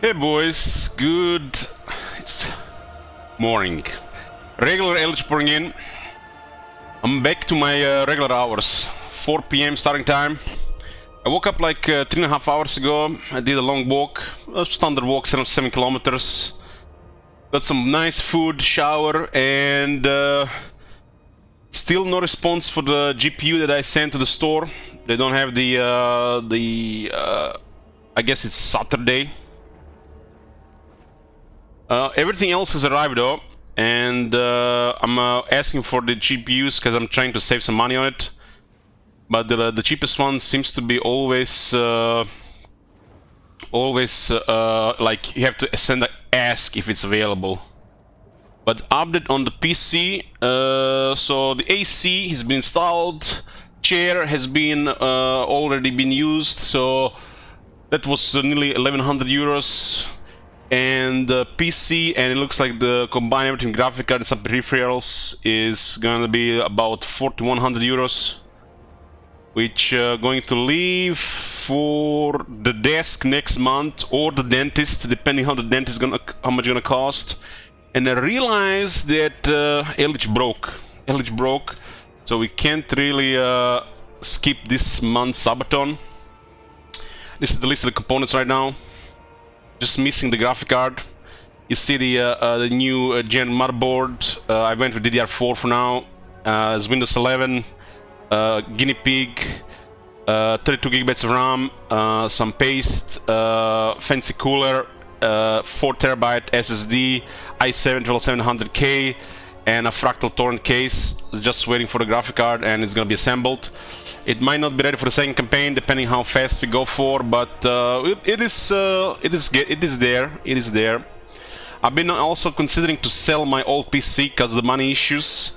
Hey boys, good. It's morning. Regular LH pouring in. I'm back to my regular hours. 4 p.m. starting time. I woke up like 3.5 hours ago. I did a long walk, a standard walk, 7 kilometers. Got some nice food, shower, and still no response for the GPU that I sent to the store. They don't have the I guess it's Saturday. Everything else has arrived though, and I'm asking for the GPUs because I'm trying to save some money on it. But the cheapest one seems to be always like you have to send an ask if it's available. But update on the PC, so the AC has been installed, chair has been already been used, so that was nearly 1100 euros. And the PC, and it looks like the combined everything, graphic card and some peripherals, is gonna be about 4100 euros, which going to leave for the desk next month, or the dentist, depending how the dentist how much gonna cost. And I realized that LH broke, so we can't really skip this month's Subathon. This is the list of the components right now. Just missing the graphic card. You see the new Gen motherboard. I went with DDR4 for now. It's Windows 11, guinea pig, 32 gigabytes of RAM, some paste, fancy cooler, 4 terabyte SSD, i7 12700K, and a fractal torrent case. Just waiting for the graphic card, and it's gonna be assembled. It might not be ready for the second campaign, depending how fast we go for, but it is there. I've been also considering to sell my old PC because of the money issues,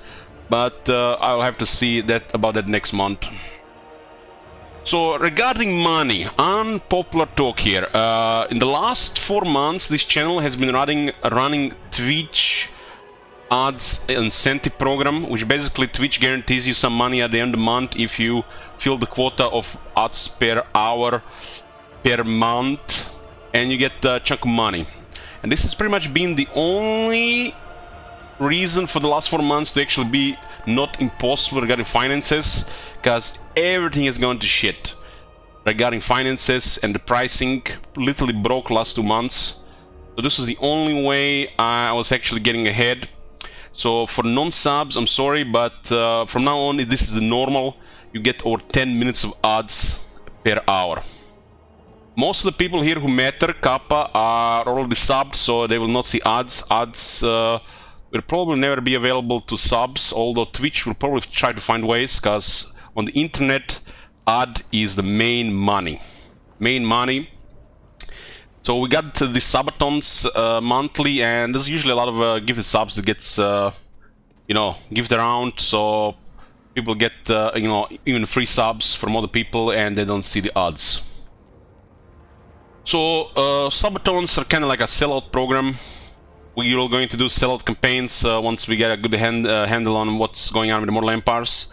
but I'll have to see about that next month. So regarding money, unpopular talk here. In the last 4 months, this channel has been running Twitch ads incentive program, which basically Twitch guarantees you some money at the end of the month if you fill the quota of ads per hour per month, and you get a chunk of money. And this has pretty much been the only reason for the last 4 months to actually be not impossible regarding finances, because everything is going to shit regarding finances, and the pricing literally broke last 2 months. So this was the only way I was actually getting ahead. So for non-subs, I'm sorry, but from now on, this is the normal. You get over 10 minutes of ads per hour. Most of the people here who matter, Kappa, are already subbed, so they will not see ads. Ads will probably never be available to subs, although Twitch will probably try to find ways, because on the internet, ad is the main money. So we got the Subathons monthly, and there's usually a lot of gifted subs that gets, gifted around, so people get, even free subs from other people, and they don't see the ads. So Subathons are kind of like a sellout program. We are going to do sellout campaigns once we get a good handle on what's going on with the Mortal Empires.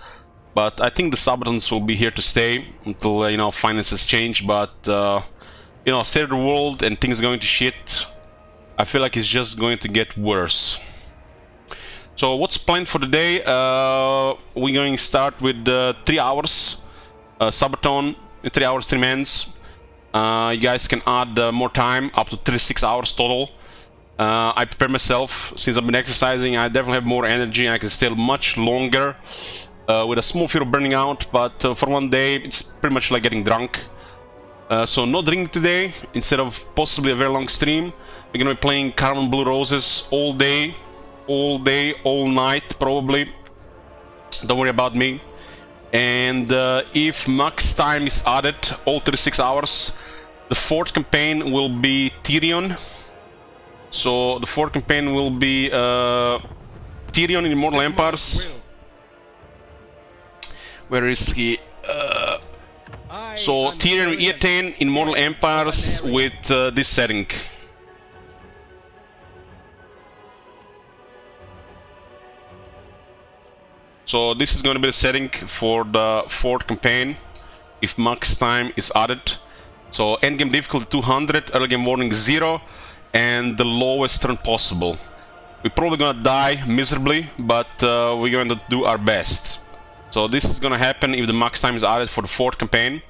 But I think the Subathons will be here to stay until finances change. But state of the world and things going to shit, I feel like it's just going to get worse. So what's planned for the day? We're going to start with 3 hours Subathon, 3 hours, 3 mans. You guys can add more time, up to 36 hours total. I prepare myself. Since I've been exercising, I definitely have more energy, and I can stay much longer with a small fear of burning out. But for one day, it's pretty much like getting drunk. So no drinking today. Instead of possibly a very long stream, we're gonna be playing Caravan Blue Roses all day, all night probably. Don't worry about me. And if max time is added, all 36 hours, the 4th campaign will be Tyrion. So the 4th campaign will be Tyrion in Immortal Empires. Where is he? So Tyrion E10 in Mortal Empires with this setting. So this is going to be the setting for the 4th campaign if max time is added. So endgame difficulty 200, early game warning 0, and the lowest turn possible. We're probably gonna die miserably, but we're going to do our best. So this is gonna happen if the max time is added for the 4th campaign.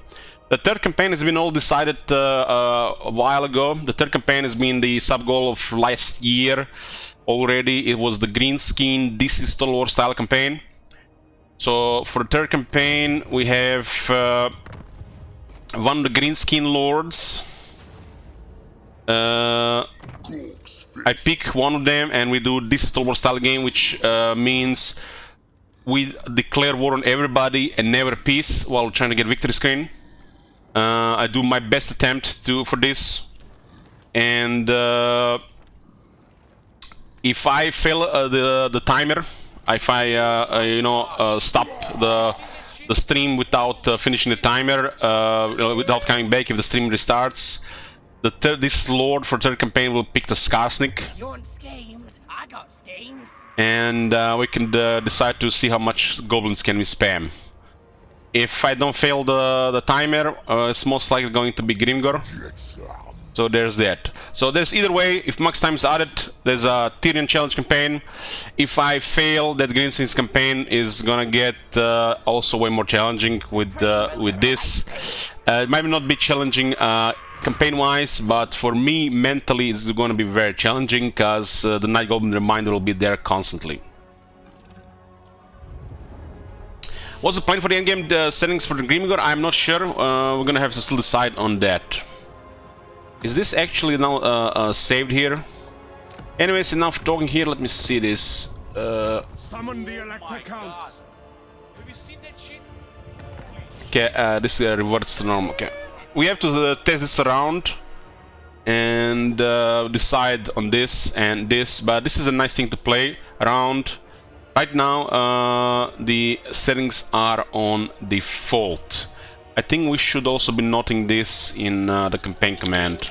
The 3rd campaign has been all decided a while ago. The 3rd campaign has been the sub-goal of last year already. It was the green skin DC Total War style campaign. So for the 3rd campaign we have one of the green skin lords. I pick one of them and we do this Total War style game, which means we declare war on everybody and never peace while trying to get victory screen. I do my best attempt for this, and if I fail the timer, if I stop the stream without finishing the timer, without coming back, if the stream restarts, this lord for 3rd campaign will pick the Skarsnik. You want schemes? I got schemes. And we can decide to see how much goblins can we spam. If I don't fail the timer, it's most likely going to be Grimgor. So there's that. So there's either way, if max time is added, there's a Tyrion challenge campaign. If I fail, that Greensins campaign is gonna get also way more challenging with this. It might not be challenging campaign-wise, but for me, mentally, it's going to be very challenging, because the Night Goblin reminder will be there constantly. What's the plan for the endgame settings for the Grimgor? I'm not sure. We're going to have to still decide on that. Is this actually now saved here? Anyways, enough talking here. Let me see this. Summon the Elector Counts. Have you seen that shit? Okay, this reverts to normal. Okay. We have to test this around and decide on this and this, but this is a nice thing to play around. Right now the settings are on default. I think we should also be noting this in the campaign command.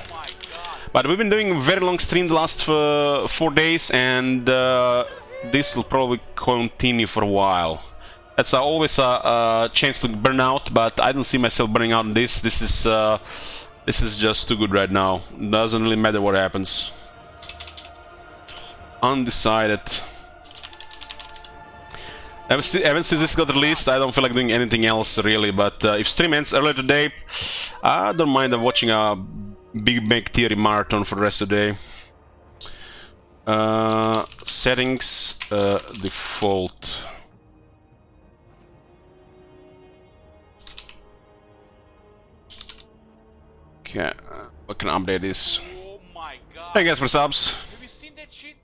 But we've been doing a very long stream the last 4 days, and this will probably continue for a while. That's always a chance to burn out, but I don't see myself burning out on this. This is just too good right now. Doesn't really matter what happens. Undecided. Ever since this got released, I don't feel like doing anything else really. But if stream ends earlier today, I don't mind watching a Big Bang Theory marathon for the rest of the day. Settings, default. Okay, I can update this. Oh my god. Thank you guys for subs. Have you seen that shit?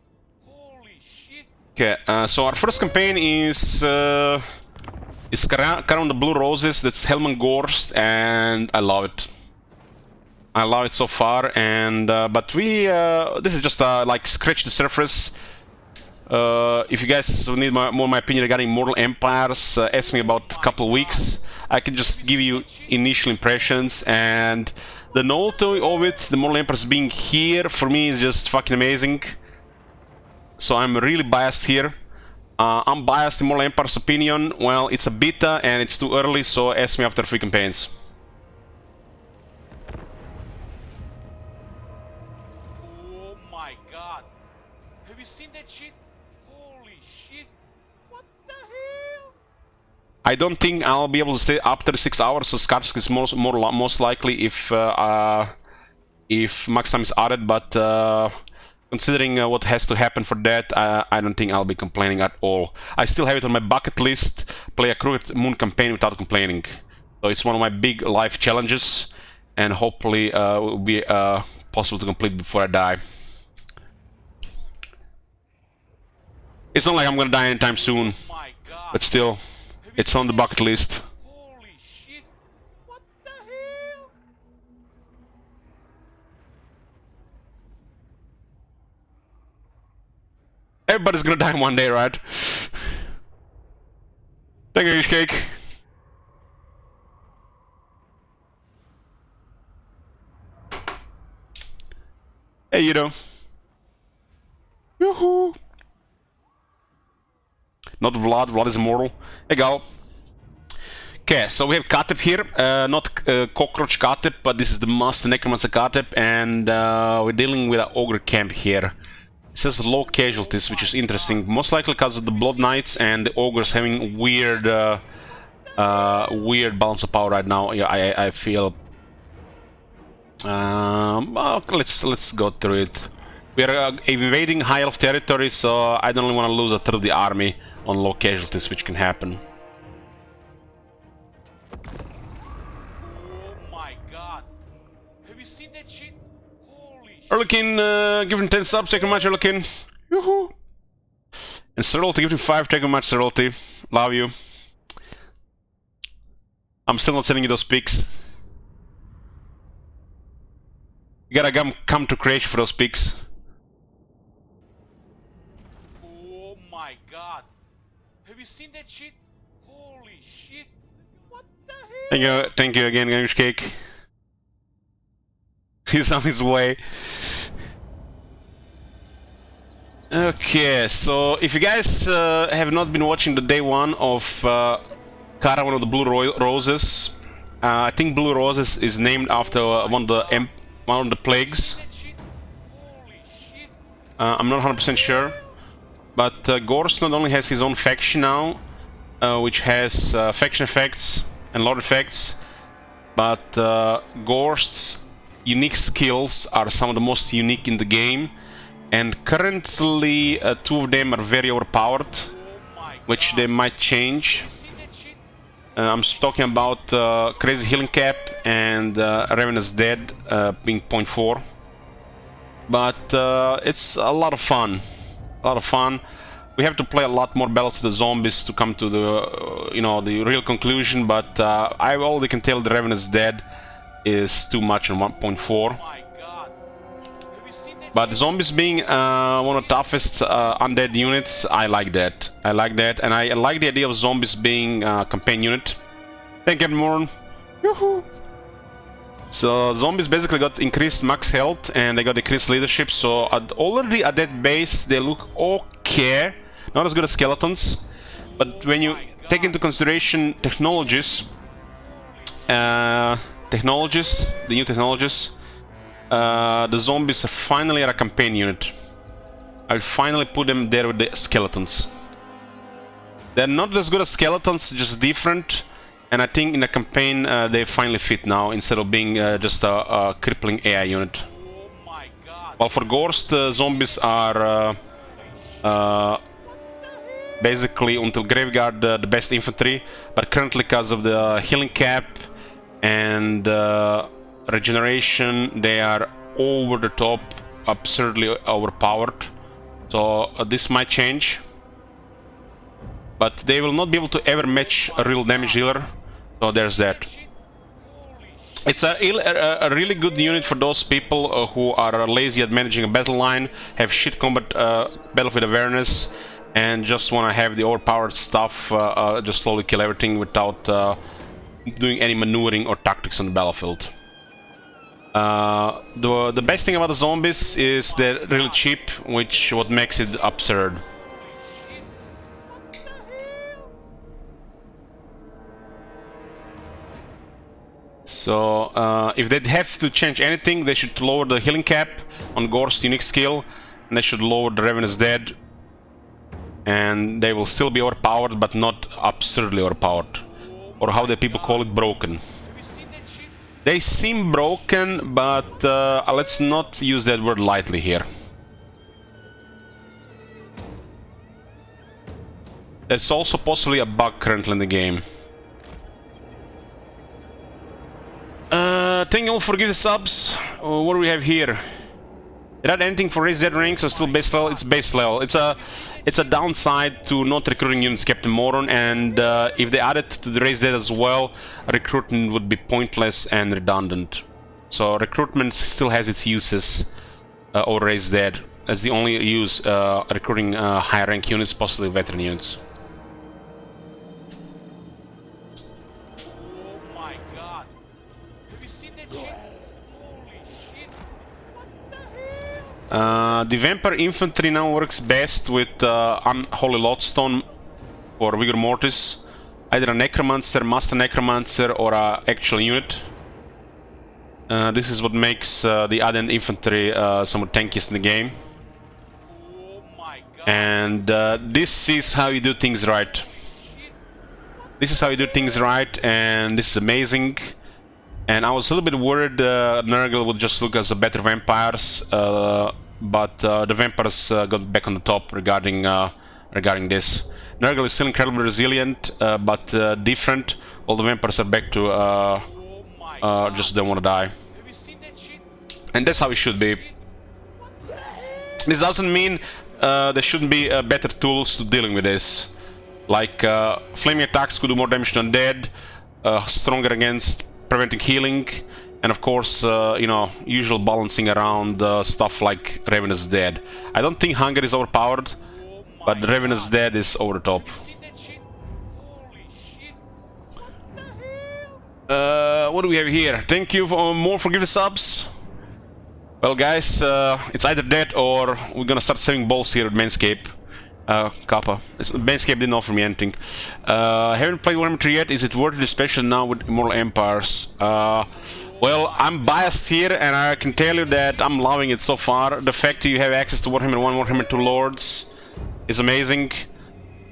Holy shit. Okay, so our first campaign is Caravan the Blue Roses. That's Helman Gorst, and I love it. I love it so far, and but we this is just like scratch the surface. If you guys need more my opinion regarding Mortal Empires, ask me about a couple of weeks. I can just give you initial impressions, and the novelty of it, the Mortal Empires being here, for me is just fucking amazing. So I'm really biased here. I'm biased in Mortal Empires opinion. Well, it's a beta and it's too early, so ask me after 3 campaigns. Oh my god. Have you seen that shit? Holy shit. What the hell? I don't think I'll be able to stay after 6 hours, so Skarsk is most likely if max time is added, but considering what has to happen for that, I don't think I'll be complaining at all. I still have it on my bucket list, play a Crooked Moon campaign without complaining. So it's one of my big life challenges, and hopefully it will be possible to complete before I die. It's not like I'm gonna die anytime soon, Oh my god. but still, it's on the bucket list. Holy shit. What the hell? Everybody's gonna die one day, right? Thank you, Cake. Hey, you know. Yoo-hoo. Not Vlad, Vlad is immortal. Hey, Gal. Okay, so we have Katep here, not Cockroach Katep, but this is the Master Necromancy Katep, and we're dealing with an Ogre camp here. It says low casualties, which is interesting, most likely because of the Blood Knights and the Ogres having weird weird balance of power right now. Yeah, I feel. Well, let's go through it. We are invading high elf territory, so I don't really want to lose a third of the army on low casualties, which can happen. Erlikin, give him 10 subs, take him much, Erlikin. Yoo-hoo! And Seralty, give him 5, take him much, Seralty. Love you. I'm still not sending you those pics. You gotta come to creation for those pics. Oh my god. Have you seen that shit? Holy shit. What the hell? Thank you again, Ganish Cake. He's on his way. Okay, so if you guys have not been watching the day one of Caravan of the Blue Roses, I think Blue Roses is named after one of the plagues. I'm not 100% sure, but Gorst not only has his own faction now, which has faction effects and lord effects, but Gorst's unique skills are some of the most unique in the game, and currently 2 of them are very overpowered, which they might change. I'm talking about Crazy Healing Cap and Ravenous Dead being 0.4, but it's a lot of fun. We have to play a lot more battles to the zombies to come to the the real conclusion, but I already can tell the Ravenous Dead is too much on 1.4. But zombies being one of the toughest undead units, I like that. And I like the idea of zombies being a campaign unit. Thank you, Morn. Yoo-hoo! So zombies basically got increased max health and they got increased leadership. So already at that base they look okay, not as good as skeletons. But when you take into consideration technologies, the new technologies, the zombies finally are a campaign unit. I'll finally put them there with the skeletons. They're not as good as skeletons, just different. And I think in the campaign they finally fit now, instead of being just a crippling AI unit. While for Gorst, zombies are basically until Graveguard the best infantry, but currently because of the healing cap and regeneration, they are over the top, absurdly overpowered. So this might change, but they will not be able to ever match a real damage dealer. So there's that. It's a really good unit for those people who are lazy at managing a battle line, have shit combat battlefield awareness, and just want to have the overpowered stuff, just slowly kill everything without doing any maneuvering or tactics on the battlefield. The best thing about the zombies is they're really cheap, which what makes it absurd. So if they have to change anything, they should lower the healing cap on Gorst's unique skill, and they should lower the Ravenous Dead, and they will still be overpowered, but not absurdly overpowered, or how the people call it, broken. They seem broken, but let's not use that word lightly here. That's also possibly a bug currently in the game. Thank you all for giving subs. What do we have here? Did I add anything for raised dead ranks or still base level? It's base level. It's a downside to not recruiting units, Captain Moron, and if they add it to the raised dead as well, recruitment would be pointless and redundant. So recruitment still has its uses over raised dead. That's the only use, recruiting higher rank units, possibly veteran units. The Vampire Infantry now works best with Unholy Lodestone for Vigor Mortis, either a Necromancer, Master Necromancer, or a actual unit. This is what makes the other infantry somewhat tankiest in the game. Oh my god. And this is how you do things right. Shit. This is how you do things right, and this is amazing. And I was a little bit worried Nurgle would just look as a better vampires, but the vampires got back on the top regarding this. Nurgle is still incredibly resilient, but different. All the vampires are back to Oh my god. just don't want to die. Have you seen that shit? And that's how it should be. This doesn't mean there shouldn't be better tools to dealing with this. Like flaming attacks could do more damage to undead, stronger against preventing healing, and of course, you know, usual balancing around stuff like Ravenous Dead. I don't think Hunger is overpowered, Oh my but Ravenous god. Dead is over the top. Have you seen that shit? Holy shit. What the hell? What do we have here? Thank you for more for giving subs. Well, guys, it's either that or we're gonna start selling balls here at Manscape. Kappa. Manscape didn't offer me anything. Haven't played Warhammer 3 yet. Is it worth it, especially now with Immortal Empires? Well, I'm biased here, and I can tell you that I'm loving it so far. The fact that you have access to Warhammer 1, Warhammer 2 Lords is amazing.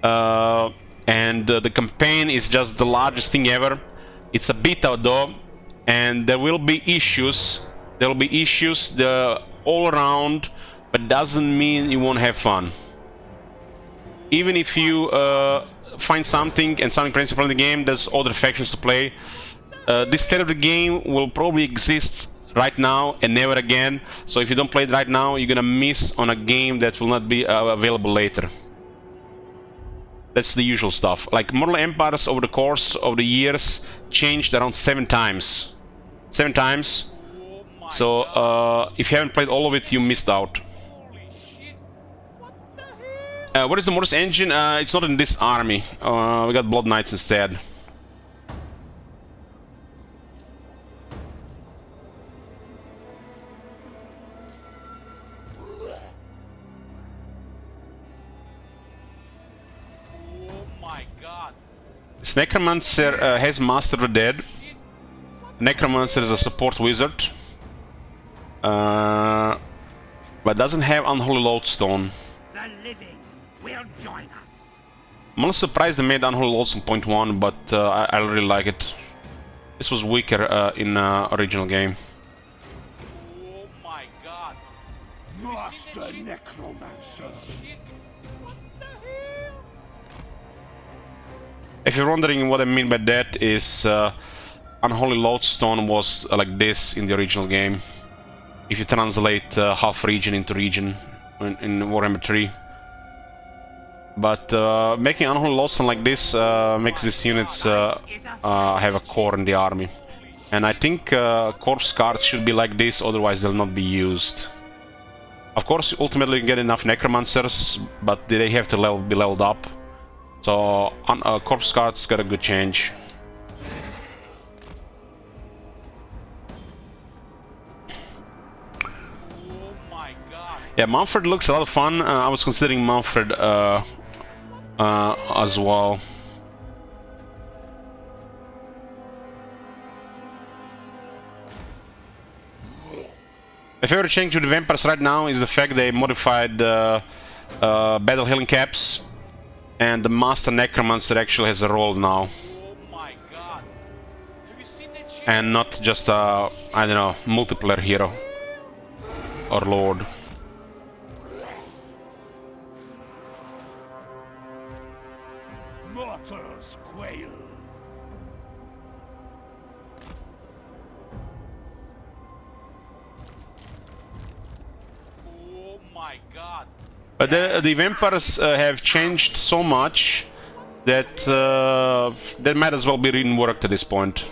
And the campaign is just the largest thing ever. It's a beta though, and there will be issues. There will be issues all around, but doesn't mean you won't have fun. Even if you find something and something principal in the game, there's other factions to play. This state of the game will probably exist right now and never again. So if you don't play it right now, you're gonna miss on a game that will not be available later. That's the usual stuff. Like Mortal Empires over the course of the years changed around 7 times. 7 times. Oh my So god. if you haven't played all of it, you missed out. Holy shit. What the hell? What is the Mortis engine? It's not in this army. We got Blood Knights instead. Oh my god. This Necromancer has Master the Dead. Necromancer is a support wizard. But doesn't have Unholy Lodestone. The living will join us. I'm also surprised they made Unholy Lodestone 0.1, but I really like it. This was weaker in original game. Oh my god. Master Necromancer. Shit. What the hell? If you're wondering what I mean by that, is Unholy Lodestone was like this in the original game. If you translate half region into region in Warhammer 3. But making Unholy Lodestone like this makes these units have a core in the army. And I think corpse cards should be like this, otherwise they'll not be used. Of course, ultimately you get enough Necromancers, but they have to be leveled up. So corpse cards got a good change. Oh my god. Yeah, Manfred looks a lot of fun. I was considering Manfred as well. My favorite change with the vampires right now is the fact they modified battle healing caps, and the Master Necromancer actually has a role now, Oh my god. Have you seen that shit? and not just a, I don't know, multiplayer hero or lord. Mortals quail. Oh my god. But the vampires have changed so much that they might as well be reworked at this point,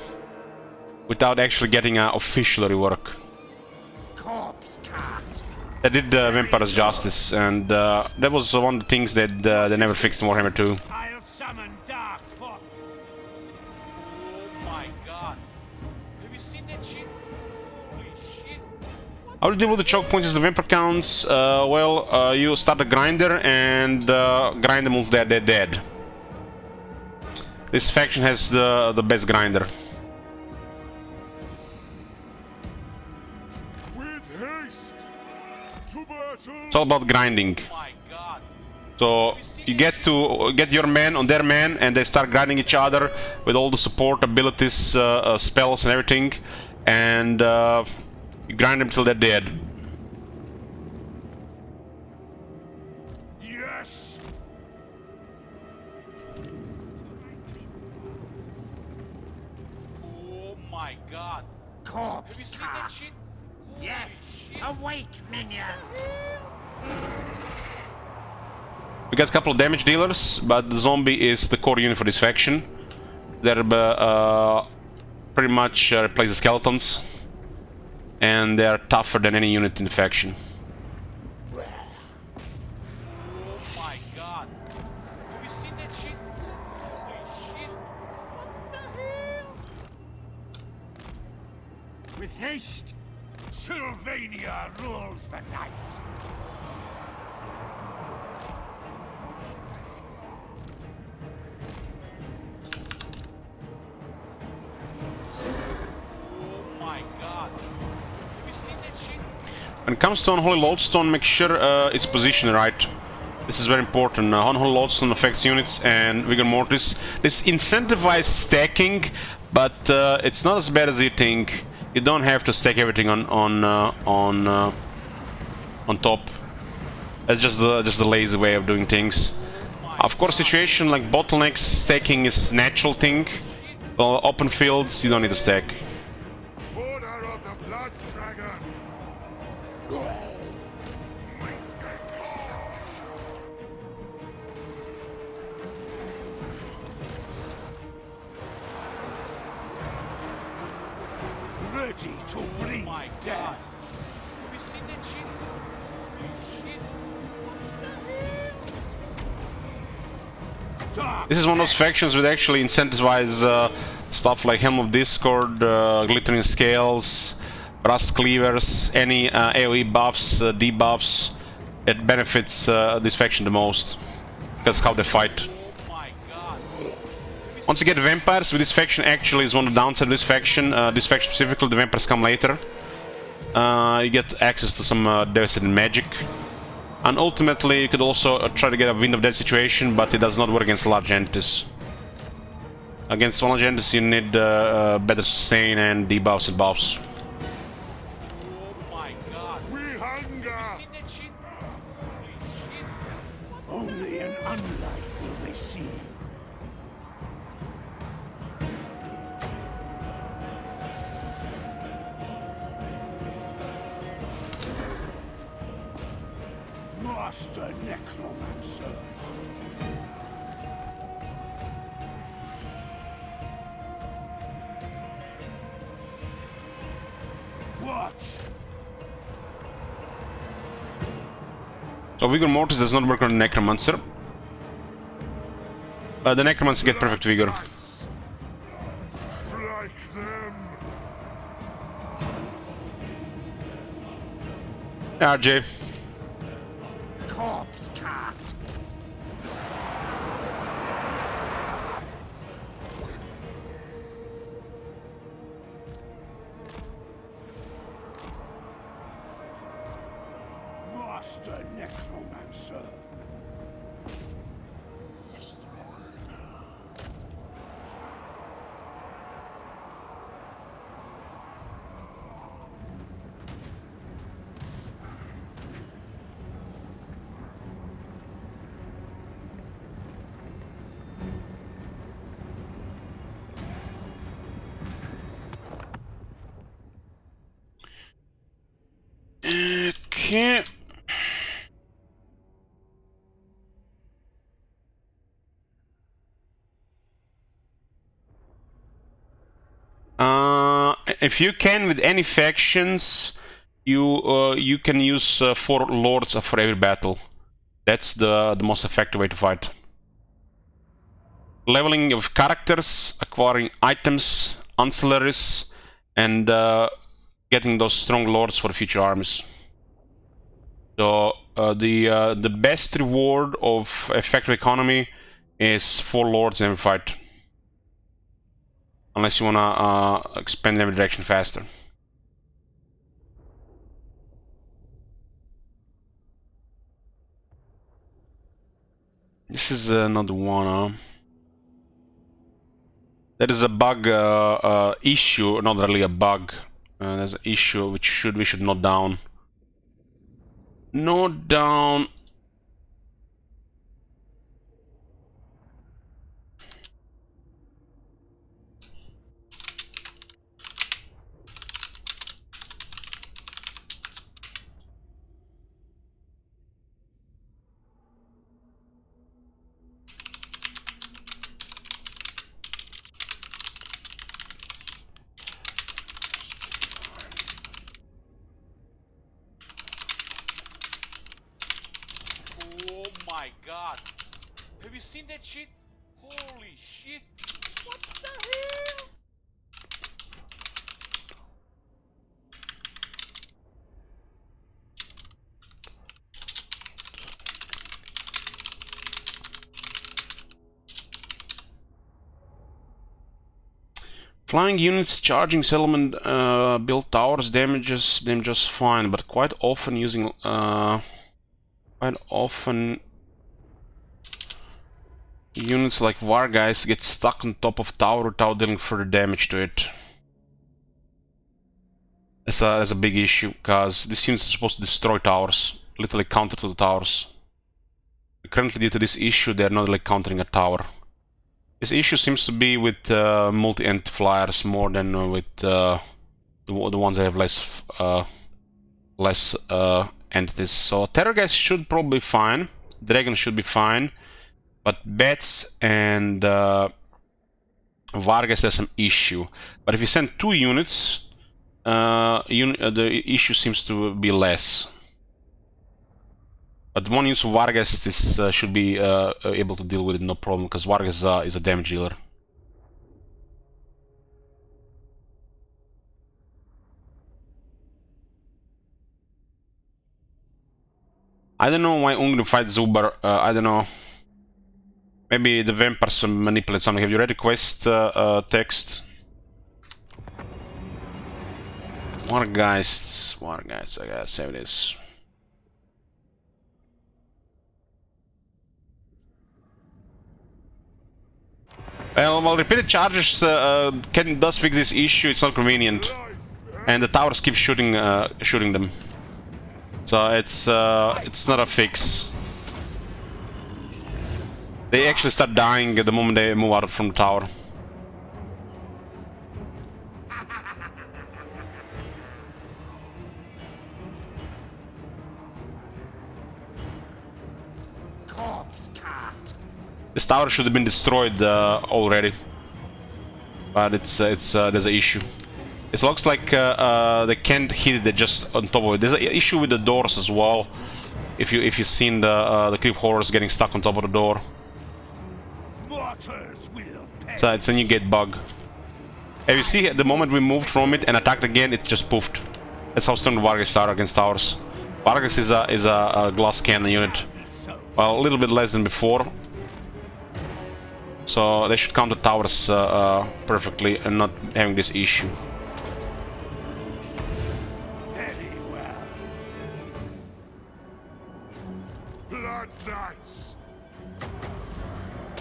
without actually getting an official rework. Corpse cart. They did vampires justice, and that was one of the things that they never fixed in Warhammer 2. I'll summon dark fog. Oh my god. Have you seen that shit? Holy shit. What? How to deal with the choke points is the vampire counts. Well, you start a grinder, and grind them until they're dead. This faction has the best grinder. With haste to battle. It's all about grinding. Oh my god. So you get to get your men on their men, and they start grinding each other with all the support abilities, spells, and everything, and you grind them till they're dead. Yes. Oh my god. Have you Corpse seen that cart. shit? Yes. Shit. Awake, minions. We got a couple of damage dealers, but the zombie is the core unit for this faction. They're pretty much replace the skeletons, and they're tougher than any unit in the faction. Oh my god. Have you seen that shit? Holy shit. What the hell? With haste, Sylvania rules the night. Oh my god. Have you seen that shit? When it comes to unholy lodestone, make sure it's positioned right. This is very important. Unholy lodestone affects units and vigor mortis. This incentivizes stacking, but it's not as bad as you think. You don't have to stack everything on top. That's just the lazy way of doing things. Of course, situation like bottlenecks, stacking is natural thing. Well, open fields, you don't need to stack. Order of the Blood Dragon. Ready to bring My god. death. Have you seen that shit? Holy shit. What the hell? Dark This is one of those factions that actually incentivize stuff like Helm of Discord, Glittering Scales, Rust Cleavers, any AoE buffs, debuffs. It benefits this faction the most. That's how they fight. Oh my god. Once you get vampires with this faction, actually is one of the downsides of this faction. This faction specifically, the vampires come later. You get access to some devastating magic. And ultimately, you could also try to get a Wind of Death situation, but it does not work against large entities. Against large entities, you need better sustain and debuffs and buffs. Oh my god. we hunger. Have you seen that shit? Holy shit. Only an unlife will they see. Master Necromancer. Watch. So Vigor Mortis does not work on the Necromancer. The Necromancer get perfect Vigor. Strike them. RJ. Corpse cart. Master Necromancer. Okay. If you can with any factions, you can use 4 lords for every battle. That's the most effective way to fight. Leveling of characters, acquiring items, ancillaries, and getting those strong lords for future armies. So the best reward of effective economy is 4 lords in every fight. Unless you wanna expand in every direction faster. This is not the one. There is a bug issue, not really a bug. There's an issue which we should note down. Note down. Oh my god. Have you seen that shit? Holy shit. What the hell? Flying units charging settlement built towers damages them just fine, but quite often units like war guys get stuck on top of tower without dealing further damage to it. That's a big issue, because these units are supposed to destroy towers, literally counter to the towers. Currently, due to this issue, they're not really countering a tower. This issue seems to be with multi-ent flyers more than with the ones that have less entities. So terror guys should probably be fine. Dragon should be fine, but bats and Vargas has some issue. But if you send 2 units, the issue seems to be less. But one use of Vargas, this should be able to deal with it, no problem, because Vargas is a damage dealer. I don't know why Ogre fights Zuber, I don't know. Maybe the vampires manipulate something. Have you read the quest text? Wargeists, I gotta save this. Well, repeated charges does fix this issue. It's not convenient, and the towers keep shooting them. So it's not a fix. They actually start dying the moment they move out from the tower. This tower should have been destroyed already, but it's there's an issue. It looks like they can't hit it; they're just on top of it. There's an issue with the doors as well. If you've seen the creep horrors getting stuck on top of the door, so it's a new gate bug. And you see, the moment we moved from it and attacked again, it just poofed. That's how strong Vargas are against towers. Vargas is a glass cannon unit, well, a little bit less than before. So they should counter towers perfectly and not having this issue. Very well. Blood's nice.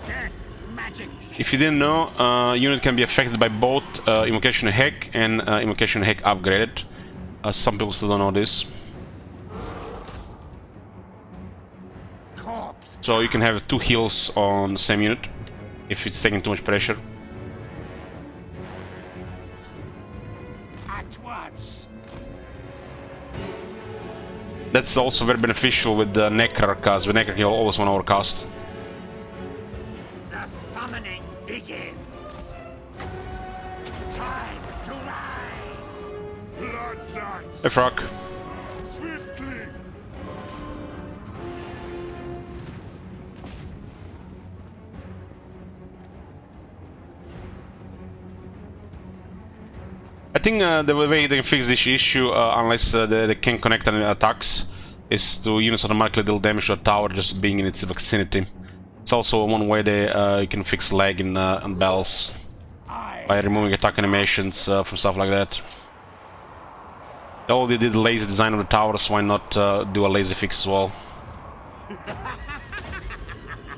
Death magic. If you didn't know, unit can be affected by both Invocation Heck and Invocation Heck upgraded. Some people still don't know this. So you can have 2 heals on the same unit if it's taking too much pressure. At once. That's also very beneficial with the Necro, because with Necro you always want to overcast. The summoning begins. Time to rise. Blood's nice. Hey, Frog. Swiftly. I think the way they can fix this issue, unless they can connect any attacks, is to units automatically deal damage to a tower just being in its vicinity. It's also one way they you can fix lag in on bells. I by removing attack animations from stuff like that. They already did the lazy design of the towers, why not do a lazy fix as well?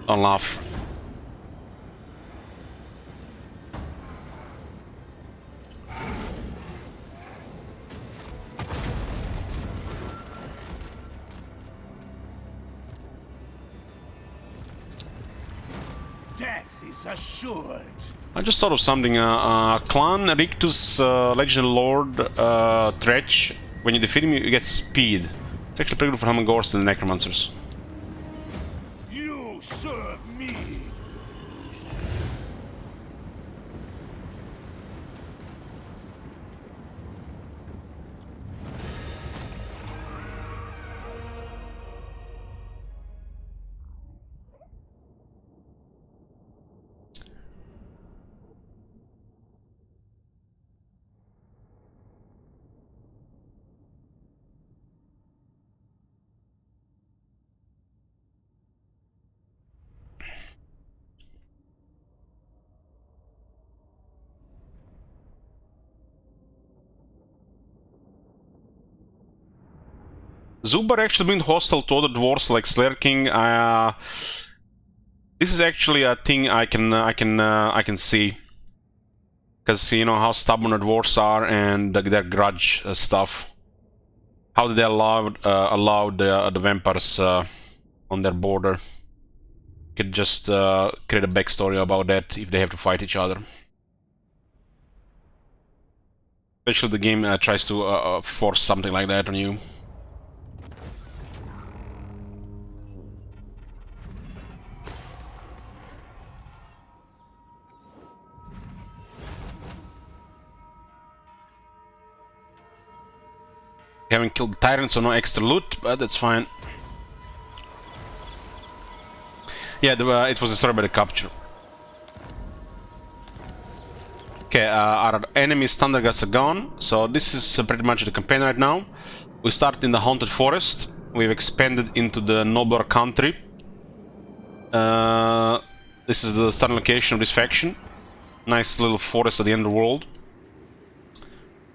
Don't laugh. Death is assured. I just thought of something. Clan Rictus Legendary Lord Tretch. When you defeat him, you get speed. It's actually pretty good for Humangors and the Necromancers. You serve me. Zubar actually been hostile to other dwarves like Slayer King. This is actually a thing I can see, because you know how stubborn the dwarves are and their grudge stuff. How did they allow the vampires on their border? Could just create a backstory about that if they have to fight each other. Especially if the game tries to force something like that on you. Haven't killed the tyrant, so no extra loot, but that's fine. Yeah, it was destroyed by the capture. Okay, our enemy standard guards are gone, so this is pretty much the campaign right now. We started in the Haunted Forest, we've expanded into the nobler country. This is the starting location of this faction. Nice little forest at the end of the world.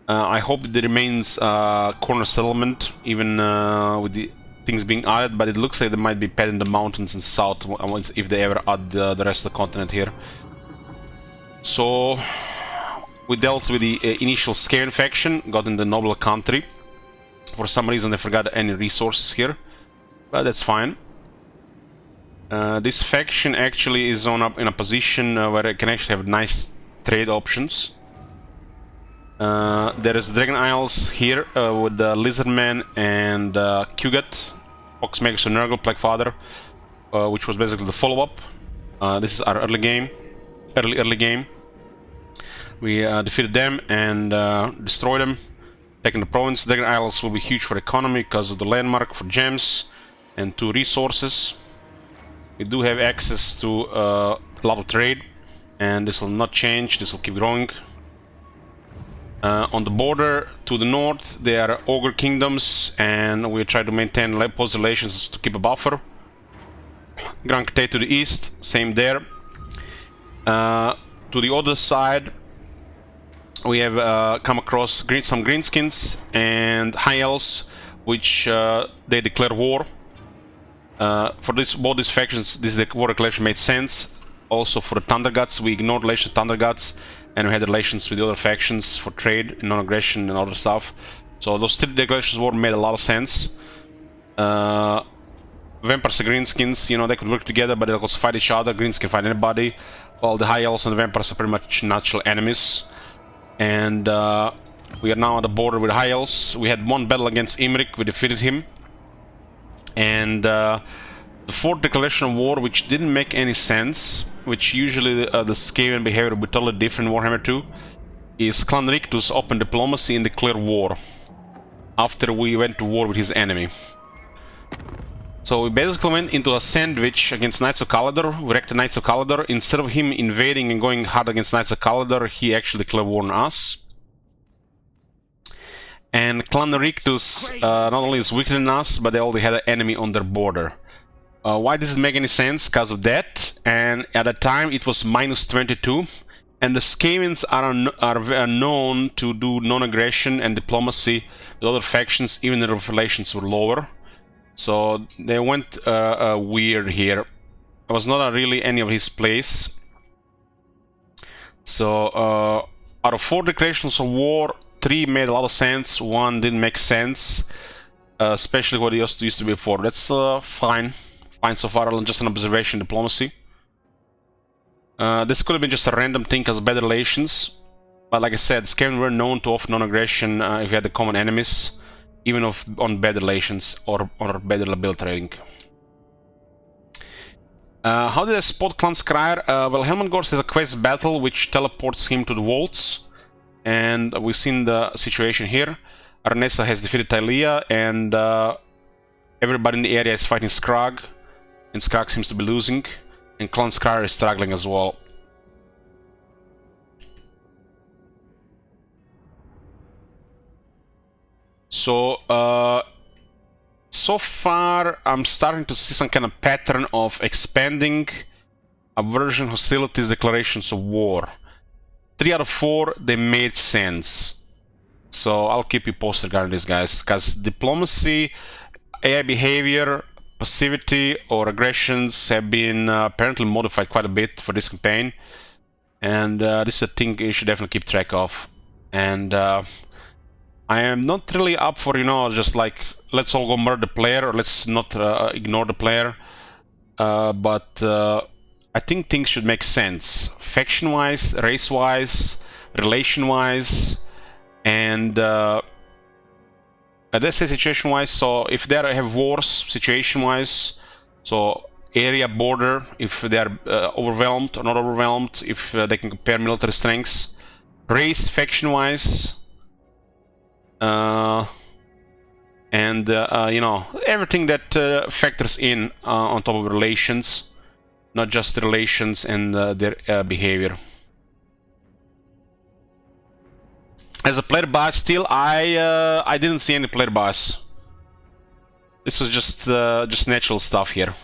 I hope it remains corner settlement, even with the things being added, but it looks like they might be padding the mountains in south if they ever add the rest of the continent here. So we dealt with the initial Skaven faction, got in the nobler country. For some reason they forgot any resources here, but that's fine. This faction actually is in a position where it can actually have nice trade options. There is Dragon Isles here with the Lizardman and Kugat, Oxmagus and Nurgle, Plaguefather, which was basically the follow-up. This is our early game. We defeated them and destroyed them, taking the province. Dragon Isles will be huge for economy because of the landmark for gems and 2 resources. We do have access to a lot of trade, and this will not change, this will keep growing. On the border to the north there are Ogre kingdoms, and we try to maintain close relations to keep a buffer. Grand Crusade to the east, same there. To the other side we have come across some greenskins and high elves, which they declare war. For both these factions, this war declaration made sense. Also for the Thunder Gods, we ignored relations to Thunder Gods, and we had relations with the other factions for trade, non-aggression and other stuff. So those 3 declarations war made a lot of sense. Vampires and greenskins, you know, they could work together, but they also fight each other. Greens can fight anybody, while the high elves and the vampires are pretty much natural enemies. And we are now at the border with the high elves. We had 1 battle against Imric, we defeated him. And the 4th declaration of war, which didn't make any sense, which usually the Skaven behavior would be totally different in Warhammer 2, is Clan Rictus open diplomacy and declare war after we went to war with his enemy. So we basically went into a sandwich against Knights of Kalador. We wrecked the Knights of Kalador. Instead of him invading and going hard against Knights of Kalador, he actually declared war on us. And Clan Rictus not only is weaker than us, but they already had an enemy on their border. Why does it make any sense? Because of that, and at the time it was -22. And the Skavens are known to do non-aggression and diplomacy with other factions, even if the relations were lower. So they went weird here. It was not really any of his place. So out of 4 declarations of war, 3 made a lot of sense, 1 didn't make sense. Especially what it used to be before. That's fine. Fine so far, just an observation diplomacy. This could have been just a random thing as bad relations. But like I said, Skaven were known to offer non-aggression if you had the common enemies, even on bad relations or bad ability rating. How did I spot Clan Skryre? Well, Helmangors has a quest battle which teleports him to the vaults. And we've seen the situation here. Arnessa has defeated Tylea, and everybody in the area is fighting Skrag, and Skrag seems to be losing, and Clan Skryre is struggling as well. So, so far I'm starting to see some kind of pattern of expanding, aversion, hostilities, declarations of war. 3 out of 4, they made sense. So I'll keep you posted regarding this, guys, because diplomacy, AI behavior, passivity or aggressions have been apparently modified quite a bit for this campaign, and this is a thing you should definitely keep track of. And I am not really up for, you know, just like let's all go murder the player or let's not ignore the player, but I think things should make sense faction-wise, race-wise, relation-wise. And let's say situation-wise, so if they have wars, situation-wise, so area, border, if they are overwhelmed or not overwhelmed, if they can compare military strengths, race, faction-wise, and you know, everything that factors in on top of relations, not just the relations and their behavior. As a player bias, still, I didn't see any player bias. This was just natural stuff here.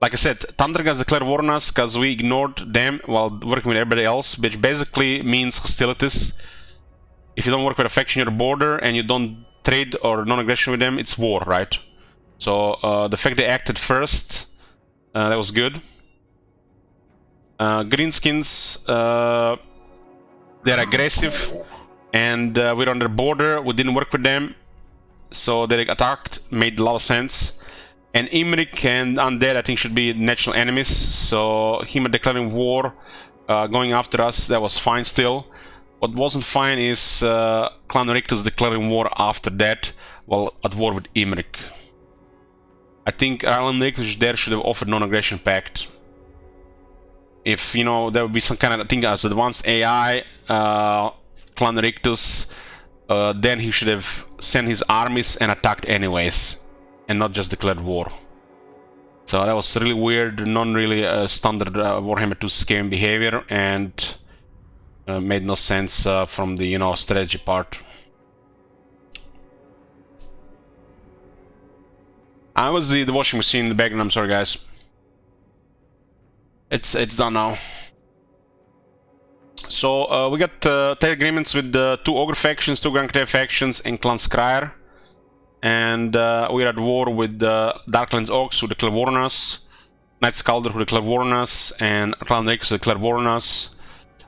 Like I said, Thunderguns declared war on us because we ignored them while working with everybody else, which basically means hostilities. If you don't work with a faction on your border and you don't trade or non-aggression with them, it's war, right? So the fact they acted first, that was good. Greenskins, they're aggressive. And we're on their border, we didn't work with them, so they attacked, made a lot of sense. And Imric and Undead, I think, should be natural enemies, so him declaring war, going after us, that was fine still. What wasn't fine is Clan Rictus declaring war after that, while at war with Imric. I think Clan Rictus there should have offered non-aggression pact. If, you know, there would be some kind of thing as advanced AI, Clan Rictus, then he should have sent his armies and attacked anyways, and not just declared war. So that was really weird, non-really standard Warhammer 2 Skaven behavior, and made no sense from the, you know, strategy part. I was the washing machine in the background, I'm sorry guys. It's done now. So we got trade agreements with the 2 Ogre factions, 2 Grand Crave factions, and Clan Skryre. And we're at war with Darklands Orcs who declare war on us, Night Scalder who declare war on us, and Clan Rictus who declare war on us.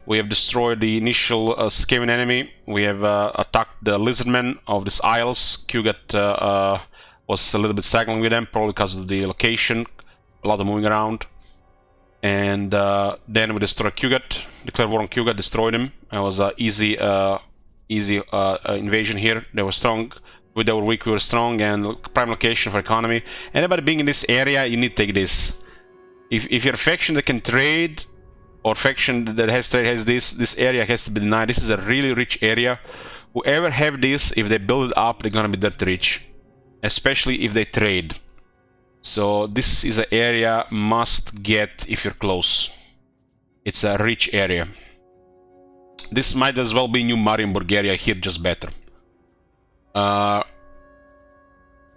We have destroyed the initial Skaven enemy. We have attacked the Lizardmen of these Isles. Kugat was a little bit struggling with them, probably because of the location, a lot of moving around. And then we destroyed Kugat, declared war on Kugat, destroyed him. It was an easy invasion here. They were strong. They were weak, we were strong, and prime location for economy. Anybody being in this area, you need to take this. If you're a faction that can trade, or faction that has trade has this area has to be denied. This is a really rich area. Whoever have this, if they build it up, they're gonna be dirt rich. Especially if they trade. So this is an area must get if you're close. It's a rich area. This might as well be New Marienburg area here, just better.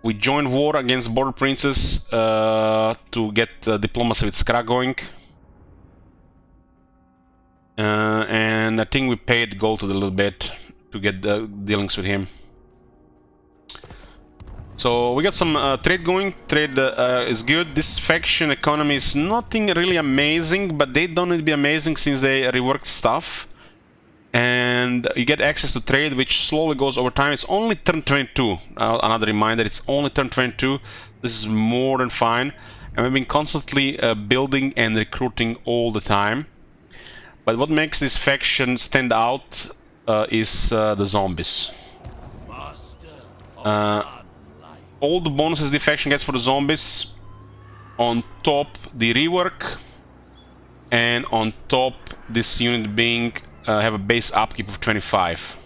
We joined war against Border Princes to get diplomacy with Skra going. And I think we paid gold a little bit to get the dealings with him. So we got some trade going. Trade is good. This faction economy is nothing really amazing, but they don't need to be amazing since they reworked stuff. And you get access to trade, which slowly goes over time. It's only turn 22. Another reminder, it's only turn 22. This is more than fine. And we've been constantly building and recruiting all the time. But what makes this faction stand out is the zombies. All the bonuses the faction gets for the zombies, on top the rework, and on top this unit being have a base upkeep of 25,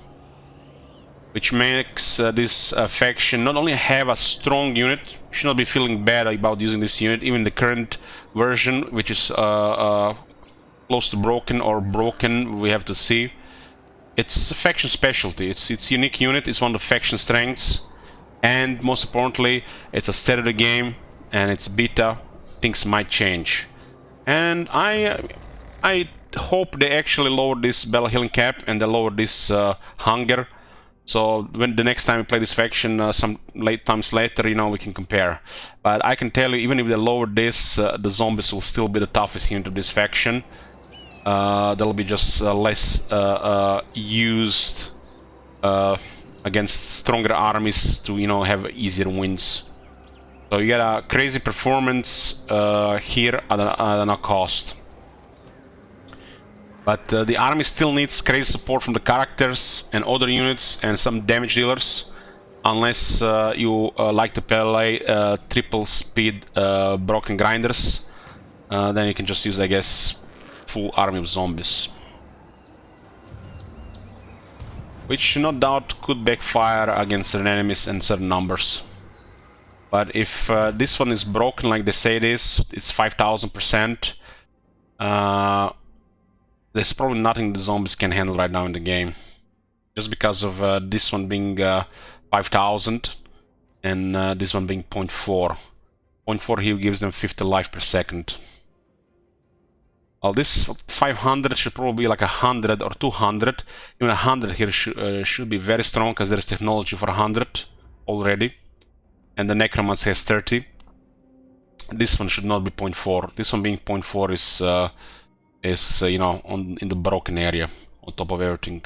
which makes this faction not only have a strong unit, you should not be feeling bad about using this unit, even the current version, which is close to broken or broken, we have to see. It's a faction specialty, it's unique unit, it's one of the faction strengths. And most importantly, it's a state of the game, and it's beta. Things might change, and I hope they actually lower this battle healing cap and they lower this hunger. So when the next time we play this faction, some late times later, you know, we can compare. But I can tell you, even if they lower this, the zombies will still be the toughest unit of this faction. They'll be just less used. Against stronger armies to, you know, have easier wins. So you get a crazy performance here at a cost. But the army still needs crazy support from the characters and other units and some damage dealers, unless you like to play triple speed broken grinders. Then you can just use, I guess, full army of zombies. Which, no doubt, could backfire against certain enemies and certain numbers. But if this one is broken like they say it is, it's 5000%. There's probably nothing the zombies can handle right now in the game. Just because of this one being 5000 and this one being 0.4. 0.4 here gives them 50 life per second. Well, this 500 should probably be like 100 or 200. Even 100 here should be very strong, because there's technology for 100 already. And the Necromancy has 30. This one should not be 0.4. This one being 0.4 is you know, in the broken area, on top of everything.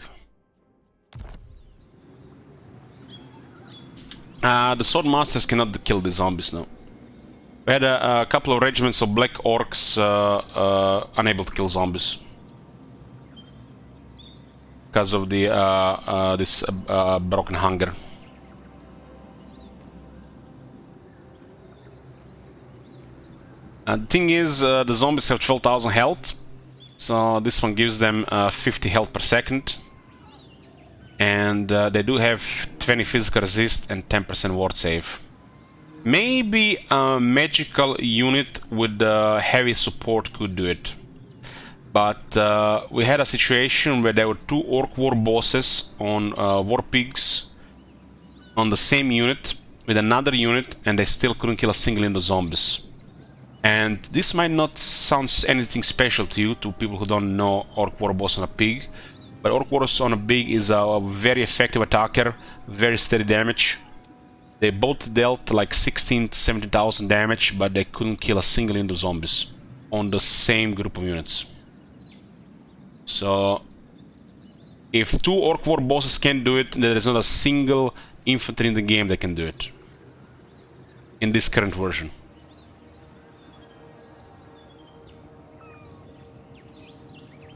The Sword Masters cannot kill the zombies now. We had a couple of regiments of black orcs unable to kill zombies because of the this broken hunger. The thing is, the zombies have 12,000 health, so this one gives them 50 health per second, and they do have 20 physical resist and 10% ward save. Maybe a magical unit with heavy support could do it. But we had a situation where there were 2 orc war bosses on war pigs on the same unit with another unit, and they still couldn't kill a single in the zombies. And this might not sound anything special to you, to people who don't know orc war boss on a pig, but orc wars on a pig is a very effective attacker, very steady damage. They both dealt like 16 to 17,000 damage, but they couldn't kill a single Indo zombies on the same group of units. So, if 2 Orc War bosses can do it, there is not a single infantry in the game that can do it. In this current version.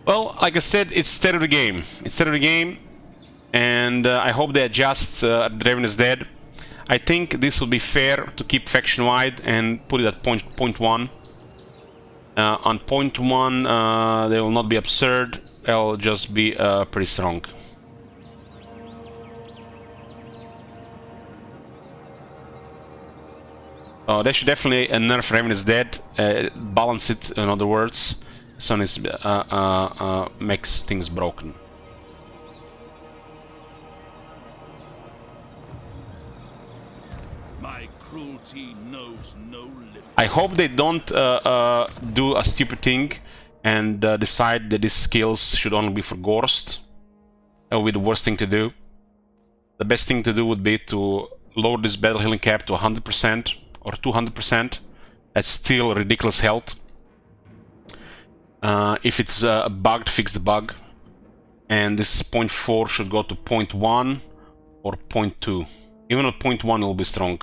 Well, like I said, it's state of the game. It's state of the game, and I hope they adjust Draven is Dead. I think this will be fair to keep faction wide and put it at point 1. On point 1, they will not be absurd. They'll just be pretty strong. They should definitely nerf Raven is Dead. Balance it, in other words. Sun is makes things broken. Knows no limit. I hope they don't do a stupid thing and decide that these skills should only be for Gorst. That would be the worst thing to do. The best thing to do would be to lower this battle healing cap to 100% or 200%. That's still ridiculous health. If it's bugged, fix the bug. And this 0.4 should go to 0.1 or 0.2. Even at 0.1 it will be strong.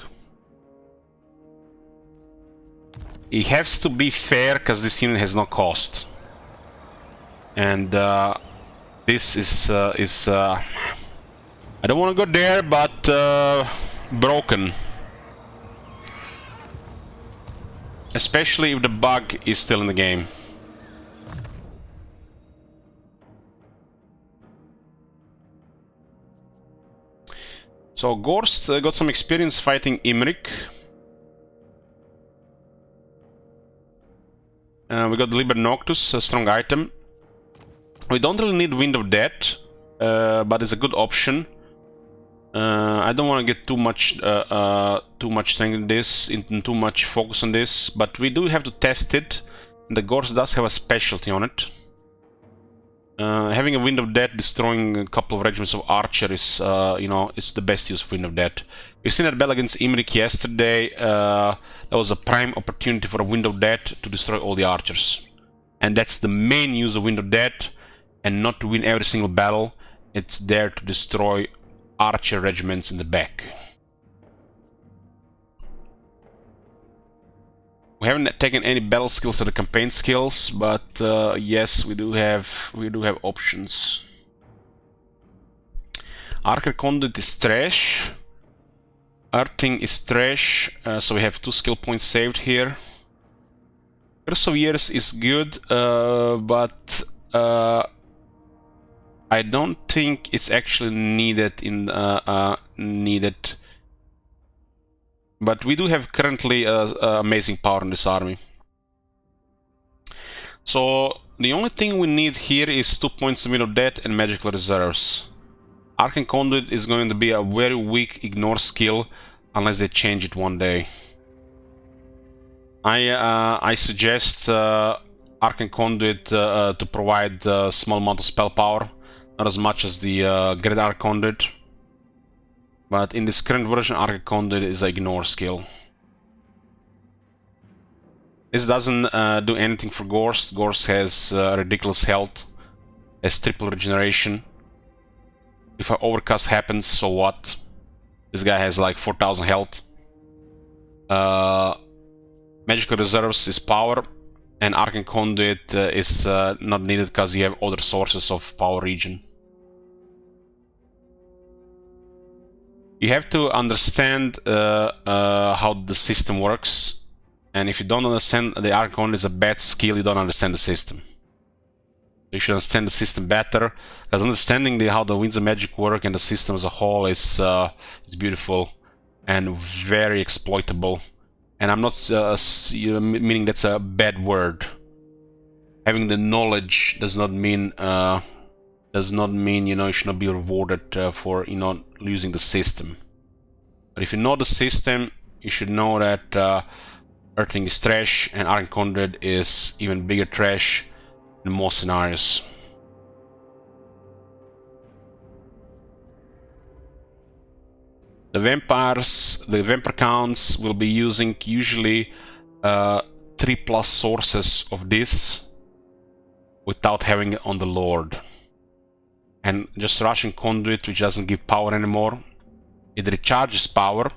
It has to be fair because this unit has no cost. And this is I don't want to go there, but broken. Especially if the bug is still in the game. So Gorst got some experience fighting Imric. We got Liber Noctus, a strong item. We don't really need Wind of Death, but it's a good option. I don't want to get too much strength in this, too much focus on this, but we do have to test it. The Gorst does have a specialty on it. Having a Wind of Death destroying a couple of regiments of archer is, you know, it's the best use of Wind of Death. We've seen that battle against Imric yesterday. That was a prime opportunity for a Wind of Death to destroy all the archers. And that's the main use of Wind of Death, and not to win every single battle. It's there to destroy archer regiments in the back. We haven't taken any battle skills or the campaign skills, but yes, we do have options. Arcane Conduit is trash. Earthing is trash, so we have 2 skill points saved here. Curse of Years is good, but I don't think it's actually needed in needed. But we do have currently amazing power in this army. So the only thing we need here is 2 points of Wind of Death and magical reserves. Arcane Conduit is going to be a very weak ignore skill unless they change it one day. I suggest Arcane Conduit to provide a small amount of spell power, not as much as the Great Arcane Conduit. But in this current version, Arcane Conduit is an ignore skill. This doesn't do anything for Gorst. Gorst has ridiculous health, has triple regeneration. If an overcast happens, so what? This guy has like 4000 health. Magical reserves is power, and Arcane Conduit is not needed because you have other sources of power regen. You have to understand how the system works, and if you don't understand the Arcane Conduit is a bad skill, you don't understand the system. You should understand the system better, because understanding how the winds of magic work and the system as a whole is beautiful and very exploitable. And I'm not meaning that's a bad word. Having the knowledge does not mean you know, you should not be rewarded for, you know, losing the system. But if you know the system, you should know that Earthling is trash and Arcane Conduit is even bigger trash in most scenarios. The vampires, the vampire counts will be using usually 3+ sources of this without having it on the Lord. And just Russian Conduit, which doesn't give power anymore. It recharges power,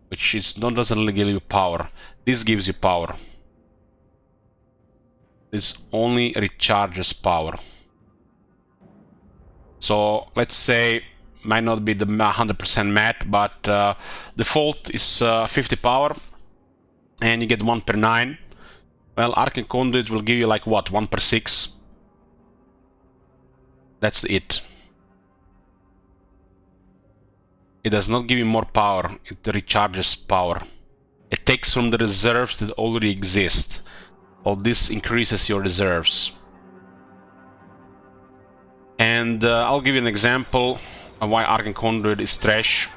which doesn't really give you power. This gives you power. This only recharges power. So let's say, might not be the 100% mat, but default is 50 power, and you get 1 per 9. Well, Arcane Conduit will give you like what, 1 per 6. That's it. It does not give you more power, it recharges power. It takes from the reserves that already exist. All this increases your reserves. And I'll give you an example of why Arcane Conduit is trash.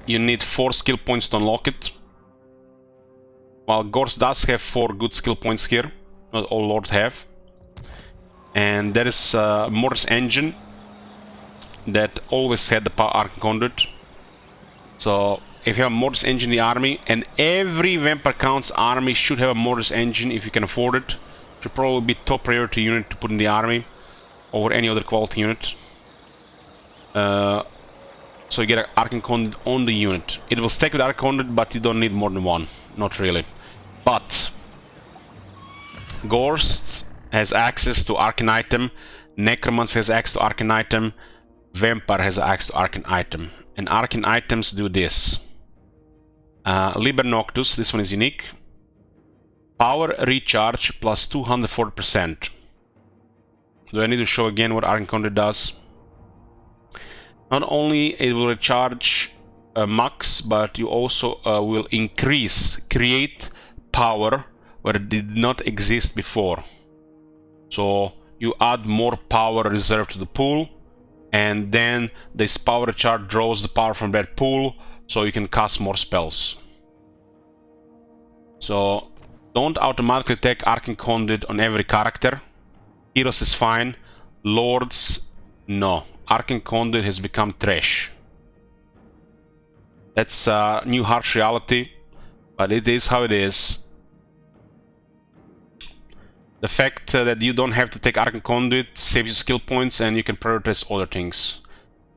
You need 4 skill points to unlock it. While Gorst does have 4 good skill points here. Not all lords have. And there is Morris Engine that always had the Arcane Conduit. So if you have a Mortis Engine in the army, and every Vampire Count's army should have a Mortis Engine if you can afford it, should probably be top priority unit to put in the army over any other quality unit. So you get an Arcane Conduit on the unit. It will stack with Arcane Conduit, but you don't need more than one. Not really. But Ghost has access to Arcane Item, Necromancy has access to Arcane Item, Vampire has access to Arcane Item. And Arcane Items do this. Liber Noctus, this one is unique. Power recharge plus 240%. Do I need to show again what Arcane Conduit does? Not only it will recharge max, but you also will create power where it did not exist before. So you add more power reserved to the pool, and then this power recharge draws the power from that pool, so you can cast more spells. So don't automatically take Arcane Conduit on every character. Heroes is fine. Lords, no. Arcane Conduit has become trash. That's a new harsh reality, but it is how it is. The fact that you don't have to take Arcane Conduit saves you skill points and you can prioritize other things.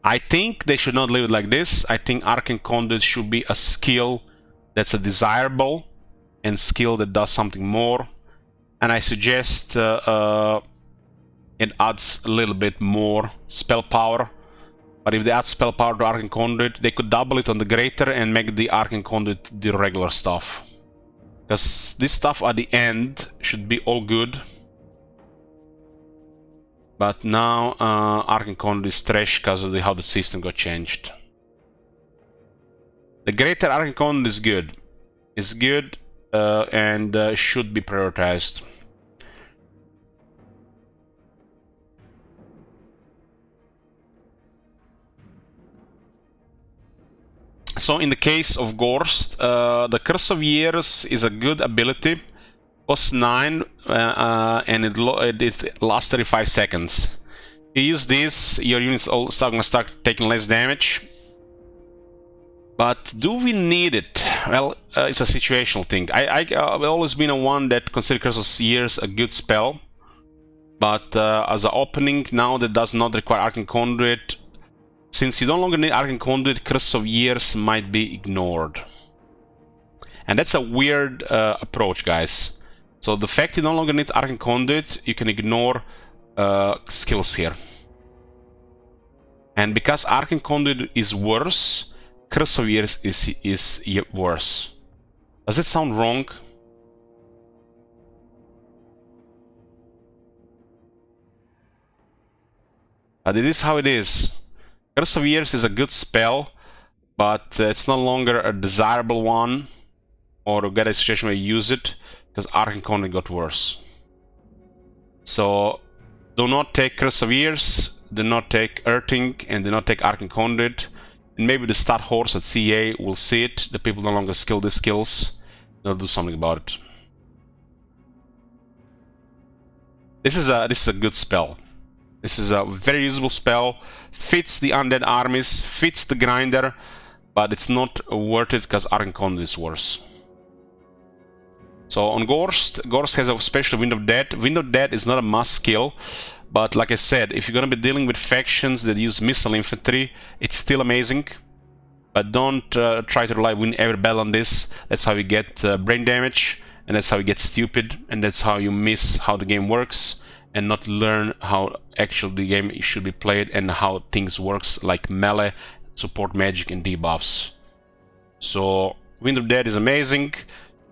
I think they should not leave it like this. I think Arcane Conduit should be a skill that's a desirable and skill that does something more. And I suggest it adds a little bit more spell power. But if they add spell power to Arcane Conduit, they could double it on the Greater and make the Arcane Conduit the regular stuff. Because this stuff at the end should be all good. But now Arcane Conduit is trash because of how the system got changed. The Greater Arcane Conduit is good. It's good and should be prioritized. So in the case of Ghost, the Curse of Years is a good ability. Costs 9 and it lasts 35 seconds. You use this, your units all gonna start taking less damage. But do we need it? Well, it's a situational thing. I've always been a one that consider Curse of Years a good spell. But as an opening now that does not require Arcane Conduit, since you no longer need Arcane Conduit, Curse of Years might be ignored. And that's a weird approach, guys. So the fact you no longer need Arcane Conduit, you can ignore skills here. And because Arcane Conduit is worse, Curse of Years is worse. Does it sound wrong? But it is how it is. Curse of Years is a good spell, but it's no longer a desirable one, or to get a situation where you use it, because Arcane Conduit got worse. So do not take Curse of Years, do not take Earthing, and do not take Arcane Conduit. And maybe the stat horse at CA will see it, the people no longer skill these skills, they'll do something about it. This is a good spell. This is a very usable spell, fits the undead armies, fits the grinder, but it's not worth it because Arcane Conduit is worse. So on Ghost has a special Wind of Death. Wind of Death is not a must skill, but like I said, if you're gonna be dealing with factions that use missile infantry, it's still amazing. But don't try to win every battle on this. That's how you get brain damage, and that's how you get stupid, and that's how you miss how the game works, and not learn how actually the game should be played and how things works, like melee, support magic, and debuffs. So Wind of Death is amazing,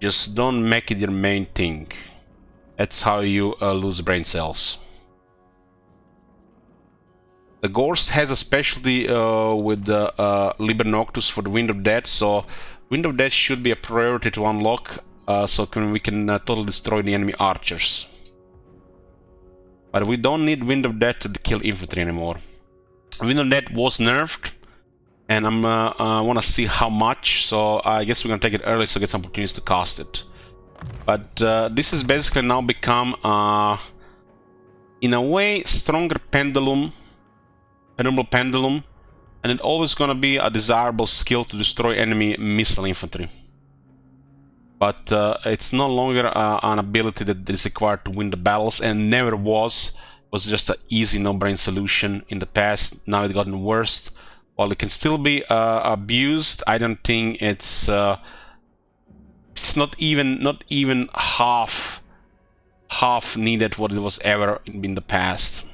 just don't make it your main thing. That's how you lose brain cells. The Ghost has a specialty with the Liber Noctus for the Wind of Death, so Wind of Death should be a priority to unlock, so we can totally destroy the enemy archers. But we don't need Wind of Death to kill infantry anymore. Wind of Death was nerfed, and I want to see how much, so I guess we're going to take it early so get some opportunities to cast it. But this has basically now become, in a way, stronger pendulum, pendulum, and it's always gonna be a desirable skill to destroy enemy missile infantry. But it's no longer an ability that is required to win the battles, and never was. Was just an easy no-brain solution in the past. Now it's gotten worse. While it can still be abused, I don't think it's not even half needed what it was ever in the past.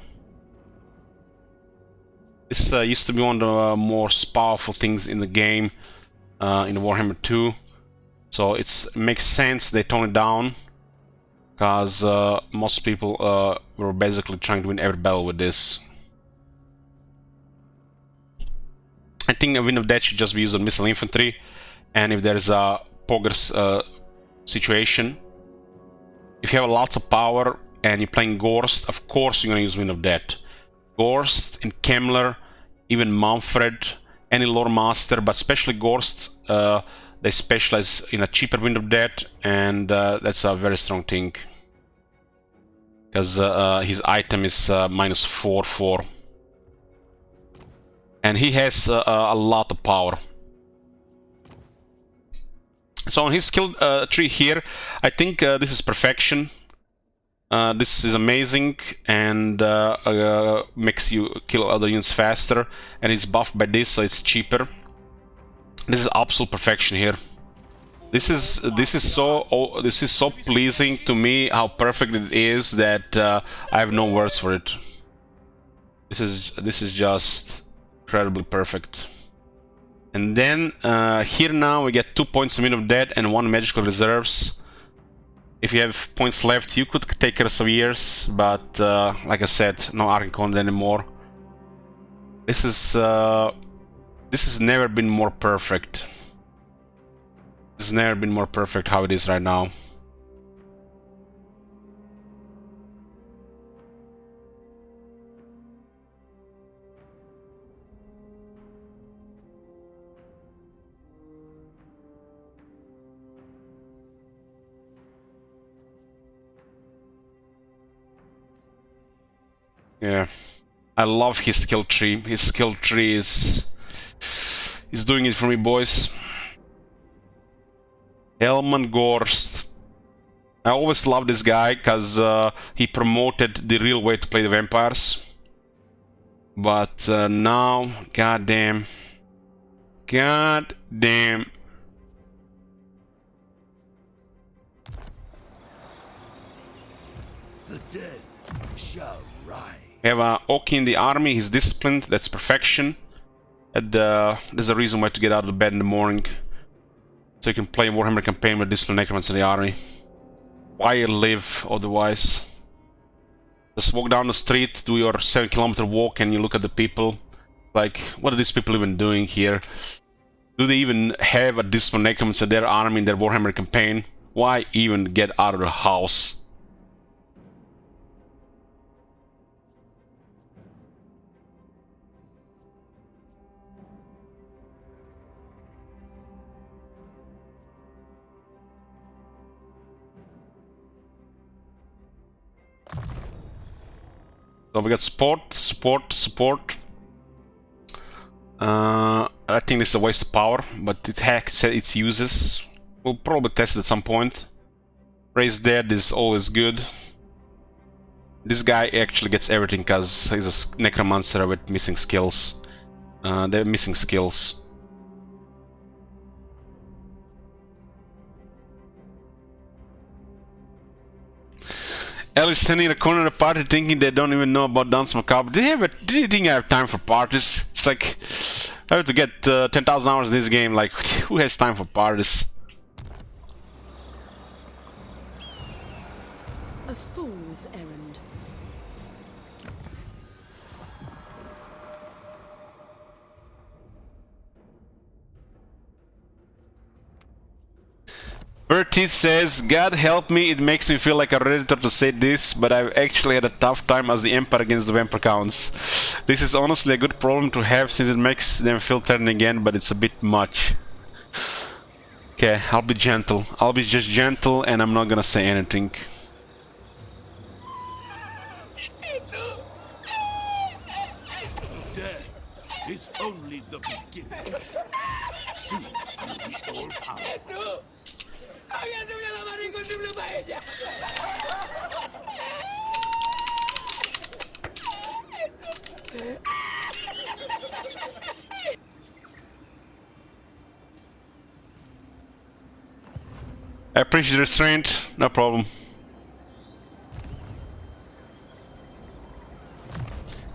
This used to be one of the most powerful things in the game, in Warhammer 2. So it makes sense they tone it down, because most people were basically trying to win every battle with this. I think a win of that should just be used on missile infantry, and if there's a Ogre's situation. If you have lots of power and you're playing Gorst, of course you're gonna use Wind of Death. Gorst and Kemmler, even Manfred, any lore master, but especially Gorst, they specialize in a cheaper Wind of Death, and that's a very strong thing. Because his item is -4/4. And he has a lot of power. So on his skill tree here, I think this is perfection. This is amazing, and makes you kill other units faster, and it's buffed by this, so it's cheaper. This is absolute perfection here. This is so pleasing to me how perfect it is that I have no words for it. This is just incredibly perfect. And then here now we get 2 points of Wind of Death and 1 magical reserves. If you have points left, you could take Perseveres, but like I said, no Arcane Conduit anymore. This has never been more perfect. This has never been more perfect how it is right now. Yeah, I love his skill tree. His skill tree is doing it for me, boys. Helman Gorst. I always loved this guy because he promoted the real way to play the vampires. But now, goddamn. Goddamn. The dead shall rise. We have Oki in the army, he's disciplined, that's perfection. And there's a reason why to get out of bed in the morning. So you can play Warhammer campaign with disciplined Necromancy in the army. Why live otherwise? Just walk down the street, do your 7-kilometer walk, and you look at the people. Like, what are these people even doing here? Do they even have a disciplined Necromancy in their army in their Warhammer campaign? Why even get out of the house? So we got support. I think this is a waste of power, but it has its uses. We'll probably test it at some point. Raise Dead is always good. This guy actually gets everything because he's a necromancer with missing skills. They're missing skills. Ellis standing in a corner of the party thinking they don't even know about Dance Macabre. Do you think I have time for parties? It's like, I have to get 10,000 hours in this game, like, who has time for parties? A fool's errand. Bertit says, God help me, it makes me feel like a redditor to say this, but I've actually had a tough time as the Empire against the Vampire Counts. This is honestly a good problem to have since it makes them feel threatened again, but it's a bit much. Okay, I'll be gentle. I'll be just gentle and I'm not gonna say anything. Death is only the beginning. Soon I'll be all powerful. I appreciate the restraint, no problem.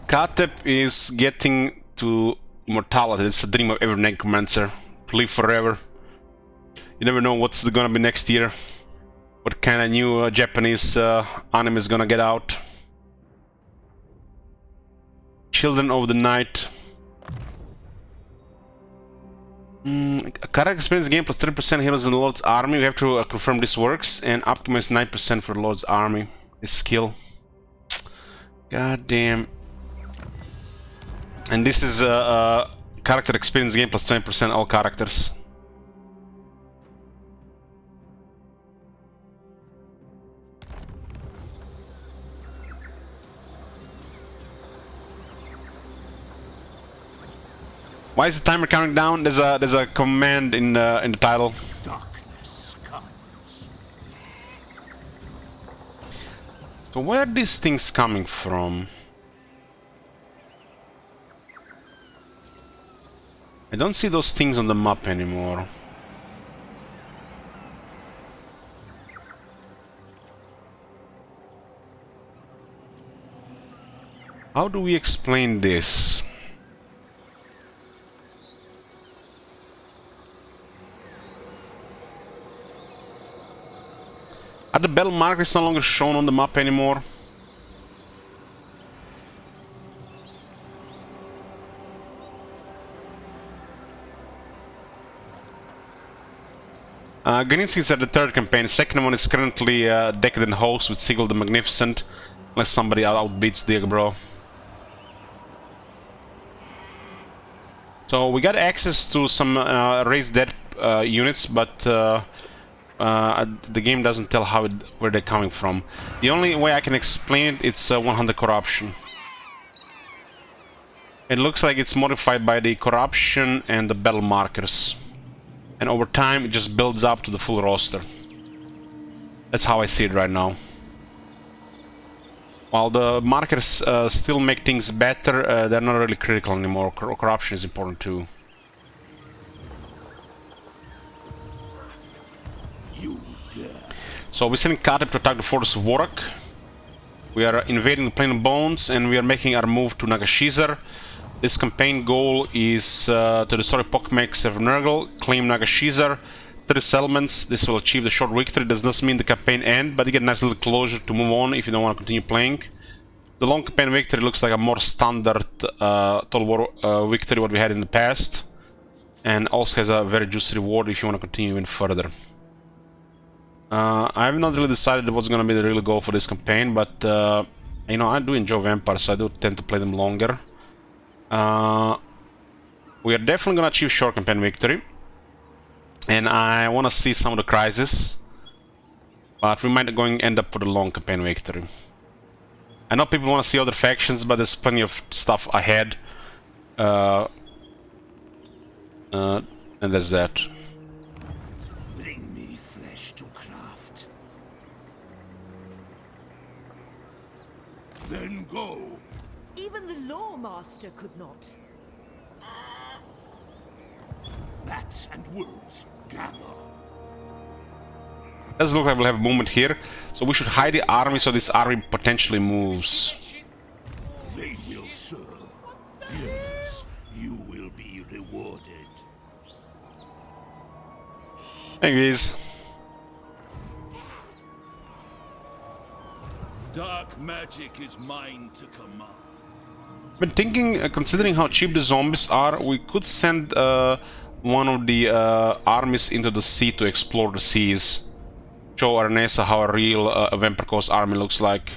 Katep is getting to immortality. It's a dream of every necromancer. To live forever. You never know what's gonna be next year. What kind of new Japanese anime is gonna get out. Children of the Night. Character experience gain plus 30% heals in the Lord's Army. We have to confirm this works. And optimize 9% for the Lord's Army. This skill. God damn. And this is character experience gain plus 20% all characters. Why is the timer counting down? There's a command in the title. Darkness comes. So where are these things coming from? I don't see those things on the map anymore. How do we explain this? Are the battle markers no longer shown on the map anymore? Ganitskis are the third campaign. The second one is currently Decadent Host with Sigil the Magnificent. Unless somebody outbeats the Bro. So we got access to some raised dead units, but the game doesn't tell where they're coming from. The only way I can explain it, it's 100 corruption. It looks like it's modified by the corruption and the battle markers. And over time, it just builds up to the full roster. That's how I see it right now. While the markers still make things better, they're not really critical anymore. Corruption is important too. So we're sending Katep to attack the Fortress of Warok. We are invading the Plain of Bones, and we are making our move to Nagashizar. This campaign goal is to destroy Pokmek Severnurgle, claim Nagashizar, 30 settlements. This will achieve the short victory. Does not mean the campaign end, but you get a nice little closure to move on if you don't want to continue playing. The long campaign victory looks like a more standard Total War victory what we had in the past, and also has a very juicy reward if you want to continue even further. I have not really decided what's going to be the real goal for this campaign, but you know, I do enjoy vampires, so I do tend to play them longer. We are definitely going to achieve short campaign victory, and I want to see some of the crisis, but we might end up for the long campaign victory. I know people want to see other factions, but there's plenty of stuff ahead, and that's that. Bring me flesh to craft. Then go. Even the Lawmaster could not. Bats and wolves gather. Doesn't look like we'll have a movement here, so we should hide the army so this army potentially moves. They will serve. Yes, you will be rewarded. Thank you guys. Dark magic is mine to command. I've been thinking, considering how cheap the zombies are, we could send one of the armies into the sea to explore the seas. Show Arnesa how a real Vampire Coast army looks like.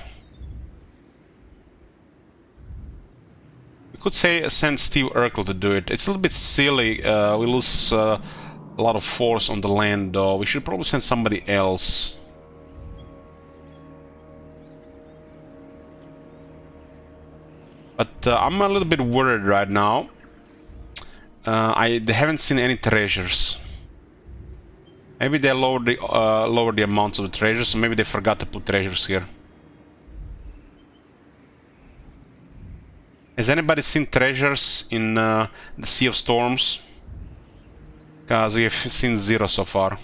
We could say send Steve Urkel to do it. It's a little bit silly. We lose a lot of force on the land, though. We should probably send somebody else. But I'm a little bit worried right now. They haven't seen any treasures. Maybe they lowered the amount of the treasures, so maybe they forgot to put treasures here. Has anybody seen treasures in the Sea of Storms? Because we have seen 0 so far.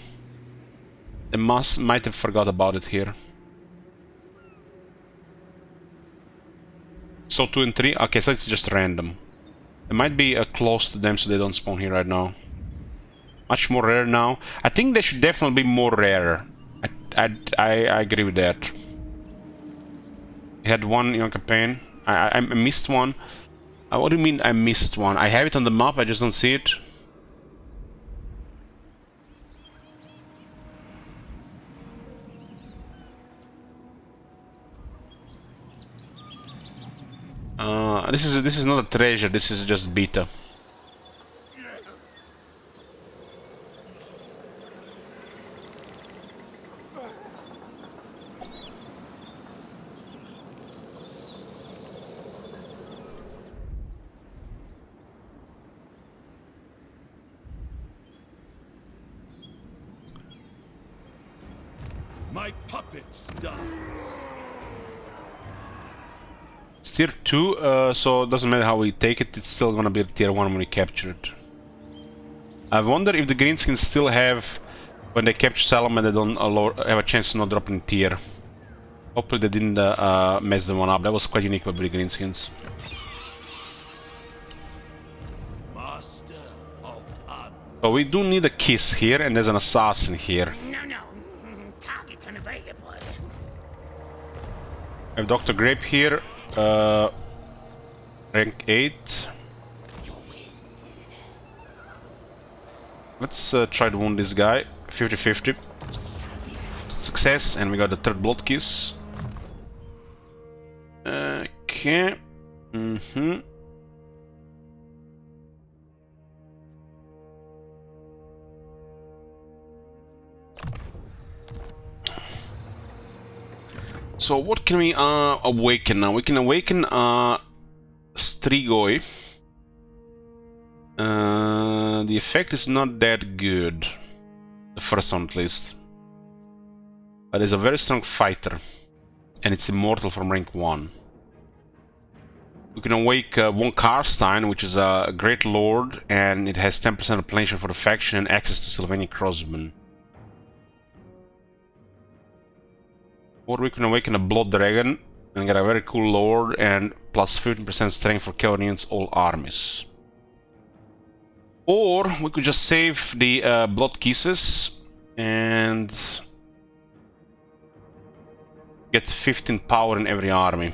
They might have forgot about it here. So 2 and 3? Okay, so it's just random. It might be close to them so they don't spawn here right now. Much more rare now. I think they should definitely be more rare. I agree with that. We had one in your campaign. I missed one. What do you mean I missed one? I have it on the map, I just don't see it. This is not a treasure, this is just beta. My puppets dance. It's tier 2, so it doesn't matter how we take it, it's still gonna be tier 1 when we capture it. I wonder if the greenskins still have, when they capture Salomon, they don't have a chance to not drop in tier. Hopefully they didn't mess them one up. That was quite unique with the greenskins. Master of But we do need a kiss here, and there's an assassin here. No. Target unavailable. I have Dr. Grape here. Rank 8. Let's try to wound this guy. 50-50. Success, and we got the 3rd blood kiss. Okay. So what can we awaken now? We can awaken Strigoi. The effect is not that good. The first one at least. But it's a very strong fighter. And it's immortal from rank 1. We can awake von Karstein, which is a great lord, and it has 10% replenishment for the faction and access to Sylvanian crossbowmen. Or we can awaken a Blood Dragon and get a very cool lord and plus 15% strength for Cavalry's all armies. Or we could just save the blood kisses and get 15 power in every army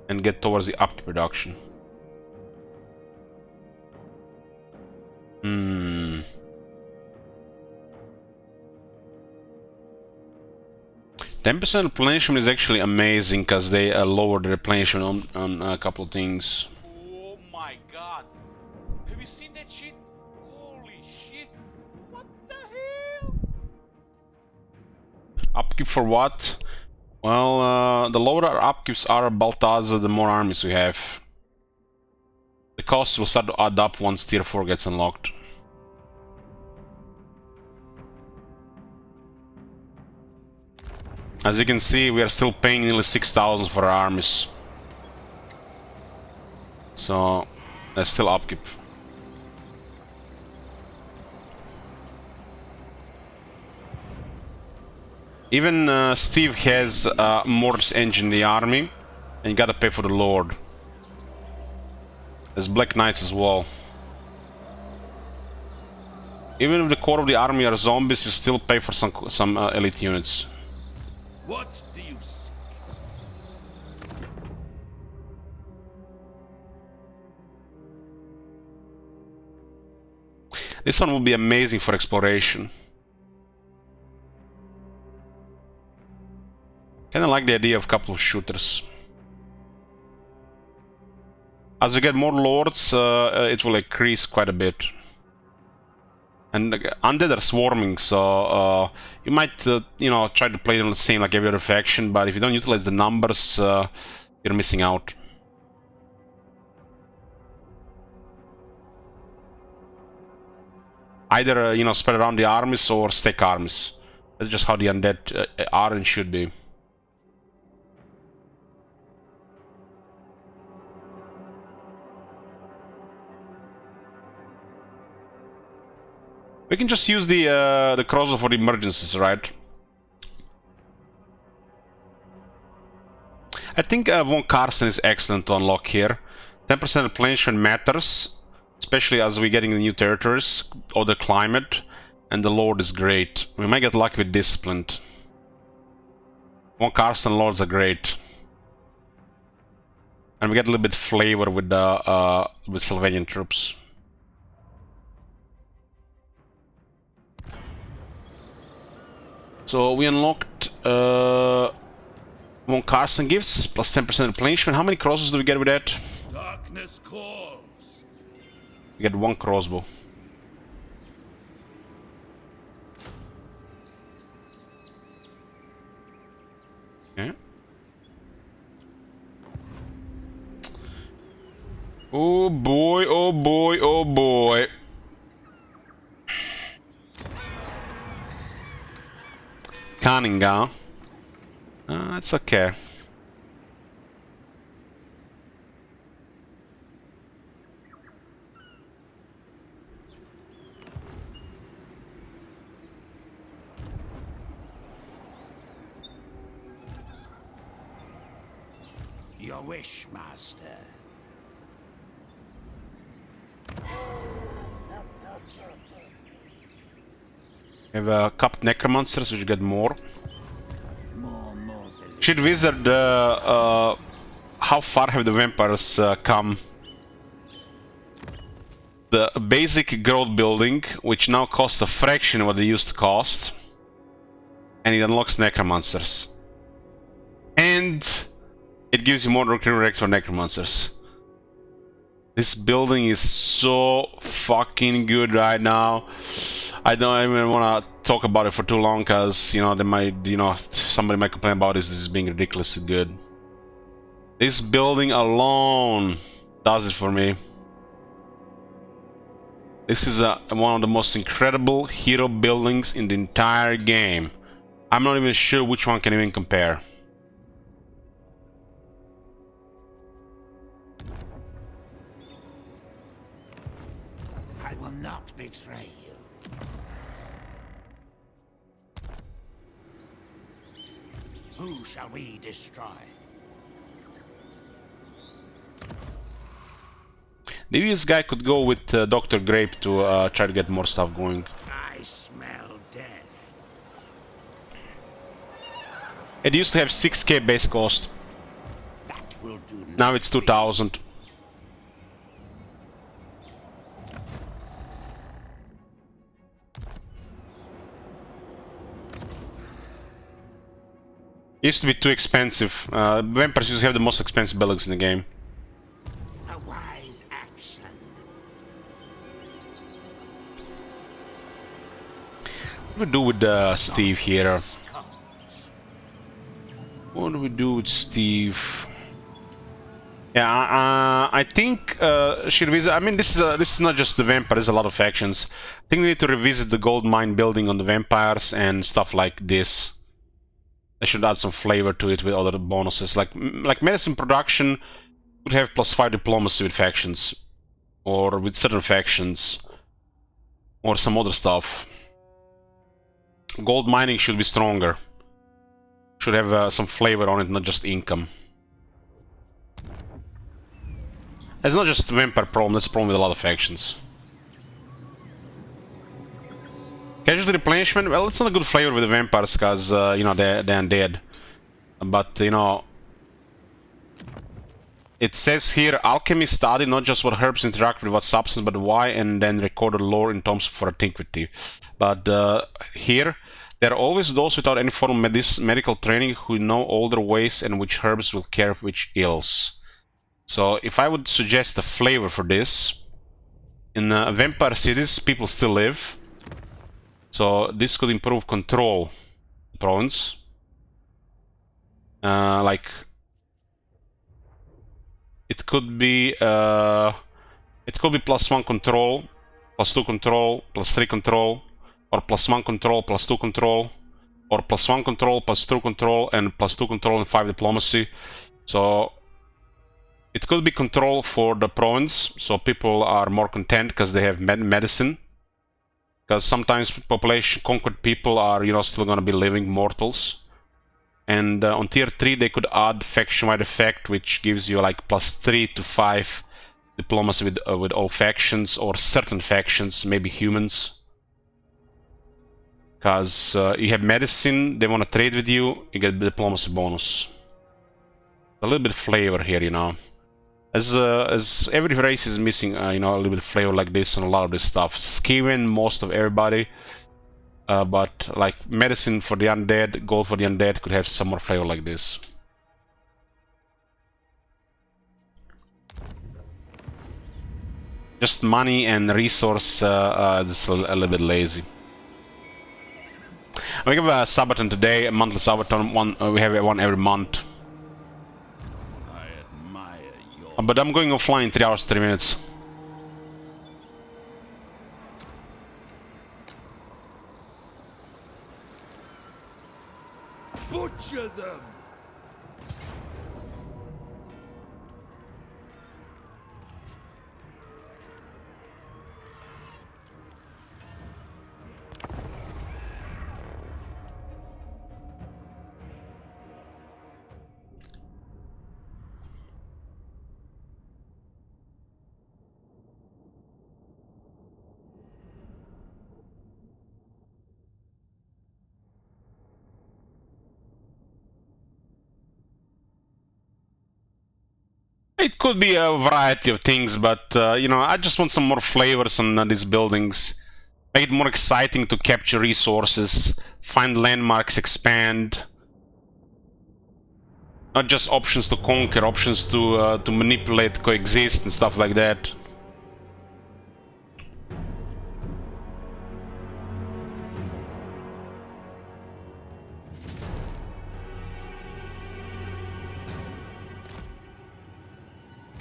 and get towards the upkeep production. 10% replenishment is actually amazing because they lowered the replenishment on a couple of things. Oh my god. Have you seen that shit? Holy shit. What the hell? Upkeep for what? Well, the lower our upkeeps are, Baltazar, the more armies we have. The costs will start to add up once tier 4 gets unlocked. As you can see, we are still paying nearly 6,000 for our armies. So, there's still upkeep. Even Steve has Mortis engine in the army, and you gotta pay for the Lord. There's Black Knights as well. Even if the core of the army are zombies, you still pay for some elite units. What do you seek? This one will be amazing for exploration. Kinda like the idea of a couple of shooters. As we get more lords, it will increase quite a bit. And undead are swarming, so you might, you know, try to play them the same like every other faction, but if you don't utilize the numbers, you're missing out. Either, you know, spread around the armies or stack armies. That's just how the undead are and should be. We can just use the crossbow for the emergencies, right? I think Von Carson is excellent to unlock here. 10% replenishment matters, especially as we're getting the new territories or the climate, and the Lord is great. We might get lucky with Disciplined. Von Carson Lords are great. And we get a little bit flavor with the with Sylvanian troops. So we unlocked Von Carson gifts, plus 10% replenishment. How many crosses do we get with that? Darkness calls. We get 1 crossbow. Okay. Oh boy, oh boy, oh boy. Cunning, huh? That's okay. Your wish, master. We have a couple necromancers, which get more. More mausoleum. Should wizard, how far have the vampires come? The basic growth building, which now costs a fraction of what they used to cost, and it unlocks necromancers. And it gives you more recruits for necromancers. This building is so fucking good right now. I don't even want to talk about it for too long, because, you know, they might, you know, somebody might complain about this as being ridiculously good. This building alone does it for me. This is one of the most incredible hero buildings in the entire game. I'm not even sure which one can even compare. I will not betray you. Who shall we destroy? Maybe this guy could go with Dr. Grape to try to get more stuff going. I smell death. It used to have 6k base cost. That will do. Now it's 2000. It used to be too expensive. Vampires used to have the most expensive buildings in the game. A wise action. What do we do with Steve here? What do we do with Steve? Yeah, I think should revisit. I mean, this is not just the vampire. There's a lot of factions. I think we need to revisit the gold mine building on the vampires and stuff like this. I should add some flavor to it with other bonuses, like medicine production would have +5 diplomacy with factions, or with certain factions, or some other stuff. Gold mining should be stronger. Should have some flavor on it, not just income. It's not just a vampire problem, that's a problem with a lot of factions. Casualty replenishment, well, it's not a good flavor with the vampires, because, you know, they're undead. But, you know, it says here, alchemy study not just what herbs interact with what substance, but why, and then recorded lore in tomes for antiquity. But here, there are always those without any formal medical training who know older ways and which herbs will cure which ills. So, if I would suggest a flavor for this, in vampire cities, people still live. So this could improve control province. Like it could be +1 control, +2 control, +3 control, or +1 control, +2 control, or +1 control, +2 control, and +2 control and 5 diplomacy. So it could be control for the province, so people are more content because they have medicine. Because sometimes population conquered people are, you know, still gonna be living mortals. And on tier 3 they could add faction-wide effect, which gives you like +3 to 5 diplomacy with all factions, or certain factions, maybe humans. Because you have medicine, they want to trade with you, you get the diplomacy bonus. A little bit of flavor here, you know. As every race is missing, you know, a little bit of flavor like this on a lot of this stuff. Skimming most of everybody, but like medicine for the undead, gold for the undead could have some more flavor like this. Just money and resource, just a little bit lazy. We have a Subathon today, a monthly Subathon. We have one every month. I admire your... But I'm going offline in 3 hours, 3 minutes. Butcher them! It could be a variety of things, but you know, I just want some more flavors on these buildings. Make it more exciting to capture resources, find landmarks, expand. Not just options to conquer, options to manipulate, coexist, and stuff like that.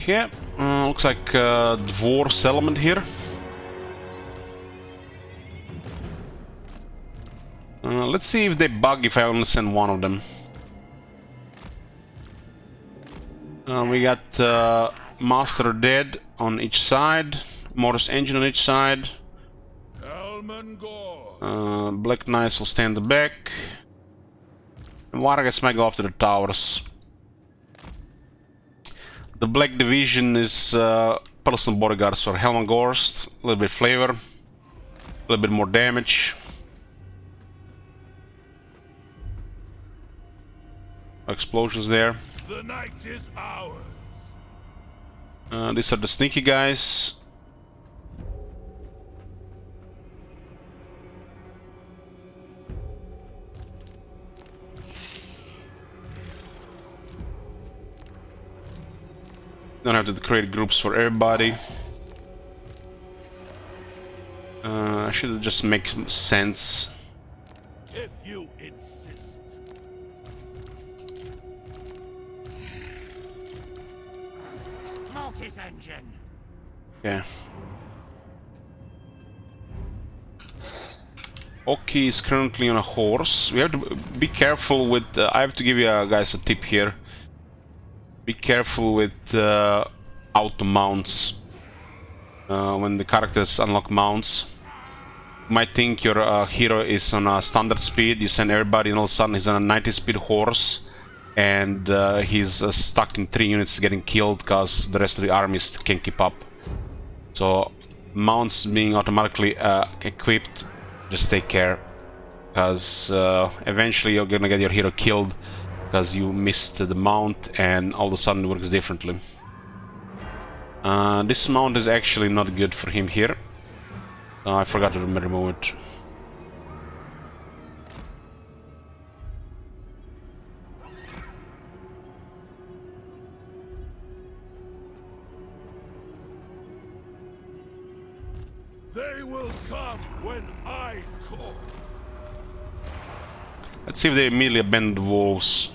Okay, looks like dwarf settlement here. Let's see if they bug if I only send one of them. We got Master dead on each side, Morris Engine on each side. Black Knights will stay in the back. And Wargas might go after the towers. The Black Division is personal bodyguards for Helmangorst. A little bit flavor, a little bit more damage. Explosions there. The night is ours. These are the sneaky guys. Don't have to create groups for everybody. Should just make sense. If you insist. Mortis engine. Yeah. Oki is currently on a horse. We have to be careful with. I have to give you guys a tip here. Be careful with auto mounts when the characters unlock mounts. You might think your hero is on a standard speed, you send everybody, and all of a sudden he's on a 90 speed horse, and he's stuck in 3 units getting killed because the rest of the armies can't keep up. So mounts being automatically equipped, just take care, because eventually you're gonna get your hero killed because you missed the mount, and all of a sudden it works differently. This mount is actually not good for him here. I forgot to remove it. They They will come when I call. Let's see if they immediately abandon the walls.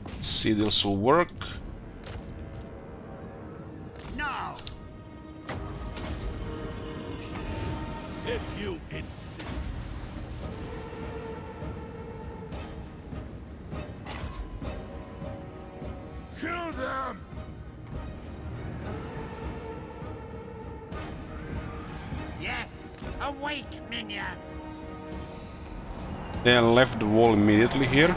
Let's see, this will work. No! If you insist. Kill them! Yes! Awake, minions! They left the wall immediately here.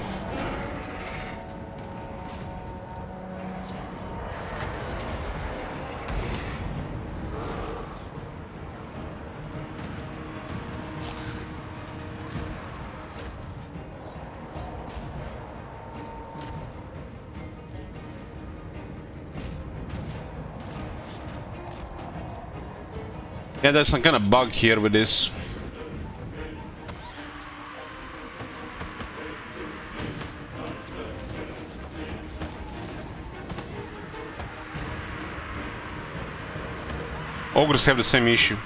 Yeah, there's some kind of bug here with this. Ogres have the same issue.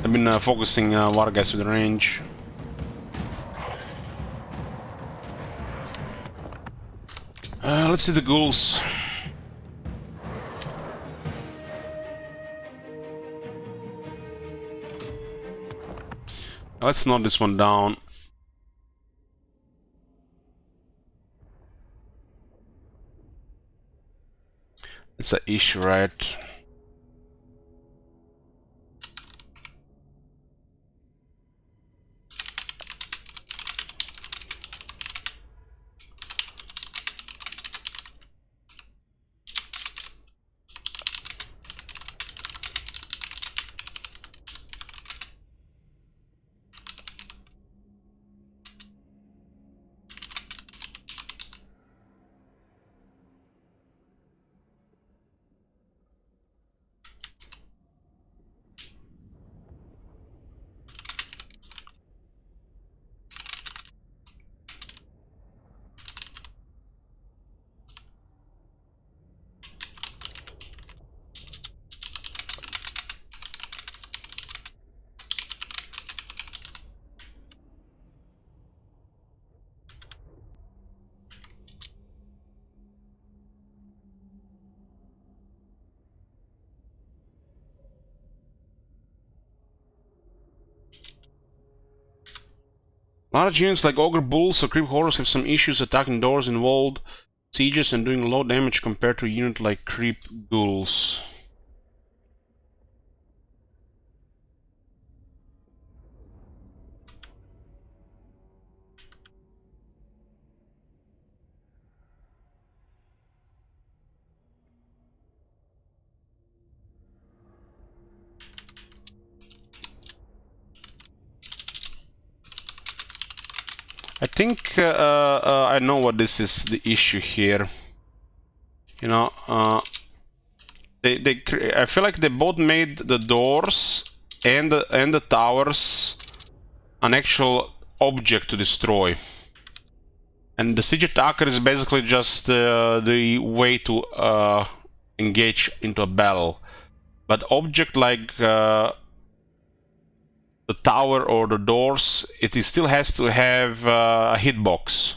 I've been focusing water guys with range. Let's see the ghouls. Let's knock this one down. It's an issue, right? Large units like Ogre Bulls or Creep Horrors have some issues attacking doors in walled sieges and doing low damage compared to a unit like Creep Ghouls. I think I know what this is the issue here. You know, I feel like they both made the doors and the towers an actual object to destroy, and the siege attacker is basically just the way to engage into a battle. But object like the tower or the doors, still has to have a hitbox,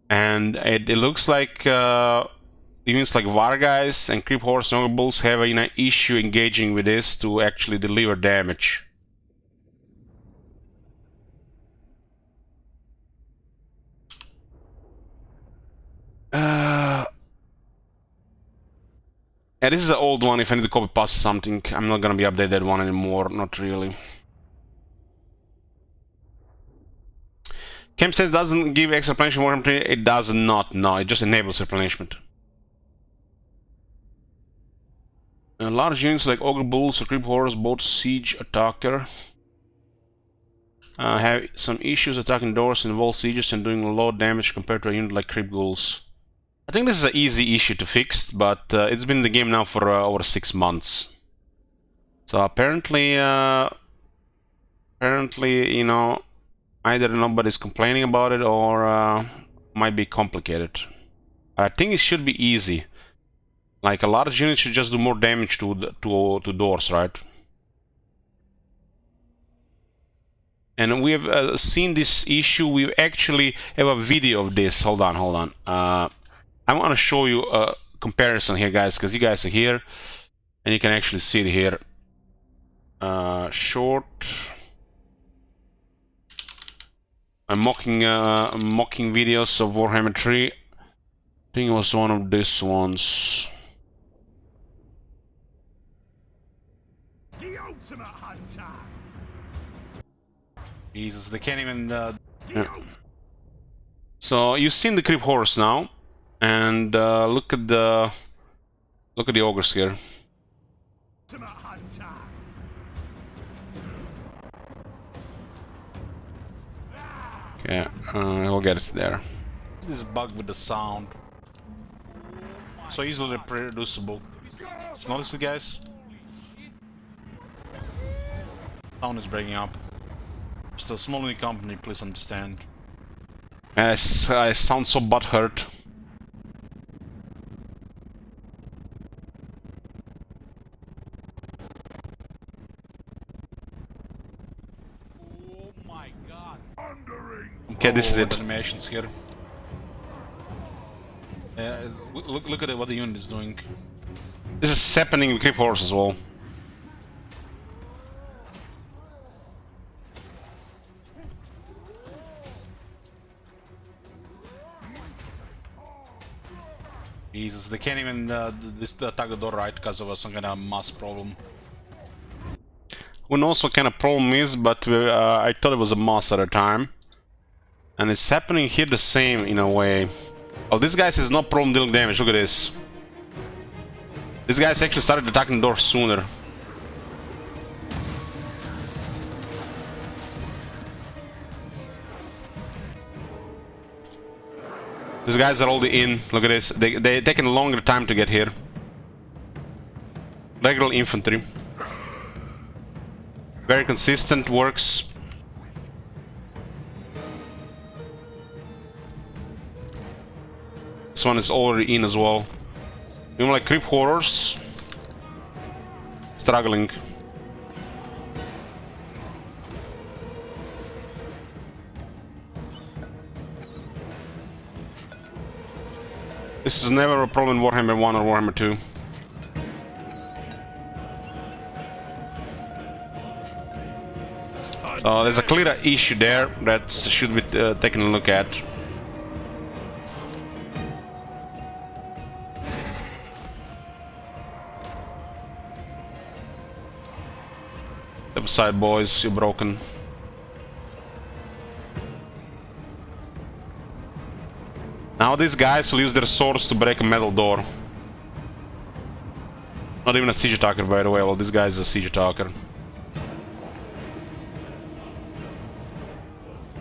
and it looks like units like Vargas and Creep Horse and Ogre Bulls have an issue engaging with this to actually deliver damage. Yeah, this is an old one. If I need to copy paste something, I'm not gonna be updating that one anymore, not really. Camp says doesn't give extra replenishment. It does not. No, it just enables replenishment. Large units like Ogre Bulls or Creep Horrors, both siege attacker. Have some issues attacking doors in wall sieges and doing low damage compared to a unit like Creep Ghouls. I think this is an easy issue to fix, but it's been in the game now for over 6 months. So apparently, you know, either nobody's complaining about it or might be complicated. I think it should be easy. Like a large unit should just do more damage to doors, right? And we have seen this issue. We actually have a video of this. Hold on. I want to show you a comparison here, guys, because you guys are here, and you can actually see it here. Short. I'm mocking videos of Warhammer 3. I think it was one of these ones. The ultimate hunter. Jesus, they can't even. Yeah. So you've seen the creep horse now, and look at the ogres here. Ultimate hunter. Okay, I'll get it there. This bug with the sound, so easily reproducible. Just notice it, guys. Sound is breaking up. Just a small new company, please understand. Yes, I sound so butthurt. Oh my god. Okay, this is it. Animations here. Look at what the unit is doing. This is happening with creep horse as well. Jesus, they can't even attack the door right because of some kind of mass problem. Who knows what kind of problem is, but I thought it was a moss at the time. And it's happening here the same in a way. Oh, this guy has no problem dealing damage, look at this. This guy's actually started attacking the door sooner. These guys are already in, look at this. They're taking a longer time to get here. Regular infantry. Very consistent, works. This one is already in as well. Even like creep horrors. Struggling. This is never a problem in Warhammer 1 or Warhammer 2. There's a clear issue there that should be taken a look at. Step aside, boys, you're broken. Now these guys will use their swords to break a metal door. Not even a siege attacker, by the way. Well, this guy is a siege attacker.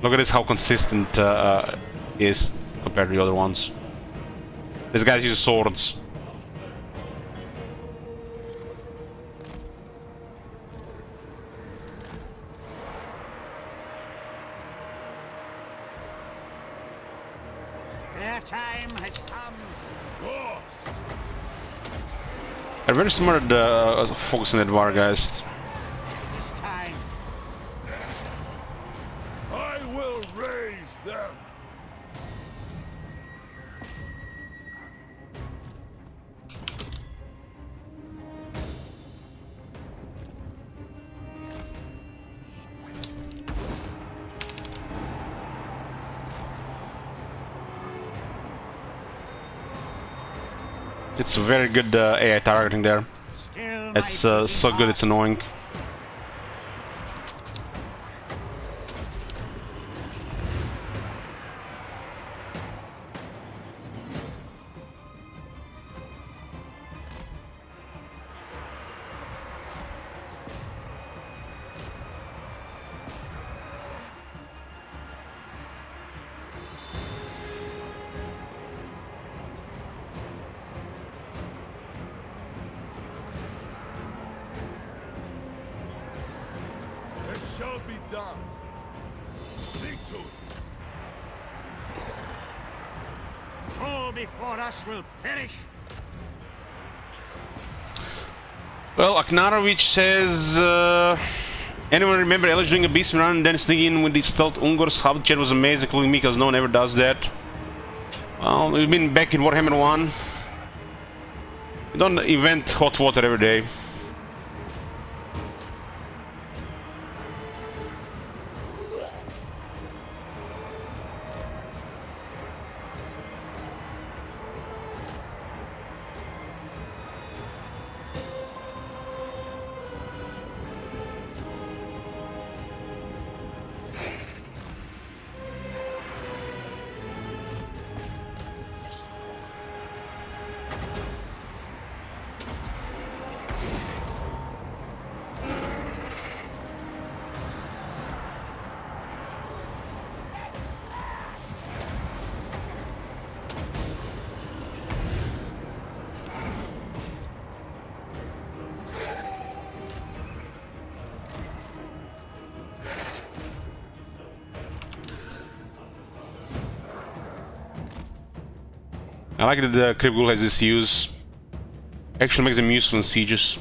Look at this, how consistent is compared to the other ones. These guys use swords. Their time has come. They're very smart at focusing at Vargeist. This time. I will raise them. It's very good AI targeting there. Still It's so good, it's annoying. be done. See to it. All before us will perish. Well, Aknarovic says, anyone remember Elish doing a beast run and then sneaking in with the stealth Ungors? How the chat was amazing, including me, because no one ever does that. Well, we've been back in Warhammer 1. We don't invent hot water every day. I like that the Crypt Ghoul has this use. Actually makes them useful in sieges.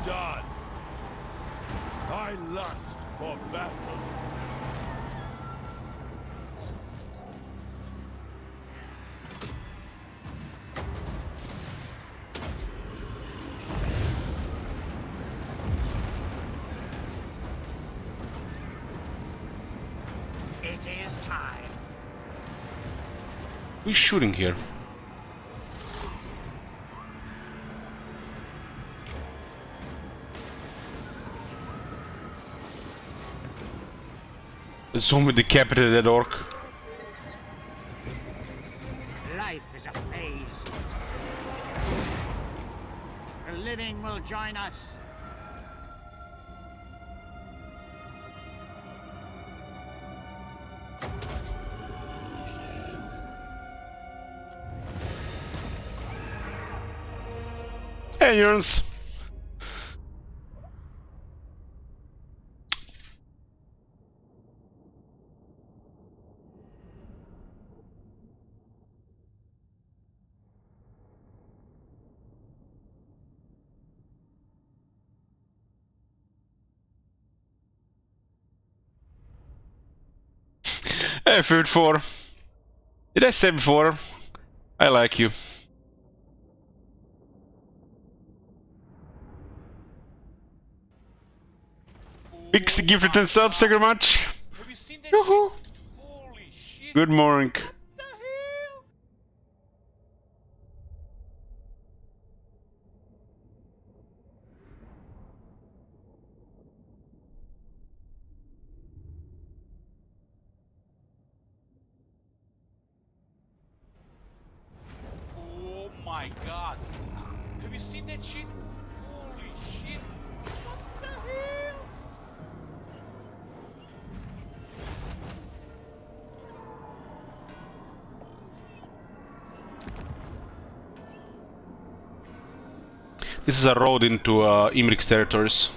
Done. I lust for battle. It is time. Who's shooting here? The zombie decapitated that orc. Life is a phase. The living will join us. Hey, Yerns. Hey, Food 4. Did I say before? I like you. Pixie gifted 10 subs, thank you very much. Have you seen that Yoo-hoo. shit? Holy shit. Good morning. What the hell? Oh my god. Have you seen that shit? Holy shit. What the hell? This is a road into Imric's territories.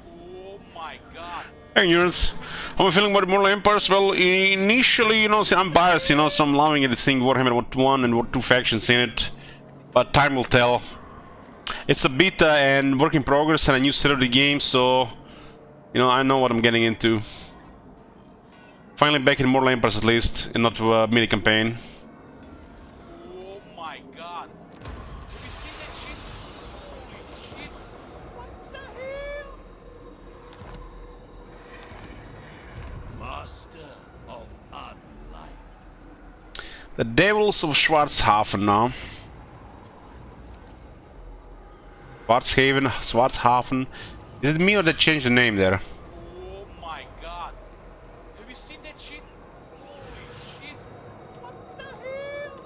Oh my god. Hey, Yerns. How am I feeling about Immortal Empires? Well, initially, you know, see, I'm biased, you know, so I'm loving it, seeing Warhammer 1 and 2 factions in it. But time will tell. It's a beta and work in progress and a new set of the game, so... You know, I know what I'm getting into. Finally back in Immortal Empires at least, and not a mini-campaign. Oh my god. Have you seen that shit? Holy shit. What the hell? Master of unlife. The Devils of Schwarzhafen now. Schwarzhaven is Is it me or they changed the name there? Oh my god. Have you seen that shit? Holy shit. What the hell?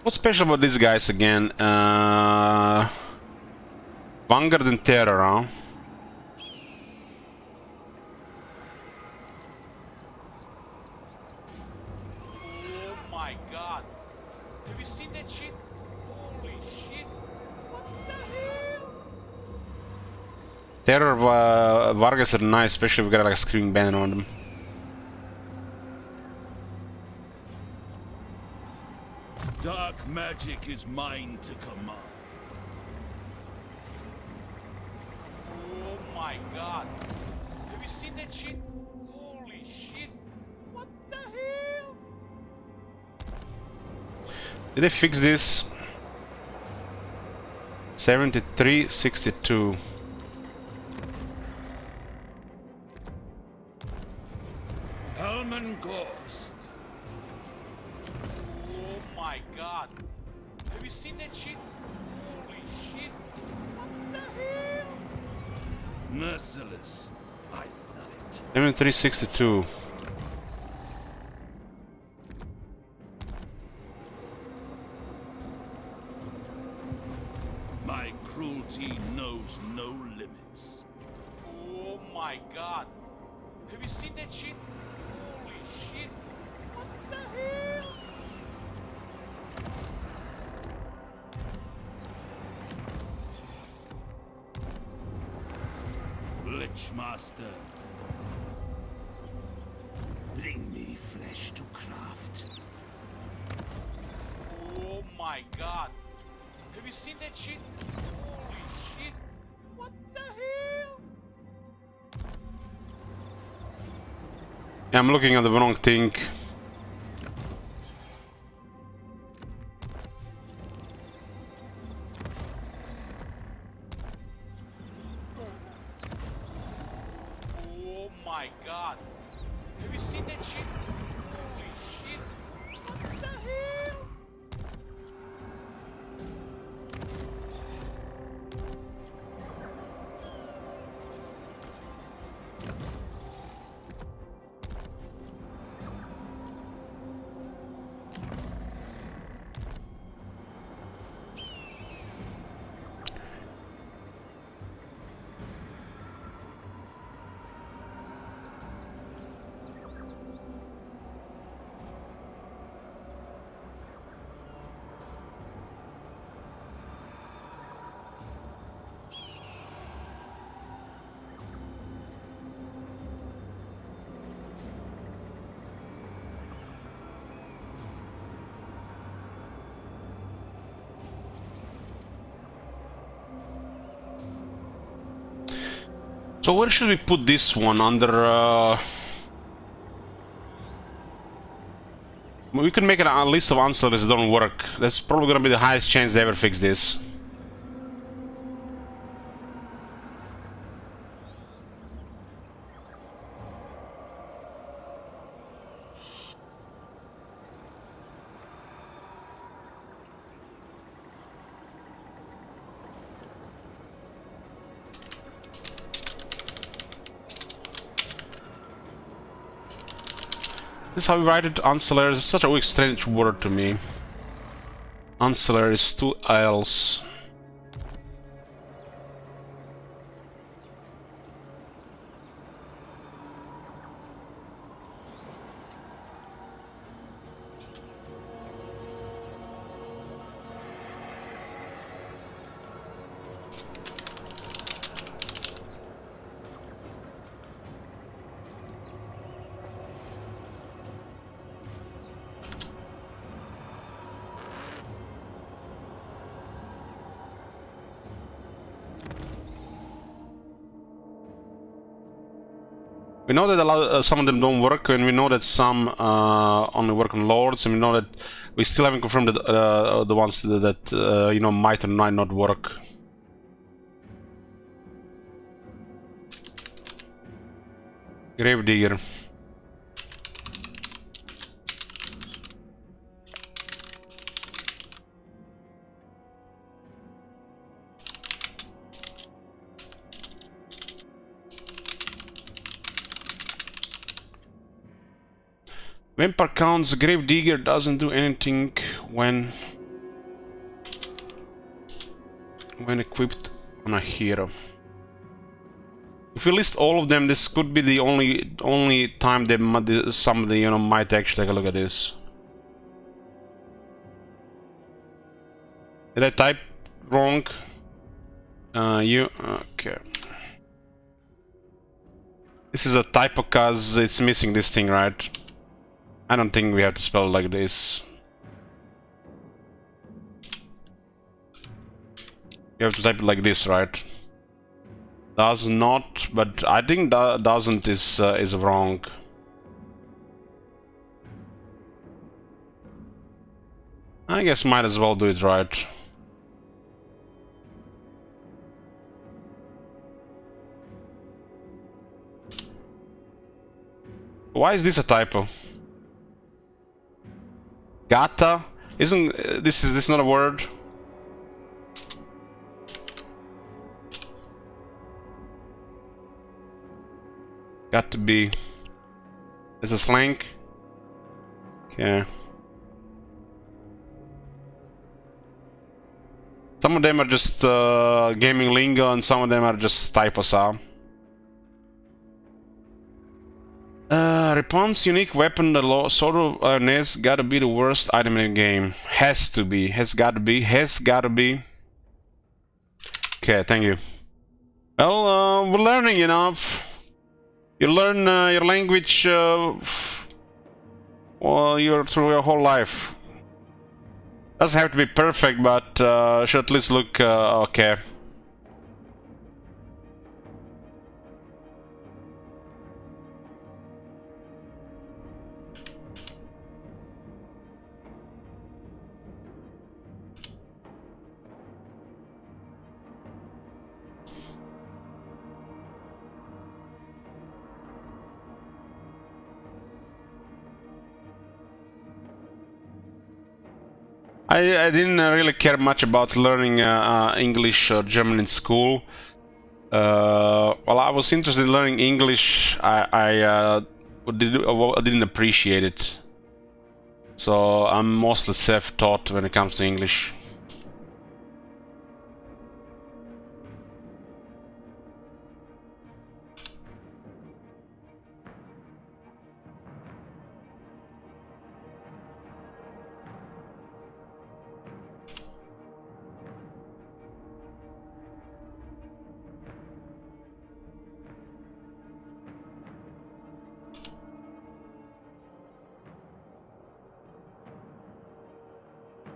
What's special about these guys again? Vanguard and Terror, huh? Oh my god. Have you seen that shit? Holy shit. What the hell? Terror Vargas are nice, especially if we got like a screaming banner on them. Dark magic is mine to command. Oh my god. Have you seen that shit? Holy shit. What the hell? Did they fix this? 73-62. Helman Ghost. Oh my god. Have you seen that shit? Holy shit. What the hell? Merciless. I love it. 73-62. My cruelty knows no limits. Oh my god. Have you seen that shit? Holy shit. What the hell? Lichmaster. Bring me flesh to craft. Oh my god. Have you seen that shit? Holy shit. What the hell? Yeah, I'm looking at the wrong thing. Oh my god. Have you seen that shit? Holy shit. What the hell? So where should we put this one? Under we could make a list of ancillaries that don't work. That's probably gonna be the highest chance they ever fix this. This is how we write it. Ancillary is such a strange word to me. Ancillary is two L's. We know that some of them don't work, and we know that some only work on lords, and we know that we still haven't confirmed that the ones that you know, might or might not work. Gravedigger. Vampire counts, Grave Digger doesn't do anything when equipped on a hero. If we list all of them, this could be the only time that somebody, you know, might actually take a look at this. Did I type wrong? Okay. This is a typo cause it's missing this thing, right? I don't think we have to spell it like this. You have to type it like this, right? Does not, but I think doesn't is wrong. I guess might as well do it right. Why is this a typo? Gata? Isn't this not a word? Got to be. It's a slang. Okay. Some of them are just gaming lingo, and some of them are just typos. Response unique weapon, the sword of Nez gotta be the worst item in the game. Has to be. Has gotta be. Has gotta be. Okay, thank you. Well, we're learning, you know. You learn your language well, through your whole life. Doesn't have to be perfect, but should at least look okay. I didn't really care much about learning English or German in school. Well, I was interested in learning English. I didn't appreciate it. So I'm mostly self-taught when it comes to English.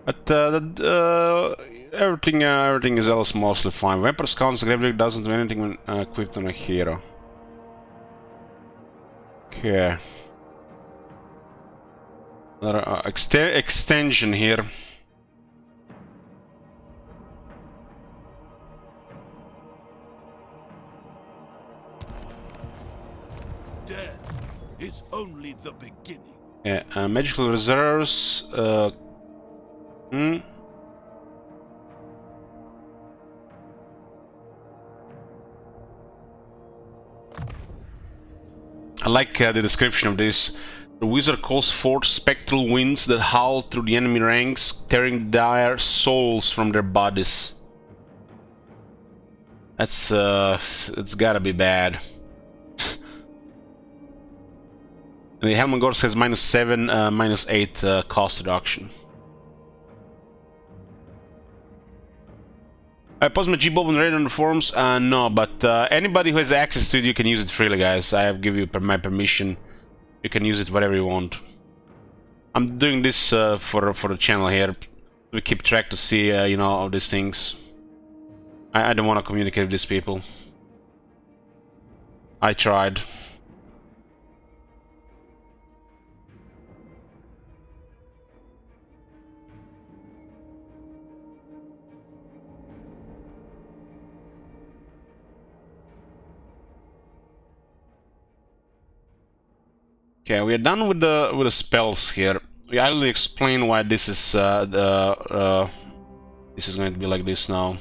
But everything is else mostly fine. Vampire Scout's Gravedigger doesn't do anything when equipped on a hero. Okay. Another extension here. Death is only the beginning. Yeah, magical reserves. I like the description of this. The wizard calls forth spectral winds that howl through the enemy ranks, tearing their souls from their bodies. That's it's gotta be bad. And the Helmengor says -7, -8 cost reduction. I post my G-Bob on Reddit on the forums? No, but anybody who has access to it, you can use it freely, guys. I have given you my permission. You can use it whatever you want. I'm doing this for the channel here. We keep track to see, you know, all these things. I don't want to communicate with these people. I tried. Okay, we are done with the spells here. We idly explain why this is this is going to be like this now.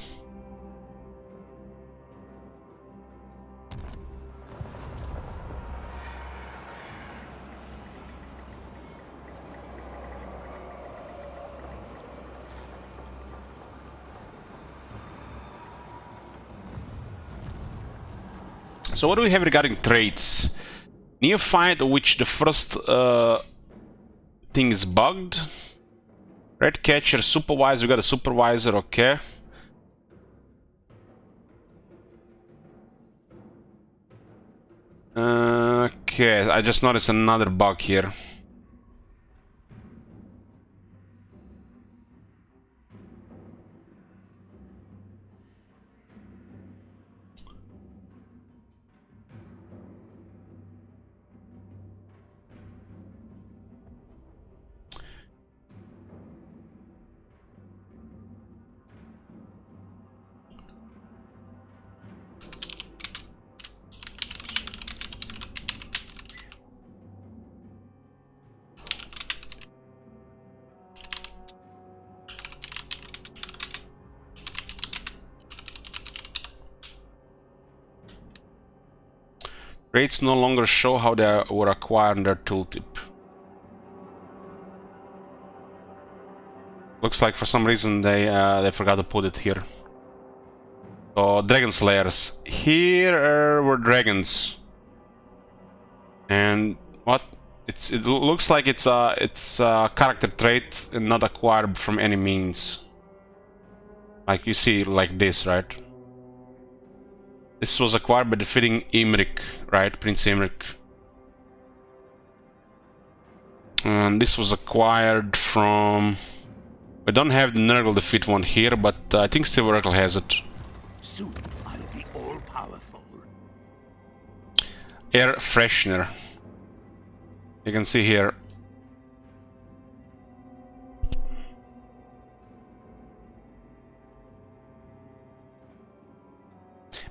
So what do we have regarding traits? Neophyte, which the first thing is bugged. Red catcher, supervisor, we got a supervisor, okay. Okay, I just noticed another bug here. Traits no longer show how they were acquired in their tooltip. Looks like for some reason they forgot to put it here. So Dragon Slayers. Here were dragons. And what? It looks like it's a character trait and not acquired from any means. Like you see, like this, right? This was acquired by defeating Imric, right? Prince Imric. And this was acquired from... We don't have the Nurgle defeat one here, but I think Silver Oracle has it. Soon I'll be all-powerful. Air Freshener. You can see here.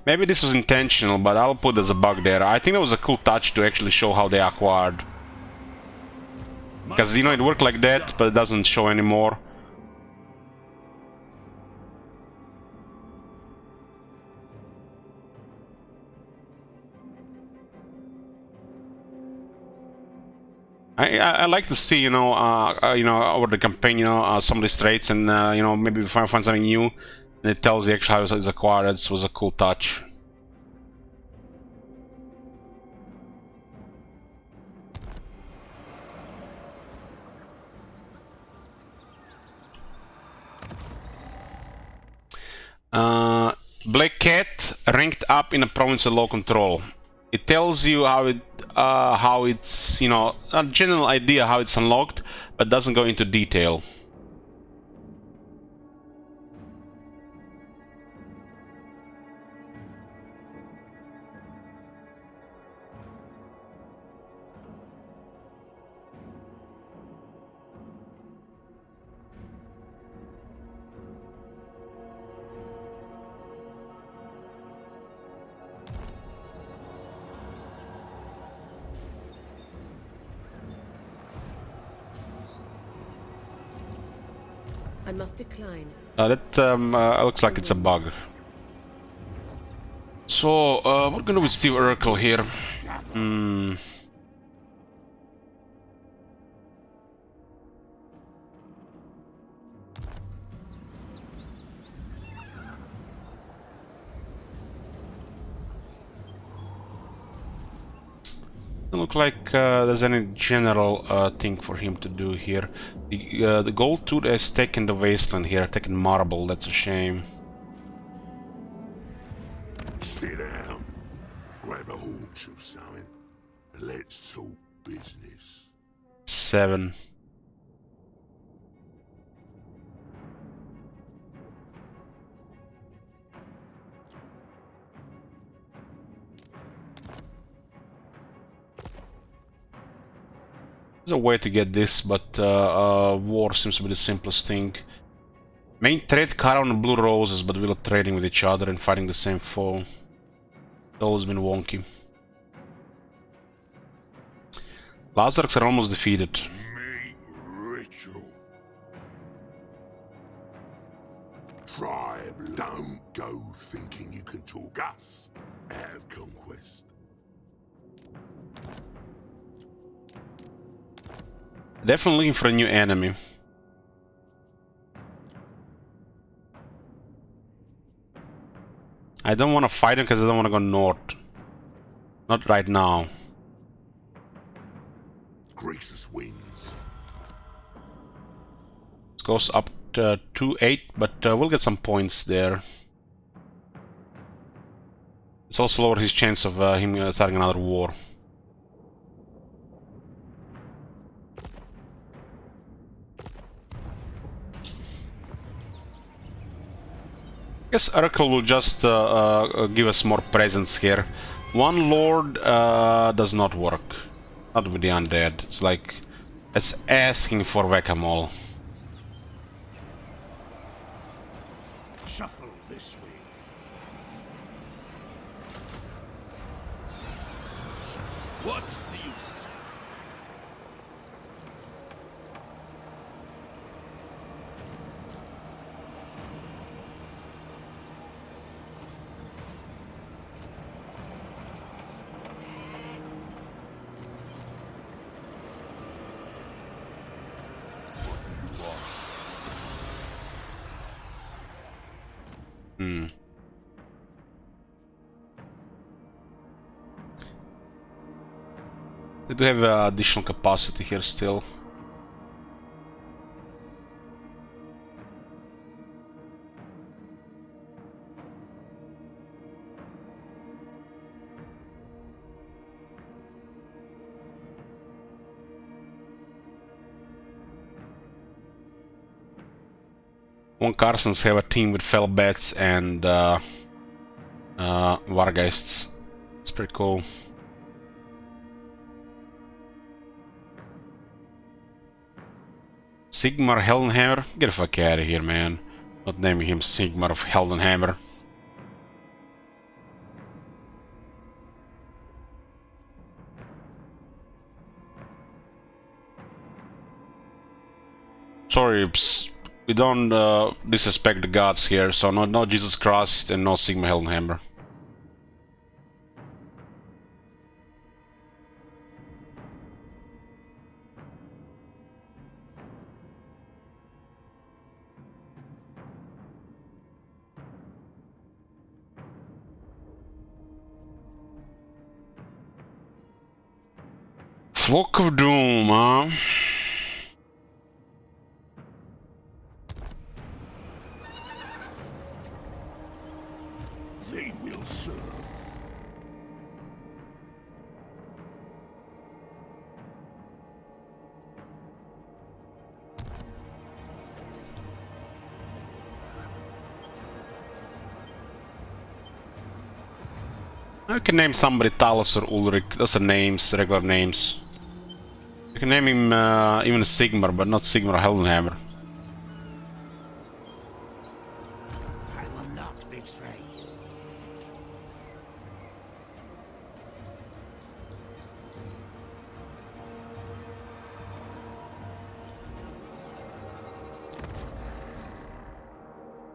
Maybe this was intentional, but I'll put as a bug there. I think it was a cool touch to actually show how they acquired. Because, you know, it worked like that, but it doesn't show anymore. I like to see, you know, over the campaign, you know, some of these traits, and you know, maybe if I find something new, and it tells you actually how it's acquired. This was a cool touch. Black Cat ranked up in a province of low control. It tells you how it's, you know, a general idea how it's unlocked, but doesn't go into detail. I must decline. That looks like it's a bug. So, what gonna do with Steve Urkel here? Doesn't look like there's any general thing for him to do here. The gold tooth has taken the wasteland here, taken marble. That's a shame. Sit down. Grab a haunch or something. And let's talk business. 7. There's a way to get this, but war seems to be the simplest thing. Main trade Caravan and Blue Roses, but we're not trading with each other and fighting the same foe. It's always been wonky. Lazarks are almost defeated. Meat ritual. Tribe, don't go thinking you can talk us out of conquest. Definitely looking for a new enemy. I don't want to fight him because I don't want to go north. Not right now. Greasus wins. It goes up to 2-8, but we'll get some points there. It's also lower his chance of him starting another war. I guess Urkel will just give us more presence here. One lord does not work. Not with the undead. It's like it's asking for whack-a-mole. Shuffle this way. What do you say? They do have additional capacity here still. One Carsons have a team with Fellbats and Wargeists. It's pretty cool. Sigmar Heldenhammer? Get the fuck out of here, man. Not naming him Sigmar of Heldenhammer. Sorry, we don't disrespect the gods here, so no Jesus Christ and no Sigmar Heldenhammer. Flock of Doom, huh? They will serve. I can name somebody Talos or Ulrich. Those are names, regular names. You can name him even Sigmar, but not Sigmar Heldenhammer. I will not betray you.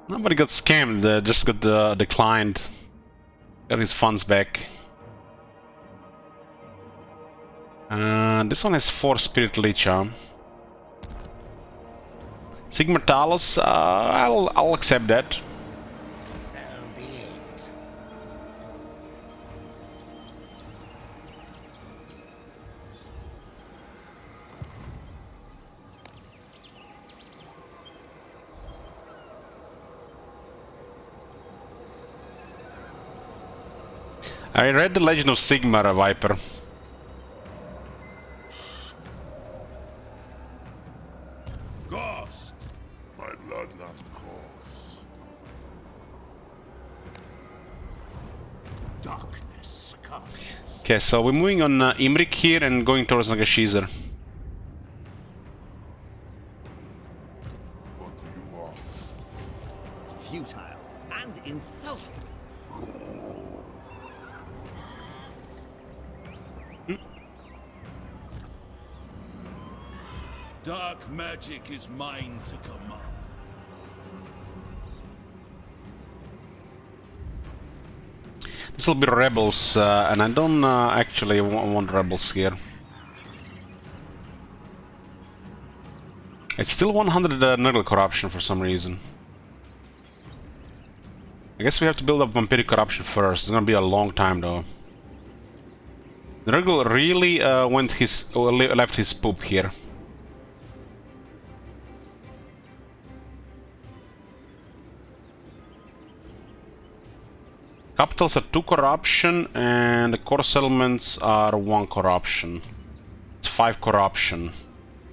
Nobody got scammed, just got declined. Got his funds back. This one has 4 Spirit Leech, huh? Sigmar Talos, I'll accept that. So be it. I read the Legend of Sigmar, Viper. Ghost! My bloodline calls. Darkness comes. Okay, so we're moving on Imric here and going towards Nagashizer. What do you want? Futile and insulting. Dark magic is mine to command. This will be rebels, and I don't actually want rebels here. It's still 100 Nurgle corruption for some reason. I guess we have to build up vampiric corruption first. It's gonna be a long time though. Nurgle really left his poop here. Capitals are 2 corruption, and the core settlements are 1 corruption. It's 5 corruption.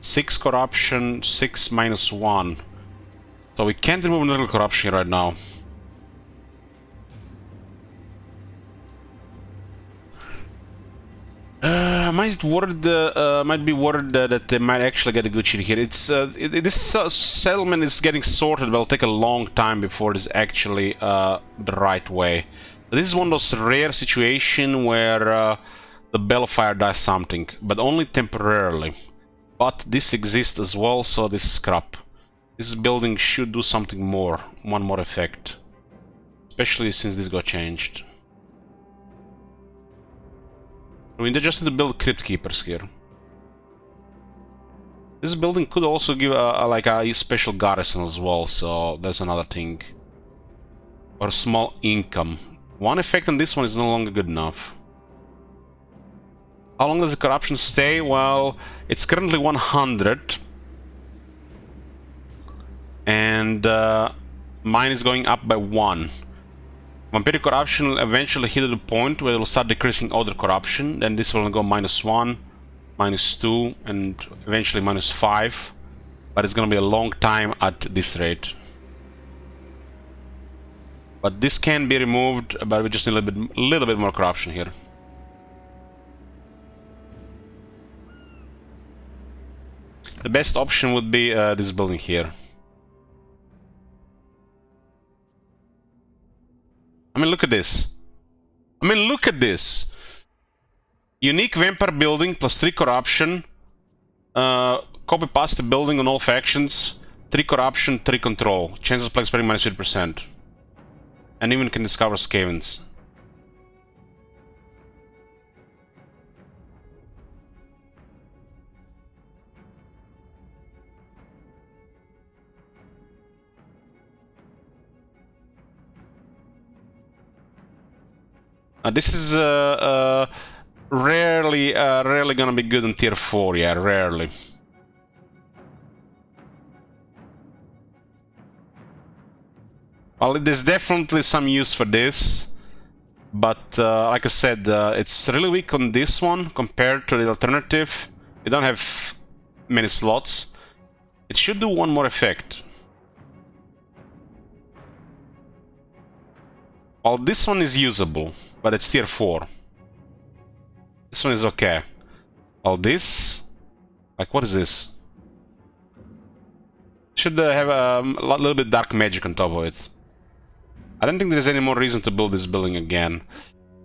6 corruption, 6 minus 1. So we can't remove Nurgle corruption right now. Might be worried that they might actually get a good shit here. This settlement is getting sorted, but it'll take a long time before it is actually the right way. This is one of those rare situations where the Bellfire does something, but only temporarily. But this exists as well, so this is crap. This building should do something more, one more effect. Especially since this got changed. We just need to build Crypt Keepers here. This building could also give like a special garrison as well, so that's another thing. Or small income. One effect on this one is no longer good enough. How long does the corruption stay? Well, it's currently 100. And mine is going up by 1. Vampiric corruption will eventually hit the point where it will start decreasing other corruption. Then this will go -1, -2, and eventually -5. But it's gonna be a long time at this rate. But this can be removed, but we just need a little bit more corruption here. The best option would be this building here. I mean, look at this. Look at this. Unique vampire building plus 3 corruption. Copy paste the building on all factions. 3 corruption, 3 control. Chance of plague spreading -50%. And even can discover scavens. This is rarely gonna be good on tier 4, yeah, rarely. Well, there's definitely some use for this, but like I said, it's really weak on this one compared to the alternative. You don't have many slots. It should do one more effect. Well, this one is usable, but it's tier 4. This one is okay. Well, this... Like, what is this? Should have a little bit dark magic on top of it. I don't think there's any more reason to build this building again.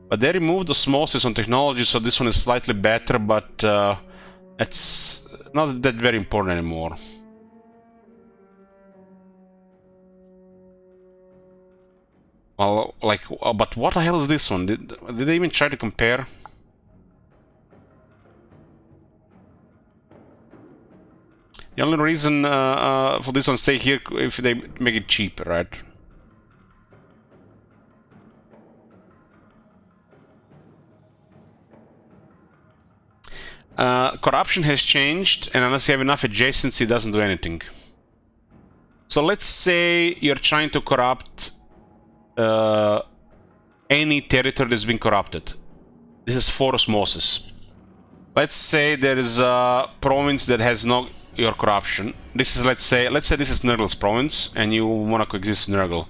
But they removed osmosis on technology, so this one is slightly better, but it's not that very important anymore. Well, like, but what the hell is this one? Did they even try to compare? The only reason for this one stay here if they make it cheaper, right? Corruption has changed, and unless you have enough adjacency, it doesn't do anything. So let's say you're trying to corrupt any territory that's been corrupted. This is for osmosis. Let's say there is a province that has no your corruption. This is let's say this is Nurgle's province, and you want to coexist with Nurgle.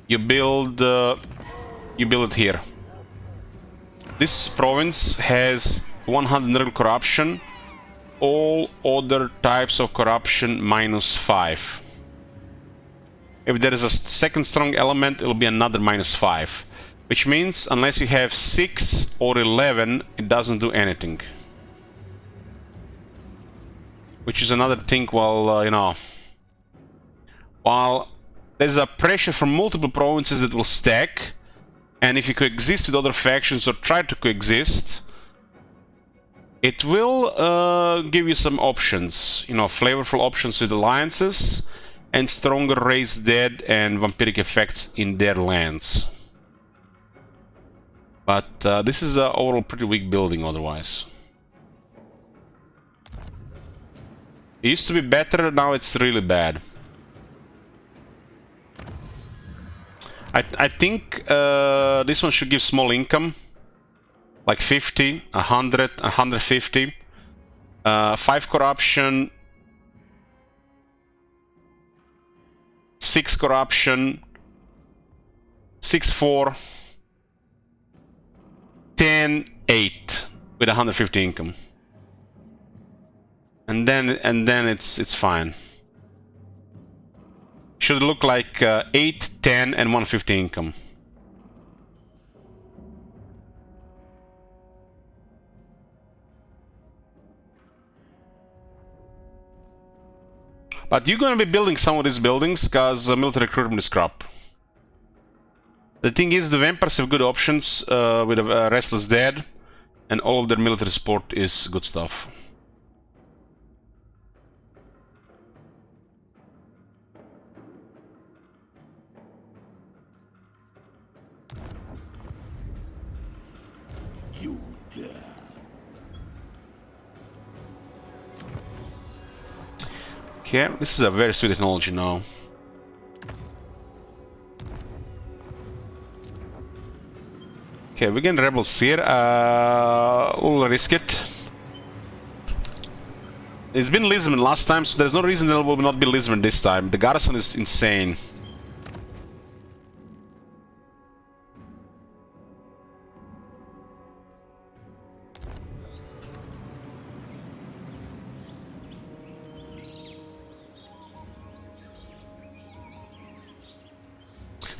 You build it here. This province has 100 Nurgle corruption. All other types of corruption -5. If there is a second strong element, it'll be another -5. Which means, unless you have 6 or 11, it doesn't do anything. Which is another thing, well, you know... While there's a pressure from multiple provinces that will stack, and if you coexist with other factions or try to coexist, it will give you some options. You know, flavorful options with alliances, and stronger race dead and vampiric effects in their lands. But this is a overall pretty weak building otherwise. It used to be better, now it's really bad. I think this one should give small income. Like 50, 100, 150. 5 corruption. 6 corruption. 6-4. 10-8 with 150 income. And then it's fine. Should look like 8, 10 and 150 income. But you're gonna be building some of these buildings because military recruitment is crap. The thing is, the vampires have good options with a Restless Dead, and all of their military support is good stuff. You dare. Okay, this is a very sweet technology now. Okay, we get rebels here. We'll risk it. It's been Lisbon last time, so there's no reason that it will not be Lisbon this time. The garrison is insane.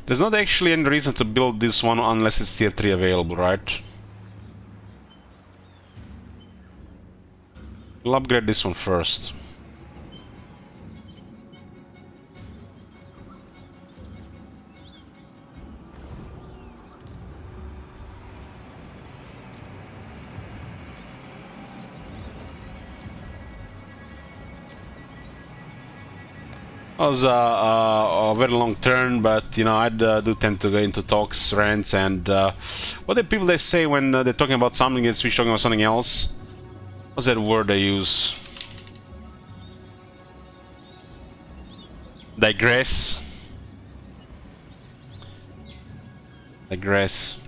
There's not actually any reason to build this one unless it's tier 3 available, right? We'll upgrade this one first. It was a very long turn, but you know, I do tend to go into talks, rants, and what do people they say when they're talking about something and switch talking about something else? What's that word they use? Digress. Digress.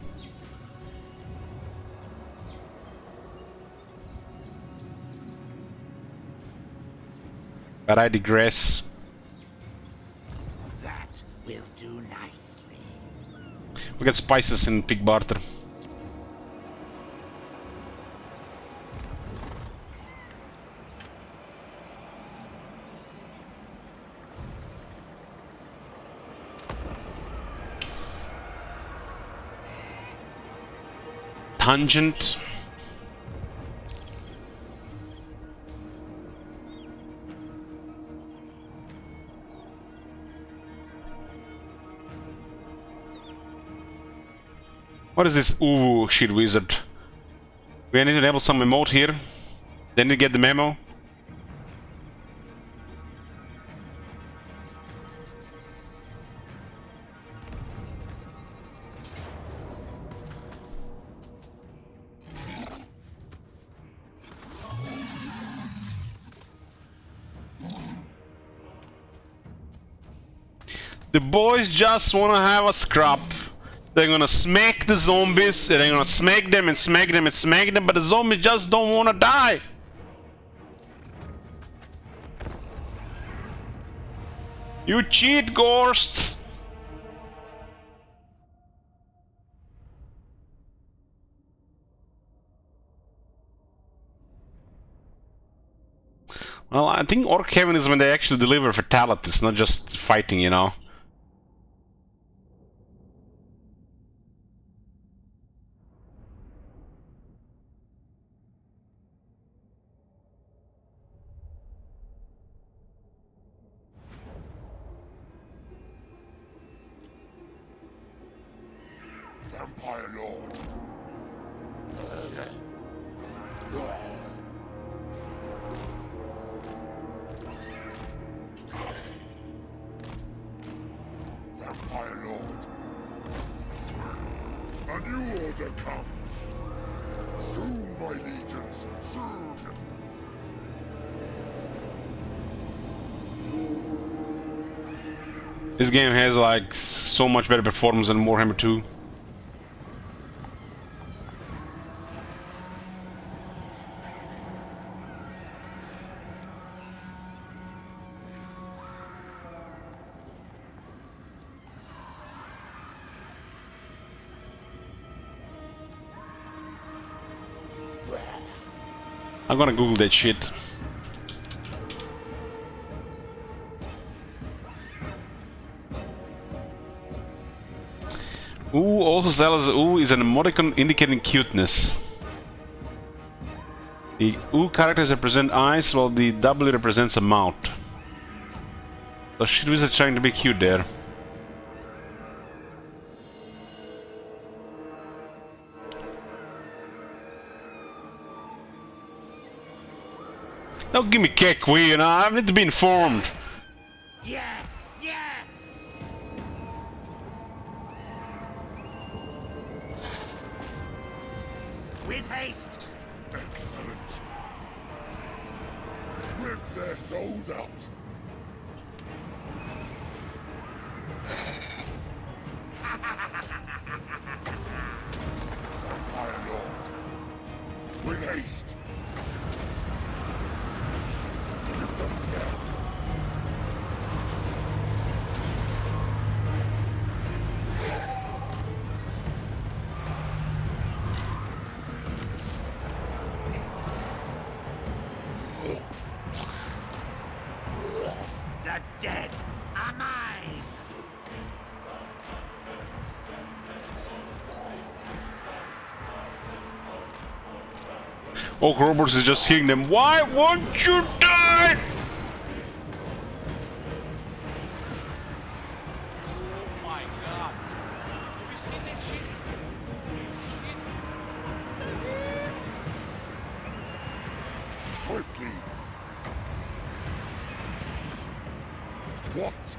But I digress. Will do nicely. We got spices in pig barter. Tangent. What is this Uwu shit wizard? We need to enable some emote here. Then you get the memo. The boys just wanna have a scrap. They're gonna smack the zombies, they're gonna smack them and smack them and smack them, but the zombies just don't wanna die. You cheat, Ghost! Well, I think Orc Heaven is when they actually deliver fatalities, not just fighting, you know. Vampire Lord. Vampire Lord. New order comes. Soon, my legions, soon. This game has like so much better performance than Warhammer 2. I'm gonna Google that shit. Ooh, also zealous. Ooh is an emoticon indicating cuteness. The ooh characters represent eyes, while the W represents a mouth. So she was trying to be cute there. Don't give me cake, Queen. I need to be informed. Yes, yes! With haste! Excellent. Rip their souls out. My lord. With haste. Give them death. The dead are mine! Ogre Roberts is just hearing them. Why won't you die? Oh my god. Have you seen that shit? Holy shit. Swiftly. What?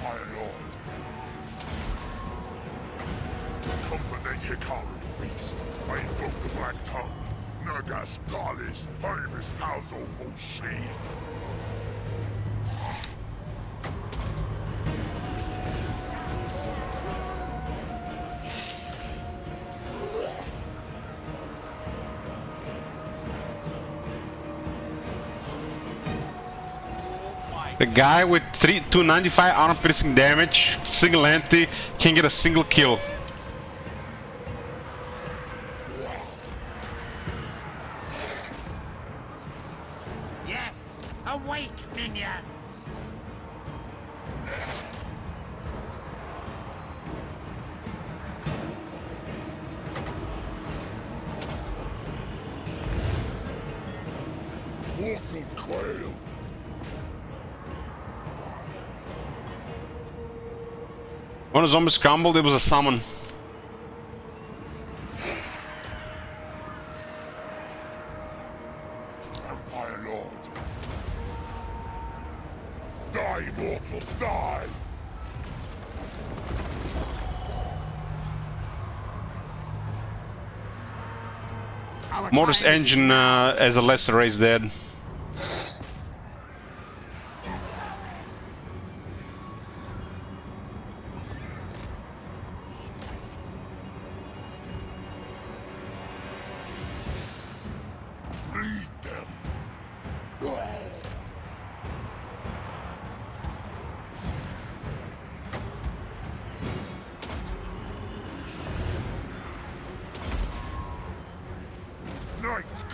My lord. Comfort the Yakaran beast. I invoke the Black Tongue. Nagas Talis, Heimis Tazo Boshi. The guy with 295 armor piercing damage, single anti, can get a single kill. Yes! Awake, minions! Mortals quail. When a zombie scrambled, it was a summon. Vampire Lord. Die, mortals, die! Our Mortis time is engine as a lesser race dead. Lead them.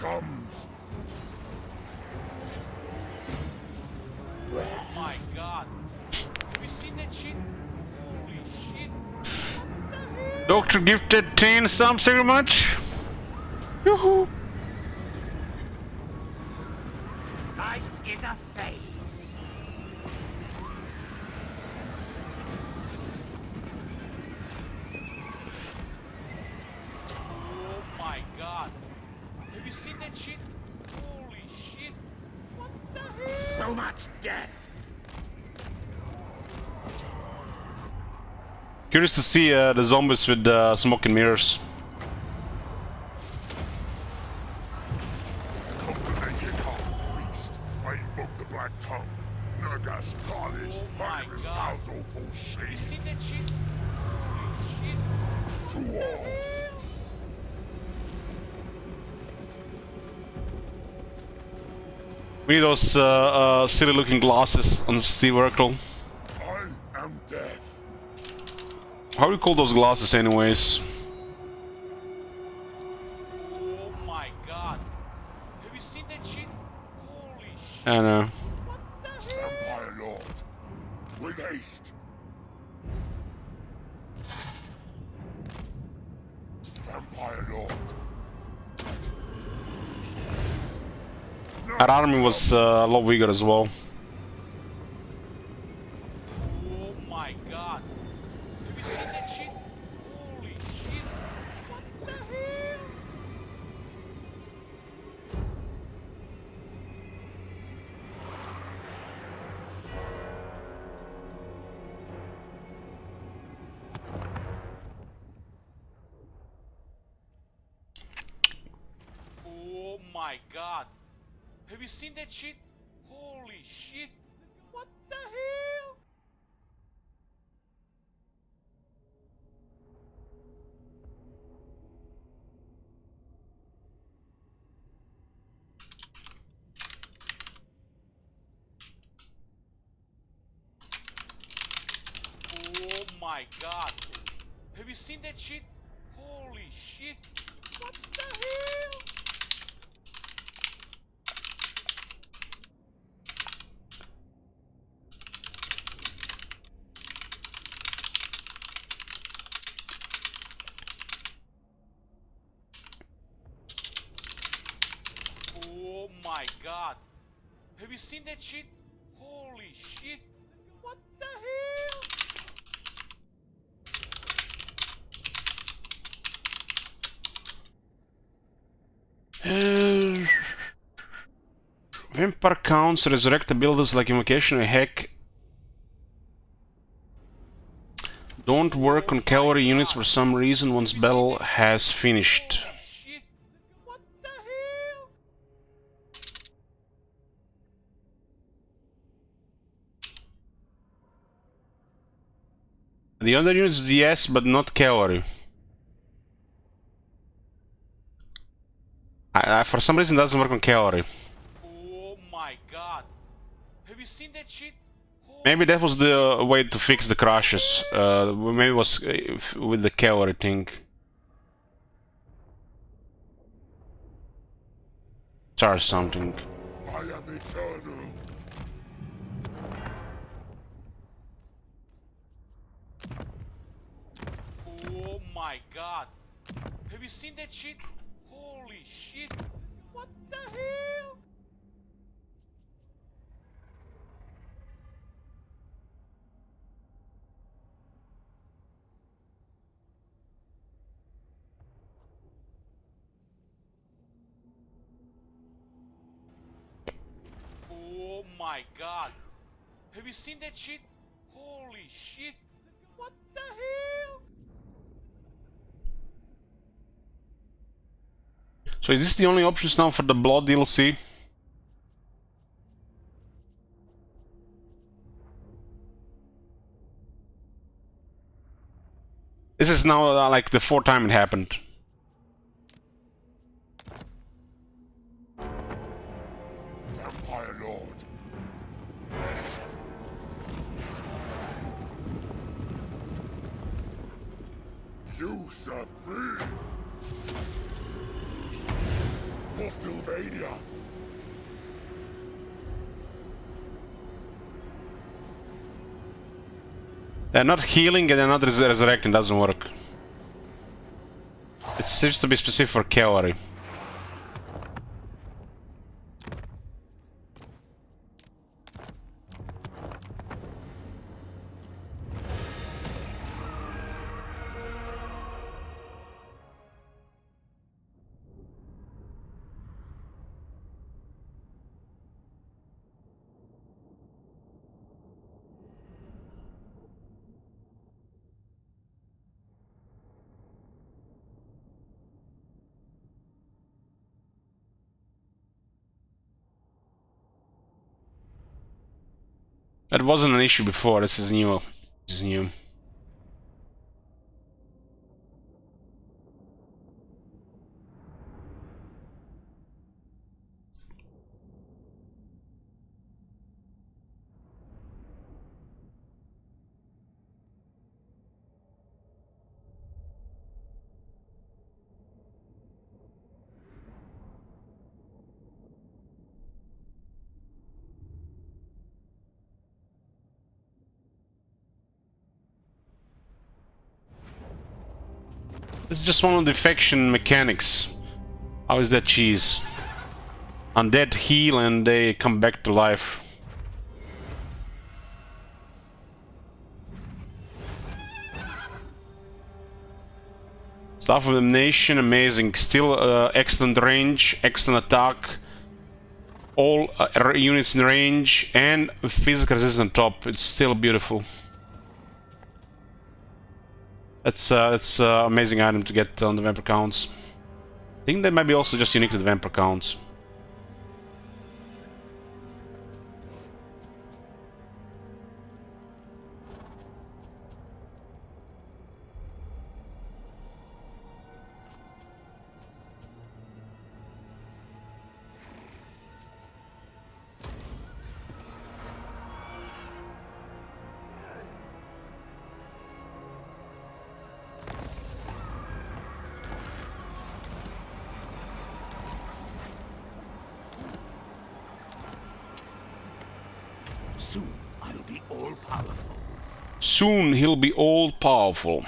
comes. Oh my god. Have you seen that shit? Holy shit. What the hell? Doctor gifted 10 subs very much. Yoo-hoo. Life is a phase. Oh my god. Have you seen that shit? Holy shit. What the hell? So much death. Curious to see the zombies with smoke and mirrors. Company Yakar beast. I invoke the black tongue. Nagas Talis. Oh my Hymus God. Tauzo Have you Boshi. seen that shit? Holy shit. To all. We need those silly looking glasses on Steve Urkel. I am death. How do you call those glasses anyways? Oh my god. Have you seen that shit? Holy shit. I don't know. What the hell? Vampire Lord. With haste. Vampire Lord. That army was a lot bigger as well. Oh my god. Have you seen that shit? Holy shit. What the hell? Oh my god. Have you seen that shit? Holy shit. What the hell? Oh my god. Have you seen that shit? Holy shit. What the hell? Oh my god. Have you seen that shit? Holy shit. What the hell? Vampire counts resurrect abilities like invocation and heck. Don't work on cavalry units for some reason once battle has finished. Holy shit. What the hell? The other units, yes, but not cavalry. For some reason, doesn't work on cavalry. Oh my god. Have you seen that shit? Maybe that was the way to fix the crashes. Maybe it was with the cavalry thing. Charge something. I am eternal. Oh my god. Have you seen that shit? Holy shit. What the hell? Oh my god. Have you seen that shit? Holy shit. What the hell? So is this the only options now for the Blood DLC? This is now like the fourth time it happened. Vampire Lord. You serve me. For Sylvania. They're not healing and they're not resurrecting, doesn't work. It seems to be specific for Cavalry. That wasn't an issue before, this is new. This is new. This is just one of the faction mechanics. How is that cheese? Undead heal and they come back to life. Staff of Damnation, amazing. Still excellent range, excellent attack. All units in range and physical resistance on top. It's still beautiful. That's amazing item to get on the vampire counts. I think that might be also just unique to the vampire counts. Soon I'll be all-powerful. Soon he'll be all-powerful.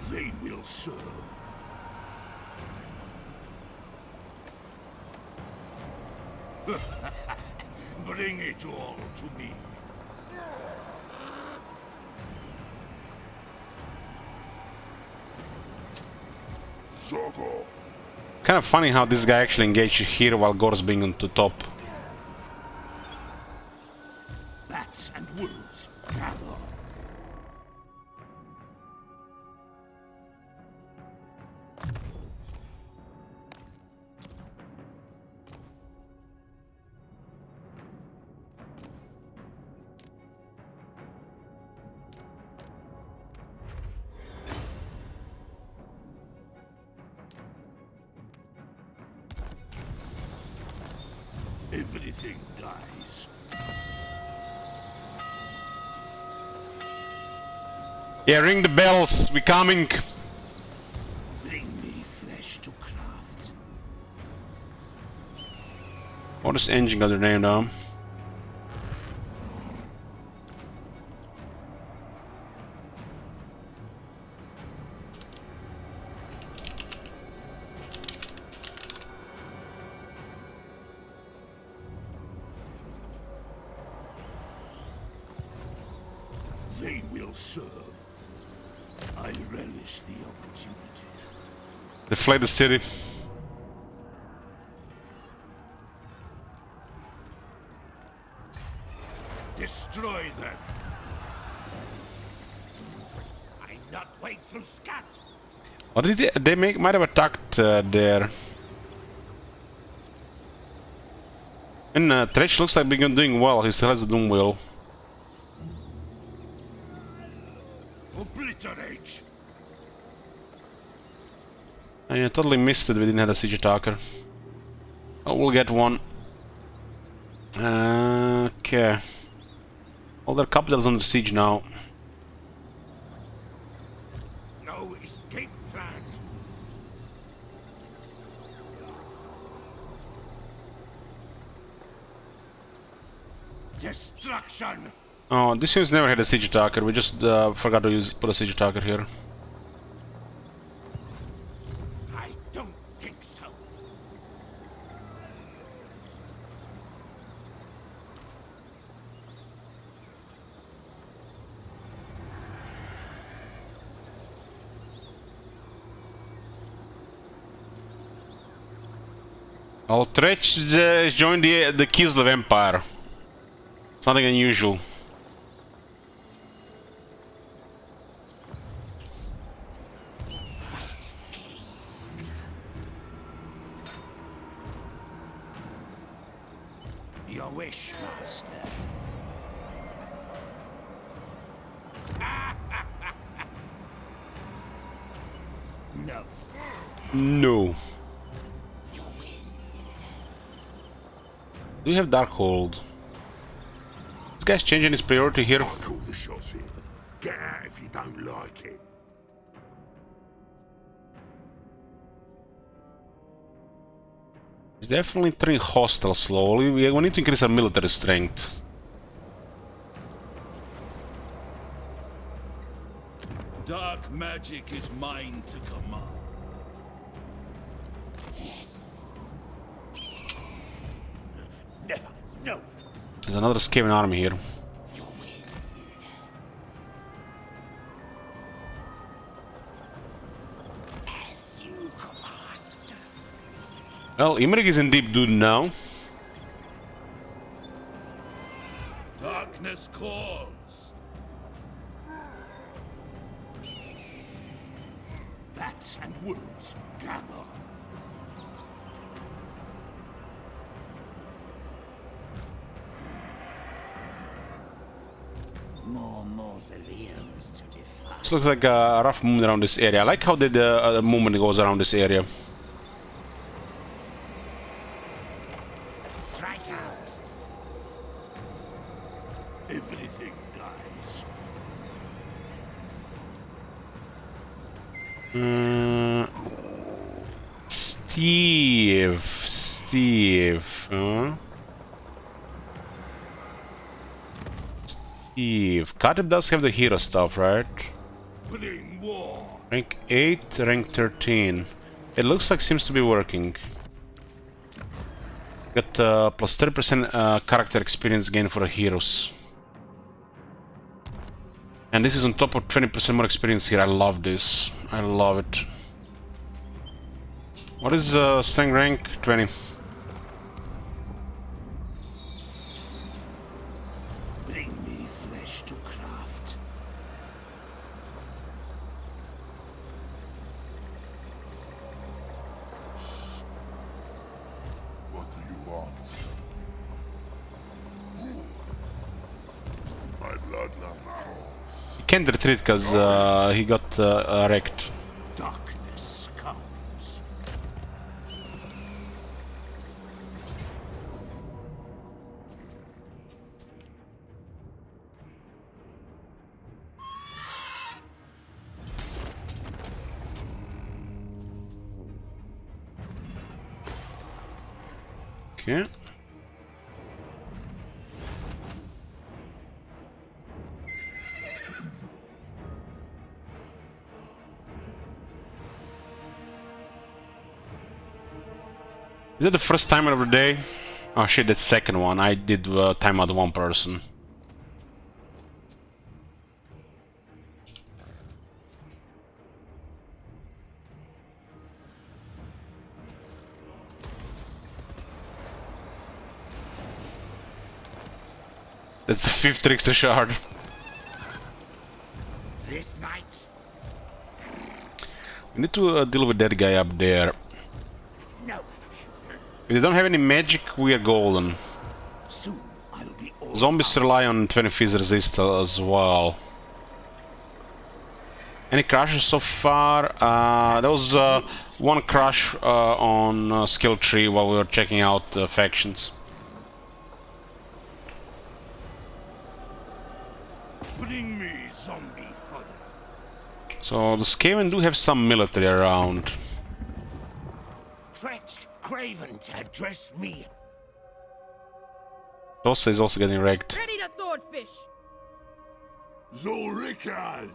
They will serve. Bring it all to me. Kind of funny how this guy actually engaged here while Gore's being on the top. Bats and wolves, gather. Everything dies. Yeah, ring the bells, we coming. Bring me flesh to craft. What is engine got their name now? They will serve. I relish the opportunity. They fled the city. Destroy them. I not wait through scat. What did they might have attacked there. And Thresh looks like they're doing well. He still has the Doom Wheel. Obliterate. I totally missed it. We didn't have a siege attacker. Oh, we'll get one. Okay. All their capitals under siege now. No escape plan. Destruction. Oh, this unit's never had a siege attacker. We just forgot to put a siege attacker here. I don't think so. Utrecht joined the Kislev Empire. Something unusual. Your wish, master. No. No. Do you have Darkhold? This guy's changing his priority here. I call the shots here. Get out if you don't like it. He's definitely turning hostile slowly. We need to increase our military strength. Dark magic is mine to command. Never. No. There's another Skaven army here. As you command. Well, Imric is in deep doo now. Darkness calls. Bats and wolves gather. More mausoleums to defy. This looks like a rough movement around this area. I like how the movement goes around this area. Strike out. Everything dies. Steve, huh? Steve. Katib does have the hero stuff, right? Bring war. Rank 8, rank 13. It looks like seems to be working. Got plus 30% character experience gain for the heroes. And this is on top of 20% more experience here. I love this. I love it. What is strength rank? 20. Bring me flesh to craft. What do you want? My bloodline calls. He can't retreat because he got wrecked. Darkness comes. Okay. Is that the first timer of the day? Oh shit, that's second one. I did time out one person. That's the fifth trickster shard. This night. We need to deal with that guy up there. No. If they don't have any magic, we are golden. Soon I'll be all Zombies rely on 20 phys resist as well. Any crashes so far? There was one crash on skill tree while we were checking out factions. accompanying me, zombie fodder. So the Skaven do have some military around. Treacherous craven to address me. Tossa is also getting wrecked. Ready to swordfish! Zolrikas!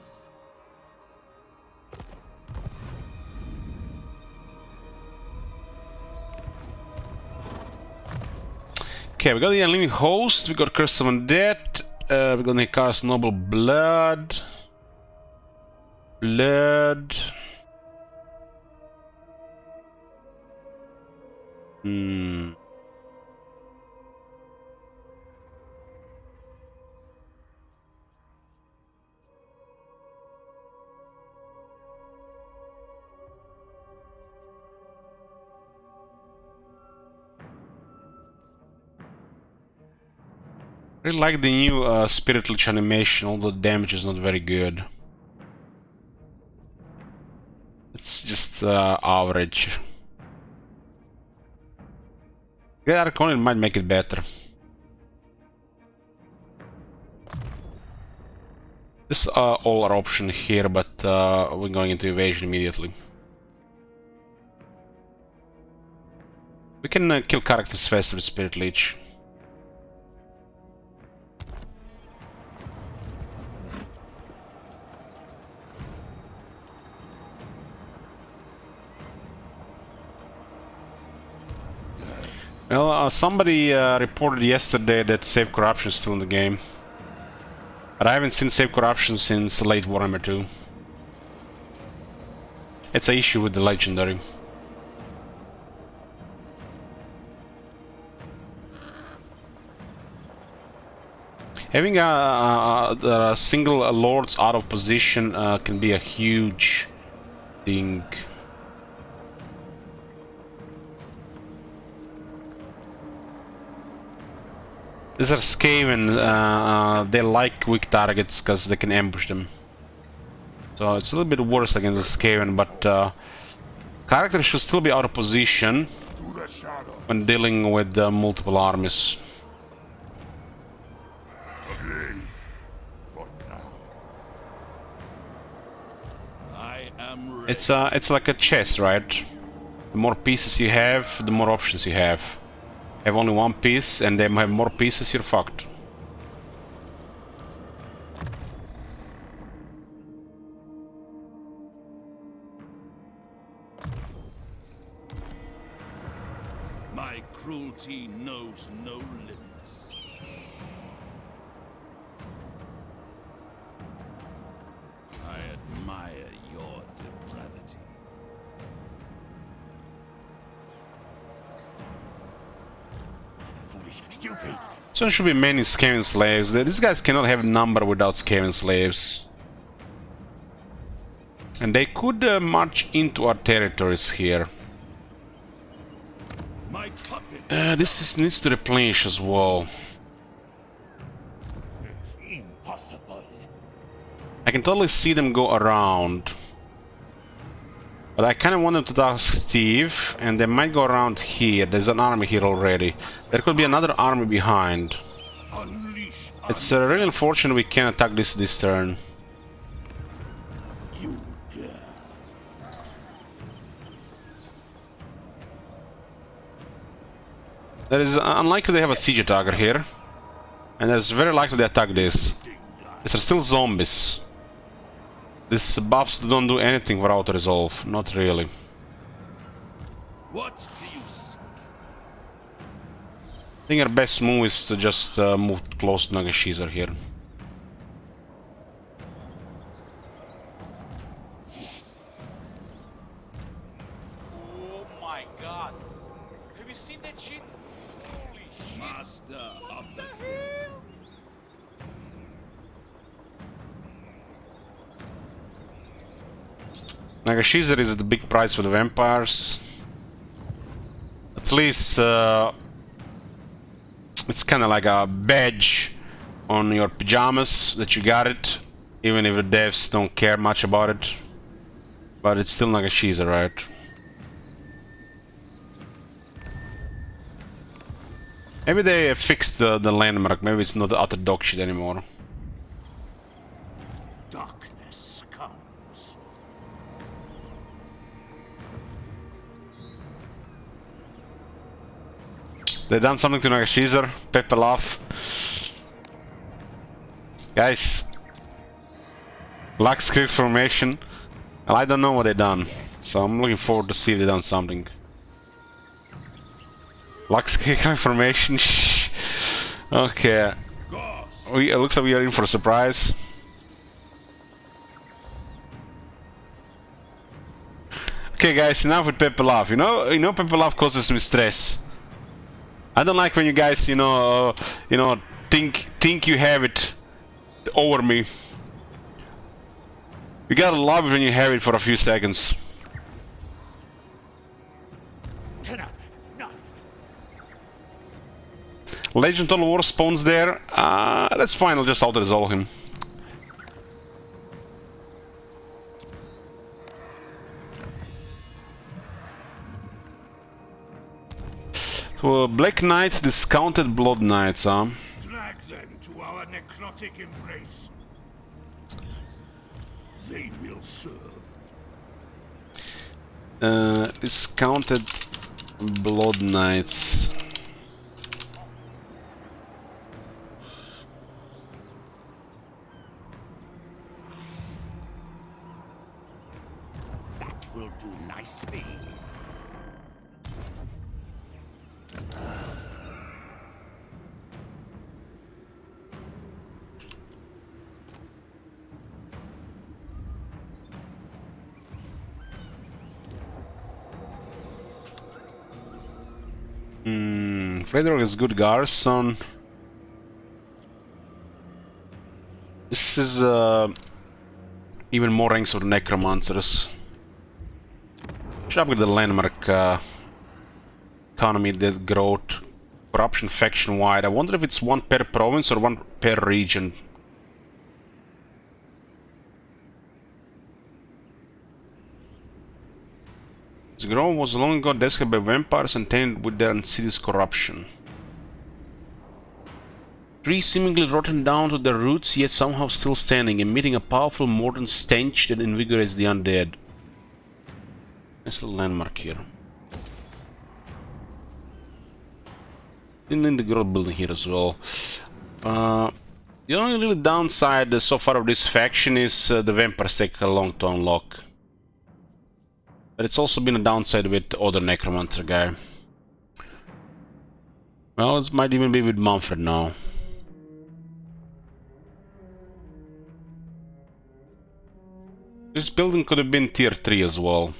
Okay, we got the Unlimited Host, we got Curse of Undead, we got Nikar's Noble Blood. Hmm. I really like the new Spirit Lich animation, although the damage is not very good. It's just average. Yeah, Arcane might make it better. This is all our option here, but we're going into evasion immediately. We can kill characters faster with Spirit Lich. Well, somebody reported yesterday that Save Corruption is still in the game. But I haven't seen Save Corruption since late Warhammer 2. It's an issue with the Legendary. Having a single lords out of position can be a huge thing. These are Skaven, they like quick targets because they can ambush them. So it's a little bit worse against the Skaven, but characters should still be out of position when dealing with multiple armies. I am ready. It's like a chess, right? The more pieces you have, the more options you have. Have only one piece and they have more pieces, you're fucked. My cruelty knows no limits. I admire your depravity. Foolish, stupid. So there should be many Skaven slaves. These guys cannot have a number without Skaven slaves. And they could march into our territories here. My puppet. Needs to replenish as well. Impossible. I can totally see them go around. But I kind of want them to task Steve, and they might go around here. There's an army here already. There could be another army behind. Unleash. It's really unfortunate we can't attack this turn. You dare. There is unlikely they have a siege attacker here. And it's very likely they attack this. These are still zombies. These buffs don't do anything for auto resolve, not really. What do you seek? I think our best move is to just move close to Nagashizar here. Oh my god. Have you seen that shit? Holy shit. Master of What the hell? Nagashizar is the big prize for the vampires. At least it's kind of like a badge on your pajamas that you got it, even if the devs don't care much about it. But it's still Nagashizar, right? Maybe they fixed the landmark, maybe it's not the utter dog shit anymore. They done something to Nagashizar. Pepelaf. Guys. Black script formation. Well, I don't know what they done. So I'm looking forward to see if they done something. Black script formation. Okay. It looks like we are in for a surprise. Okay, guys, enough with Pepelaf. You know, Pepelaf causes me stress. I don't like when you guys, think you have it over me. You gotta love it when you have it for a few seconds. Legend Total War spawns there. That's fine, I'll just auto-resolve him. So, Black Knights, discounted Blood Knights, huh? Drag them to our necrotic embrace. They will serve. Discounted Blood Knights. That will do nicely. Frederick is good garrison. This is even more ranks for the necromancers. Should upgrade the landmark economy, dead growth, corruption faction wide. I wonder if it's one per province or one per region. This grove was long ago destroyed by vampires and tainted with their insidious corruption. Trees seemingly rotten down to their roots, yet somehow still standing, emitting a powerful modern stench that invigorates the undead. Nice little landmark here. And in the growth building here as well. The only little downside so far of this faction is the vampires take a long to unlock. But it's also been a downside with the other necromancer guy. Well, it might even be with Manfred now. This building could have been tier 3 as well.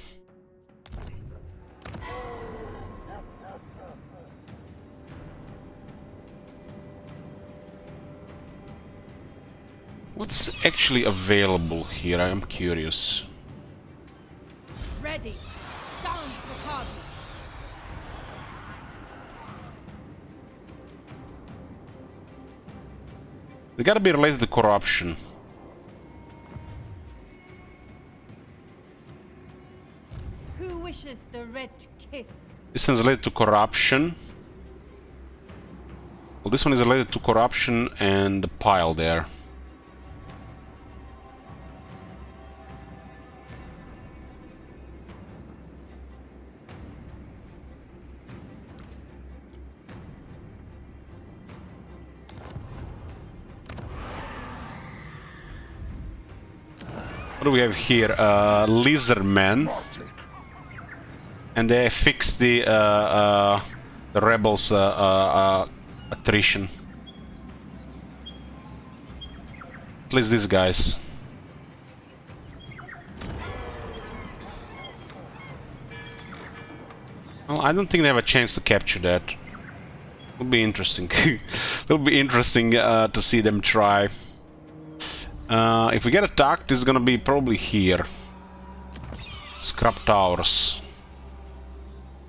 What's actually available here? I am curious. Ready. Dance the card. They gotta be related to corruption. Who wishes the red kiss? This one's related to corruption. Well, this one is related to corruption and the pile there. What do we have here? Lizard Man. And they fixed the rebels' attrition. At least these guys. Well, I don't think they have a chance to capture that. It'll be interesting. It'll be interesting to see them try. If we get attacked, this is gonna be probably here. Scrap towers.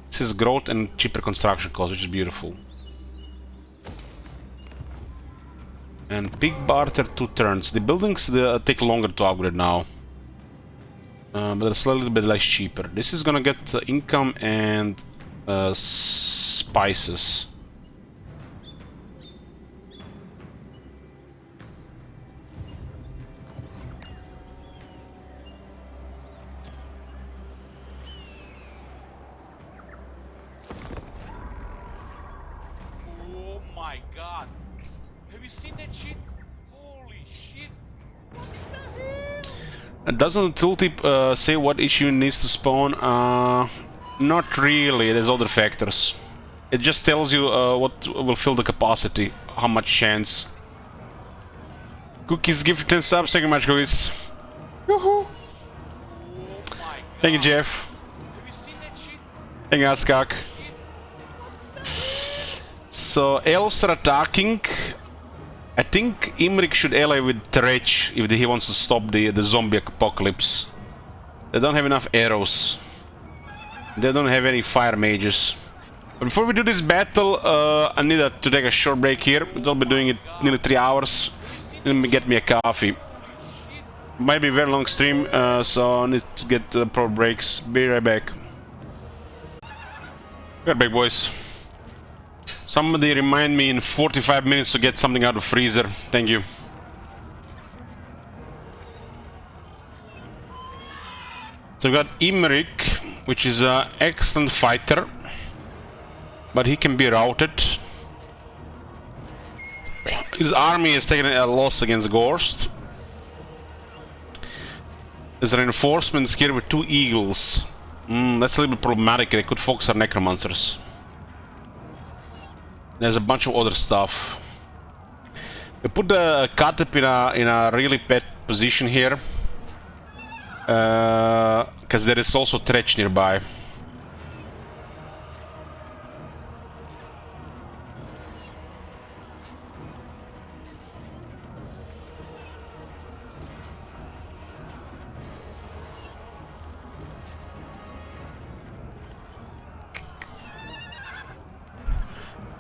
This is growth and cheaper construction cost, which is beautiful. And pig barter 2 turns. The buildings take longer to upgrade now. But it's a little bit less cheaper. This is gonna get income and spices. you seen that shit? Holy shit! What the hell? Doesn't the tooltip say what issue needs to spawn? Not really, there's other factors. It just tells you what will fill the capacity, how much chance. Cookies give you 10 subs, thank you much, Cookies. Yoo-hoo! Oh my god. Thank you, Jeff. Have you seen that shit? Thank you, Askak. So, elves are attacking. I think Imric should ally with Tretch if he wants to stop the zombie apocalypse. They don't have enough arrows. They don't have any fire mages. But before we do this battle, I need to take a short break here. I'll be doing it nearly 3 hours. Let me get me a coffee. Might be a very long stream, so I need to get proper breaks. Be right back. Right back, boys. Somebody remind me in 45 minutes to get something out of freezer. Thank you. So we got Imric, which is an excellent fighter, but he can be routed. His army has taken a loss against Gorst. There's reinforcements here with 2 eagles. That's a little bit problematic. They could focus on necromancers. There's a bunch of other stuff. We put the Katep in a really bad position here. Because there is also Tretch nearby.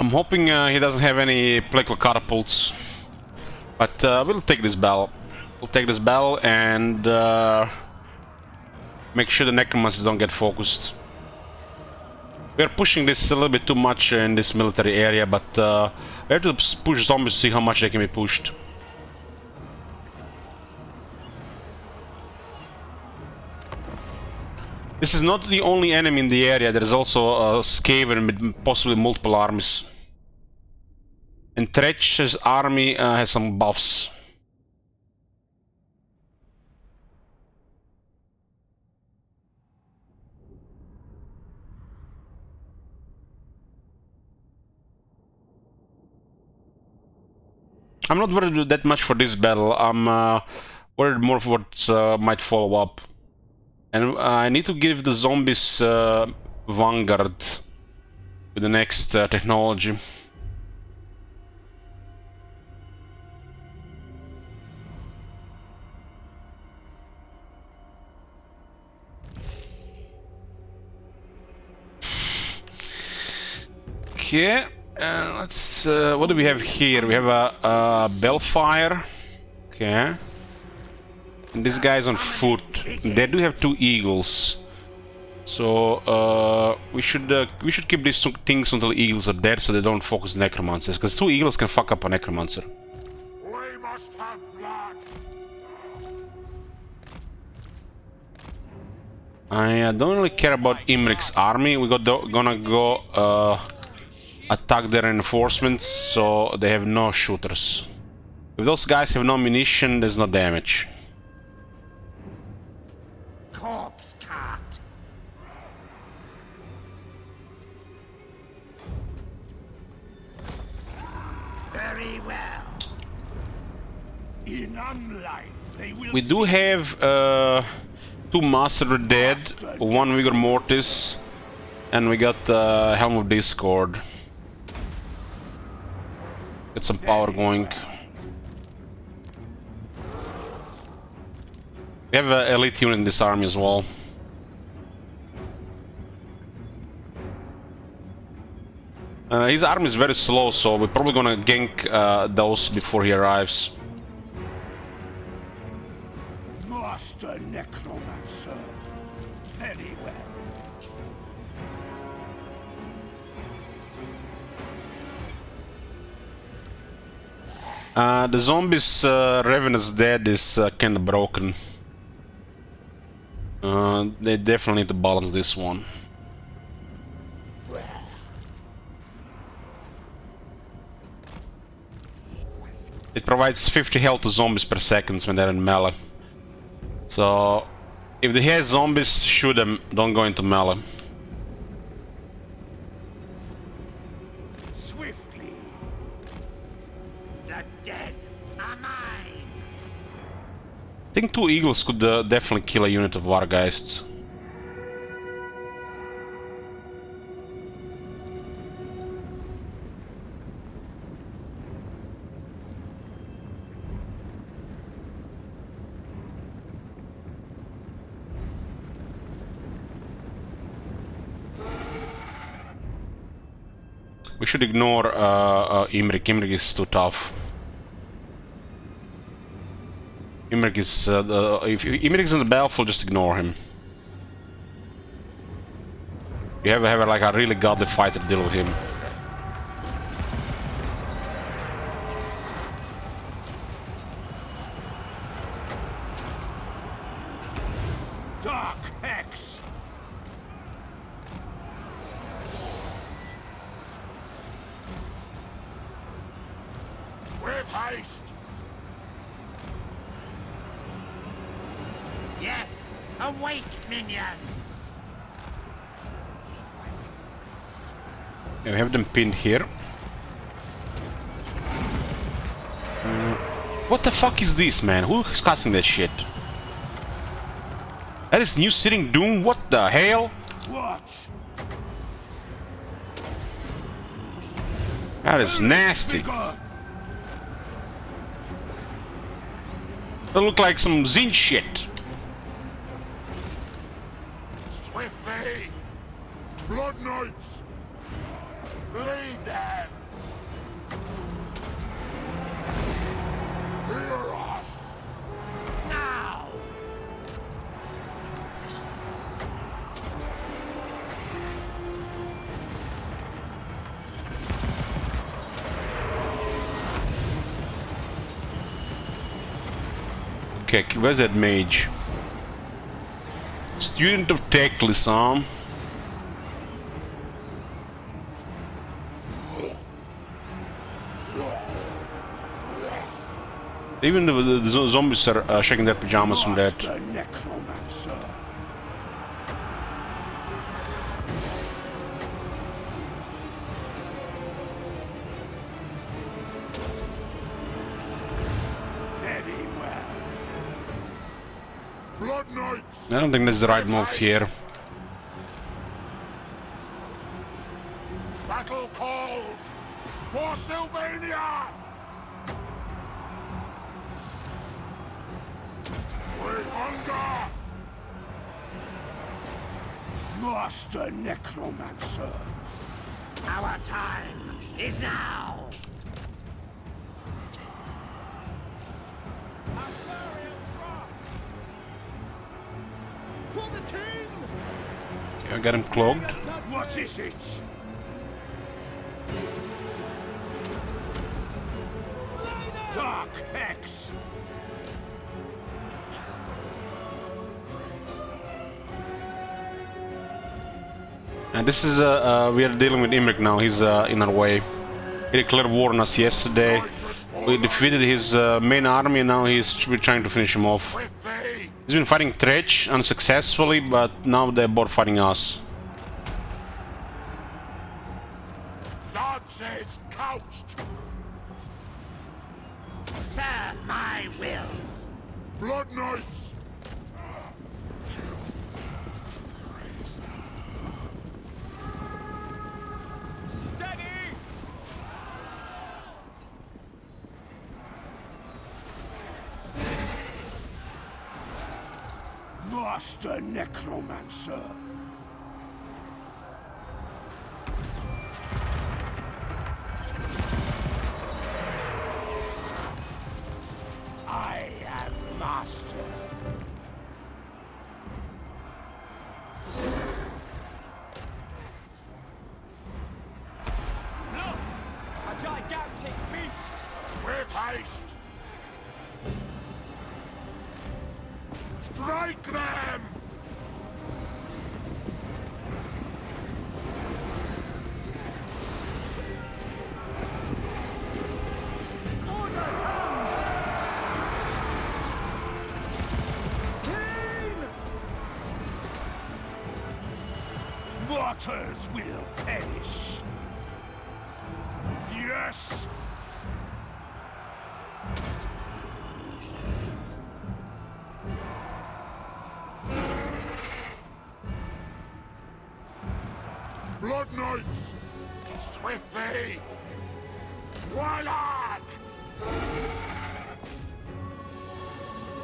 I'm hoping he doesn't have any political catapults, but we'll take this battle. We'll take this battle and make sure the necromancers don't get focused. We're pushing this a little bit too much in this military area, but we have to push zombies to see how much they can be pushed. This is not the only enemy in the area. There is also a Skaven with possibly multiple armies. And Tretch's army has some buffs. I'm not worried that much for this battle. I'm worried more for what might follow up. And I need to give the zombies Vanguard with the next technology. Okay, let's. What do we have here? We have a Bellfire. Okay. And this guy's on foot. They do have 2 eagles, so we should keep these 2 things until the eagles are dead, so they don't focus necromancers. Because 2 eagles can fuck up a necromancer. We must have blood. I don't really care about Imric's army. We're gonna go attack their reinforcements, so they have no shooters. If those guys have no ammunition, there's no damage. Corpse cart. Very well. In unlife, they will We do have 2 Master dead, 1 Vigor Mortis, and we got Helm of Discord. Get some power going. We have an elite unit in this army as well. His army is very slow, so we're probably gonna gank those before he arrives. Master Necromancer. Very well. The zombies' Ravenous Dead is kinda broken. They definitely need to balance this one. It provides 50 health to zombies per second when they're in melee. So, if they have zombies, shoot them, don't go into melee. Swiftly. The dead are mine. I think 2 eagles could definitely kill a unit of Wargeists. We should ignore Imric. Imric is too tough. Imric is... if Imric is on the battlefield, just ignore him. You have like a really godly fighter deal with him. Dark Hex. With haste! Yes, awake, minions. Yeah, we have them pinned here. What the fuck is this, man? Who's casting that shit? That is new sitting doom? What the hell? Watch. That is nasty. That look like some Zin shit. Swiftly! Blood Knights! Lead them! Hear us! Now. Okay, where's that mage? Student of Teclis, huh? Even the zombies are shaking their pajamas from that. Master Necromancer. Very well. Blood Knights! I don't think that's the right move here. Battle calls! For Sylvania! We hunger! Master Necromancer. Our time is now. For the king! Okay, I got him clogged. What is it? Dark Hex! And this is we are dealing with Imric now. He's in our way. He declared war on us yesterday. We defeated his main army, and now we're trying to finish him off. Swiftly! He's been fighting Tretch unsuccessfully, but now they're both fighting us. Lances couched! Serve my will. Blood Knights! Master Necromancer. I am master. A gigantic beast! With haste! Strike them! Order Others will perish. Yes! Blood Knights! Swiftly! Warlock!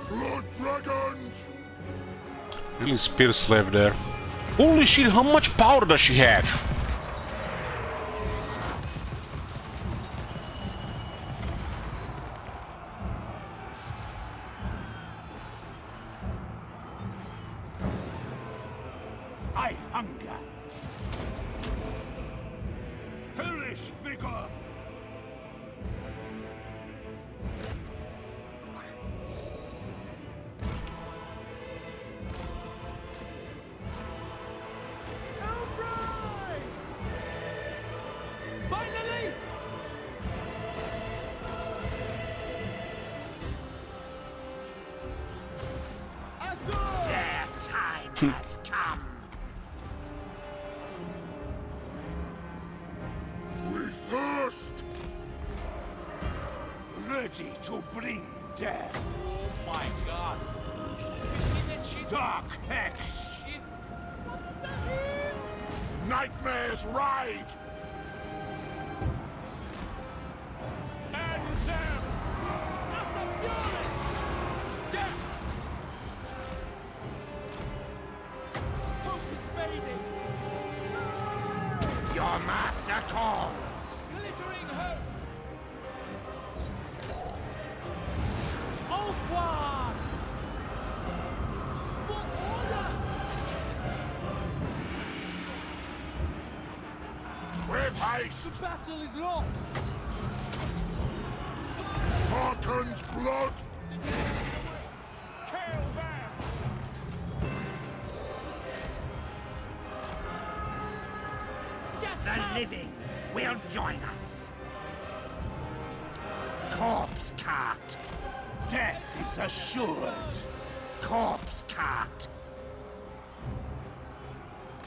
Blood Dragons! Really spear slave there. Holy shit, how much power does she have? I hunger. Hellish vigor! By the leaf! Their time has come. We thirst! Ready to bring death. Oh my god. You see that shit? Dark Hex! Shit. What the hell? Nightmares ride! Hands down! That's a fury! Death! Hope is fading. Your master calls! Glittering host! Au revoir! For order! With haste! The battle is lost! Harken's blood! Caravan! The living will join us. Corpse cart. Death is assured! Corpse cart.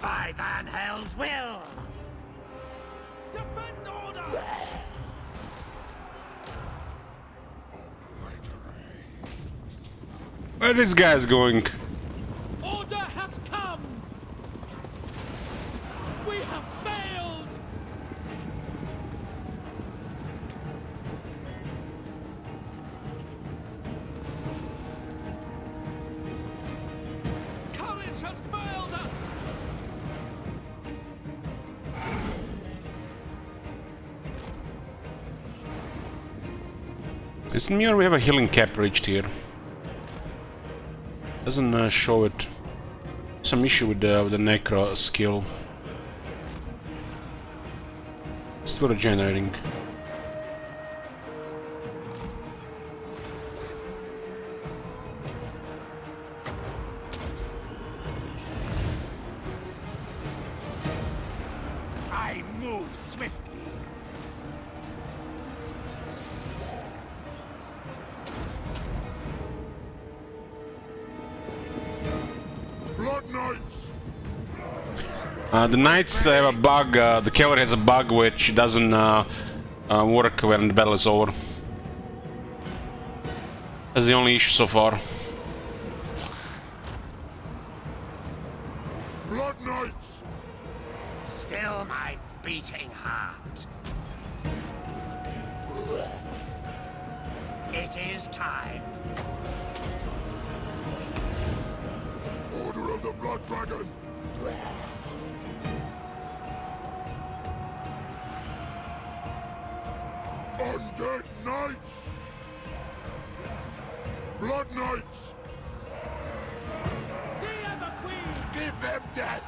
By Van Hell's will. Defend order! Where this guy's going? Order has come! We have failed! Courage has failed us! Isn't me or we have a healing cap reached here? Doesn't show it. Some issue with the necro skill. Still regenerating. I move swiftly. Blood Knights! The knights have a bug. The cavalry has a bug which doesn't work when the battle is over. That's the only issue so far. Blood Knights! Still my beating heart. It is time. Order of the Blood Dragon! Undead Knights! Blood Knights! The ever queen! Give them death!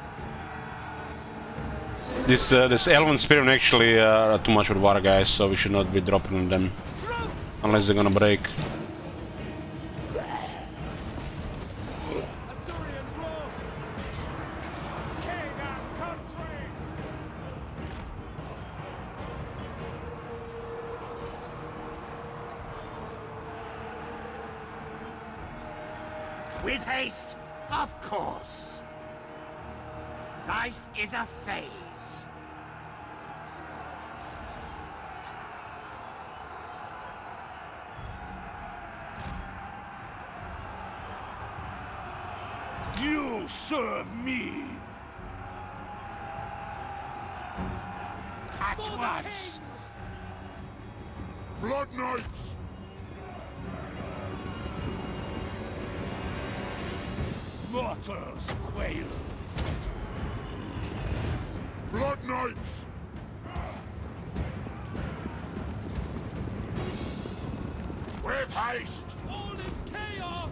This Elven Spearmen actually are too much for water guys, so we should not be dropping on them. Unless they're gonna break. Assyrians roar! King and country! With haste, of course. Life is a phase. You serve me. At For the once. king! Blood Knights! Mortals quail. Blood Knights! With haste! All is chaos!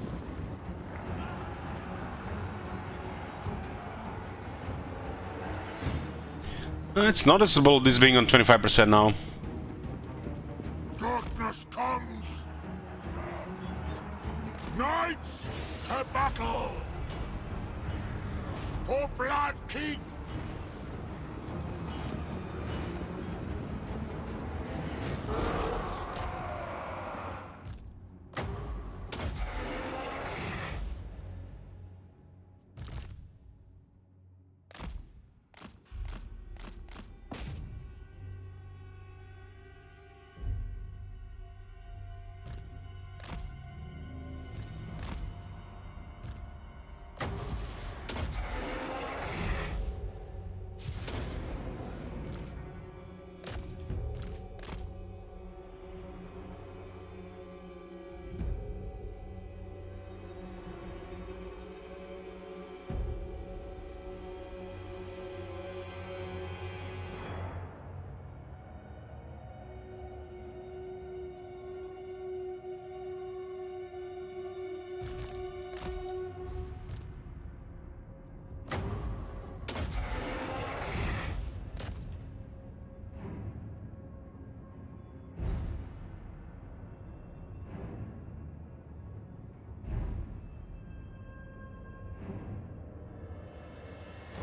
It's noticeable this being on 25% now. Darkness comes! Knights, to battle! For Blood King!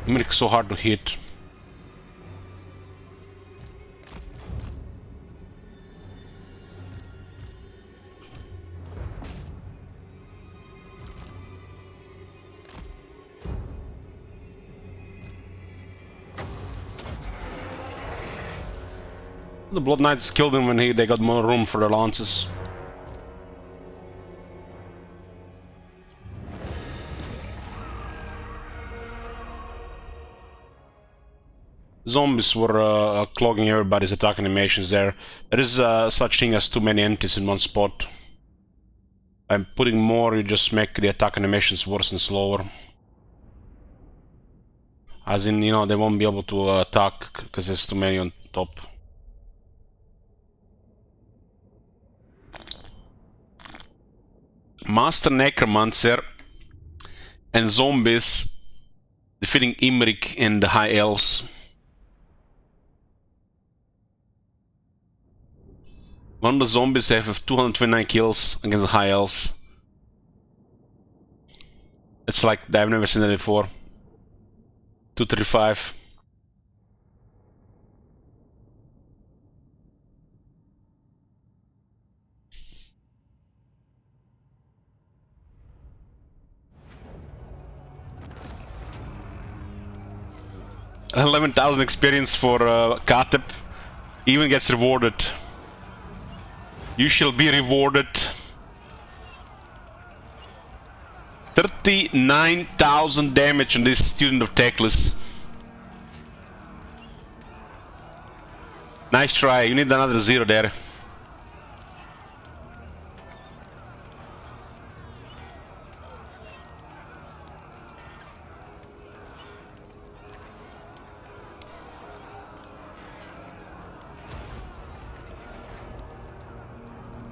Imric so hard to hit. The Blood Knights killed him when they got more room for their lances. Zombies were clogging everybody's attack animations there. There is such thing as too many entities in one spot. By putting more, you just make the attack animations worse and slower. As in, you know, they won't be able to attack because there's too many on top. Master Necromancer and zombies defeating Imric and the High Elves. One of the zombies have 229 kills against the High Elves. It's like, I've never seen that before. 235. $11,000 experience for Katep. Even gets rewarded. You shall be rewarded. 39,000 damage on this student of Teclis. Nice try. You need another 0 there.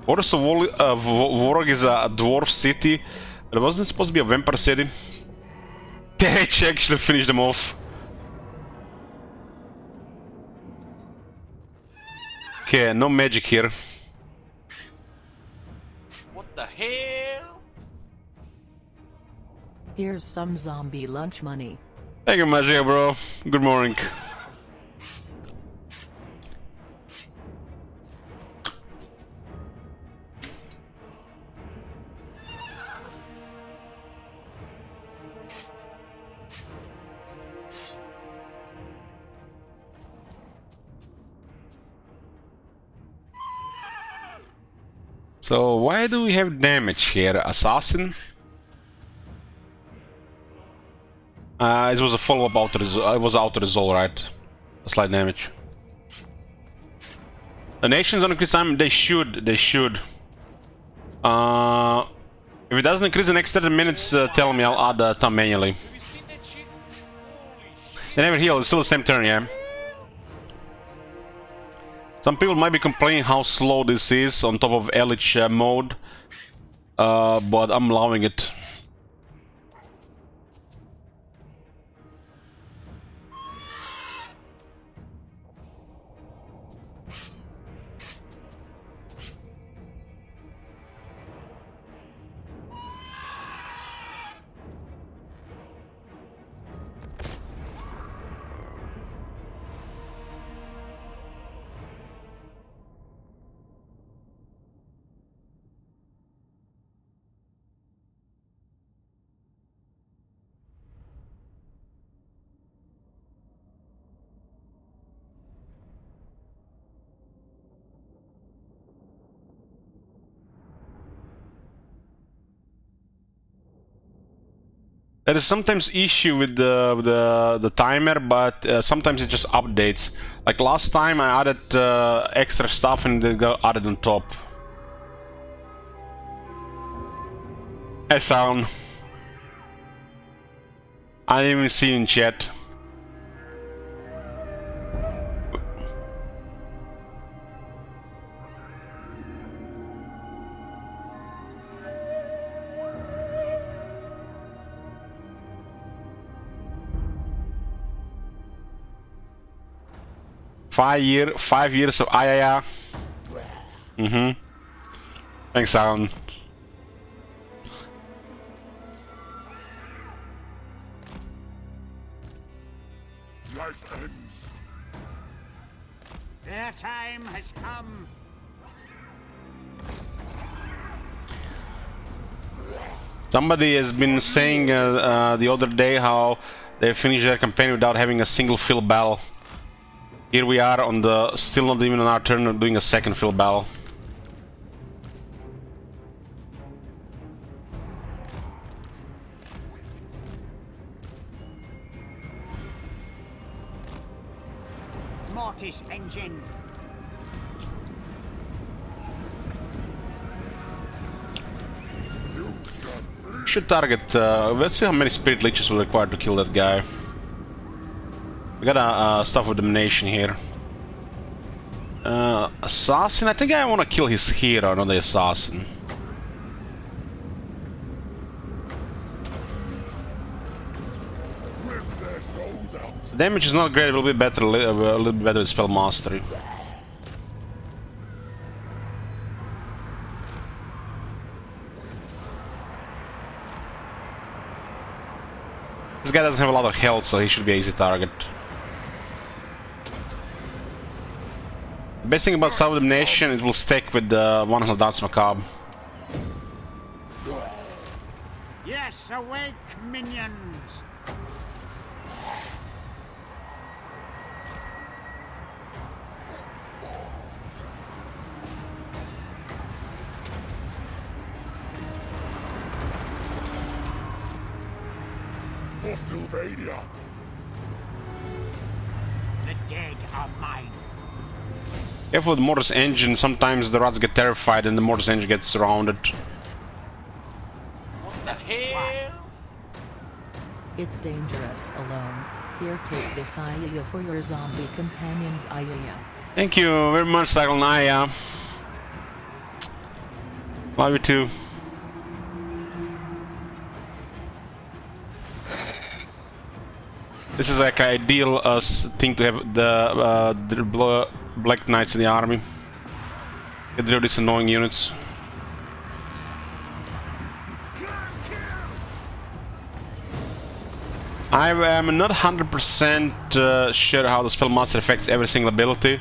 Forest of Vorog is a dwarf city, but wasn't it supposed to be a vampire city? TH actually finished them off. Okay, no magic here. What the hell? Here's some zombie lunch money. Thank you, Magia, bro. Good morning. So why do we have damage here? Assassin? It was a follow-up it was auto-resolve, right? A slight damage. The nations on increase time, they should. If it doesn't increase the next 30 minutes, tell me, I'll add time manually. Have you seen that shit? Holy shit. They never heal, it's still the same turn, yeah. Some people might be complaining how slow this is on top of Elich mode, but I'm allowing it. There is sometimes issue with the timer, but sometimes it just updates. Like last time I added extra stuff and it got added on top. Hey sound. I didn't even see you in chat. Five years of Ayaya. Thanks, Alan. Life ends. Their time has come. Somebody has been saying the other day how they finished their campaign without having a single fill battle. Here we are on the still not even on our turn doing a second fill battle. Mortis engine. Should target. Let's see how many spirit leeches will require to kill that guy. We got stuff with domination here. Assassin. I think I want to kill his hero, not the assassin. Damage is not great. It will be better, a little bit better with spell mastery. This guy doesn't have a lot of health, so he should be an easy target. The best thing about Self-Domination, it will stick with the one who Dance Macabre. Yes, awake, minions. For Sylvania. The dead are mine. Careful with Mortis Engine, sometimes the rats get terrified and the Mortis Engine gets surrounded. What the hell? It's dangerous alone. Here, take this Ayaya for your zombie companions, Ayaya. Thank you very much, Cycle Naya. Love you too. This is like an ideal thing to have the Black Knights in the army. Get rid of these annoying units. I am not 100% sure how the Spellmaster affects every single ability.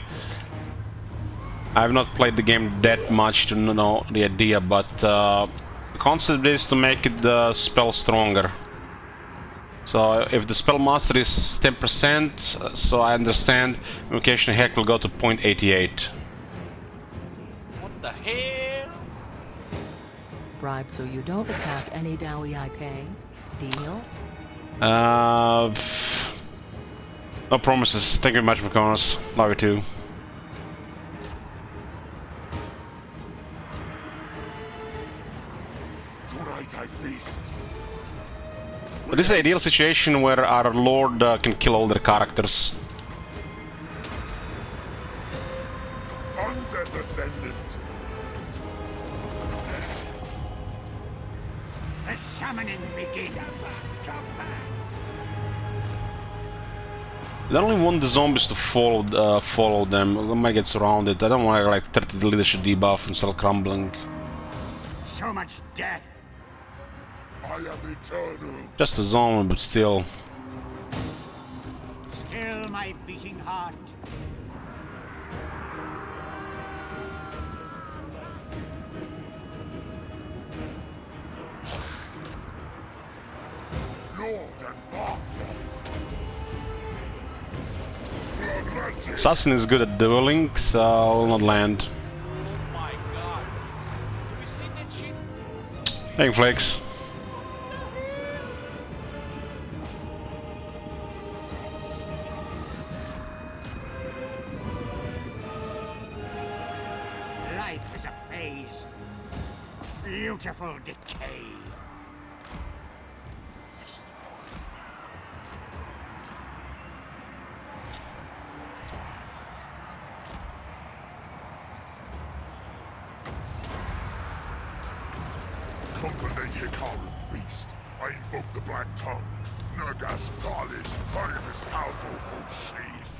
I have not played the game that much to know the idea, but the concept is to make the spell stronger. So if the Spellmaster is 10%, so I understand Invocation Heck will go to 0.88. What the hell? bribe so you don't attack any Dowie IK. Deal? No promises. Thank you very much, McConnors. Love you too. Tonight I feast. But this is an ideal situation where our lord can kill all their characters. Undeath Ascendant. The summoning begins. I don't really want the zombies to follow them. I might get surrounded. I don't want to like 30 the leadership debuff and start crumbling. So much death. I am eternal. Just a zombie, but still. Still my beating heart. Lord and Master. Blood magic. Assassin is good at dueling, so I'll not land. Oh my god. Have you seen that shit? Hey, Flex. Life is a phase. Beautiful decay. Company Hikaru beast. I invoke the Black Tongue. Nagas Talis, Hymus Tausel Sheath.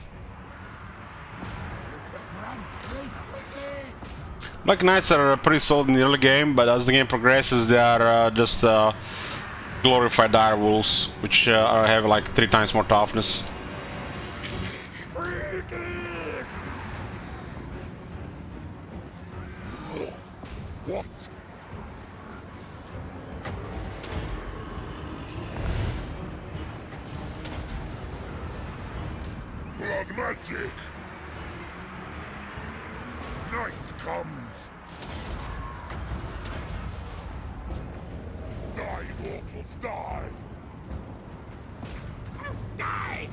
Black Knights are pretty solid in the early game, but as the game progresses, they are just glorified dire wolves, which have like 3 times more toughness. What? Blood magic! Night comes! Die, mortals, die! Die,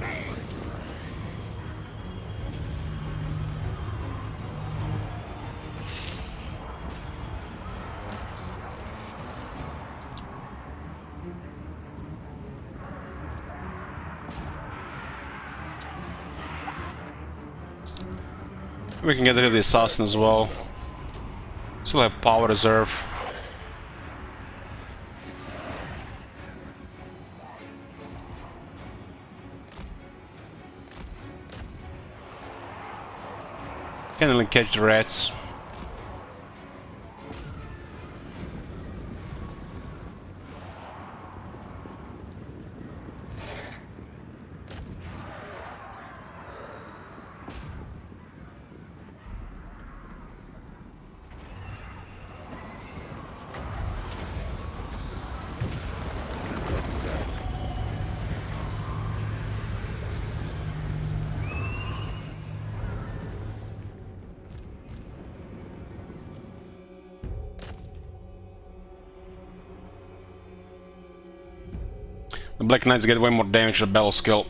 We can get rid of the assassin as well. Still have power reserve. Can't really catch the rats. The Black Knights get way more damage with battle skill.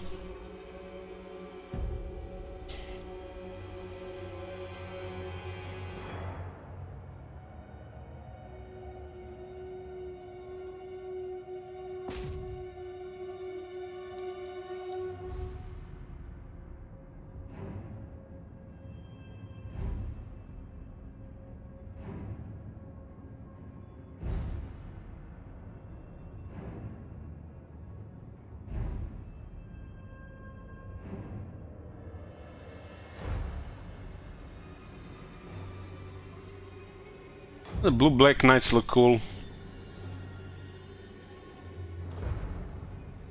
The blue Black Knights look cool. It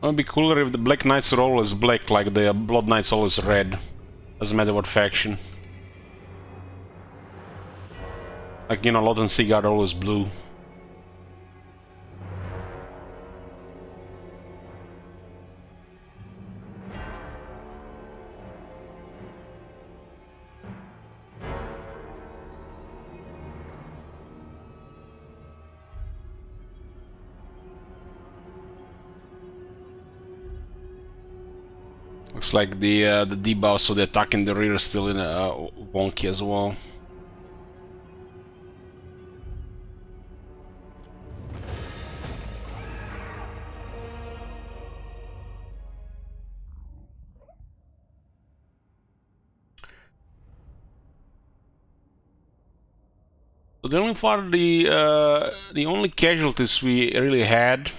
would be cooler if the Black Knights are always black, like the Blood Knights always red. Doesn't matter what faction. Like, you know, Lot and Seaguard are always blue. Looks like the debuff, so the attack in the rear is still in wonky as well. The only part, the only casualties we really had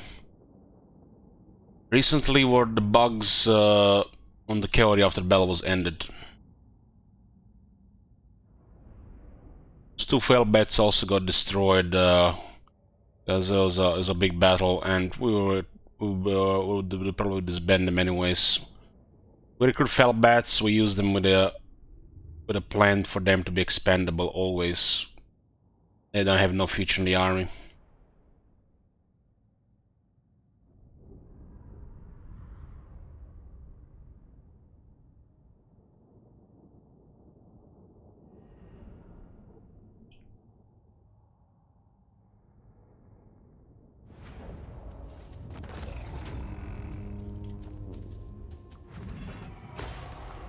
recently were the bugs on the cavalry after battle was ended. Those two fail bets also got destroyed because it was a big battle, and we would probably disband them anyways. We recruit fail bats. We use them with a plan for them to be expendable always. They don't have no future in the army.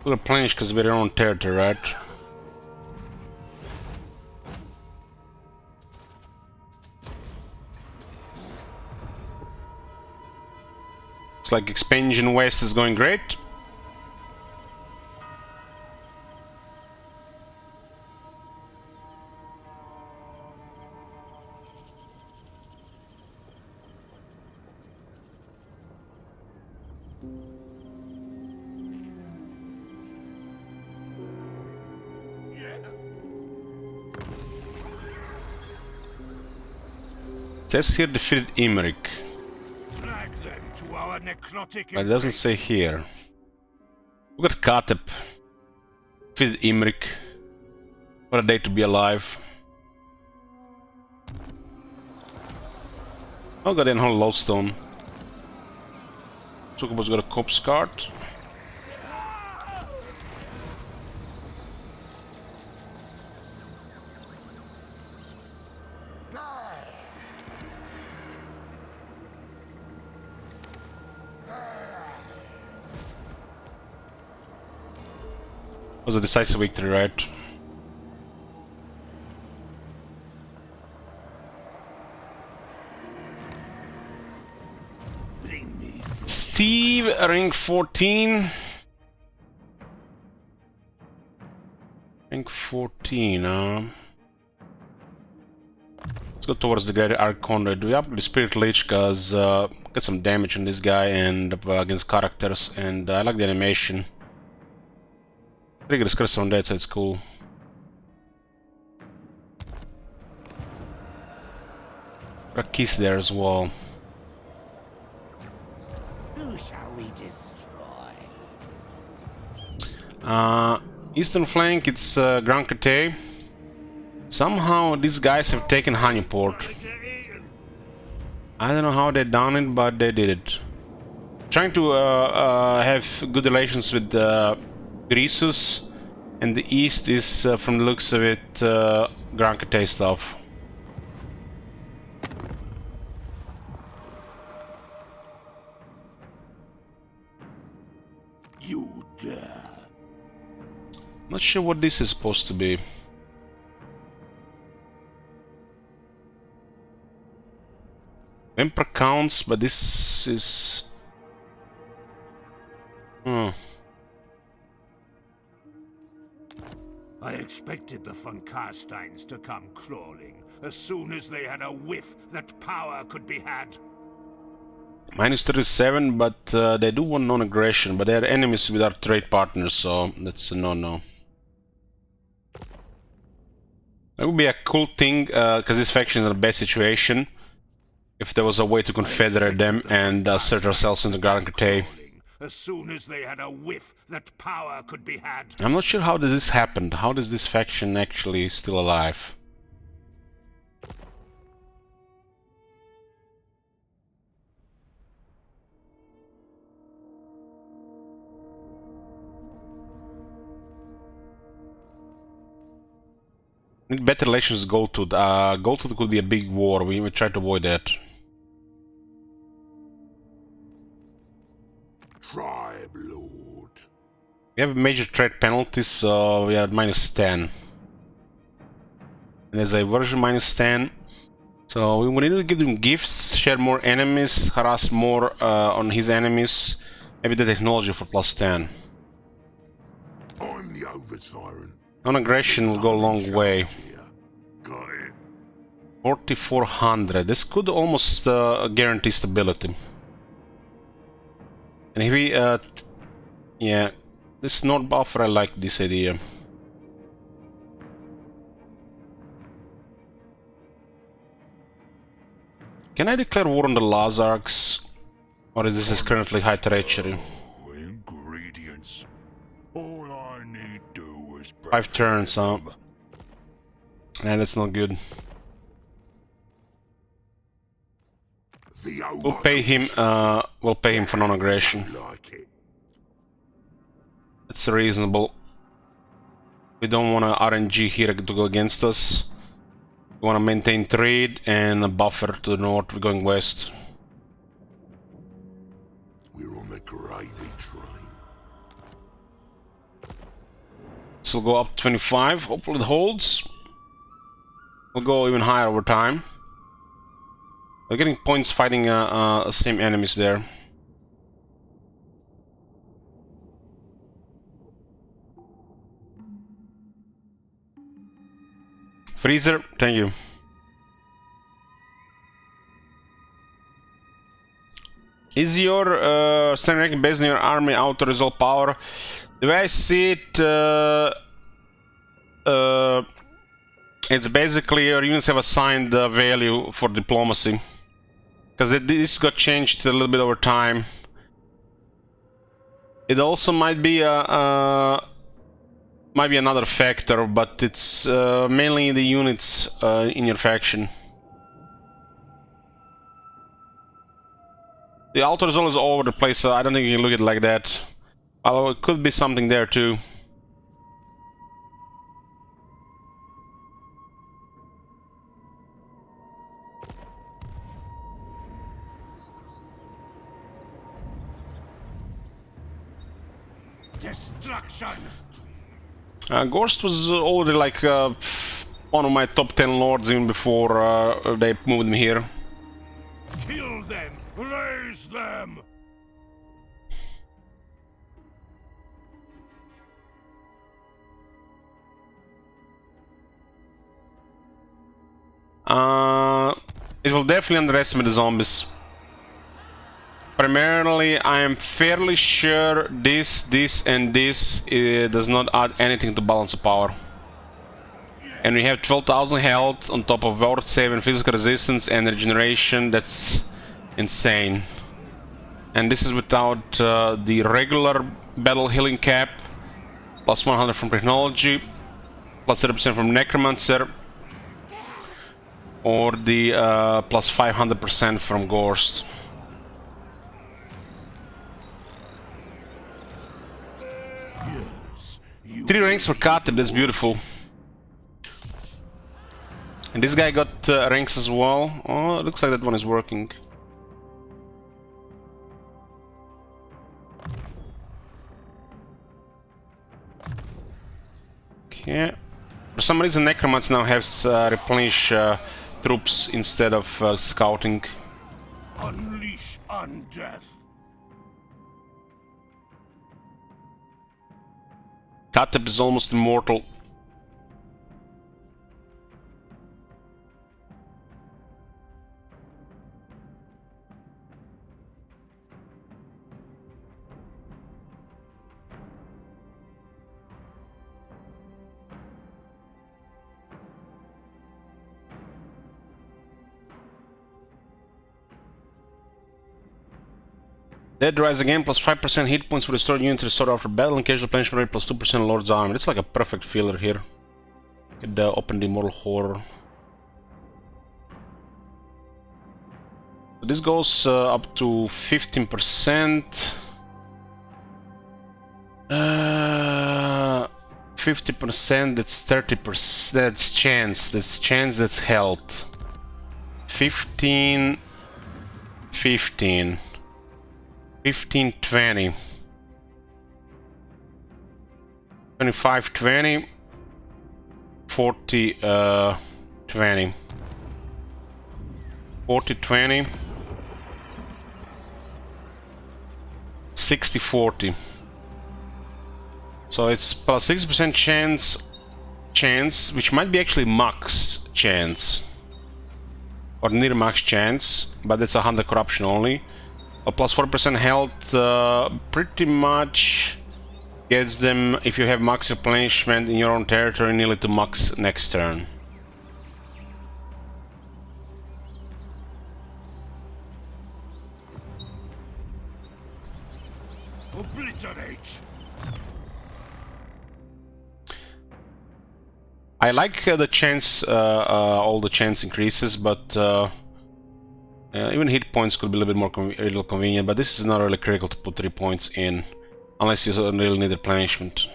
We'll replenish because we're on territory, right? It's like expansion west is going great. It says here defeated Imric. Drag them to our necrotic But it doesn't say here. Look at Katep. Defeated Imric. What a day to be alive. Oh, got unholy lodestone. Sukubo's got a corpse card. Was a decisive victory, right? Steve, rank 14. Rank 14, let's go towards the greater Arcane Conduit. Do we up the Spirit Leech because get some damage on this guy and against characters, and I like the animation. Pretty good curse on that, so it's cool. Got a kiss there as well. Who shall we destroy? Eastern flank, it's Grand Cate. Somehow these guys have taken Honeyport. I don't know how they done it, but they did it. Trying to have good relations with Greasus, and the east is, from the looks of it, Grand Cate stuff. You dare. Not sure what this is supposed to be. Emperor counts, but this is... I expected the von Carsteins to come crawling as soon as they had a whiff that power could be had. Minus 37, but they do want non-aggression, but they are enemies with our trade partners, so that's a no-no. That would be a cool thing, because this faction is in a bad situation. If there was a way to confederate them and assert ourselves in the Grand Cate. As soon as they had a whiff that power could be had. I'm not sure how does this happen. How does this faction actually still alive? Need better relations with Goldtooth. Goldtooth could be a big war. We try to avoid that. Tribe Lord. We have major threat penalties, so we are at -10. And there's a version -10. So we need to give them gifts, share more enemies, harass more on his enemies. Maybe the technology for +10. I'm the Over-Tyrant. Non-aggression will go a long way. Got it. 4,400. This could almost guarantee stability. And if we, yeah, this Nord buffer, I like this idea. Can I declare war on the Lazarks? Or is this currently high treachery? Ingredients. All I need do is 5 turns, huh? And that's not good. We'll pay him for non-aggression. Like it. That's reasonable. We don't want a RNG here to go against us. We want to maintain trade and a buffer to the north. We're going west. We're on the gravy train. This will go up 25. Hopefully it holds. We'll go even higher over time. We're getting points fighting same enemies there. Freezer, thank you. Is your standing rank based on your army auto resolve power? The way I see it, it's basically your units have assigned value for diplomacy. Because this got changed a little bit over time. It also might be another factor, but it's mainly the units in your faction. The altar is always all over the place, so I don't think you can look at it like that. Although it could be something there too. Destruction! Gorst was already like one of my top 10 lords even before they moved him here. Kill them! Raise them! It will definitely underestimate the zombies. Primarily, I am fairly sure this, and this does not add anything to balance of power. And we have 12,000 health on top of ward save and physical resistance and regeneration. That's insane. And this is without the regular battle healing cap, plus 100 from technology, plus 30% from necromancer, or the plus 500% from Gorst. 3 ranks for Katib, that's beautiful. And this guy got ranks as well. Oh, it looks like that one is working. Okay. For some reason, Necromancy now has replenish troops instead of scouting. Unleash undeath! Katib is almost immortal. Dead rise again, plus 5% hit points for restored unit restored after battle, and casual replenishment rate plus 2% Lord's Armor. It's like a perfect filler here. Could open the Immortal Horror. So this goes up to 15%. 50%, that's 30%, that's chance, that's health. 15, 15, 20. 25, 20. 40, 20. 40, 20. 60, 40. So it's plus 60% chance, which might be actually max chance. Or near max chance, but it's 100 corruption only. A plus 4% health pretty much gets them, if you have max replenishment in your own territory, nearly to max next turn. Obliterate! I like the chance, all the chance increases, but even hit points could be a little bit more a little convenient, but this is not really critical to put 3 points in, unless you really need replenishment.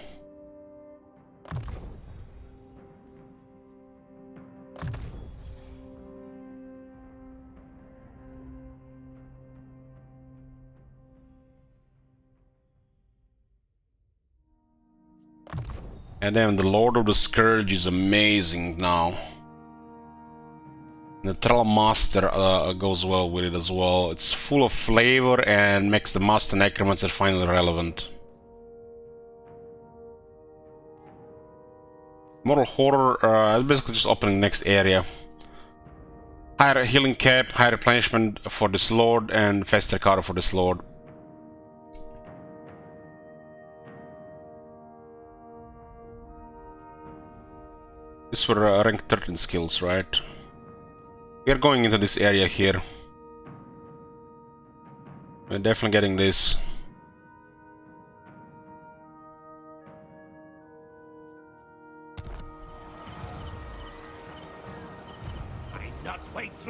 And then the Lord of the Scourge is amazing now. The Trell Master goes well with it as well. It's full of flavor and makes the Master Necromancer finally relevant. Moral Horror is basically just opening next area. Higher healing cap, higher replenishment for this Lord, and faster recovery for this Lord. These were rank 13 skills, right? We are going into this area here. We're definitely getting this.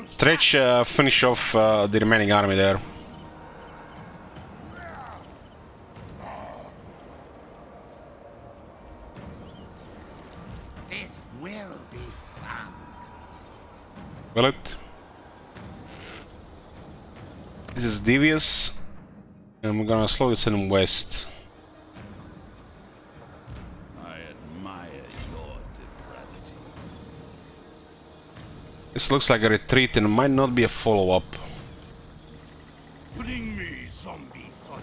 Stretch, finish off the remaining army there. This will be fun. Will it? This is devious, and we're gonna slowly send him west. I admire your depravity. This looks like a retreat and might not be a follow-up. Bring me zombie fodder.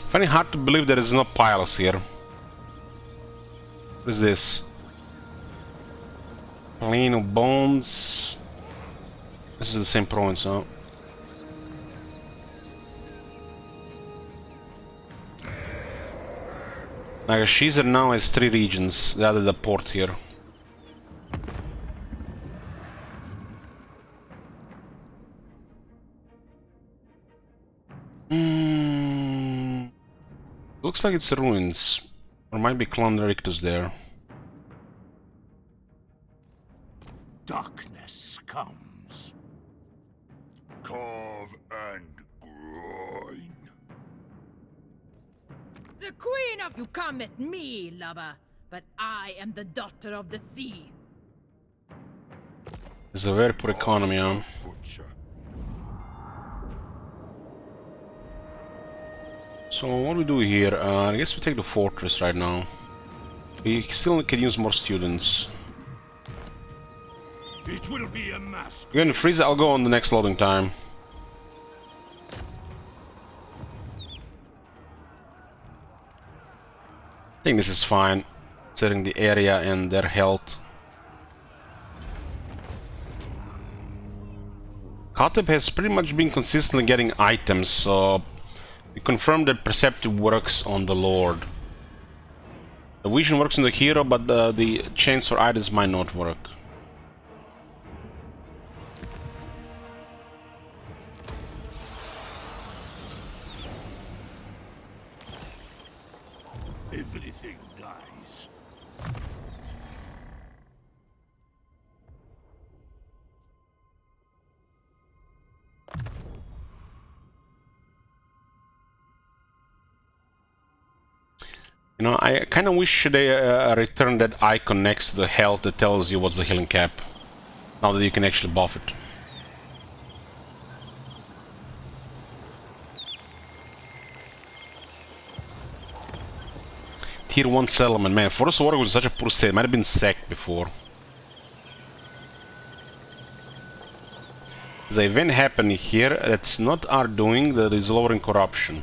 Funny, hard to believe there is no piles here. What is this? Plain of Bones. This is the same province, huh? Like Sheezer now has 3 regions. They added a port here. Looks like it's ruins. Or might be Clan Rictus there. Darkness comes. Carve and grind. The queen of you come at me, lover, but I am the daughter of the sea. It's a very poor economy, huh? Butcher. So what do we do here? I guess we take the fortress right now. We still can use more students. It will be a mask. We're gonna freeze. I'll go on the next loading time. I think this is fine. Setting the area and their health. Kateb has pretty much been consistently getting items, so we confirmed that Perceptive works on the Lord. The Vision works on the hero, but the chains for items might not work. Everything dies. You know, I kind of wish they return that icon next to the health that tells you what's the healing cap. Now that you can actually buff it. Tier 1 settlement. Man, Forest of Warwick was such a poor state. It might have been sacked before. There's an event happening here that's not our doing, that is lowering corruption.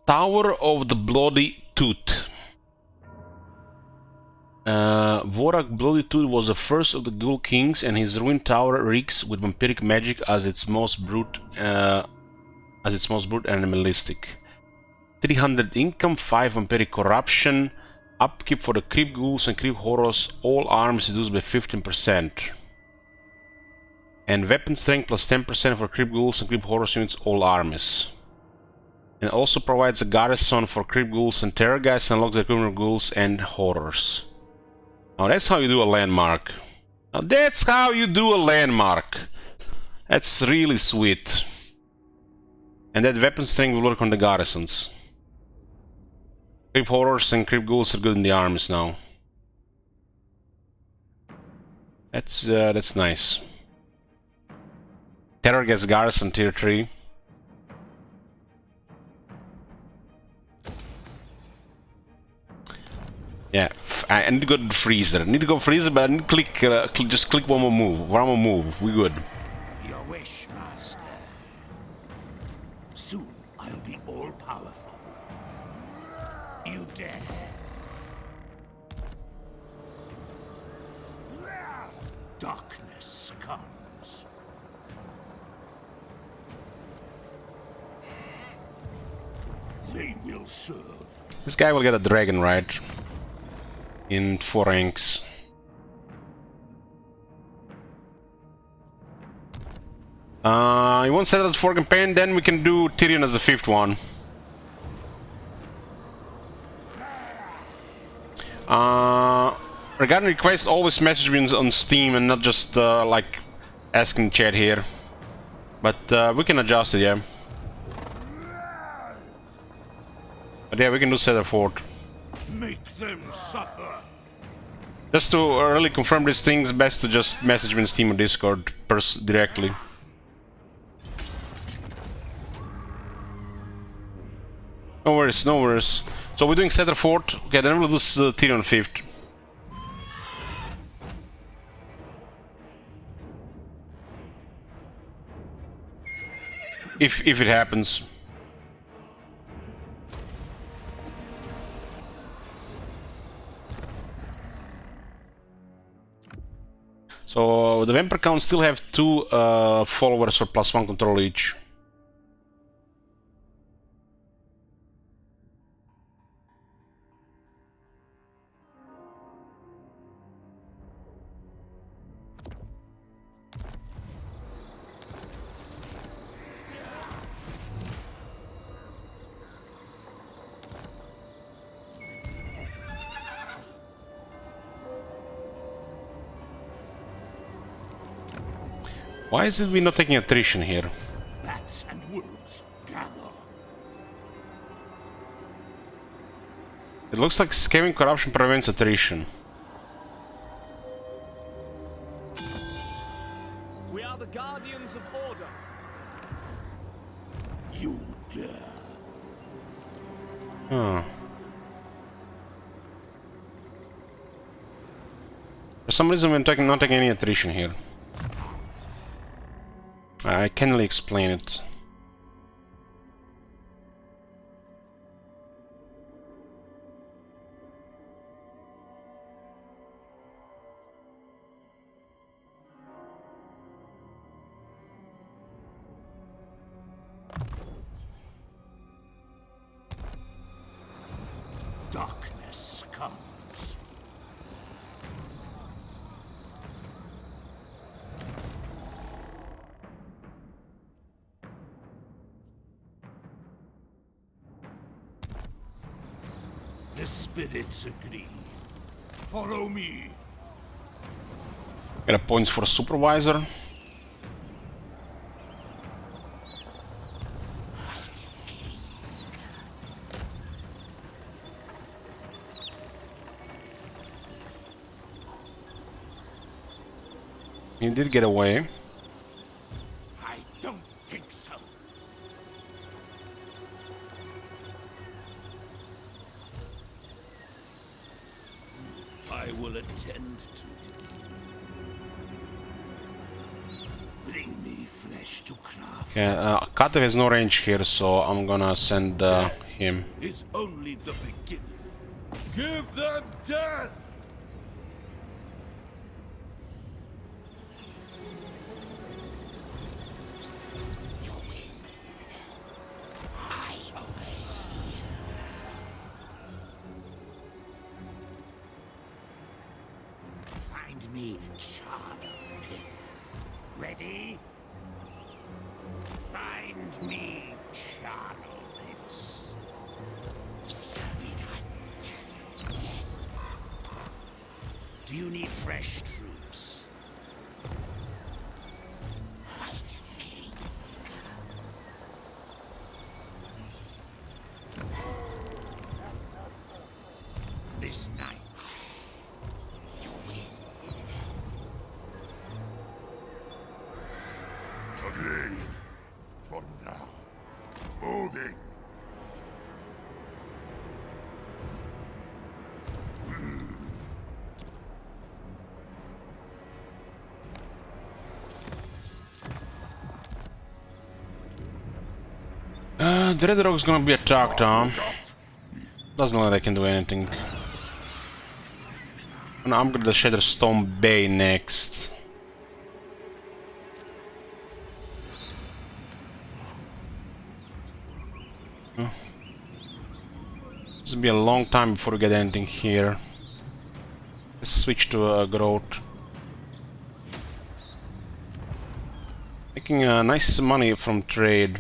Tower of the Bloody Tooth. Vorak Bloody Tooth was the first of the Ghoul Kings, and his ruined tower reeks with vampiric magic as its most brute and animalistic. 300 income, 5 vampiric corruption, upkeep for the creep ghouls and creep horrors, all arms reduced by 15%. And weapon strength plus 10% for creep ghouls and creep horrors units, all armies. And also provides a garrison for creep ghouls and terrorgeist and unlocks the equipment of ghouls and horrors. Now that's how you do a landmark. Now that's how you do a landmark. That's really sweet. And that weapon strength will work on the garrisons. Creep horrors and creep ghouls are good in the armies now. That's nice. Terror gets garrison tier 3. Yeah, I need to go to the freezer. I need to go freezer, but I need to click, just click one more move. One more move. We good. Your wish, Master. Soon I'll be all-powerful. You dare. Darkness comes. They will serve. This guy will get a dragon, right? In 4 ranks. You want settlers for campaign, then we can do Tyrion as the 5th one. Regarding requests, always message me on Steam and not just like asking chat here. But we can adjust it, yeah. But yeah, we can do Settler Fort. Make them suffer. Just to really confirm these things, best to just message me on Steam or Discord directly. No worries, no worries. So we're doing Settler Fort. Okay, then we'll do Tyrion 5th. If it happens. So the Vampire Count still have 2 followers for +1 control each. Why is it we not taking attrition here? Bats and wolves gather. It looks like scamming corruption prevents attrition. We are the guardians of order. You dare. Huh. For some reason we're not taking any attrition here. I can't really explain it. Darkness comes. The spirits agree. Follow me. Get a points for a supervisor. He did get away. I don't think so. will attend to it. Bring me flesh to craft. Okay, Kato has no range here, so I'm gonna send him. Is only the beginning. Give them death! Find me charnel pits. Ready? Find me charnel pits. Do you need fresh troops? White King. This night. Agreed. For now. Moving. Dreadrock's gonna be attacked, huh? Doesn't look like I can do anything. I'm gonna upgrade the Shatterstone Bay next. This will be a long time before we get anything here. Let's switch to growth. Making nice money from trade.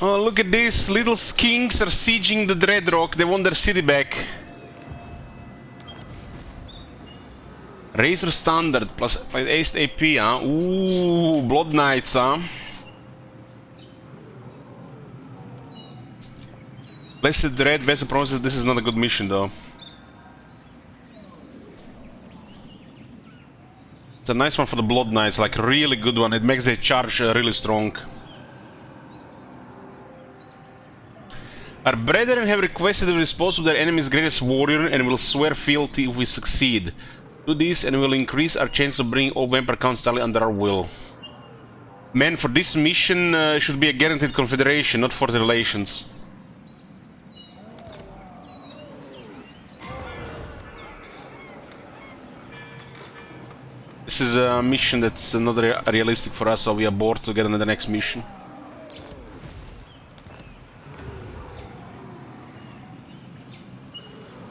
Oh, look at this! Little skinks are sieging the Dreadrock. They want their city back. Razor Standard plus 5 ace AP, huh? Ooh, Blood Knights, huh? Blessed Dread, best promises. This is not a good mission, though. It's a nice one for the Blood Knights, like really good one. It makes their charge really strong. Our brethren have requested to dispose of their enemy's greatest warrior and will swear fealty if we succeed. Do this and we'll increase our chance of bringing all vampire counts entirely under our will. Man, for this mission should be a guaranteed confederation, not for the relations. This is a mission that's not realistic for us, so we abort to get on the next mission.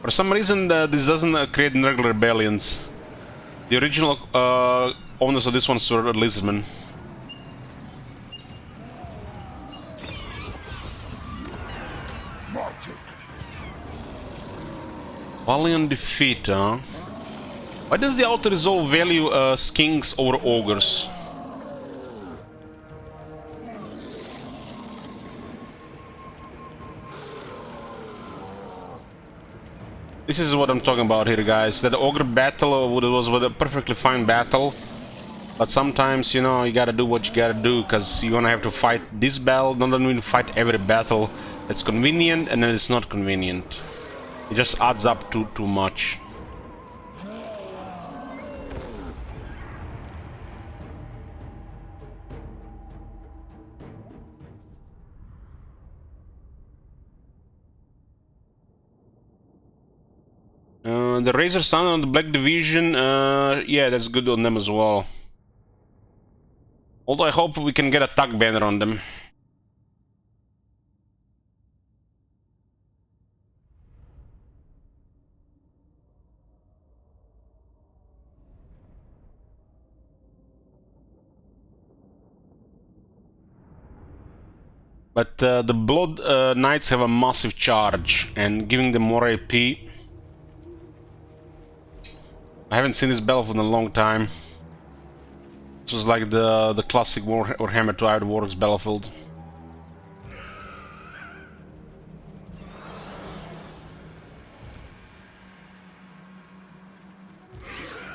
For some reason, this doesn't create regular rebellions. The original owners of this one were lizardmen. Valiant defeat, huh? Why does the auto-resolve value skinks over ogres? This is what I'm talking about here, guys. That ogre battle was a perfectly fine battle. But sometimes, you know, you gotta do what you gotta do, because you're gonna have to fight this battle. Don't mean fight every battle that's convenient, and then it's not convenient. It just adds up to too much. The Razor Sun on the Black Division, yeah, that's good on them as well. Although I hope we can get a tug banner on them. But the Blood Knights have a massive charge, and giving them more AP. I haven't seen this battlefield in a long time. This was like the classic Warhammer 2 Warwick's battlefield.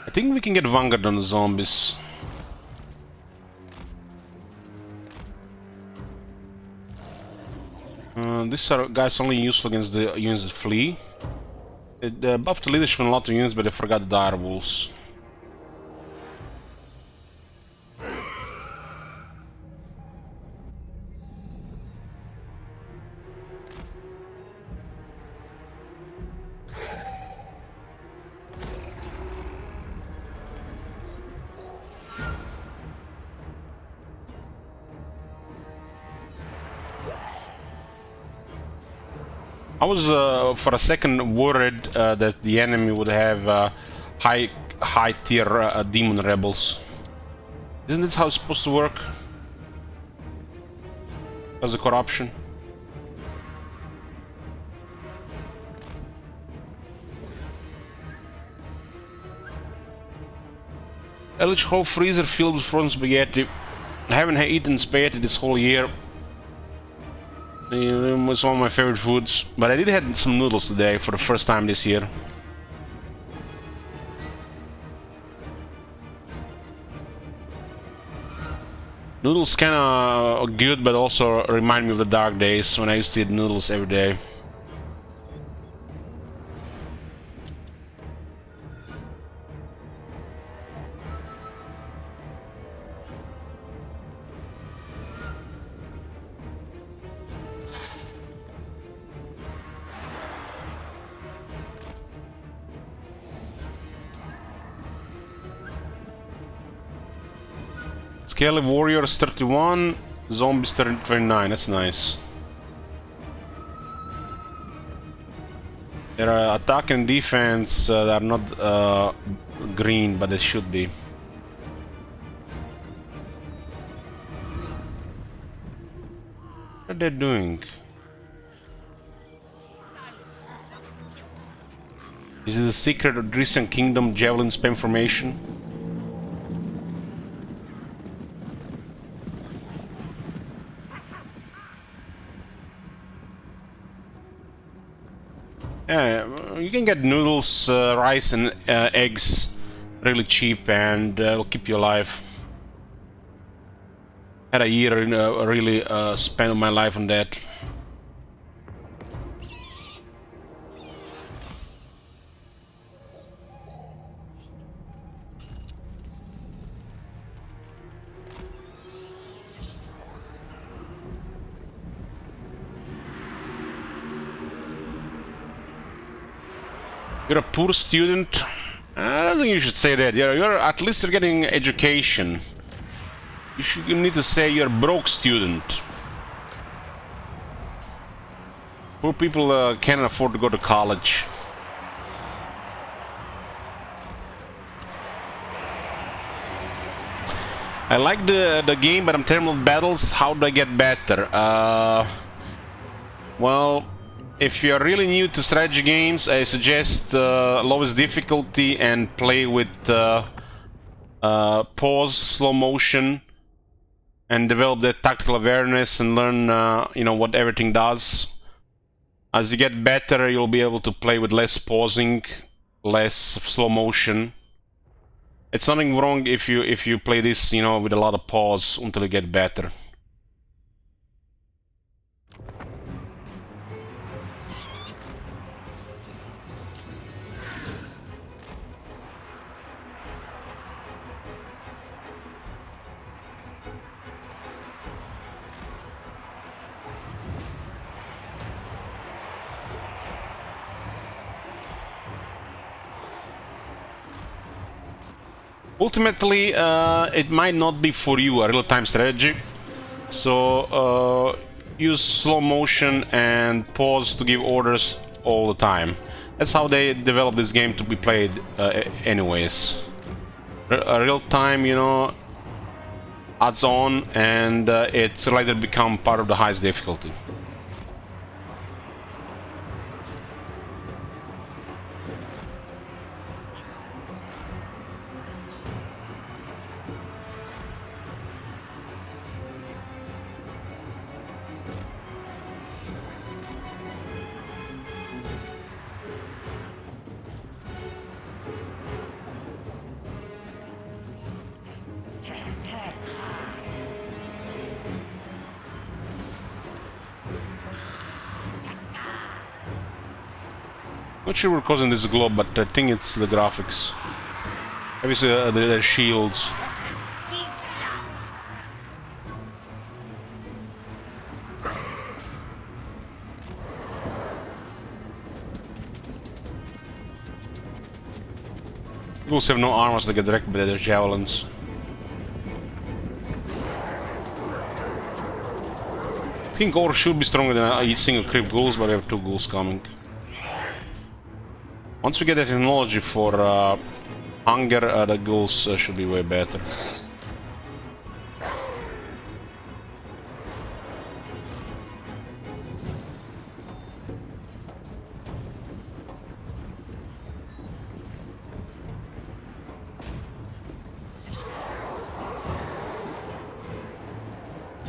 I think we can get Vanguard on the zombies. These are guys only useful against the units that flee. They buffed the leadership on a lot of units, but they forgot the dire wolves. I was for a second worried that the enemy would have high tier demon rebels. Isn't this how it's supposed to work? As a corruption. Eldritch whole freezer filled with frozen spaghetti. I haven't eaten spaghetti this whole year. It was one of my favorite foods, but I did have some noodles today for the first time this year. Noodles kinda good, but also remind me of the dark days when I used to eat noodles every day. Scaly Warriors 31, Zombies 29, that's nice. There are attack and defense that are not green, but they should be. What are they doing? Is it the secret of Drisian Kingdom Javelin spam formation? Yeah, you can get noodles, rice and eggs really cheap, and will keep you alive. Had a year really spent my life on that. You're a poor student? I don't think you should say that. You're at least you're getting education. You need to say you're a broke student. Poor people can't afford to go to college. I like the game, but I'm terrible at battles. How do I get better? Well, if you're really new to strategy games, I suggest lowest difficulty and play with pause, slow motion, and develop that tactical awareness and learn, you know, what everything does. As you get better, you'll be able to play with less pausing, less slow motion. It's nothing wrong if you play this, you know, with a lot of pause until you get better. Ultimately, it might not be for you a real-time strategy, so use slow motion and pause to give orders all the time. That's how they developed this game to be played anyways. Real-time, you know, adds on, and it's later become part of the highest difficulty. Not sure what's causing this globe, but I think it's the graphics. Obviously, the shields. Ghouls have no armors, they get directed by their javelins. I think Ogre should be stronger than each single creep ghouls, but we have 2 ghouls coming. Once we get the technology for hunger, the ghouls should be way better.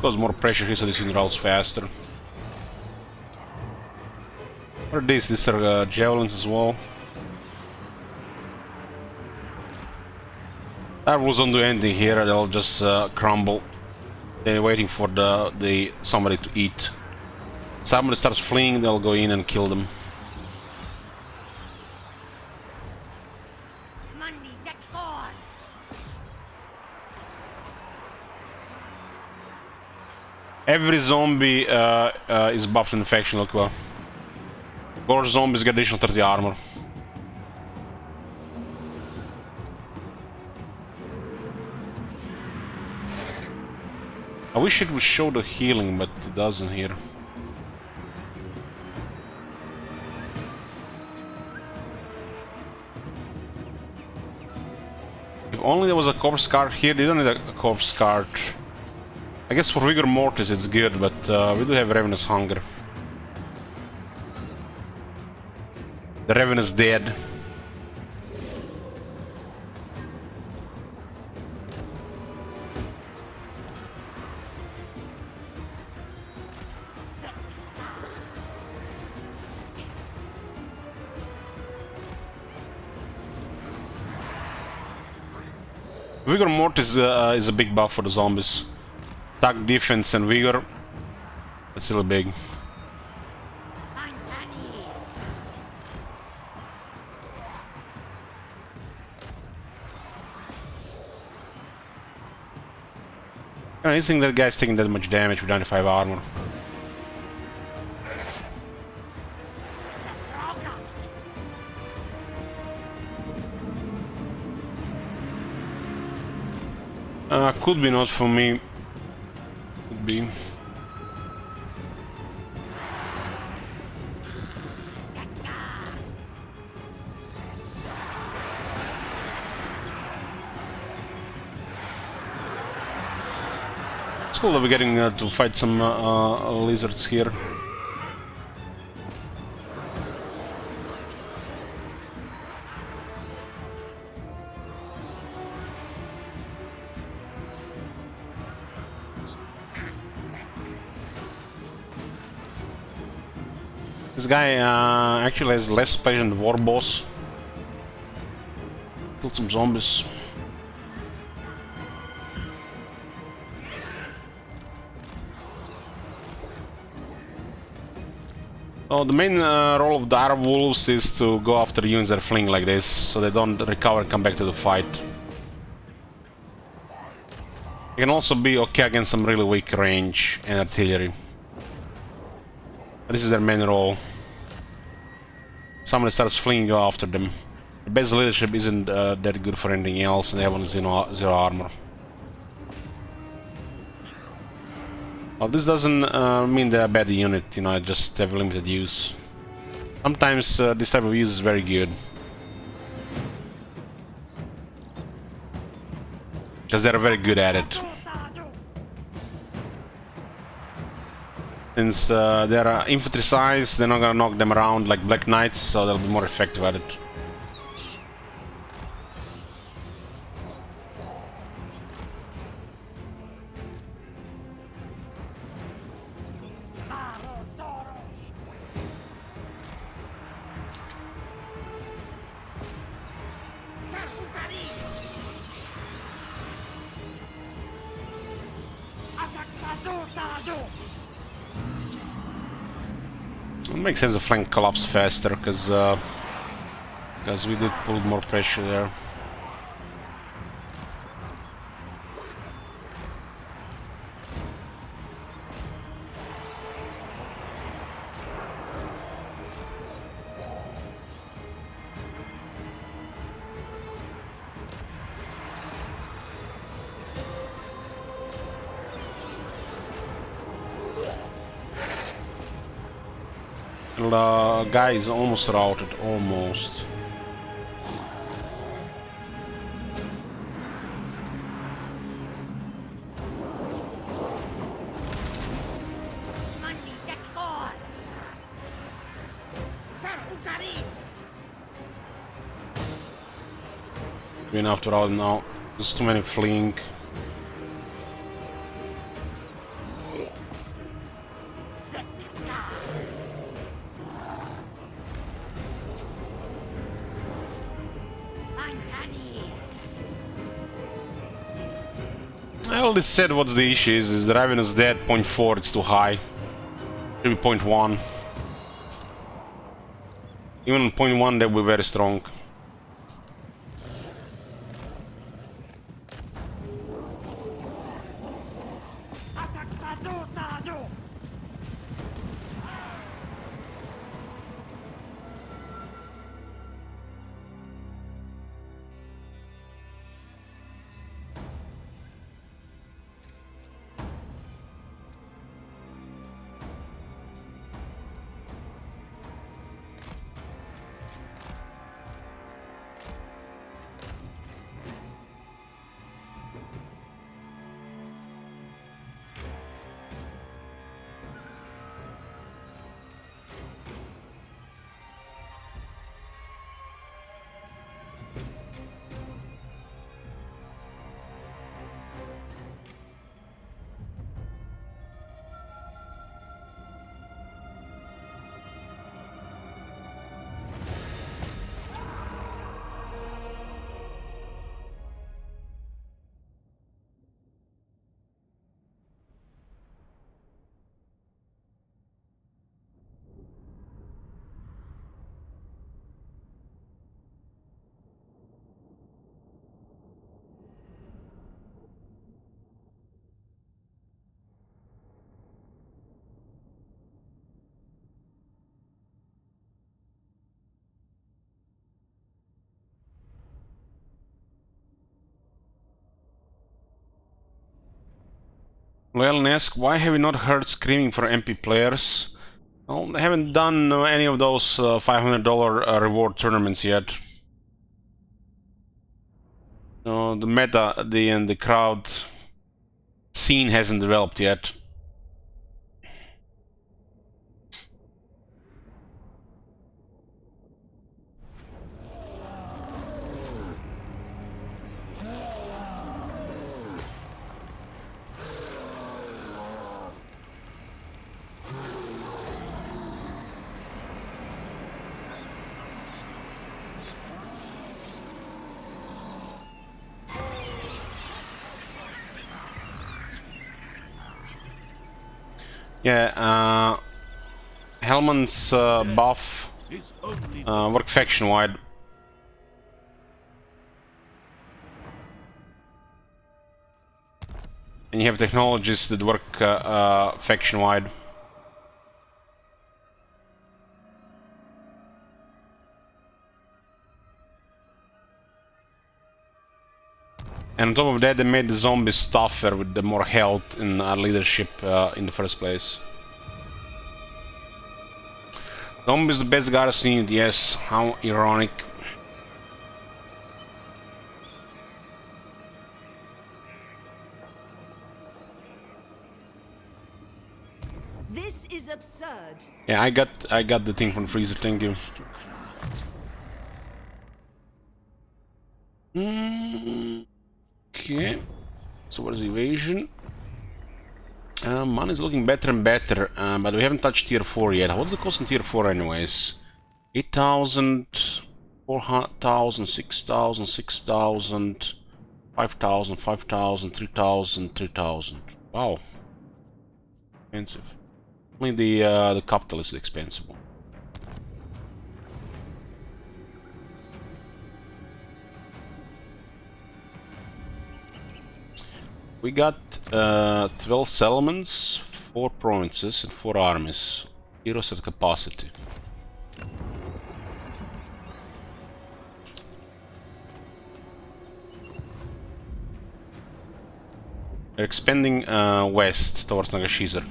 Cause more pressure here so this thing rolls faster. What are these? These are javelins as well. Arrows don't do anything here, they'll just crumble. They're waiting for somebody to eat. Somebody starts fleeing, they'll go in and kill them. Every zombie is buffed infection, look well. Gorge zombies get additional 30 armor. I wish it would show the healing, but it doesn't here. If only there was a corpse card here. They don't need a corpse card. I guess for Vigor Mortis it's good, but we do have Ravenous Hunger. The Raven is dead. Vigor Mortis is a big buff for the zombies. Attack, defense, and vigor. It's a little big. I don't think that guy's taking that much damage with 95 armor. Could be not for me. Could be. It's cool that we're getting to fight some lizards here. This guy actually has less space than the war boss. Killed some zombies. So the main role of dire wolves is to go after units that are fleeing like this, so they don't recover and come back to the fight. They can also be okay against some really weak range and artillery. This is their main role. Somebody starts fleeing, go after them. base leadership isn't that good for anything else, and they have on zero armor. Well, this doesn't mean they're a bad unit, you know, just have limited use. Sometimes this type of use is very good. Because they're very good at it. Since they're infantry size, they're not gonna knock them around like Black Knights, so they'll be more effective at it. It makes sense the flank collapse faster, because we did pull more pressure there. Guy is almost routed, almost. We're gonna have to rout now. There's too many fleeing. I already said what's the issue is the Raven is dead, 0.4, it's too high. Should be 0.1. Even 0.1 they will be very strong. Well, Nesk, why have we not heard screaming for MP players? Well, they haven't done any of those $500 reward tournaments yet. No, the meta, and the crowd scene hasn't developed yet. Yeah, Hellman's buff work faction-wide. And you have technologies that work faction-wide. And on top of that, they made the zombies tougher with the more health and leadership in the first place. Zombies the best garrison, yes, how ironic. This is absurd. Yeah, I got the thing from Freezer, thank you. Okay. So where's the evasion? Money's looking better and better, but we haven't touched tier 4 yet. What's the cost in tier 4 anyways? 8,000, 4,000, 6,000, 6,000, 5,000, 5,000, 3,000, 3,000. Wow. Expensive. Only the capital is the expensive one. We got 12 settlements, 4 provinces, and 4 armies. Heroes at capacity. We're expanding west towards Nagashizar.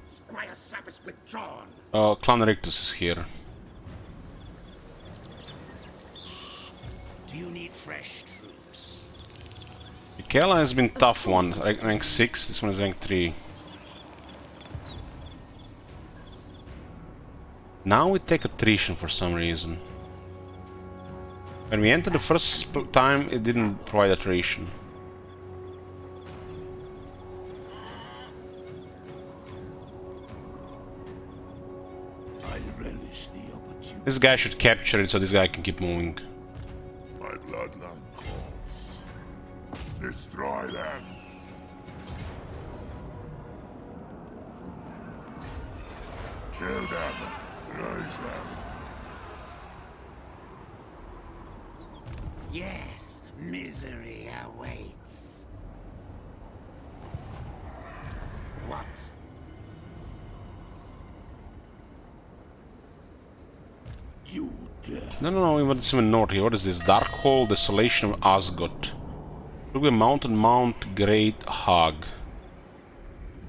Squire Sabbath withdrawn. Clan Rictus is here. Do you need fresh troops? Michaela has been tough one, rank 6, this one is rank 3. Now we take attrition for some reason. When we entered the first time, it didn't provide attrition. I relish the opportunity. This guy should capture it so this guy can keep moving. My bloodline calls. Destroy them. Kill them. Raise them. Yes, misery awaits. What? You dare. No, what's even north here? What is this? Dark Hole, Desolation of Asgot. Ruby Mountain, Mount Great Hog.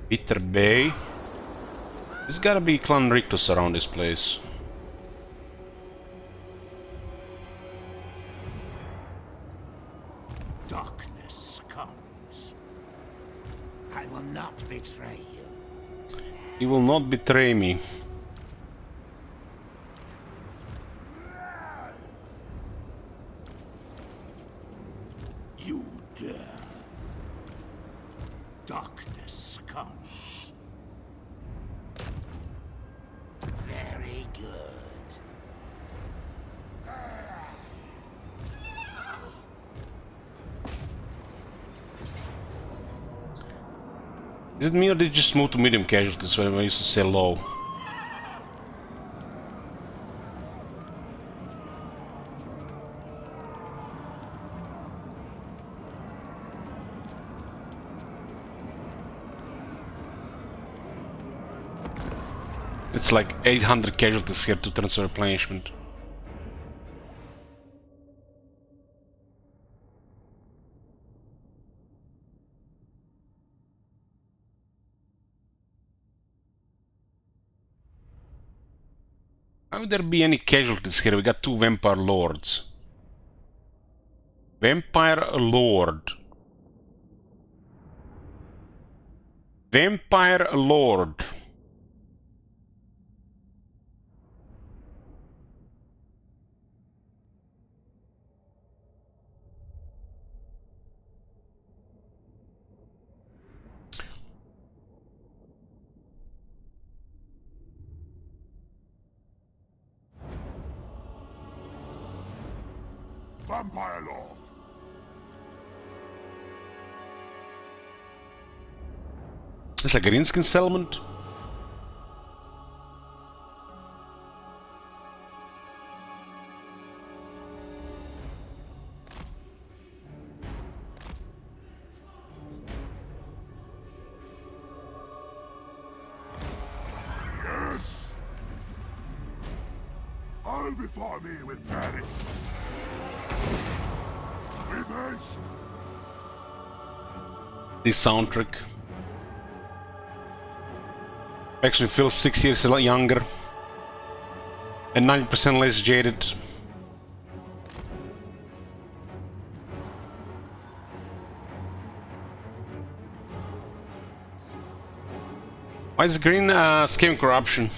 Bitter Bay. There's gotta be Clan Rictus around this place. Darkness comes. I will not betray you. He will not betray me. You dare. Darkness comes. Very good. Is it me or did it just move to medium casualties when I used to say low? It's like 800 casualties here to transfer replenishment. How would there be any casualties here? We got 2 Vampire Lords. Vampire Lord. Vampire Lord. Vampire Lord. It's like a Greenskin settlement. Yes. All before me will perish. With haste. This soundtrack makes me feel 6 years younger and 90% less jaded. Why is green scheme corruption?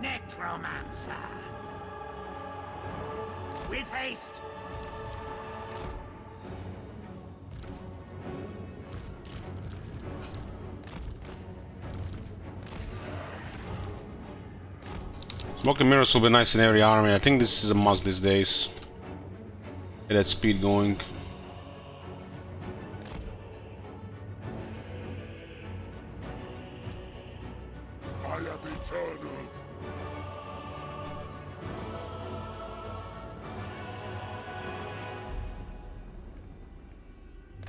Necromancer. With haste. Smoke and mirrors will be nice in every army. I think this is a must these days. Get that speed going. I am eternal.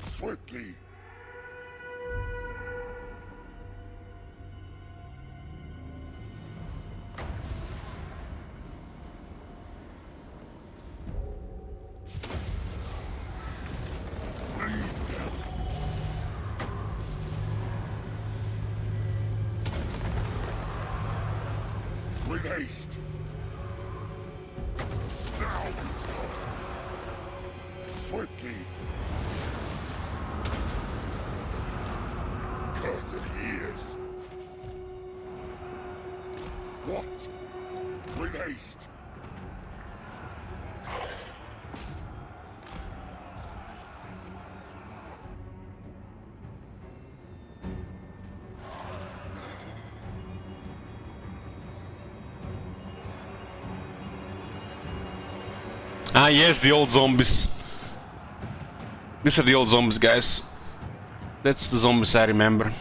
Swiftly. With haste. Now it's time. Swiftly. Curtain ears. What? With haste. Ah yes, the old zombies. These are the old zombies, guys. That's the zombies I remember.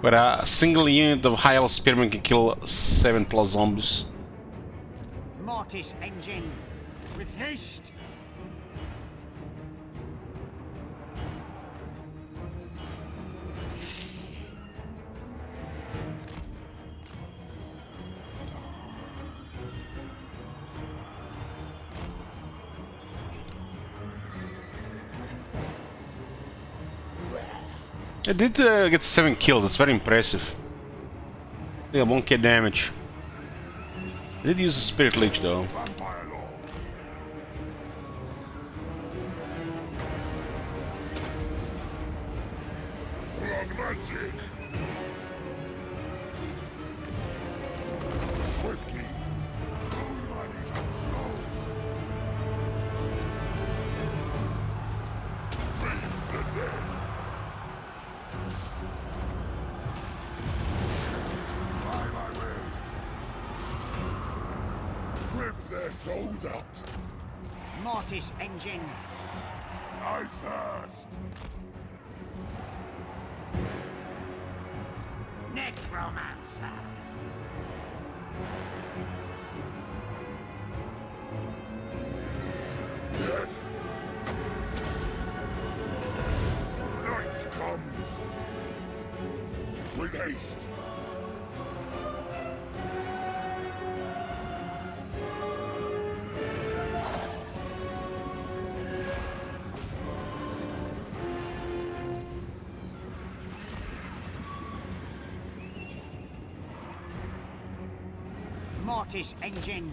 Where a single unit of high-level spearmen can kill 7+ zombies. Mortis engine. With haste. I did get 7 kills, that's very impressive. Yeah, 1k damage. I did use a Spirit Leech though. Vampire law. Blood magic. Swiftly. Somebody to soul. Raise the dead. By my will. Rip their souls out. Mortis engine. I thirst. Necromancer. Yes. Night comes. With haste. Mortis engine.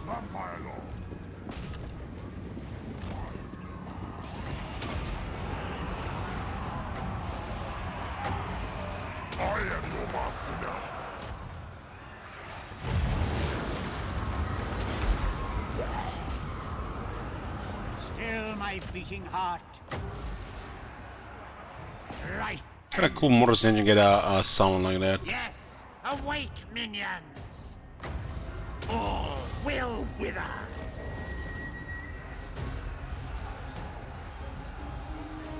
Vampire law. I am your master now. Still my beating heart. Life. Kinda cool Mortis engine get a sound like that. Yes. Awake, minions. All will wither.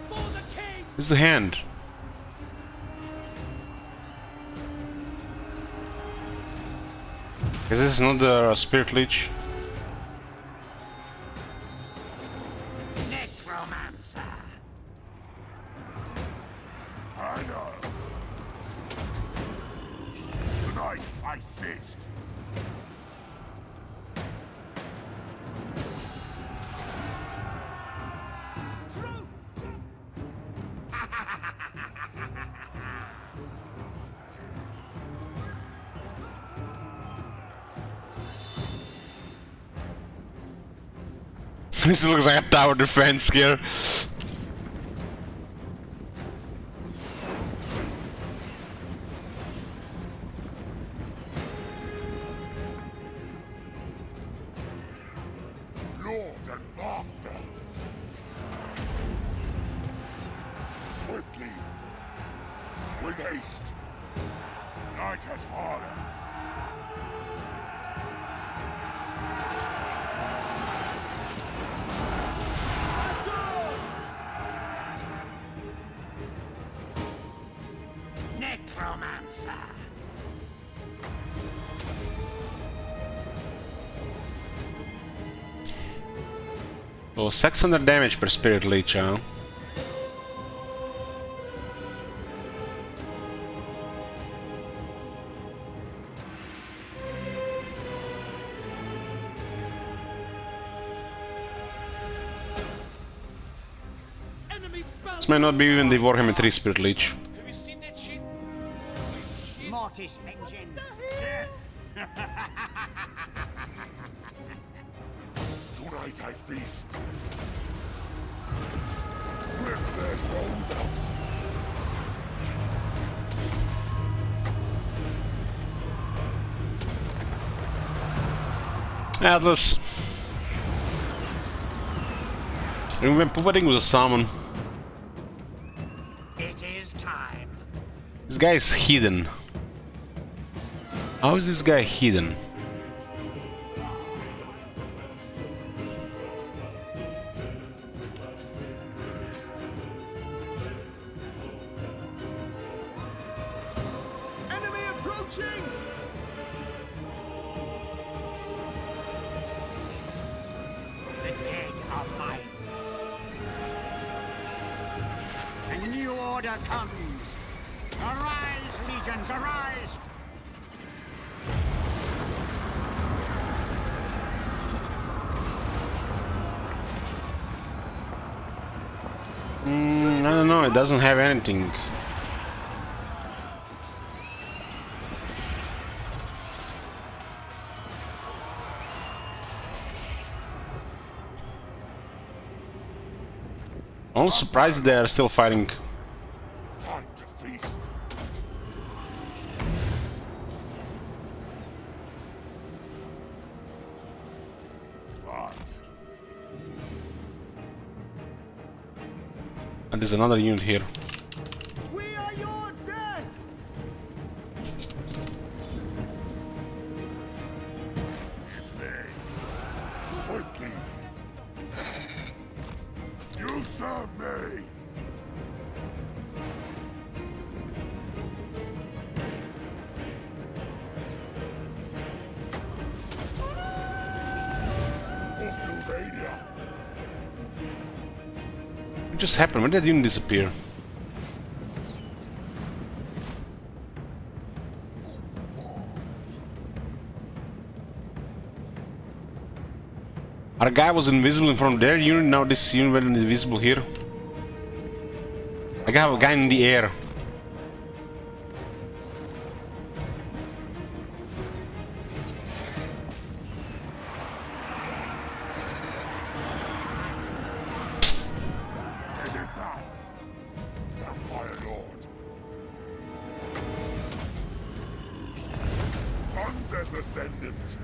For the king! This is the hand. Is this not the Spirit Leech? Necromancer. Tanner. Tonight I feast. True! This looks like a tower defense here. Lord and master. Swiftly. With haste. Night has fallen. Necromancer. Oh, 600 damage per Spirit Leech, huh? Enemy spell! This may not be even the Warhammer 3 Spirit Leech. Have you seen that shit? Holy shit. Mortis engine. Tonight I feast. Rip their souls out. Atlas. Remember, Puffading was a summon. It is time. This guy is hidden. How is this guy hidden? Enemy approaching! The dead are mine. A new order comes. Arise, legions, arise! I don't know, it doesn't have anything. I'm surprised they are still fighting. Time to feast. But And there's another unit here. We are your death! swiftly. You serve me. For Sylvania. What just happened? When did that unit disappear? Our guy was invisible in front of their unit, now this unit went invisible here. I have a guy in the air. It is thou, Vampire Lord. Undead Descendant.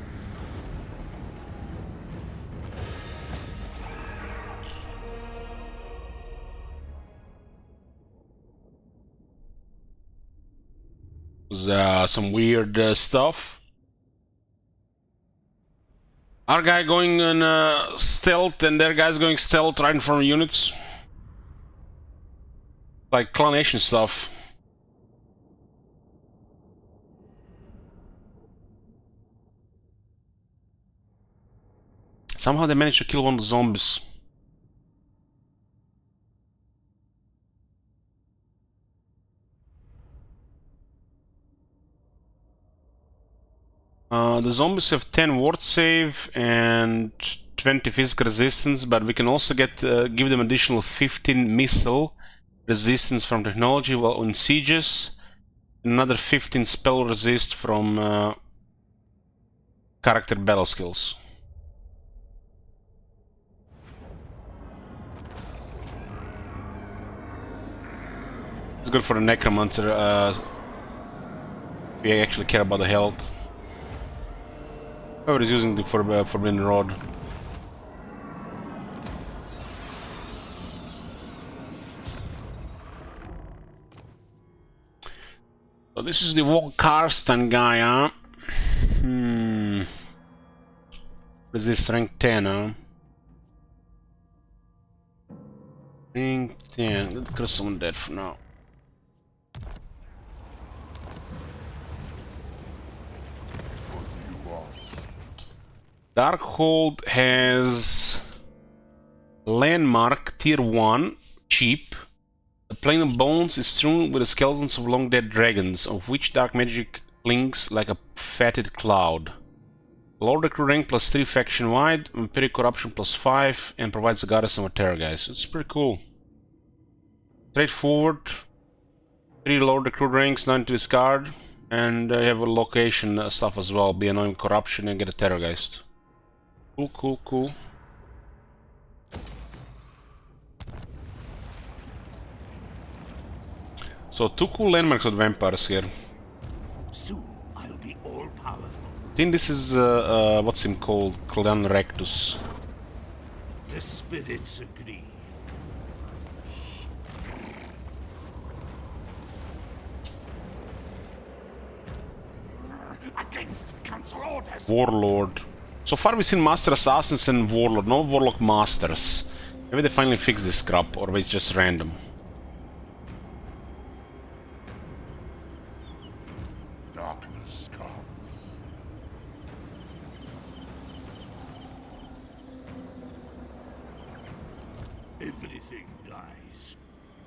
Was some weird stuff. Our guy going on stealth, and their guy's going stealth right in front of units. Like clonation stuff. Somehow they managed to kill one of the zombies. The zombies have 10 ward save and 20 physical resistance, but we can also get give them additional 15 missile resistance from technology while on sieges, and another 15 spell resist from character battle skills. It's good for the Necromancer. We actually care about the health. Whoever is using the Forbidden Rod. So this is the Karsten guy, huh? What is this? Rank 10, huh? Rank 10. Let's cross someone dead for now. Darkhold has Landmark Tier 1, cheap. The plane of bones is strewn with the skeletons of long-dead dragons, of which dark magic clings like a fatted cloud. Lord recruit rank plus 3 faction-wide, Vampiric Corruption plus 5, and provides a goddess of terror, guys. It's pretty cool. Straightforward. 3 Lord recruit ranks, 9 to discard, and you have a location stuff as well. Be annoying corruption and get a Terrorgeist. Cool, cool, cool. So 2 cool landmarks with vampires here. Soon I'll be all powerful. I think this is what's him called? Clan Rectus. The spirits agree. Against council orders. Warlord. So far we've seen Master Assassins and Warlord, no Warlock Masters. Maybe they finally fix this crap, or it's just random. Darkness comes. Everything dies.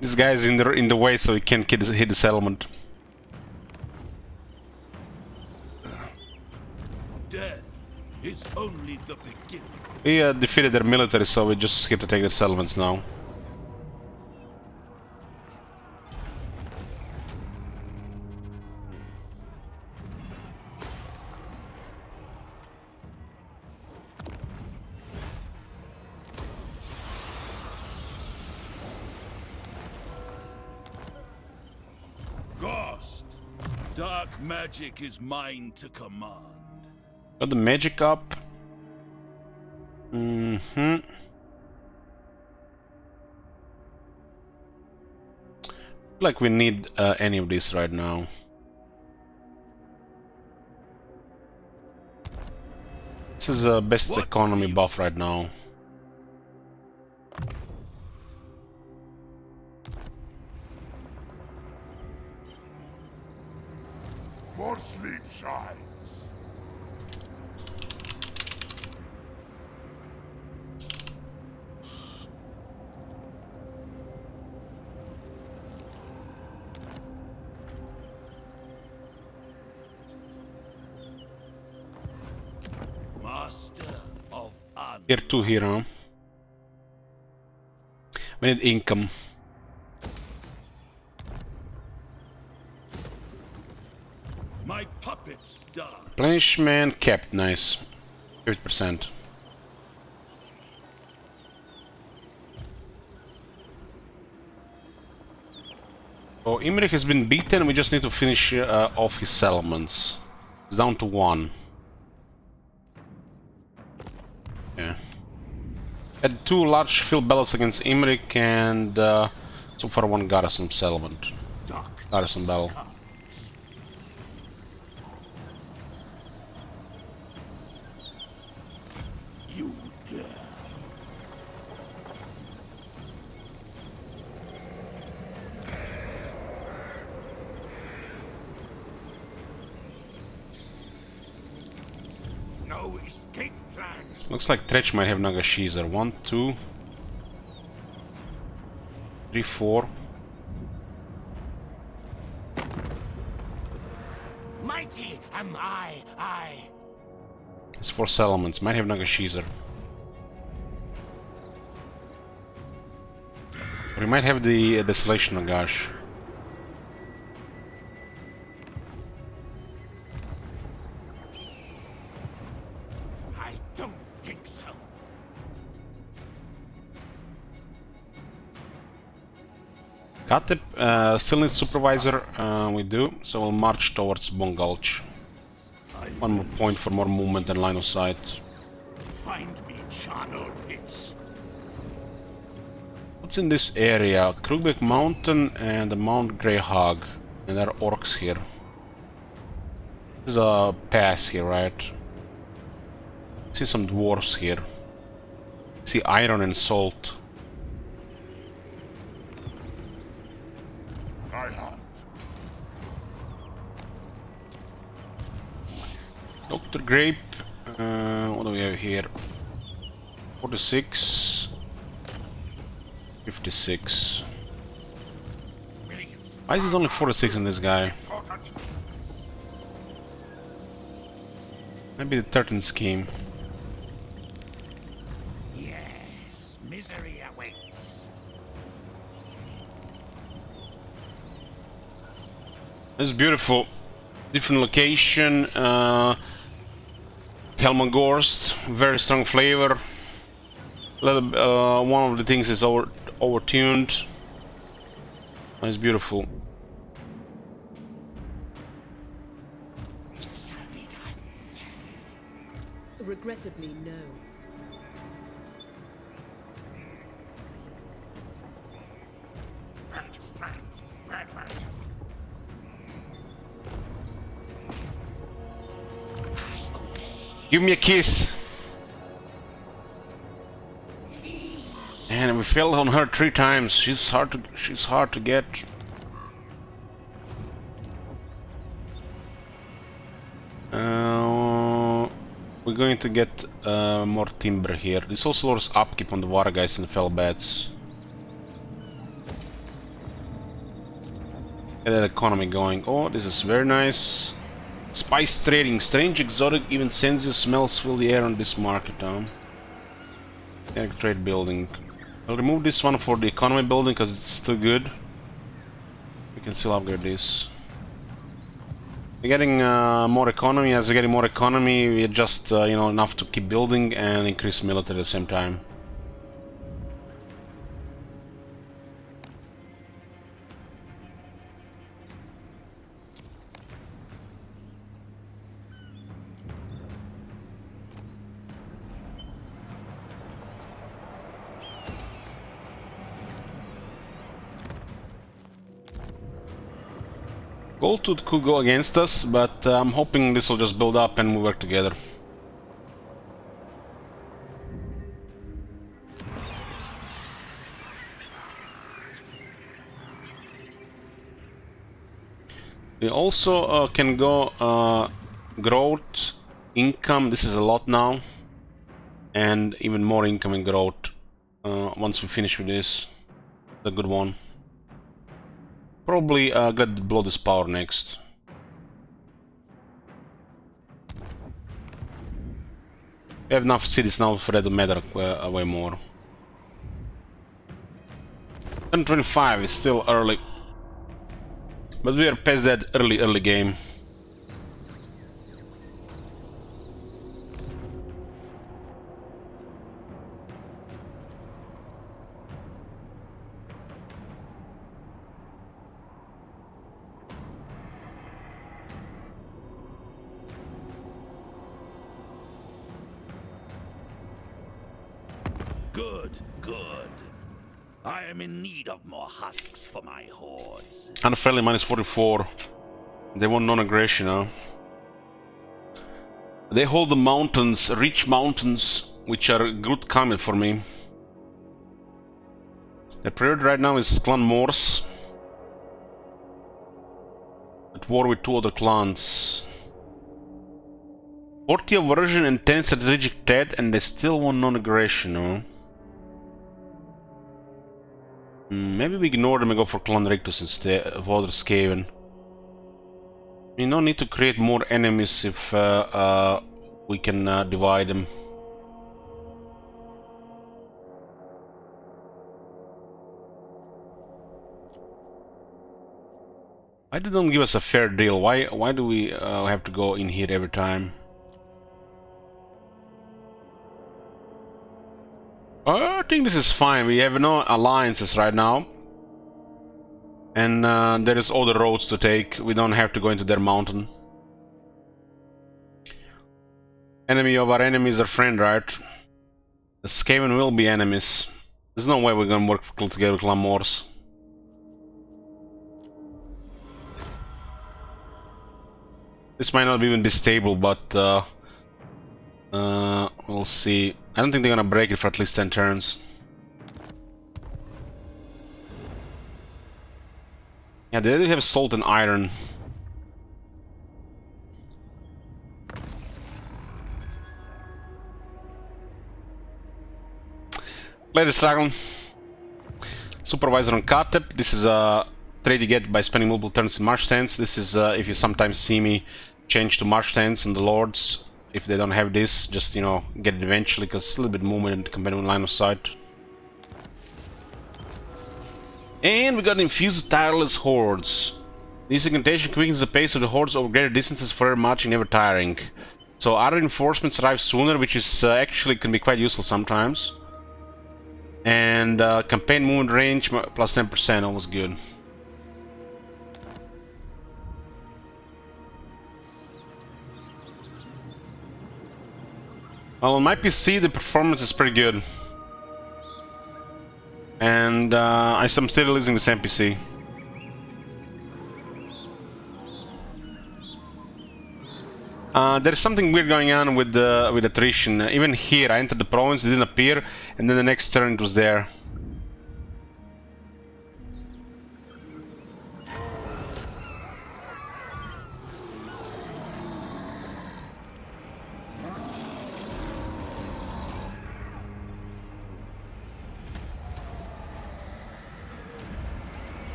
This guy is in the way, so he can't hit this element. Death is only the beginning. We defeated their military, so we just have to take the settlements now. Ghost, dark magic is mine to command. Got the magic up. Like we need any of this right now. This is the best economy buff right now. More sleep shines. Master of Tier 2 here, huh? We need income. my puppets die. Replenishment kept, nice. 50%. So Imric has been beaten, we just need to finish off his settlements. It's down to 1. Yeah. Had 2 large field battles against Imric and so far 1 garrison settlement. Garrison battle. No escape plan. Looks like Tretch might have Nagashizer. 1, 2, 3, 4. Mighty am I. It's 4 settlements. Might have Nagashizer. Or he might have the Desolation Nagash. I don't think so. Katep still needs supervisor. We do. So we'll march towards Bon Gulch. 1 more point for more movement and line of sight. Find me charnel pits. What's in this area? Krugbeck Mountain and the Mount Greyhog. And there are orcs here. This is a pass here, right? See some dwarves here. See iron and salt. I hunt. Dr. Grape. What do we have here? 46. 56. Why is it only 46 in this guy? Maybe the 13th scheme. Yes, misery awaits. It's beautiful. Different location. Helmagorst, very strong flavor. One of the things is overtuned. It's beautiful. Regrettably, no. Give me a kiss. And we failed on her 3 times. She's hard to get. We're going to get more timber here. This also lowers upkeep on the Wargeist and Fellbats. Get that economy going. Oh, this is very nice. Spice trading. Strange, exotic, even sensuous smells fill the air on this market, huh? Trade building. I'll remove this one for the economy building because it's still good. We can still upgrade this. We're getting more economy. As we're getting more economy, we're just you know, enough to keep building and increase military at the same time. Goldtooth could go against us, but I'm hoping this will just build up and we work together. We also can go growth, income. This is a lot now, and even more income and growth once we finish with this. It's a good one. Probably glad to blow this power next. We have enough cities now for that to matter way more. 1025 is still early, but we are past that early game. Good. I am in need of more husks for my hordes. Unfriendly minus 44. They want non-aggression, huh? They hold the mountains, rich mountains, which are good coming for me. The priority right now is Clan Morse. At war with 2 other clans. 40 aversion and 10 strategic threat, and they still want non-aggression, no? Maybe we ignore them and go for Clan Rictus instead of other Skaven. We don't need to create more enemies if we can divide them. Why they don't give us a fair deal? Why do we have to go in here every time? I think this is fine. We have no alliances right now. And there is other roads to take. We don't have to go into their mountain. Enemy of our enemy is our friend, right? The Skaven will be enemies. There's no way we're gonna work together with Lamors. This might not even be stable, but we'll see. I don't think they're gonna break it for at least 10 turns. Yeah, they do have salt and iron. Ladies and Supervisor on Katep. This is a trade you get by spending multiple turns in March Sands. This is if you sometimes see me change to March Sands and the Lords. If they don't have this, just, you know, get it eventually, because it's a little bit movement and companion line of sight. And we got Infused Tireless Hordes. This incantation quickens the pace of the hordes over greater distances, forever marching, never tiring. So other reinforcements arrive sooner, which is actually can be quite useful sometimes. And campaign movement range plus 10%, almost good. Well, on my PC the performance is pretty good. And I'm still using the same PC. There's something weird going on with attrition. Even here, I entered the province, it didn't appear, and then the next turn it was there.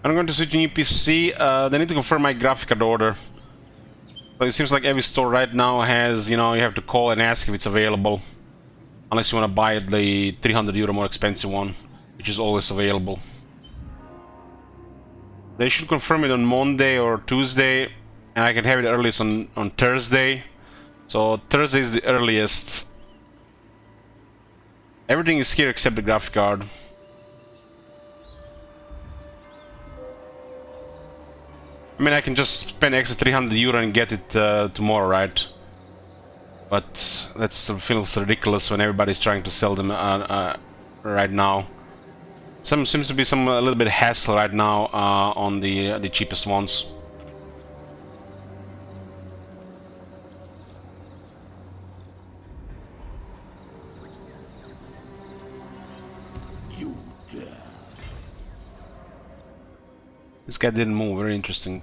I'm going to switch to new PC. They need to confirm my graphic card order. But it seems like every store right now has, you know, you have to call and ask if it's available. Unless you want to buy the 300 euro more expensive one, which is always available. They should confirm it on Monday or Tuesday, and I can have it earliest on Thursday. So Thursday is the earliest. Everything is here except the graphic card. I mean, I can just spend extra 300 euro and get it tomorrow, right? But that feels ridiculous when everybody's trying to sell them right now. Seems to be a little bit hassle right now on the cheapest ones. This guy didn't move, very interesting.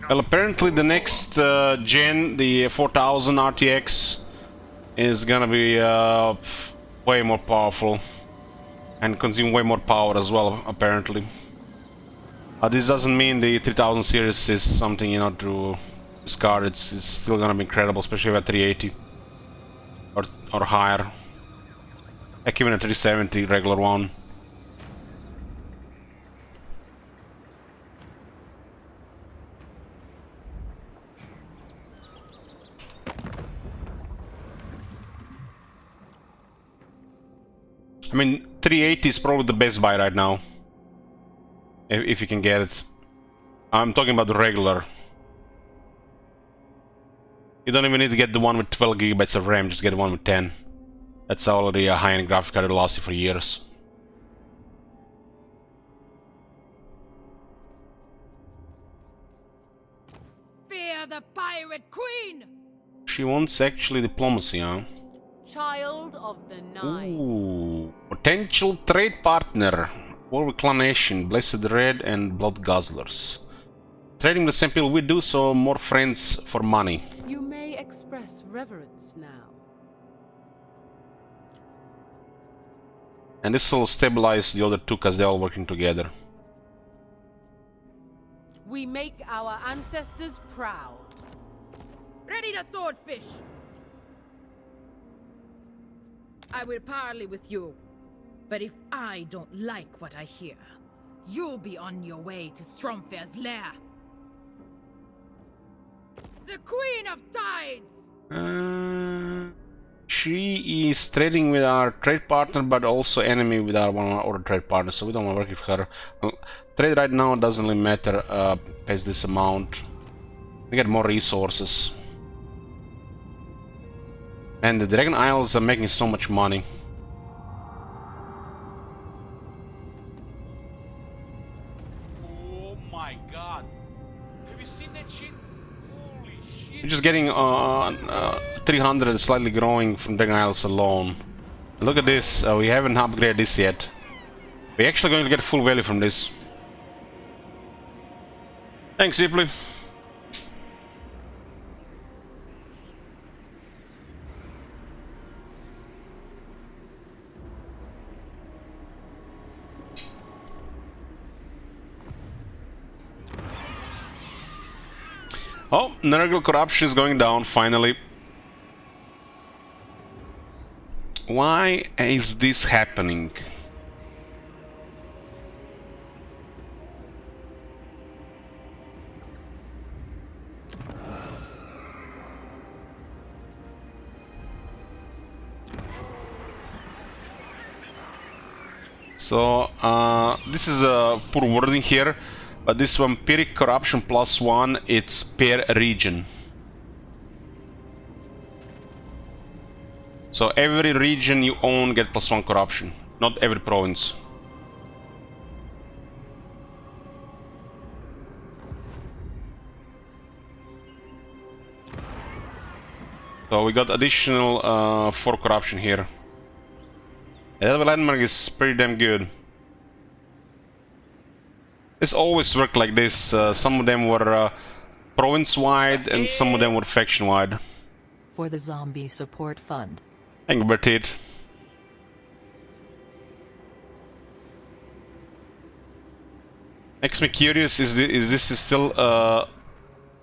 Well, apparently the next gen, the 4000 RTX, is gonna be way more powerful and consume way more power as well, apparently. This doesn't mean the 3000 series is something, you know, to discard. It's still gonna be incredible, especially at 380 or higher. Heck, even a 370 regular one. I mean, 380 is probably the best buy right now. If you can get it. I'm talking about the regular. You don't even need to get the one with 12 gigabytes of RAM, just get the one with 10. That's already a high-end graphic card, it'll last you for years. Fear the pirate queen! She wants actually diplomacy, huh? Child of the night. Ooh, potential trade partner. War with Clan Nation, Blessed Red and Blood Guzzlers. Trading the same people, we do so more friends for money. You may express reverence now. And this will stabilize the other two because they're all working together. We make our ancestors proud. Ready the swordfish! I will parley with you, but if I don't like what I hear, you'll be on your way to Stromfair's lair. The Queen of Tides! She is trading with our trade partner, but also enemy with our one of our other trade partners, so we don't want to work with her. Trade right now doesn't really matter past this amount. We get more resources. And the Dragon Isles are making so much money. Oh my god. Have you seen that shit? Holy shit. We're just getting 300, slightly growing from Dragon Isles alone. Look at this, we haven't upgraded this yet. We're actually going to get full value from this. Thanks, Ripley. Oh, Nurgle corruption is going down, finally. Why is this happening? So, this is a poor wording here. But this vampiric corruption +1, it's per region. So every region you own get +1 corruption, not every province. So we got additional 4 corruption here. That landmark is pretty damn good. It's always worked like this. Some of them were province-wide and some of them were faction-wide. For the Zombie Support Fund. Thank you, Bertit. Makes me curious, is this still...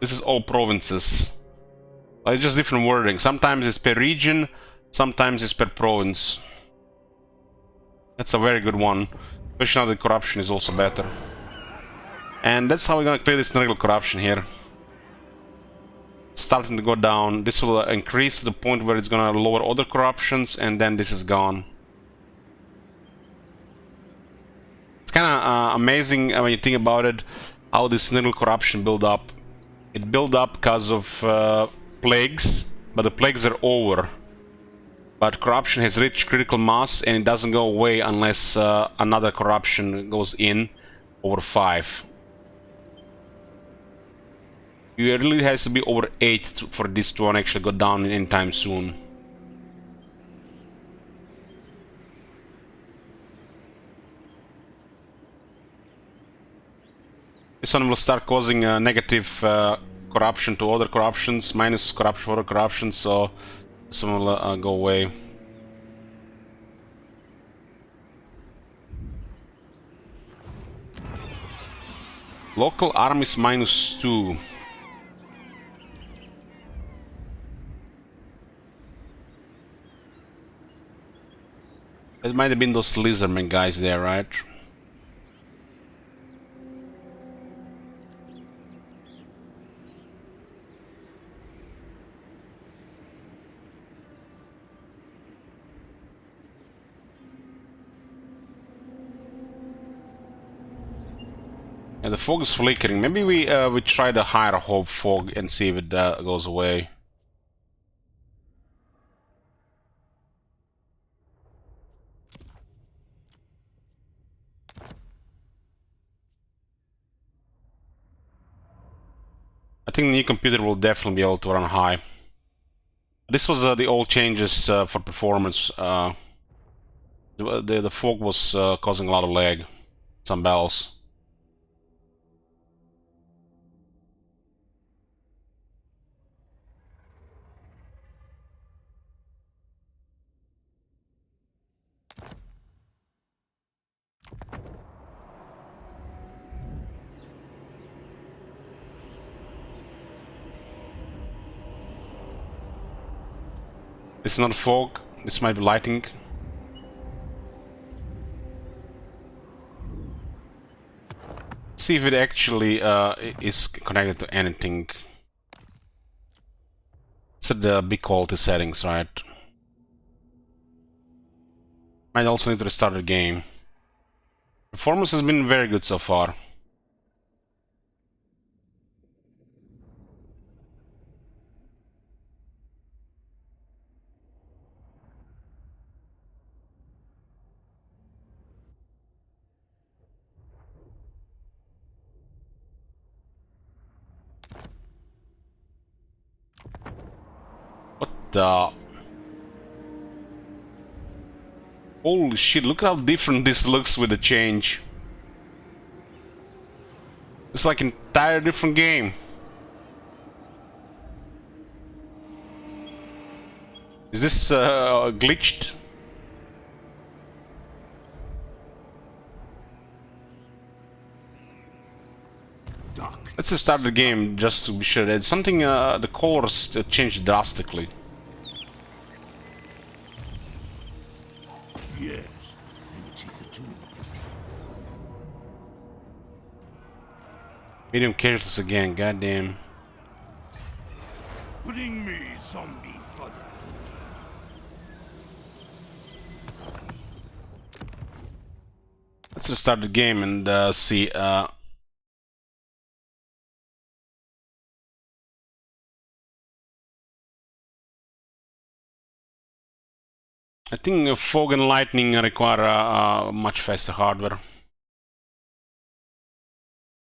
this is all provinces. It's just different wording. Sometimes it's per region, sometimes it's per province. That's a very good one. Especially now the corruption is also better. And that's how we're gonna clear this Nurgle corruption here. It's starting to go down. This will increase to the point where it's gonna lower other corruptions, and then this is gone. It's kinda amazing when you think about it, how this Nurgle corruption build up. It built up because of plagues, but the plagues are over. But corruption has reached critical mass, and it doesn't go away unless another corruption goes in over 5. It really has to be over 8 for this to actually go down anytime soon. This one will start causing negative corruption to other corruptions, minus corruption for other corruptions, so this one will go away. Local armies -2. It might have been those lizardmen guys there, right? And the fog is flickering. Maybe we try the higher hope fog and see if it goes away. I think the new computer will definitely be able to run high. This was the old changes for performance. The fog was causing a lot of lag. some bells. This is not fog, this might be lighting. Let's see if it actually is connected to anything. It's at the big quality settings, right? Might also need to restart the game. Performance has been very good so far. What the... Holy shit, look how different this looks with the change. It's like an entire different game. Is this glitched? Let's just start the game just to be sure. It's something, the colors changed drastically. Yes, Antifa. Medium casualties again, goddamn. Bring me zombie fodder. Let's just start the game and see. I think fog and lightning require much faster hardware.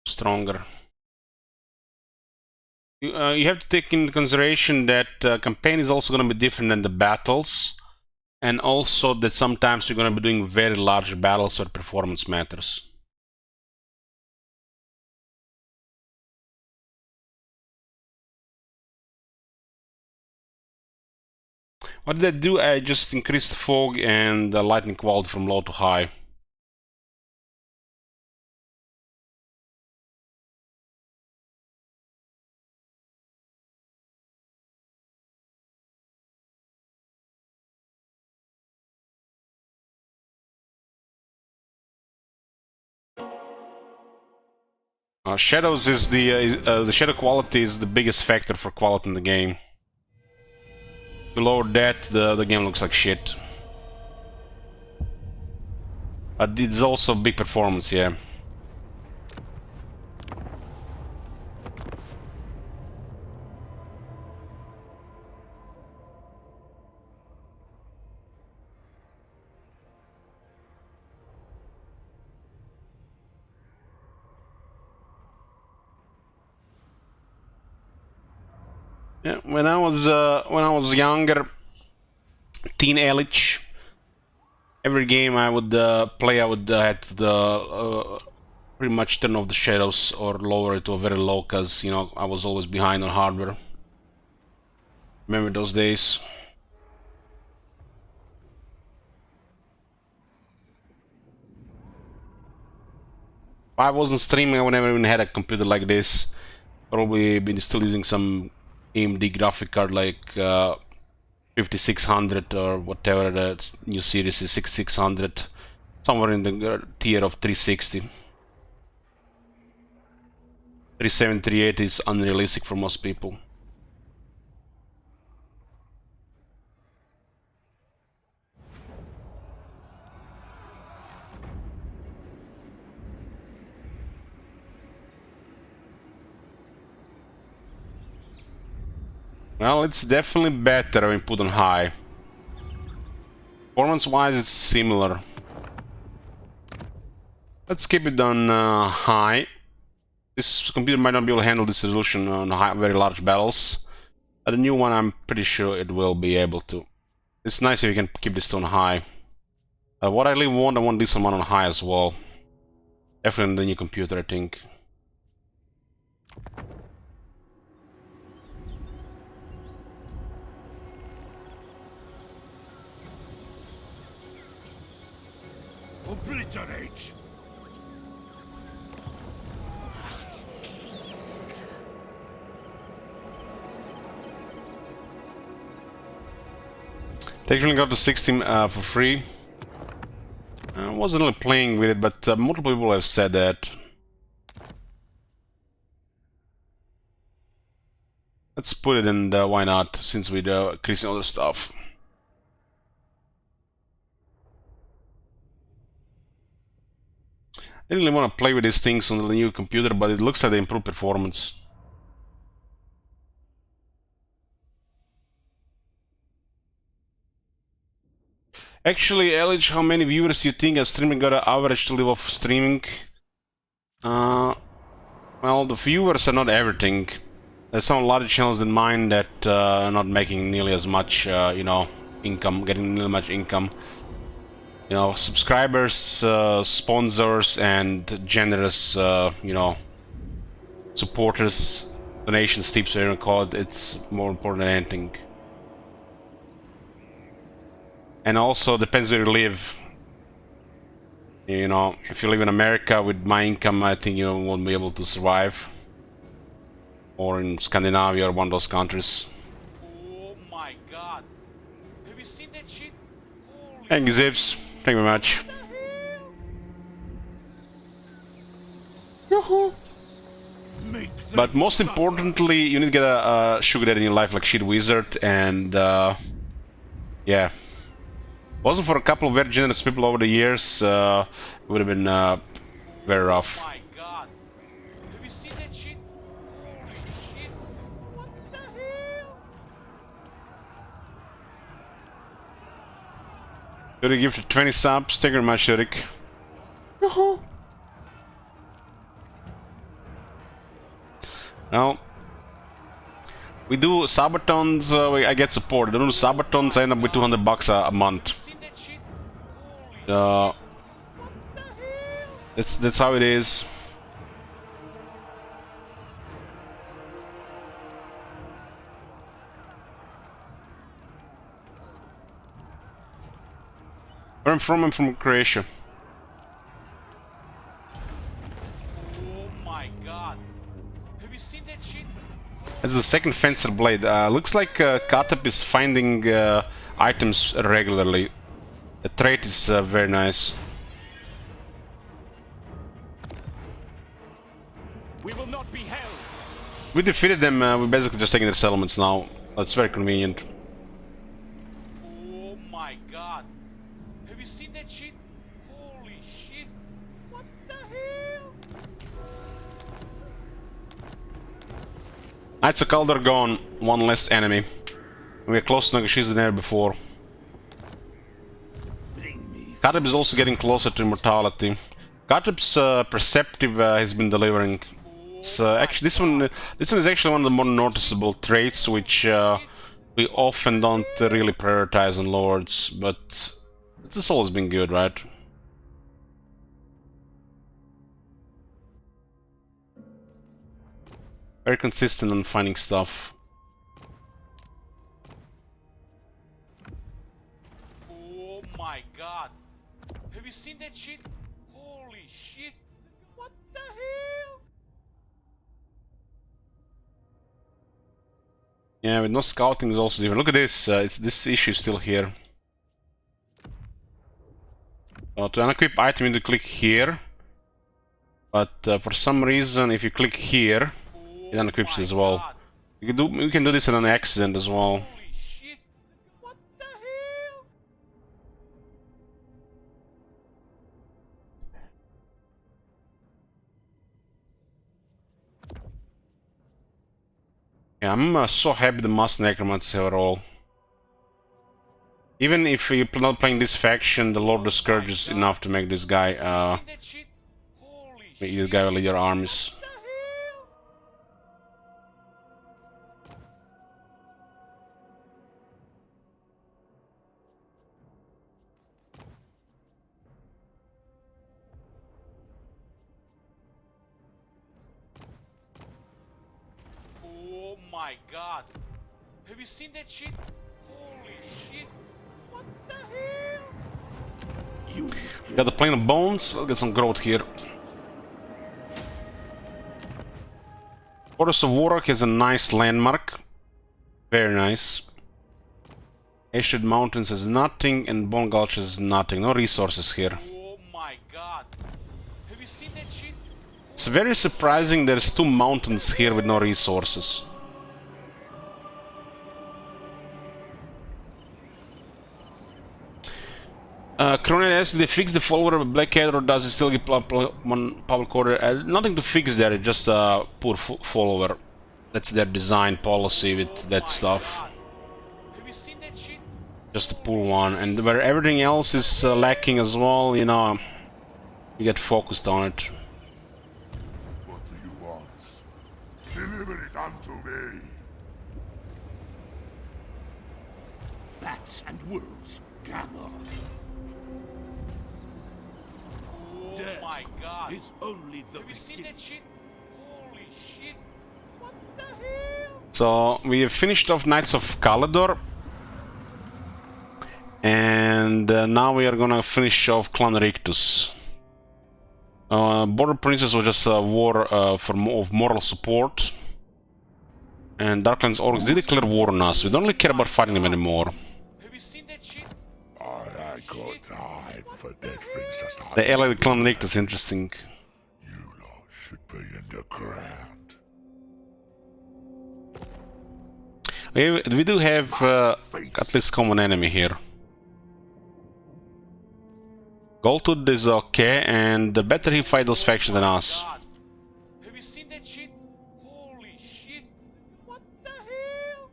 Stronger. You have to take into consideration that campaign is also going to be different than the battles, and also that sometimes you're going to be doing very large battles where performance matters. What did I do? I just increased fog and the lightning quality from low to high. Shadows is the shadow quality is the biggest factor for quality in the game. Below that, the game looks like shit. But it's also big performance, yeah. Yeah, when I was younger, teen age, every game I would play, I would have to pretty much turn off the shadows or lower it to a very low, cause you know I was always behind on hardware. Remember those days? If I wasn't streaming, I would never even had a computer like this. Probably been still using some AMD graphic card like 5600 or whatever the new series is, 6600, somewhere in the tier of 360. 3738 is unrealistic for most people. Well, it's definitely better when put on high. Performance-wise, it's similar. Let's keep it on high. This computer might not be able to handle this resolution on high, very large battles. But the new one, I'm pretty sure it will be able to. It's nice if you can keep this on high. What I really want, I want this one on high as well. Definitely the new computer, I think. Obliterate! Technically got the 16 for free. I wasn't really playing with it, but multiple people have said that. Let's put it in, why not, since we're increasing other stuff. I didn't really want to play with these things on the new computer, but it looks like they improved performance. Actually, Elich, how many viewers do you think a streamer got an average to live off streaming? Well, the viewers are not everything. There's some larger channels than mine that are not making nearly as much, you know, income, getting nearly much income. You know, subscribers, sponsors, and generous, you know, supporters, donations, tips, whatever you call it, it's more important than anything. And also depends where you live. You know, if you live in America with my income, I think you won't be able to survive. Or in Scandinavia or one of those countries. Oh my god. Have you seen that shit? Holy Thank you, Zips. Thank you very much. But most importantly, you need to get a sugar daddy in your life like Shit Wizard, and yeah. Wasn't for a couple of very generous people over the years, it would have been very rough. Oh my god. Have you seen that shit? Holy shit. What the hell? Should give to 20 subs? Thank you very much, Eric. Well, we do Subathons, I get support. I don't do Subathons, I end up with $200 a month. That's how it is. Where I'm from Croatia. Oh my god. Have you seen that shit? It's the second fencer blade. Looks like Katep is finding items regularly. The trait is very nice. We will not be held. We defeated them, we're basically just taking their settlements now. That's very convenient. Oh my god. Have you seen that shit? Holy shit. What the hell? Knights of Kaldor gone, one less enemy. We're close to negotiations than ever before. Katep is also getting closer to immortality. Katep's perceptive has been delivering. It's actually this one is actually one of the more noticeable traits, which we often don't really prioritize on lords, but it's always been good, right? Very consistent on finding stuff. Oh my god. Have you seen that shit? Holy shit. What the hell? Yeah, with no scouting is also different. Look at this, this issue is still here. To unequip item you need to click here. But for some reason, if you click here, it unequips as well. We can do this in an accident as well. Holy shit. What the hell? Yeah, I'm so happy the mass necromancy overall. Even if you're not playing this faction, the Lord of the Scourge is enough to make this guy lead your armies. my god! Have you seen that shit? Holy shit! What the hell? Got the plane of bones. Let's get some growth here. Forest of Warrock has a nice landmark. Very nice. Ashwood Mountains has nothing, and Bone Gulch has nothing. No resources here. Oh my god! Have you seen that shit? It's very surprising there's 2 mountains here with no resources. Cronin asks, did they fix the follower of Blackhead, or does it still get public order? Nothing to fix there, it's just a poor follower. That's their design policy with that stuff. Have you seen that shit? Just a poor one, and where everything else is lacking as well, you know, you get focused on it. What do you want? Deliver it unto me. Bats and wolves, gather. Oh my god! Is only the Have you seen beginning. that shit? Holy shit! What the hell? So, we have finished off Knights of Caledor. And now we are gonna finish off Clan Rictus. Border Princess was just a war of moral support. And Darklands Orcs did declare war on us. We don't really care about fighting them anymore. Have you seen that shit? I ain't got time for dead things just like The allied Clan Rictus, interesting. you lot should be in the ground. We do have at least common enemy here. Goldtooth is okay, and the better he fight those factions than us. God. Have you seen that shit? Holy shit! What the hell?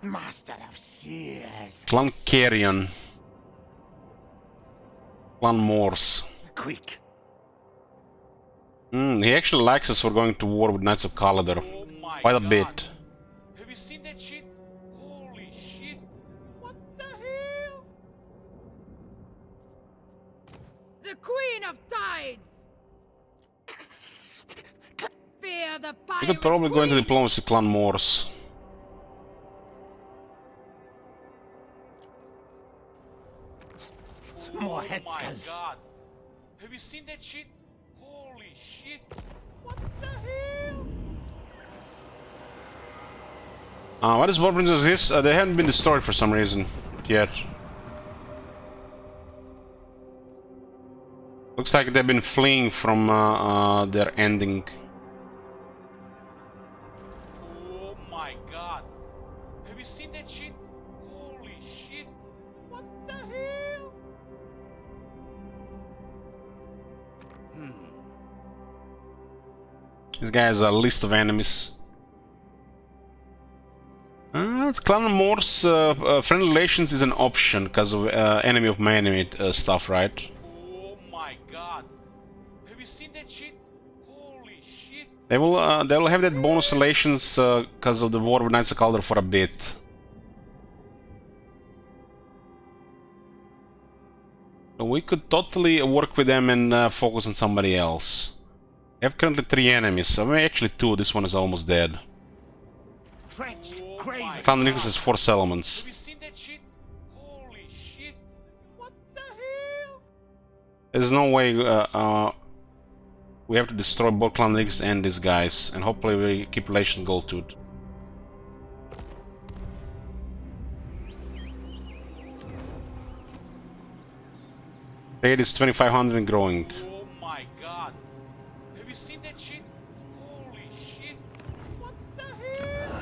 Master of Seers. Clan Carrion. Clan Morse. Quick. He actually likes us for going to war with Knights of Caledor. Oh my Quite a god. bit. Have you seen that shit? Holy shit! What the hell? The Queen of Tides! Fear the pirate We could probably go into queen. diplomacy Clan Morse. More Oh head my skulls. god. Have you seen that shit? Holy shit! What the hell? What is War Princess is? They haven't been destroyed for some reason yet. Looks like they've been fleeing from their ending. Oh my god. Have you seen that shit? Holy shit! What the hell? This guy has a list of enemies. Clan Morse friendly relations is an option because of enemy of my enemy stuff, right? Oh my god. Have you seen that shit? Holy shit! They will have that bonus relations because of the war with Knights of Caledor for a bit. So we could totally work with them and focus on somebody else. We have currently 3 enemies, I mean, actually 2, this one is almost dead. Trenched Oh Craven. my Clan Rictus has 4 settlements. Have you seen that shit? Holy shit! What the hell? There's no way we have to destroy both Clan Rictus and these guys, and hopefully we keep relations with Goldtooth. Trade is 2500 and growing. Oh my god. Have you seen that shit? Holy shit! What the hell?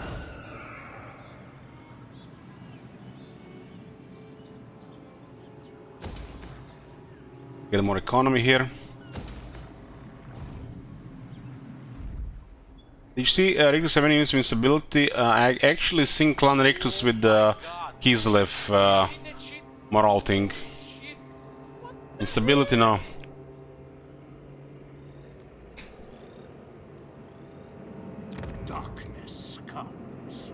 Get more economy here. Did you see Rictus have any invincibility? I actually seen Clan Rictus with the Kislev Seen that shit? morale thing. Shit! What the Instability, no. Darkness comes.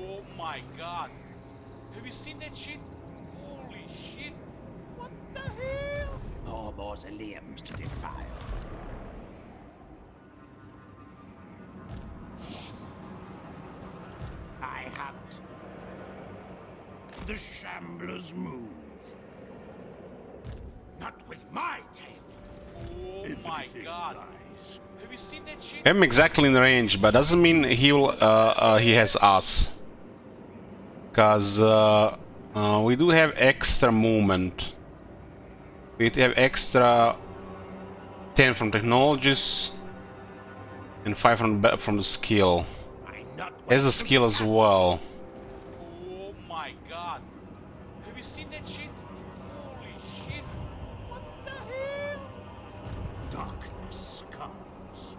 Oh my my god. Have you seen that shit? Holy shit. What the hell? More mausoleums to defile. Yes. I hunt. The shamblers move. Not with my tail. Oh my god. Have you seen that shit? I'm exactly in range, but doesn't mean he will. He has us, because we do have extra movement. We have extra 10 from technologies and 5 from the skill. Has the skill as well. Oh my god. Have you seen that shit? Holy shit. What the hell? Darkness comes.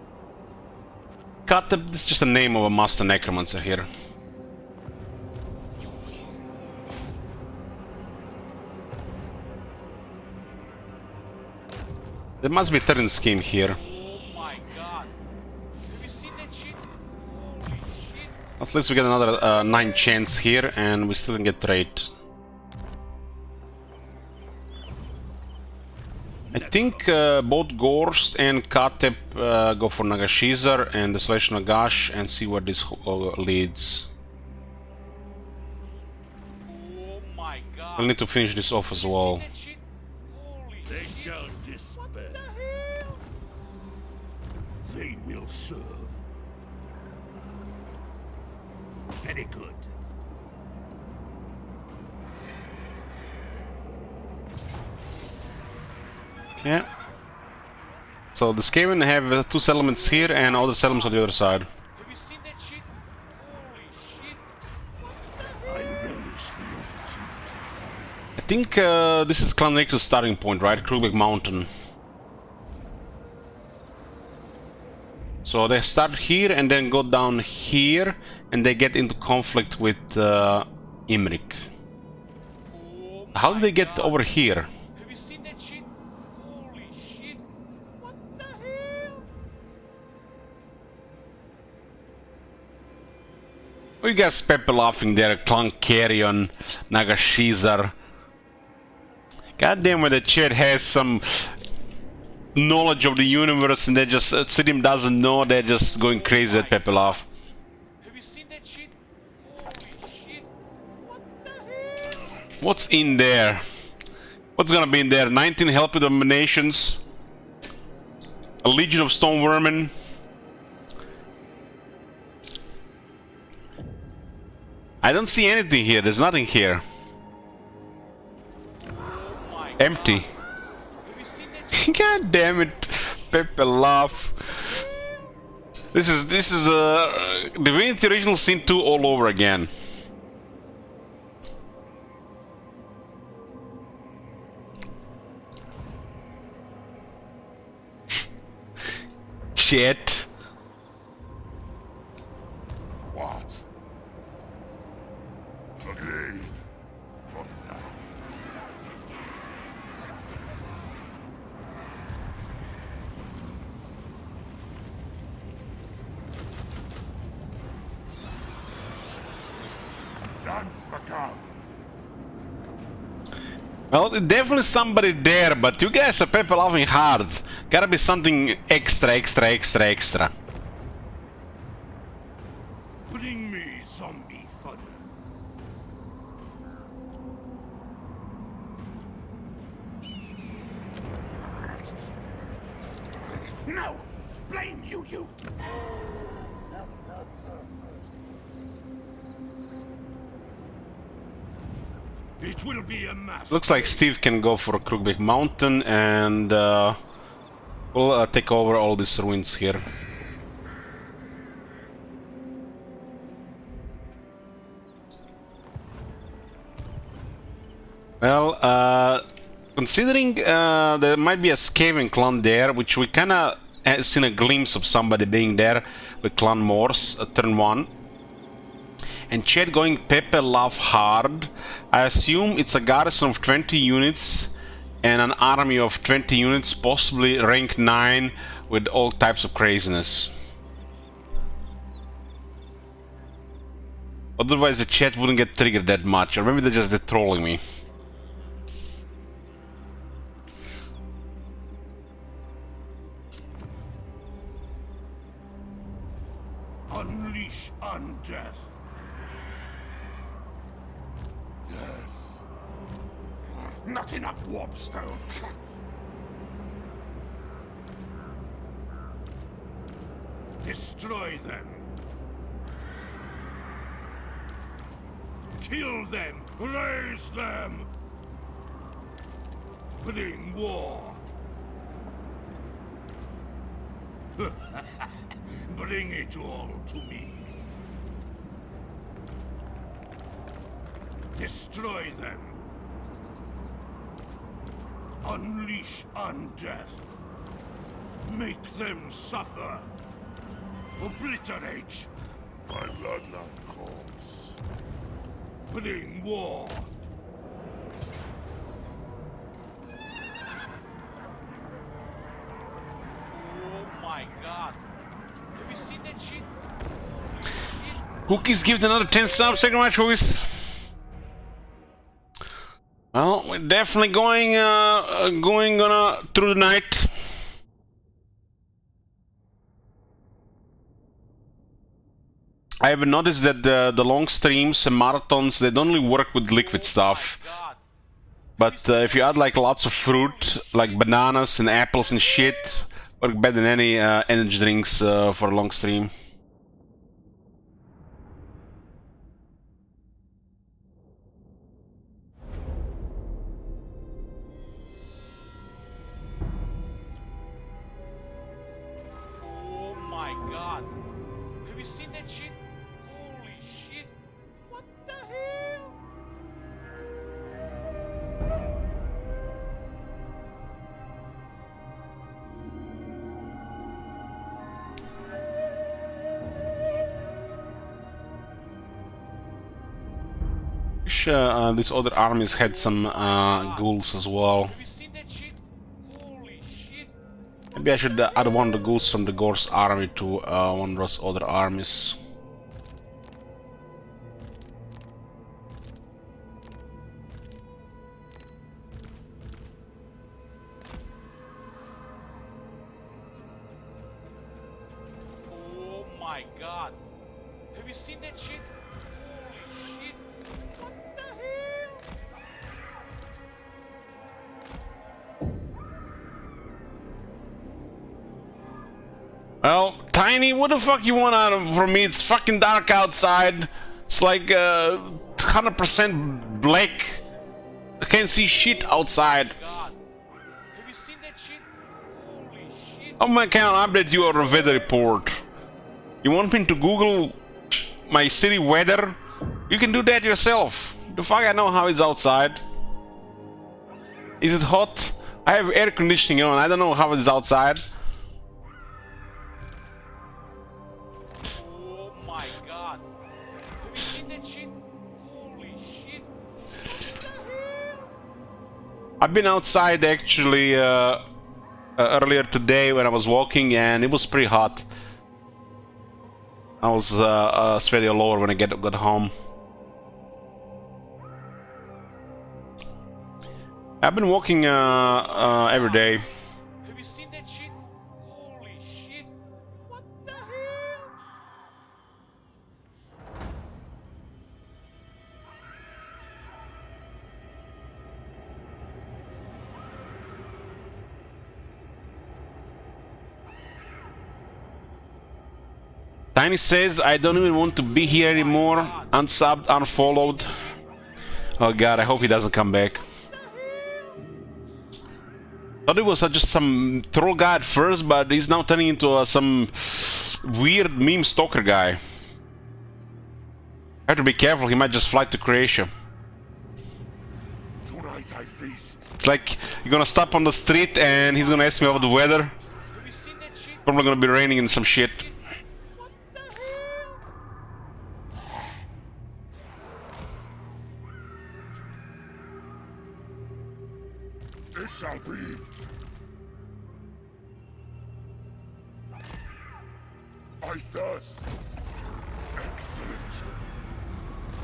Cut. This is just the name of a master necromancer here. There must be a turn scheme here. Oh my god. Have you seen that shit? Holy shit. At least we get another 9 chance here, and we still can get trade. I think both Gorst and Katep go for Nagashizar and the slash Nagash and see where this leads. Oh my god. We'll need to finish this off as well. That shit? Holy They shit. shall despair. What the hell? They will serve. Very good. Yeah. So the Skaven have 2 settlements here and other settlements on the other side. Have you seen that shit? Holy shit. I relish the opportunity. I think this is Clan Rictus' starting point, right? Krugbeck Mountain. So they start here and then go down here and they get into conflict with Imric. Oh How do they get God. over here? Have you seen that shit? Holy shit. What the hell? We got Pepe laughing there, Clan Carrion, Nagashizar. God damn it, the chat has some knowledge of the universe and they just, Sidim doesn't know, they're just going crazy at Pepe laugh. Have you seen that shit? Holy shit. What the hell? What's in there? What's gonna be in there? 19 help with dominations, a legion of stone vermin. I don't see anything here. There's nothing here. Empty. Have you seen that shit? God damn it, Pepe laugh. This is Divinity Original Sin 2 all over again. Shit. What? Agreed. For now. Dance macabre. Well, definitely somebody there, but you guys are Pepe laughing hard. Gotta be something extra. Bring me zombie fodder. No! Blame you! It will be a mass. Looks like Steve can go for Krugbeck Mountain and we'll take over all these ruins here. Well, considering there might be a Skaven clan there, which we kinda seen a glimpse of somebody being there with Clan Morse turn 1. And Chet going Pepe laugh hard. I assume it's a garrison of 20 units and an army of 20 units, possibly rank 9 with all types of craziness. Otherwise the chat wouldn't get triggered that much, or maybe they're just trolling me. Unleash undeath. Yes. Not enough warpstone. Destroy them. Kill them. Raise them. Bring war. Bring it all to me. Destroy them. Unleash undeath. Make them suffer. Obliterate. My bloodline calls. Bring war. Oh my god. Have you seen that shit? Cookies gives another 10 subs. Thank you very much, Cookies. Well, we're definitely going through the night. I have noticed that the long streams and marathons, they don't only work with liquid stuff. But if you add like lots of fruit, like bananas and apples and shit, work better than any energy drinks for a long stream. Oh my god. Have you seen that shit? Holy shit. What the hell? Wish these other armies had some ghouls as well. Have you seen that shit? Holy shit. Maybe I should add one of the ghouls from the Gore's army to one of those other armies. Oh my god. Have you seen that shit? Holy shit. What the hell? Well, Tiny, what the fuck you want out of from me? It's fucking dark outside. It's like 100% black. I can't see shit outside. God. Have you seen that shit? Holy shit. Oh my god, I'll update you on the weather report. You want me to Google my city weather? You can do that yourself. The fuck I know how it's outside. Is it hot? I have air conditioning on. I don't know how it's outside. Oh my god. Have you seen that shit? Holy shit. What the hell? I've been outside actually earlier today when I was walking, and it was pretty hot. I was sweaty all over when I got home. I've been walking every day. Have you seen that shit? Holy shit. What the hell? Tiny says, I don't even want to be here anymore. Unsubbed, unfollowed. Oh god, I hope he doesn't come back. Thought it was just some troll guy at first, but he's now turning into some weird meme stalker guy. Have to be careful, he might just fly to Croatia. Tonight I feast. It's like, you're gonna stop on the street and he's gonna ask me about the weather. Have you seen that shit? Probably gonna be raining and some shit. What the hell? It shall be. I thirst. Excellent.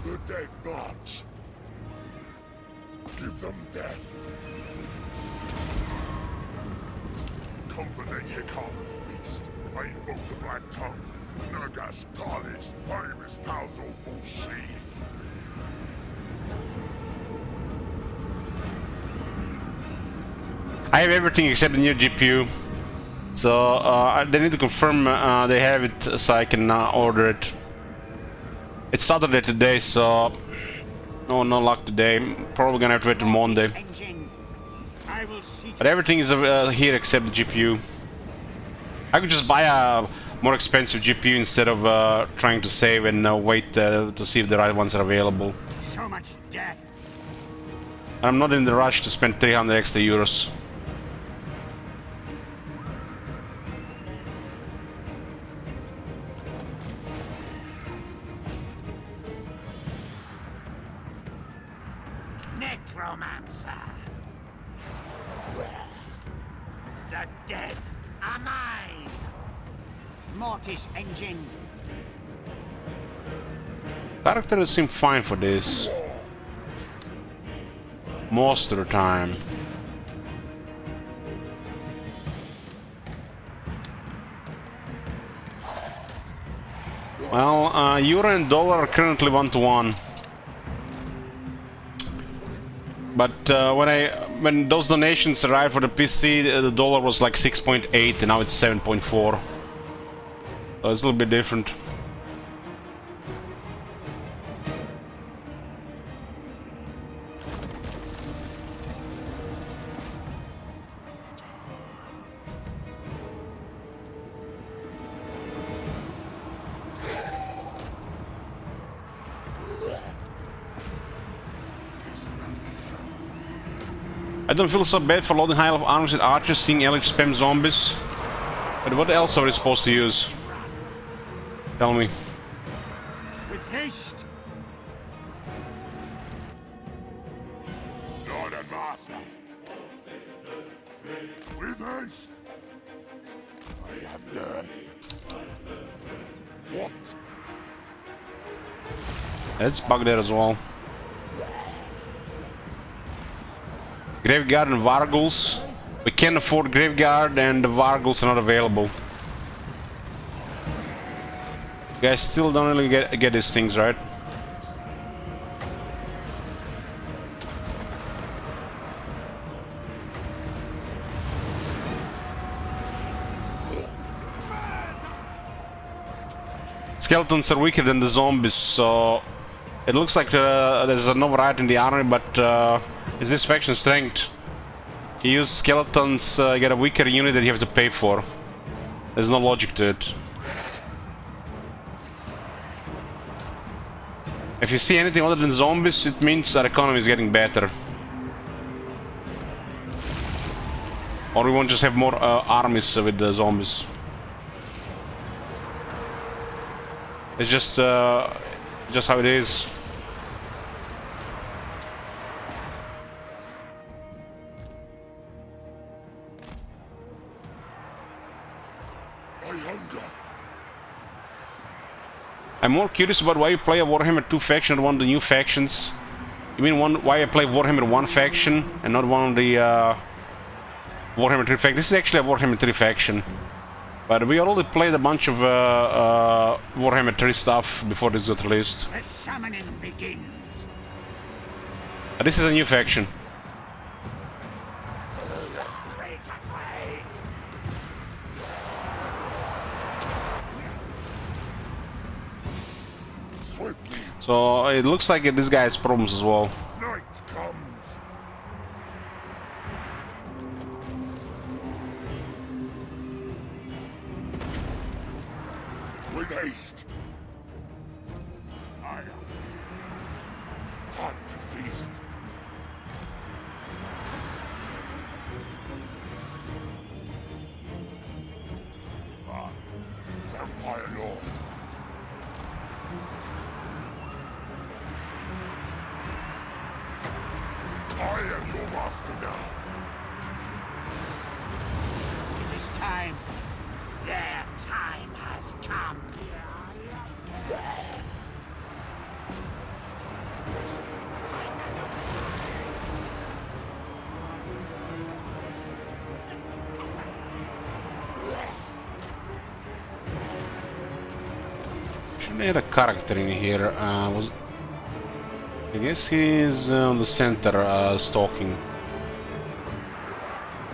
The dead march. Give them death. Comfort the Hikaru beast. I invoke the Black Tongue. Nagas Talis. Iris Tauzo Bullshit. I have everything except the new GPU. So they need to confirm they have it so I can order it. It's Saturday today, so no luck today. Probably gonna have to wait till Monday. But everything is here except the GPU. I could just buy a more expensive GPU instead of trying to save and wait to see if the right ones are available. So much death. And I'm not in the rush to spend 300 extra euros. Necromancer. The dead are mine. Mortis engine. Characters seem fine for this. Most of the time. Well, euro and dollar are currently 1-to-1. But when those donations arrived for the PC, the dollar was like 6.8 and now it's 7.4. So it's a little bit different. I don't feel so bad for loading high level arms with archers, seeing LH spam zombies. But what else are we supposed to use? Tell me. With haste. Lord and Master. With haste. I am dirty. What? Let's bug there as well. Graveguard and Vargals. We can't afford Graveguard and the Vargals are not available. You guys still don't really get these things, right? Skeletons are weaker than the zombies, so it looks like there's an override in the army, but is this faction strength? You use skeletons, you get a weaker unit that you have to pay for. There's no logic to it. If you see anything other than zombies, it means our economy is getting better. Or we won't just have more armies with the zombies. It's just how it is. I'm more curious about why you play a Warhammer 2 faction and one of the new factions. You mean why I play Warhammer 1 faction and not one of the Warhammer 3 faction? This is actually a Warhammer 3 faction. But we already played a bunch of Warhammer 3 stuff before this got released. The summoning begins. This is a new faction. So it looks like this guy has problems as well. Night comes. With haste. Time to feast. Vampire Lord. I am your master now. It is time. Their time has come. Should I add a character in here? I guess he's on the center, stalking.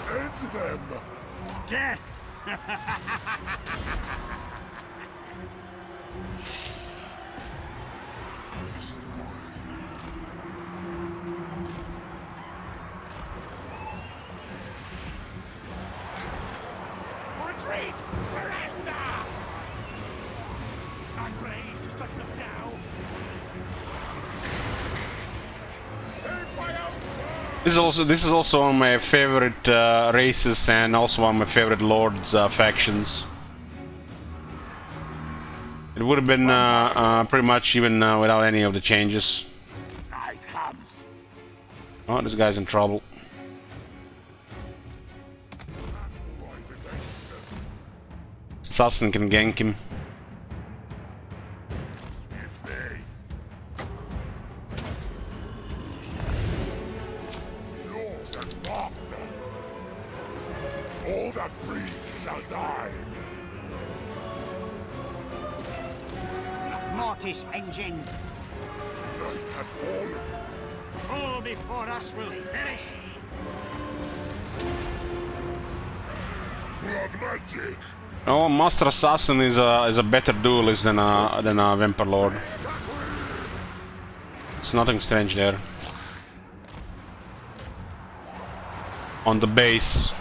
End them! Death! Retreat! Surrender! I'm brave, but not now. Save my own. This is also one of my favorite races and also one of my favorite lords factions. It would have been pretty much even without any of the changes. Night comes. Oh, this guy's in trouble. Assassin can gank him. Swiftly. Lord and master. All that breathe shall die. Mortis engine. Night has fallen. All before us will perish. Blood magic. Oh, Master Assassin is a better duelist than a Vampire Lord. It's nothing strange there. On the base,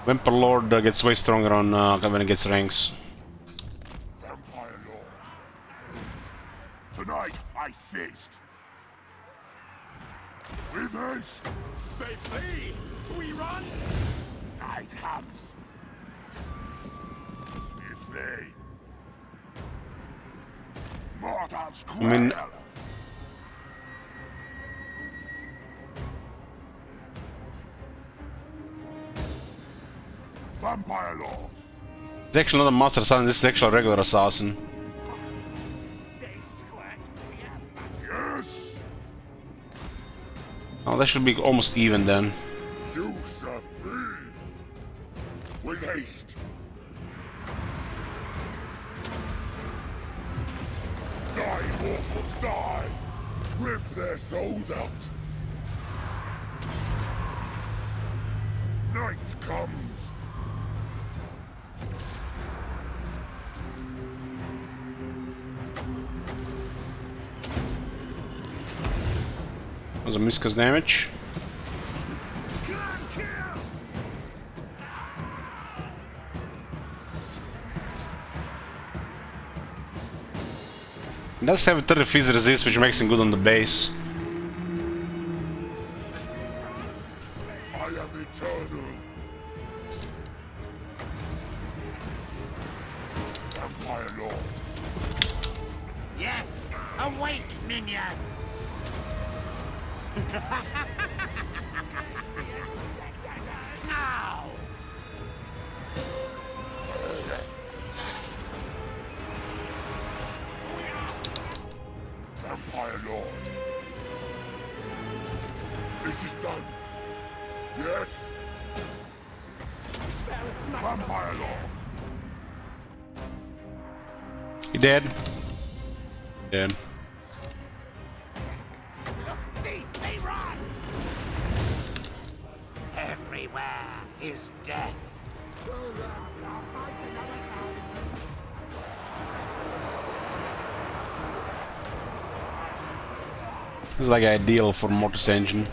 Vampire Lord gets way stronger on when it gets ranks. Vampire Lord. Tonight I feast. With haste. They flee! We run! Night comes. Swiftly. Mortals cruel. mean- Vampire Lord. It's actually not a Master Assassin, this is actually a regular Assassin. They squirt! Yes. Oh, that should be almost even then. You serve me. With haste. Die, mortals, die. Rip their souls out. Night comes. Was a miscast damage. He does have a 30 fizz resist, which makes him good on the base. I am eternal. Vampire Lord. Yes, awake, minions! Now! Vampire Lord. It is done. Yes. Vampire Lord. He dead. Dead. See! They run! Everywhere is death. This is like ideal for Mortis Engine.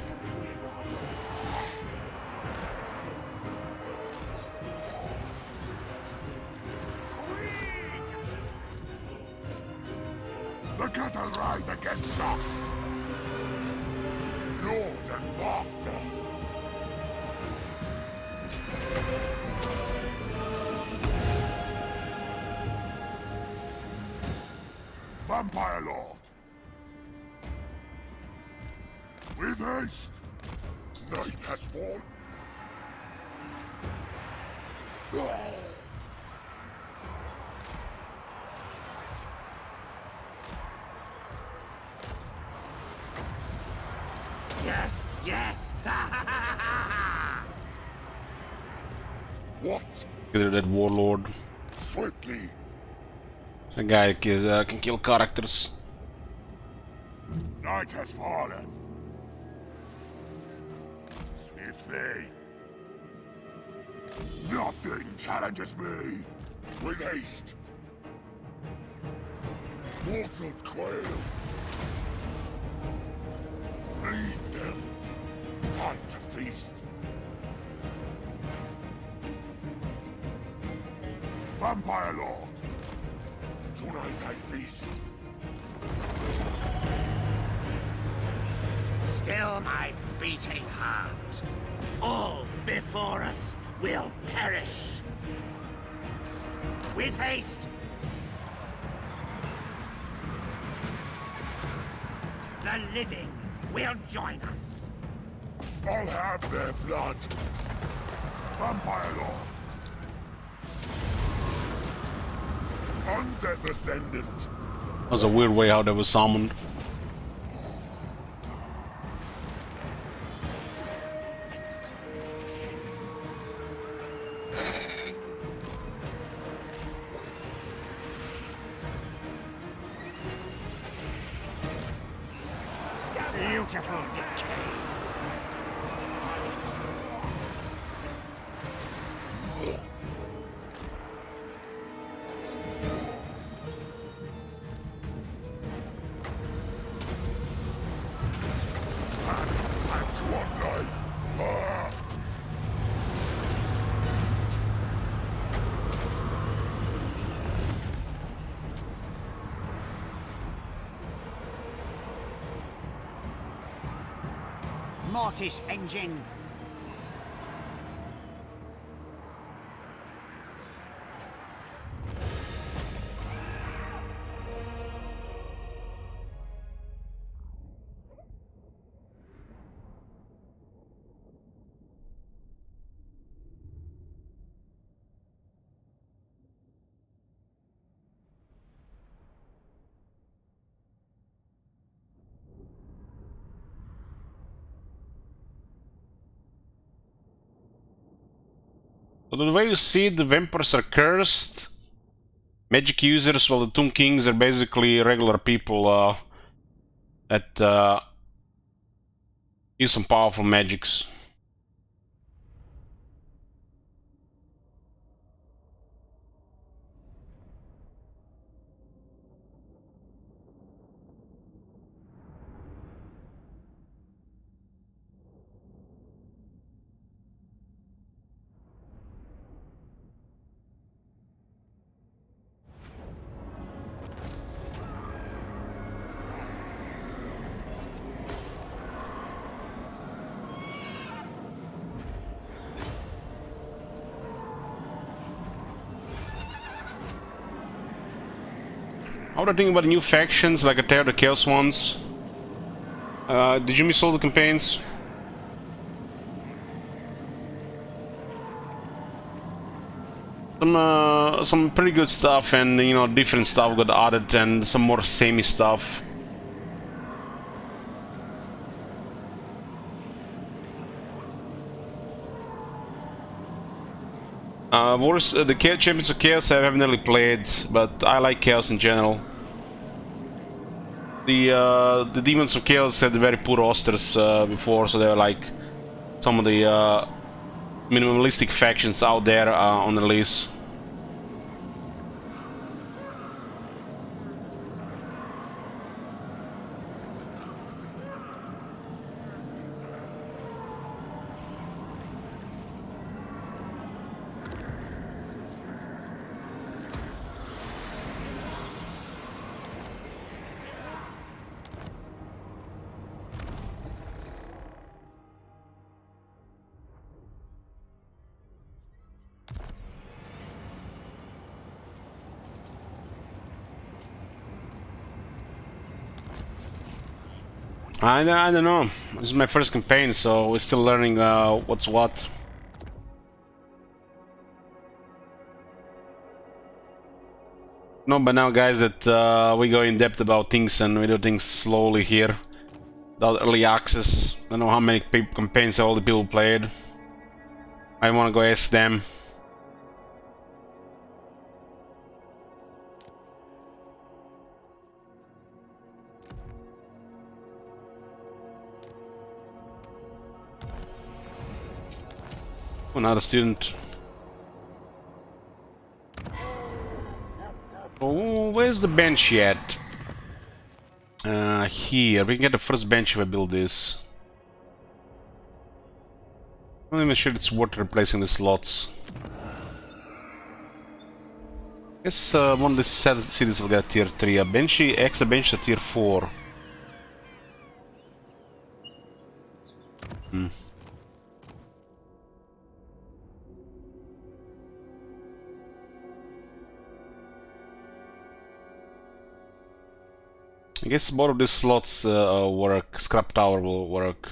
The cattle rise against us. Lord and master. Vampire Lord. With haste. Night has fallen. Yes, yes! What? Get rid of that Warlord. Swiftly. That guy can kill characters. Night has fallen. Swiftly. Nothing challenges me. With haste. Mortals quail. Lead them. Time to feast. Vampire Lord. Tonight I feast. Still my beating heart. All before us will perish. With haste. The living will join us. I'll have their blood. Vampire Lord. Undeath Ascendant. That was a weird way how that was summoned. Beautiful decay. And to one life. Ah. Mortis engine. So the way you see it, the vampires are cursed. Magic users, well, the Tomb Kings are basically regular people that use some powerful magics. How do I think about the new factions like Attack the Chaos ones? Did you miss all the campaigns? Some pretty good stuff, and you know, different stuff got added, and some more samey stuff. The Champions of Chaos I haven't really played, but I like Chaos in general. The Demons of Chaos had very poor rosters before, so they were like some of the minimalistic factions out there on the list. I don't know. This is my first campaign, so we're still learning what's what. No, but now, guys, that we go in depth about things and we do things slowly here, without early access. I don't know how many campaigns all the people played. I want to go ask them. Another student. Oh, where's the bench yet? Here. We can get the first bench if I build this. I'm not even sure it's worth replacing the slots. Guess one of these cities will get tier 3. A benchy X a bench to tier 4. I guess both of these slots work. Scrap tower will work.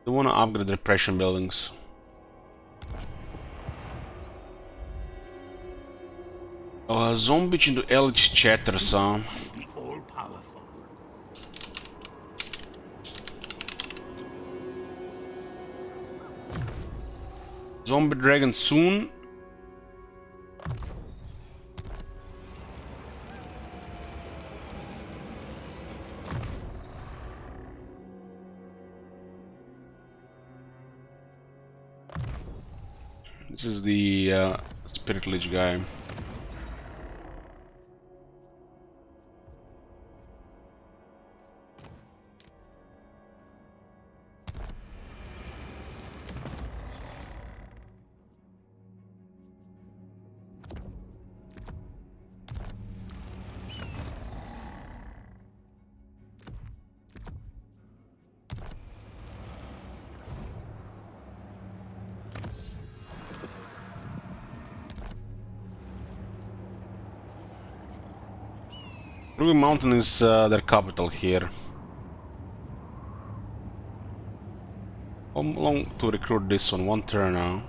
I want to upgrade repression buildings. Zombie into Eldritch Chatters, huh? Be all powerful. Zombie Dragon soon. This is the Spirit Lich guy. Ruby Mountain is their capital here. How long to recruit this one? 1 turn now.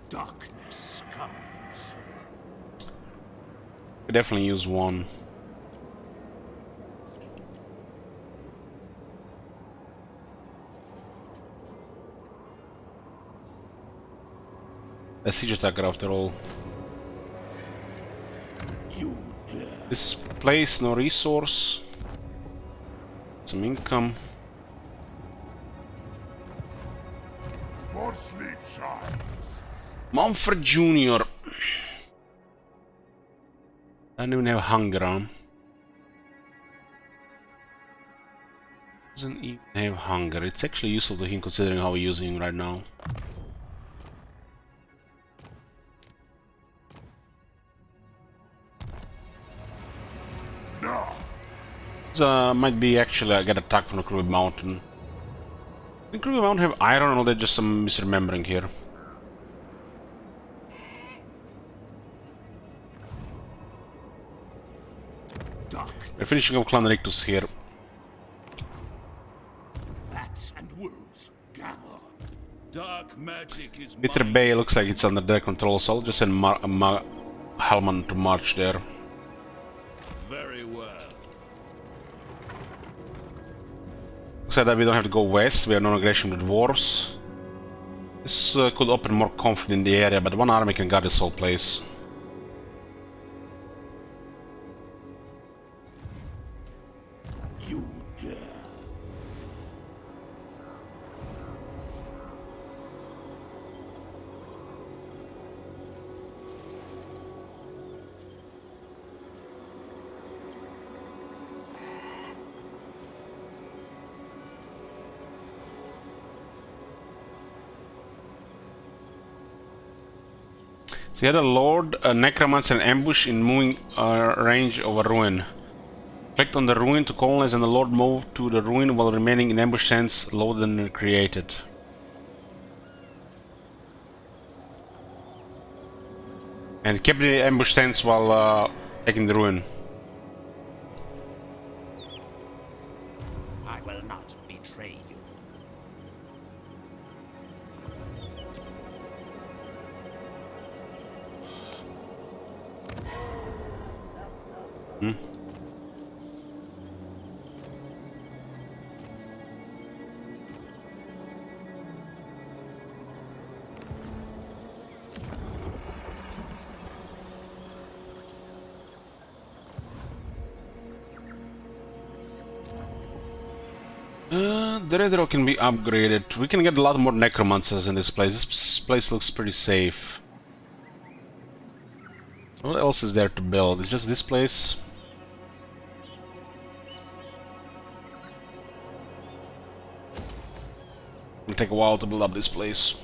Darkness comes. Could definitely use one. A siege attacker after all. You dare. This place, no resource. Some income. More sleep shines. Mumford Jr. I don't even have hunger, huh? Doesn't even have hunger. It's actually useful to him considering how we're using him right now. Might be actually I get attacked from the Ruby Mountain. Did Ruby Mountain have iron or they're just some misremembering here? We're finishing up Clan Rictus here. Bats and wolves gather. Dark magic is Bitter mine. Bay looks like it's under their control, so I'll just send Halman to march there. Very well. Looks like that we don't have to go west, we have non-aggression with dwarves. This could open more conflict in the area, but one army can guard this whole place. You dare. So you had a Lord, a Necromancy, and ambush in moving range of a ruin. Click on the ruin to colonize and the Lord moved to the ruin while remaining in ambush sense loaded and created. And kept the ambush stance while taking the ruin. I will not betray you. The red rock can be upgraded. We can get a lot more necromancers in this place. This place looks pretty safe. What else is there to build? It's just this place. It'll take a while to build up this place.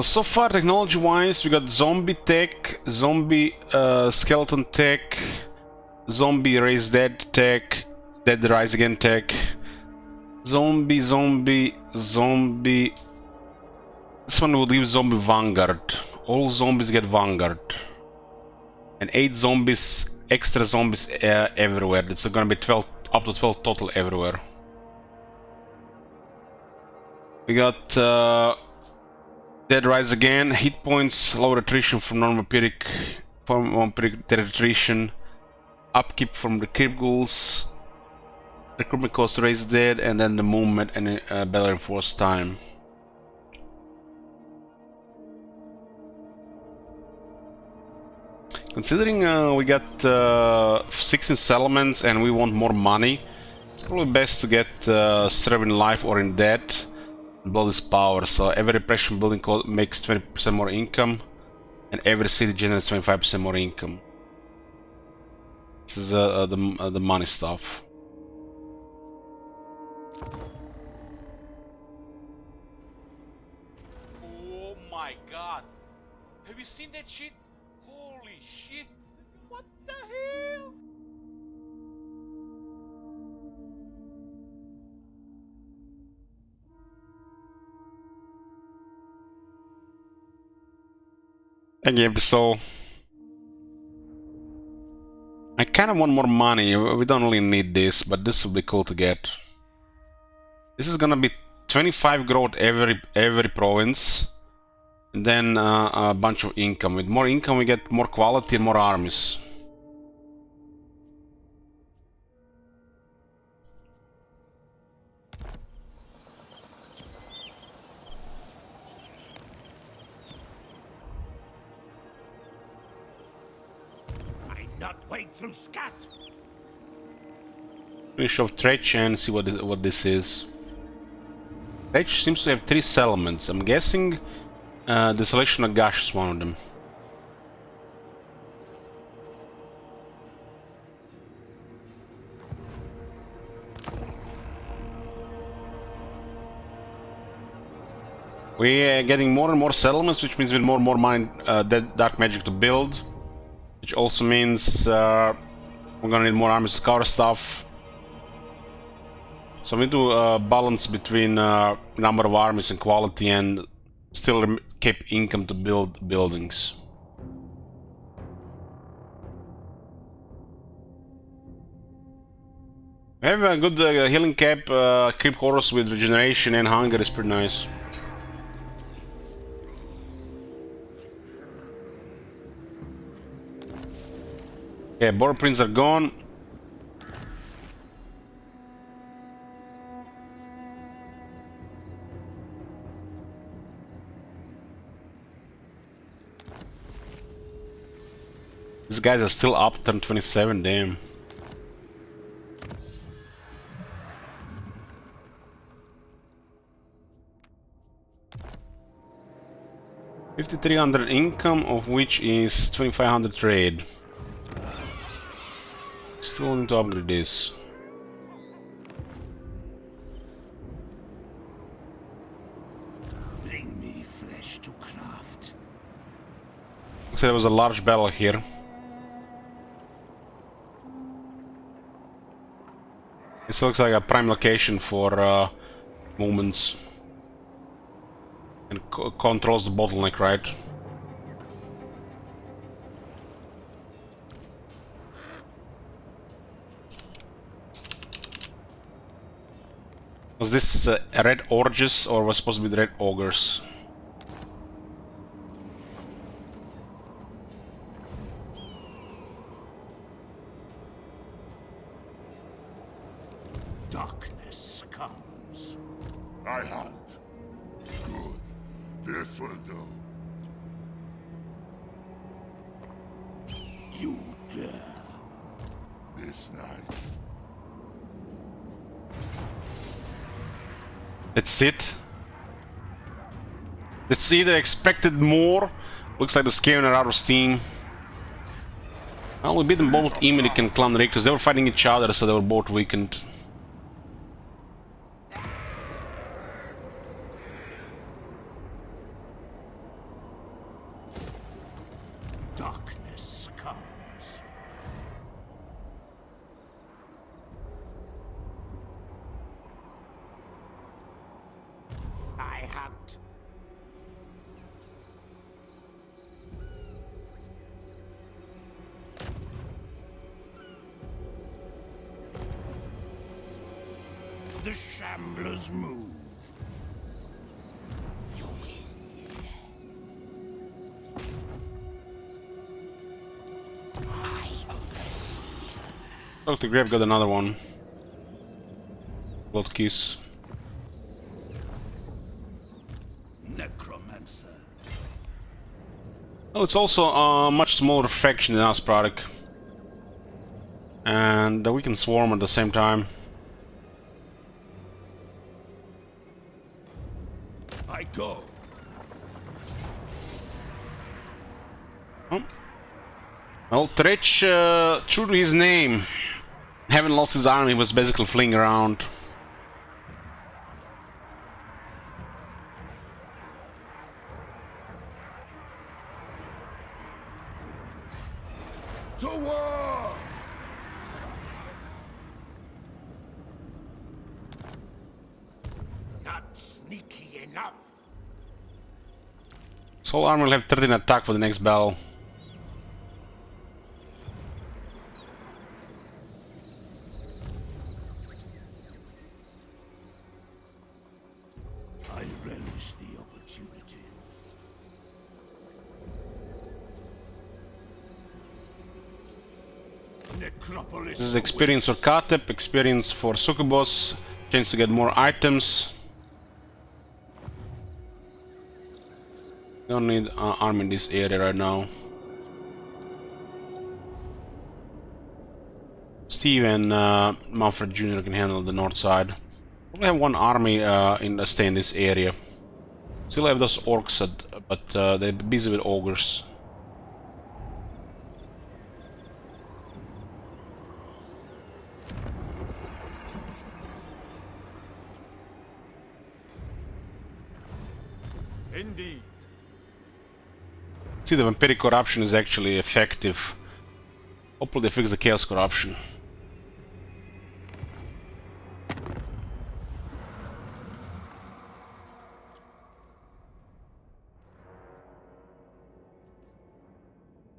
So far, technology-wise, we got zombie tech, zombie skeleton tech, zombie raise dead tech, dead rise again tech, zombie. This one will give zombie vanguard. All zombies get vanguard, and 8 zombies, extra zombies everywhere. It's gonna be 12, up to 12 total everywhere. We got. Dead rise again, hit points, lower attrition from non-vampiric, attrition, upkeep from the creep ghouls, recruitment cost raise dead, and then the movement and better enforced time. Considering we got 16 settlements and we want more money, it's probably best to get serve in life or in debt. Blood is power, so every repression building makes 20% more income, and every city generates 25% more income. This is the money stuff. Oh my god! Have you seen that shit? Holy shit! What the hell? Again, so I kind of want more money. We don't really need this, but this would be cool to get. This is gonna be 25 growth every province, and then a bunch of income. With more income, we get more quality and more armies. Wade through scat. Finish off Tretch and see what this is. Tretch seems to have 3 settlements. I'm guessing Desolation of Gash is one of them. We're getting more and more settlements, which means with more and more dark magic to build. Which also means we're gonna need more armies to cover stuff. So we do a balance between number of armies and quality, and still keep income to build buildings. We have a good healing cap, creep horse with regeneration and hunger is pretty nice. Yeah, border prints are gone. These guys are still up, turn 27, damn. $5,300 income, of which is 2,500 trade. Still need to upgrade this. Bring me flesh to craft. So there was a large battle here. This looks like a prime location for movements. And controls the bottleneck, right? Was this red orges or was supposed to be the red ogres? I hunt. Good. This will do. You dare. This night. That's it. That's either expected more. Looks like the Scavenger out of steam. Well, we beat them both Imric and Clan Rictus. They were fighting each other, so they were both weakened. Darkness comes. I hunt. The shamblers move. You win. Look, the grave got another one. Gold keys. Necromancer. Oh, it's also a much smaller faction than us, product. And we can swarm at the same time. I go. Oh. Well, Trech, true to his name, having lost his army, was basically fleeing around. To war! Not sneaky enough. His whole army will have 13 attack for the next battle. I relish the opportunity. Necropolis. This is experience for Katep, experience for Succubus, chance to get more items. Don't need army in this area right now. Steve and Manfred Jr. can handle the north side. We have one army stay in this area. Still have those orcs, but they're busy with ogres. Indeed. See, the vampiric corruption is actually effective. Hopefully they fix the chaos corruption.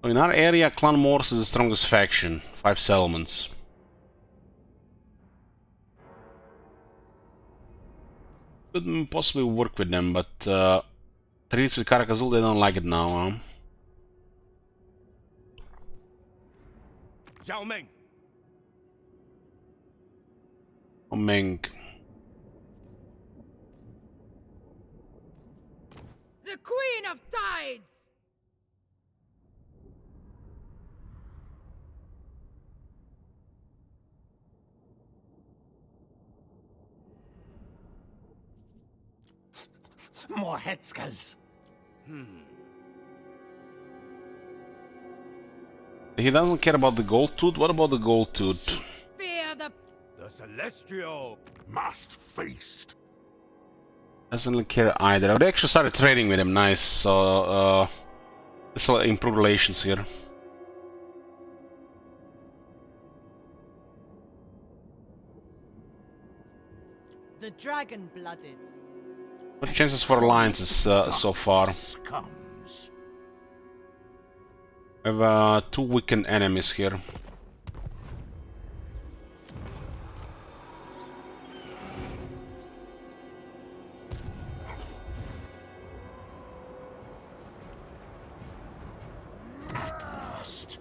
In our area, Clan Morse is the strongest faction. 5 settlements. Could possibly work with them, but treaties with Karakazul, they don't like it now, huh? Zhao Meng. Oh, Meng. The Queen of Tides! More head skulls. He doesn't care about the gold tooth. What about the gold tooth? Fear the... The Celestial. Must feast. Doesn't really care either. They actually started trading with him. Nice. So this will improve relations here. The dragon-blooded. What chances for alliances so far? Comes. We have 2 weakened enemies here. Lost.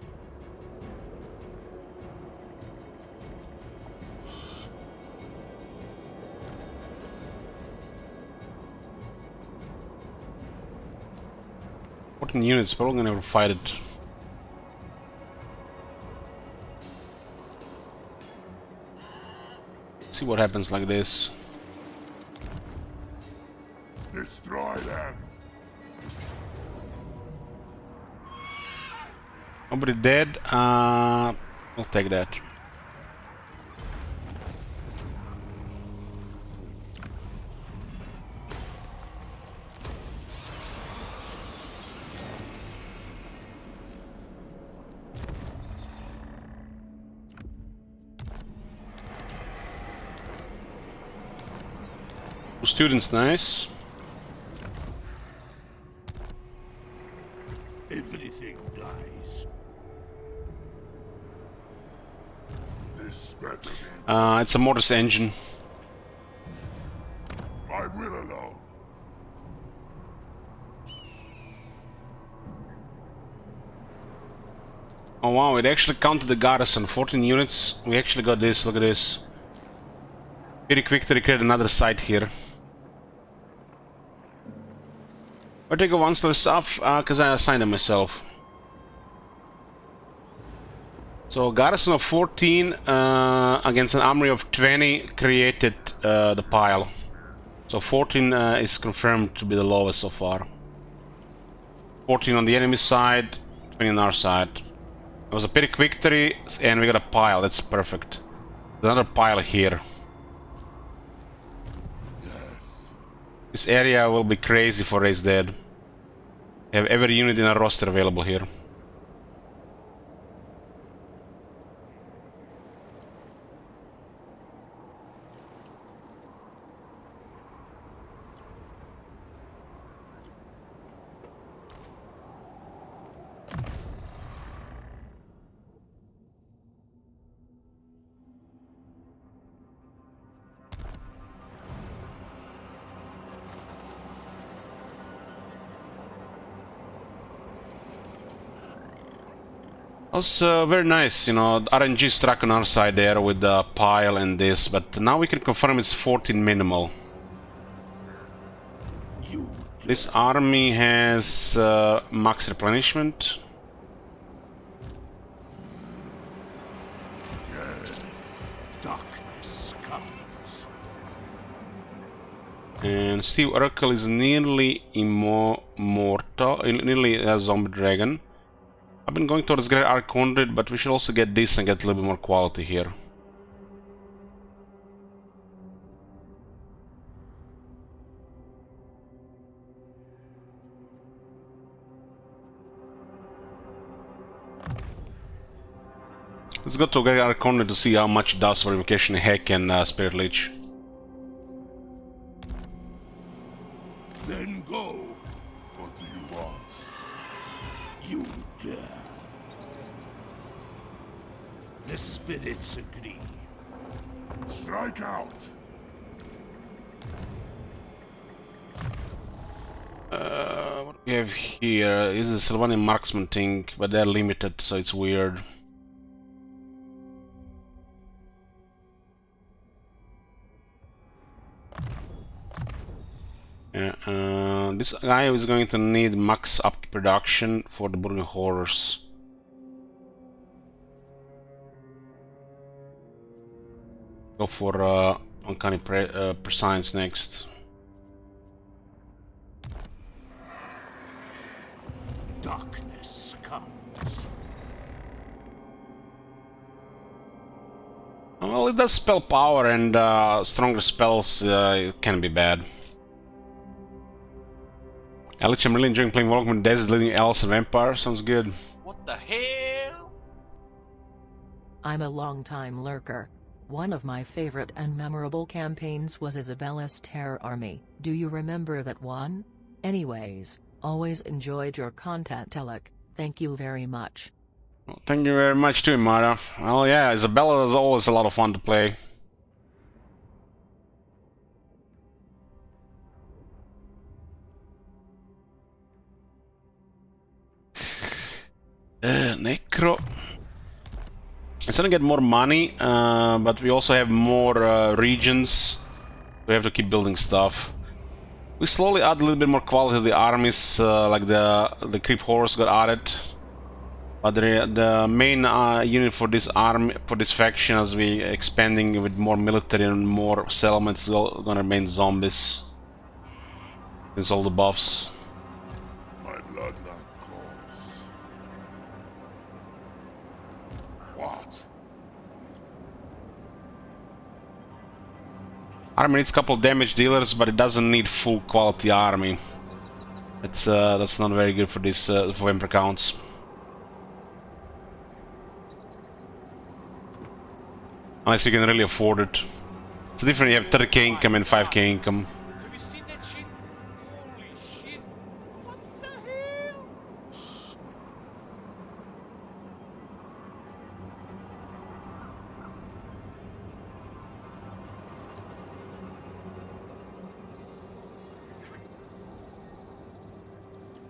14 units, probably gonna never fight it. Let's see what happens like this. Destroy them. Nobody dead. I'll take that. Students, nice. Everything dies. This better be. It's a mortis engine. I will alone. Oh wow, it actually counted the garrison. 14 units. We actually got this. Look at this. Very quick to create another site here. I'll take a one less off because I assigned it myself. So garrison of 14 against an army of 20 created the pile. So 14 is confirmed to be the lowest so far. 14 on the enemy side, 20 on our side. It was a pretty quick victory, and we got a pile. That's perfect. There's another pile here. Yes. This area will be crazy for Raise Dead. Have every unit in our roster available here. Was very nice, you know, RNG struck on our side there with the pile and this, but now we can confirm it's 14 minimal. This army has max replenishment. Yes, darkness comes. And Steve Oracle is nearly immortal, nearly a zombie dragon. I've been going towards Great Arcane Conduit, but we should also get this and get a little bit more quality here. Let's go to Great Arcane Conduit to see how much it does for Invocation Heck and Spirit Leech. Then go. What do you want? You dare. The spirits agree. Strike out. What do we have here? This is a Sylvanian marksman thing, but they're limited, so it's weird. Yeah, this guy is going to need max upkeep production for the Burning Horrors. Go for Uncanny Prescience next. Darkness comes. Well, it does spell power, and stronger spells it can be bad. Alex, I'm really enjoying playing Warlock with Desert Leading Elves and Vampires. Sounds good. What the hell? I'm a long-time lurker. One of my favorite and memorable campaigns was Isabella's Terror Army. Do you remember that one? Anyways, always enjoyed your content, Alec. Thank you very much. Well, thank you very much too, Mara. Well, yeah, Isabella is always a lot of fun to play. Necro. It's gonna get more money, but we also have more regions. We have to keep building stuff. We slowly add a little bit more quality to the armies, like the creep horse got added. But the main unit for this army, for this faction, as we expanding with more military and more settlements, is gonna remain zombies. It's all the buffs. My bloodline calls. What? Army needs a couple damage dealers, but it doesn't need full quality army. That's not very good for this for Emperor counts. Unless you can really afford it. It's different. You have 30k income and 5k income. Have you seen that shit? Holy shit! What the hell?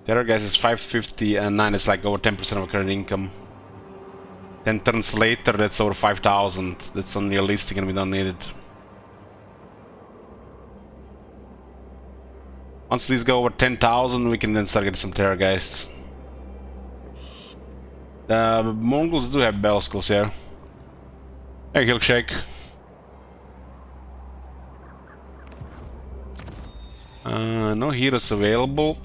The other guys is 550 and 9 is like over 10% of current income. 10 turns later, that's over 5,000. That's unrealistic and we don't need it. Once these go over 10,000, we can then start getting some terror guys. The Mongols do have battle skills here. Hey, Hilkshake. No heroes available.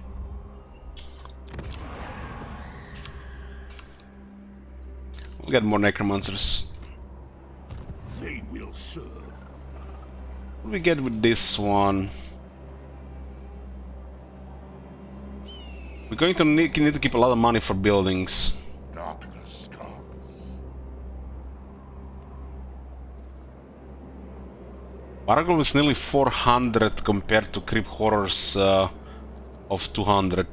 We got more necromancers. They will serve. What do we get with this one? We're going to need to keep a lot of money for buildings. Darkness comes. Bargol is nearly 400 compared to creep horrors of 200.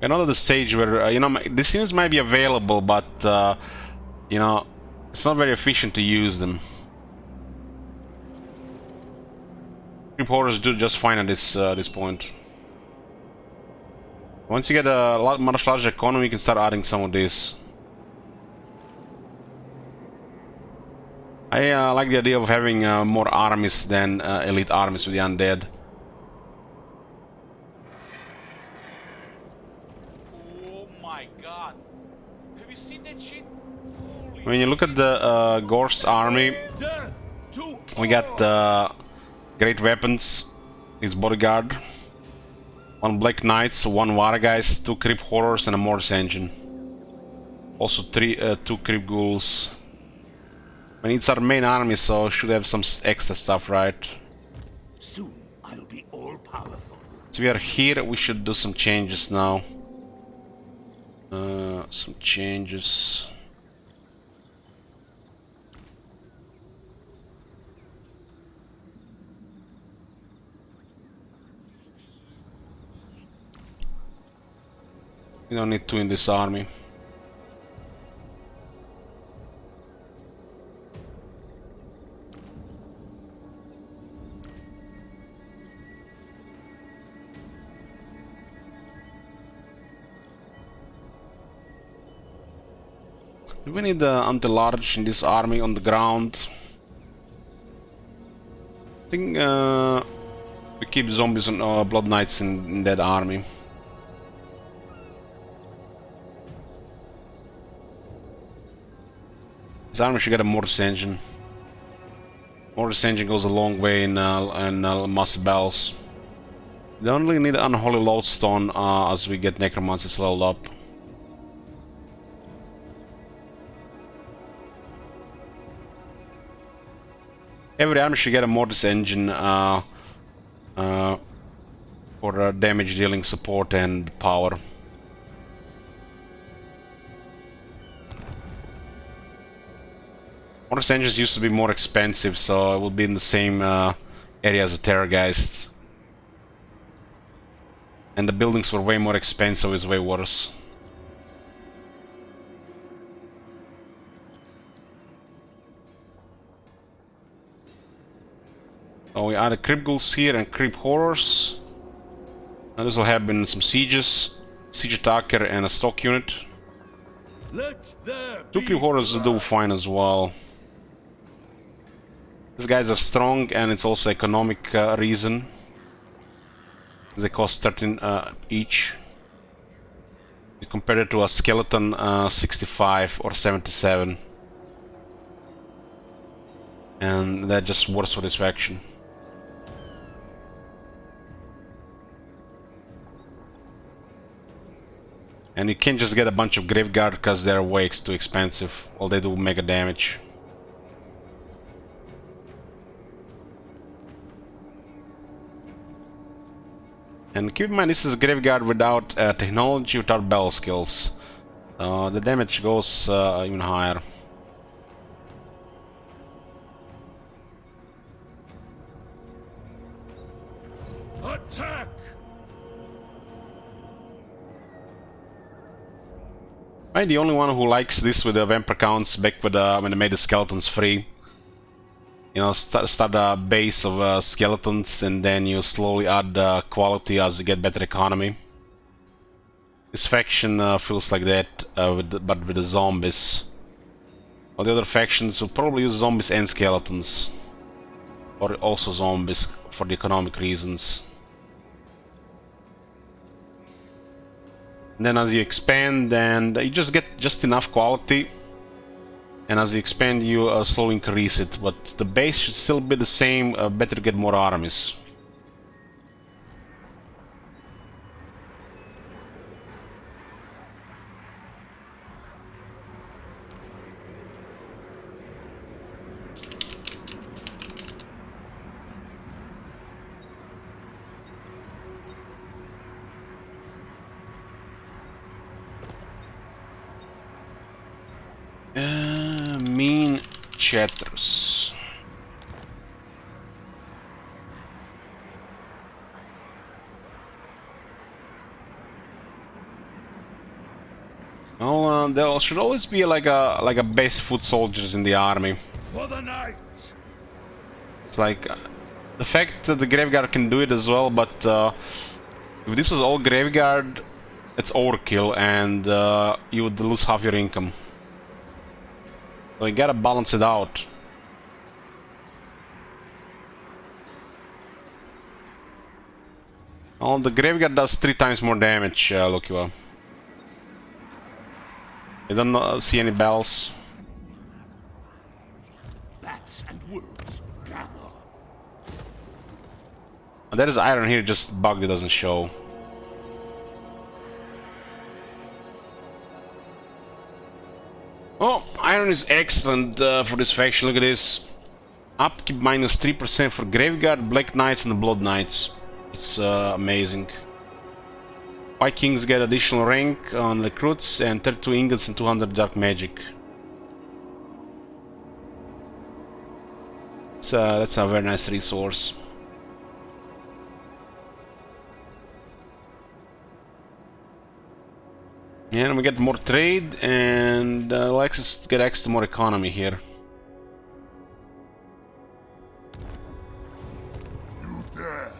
Another stage where you know, these units might be available, but you know, it's not very efficient to use them. Creep horrors do just fine at this point. Once you get a much larger economy, you can start adding some of these. I like the idea of having more armies than elite armies with the undead. When you look at the Gorf's army, we got great weapons, his bodyguard, 1 Black Knights, 1 Wargeist, 2 Creep Horrors and a Mortis Engine. Also 2 Creep Ghouls. I mean, it's our main army, so should have some extra stuff, right? Soon I'll be all powerful. So we are here, we should do some changes now. Some changes. We don't need 2 in this army. Do we need the anti-large in this army on the ground? I think we keep zombies and blood knights in that army. This army should get a Mortis Engine. Mortis Engine goes a long way in mass battles. We only need unholy lodestone as we get necromancy leveled up. Every army should get a Mortis Engine for damage dealing support and power. Mortis Engines used to be more expensive, so it will be in the same area as the Terrorgeist. And the buildings were way more expensive, it's way worse. So we added Creep Ghouls here and Creep Horrors. And this will have been some sieges, siege attacker and a stock unit. 2 Creep Horrors do fine as well. These guys are strong, and it's also economic reason. They cost 13 each. You compare it to a skeleton 65 or 77. And they're just worse for this faction. And you can't just get a bunch of Graveguard because they're way too expensive. All they do mega damage. And keep in mind, this is Graveguard without technology, without battle skills. The damage goes even higher. Attack! I'm the only one who likes this with the vampire counts back with when they made the skeletons free. You know, start a base of skeletons and then you slowly add quality as you get better economy. This faction feels like that, but with the zombies. All the other factions will probably use zombies and skeletons. Or also zombies for the economic reasons. And then as you expand, then you just get just enough quality. And as you expand, you slowly increase it. But the base should still be the same, better to get more armies. Mean chatters. Well, there should always be like a base foot soldiers in the army. For the night. It's like the fact that the Graveguard can do it as well, but if this was all Graveguard, it's overkill, and you would lose half your income. So you gotta balance it out. Well, the Graveguard does 3 times more damage, Lokiwa. You don't see any bells. Bats and wolves gather. And there is iron here, just bug that doesn't show. Oh, iron is excellent for this faction. Look at this. Upkeep minus 3% for Graveguard, Black Knights and Blood Knights. It's amazing. Vikings get additional rank on recruits and 32 ingots and 200 dark magic. That's a very nice resource. Yeah, and we get more trade and get access to more economy here. You there?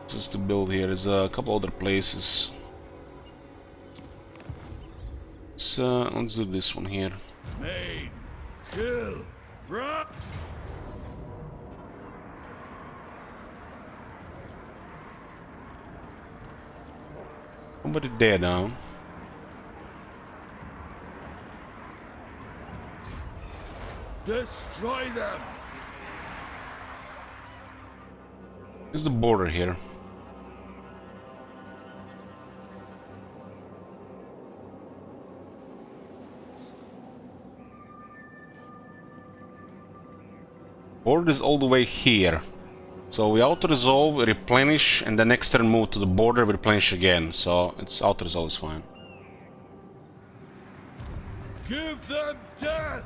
Just to build here. There's a couple other places. Let's do this one here. Main. Kill. Run. Somebody there down. Destroy them. Here's the border here. Border is all the way here. So we auto-resolve, replenish, and the next turn move to the border, we replenish again. So it's auto-resolve is fine. Give them death.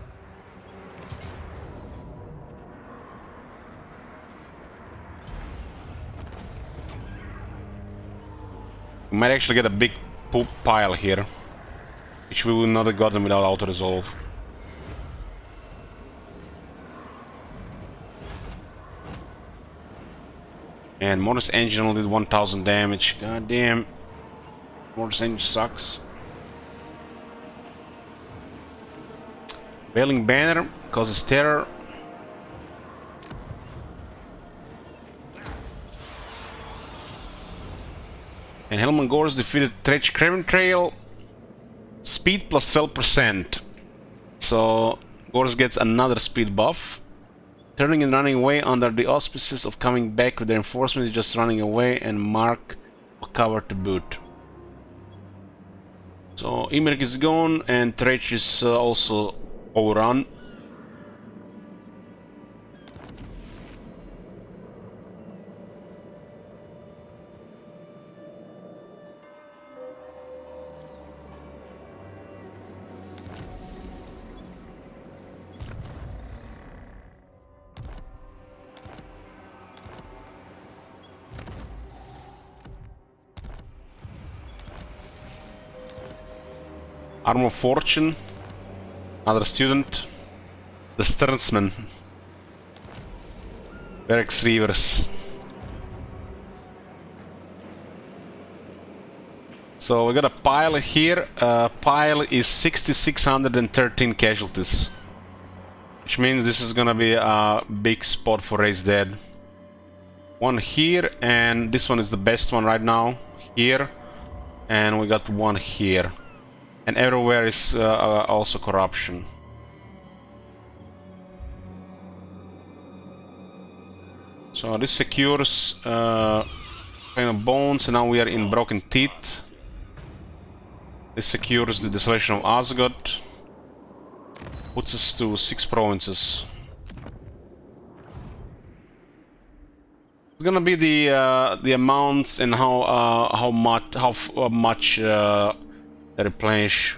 We might actually get a big poop pile here, which we would not have gotten without auto-resolve. And Mortis engine only did 1000 damage. God damn. Mortis Angel sucks. Wailing Banner causes terror. And Helman Gores defeated Tretch Craven Trail. Speed plus 12%. So Gores gets another speed buff. Turning and running away under the auspices of coming back with the reinforcements, just running away and mark a cover to boot. So Imric is gone and Tretch is also overrun. Armor of Fortune, another student, the Sternsman, Barracks Reavers. So we got a pile here. Pile is 6,613 casualties, which means this is gonna be a big spot for Raise Dead. One here, and this one is the best one right now, here, and we got one here. And everywhere is also corruption. So this secures kind of bones, and now we are in Broken Teeth. This secures the Desolation of Osgod. Puts us to 6 provinces. It's gonna be the amounts and how much they replenish.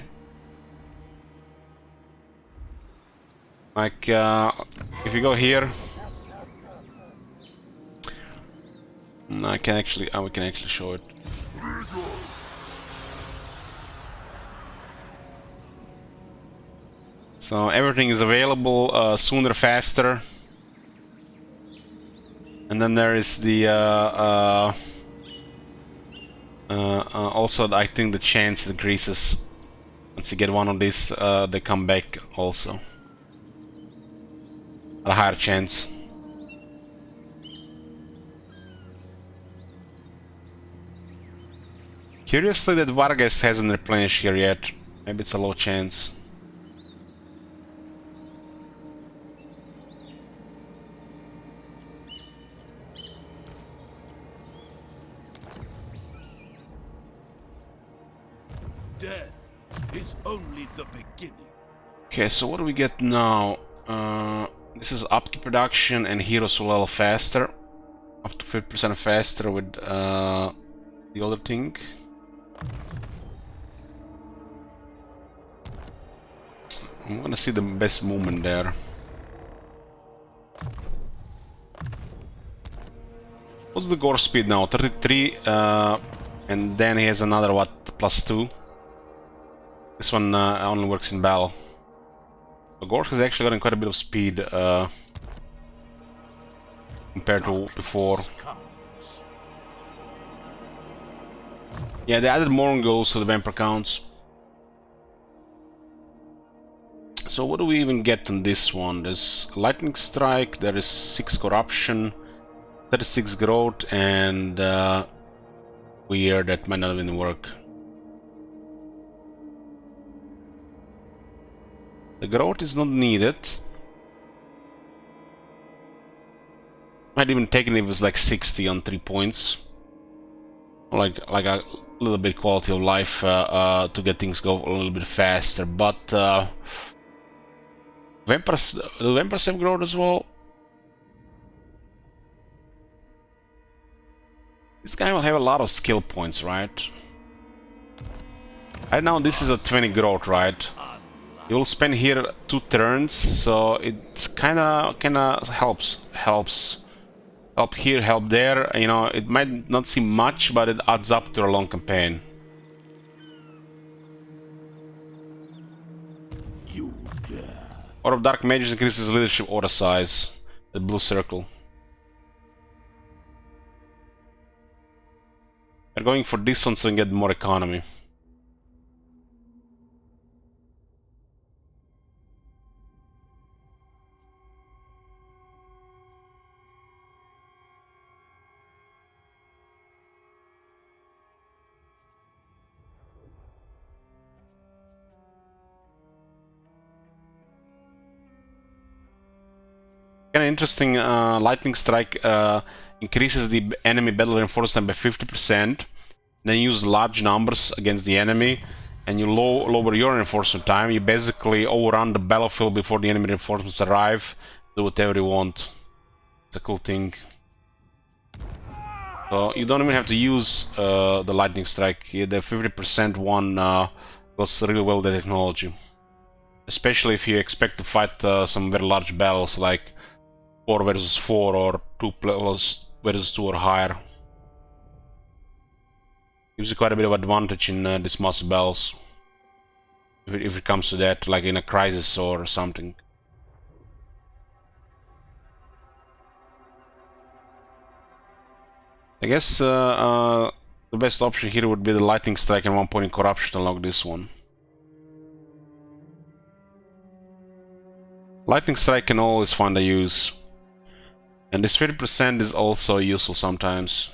Like if you go here, we can actually show it. So everything is available sooner, faster. And then there is the also I think the chance increases. Once you get one of these, they come back also. A higher chance. Curiously that Vargas hasn't replenished here yet. Maybe it's a low chance. Death is only the beginning. Okay, so what do we get now? This is upkeep production and heroes will level faster. Up to 50% faster with the other thing. I'm gonna see the best movement there. What's the gore speed now? 33, and then he has another, what, +2? This one only works in battle. The Gork has actually gotten quite a bit of speed compared to before. Yeah, they added more goals to the vampire counts. So what do we even get on this one? There's Lightning Strike, there is 6 Corruption, 36 Growth, and Weird, that might not even work. The growth is not needed. Might even take it if it was like 60 on 3 points. Like a little bit quality of life to get things go a little bit faster. But vampires, do vampires have growth as well? This guy will have a lot of skill points, right? Right now this is a 20 growth, right? You will spend here 2 turns, so it kinda helps. Help here, help there. You know, it might not seem much, but it adds up to a long campaign. You dare. Order of Dark Mages increases leadership order size. The blue circle. We're going for this one so we can get more economy. Kind of interesting, lightning strike increases the enemy battle reinforcement by 50%. Then use large numbers against the enemy, and you lower your reinforcement time. You basically overrun the battlefield before the enemy reinforcements arrive. Do whatever you want. It's a cool thing. So you don't even have to use the lightning strike. The 50% one goes really well with the technology. Especially if you expect to fight some very large battles like 4 versus 4 or 2 versus 2 or higher. Gives you quite a bit of advantage in these massive battles. If it comes to that, like in a crisis or something. I guess the best option here would be the lightning strike and 1 point in corruption to unlock this one. Lightning strike can always find a use. And this 50% is also useful sometimes.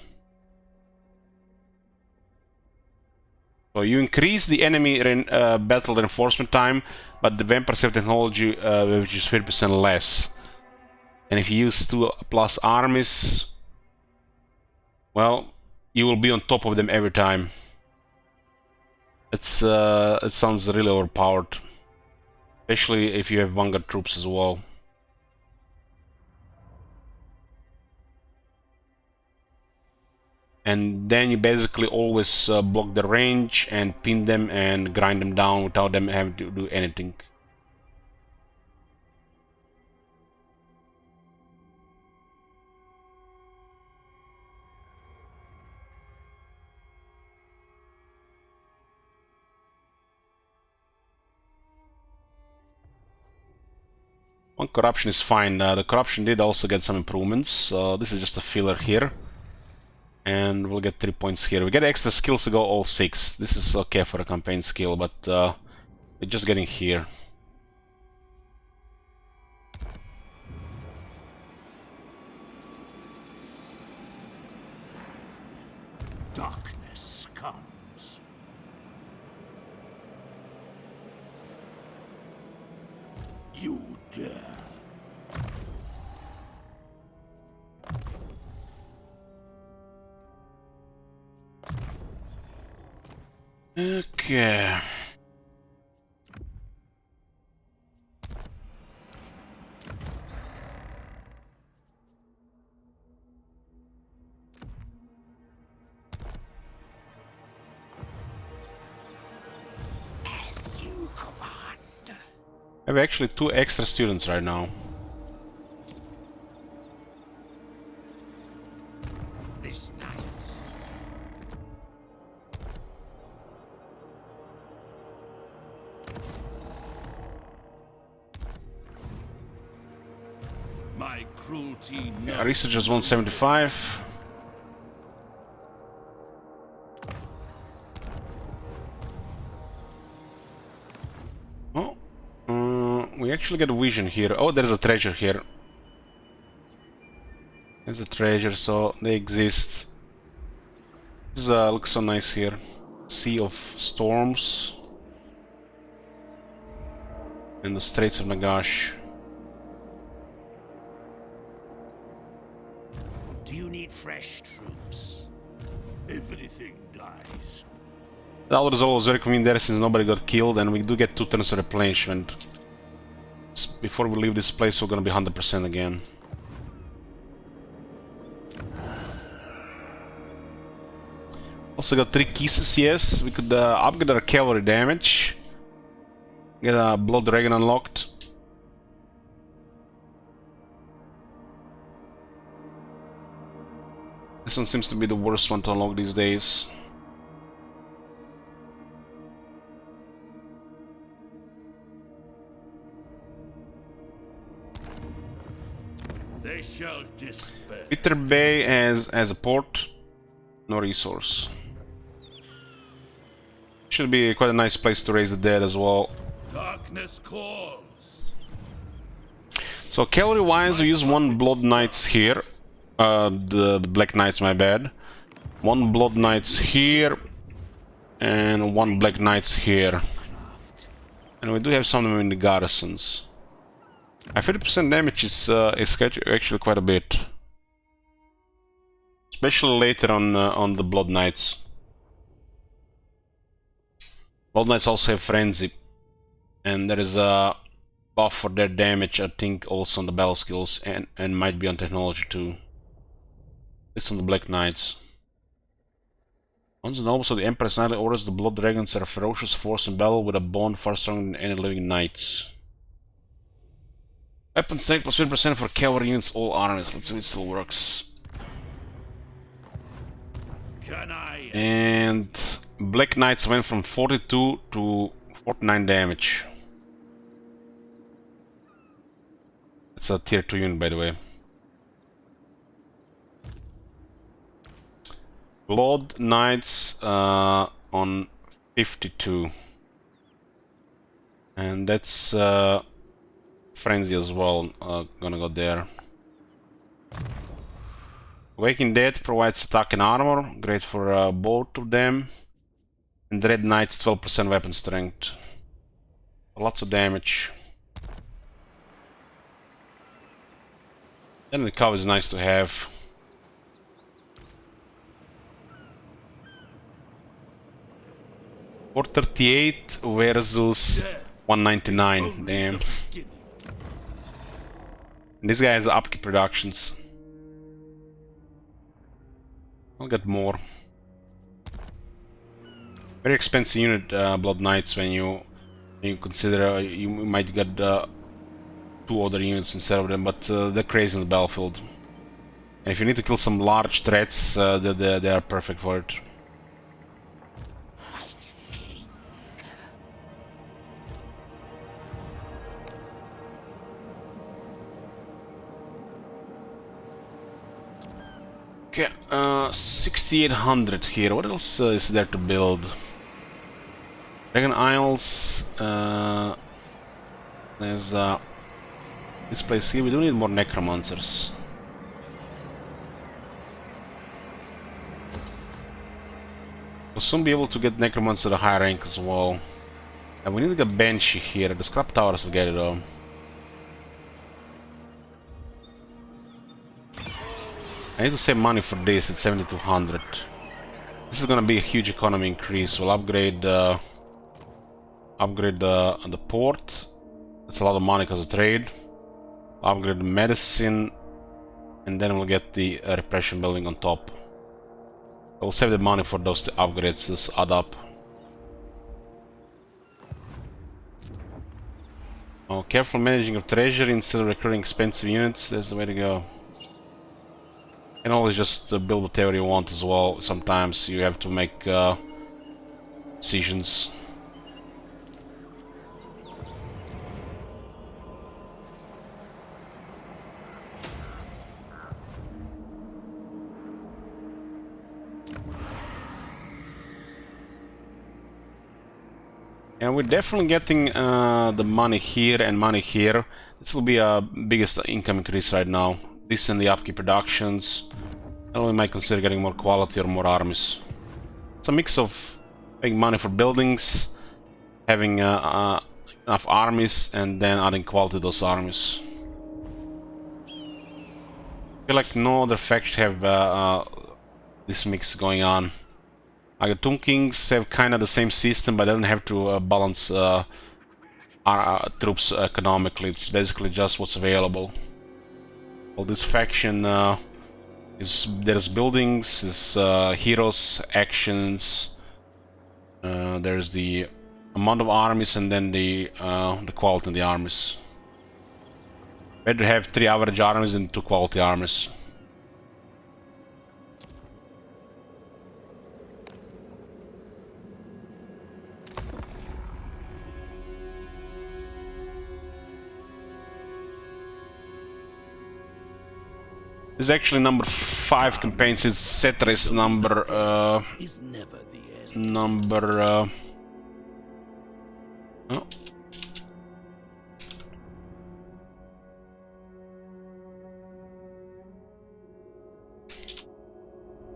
So you increase the enemy battle reinforcement time, but the vampire save technology which is 50% less. And if you use 2+ armies, well, you will be on top of them every time. It sounds really overpowered, especially if you have vanguard troops as well. And then you basically always block the range and pin them and grind them down without them having to do anything. One corruption is fine. The corruption did also get some improvements, so this is just a filler here. And we'll get 3 points here. We get extra skills to go all 6. This is okay for a campaign skill, but we're just getting here. Darkness comes. You dare. Okay. As you command. I have actually 2 extra students right now. This night. My cruelty. Yeah, researchers 175. Oh, we actually get a vision here. Oh, there's a treasure here. There's a treasure, so they exist. This looks so nice here. Sea of Storms. And the Straits of Nagash. Do you need fresh troops? Everything dies. The Elder is always very convenient there since nobody got killed, and we do get 2 turns of replenishment. Before we leave this place, we're gonna be 100% again. Also got 3 kisses, yes. We could upgrade our cavalry damage. Get a Blood Dragon unlocked. This one seems to be the worst one to unlock these days. They shall despair. Bitter Bay has a port, no resource. Should be quite a nice place to raise the dead as well. Darkness calls. So cavalry wise, we use 1 Blood Knights here. The Black Knights, my bad. 1 Blood Knights here. And 1 Black Knights here. And we do have some of them in the garrisons. 50% damage is actually quite a bit. Especially later on the Blood Knights. Blood Knights also have Frenzy. And there is a buff for their damage, I think, also on the battle skills and might be on technology too. It's on the Black Knights. Once the nobles of the Emperor's Knightly Orders, the Blood Dragons are a ferocious force in battle with a bond far stronger than any living knights. Weapon strength plus 50% for cavalry units, all armies. Let's see if it still works. And Black Knights went from 42 to 49 damage. It's a tier 2 unit, by the way. Blood Knights on 52. And that's Frenzy as well, gonna go there. Waking Dead provides attack and armor, great for both of them. And Red Knights 12% weapon strength. Lots of damage. Then the cow is nice to have. $438 versus 199. Damn. And this guy has upkeep productions. I'll get more. Very expensive unit, Blood Knights, when you consider you might get 2 other units instead of them, but they're crazy in the battlefield. And if you need to kill some large threats, they are perfect for it. Okay, 6800 here. What else is there to build? Dragon Isles. There's this place here. We do need more necromancers. We'll soon be able to get necromancers at a higher rank as well. And we need to get Banshee here. The scrap towers will get it though. I need to save money for this at 7200. This is gonna be a huge economy increase. We'll upgrade the port. That's a lot of money because of trade. Upgrade the medicine, and then we'll get the repression building on top. We'll save the money for those upgrades. This add up. Oh, careful managing your treasury instead of recruiting expensive units. That's the way to go. You can always just build whatever you want as well. Sometimes you have to make decisions. And we're definitely getting the money here and money here. This will be our biggest income increase right now. This and the upkeep productions. And we might consider getting more quality or more armies. It's a mix of paying money for buildings, having enough armies, and then adding quality to those armies. I feel like no other faction have this mix going on. Like the Tomb Kings have kind of the same system, but they don't have to balance our troops economically. It's basically just what's available. Well, this faction there's buildings, there's heroes, actions. There's the amount of armies, and then the quality of the armies. Better have 3 average armies than 2 quality armies. This is actually number 5 campaigns. It's Cetres number Oh.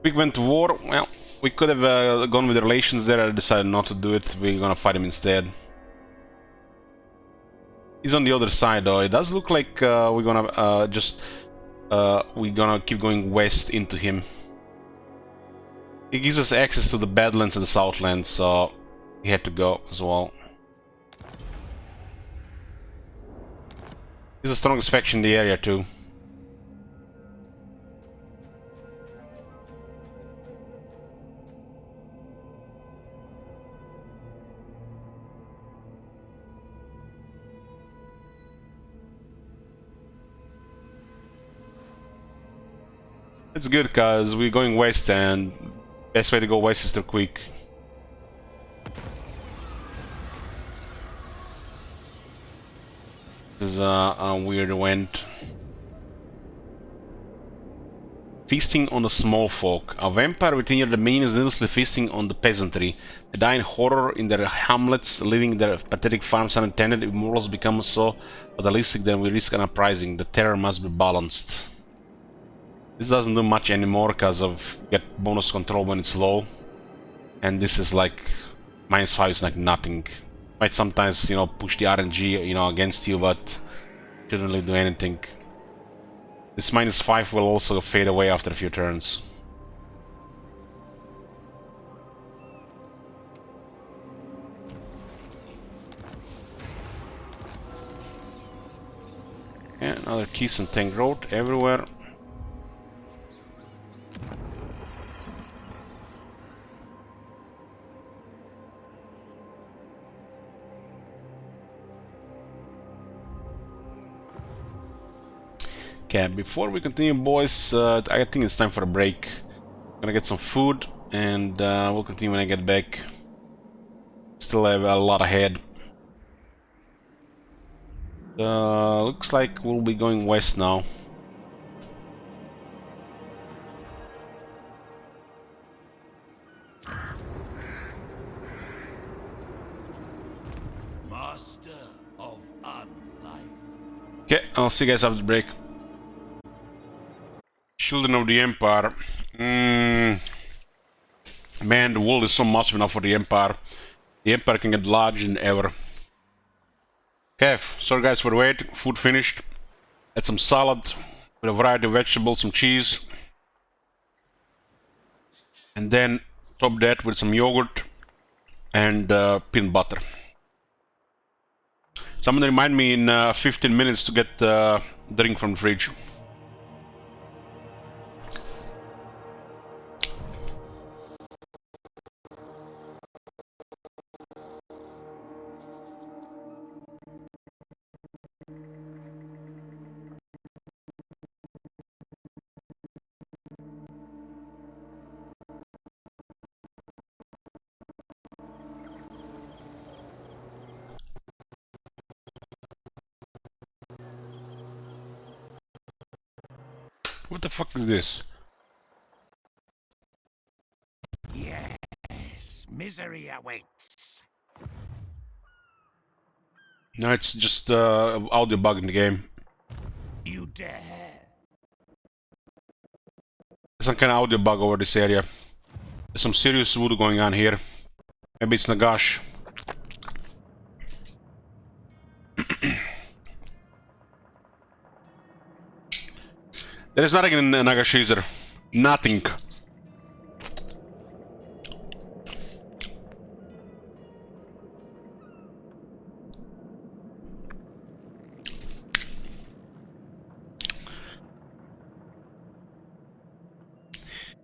We went to war. Well, we could have gone with the relations there. I decided not to do it. We're gonna fight him instead. He's on the other side, though. It does look like we're gonna we're gonna keep going west into him. He gives us access to the Badlands and the Southlands, so he had to go as well. He's the strongest faction in the area too. It's good because we're going west, and best way to go west is to quick. This is a weird event. Feasting on the small folk. A vampire within your domain is endlessly feasting on the peasantry. They die in horror in their hamlets, leaving their pathetic farms unattended. If mortals become so fatalistic, then we risk an uprising. The terror must be balanced. This doesn't do much anymore because of get bonus control when it's low. And this is like -5 is like nothing. Might sometimes, you know, push the RNG, you know, against you, but shouldn't really do anything. This -5 will also fade away after a few turns. Yeah, another keys and tank road everywhere. Okay, before we continue, boys, I think it's time for a break. I'm gonna get some food, and we'll continue when I get back. Still have a lot ahead. Looks like we'll be going west now. Master of unlife. Okay, I'll see you guys after the break. Children of the Empire. Man, the world is so massive now for the Empire. The Empire can get larger than ever. Okay, sorry guys for the wait. Food finished. Had some salad with a variety of vegetables, some cheese. And then top that with some yogurt and peanut butter. Someone remind me in 15 minutes to get drink from the fridge. What the fuck is this? Yes, misery awaits. No, it's just audio bug in the game. You dare? There's some kind of audio bug over this area. There's some serious voodoo going on here. Maybe it's Nagash. There is nothing in Nagash either. Nothing.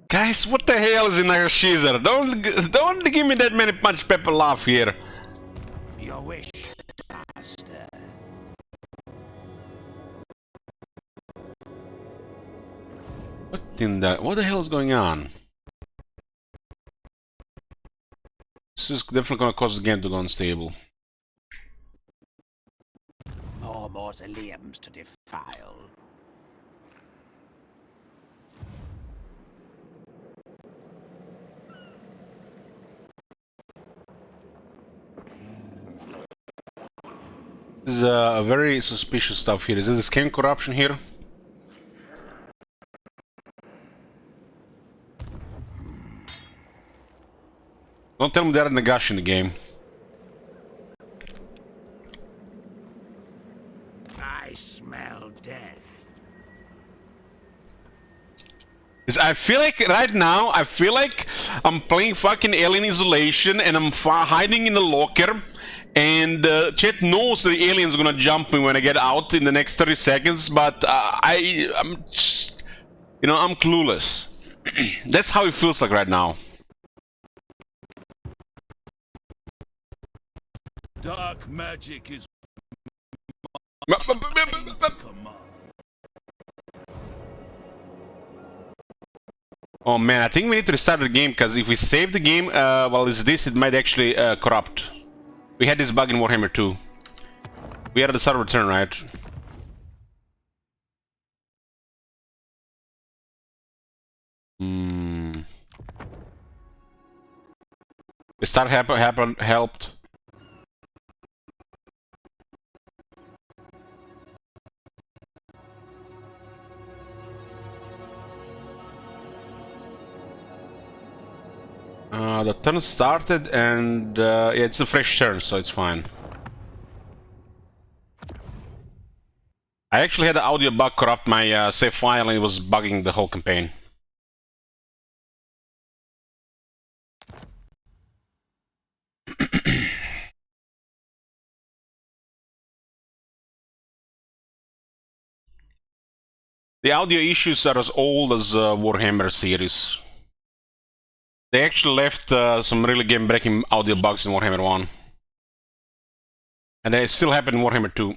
Guys, what the hell is in Nagashizar? Don't give me that many punch pepper laugh here. Your wish, master. What the hell is going on? This is definitely gonna cause the game to go unstable. More mausoleums to defile. This is very suspicious stuff here. Is this game corruption here? Don't tell me there are Nagash in the game. I smell death. I feel like right now, I feel like I'm playing fucking Alien Isolation and I'm hiding in a locker, and chat knows the alien's gonna jump me when I get out in the next 30 seconds, but I'm just, you know, I'm clueless. That's how it feels like right now. Dark magic is Oh man, I think we need to restart the game, because if we save the game while it's this, it might actually corrupt. We had this bug in Warhammer 2. We had the server return, right? Restart helped. The turn started, and yeah, it's a fresh turn, so it's fine. I actually had the audio bug corrupt my save file, and it was bugging the whole campaign. The audio issues are as old as Warhammer series. They actually left some really game-breaking audio bugs in Warhammer 1. And they still happen in Warhammer 2.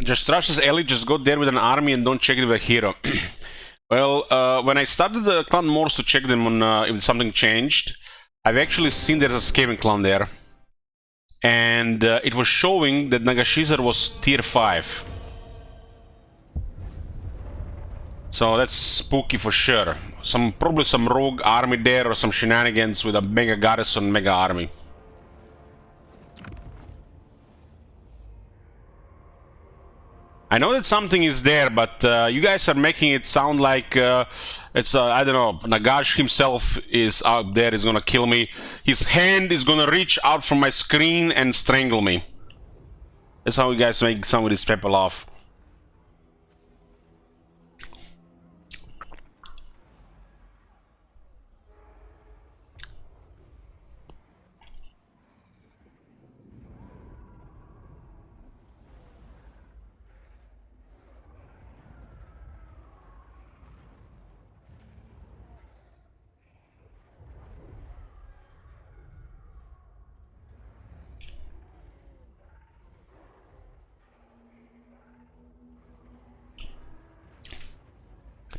Just trust us, Ellie, just go there with an army and don't check it with a hero. Well, when I started the clan Morse to check them on if something changed, I've actually seen there's a Skaven clan there. And it was showing that Nagashizar was tier 5. So that's spooky for sure. Probably some rogue army there or some shenanigans with a mega garrison, mega army. I know that something is there, but you guys are making it sound like it's, I don't know, Nagash himself is out there, is gonna kill me. His hand is gonna reach out from my screen and strangle me. That's how you guys make some of these people laugh.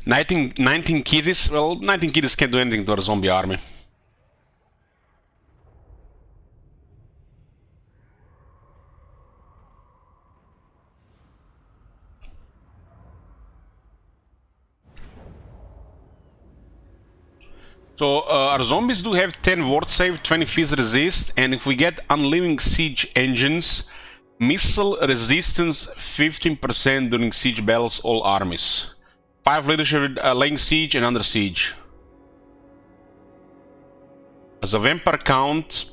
Nineteen kiddies? Well, 19 kiddies can't do anything to a zombie army. So, our zombies do have 10 ward save, 20 fizz resist, and if we get unliving siege engines, missile resistance 15% during siege battles, all armies. 5 leadership laying siege and under siege. As a vampire count...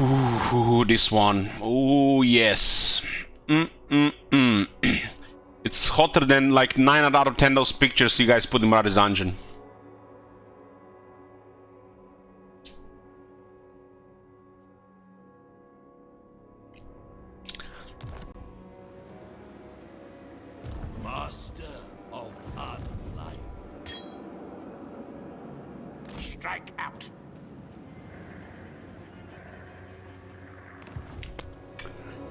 Ooh, this one. Ooh, yes. It's hotter than like 9 out of 10 those pictures you guys put in Marauder's Dungeon. master of unlife. Strike out.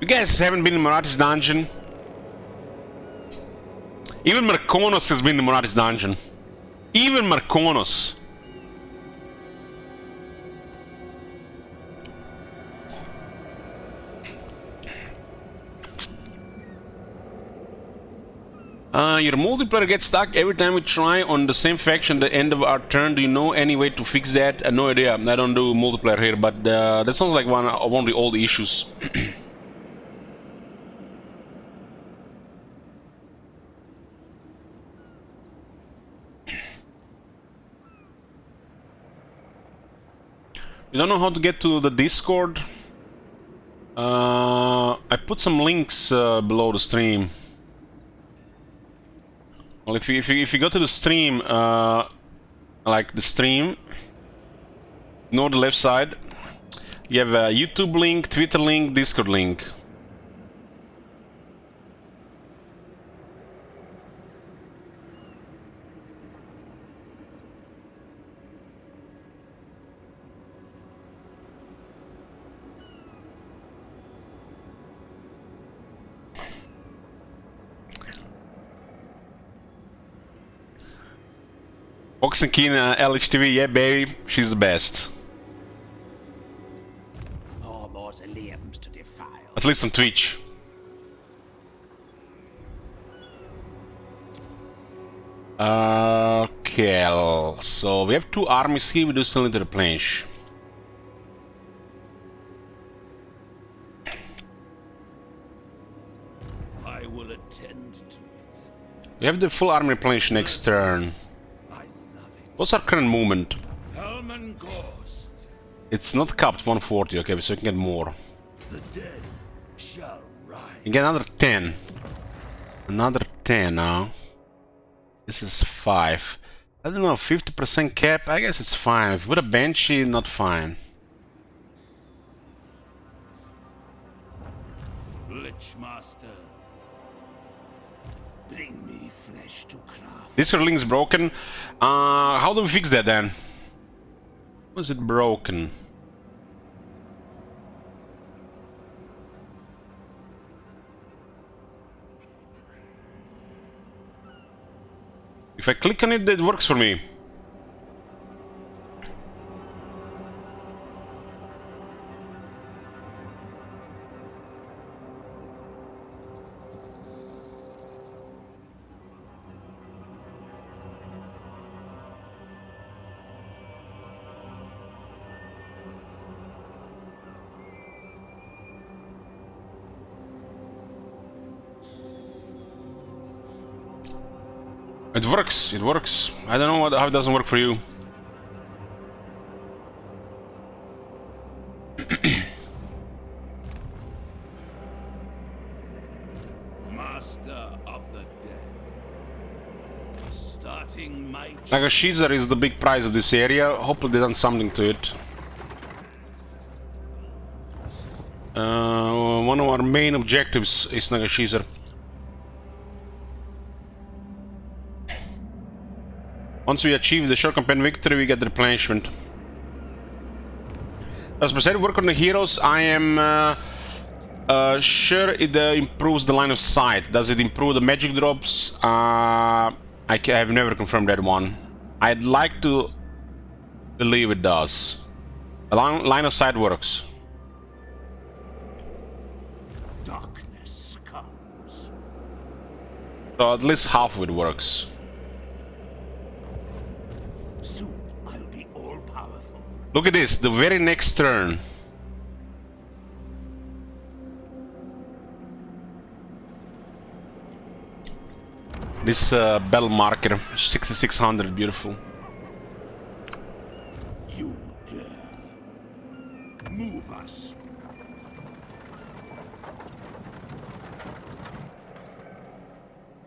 You guys haven't been in Marauder's Dungeon? Even Markonos has been in Marauder's Dungeon. Even Markonos. Your multiplayer gets stuck every time we try on the same faction at the end of our turn. Do you know any way to fix that? No idea. I don't do multiplayer here, but that sounds like one of the old issues. You don't know how to get to the Discord? I put some links below the stream. Well, if you go to the stream, like the stream, ignore the left side. You have a YouTube link, Twitter link, Discord link. Oxenkina LHTV, yeah baby, she's the best. More mausoleums to defile. At least on Twitch. Okay, so we have 2 armies here, we do still need to replenish. I will attend to it. We have the full army replenish next turn. What's our current movement? Helman Ghost. It's not capped, 140, okay, so we can get more. The dead shall rise. You get another 10. Another 10 now. This is 5. I don't know, 50% cap? I guess it's fine. If we put a Banshee, not fine. Lichmaster. Bring me flesh to craft. This link's broken. How do we fix that then? Was it broken? If I click on it, it works for me. It works, it works. I don't know how it doesn't work for you. Master of the dead. Starting my Nagashiza is the big prize of this area. Hopefully they done something to it. One of our main objectives is Nagashiza. Once we achieve the short campaign victory, we get the replenishment. Does Berserk work on the heroes? I am sure it improves the line of sight. Does it improve the magic drops? I have never confirmed that one. I'd like to believe it does. The line of sight works. darkness comes. So at least half of it works. Soon I'll be all powerful. Look at this, the very next turn. This bell marker, 6600, beautiful. You dare move us.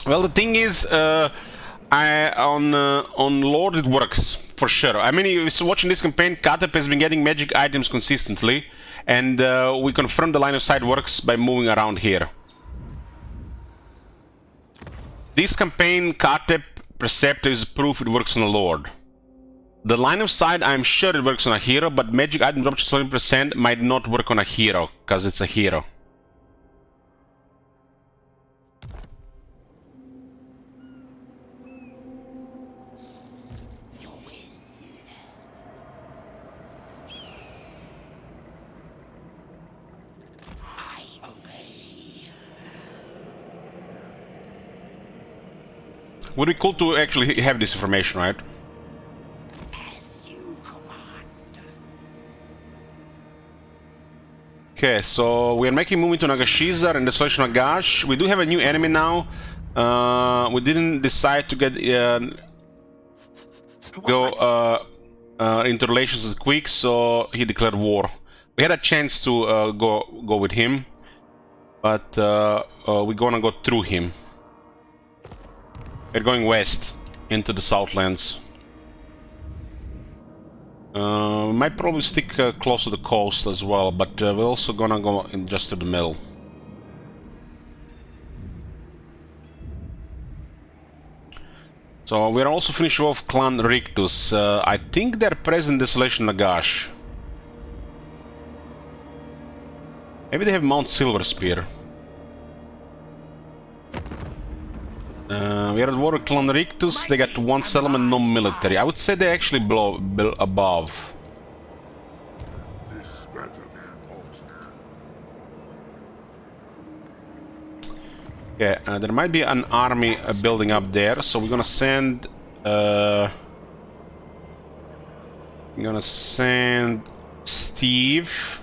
Well, the thing is, on Lord it works for sure. I mean, if you're watching this campaign, Katep has been getting magic items consistently, and we confirm the line of sight works by moving around here. This campaign, Katep Perceptor is proof it works on a Lord. The line of sight, I'm sure it works on a hero, but magic item drop to 20% might not work on a hero, because it's a hero. Would be cool to actually have this information, right? As you command. Okay, so we are making movement to Nagashizar and Desolation of Nagash. We do have a new enemy now. We didn't decide to get into relations with Quick, so he declared war. We had a chance to go with him, but we're gonna go through him. We're going west into the Southlands. Might probably stick close to the coast as well, but we're also gonna go in just to the middle. So we're also finishing off Clan Rictus. I think they're present Desolation Nagash. Maybe they have Mount Silverspear. We are at war with Clan Rictus. They got one settlement, no military. I would say they actually blow above. This better be important. Okay, there might be an army building up there, so we're gonna send. We're gonna send Steve.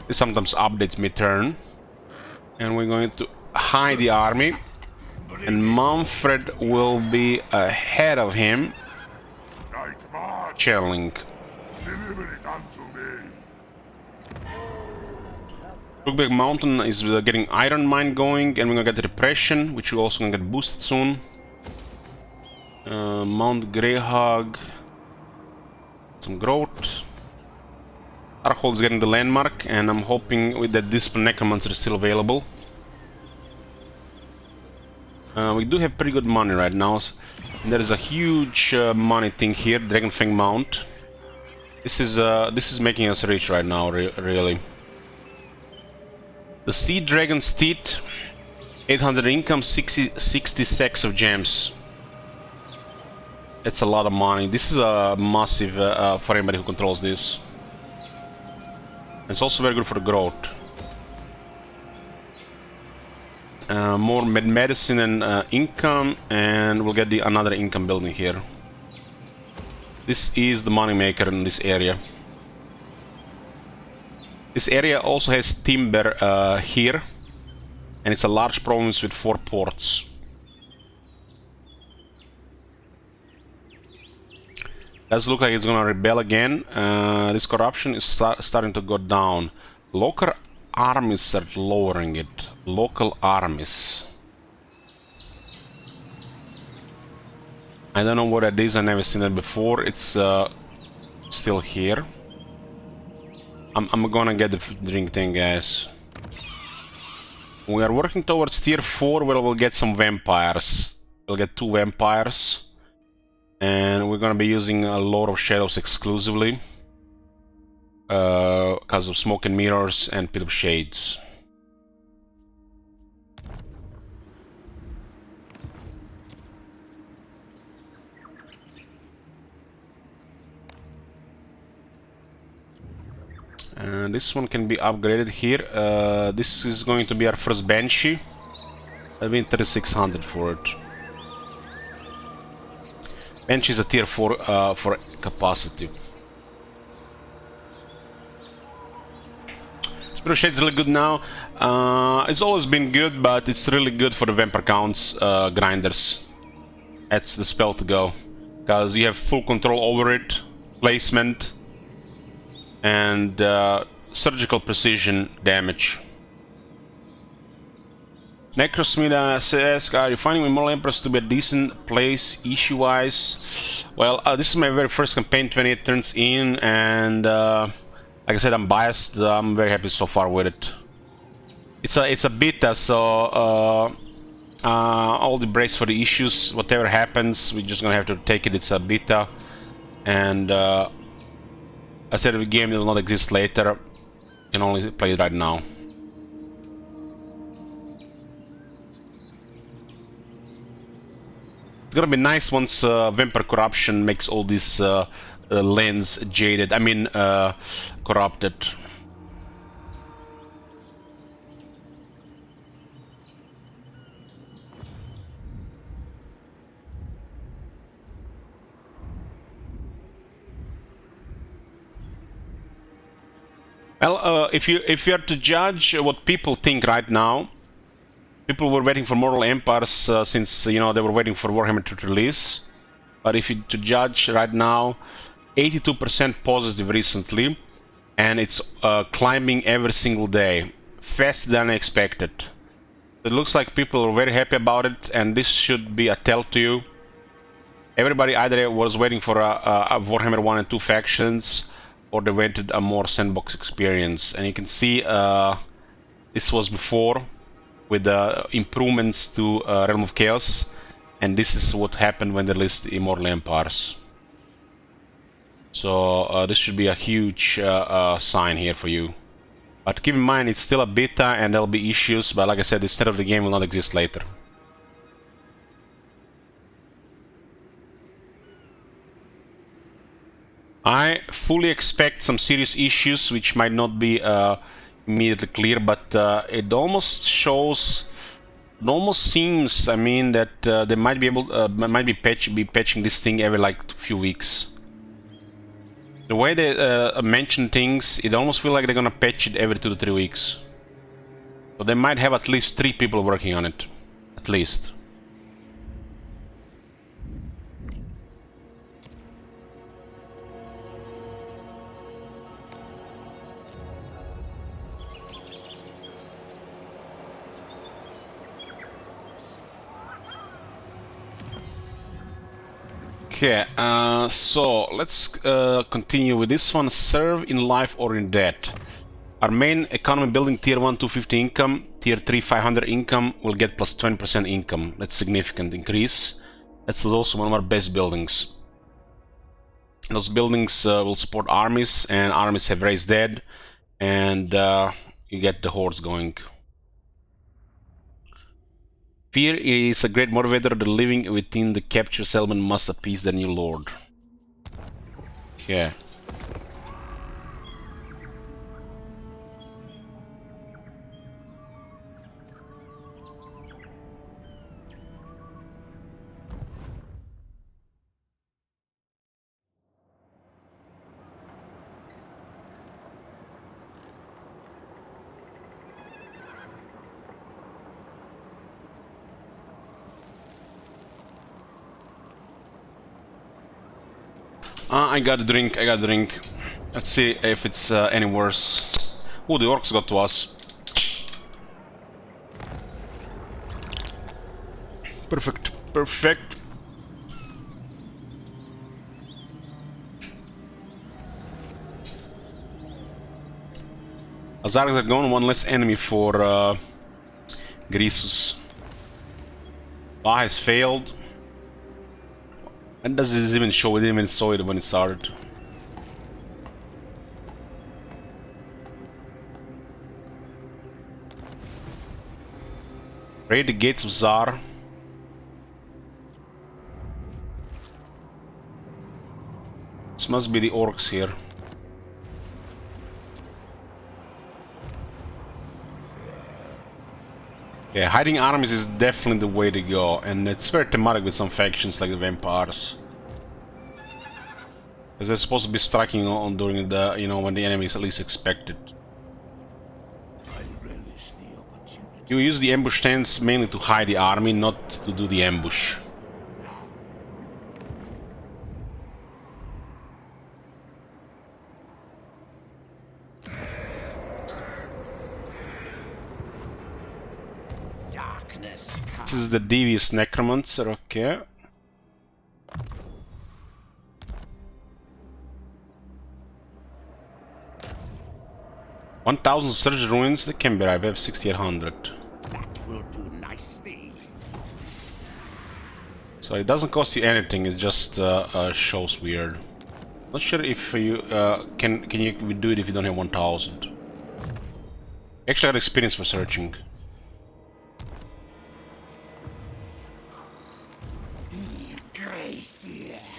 It sometimes updates mid-turn, and we're going to hide the army, and Manfred will be ahead of him, Night march. channeling. Deliver it unto me. Brookback Mountain is getting Iron Mine going, and we're gonna get Repression, which we're also gonna get boosted soon. Mount Greyhog, some growth. Archold is getting the landmark, and I'm hoping with that Discipline Necromancy is still available. We do have pretty good money right now. There is a huge money thing here, Dragonfang Mount. This is making us rich right now, really. The Sea Dragon Steed, 800 income, 60 sacks of gems. It's a lot of money. This is a massive for anybody who controls this. It's also very good for the growth. More medicine and income, and we'll get another income building here. This is the money maker in this area. This area also has timber here, and it's a large province with 4 ports. Does look like it's gonna rebel again. This corruption is starting to go down. Local armies are lowering it. Local armies. I don't know what that is. I've never seen it before. It's still here. I'm gonna get the drink thing, guys. We are working towards tier 4, where we'll get some vampires. We'll get 2 vampires. And we're gonna be using a Lord of Shadows exclusively. Because of Smoke and Mirrors and Pit of Shades. And this one can be upgraded here. This is going to be our first Banshee. I've been 3600 for it. Banshee is a tier 4 for capacity. Spirit of Shade is really good now. It's always been good, but it's really good for the vampire counts grinders. That's the spell to go. Because you have full control over it, placement, and surgical precision damage. Necrosmith says, are you finding Immortal Empress to be a decent place issue-wise? Well, this is my very first campaign, 28 turns in, and like I said, I'm biased. I'm very happy so far with it. It's a beta, so all the brace for the issues. Whatever happens, we're just gonna have to take it. It's a beta, and I said the game will not exist later. You can only play it right now. It's gonna be nice once Vampire Corruption makes all these lands jaded. I mean, corrupted. Well, if you are to judge what people think right now, people were waiting for Mortal Empires since they were waiting for Warhammer to release. But if you to judge right now, 82% positive recently, and it's climbing every single day, faster than I expected. It looks like people are very happy about it, and this should be a tell to you. Everybody either was waiting for a Warhammer 1 and 2 factions, or they wanted a more sandbox experience. And you can see this was before, with the improvements to Realm of Chaos, and this is what happened when they released Immortal Empires. So this should be a huge sign here for you. But keep in mind, it's still a beta and there'll be issues, but like I said, the state of the game will not exist later. I fully expect some serious issues which might not be immediately clear, but it almost shows, it almost seems, I mean, that they might be able, might be patching this thing every like few weeks. The way they mention things, it almost feels like they're gonna patch it every 2 to 3 weeks. So they might have at least 3 people working on it, at least. Okay, so let's continue with this one. Serve in life or in debt. Our main economy building tier 1 250 income, tier 3 500 income will get plus 20% income. That's significant increase. That's also one of our best buildings. Those buildings will support armies, and armies have raised dead, and you get the hordes going. Fear is a great motivator. The living within the captured settlement must appease their new lord. Yeah. I got a drink, I got a drink. Let's see if it's any worse. Oh, the orcs got to us. Perfect, perfect. Azargs are gone, one less enemy for Grisus. Ah, has failed. And does this even show? We didn't even saw it when it started. Raid the gates of Zar. This must be the orcs here. Yeah, hiding armies is definitely the way to go, and it's very thematic with some factions like the vampires. Because they're supposed to be striking on during the, when the enemy is at least expected. You use the ambush tents mainly to hide the army, not to do the ambush. This is the devious necromancer, okay. $1,000 surge ruins, they can be right, we have 6,800. That will do nicely. So it doesn't cost you anything, it just shows weird. Not sure if you can you do it if you don't have 1,000. Actually I got experience for searching.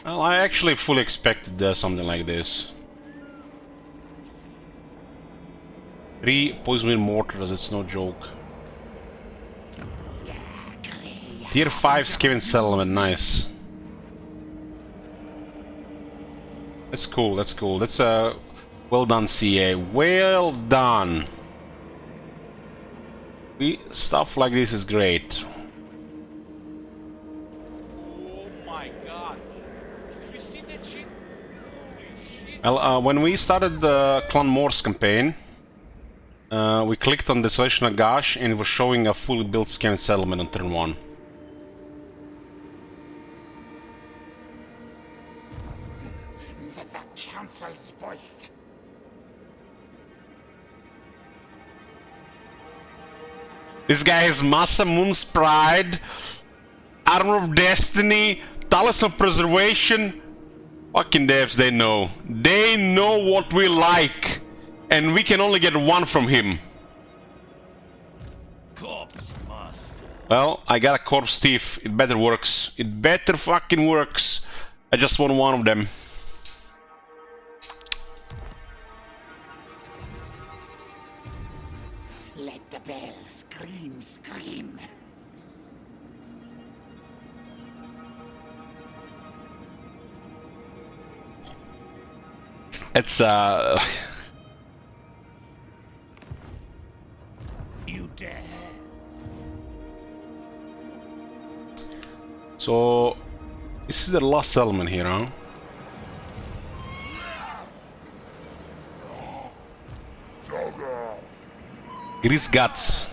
Well, I actually fully expected something like this. 3 poison mortars, it's no joke. Tier 5 Skaven settlement, nice. That's cool, that's cool. That's Well done, CA. Well done. Stuff like this is great. Oh my god. Have you seen that shit? Holy shit. Well, when we started the Clan Morse campaign, we clicked on Desolation Nagash and it was showing a fully built scam settlement on turn 1. The council's voice. This guy has Massa Moon's Pride, Armor of Destiny, Talisman of Preservation. Fucking devs, they know. They know what we like. And we can only get one from him. Corpse master. Well, I got a Corpse Thief. It better works. It better fucking works. I just want one of them. Let the bell scream, scream. It's You dare. So this is the last settlement here, huh? Grease Guts.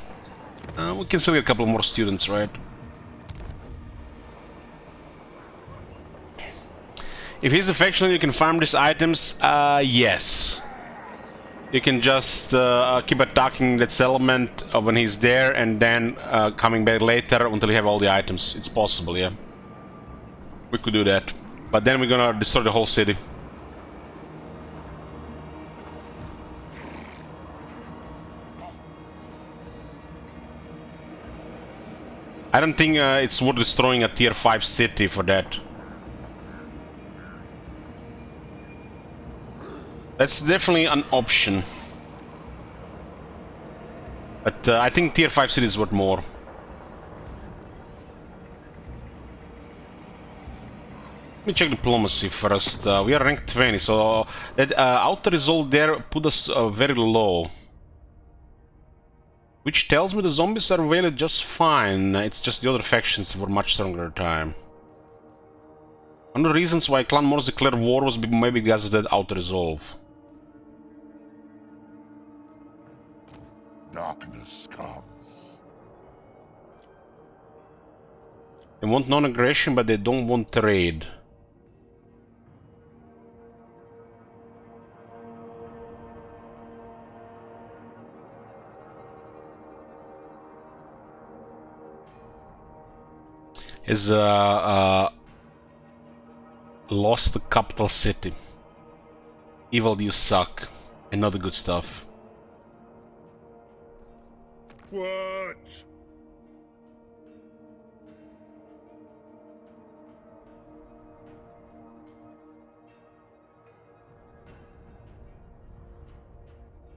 We can still get a couple more students, right? If he's a faction, you can farm these items. Yes. You can just keep attacking that settlement when he's there, and then coming back later until you have all the items. It's possible, yeah. We could do that, but then we're gonna destroy the whole city. I don't think it's worth destroying a tier 5 city for that. That's definitely an option. But I think tier 5 cities worth more. Let me check diplomacy first. We are ranked 20, so that outer result there put us very low. Which tells me the zombies are available just fine. It's just the other factions were much stronger at the time. One of the reasons why Clan Morse declared war was maybe because of that outer resolve. Darkness comes. They want non-aggression, but they don't want trade. Is lost the capital city. Evil, you suck. And other good stuff. What?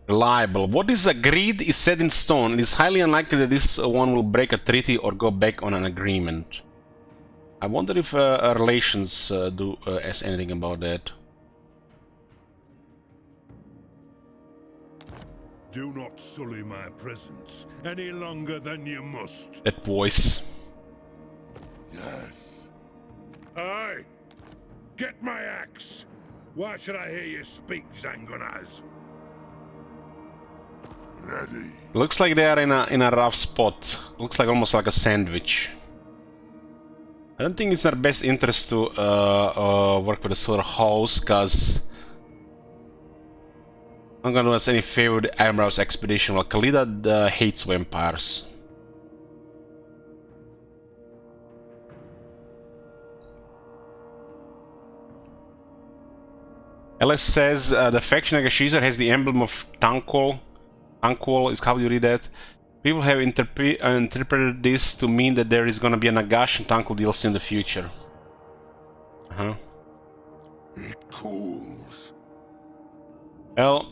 Reliable. What is agreed is set in stone. It is highly unlikely that this one will break a treaty or go back on an agreement. I wonder if relations do ask anything about that. Do not sully my presence any longer than you must. That voice. Yes. Aye. Get my axe. Why should I hear you speak, Zangonaz? Ready. Looks like they are in a rough spot. Looks like almost like a sandwich. I don't think it's in our best interest to work with the Silver House, cause I'm gonna do us any favor with the Eyebrows expedition. Well, Khalida hates vampires. LS says the faction Agashiza has the emblem of Tanquol. Tanquol is how you read that. People have interpreted this to mean that there is gonna be a Nagash and Tanquol DLC in the future. It cools. Well,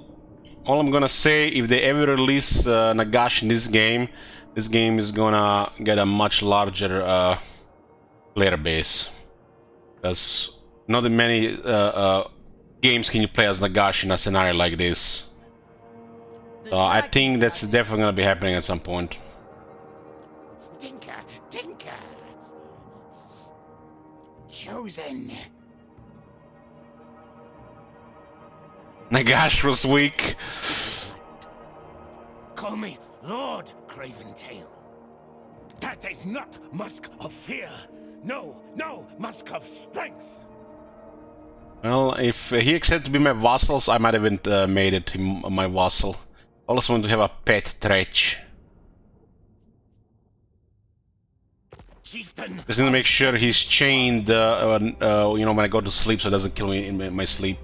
all I'm gonna say, if they ever release Nagash in this game is gonna get a much larger player base. Because not many games can you play as Nagash in a scenario like this? So I think that's definitely gonna be happening at some point. Tinker, tinker. Chosen. Nagash was weak. Call me Lord Craventail. That is not musk of fear. No, no, musk of strength. Well, if he accepted to be my vassals, I might have made it him my vassal. I also want to have a pet Tretch. Chieftain. Just need to make sure he's chained, you know, when I go to sleep, so it doesn't kill me in my sleep.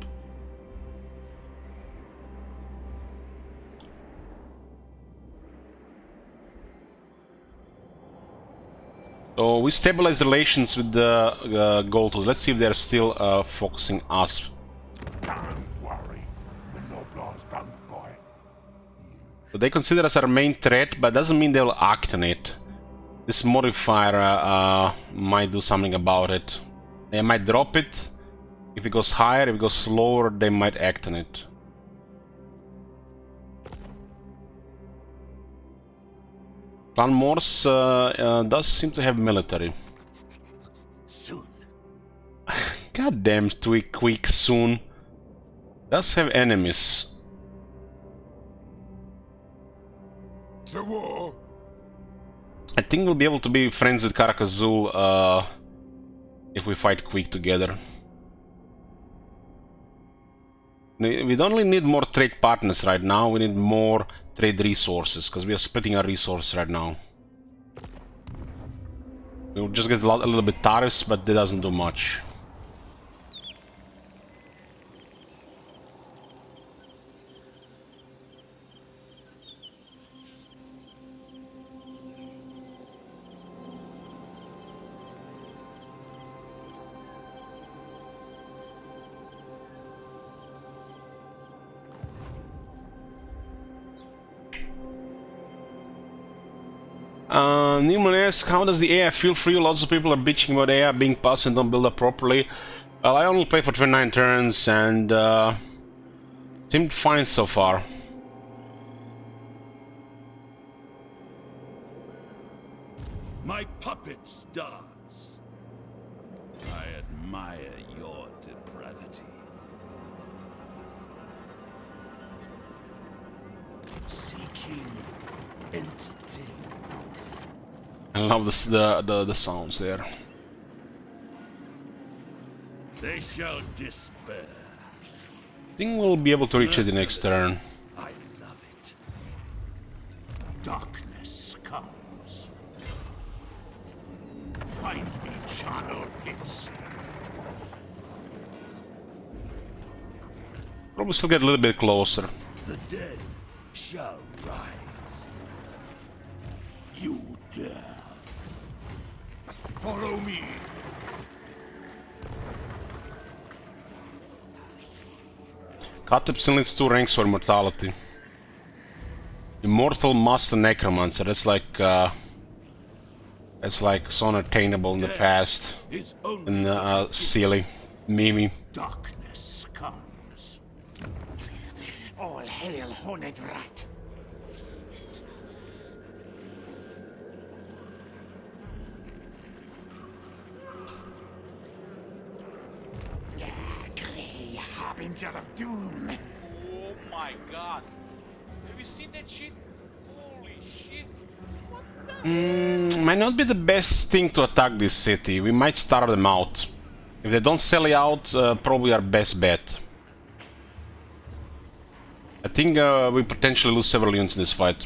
So we stabilize relations with the Gold. Let's see if they're still focusing us. Don't worry. The Noblars don't bite. So they consider us our main threat, but doesn't mean they'll act on it. This modifier might do something about it. They might drop it. If it goes higher, if it goes lower, they might act on it. Clan Morse does seem to have military. Soon. Goddamn, quick soon. Does have enemies. To war. I think we'll be able to be friends with Karakazul if we fight quick together. We don't really need more trade partners right now, we need more trade resources, because we are splitting our resources right now. We'll just get a little bit tariffs, but that doesn't do much. Newman asks, how does the AI feel for you? Lots of people are bitching about AI being passed and don't build up properly. Well, I only played for 29 turns and seemed fine so far. My puppets dance. I admire your depravity. Seeking entertainment. I love the sounds there. They shall despair. I think we'll be able to reach it the next turn. I love it. Darkness comes. Find me charnel pits. Probably still get a little bit closer. The dead shall rise. You dare. Follow me. Katep still needs 2 ranks for immortality. Immortal Master Necromancer, that's like so unattainable in the past. And silly. Mimi. Darkness comes. All hail, horned rat. Grey harbinger of doom. Oh my god. Have you seen that shit? Holy shit. What the Might not be the best thing to attack this city. We might starve them out. If they don't sell it out, probably our best bet. I think we potentially lose several units in this fight.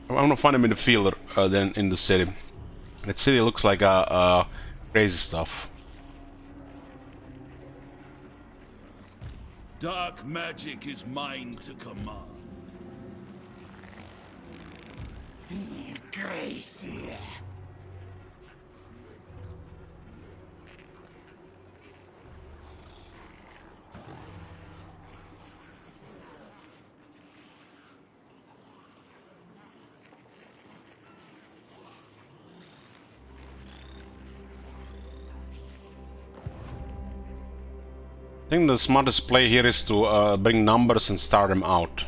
I want to find them in the field than in the city. That city looks like crazy stuff. Dark magic is mine to command. Gracie. think the smartest play here is to bring numbers and start them out.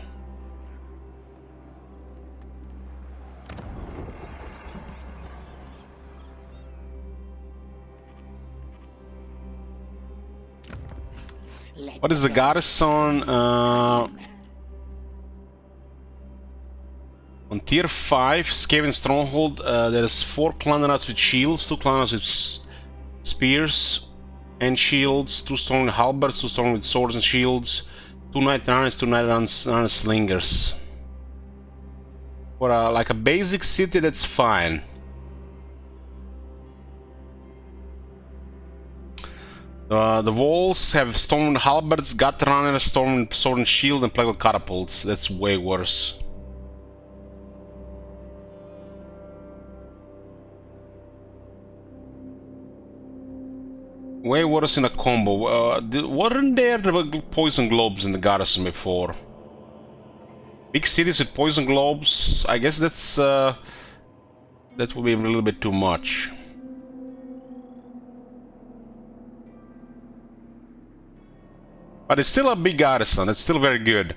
What is the garrison? On tier 5, Skaven Stronghold, there's 4 clanrats with shields, 2 clanrats with spears and shields, 2 strong halberds, 2 strong with swords and shields, 2 knight runners, 2 knight runner slingers. For like a basic city, that's fine. The walls have stone halberds, gut runners, stone sword and shield, and plague catapults. That's way worse. Way worse in a combo. Weren't there poison globes in the garrison before? Big cities with poison globes, I guess that's that would be a little bit too much. But it's still a big garrison, it's still very good.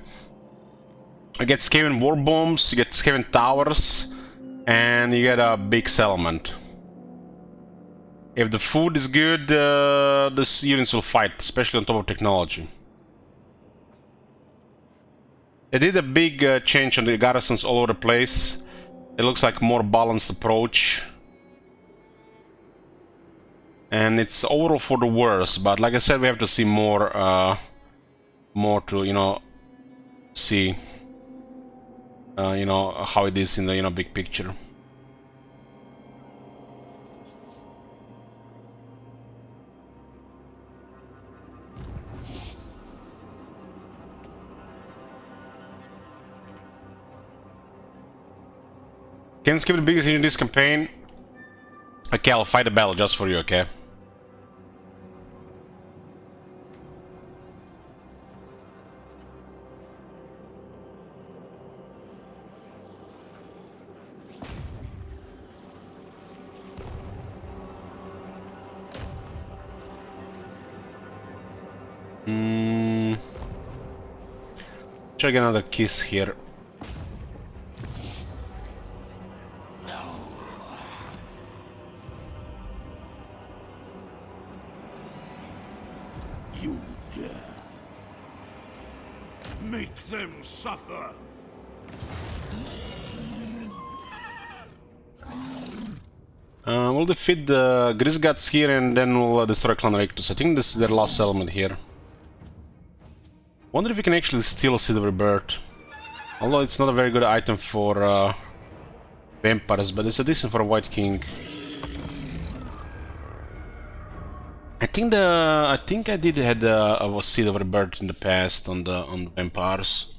You get Skaven war bombs, you get Skaven towers, and you get a big settlement. If the food is good, these units will fight, especially on top of technology. They did a big change on the garrisons all over the place. It looks like a more balanced approach. And it's overall for the worse, but like I said, we have to see more to, you know, see, you know, how it is in the, you know, big picture. Can't skip the biggest in this campaign. Okay, I'll fight a battle just for you, okay? Check another kiss here. You dare make them suffer. We'll defeat the Grisguts here and then we'll destroy Clan Rictus. I think this is their last settlement here. Wonder if we can actually steal Silver Bird. Although it's not a very good item for vampires, but it's a decent for a White King. I think I did had a Silver Bird in the past on the vampires.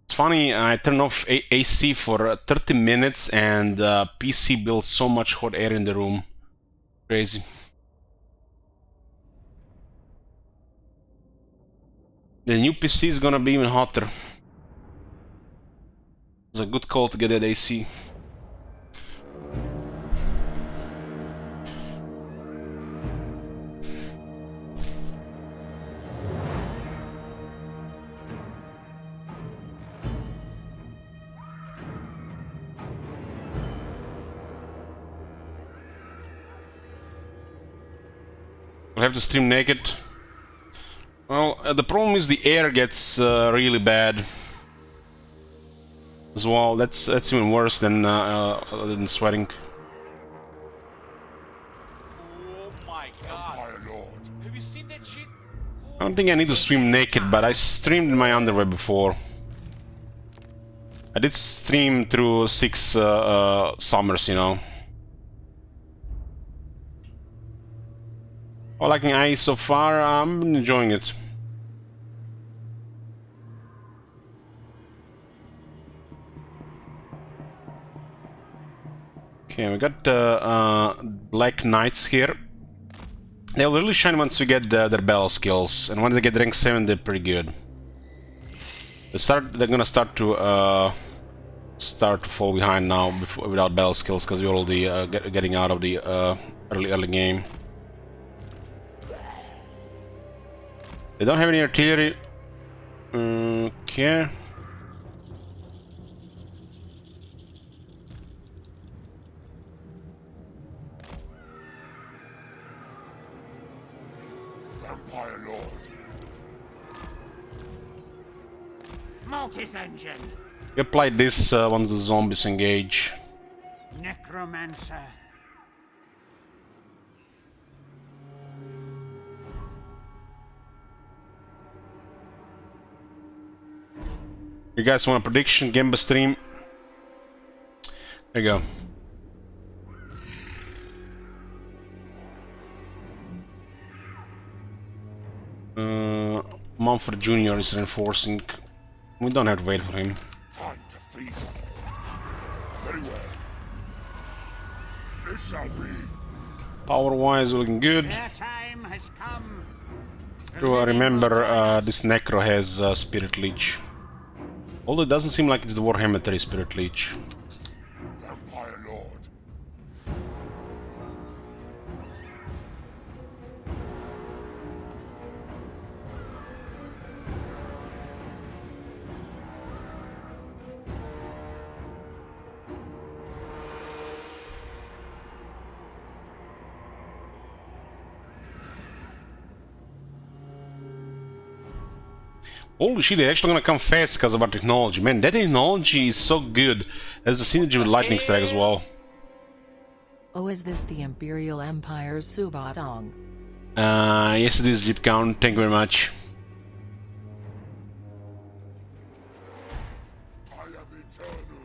It's funny, I turn off AC for 30 minutes and PC builds so much hot air in the room. Crazy. The new PC is gonna be even hotter. It's a good call to get that AC. We'll have to stream naked. Well, the problem is the air gets really bad as well. That's even worse than sweating. Oh my god. Have you seen that shit? I don't think I need to stream naked, but I streamed in my underwear before. I did stream through 6 summers, you know. All I can eye so far, I'm enjoying it. Okay, we got Black Knights here. They'll really shine once we get their battle skills, and when they get rank 7, they're pretty good. They're gonna start to start to fall behind now without battle skills because we're already getting out of the early game. They don't have any artillery. Okay. Vampire Lord. Mortis engine. We apply this once the zombies engage. Necromancer. You guys want a prediction? Gemba stream. There you go. Mumford Jr. is reinforcing. We don't have to wait for him. Time to feast. Very well. This shall be. Power-wise, looking good. Their time has come. Do I remember this Necro has Spirit Leech. Although it doesn't seem like it's the Warhammer 3 Spirit Leech. Vampire Lord. Holy shit, they're actually gonna come fast because of our technology. Man, that technology is so good. There's a synergy with Lightning Strike as well. Oh, is this the Imperial Empire's Subathon? Yes it is, Jeep Count. Thank you very much. I am eternal.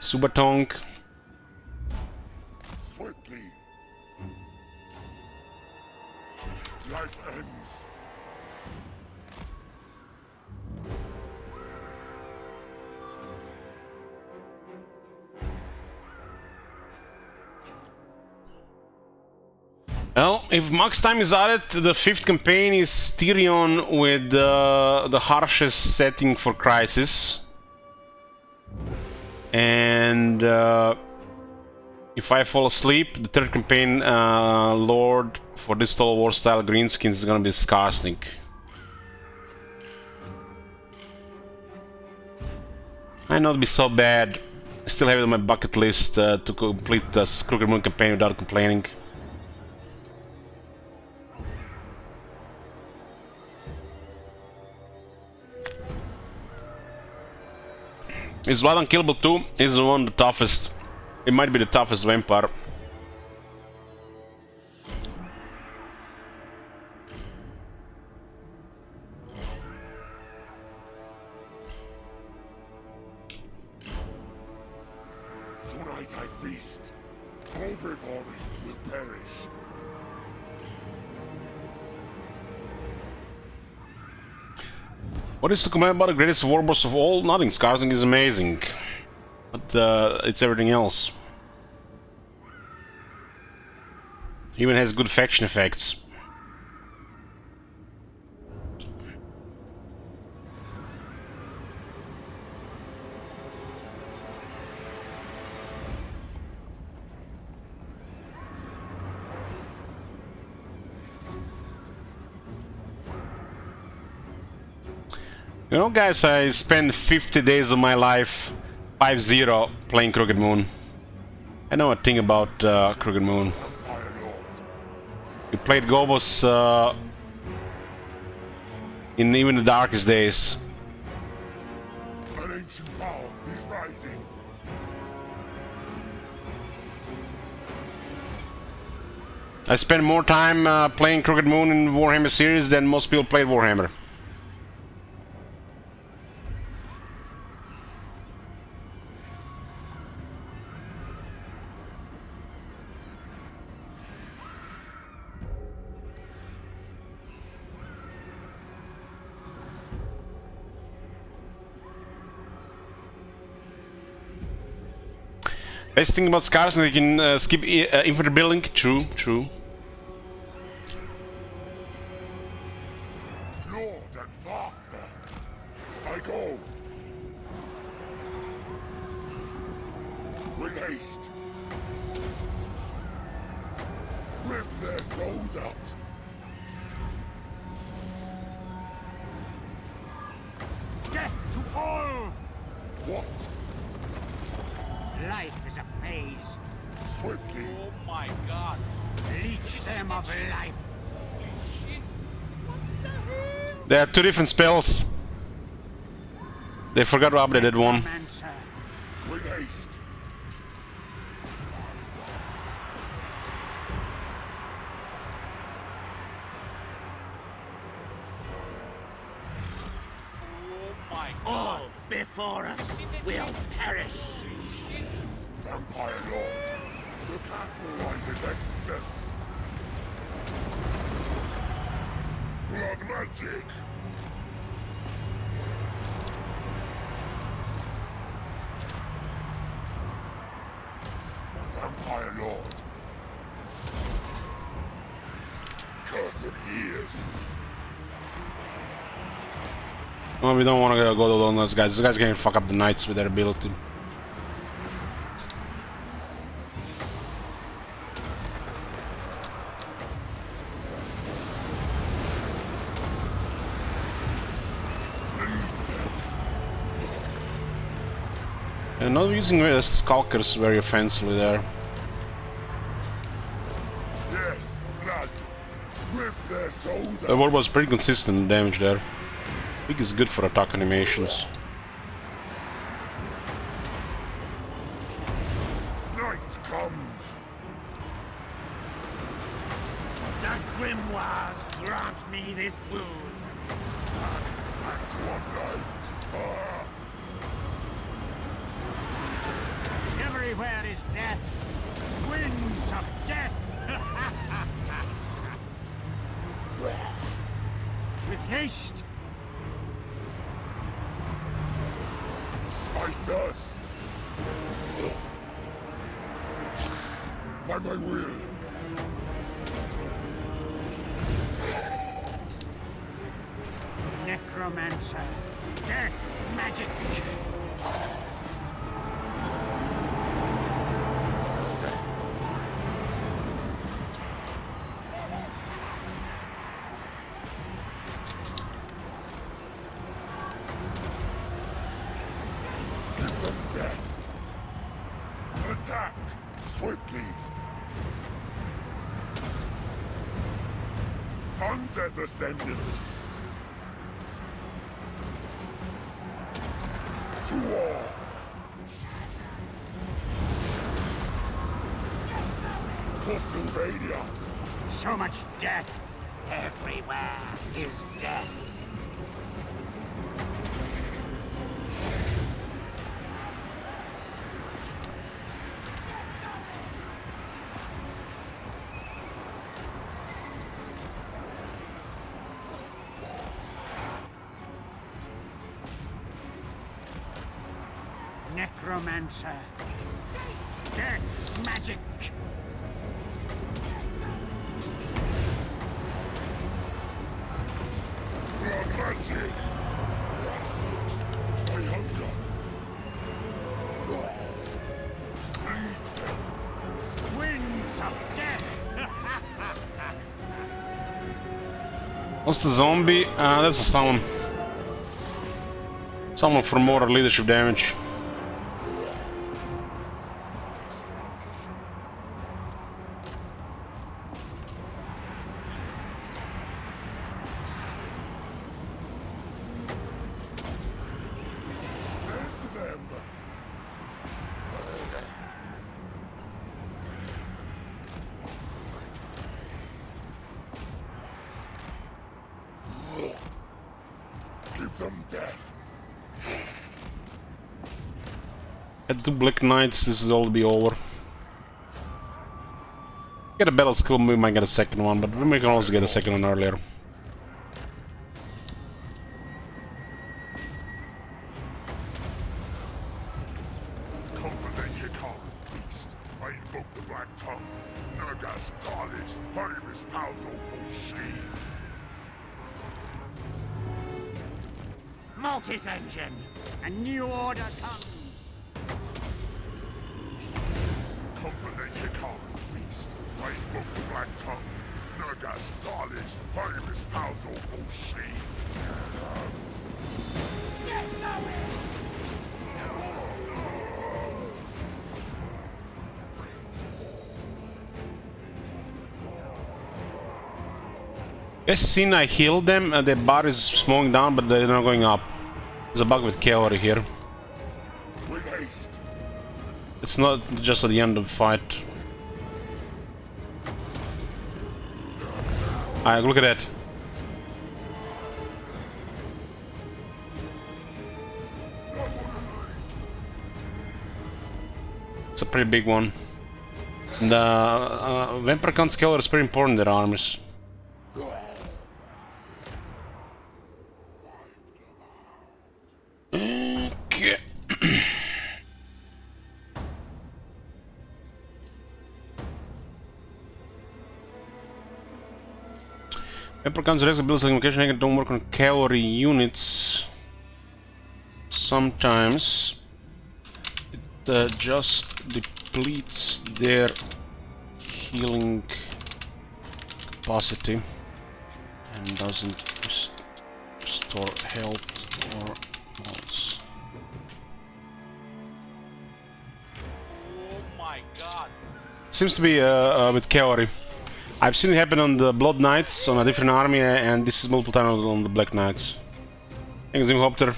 Subathon. Swiftly. Life ends. Well, if max time is added, the 5th campaign is Tyrion with the harshest setting for Crisis. And if I fall asleep, the 3rd campaign Lord for this Total War style greenskins is gonna be Skarsnik. Might not be so bad. I still have it on my bucket list to complete the Crooked Moon campaign without complaining. Is Blood Unkillable 2 is one of the toughest. It might be the toughest vampire. Tonight I feast. All before me will perish. What is to comment about the greatest warboss of all? Nothing. Skarsnik is amazing. But it's everything else. He even has good faction effects. You know, guys, I spent 50 days of my life, 5-0, playing Crooked Moon. I know a thing about Crooked Moon. We played Gobos in even the darkest days. An ancient power is rising. I spent more time playing Crooked Moon in Warhammer series than most people played Warhammer. Best thing about Scars is that you can skip infantry building. True, true. lord and master. I go. With haste. Rip their souls out. Death to all! What? Life is a phase. Swiftly. Oh my god. Leech them of life. Holy shit. What the hell? There are two different spells. They forgot to update that one. Necromancer. With haste. Oh my god. All before us will perish. Shit. Vampire Lord. You can't rise against us. Blood magic. Vampire Lord. Curse of years. Well, we don't want to go to those guys. These guys can fuck up the knights with their ability. And not using skulkers very offensively there. Yes, blood. Rip their souls The out. war was pretty consistent damage there. I think it's good for attack animations. Night comes. The grimoires grant me this boon. Back to one life. Ah. Everywhere is death. Winds of death. With haste. I thirst. By my will. Necromancer. Death magic. Give them death. Attack swiftly. Undead Ascendant. To war. For Sylvania. So much death. Everywhere is death. Necromancer. Death magic. Blood magic. I hunger. Winds of death. What's the zombie? That's a summon. Summon for more leadership damage. Give them death. At 2 Black Knights, this is all to be over. Get a battle skill, we might get a second one, but we can also get a second one earlier. Confederation beast. I invoke the Black Tongue. Nagas Talis, Harimus Tauzo Boshi. Mortis engine! A new order comes! Company Hikaru Beast. I invoke the Black Tongue. Nagas Talis. Hymus Tauzo Boshi. Yes, seen I healed them, the bar is slowing down, but they're not going up. There's a bug with Cavalry here. With haste. It's not just at the end of the fight. Alright, look at that. It's a pretty big one. The Vampire Count's Cavalry is pretty important in their armies. Okay. Leprechauns regular builds like location don't work on cavalry units. Sometimes it just depletes their healing capacity and doesn't restore health or health. Oh my god. Seems to be with cavalry. I've seen it happen on the Blood Knights on a different army, and this is multiple times on the Black Knights. Thanks, Zimhopter.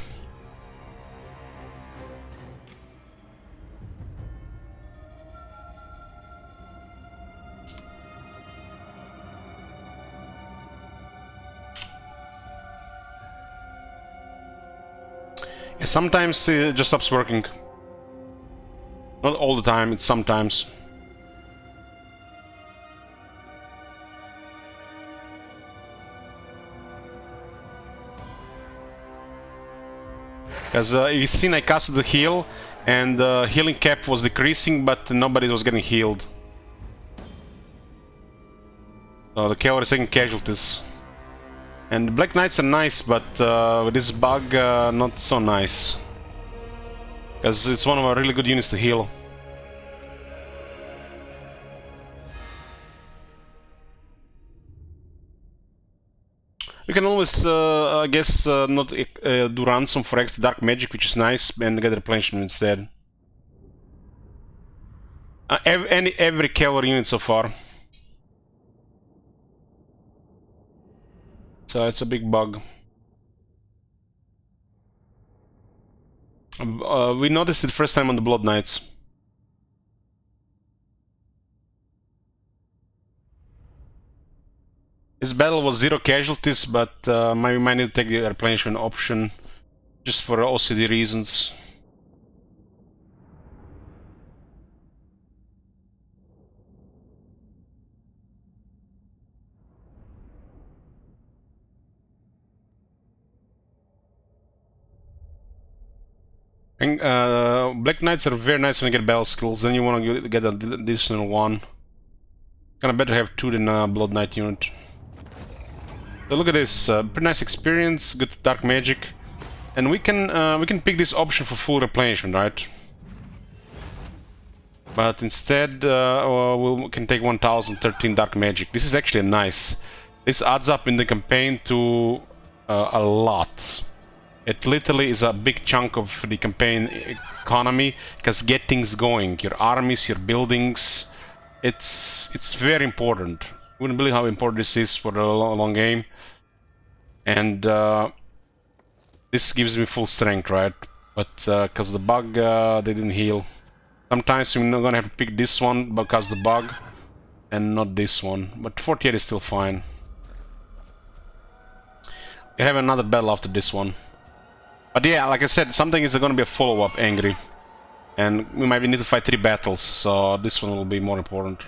Yeah, sometimes it just stops working. Not all the time, it's sometimes. Because you've seen I casted the heal, and the healing cap was decreasing, but nobody was getting healed. So the cavalry is taking casualties. And the Black Knights are nice, but with this bug, not so nice. Because it's one of our really good units to heal. We can always, I guess, not do ransom for extra dark magic, which is nice, and get replenishment instead. Every cavalry unit so far. So it's a big bug. We noticed it first time on the Blood Knights. This battle was 0 casualties, but we might need to take the replenishment option just for OCD reasons. And, Black Knights are very nice when you get battle skills, then you want to get an additional one. Kinda better have 2 than a Blood Knight unit. So look at this, pretty nice experience, good dark magic, and we can pick this option for full replenishment, right? But instead, we can take 1013 dark magic. This is actually nice. This adds up in the campaign to a lot. It literally is a big chunk of the campaign economy, because get things going, your armies, your buildings, it's very important. Wouldn't believe how important this is for the long game. And this gives me full strength, right? But because the bug, they didn't heal. Sometimes we're not gonna have to pick this one because the bug, and not this one. But 48 is still fine. We have another battle after this one. But yeah, like I said, something is gonna be a follow-up, Angry. And we might need to fight 3 battles, so this one will be more important.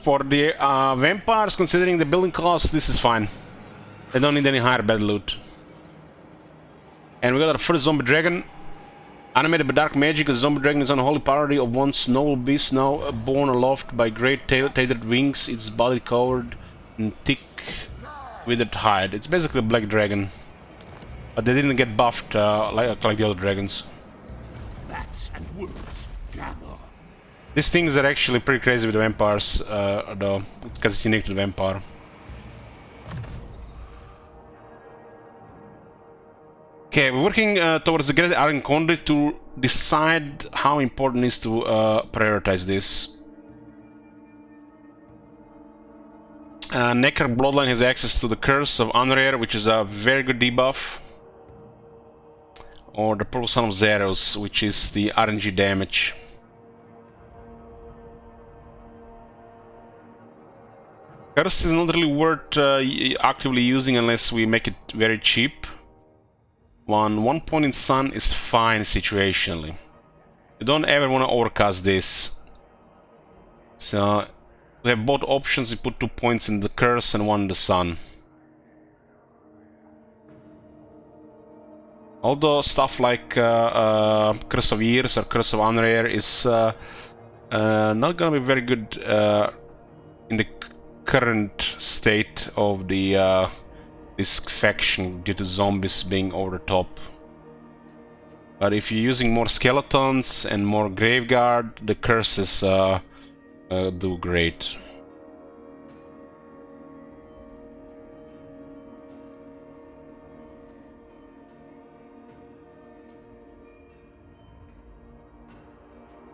For the vampires, considering the building costs, this is fine. They don't need any higher battle loot. And we got our first zombie dragon. Animated by dark magic, a zombie dragon is an unholy parody of once noble beast, now borne aloft by great tailed wings, its body covered in thick withered hide. It's basically a black dragon, but they didn't get buffed like the other dragons. Bats and wolves gather. These things are actually pretty crazy with the vampires, though, because it's unique to the vampire. Okay, we're working towards the great Arcane Conduit to decide how important it is to prioritize this. Necro Bloodline has access to the Curse of Unrare, which is a very good debuff. Or the Purple Sun of Zeros, which is the RNG damage. Curse is not really worth actively using unless we make it very cheap. One point in Sun is fine situationally. You don't ever want to overcast this. So we have both options. We put 2 points in the Curse and 1 in the Sun. Although stuff like Curse of Years or Curse of Unrare is not gonna be very good in the current state of the this faction due to zombies being over the top. But if you're using more skeletons and more graveguard, the curses do great.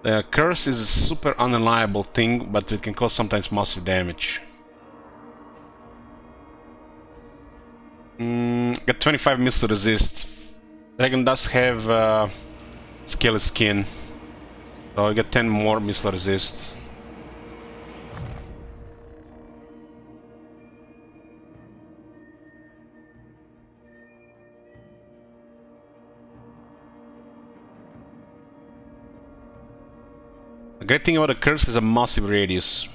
The curse is a super unreliable thing, but it can cause sometimes massive damage. Got 25 missile resist. Dragon does have scaly skin, so I get 10 more missile resist. The great thing about the curse is a massive radius.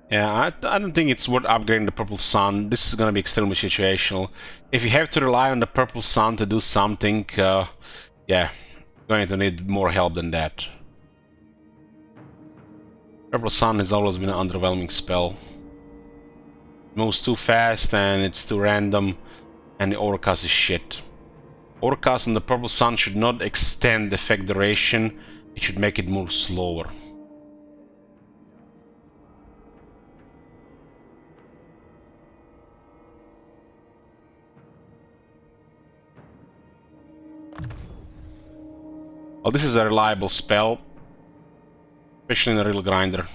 Yeah, I don't think it's worth upgrading the Purple Sun. This is gonna be extremely situational. If you have to rely on the Purple Sun to do something, yeah, you're going to need more help than that. Purple Sun has always been an underwhelming spell. It moves too fast and it's too random, and the overcast is shit. Overcast on the Purple Sun should not extend the effect duration, it should make it move slower. Well, this is a reliable spell, especially in a real grinder.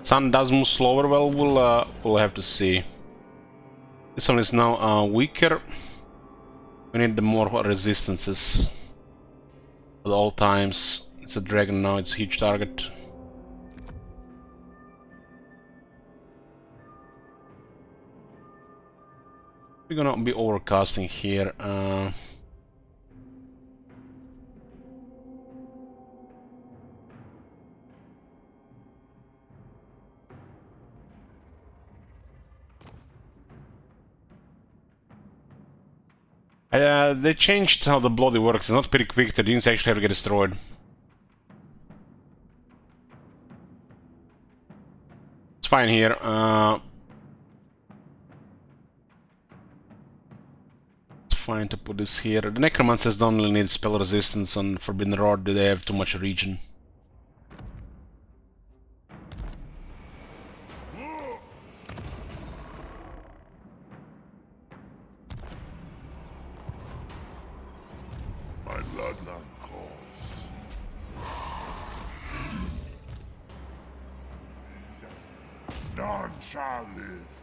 Sun does move slower, well, we'll have to see. This one is now weaker. We need the more resistances at all times. It's a dragon now, it's a huge target. We're gonna be overcasting here. They changed how the bloody works. It's not pretty quick. The units actually have to get destroyed. It's fine here. It's fine to put this here. The Necromancers don't really need spell resistance on Forbidden Rod. They have too much region. shall live.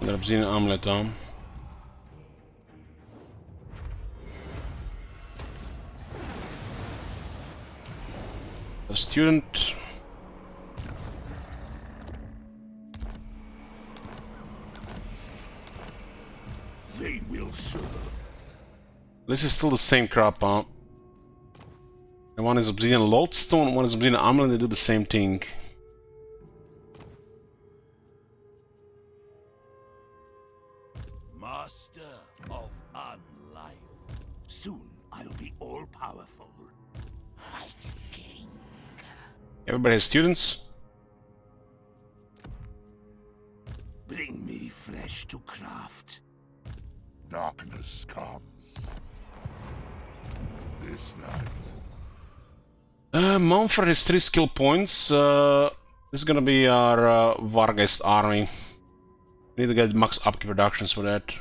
De Obsidian Amulet aan. A student. They will serve. This is still the same crap, huh? And one is Obsidian Lodestone, one is Obsidian Amulet, they do the same thing. Master of unlife. Soon I'll be all-powerful. Mighty King. Everybody has students? Bring me flesh to craft. Darkness comes. This night. Manfred has 3 skill points. This is gonna be our Vargeist army. We need to get max upkeep reductions for that.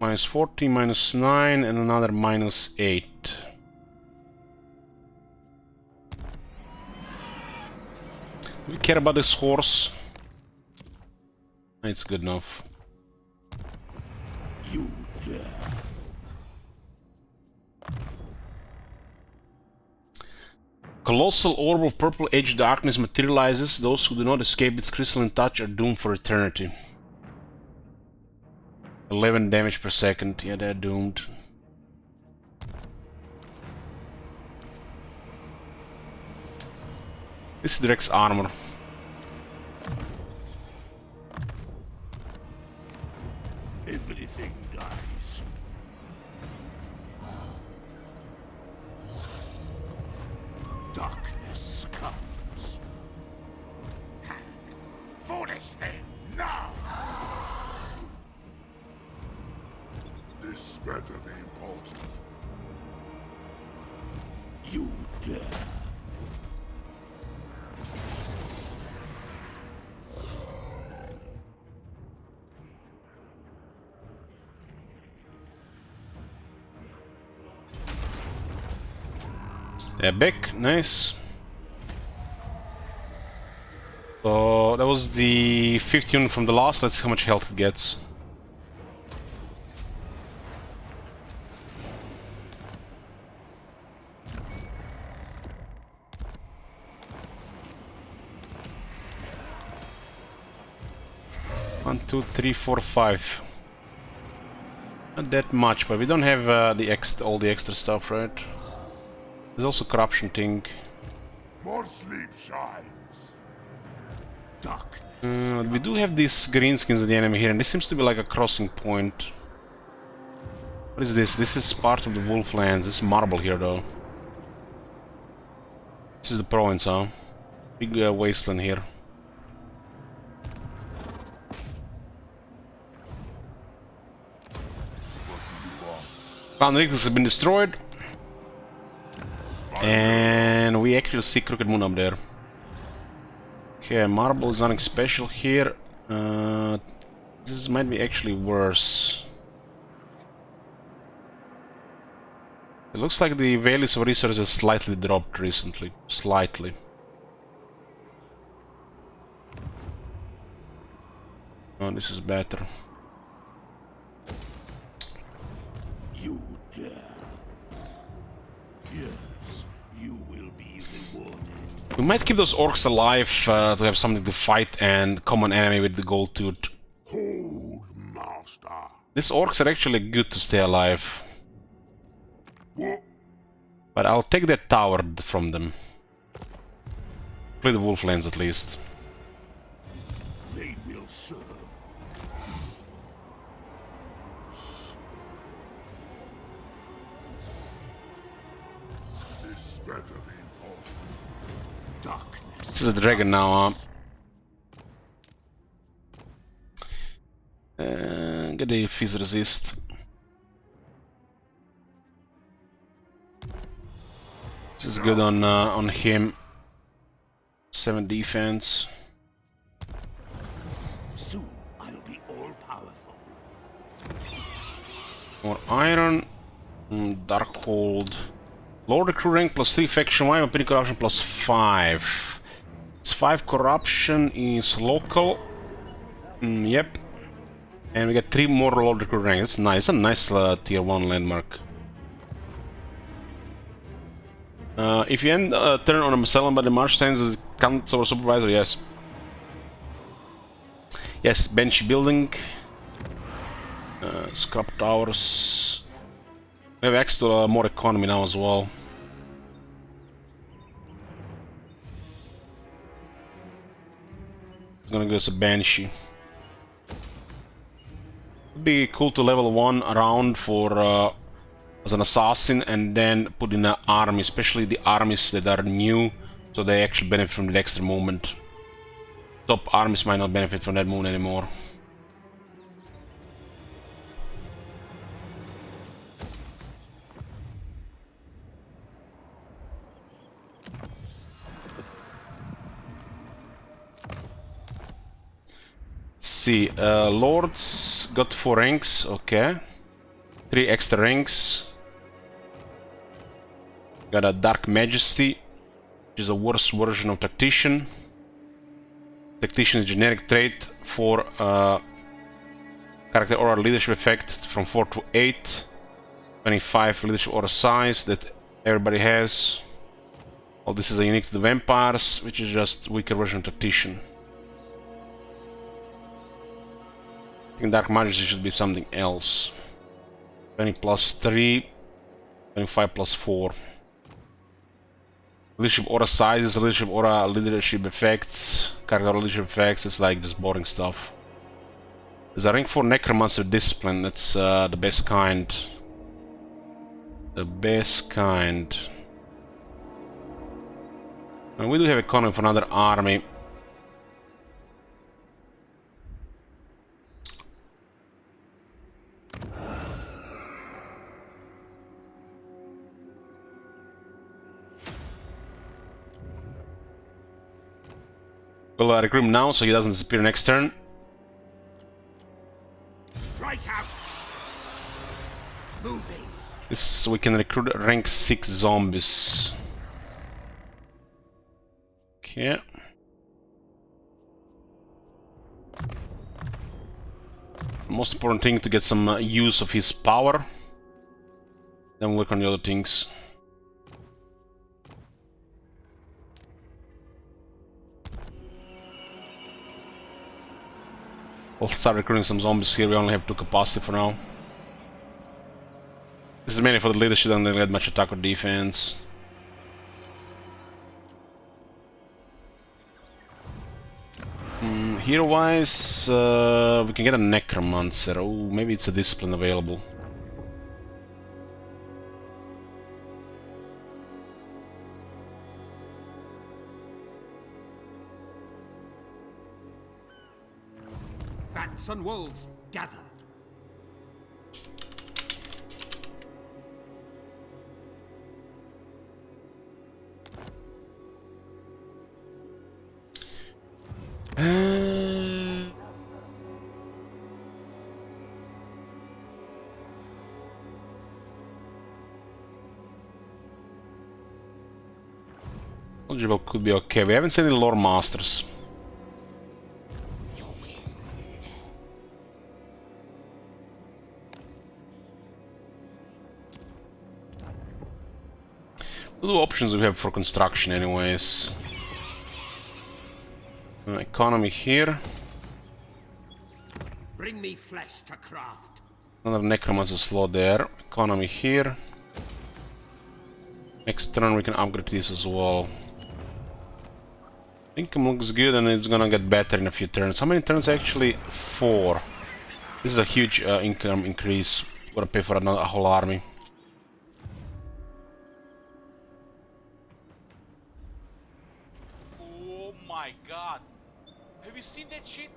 Minus 40, minus 9, and another minus 8. Do we care about this horse? It's good enough. You dare. Colossal orb of purple edge darkness materializes. Those who do not escape its crystalline touch are doomed for eternity. 11 damage per second. Yeah, they're doomed. This directs armor. Everything dies. Darkness comes. Foolish thing, now! This better be important. You dare. They're back, nice. So that was the 5th unit from the last. Let's see how much health it gets. One, two, three, four, 5. Not that much, but we don't have all the extra stuff, right? There's also corruption thing. More sleep shines. Darkness. We do have these greenskins of the enemy here, and this seems to be like a crossing point. What is this? This is part of the Wolflands. This is marble here, though. This is the province, huh? Big wasteland here. Crown Rectus has been destroyed. And we actually see Crooked Moon up there. Okay, marble is nothing special here. This might be actually worse. It looks like the values of resources slightly dropped recently. Slightly. Oh, this is better. You dare. Yes, you will be rewarded. We might keep those orcs alive to have something to fight and common enemy with the gold tooth. Hold, master. These orcs are actually good to stay alive. What? But I'll take that tower from them. Play the Wolflands at least. They will serve. This better be important. Darkness. This is a dragon now, get the fizz resist. This is good on him. 7 defense. Soon I'll be all-powerful. More iron. Darkhold. Lower the crew rank plus 3 faction 1, weapon corruption plus 5. It's 5 corruption is local. Yep. And we get 3 more lower the crew rank. That's nice. It's a nice tier 1 landmark. If you end turn on a Macellum by the march stands as counts over supervisor, yes. Yes, Banshee building. Scrap towers. We have access to more economy now as well. It's gonna give us a Banshee. It'd be cool to level 1 around for as an assassin and then put in an army, especially the armies that are new, so they actually benefit from the extra movement. Top armies might not benefit from that movement anymore. Let's see, lords got 4 ranks, okay. 3 extra ranks. Got a Dark Majesty, which is a worse version of Tactician. Tactician is generic trait for character aura leadership effect from 4 to 8. 25 leadership aura size that everybody has. All this is unique to the vampires, which is just weaker version of Tactician. I think Dark Majesty should be something else. 20 plus 3, 25 plus 4. Leadership aura sizes, leadership aura leadership effects, character leadership effects, it's like just boring stuff. There's a rank 4 Necromancy discipline, that's the best kind. The best kind. And we do have economy for another army. We'll recruit him now so he doesn't disappear next turn. Strike out. Moving. This we can recruit rank 6 zombies. Okay. Most important thing to get some use of his power. Then we'll work on the other things. We'll start recruiting some zombies here, we only have 2 capacity for now. This is mainly for the leadership, don't really get much attack or defense. Hero-wise, we can get a Necromancer. Oh, maybe it's a discipline available. Bats and wolves, gather. Eligible could be okay. We haven't seen any lore masters. What options we have for construction anyways? Economy here. Bring me flesh to craft. Another Necromancer slot there. Economy here. Next turn we can upgrade this as well. Income looks good and it's gonna get better in a few turns. How many turns actually? 4. This is a huge income increase. Gotta pay for a whole army. Oh my god. Have you seen that shit?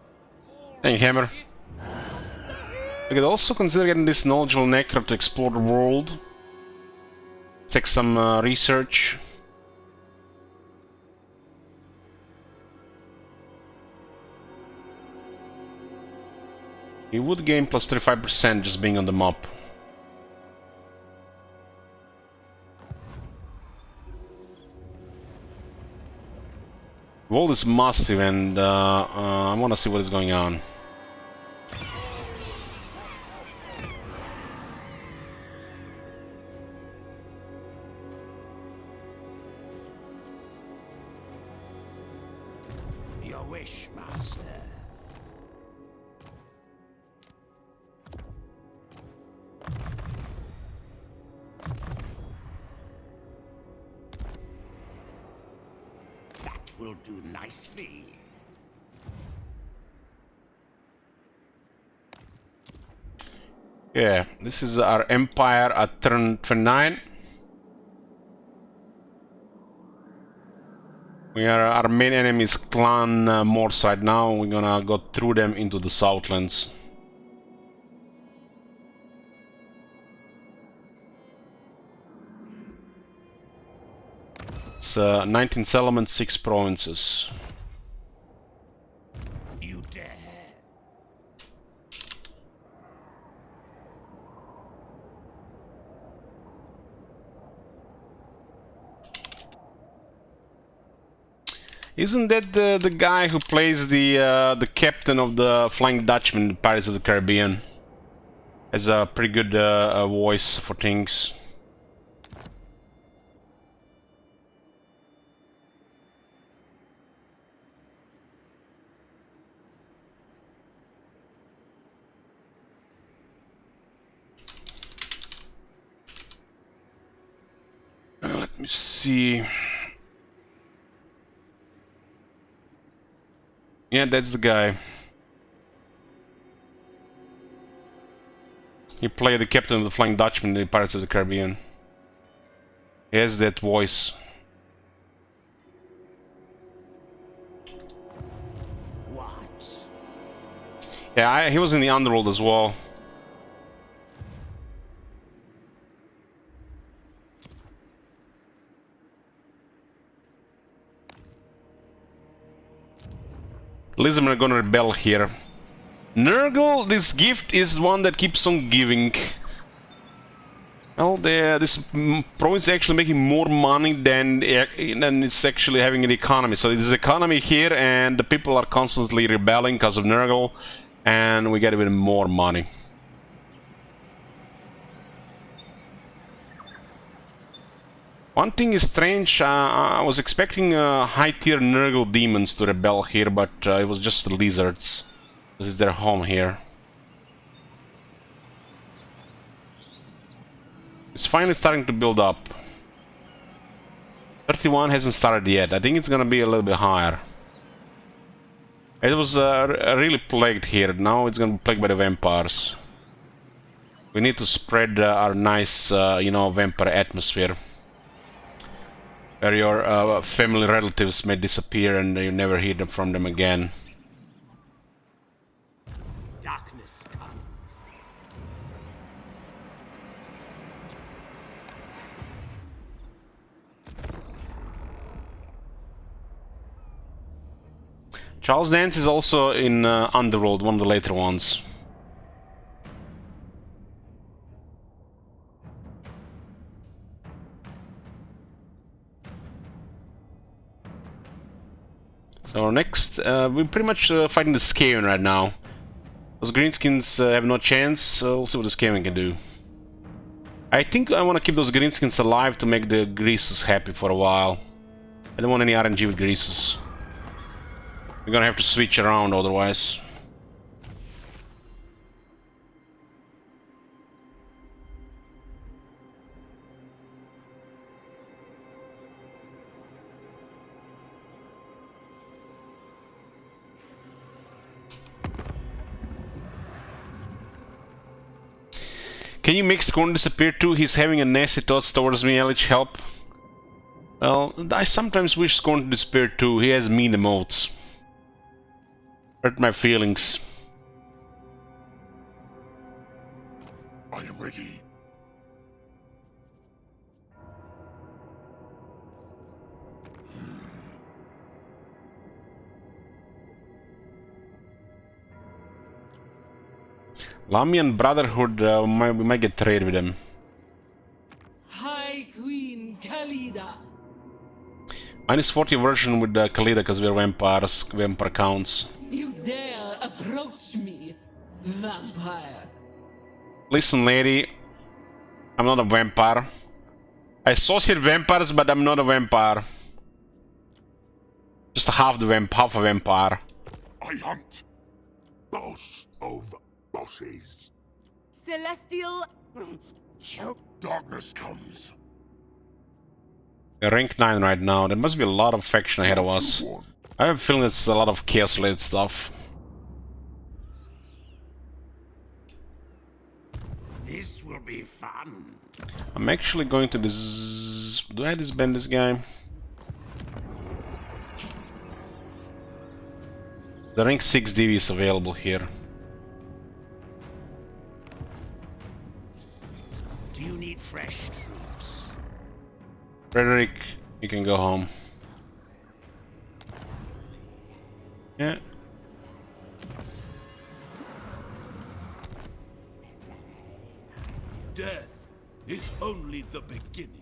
Holy Thank you, Hammer. shit. We could also consider getting this knowledgeable Necro to explore the world. Take some research. He would gain plus 35% just being on the mob. Wall is massive, and I want to see what is going on. Your wish, master. That will do nicely. Yeah, this is our empire at turn 29. Our main enemy is Clan Morse right now. We're gonna go through them into the Southlands. It's 19 settlements, 6 provinces. You dare? Isn't that the guy who plays the captain of the Flying Dutchman in Pirates of the Caribbean? Has a pretty good voice for things. Let me see. Yeah, that's the guy. He played the captain of the Flying Dutchman in Pirates of the Caribbean. He has that voice. What? Yeah, he was in the Underworld as well. Lizard are gonna rebel here. Nurgle, this gift is one that keeps on giving. Well, this province is actually making more money than it's actually having an economy. So there's economy here, and the people are constantly rebelling because of Nurgle, and we get even more money. One thing is strange, I was expecting high-tier Nurgle demons to rebel here, but it was just the lizards. This is their home here. It's finally starting to build up. 31 hasn't started yet. I think it's gonna be a little bit higher. It was really plagued here. Now it's gonna be plagued by the vampires. We need to spread our nice, you know, vampire atmosphere. Where your family relatives may disappear and you never hear from them again. Darkness comes. Charles Dance is also in Underworld, one of the later ones. So next, we're pretty much fighting the Skaven right now. Those greenskins have no chance, so we'll see what the Skaven can do. I think I want to keep those greenskins alive to make the Greases happy for a while. I don't want any RNG with Greases. We're gonna have to switch around otherwise. Can you make Scorn disappear too? He's having a nasty thoughts towards me, Elich, help. Well, I sometimes wish Scorn to disappear too. He has mean emotes. Hurt my feelings. I am ready. Lamian Brotherhood, we might get trade with them. High Queen Khalida. Minus 40 version with Khalida because we're vampires, vampire counts. You dare approach me, vampire. Listen, lady, I'm not a vampire. I associate vampires, but I'm not a vampire. Just half a vampire. I hunt. Boss of bosses. Celestial. Darkness comes. We're rank 9 right now. There must be a lot of faction ahead of us. I have a feeling it's a lot of chaos-related stuff. This will be fun. I'm actually going to do I disband this guy? The rank 6 DV is available here. Do you need fresh troops? Frederick, you can go home. Yeah. Death is only the beginning.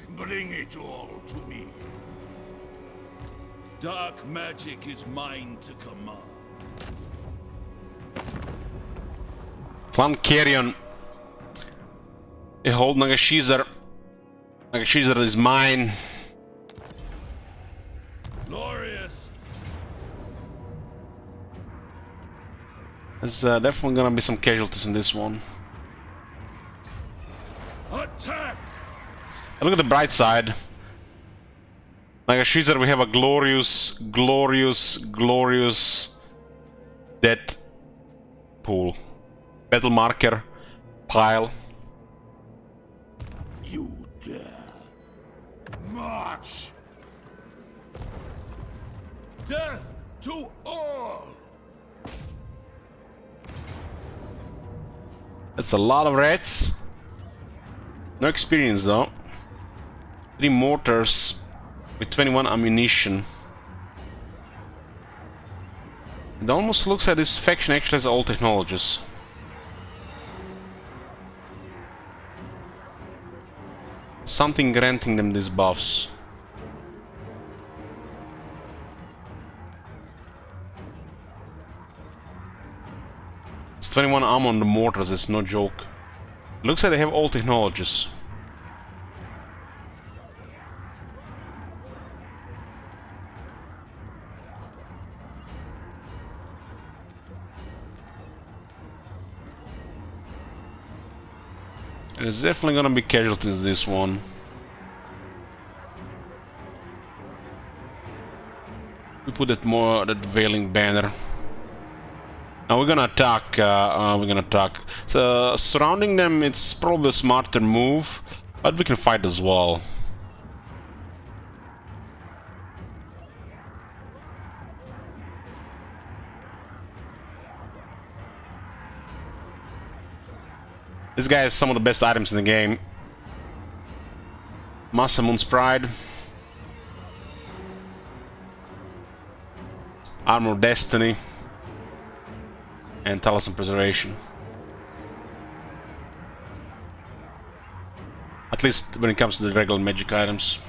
Bring it all to me. Dark magic is mine to command. Clan Carrion. They hold Nagashizar. Nagashizar is mine. Glorious. There's definitely gonna be some casualties in this one. Attack! And look at the bright side. Nagashizar, we have a glorious death pool. Battle marker, pile. You dare. March! Death to all! That's a lot of rats. No experience though. 3 mortars with 21 ammunition. It almost looks like this faction actually has all technologies. Something granting them these buffs. It's 21 ammo on the mortars, it's no joke. Looks like they have all technologies. There's definitely gonna be casualties in this one. We put that Veiling Banner. Now we're gonna attack. So surrounding them, it's probably a smarter move, but we can fight as well. This guy has some of the best items in the game. Masamun's Pride. Armor of Destiny. And Talisman Preservation. At least when it comes to the regular magic items.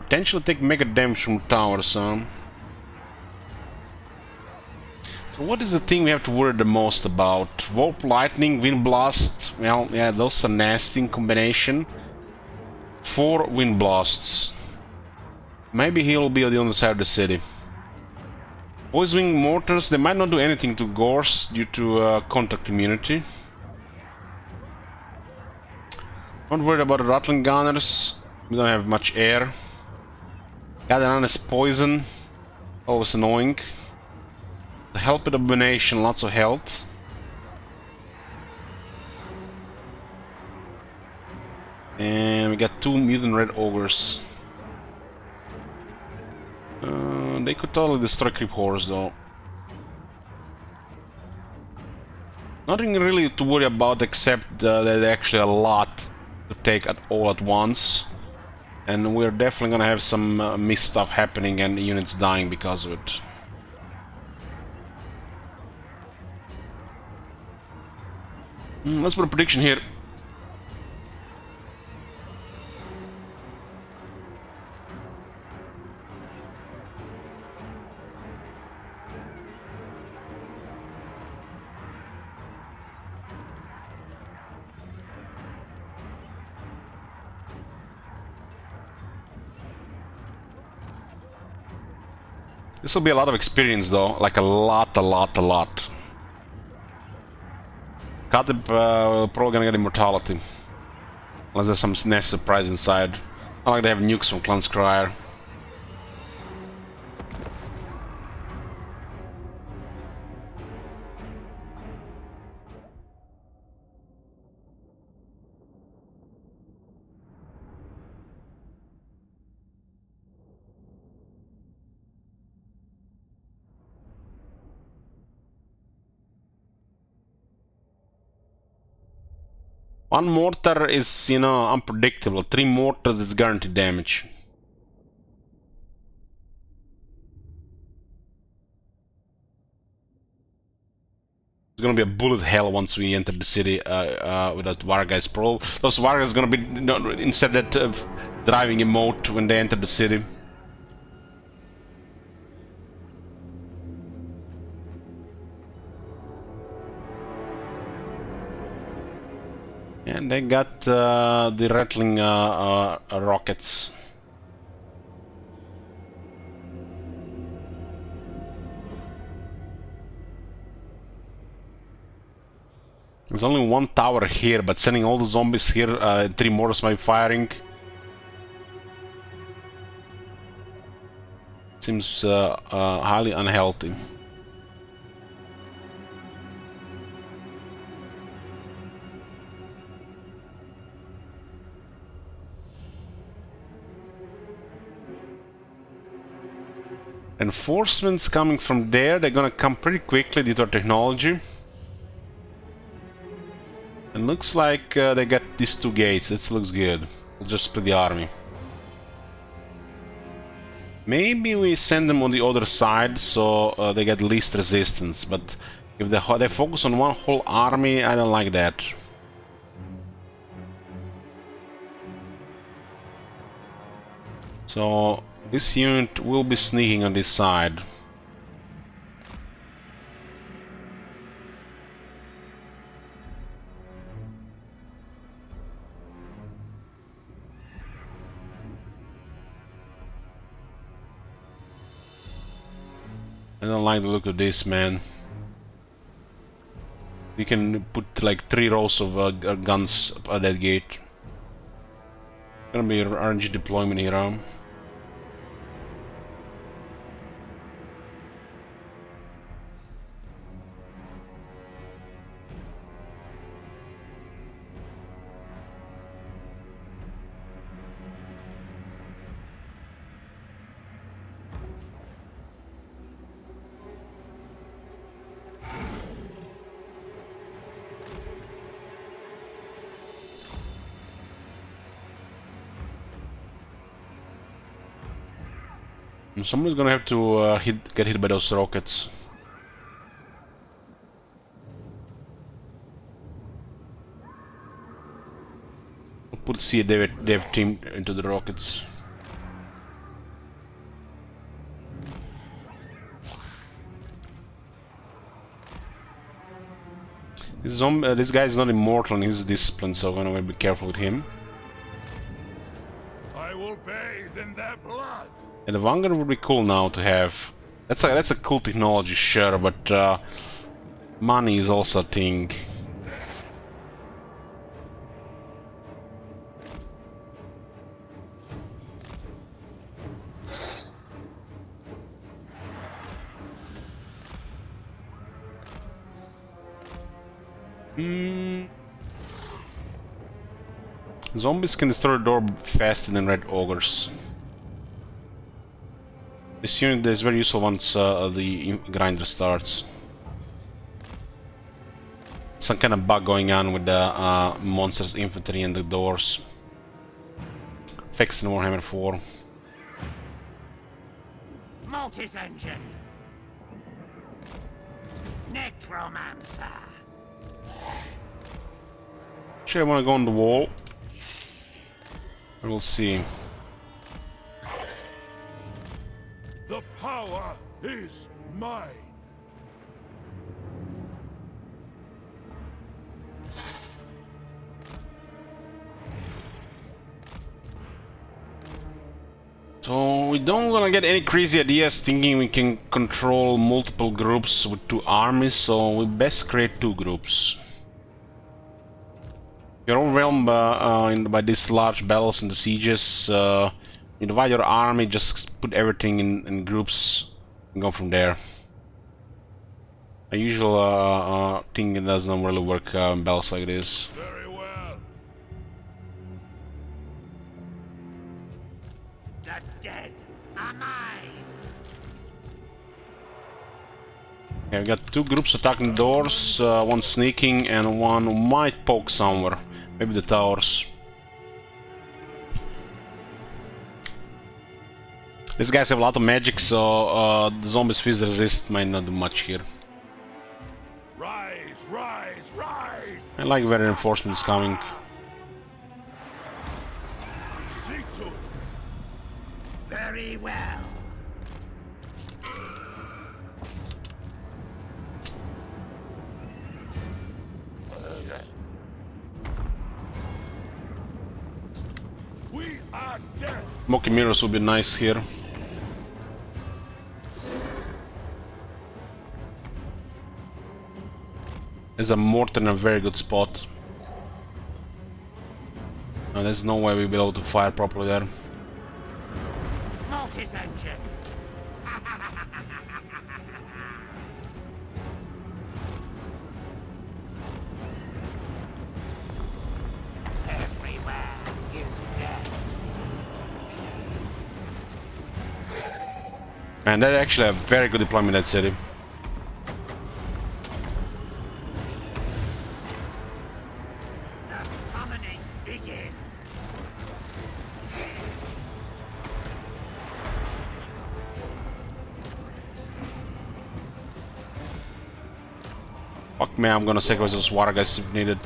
Potentially take mega damage from towers, So what is the thing we have to worry the most about? Warp Lightning, Wind Blast. Well, yeah, those are nasty in combination. 4 Wind Blasts. Maybe he'll be on the other side of the city. Poison Mortars, they might not do anything to Gorse due to contact immunity. Not worried about the Rattling Gunners. We don't have much air. Gatheran is poison. Always annoying. The Help with Abomination, lots of health. And we got 2 Mutant Red Ogres. They could totally destroy Creep Horrors though. Nothing really to worry about except there's actually a lot to take all at once. And we're definitely gonna have some missed stuff happening and units dying because of it. Let's put a prediction here. This will be a lot of experience though, like a lot. Khatib probably gonna get immortality. Unless there's some nice surprise inside. Not like they have nukes from Clan Scryer. One mortar is, you know, unpredictable. 3 mortars, it's guaranteed damage. It's gonna be a bullet hell once we enter the city with that Vargas Pro. Those Vargas gonna be, you know, instead of driving a moat when they enter the city. And they got the rattling rockets. There's only 1 tower here, but sending all the zombies here, 3 mortars might be firing. Seems highly unhealthy. Enforcements coming from there, they're gonna come pretty quickly due to our technology. And looks like they got these 2 gates, this looks good. We'll just split the army. Maybe we send them on the other side so they get least resistance, but if they focus on one whole army, I don't like that. So this unit will be sneaking on this side. I don't like the look of this, man. We can put like 3 rows of guns at that gate. Gonna be RNG deployment here. Someone's gonna have to get hit by those rockets. We'll put dev team into the rockets. This guy is not immortal and he's disciplined, so I'm gonna be careful with him. I will bathe in their blood. And the Vanguard would be cool now to have. That's a cool technology, sure, but money is also a thing. Zombies can destroy a door faster than red ogres. This unit is very useful once the grinder starts. some kind of bug going on with the monsters, infantry, and the doors. Fixed in Warhammer 4. Mortis engine. Necromancer. Should I want to go on the wall? We'll see. The power is mine. So we don't wanna get any crazy ideas thinking we can control multiple groups with 2 armies, so we best create 2 groups. You're overwhelmed by these large battles and the sieges. You divide your army, just put everything in groups and go from there. A usual thing that doesn't really work in battles like this. Very well. The dead are mine. Okay, we got 2 groups attacking the doors, one sneaking and one might poke somewhere. Maybe the towers. These guys have a lot of magic, so the zombies fizz resist might not do much here. Rise, rise, rise. I like where reinforcements coming. See to it. Very well. We are dead. Smoky mirrors would be nice here. There's a mortar in a very good spot. There's no way we'll be able to fire properly there. Mortis engine. Everywhere is death. And that actually a very good deployment in that city. The summoning begins. Fuck me, I'm gonna sacrifice those water guys if needed.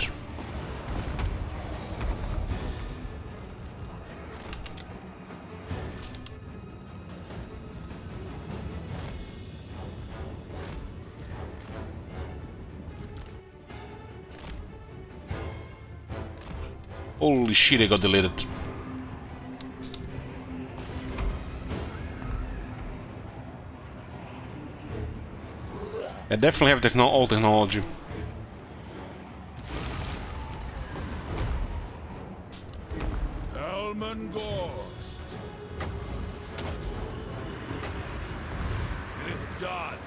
Holy shit, I got deleted. I definitely have all technology. Elman Gorst. It is done.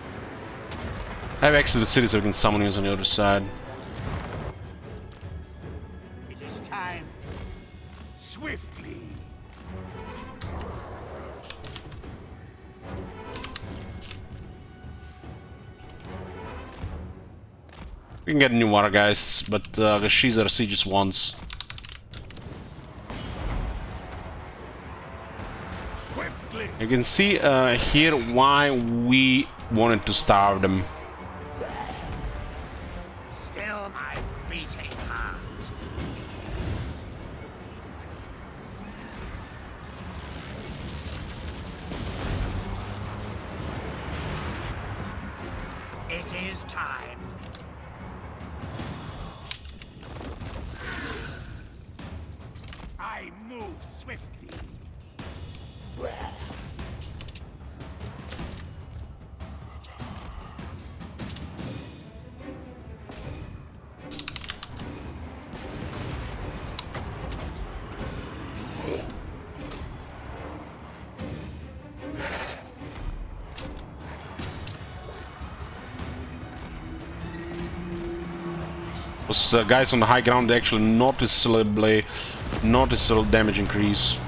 I have access to the city so we can summon you on the other side. It is time. Swiftly. We can get new water guys, but she's our sieges once. Swiftly. You can see here why we wanted to starve them. Still my beating heart. It is time. I move swiftly. Those guys on the high ground, they actually noticeable damage increase.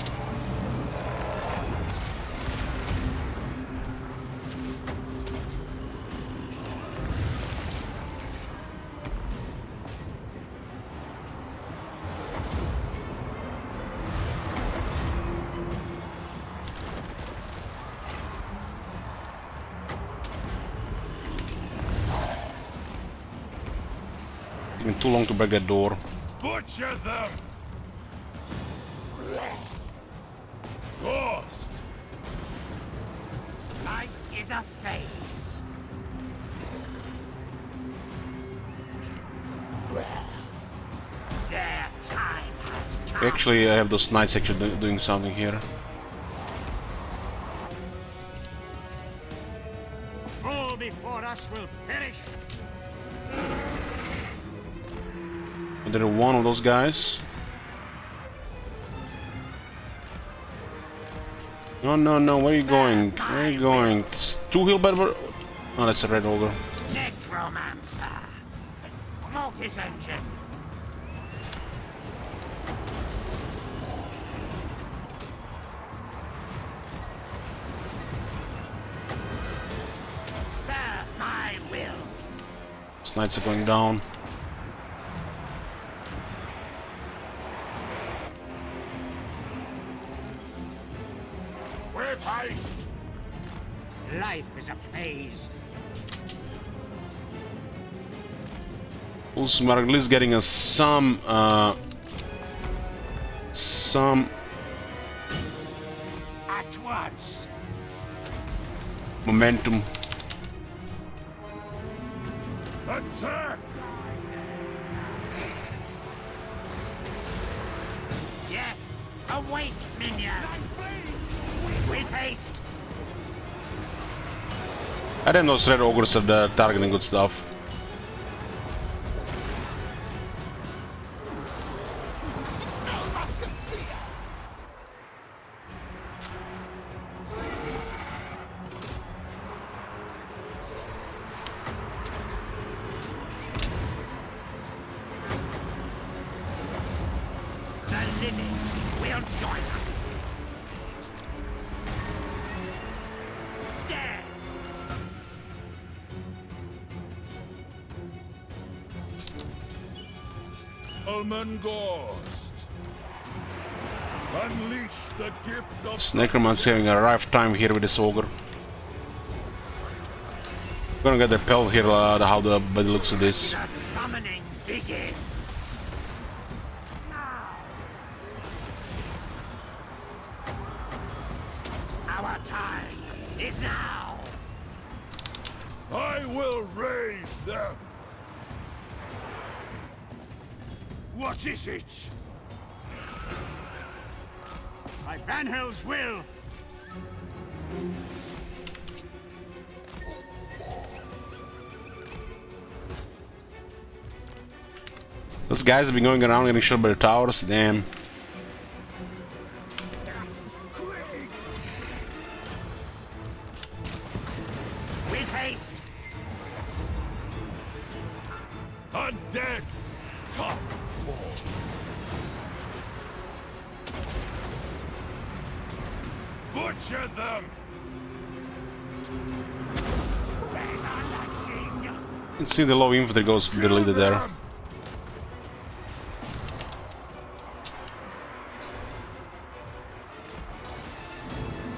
Taking too long to break that door. Butcher them! Ghost! Life is a phase. Their time has come. Actually, I have those knights actually doing something here. All before us will perish. And there are one of those guys. No, no, no, where are you going? Where are you going? It's two hill better. Oh, that's a red ogre. Necromancer. Promote his engine. Serve my will. These knights are going down. With haste! Life is a phase. Also, we're at least getting us some At once. momentum. Attack! Yes, awake, minions. With haste. I didn't know those red ogres are targeting good stuff. The living will join us. Death. Alman Ghost! Unleash the gift of This Necromancy having a rough time here with this ogre. Gonna get the pelt here, how the body looks at this. The summoning begins. Our time is now. I will raise them! What is it? By Van Hels's will. Those guys have been going around getting shot by the towers, damn. With haste. Undead! Come forth! Butcher them! You can see the low infantry goes deleted there.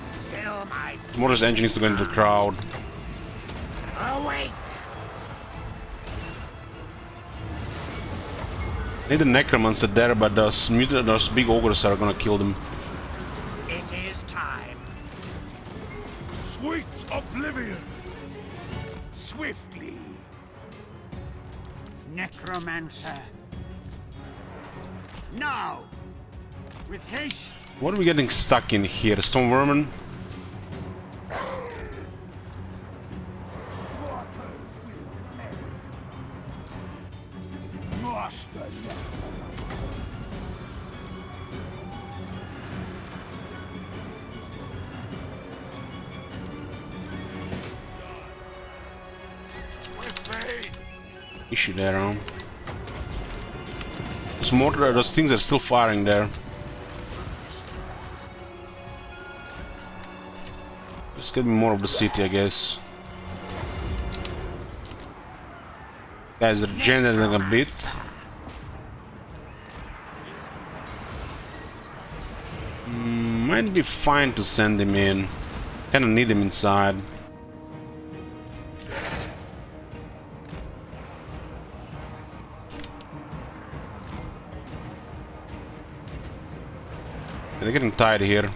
Still my Mortar's engine needs to go into the crowd. awake. Need the Necromancer there, but those big ogres are gonna kill them. It is time. Sweet oblivion! Swiftly. Necromancer. Now. With haste. What are we getting stuck in here? Stone Vermin? Master. With faith! Issue there, huh? Those mortar, those things are still firing there. Just get me more of the city, I guess. Guys are generating a bit. Might be fine to send him in. Kinda need him inside. They're getting tired here.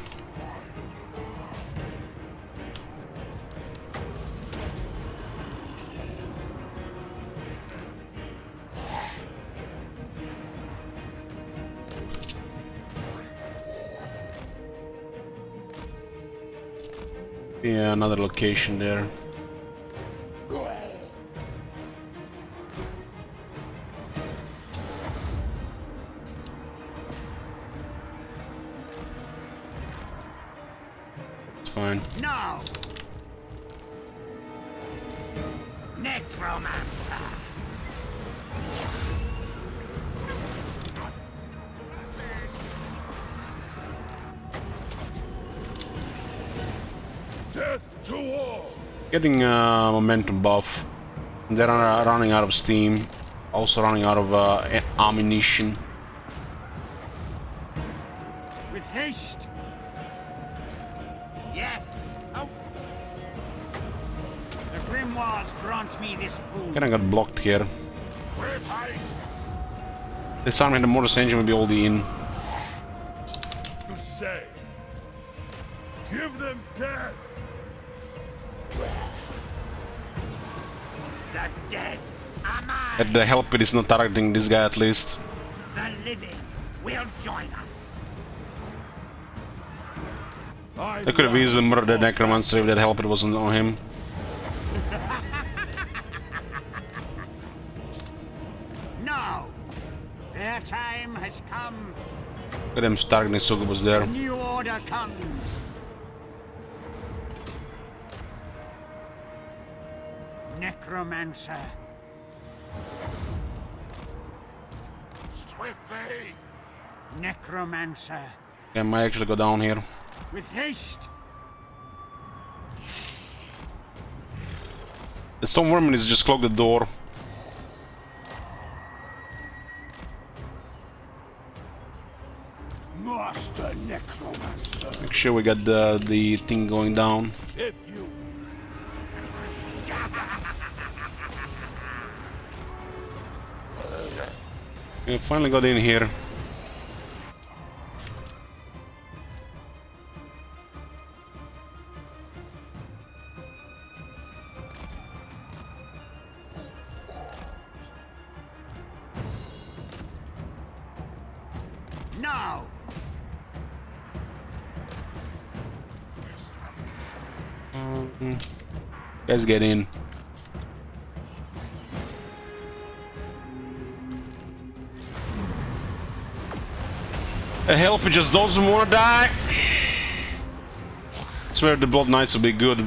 Yeah, another location there. It's fine. No! Necromancer! Death to all! Getting momentum buff. They're running out of steam. Also running out of ammunition. With haste! Yes! Oh! The grimoires grant me this boon. Kinda got blocked here. With haste! This army and the mortar engine will be all the in. To say, give them death! The dead are mine! At the help it is not targeting this guy at least. The living will join us! They could have easily murdered Necromancer if that help it wasn't on him. No! Their time has come! Look at him targeting Subathon there. New order comes! Necromancer! Swiftly! Necromancer! Yeah, I might actually go down here. With haste! The Stone Vermin is just clog the door. Master Necromancer! Make sure we got the thing going down. If you... We finally got in here. No! Let's get in. The helper just doesn't want to die. I swear the Blood Knights will be good.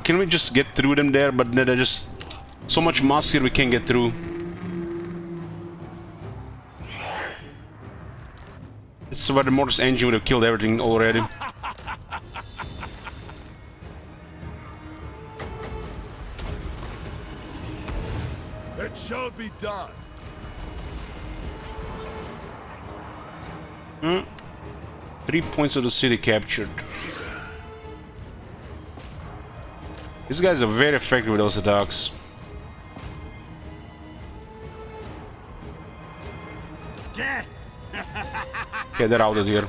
Can we just get through them there? But they're just so much mass here we can't get through. It's where the mortar's engine would have killed everything already. It shall be done! 3 points of the city captured. These guys are very effective with those attacks. Death! Okay, they're out of here.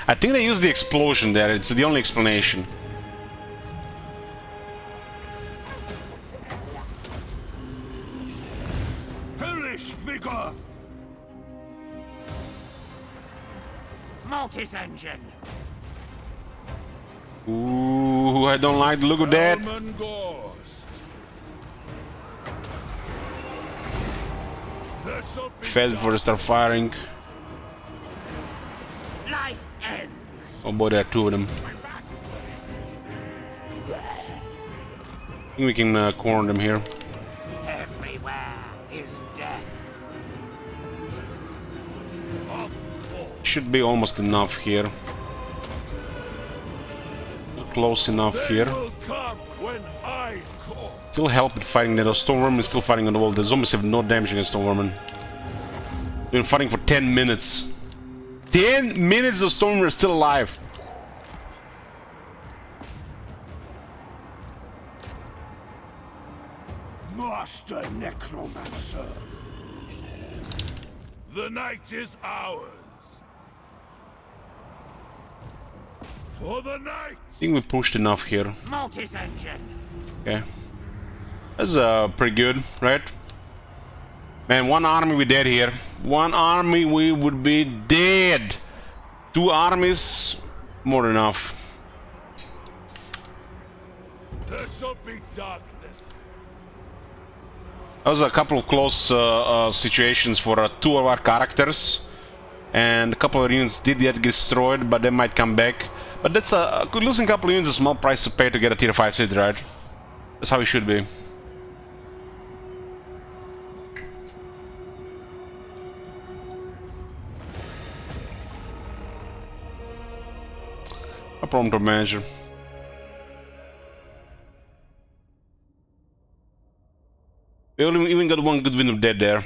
I think they used the explosion there, it's the only explanation. Hellish vigor! Mortis engine! Ooh, I don't like the look of that. Alman Ghost! There shall be Fed before they start firing. Life ends! Oh boy, there are two of them. I think we can corner them here. Everywhere is death. Should be almost enough here. Close enough here. will come when I call. Still help with fighting that. Stormworm is still fighting on the wall. The zombies have no damage against Stormworm. Been fighting for 10 minutes. 10 minutes the Stormworm is still alive. Master Necromancer. The night is ours. For the night. I think we pushed enough here. Mortis engine. Okay. That's pretty good, right? Man, one army we dead here. One army we would be dead. Two armies, more than enough. There shall be darkness. That was a couple of close situations for two of our characters. And a couple of units did get destroyed, but they might come back. But that's losing a couple of units is a small price to pay to get a tier 5 city, right? That's how it should be. A problem to manage. We only even got one good win of dead there.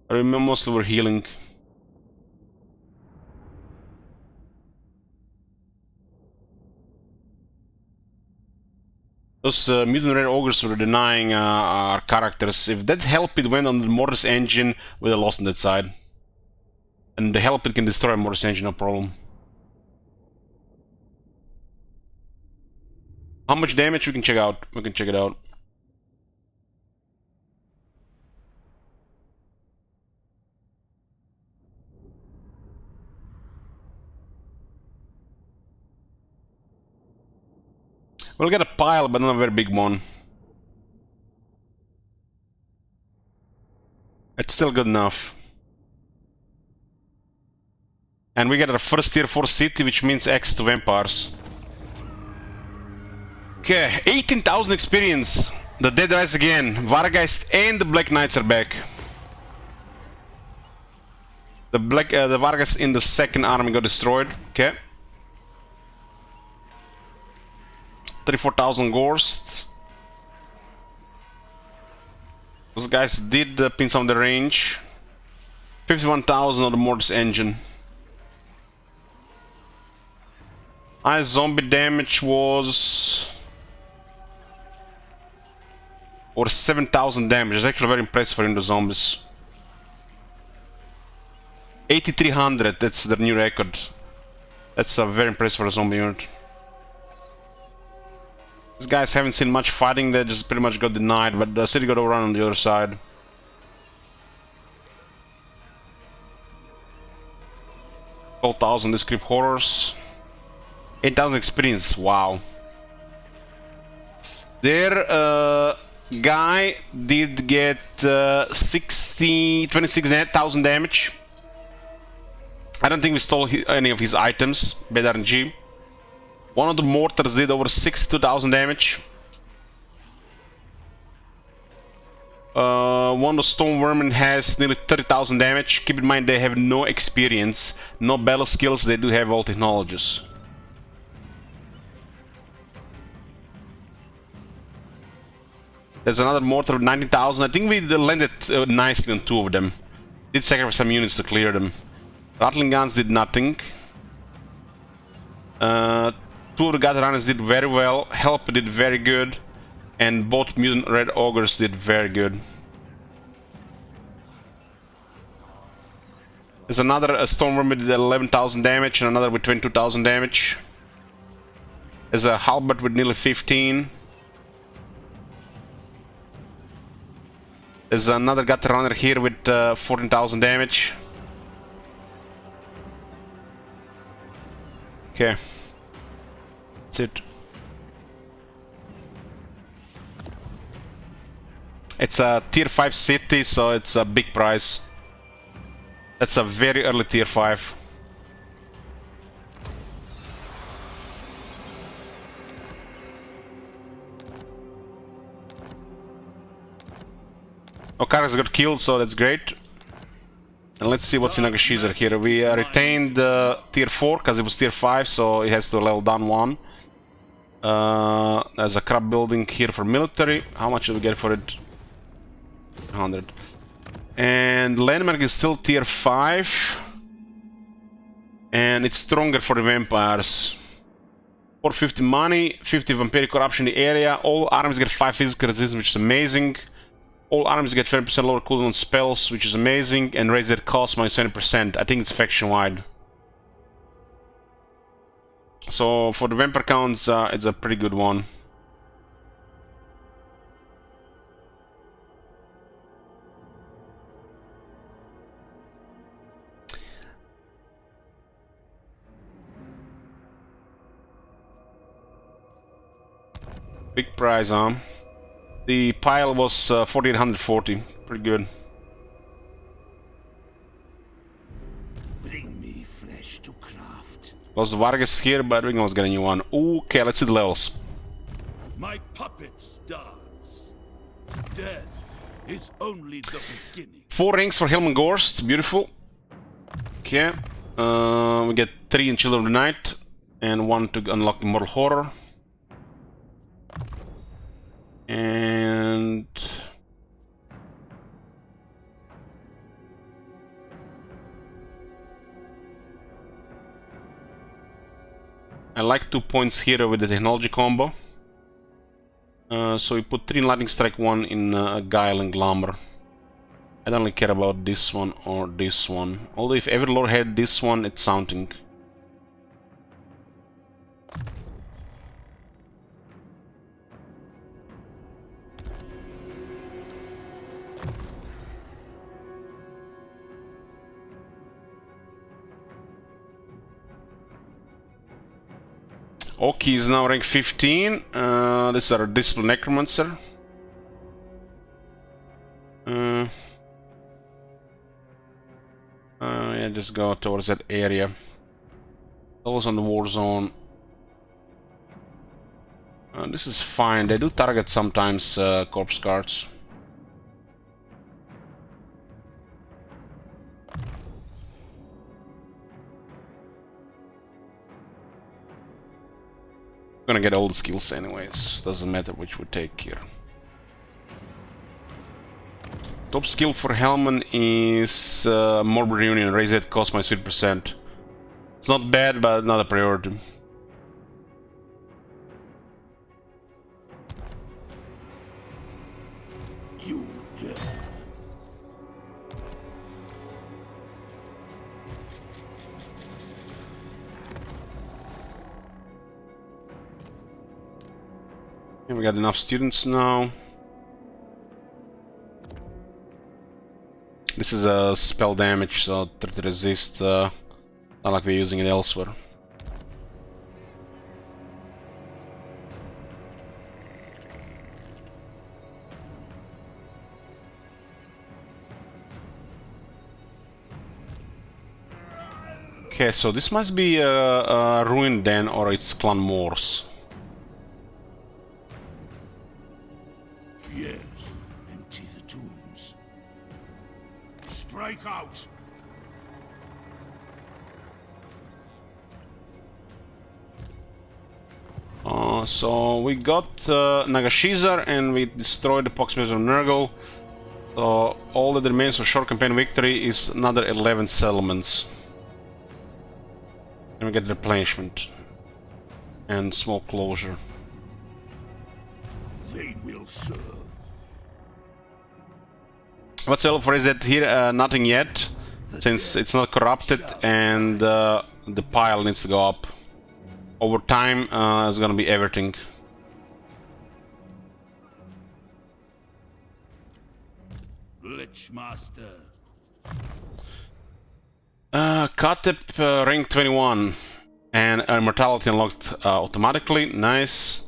I remember mostly we're healing. Those mutant red ogres were denying our characters. If that help it went on the Mortis engine, we'd have lost on that side. And the help it can destroy a Mortis engine, no problem. How much damage we can check out? We can check it out. We'll get a pile, but not a very big one. It's still good enough. And we get our first tier 4 city, which means access to vampires. Okay, 18,000 experience. The dead rise again. Vargeist and the Black Knights are back. The Vargeist in the second army got destroyed. Okay. 34,000 ghosts. Those guys did pin some of the range. 51,000 on the Mortis engine. High zombie damage was... or 7,000 damage. It's actually very impressive for the zombies. 8,300, that's the new record. That's very impressive for a zombie unit. These guys haven't seen much fighting, they just pretty much got denied, but the city got overrun on the other side. $12,000 Discreep Horrors. 8,000 experience, wow. Their guy did get 26,000 damage. I don't think we stole any of his items, bad RNG. One of the mortars did over 62,000 damage. One of the stone vermin has nearly 30,000 damage. Keep in mind they have no experience, no battle skills, they do have all technologies. There's another mortar with 90,000. I think we landed nicely on two of them. Did sacrifice some units to clear them. Rattling guns did nothing. Two of the Gataranas did very well. Help did very good. And both mutant red ogres did very good. There's another Stormworm with 11,000 damage and another with 22,000 damage. There's a Halberd with nearly 15. There's another Gatarunner here with 14,000 damage. Okay. That's it. It's a tier 5 city, so it's a big price. That's a very early tier 5. Okaras got killed, so that's great. And let's see what's in Nagashizer here. We retained tier 4 because it was tier 5, so it has to level down 1. There's a crab building here for military. How much did we get for it? 100. And landmark is still tier 5. And it's stronger for the vampires. 450 money, 50 vampiric corruption in the area. All armies get 5 physical resistance, which is amazing. All armies get 20% lower cooldown on spells, which is amazing. And raise their cost by 20%. I think it's faction-wide. So for the vampire counts, it's a pretty good one. Big prize, huh? The pile was 4840. Pretty good. Bring me flesh to craft. Lost the Vargas here, but we can always get a new one. Okay, let's see the levels. My puppets dance. Death is only the beginning. 4 rings for Helm and Gorst. Beautiful. Okay. We get 3 in Children of the Night. And 1 to unlock Immortal Horror. And I like 2 points here with the technology combo. So we put 3 in Lightning Strike, 1 in Guile and Glamour. I don't really care about this one or this one. Although if Everlord had this one, it's something. Oki is now rank 15. This is our Discipline Necromancer. Yeah, just go towards that area. Always on the war zone. This is fine. They do target sometimes corpse guards. Gonna get all the skills anyways, doesn't matter which we take here. Top skill for Hellman is Morbid Reunion, raise it cost minus 50%. It's not bad, but not a priority. You dare. We got enough students now. This is a spell damage, so 30 resist, not like we're using it elsewhere. Okay, so this must be a ruin den, or it's Clan Morse. Yes, empty the tombs. Strike out. So we got Nagashizar and we destroyed the Poxmaster of Nurgle. So all that remains for short campaign victory is another 11 settlements. And we get replenishment and small closure. They will serve. What's helpful for is that here nothing yet, since it's not corrupted and the pile needs to go up. Over time it's gonna be everything. Lichmaster. Katep rank 21 and immortality unlocked automatically, nice.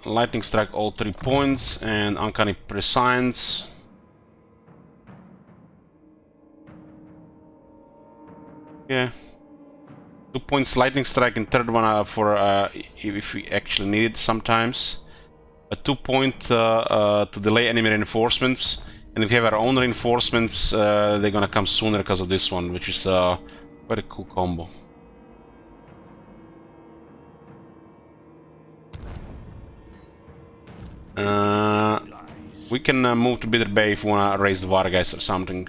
Lightning strike all 3 points and uncanny prescience. Yeah, 2 points lightning strike and third one for if we actually need it sometimes. A 2 point to delay enemy reinforcements, and if we have our own reinforcements, they're gonna come sooner because of this one, which is quite a cool combo. We can move to Bitter Bay if we wanna raise the Vargas or something.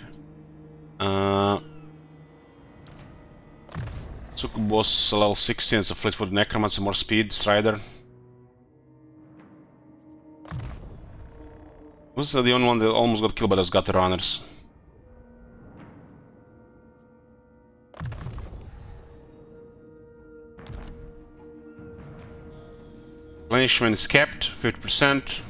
Succubus level 16, it's a Fleetfoot Necromancy, more speed, Strider. Who's the only one that almost got killed by those gutter runners? Replenishment is kept, 50%.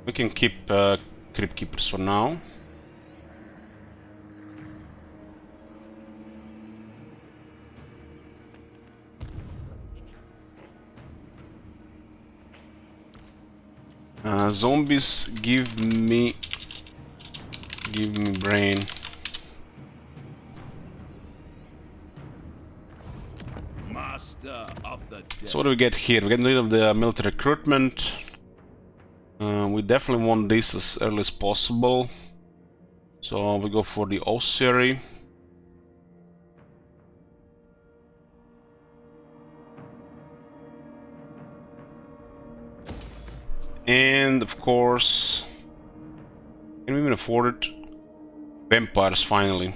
We can keep Crypt Keepers for now. Zombies, give me brain. Master of the dead. So what do we get here? We get rid of the military recruitment. We definitely want this as early as possible. So we go for the Ancillary. And of course, can we even afford it? Vampires finally.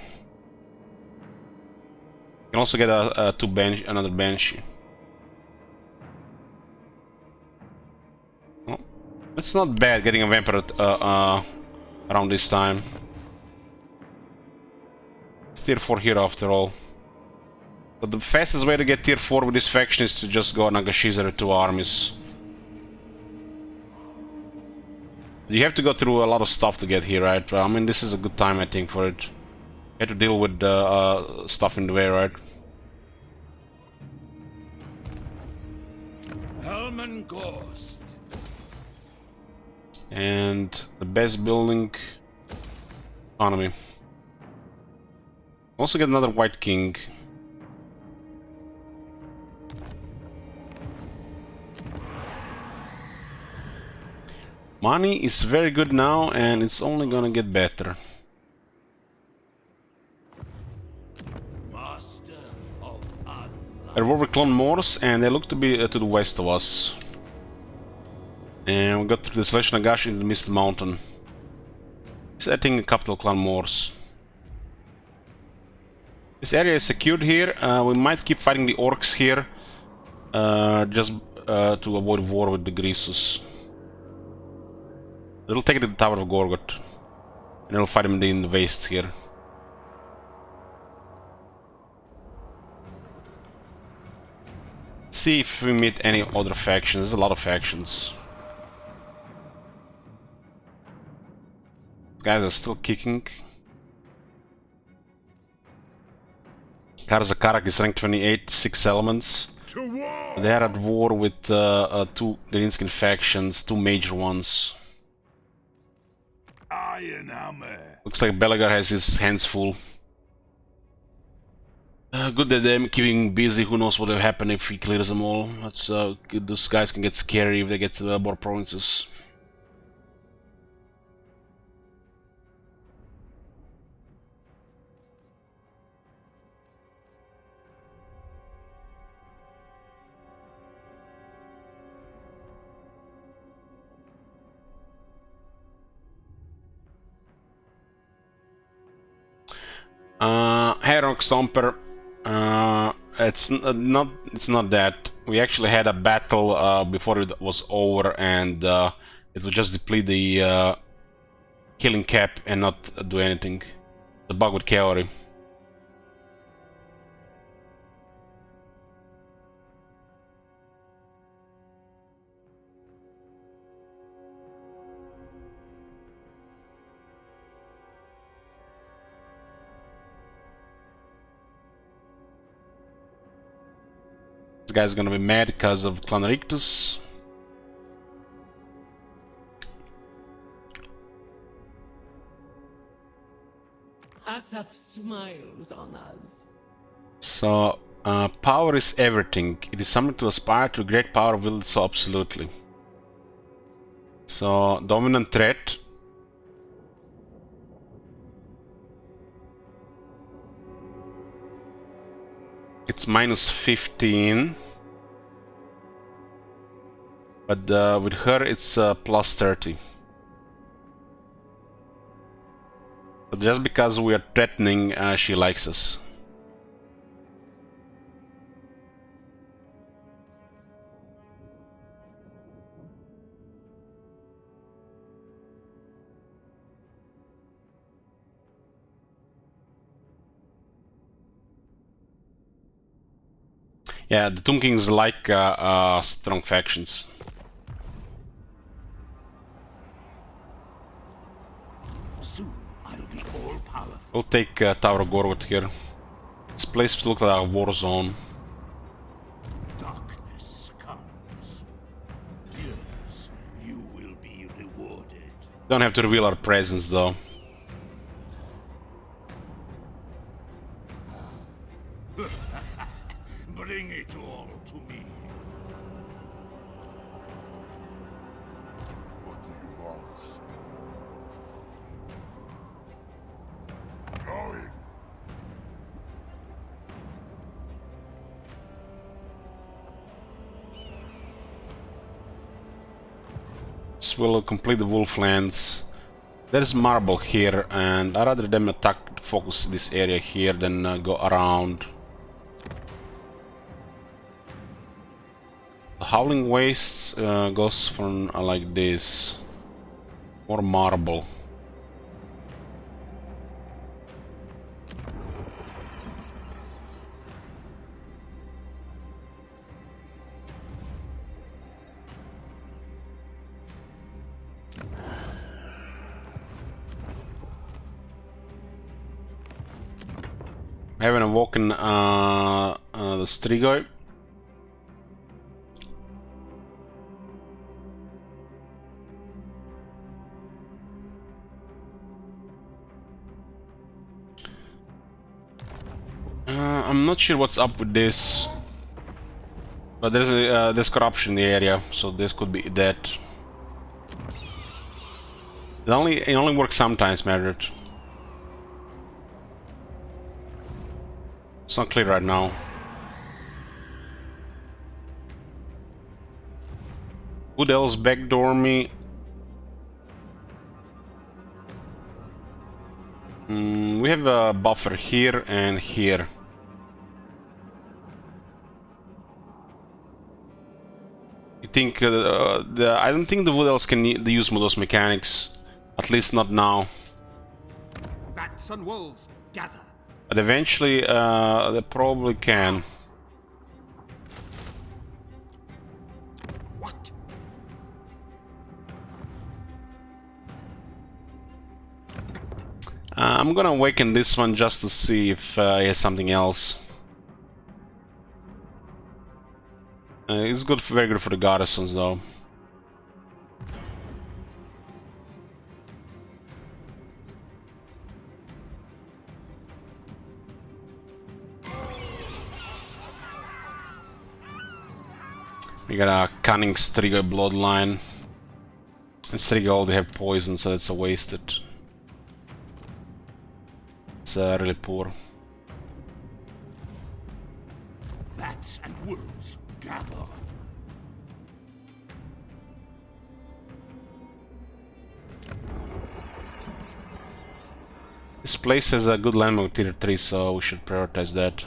Can also get another Banshee. Oh, it's not bad getting a Vampire around this time. It's tier 4 here after all. But the fastest way to get tier 4 with this faction is to just go Nagashizari with 2 armies. You have to go through a lot of stuff to get here, right? I mean, this is a good time, I think, for it. You have to deal with stuff in the way, right? Helman Ghost. And the best building economy. Also get another White King. Money is very good now, and it's only gonna get better. Master of There were clone Moors, and they look to be to the west of us. And we got through the Slash Nagash in the Misty Mountain. It's, I think, a capital clan Moors. This area is secured here. We might keep fighting the orcs here, just to avoid war with the Grisus. It'll take the Tower of Gorgot, and it'll fight him in the wastes here. Let's see if we meet any other factions. There's a lot of factions. These guys are still kicking. Karzakarak is rank 28, 6 elements. They are at war with 2 greenskin factions, 2 major ones. Looks like Belagar has his hands full. Good that they're keeping him busy. Who knows what will happen if he clears them all. That's good. Those guys can get scary if they get more provinces. Herok Stomper. It's not that. We actually had a battle before it was over, and it would just deplete the killing cap and not do anything. The bug with Cavalry. This guy's gonna be mad because of Clan Rictus. Asap smiles on us. So, power is everything. It is something to aspire to. Great power will so absolutely. So, dominant threat. It's minus 15. But with her it's plus 30. just because we are threatening, she likes us. Yeah, the Tomb Kings like strong factions. Soon I'll be all powerful. We'll take Tower of Gorgot here. This place looks like a war zone. Darkness comes. Yes, you will be rewarded. Don't have to reveal our presence though. Bring it all to me. What do you want? Going. This will complete the Wolflands. There's marble here, and I'd rather them attack, focus this area here than go around. The Howling Wastes goes from like this. More marble. I haven't awoken the Strigoi. I'm not sure what's up with this, but there's corruption in the area, so this could be that. It only works sometimes, Margaret. It's not clear right now. Who else backdoor me? We have a buffer here and here. You think I don't think the Wood Elves can use those mechanics, at least not now. Bats and wolves, gather. But eventually, they probably can. What? I'm gonna awaken this one just to see if he has something else. It's good, very good for the garrisons, though. We got a cunning Strigoi bloodline. And Strigoi already have poison, so it's a wasted. It's really poor. Bats and wolves, gather. This place has a good landmark tier 3, so we should prioritize that.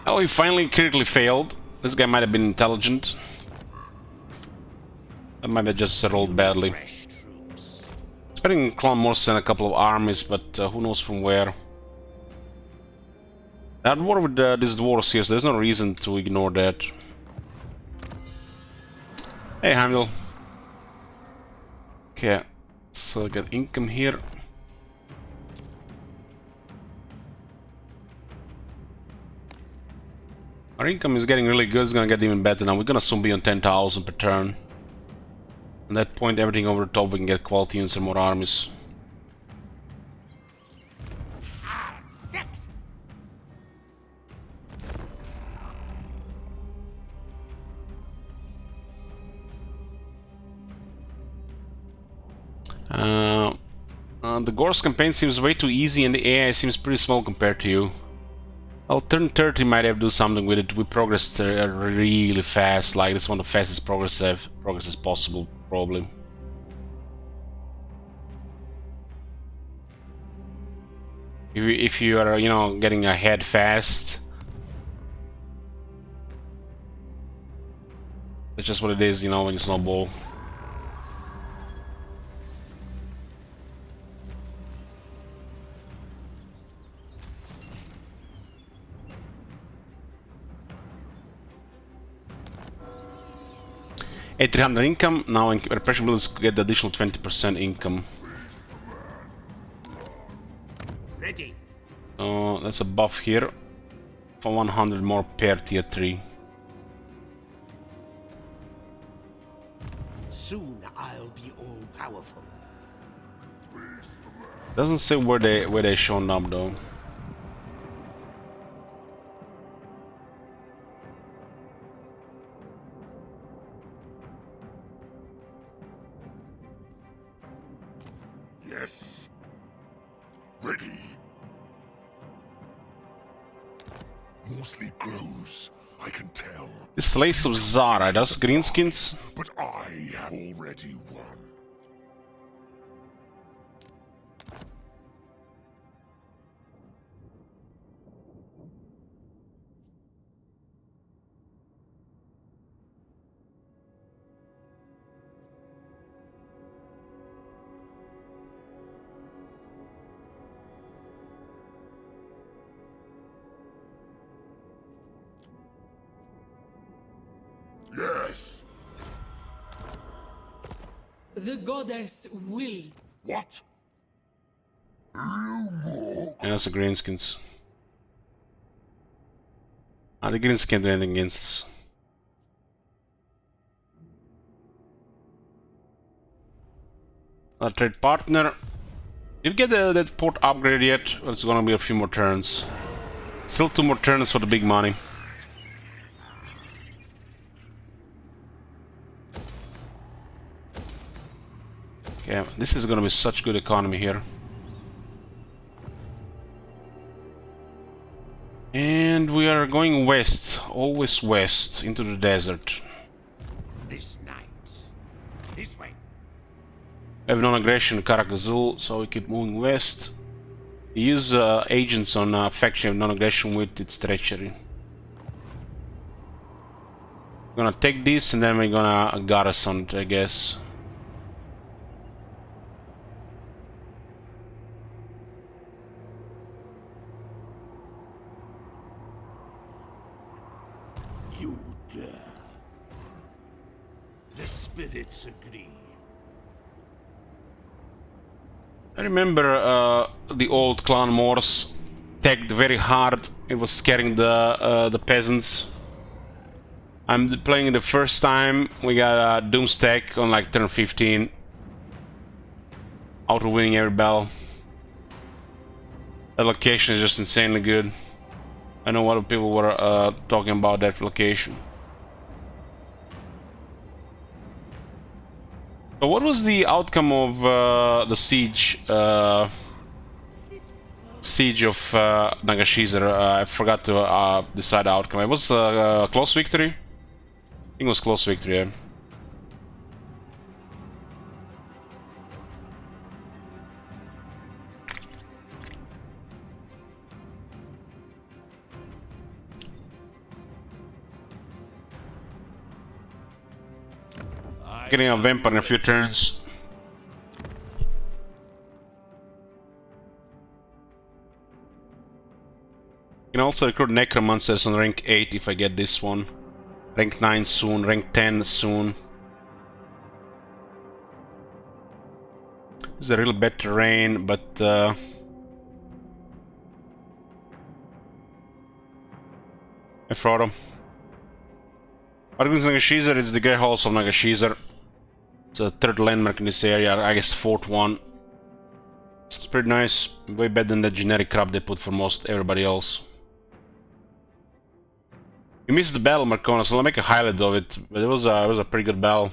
Oh, he finally critically failed. This guy might have been intelligent. That might have just rolled badly. Expecting Clone Morse and a couple of armies, but who knows from where. At war with these dwarves here, so there's no reason to ignore that. Hey, Hamil. Okay, so get income here. Our income is getting really good, it's gonna get even better now. We're gonna soon be on 10,000 per turn. At that point, everything over the top, we can get quality units and more armies. The Gorse campaign seems way too easy and the AI seems pretty small compared to you. Well, turn 30 might have to do something with it. We progressed really fast. Like, it's one of the fastest progresses possible, probably. If you are, you know, getting ahead fast, that's just what it is, you know, when you snowball. At 300 income, now repression builders get the additional 20% income. Ready. That's a buff here for 100 more per tier 3. Soon I'll be all powerful. Doesn't say where they shown up though. Yes. Ready. More sleep grows, I can tell. This Slaves of Zara, does greenskins? But I have already won. Yes. The goddess will. What? Yeah, that's the greenskins. The greens can't do anything against us. Trade partner. Did you get that port upgrade yet? Well, it's gonna be a few more turns. Still 2 more turns for the big money. Okay, this is gonna be such good economy here. And we are going west, always west, into the desert. This night. This way. We have non-aggression Karakazul, so we keep moving west. We use agents on faction of non-aggression with its treachery. We're gonna take this and then we're gonna garrison it, I guess. You dare. The spirits agree. I remember the old clan Morse tagged very hard. It was scaring the peasants. I'm playing it the first time. We got a Doomstack on like turn 15. Auto winning every battle. That location is just insanely good. I know what people were talking about that location. But what was the outcome of the siege? Siege of Nagashizar. I forgot to decide the outcome. It was a close victory. I think it was close victory. Yeah. Getting a vampire in a few turns. You can also recruit necromancers on rank 8 if I get this one. Rank 9 soon, rank 10 soon. This is a real bad terrain, but Frodo. Argues Nagashizar, it's the Grey Halls of Nagashizar. It's a third landmark in this area, I guess fourth one. It's pretty nice, way better than the generic crap they put for most everybody else. You missed the battle, Marcona, so I'll make a highlight of it, but it was a pretty good battle.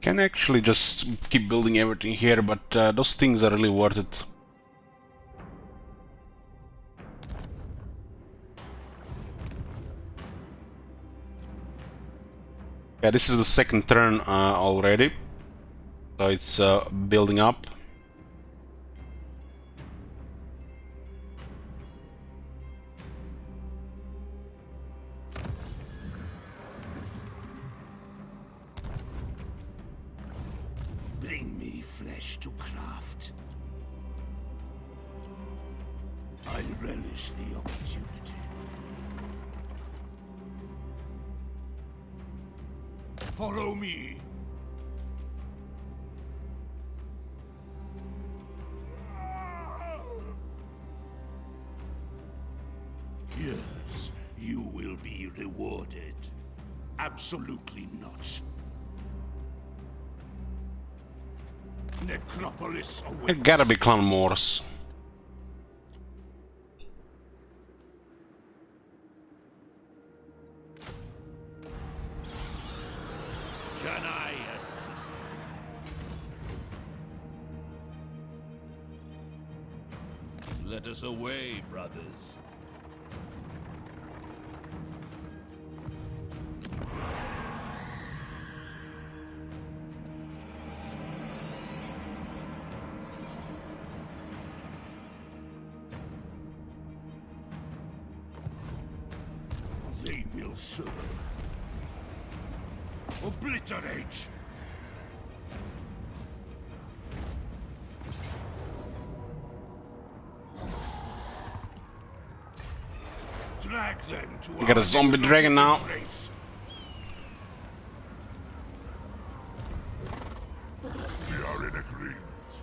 Can actually just keep building everything here, but those things are really worth it. Yeah, this is the second turn already, so it's building up. Bring me flesh to craft. I relish the opportunity. Follow me. Yes, you will be rewarded. Absolutely not. Necropolis awaits. It gotta be Clan Morse. Can I assist? Let us away, brothers. They will serve. Obliterate! Drag them to We got a zombie dragon now. race. We are in agreement.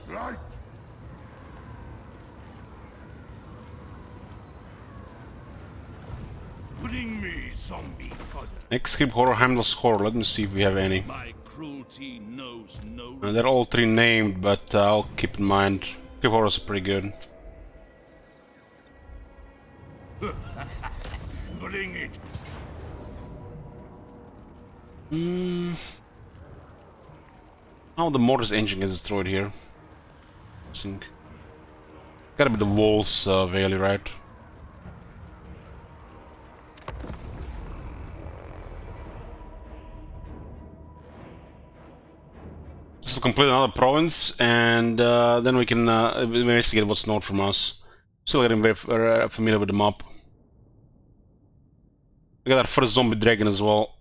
Right. Bring me zombie fodder. Next script horror handles horror. Let me see if we have any. My cruelty knows no. They're all three named, but I'll keep in mind. Script horrors are pretty good. Bring it. Oh, the mortar's engine is destroyed here. I think. Gotta be the walls, Valley, right? This will complete another province, and then we can investigate what's north from us. Still getting very familiar with the map. We got our first zombie dragon as well.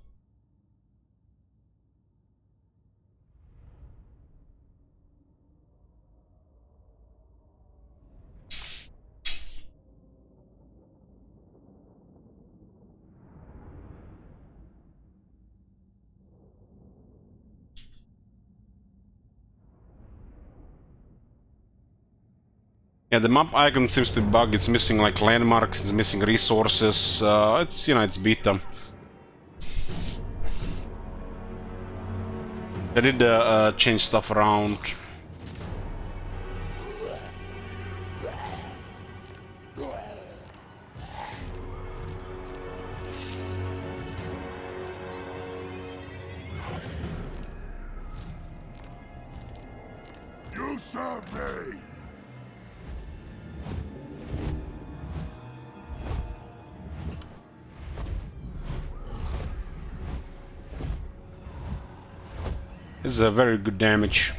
Yeah, the map icon seems to bug. It's missing like landmarks, it's missing resources. It's, you know, it's beta. They did change stuff around. You serve me. This is a very good damage.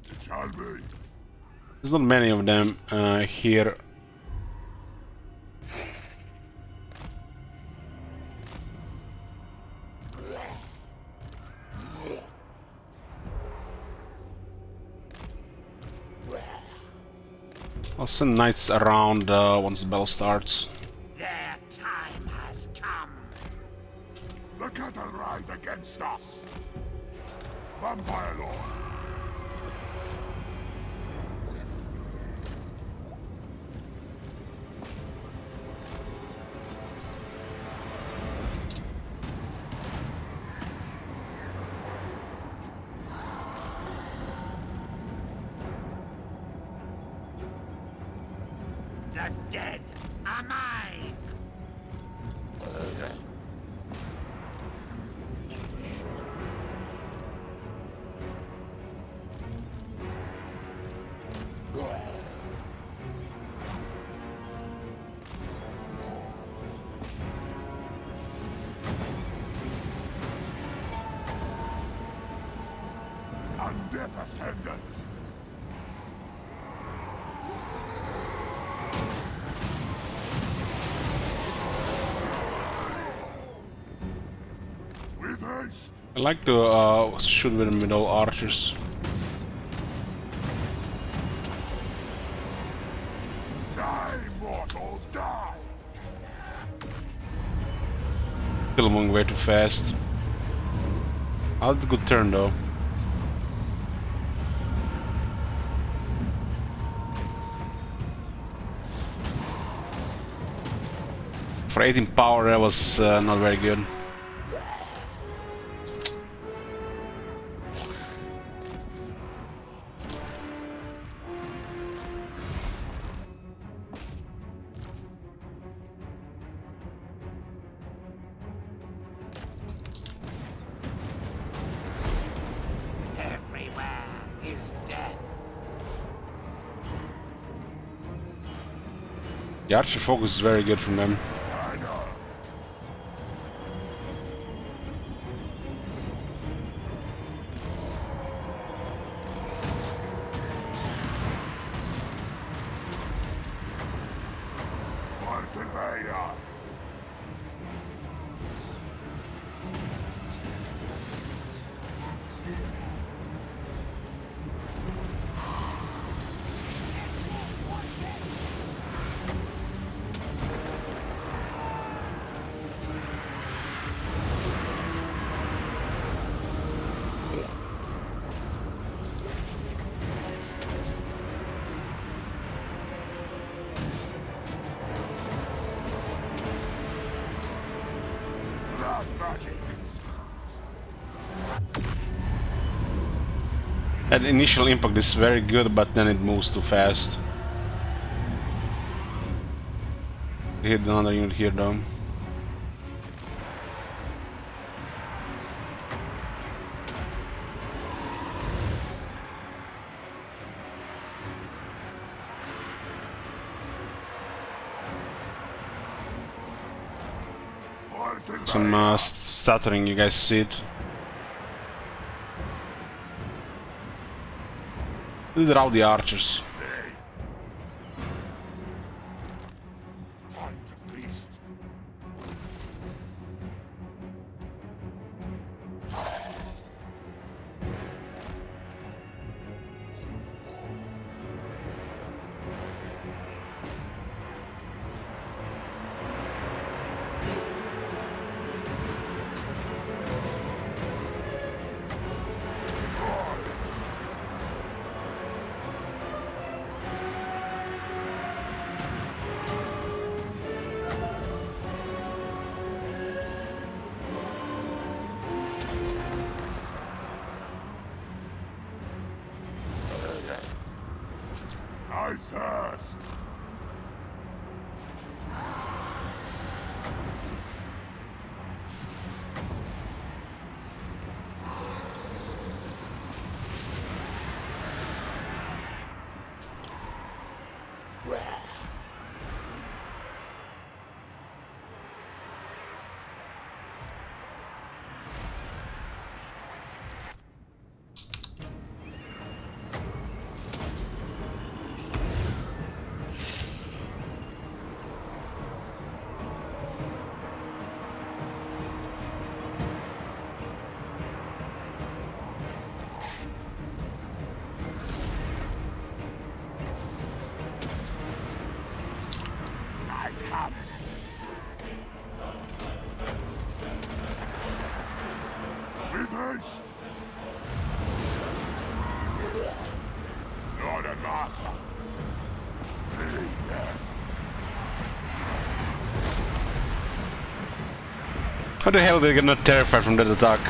It shall be. There's not many of them here. I'll send knights around once the bell starts. Their time has come. The cattle rise against us. Vampire Lord. Death Ascendant! With haste! I like to shoot with the middle archers. Die, mortal, die! Still moving way too fast. I had a good turn though. For 18 power, that was not very good. Everywhere is death. The archer focus is very good from them. That initial impact is very good, but then it moves too fast. Hit another unit here though. Some stuttering, you guys see it? Lead out the archers. Time to feast. I thirst. Comes. With haste. Lord and Master. Lead them. How the hell are they gonna terrify from that attack?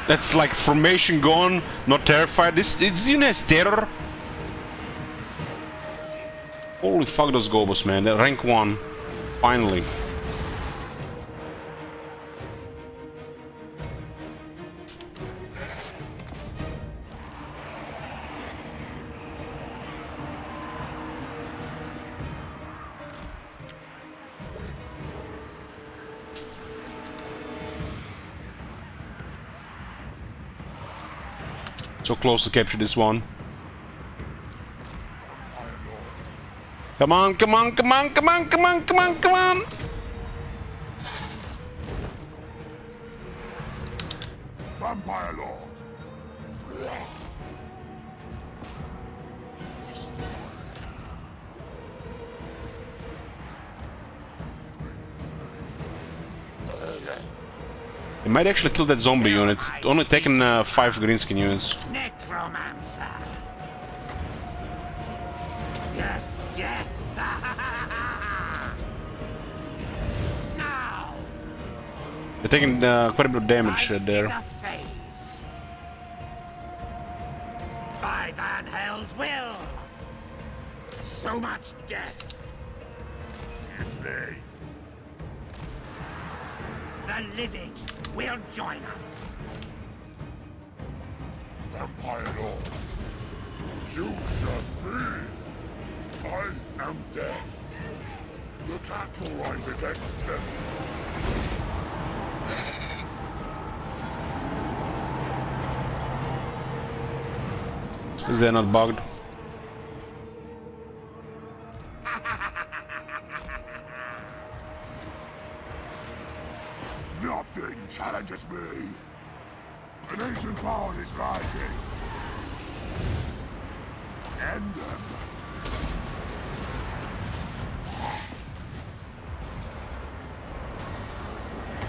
That's like formation gone, not terrified. This unit terror. Holy fuck those gobos, man. They're rank 1. Finally. So close to capture this one. Come on, come on, come on, come on, come on, come on, come on! Vampire Lord. It might actually kill that zombie unit. It's only taken 5 greenskin units. Necromancer. Yes, yes. Now. They're taking quite a bit of damage there. By Van Hell's will. So much death. Seriously. The living will join us. Vampire Lord. You serve me. I am death. The cattle rise against death. Is they not bugged? Nothing challenges me. An ancient power is rising. End them.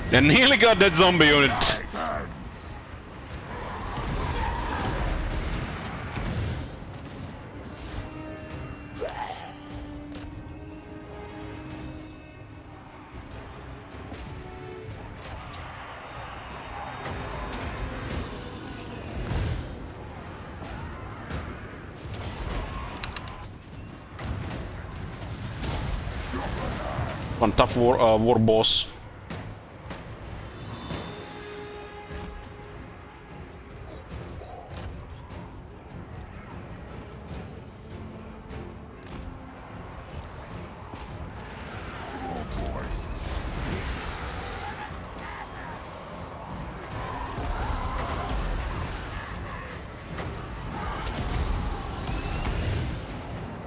They nearly got that zombie unit. Defense. One tough war boss.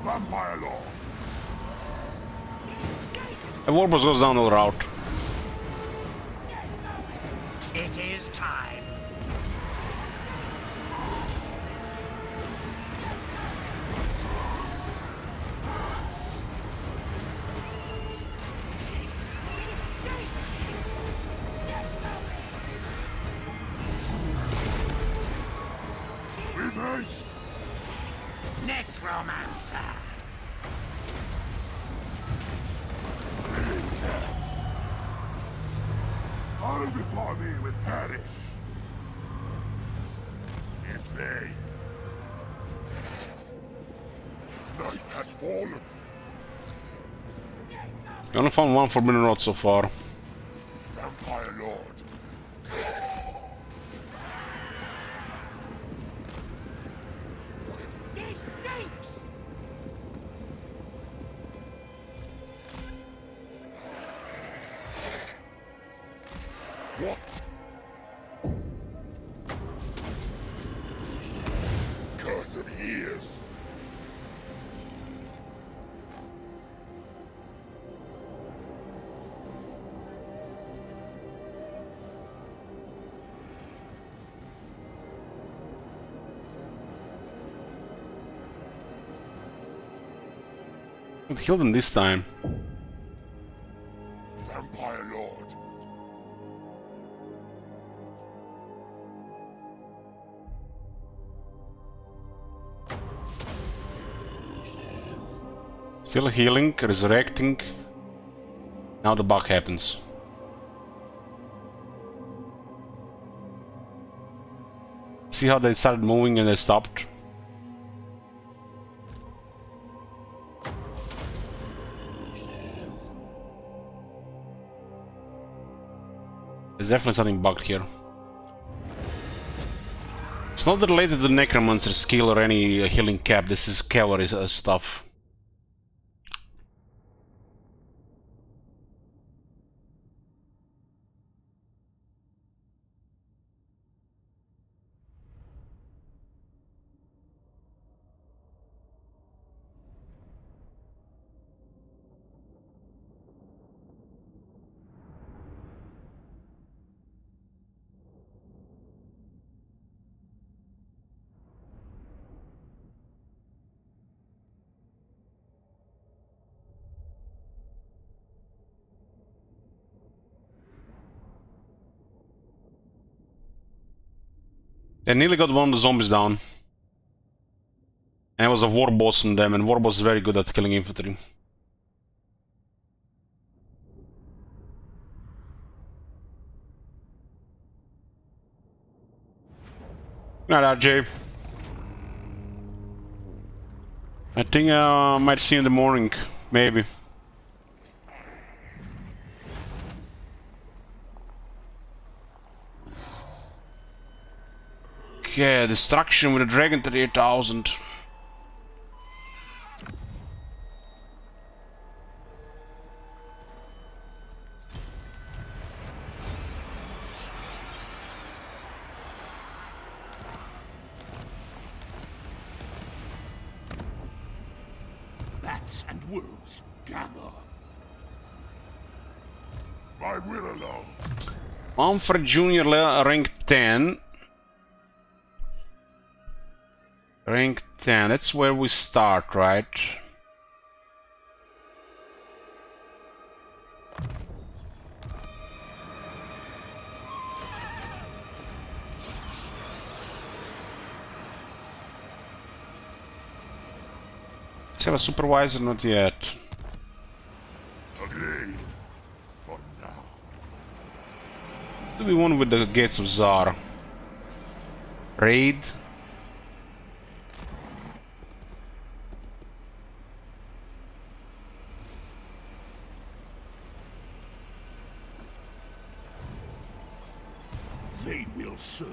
Vampire Lord. A warboss goes down the route. It is time. With haste. Necromancer. All before me will perish. Swiftly. Night has fallen. I only found one forbidden rod so far. Vampire Lord. What? Curse of years. It killed him this time. Vampire Lord. Still healing, resurrecting. Now the bug happens. See how they started moving and they stopped? There's definitely something bugged here. It's not related to the Necromancer skill or any healing cap, this is Cavalry stuff. I nearly got one of the zombies down. And it was a war boss on them, and war boss is very good at killing infantry. Not RJ. I think I might see you in the morning, maybe. Okay, destruction with a dragon 38,000. Bats and wolves, gather. My will alone. Manfred Jr. rank 10. Rank 10, that's where we start, right? Let's have a supervisor, not yet. Agreed. For now. What do we want with the Gates of Zar? Raid? They will serve.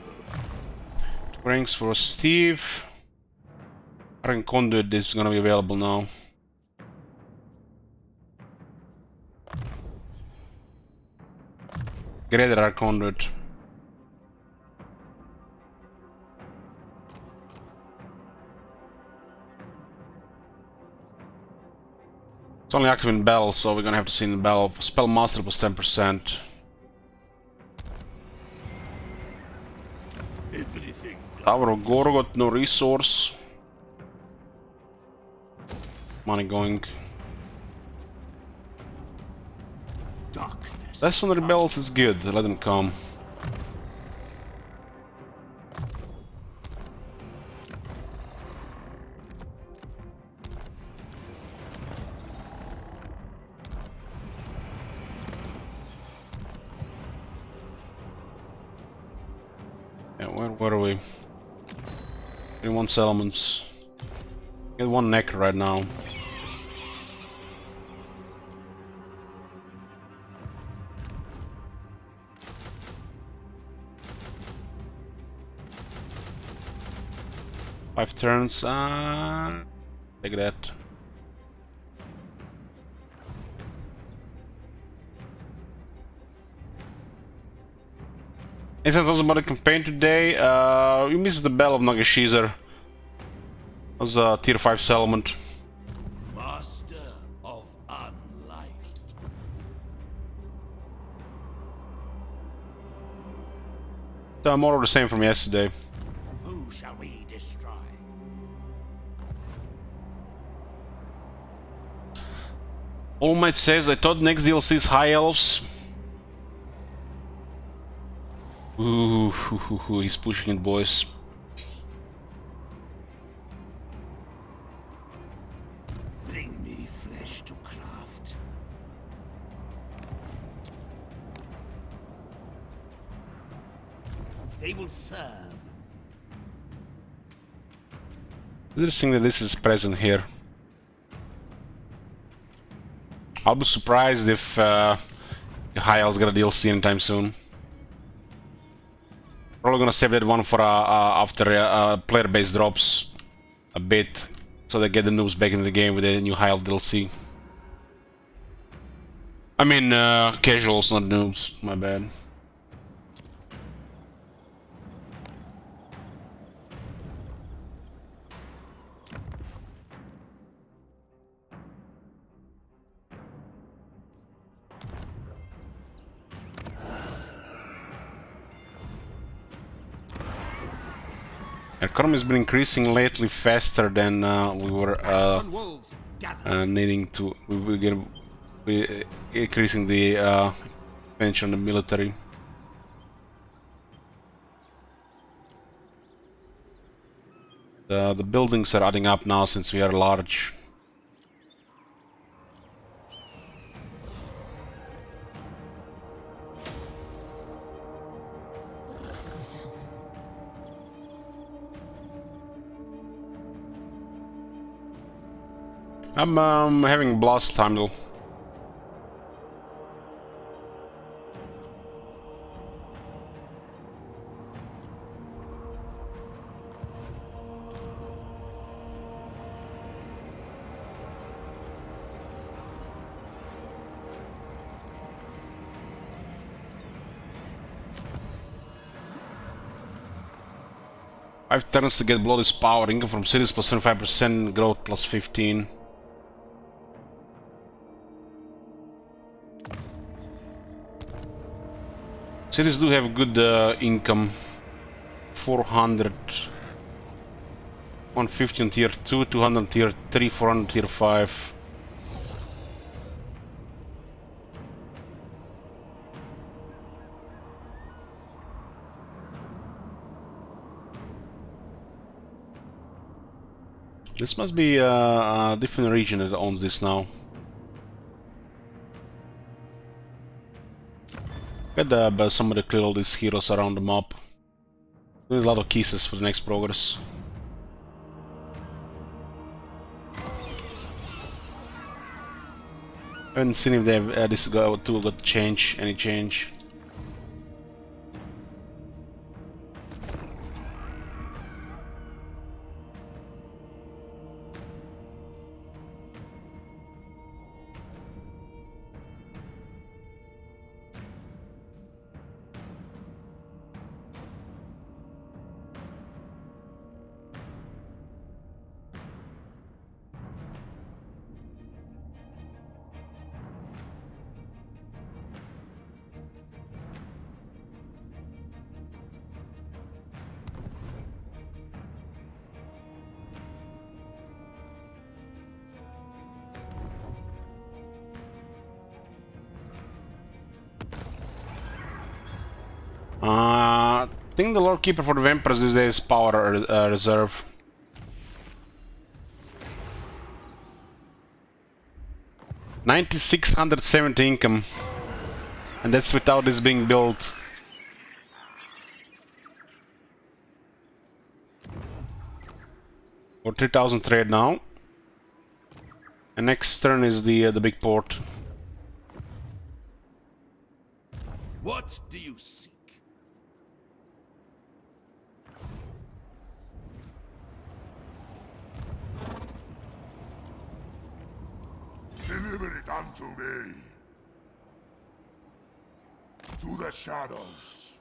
Ranks for Steve. Arcane Conduit is gonna be available now. Greater Arcane Conduit. It's only active in Bell, so we're gonna have to see in the Bell. Spell Master plus 10%. Tower of Gorgot, no resource. Money going. Less on the rebels is good, let them come. Yeah, where are we? 21 settlements. Get one neck right now. Five turns, take that. Anything else about the campaign today? You missed the Bell of Nagashizar. It was a tier 5 settlement. Master of unlife. More of the same from yesterday. Who shall we destroy? All Might says, I thought next DLC is High Elves. Ooh, he's pushing it, boys. Bring me flesh to craft. They will serve. Interesting that this is present here. I'll be surprised if High Elves get a DLC anytime soon. Probably gonna save that one for after player base drops a bit, so they get the noobs back in the game with the new High Elf DLC. I mean casuals, not noobs. My bad. Economy has been increasing lately faster than we were needing to. We're gonna be increasing the expansion on the military. The buildings are adding up now since we are large. I'm having blast time though. I've turns to get Blood is power, income from cities plus 25%, growth plus 15. Cities do have good income. 400. 150 on tier 2, 200 on tier 3, 400 on tier 5. This must be a different region that owns this now. Gotta somebody clear all these heroes around the map. There's a lot of keys for the next progress. I haven't seen if they have this tool got change, any change. I think the Lord Keeper for the Vampires these days is power reserve. $9,670 income, and that's without this being built. For 3,000 trade now, and next turn is the big port. What do you seek? Deliver it unto me. To the shadows.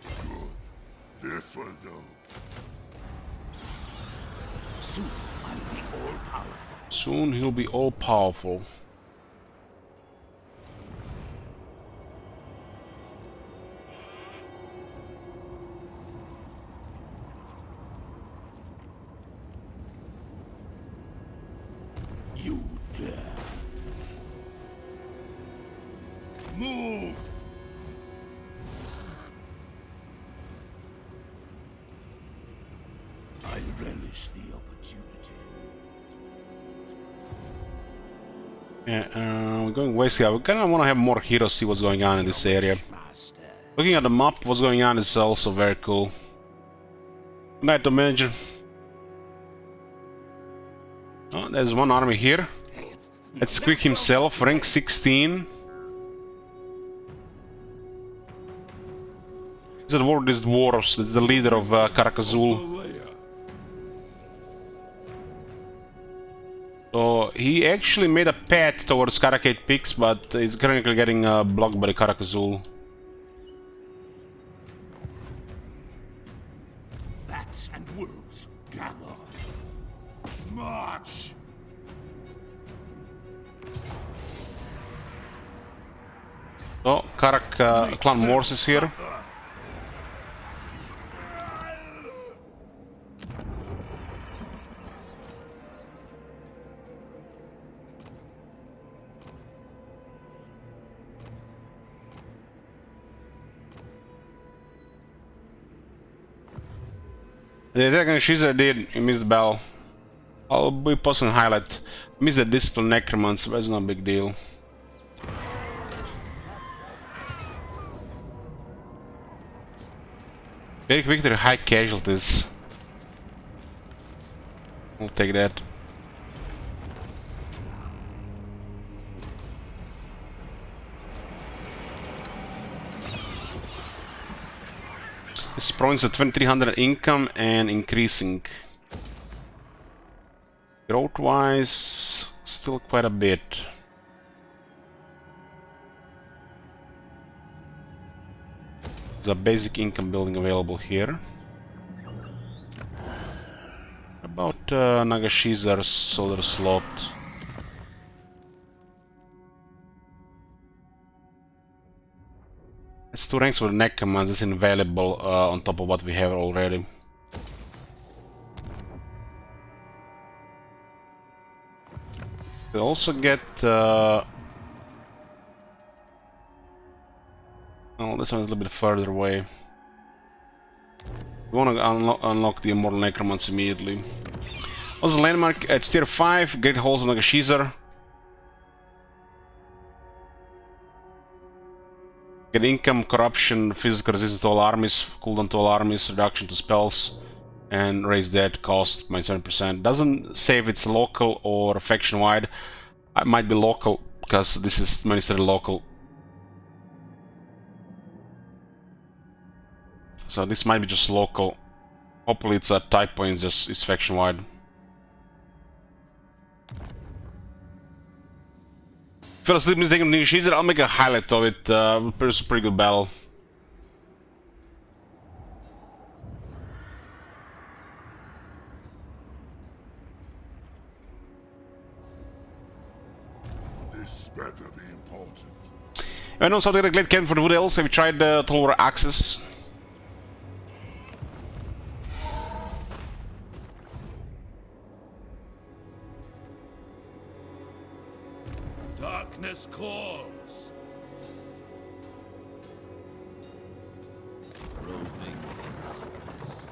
Good. This will do. Soon I'll be all powerful. Soon he'll be all powerful. You dare. Move! I relish the opportunity. Yeah, we're going west here. We kind of want to have more heroes see what's going on in this area. Looking at the map, what's going on is also very cool. Good night, Major. Oh, there's one army here. Let's quick himself, rank 16. He's at war with these dwarves. That's the leader of Karakazul. So he actually made a path towards Karakate Peaks, but he's currently getting blocked by the Karakazul. Bats and wolves, gather. March! So, Karak clan Morse is here. The attack on Shiza did, he missed the bell. I'll be posting a highlight. Missed the discipline Necromancy, but it's not a big deal. Very victory, high casualties. We'll take that. This province at 2300 income and increasing. Growth wise, still quite a bit. There's a basic income building available here. About Nagashizar's solar slot. It's 2 ranks with Necromancy, it's invaluable on top of what we have already. We also get well, this one's a little bit further away. We want to unlock the Immortal Necromancy immediately. Also, landmark at tier 5, Great Halls of Nagashizar. Get income, corruption, physical resistance to all armies, cooldown to all armies, reduction to spells, and raise that cost by 7%. Doesn't say if it's local or faction wide. It might be local because this is ministered local. So this might be just local. Hopefully it's a typo and it's faction wide. Fell asleep mistake on Nagashizar, I'll make a highlight of it. It's a pretty good battle. This better be important. I know something like Glade Cannon for the Wood Elves. Have you tried the Tolora Axis? Darkness calls. Roving in darkness.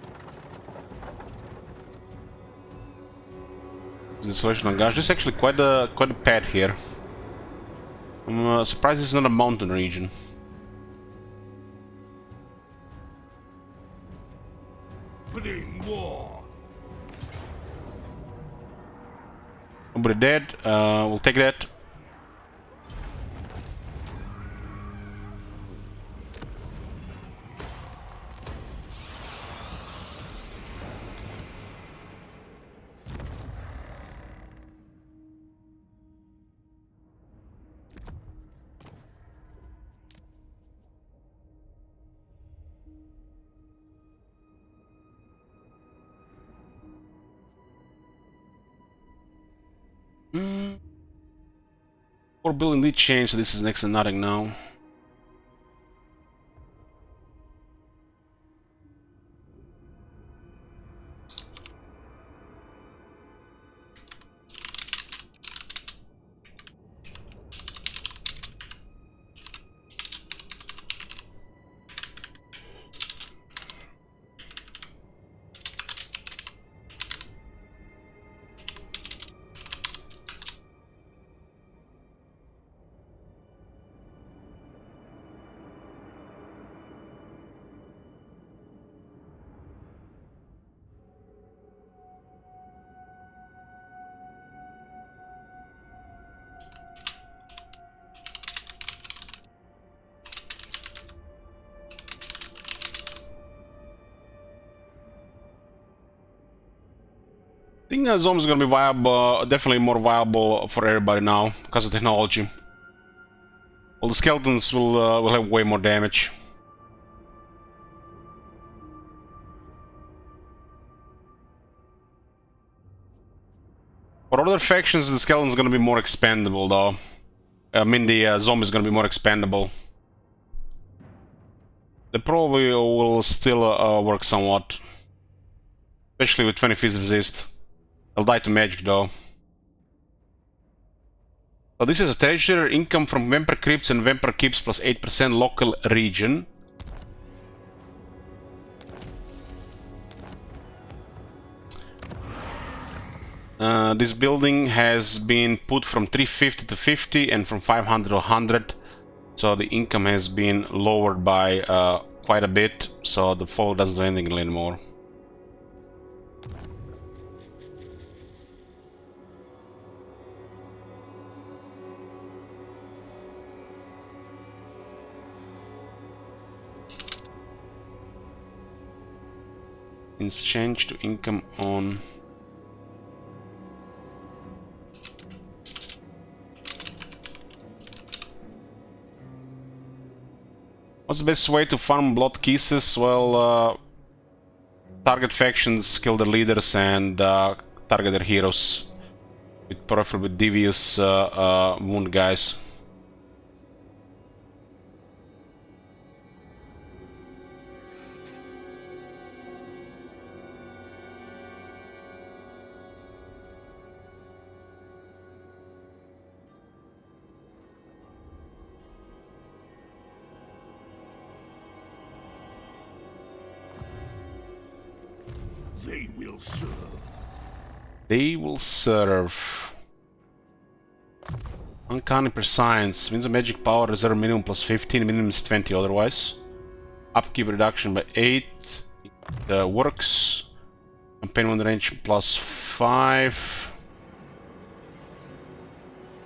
The selection on gosh, this is actually quite a pad here. I'm surprised it's not a mountain region. Bring war. Nobody dead. We'll take that. Core building did change, so this is next to nothing now. I think zombies is gonna be viable, definitely more viable for everybody now because of technology. Well, the skeletons will have way more damage. For other factions, the skeleton's gonna be more expendable, though. I mean, the zombie's gonna be more expendable. They probably will still work somewhat, especially with 20 feet resist. They'll die to magic though. So this is a treasure, income from Vampire Crypts and Vampire Keeps plus 8% local region. This building has been put from 350 to 50 and from 500 to 100. So the income has been lowered by quite a bit. So the fall doesn't do anything anymore. It's changed to income on. What's the best way to farm blood kisses? Well, target factions, kill their leaders, and target their heroes. With preferably devious wound guys. They will serve. They will serve. Uncanny Prescience. Means of magic power reserve minimum plus 15, minimum is 20 otherwise. Upkeep reduction by 8. It works. Campaign wound range plus 5.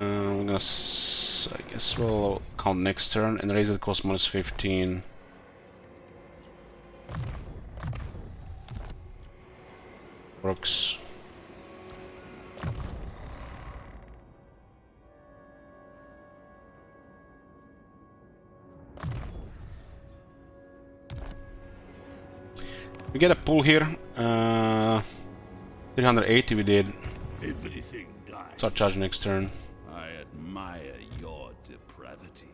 I'm gonna I guess we'll count next turn and raise the cost minus 15. Works. We get a pull here. 380 we did. Everything dies. Start charge next turn. I admire your depravity.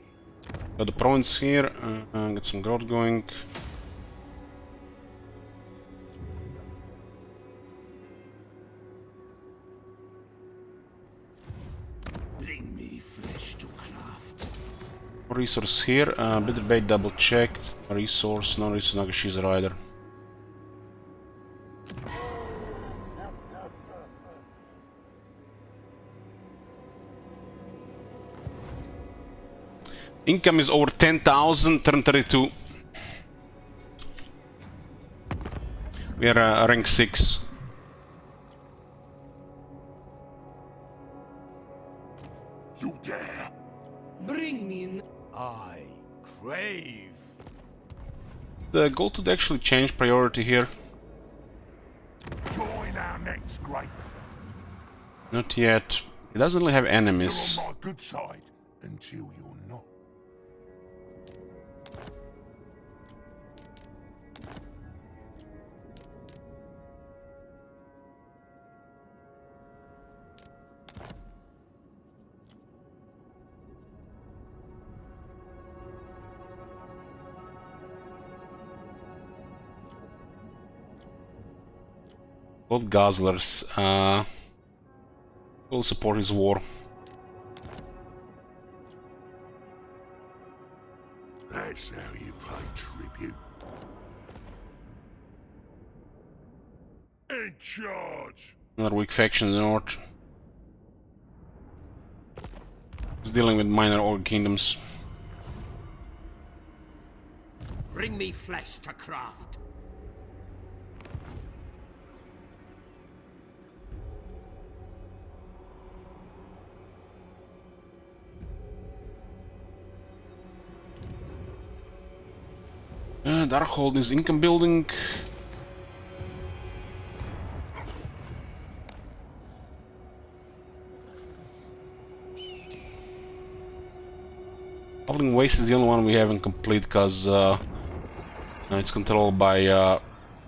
Got the province here. Get some growth going. Bring me flesh to craft. Resource here. Bitter bait double checked. Resource, no resource, Nagashi's rider. Income is over 10,000, turn 32. We are rank 6. You dare? Bring me in. I crave. The goal to actually change priority here. Join our next great. Not yet. He doesn't really have enemies. You're on my good side until you're not. Both Guzzlers will support his war. That's how you pay tribute. In charge! Another weak faction in the north. He's dealing with minor Ogre kingdoms. Bring me flesh to craft. Darkhold is income building. Howling Waste is the only one we haven't complete because it's controlled by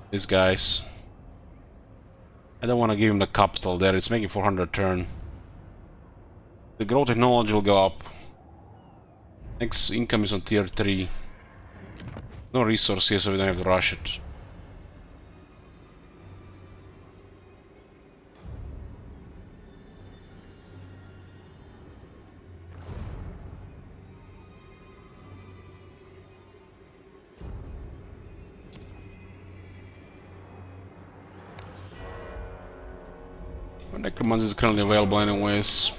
these guys. I don't want to give him the capital there, it's making 400 a turn. The growth technology will go up. Next income is on tier 3. No resource here, so we don't have to rush it. Necromancy is currently available anyways.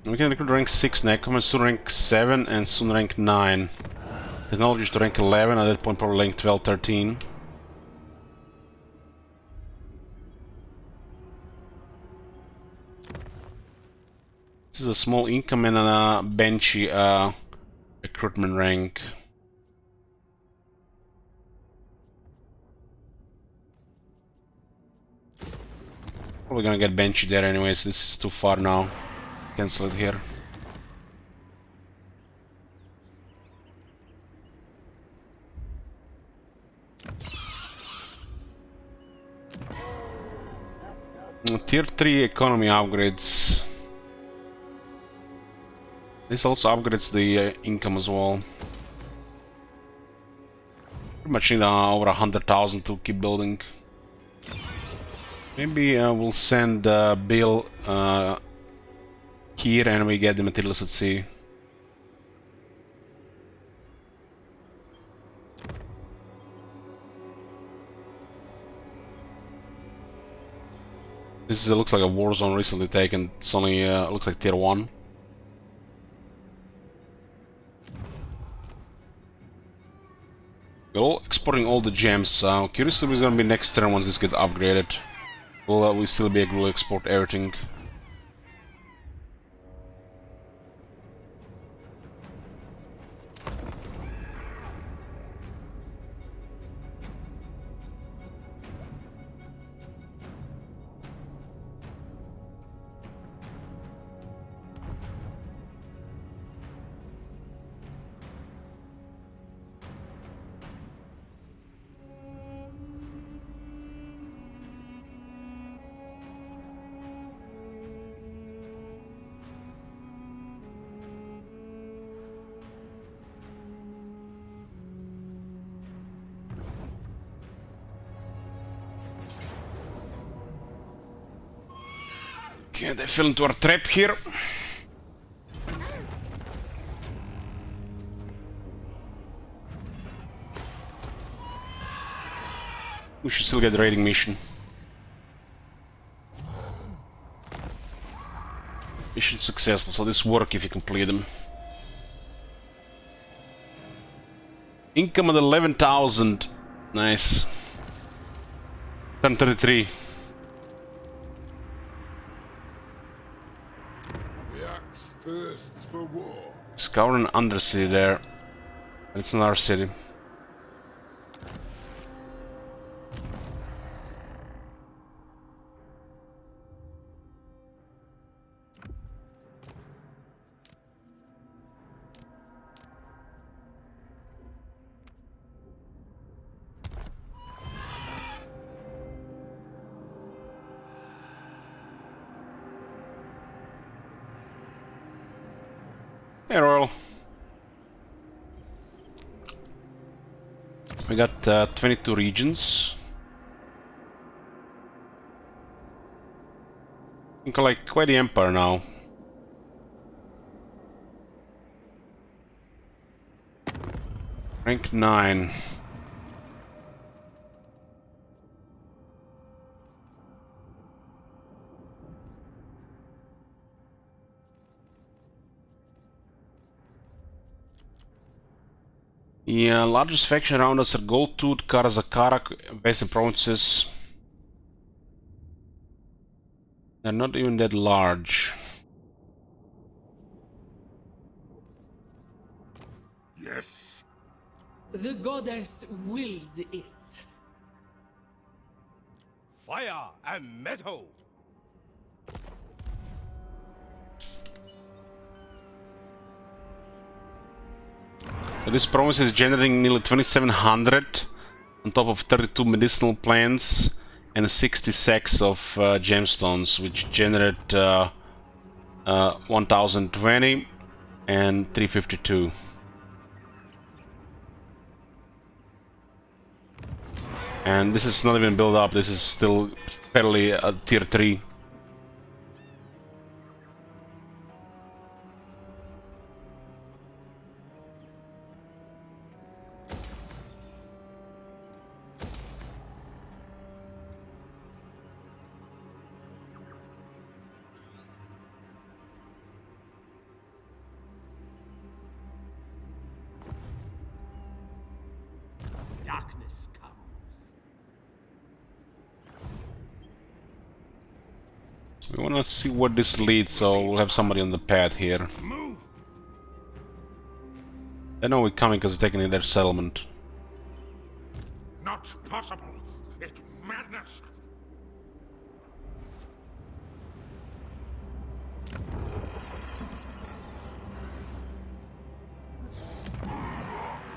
We can recruit rank 6 Necromancy to rank 7 and soon rank 9. Technology to rank 11, at that point probably rank 12, 13. This is a small income and a benchy recruitment rank. Probably gonna get benchy there anyways, this is too far now. Cancel it here. Tier 3 economy upgrades. This also upgrades the income as well. Pretty much need over 100,000 to keep building. Maybe we'll send Bill here and we get the materials at sea. This looks like a war zone recently taken. It's only looks like tier 1. We're all exporting all the gems. Curiously, what's gonna be next turn once this gets upgraded. Will we still be able to export everything? Okay, they fell into our trap here. We should still get the raiding mission. Mission successful, so this work if you complete them. Income at 11,000. Nice. 1033. Thirsts for war. Discover an undercity there. It's in our city. Hey, Royal. We got 22 regions. I think like quite the empire now. Rank 9. Yeah, largest faction around us are Goldtooth, Karazakara, Basin provinces. They're not even that large. Yes. The goddess wills it. Fire and metal! This province is generating nearly 2,700 on top of 32 medicinal plants and 60 sacks of gemstones, which generate 1,020 and 352. And this is not even built up, this is still barely a tier 3. darkness comes. We want to see what this leads, so we'll have somebody on the path here. Move! They know we're coming because they're taking their settlement. Not possible! It's madness!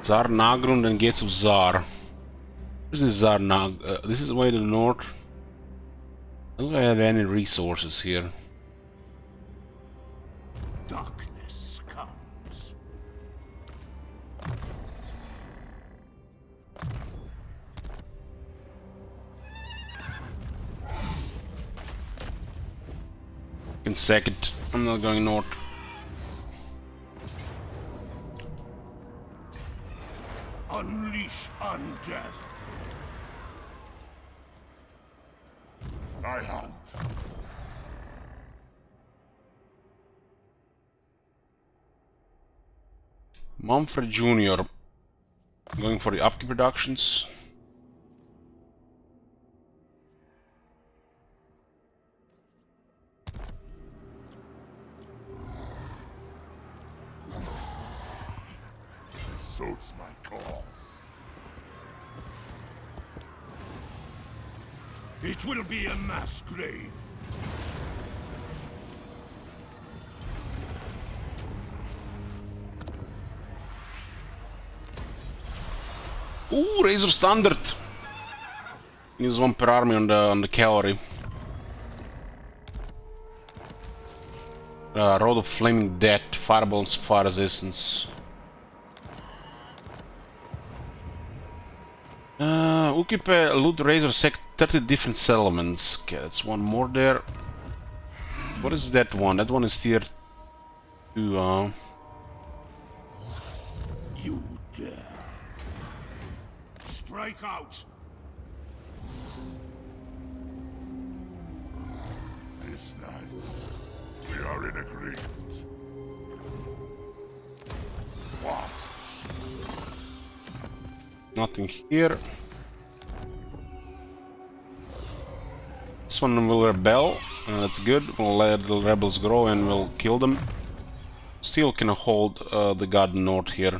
Tsar Nagrund and Gates of Tsar. This is Tsar Nag. This is way to the north. I don't have any resources here. Darkness comes. In second, I'm not going north. Unleash undeath. I hunt. Manfred Jr. Going for the upkeep reductions. This suits my cause. It will be a mass grave. Ooh, Razor Standard! Use one per army on the cavalry. Road of Flaming Death, Fireballs, Fire Resistance. Occupy loot Razor Sect 30 different settlements. Okay, that's one more there. What is that one? That one is tier 2, You dare. Strike out. This night, we are in agreement. What? Nothing here. This one will rebel. That's good. We'll let the rebels grow and we'll kill them. Still can hold the god north here.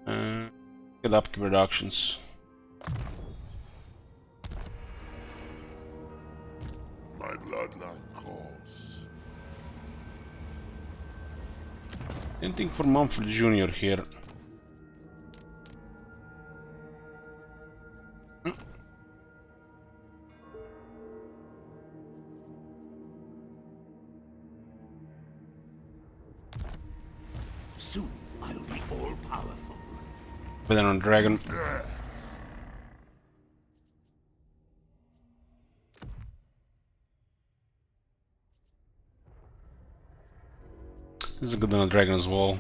Get upkeep reductions. My bloodline calls. Anything for Manfred Jr. here? Soon I'll be all-powerful. Better on dragon. This is good on a dragon as well.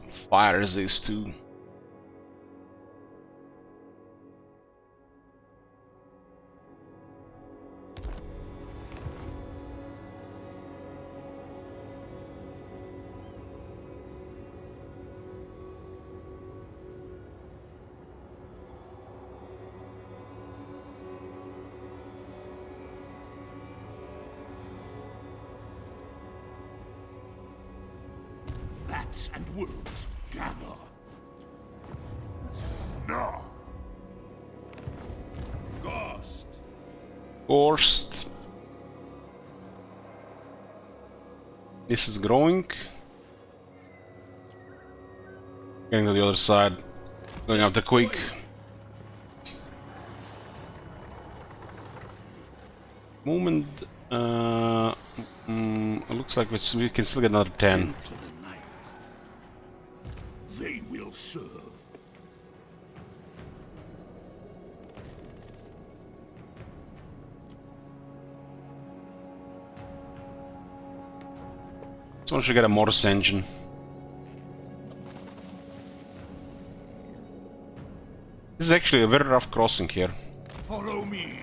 Fire resist too. Bats and wolves, gather. No. Ghost. Forced. This is growing. Getting to the other side. Going after quick. Movement. It looks like we can still get another 10. Into the night. They will serve. This one should get a Mortis engine. This is actually a very rough crossing here. Follow me.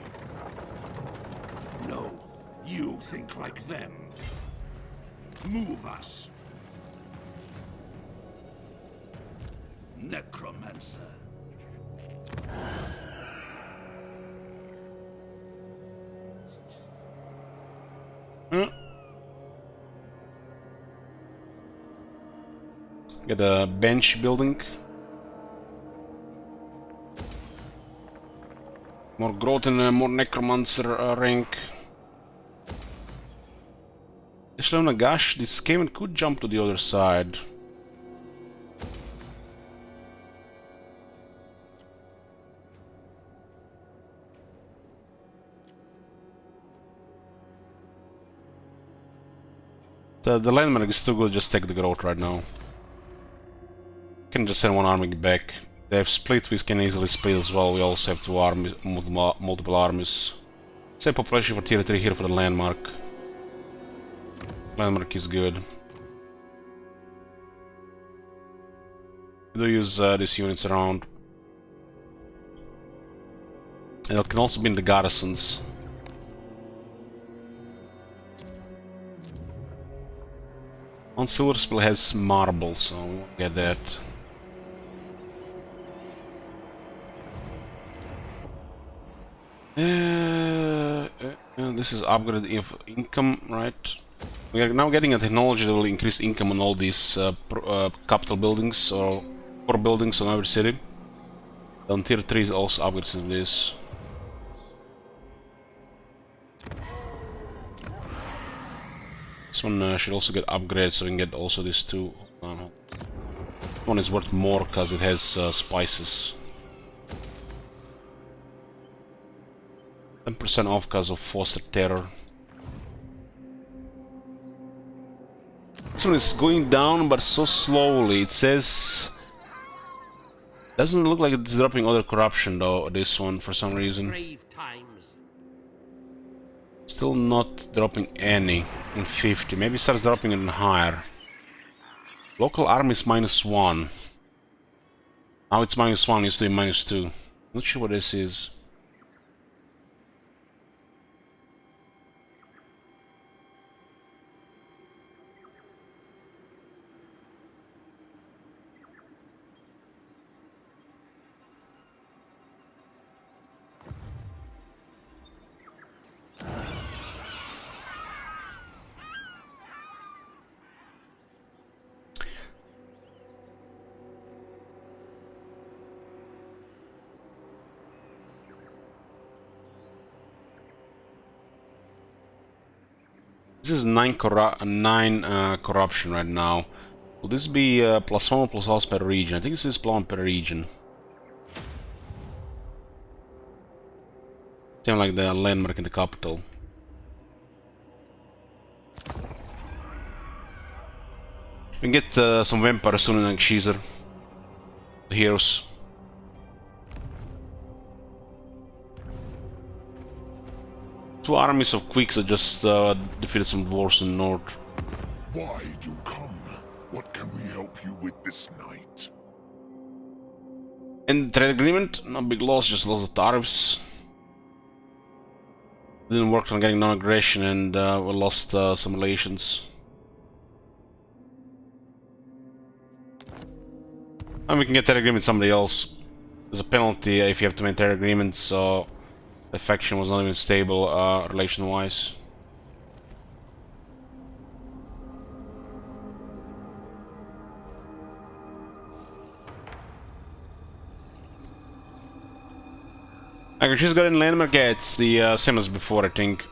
No, you think like them. Move us. Necromancer. Get a bench building. More growth and more necromancer rank. Actually, Nagash, this Caven could jump to the other side. The landmark is too good, just take the growth right now. Can just send one army back. They have split, we can easily split as well. We also have two armies, multiple armies. Same population for tier 3 here for the landmark. Landmark is good. We do use these units around. And it can also be in the garrisons. On Silver Spill has marble, so we won't get that. This is upgrade income, right? We are now getting a technology that will increase income on all these capital buildings or core buildings on every city. On tier 3 is also upgrades in this. This one should also get upgrades, so we can get also these two. One is worth more because it has spices. 10% off because of Foster Terror. This one is going down, but so slowly. It says... Doesn't look like it's dropping other corruption though, this one, for some reason. Still not dropping any in 50. Maybe it starts dropping even higher. Local army is -1. Now it's -1, used to be -2. Not sure what this is. This is 9 corruption right now. Will this be +1 or +1 per region? I think this is +1 per region. Same like the landmark in the capital. We can get some vampires soon in Caesar. The heroes. Two armies of Quicks that just defeated some dwarves in the north. Why do you come? What can we help you with this night? And trade agreement, no big loss, just lost the tariffs. Didn't work on getting non-aggression and we lost some relations. And we can get trade agreement with somebody else. There's a penalty if you have to maintain trade agreements, so the faction was not even stable relation-wise. Okay, she's got in landmark, yeah, it's the same as before, I think.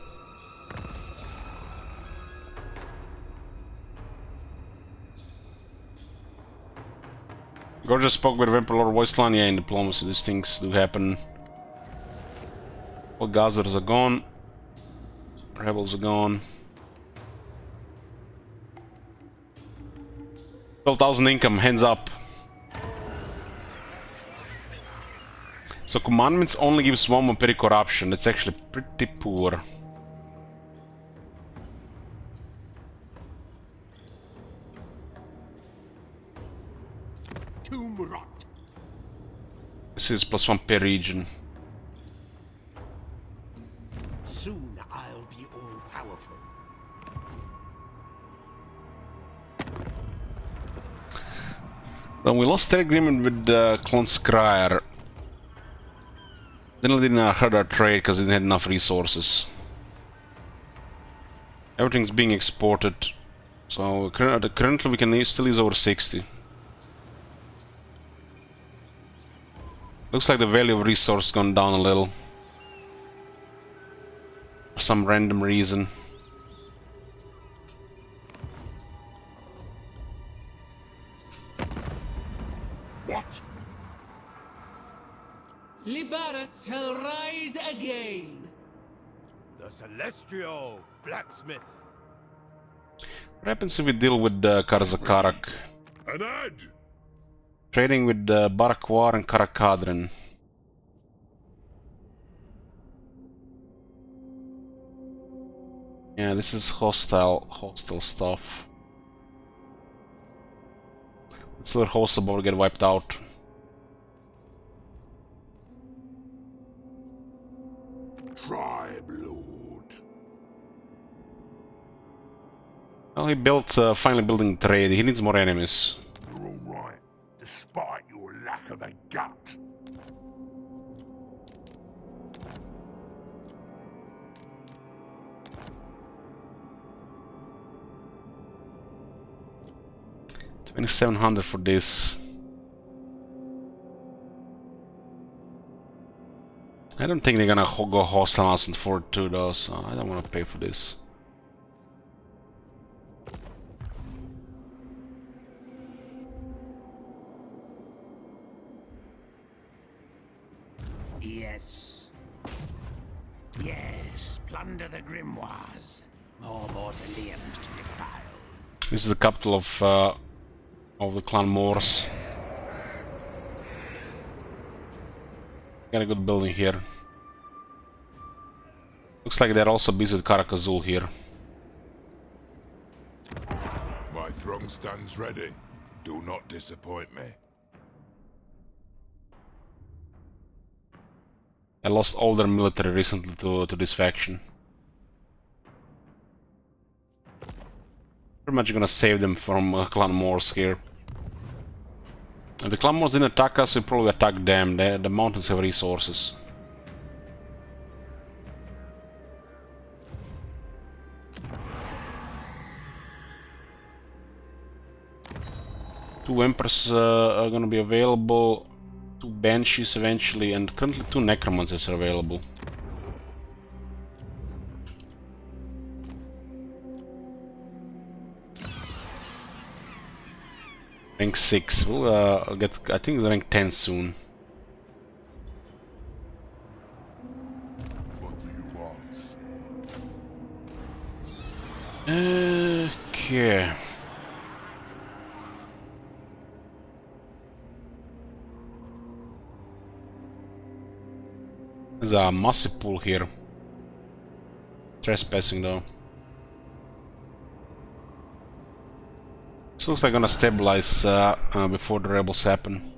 Gorgeous spoke with Vampire Lord Voiceline, yeah, in diplomacy these things do happen. All Gazers are gone. Rebels are gone. 12,000 income, hands up. So commandments only gives 1 per corruption. That's actually pretty poor. Tomb rot. This is +1 per region. Soon I'll be all-powerful. Then we lost the agreement with Klonskrier. Then we didn't hurt our trade because it didn't have enough resources. Everything's being exported. So currently we can still use over 60. Looks like the value of resource gone down a little. For some random reason. What? Libaris shall rise again. The Celestial Blacksmith. What happens if we deal with Karzakarak? An ad! Trading with Barakwar and Karakadran. Yeah, this is hostile stuff. It's their hosts about to get wiped out. Tribe Lord. Well, he built, finally building trade. He needs more enemies. You're alright, despite your lack of a gut. $2,700 for this. I don't think they're gonna go hostile and for it too, though, so I don't want to pay for this. Yes. Yes, plunder the grimoires. More mausoleums to defile. This is the capital of the clan Moors. Got a good building here. Looks like they're also busy with Karakazul here. My throne stands ready. Do not disappoint me. I lost all their military recently to this faction. Pretty much gonna save them from clan Moors here. If the clan Moors didn't attack us, we probably attack them. The mountains have resources. Two Emperors are gonna be available. Two Banshees eventually, and currently two Necromancers are available. Rank 6. We'll get, I think, rank 10 soon. What do you want? Okay. There's a massive pool here. Trespassing though. This looks like gonna stabilize before the rebels happen.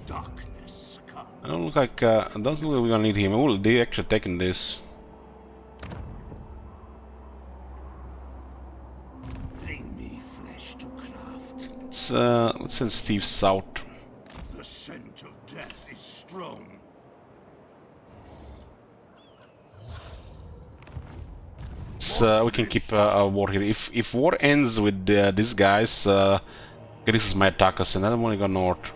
Darkness comes. I don't look like it doesn't look like we're gonna need him. Oh, they actually taking this. Bring me flesh to craft. Let's send Steve south. The scent of death is strong. We can keep a war here. If war ends with these guys, Greece might attack us, and I don't want to go north.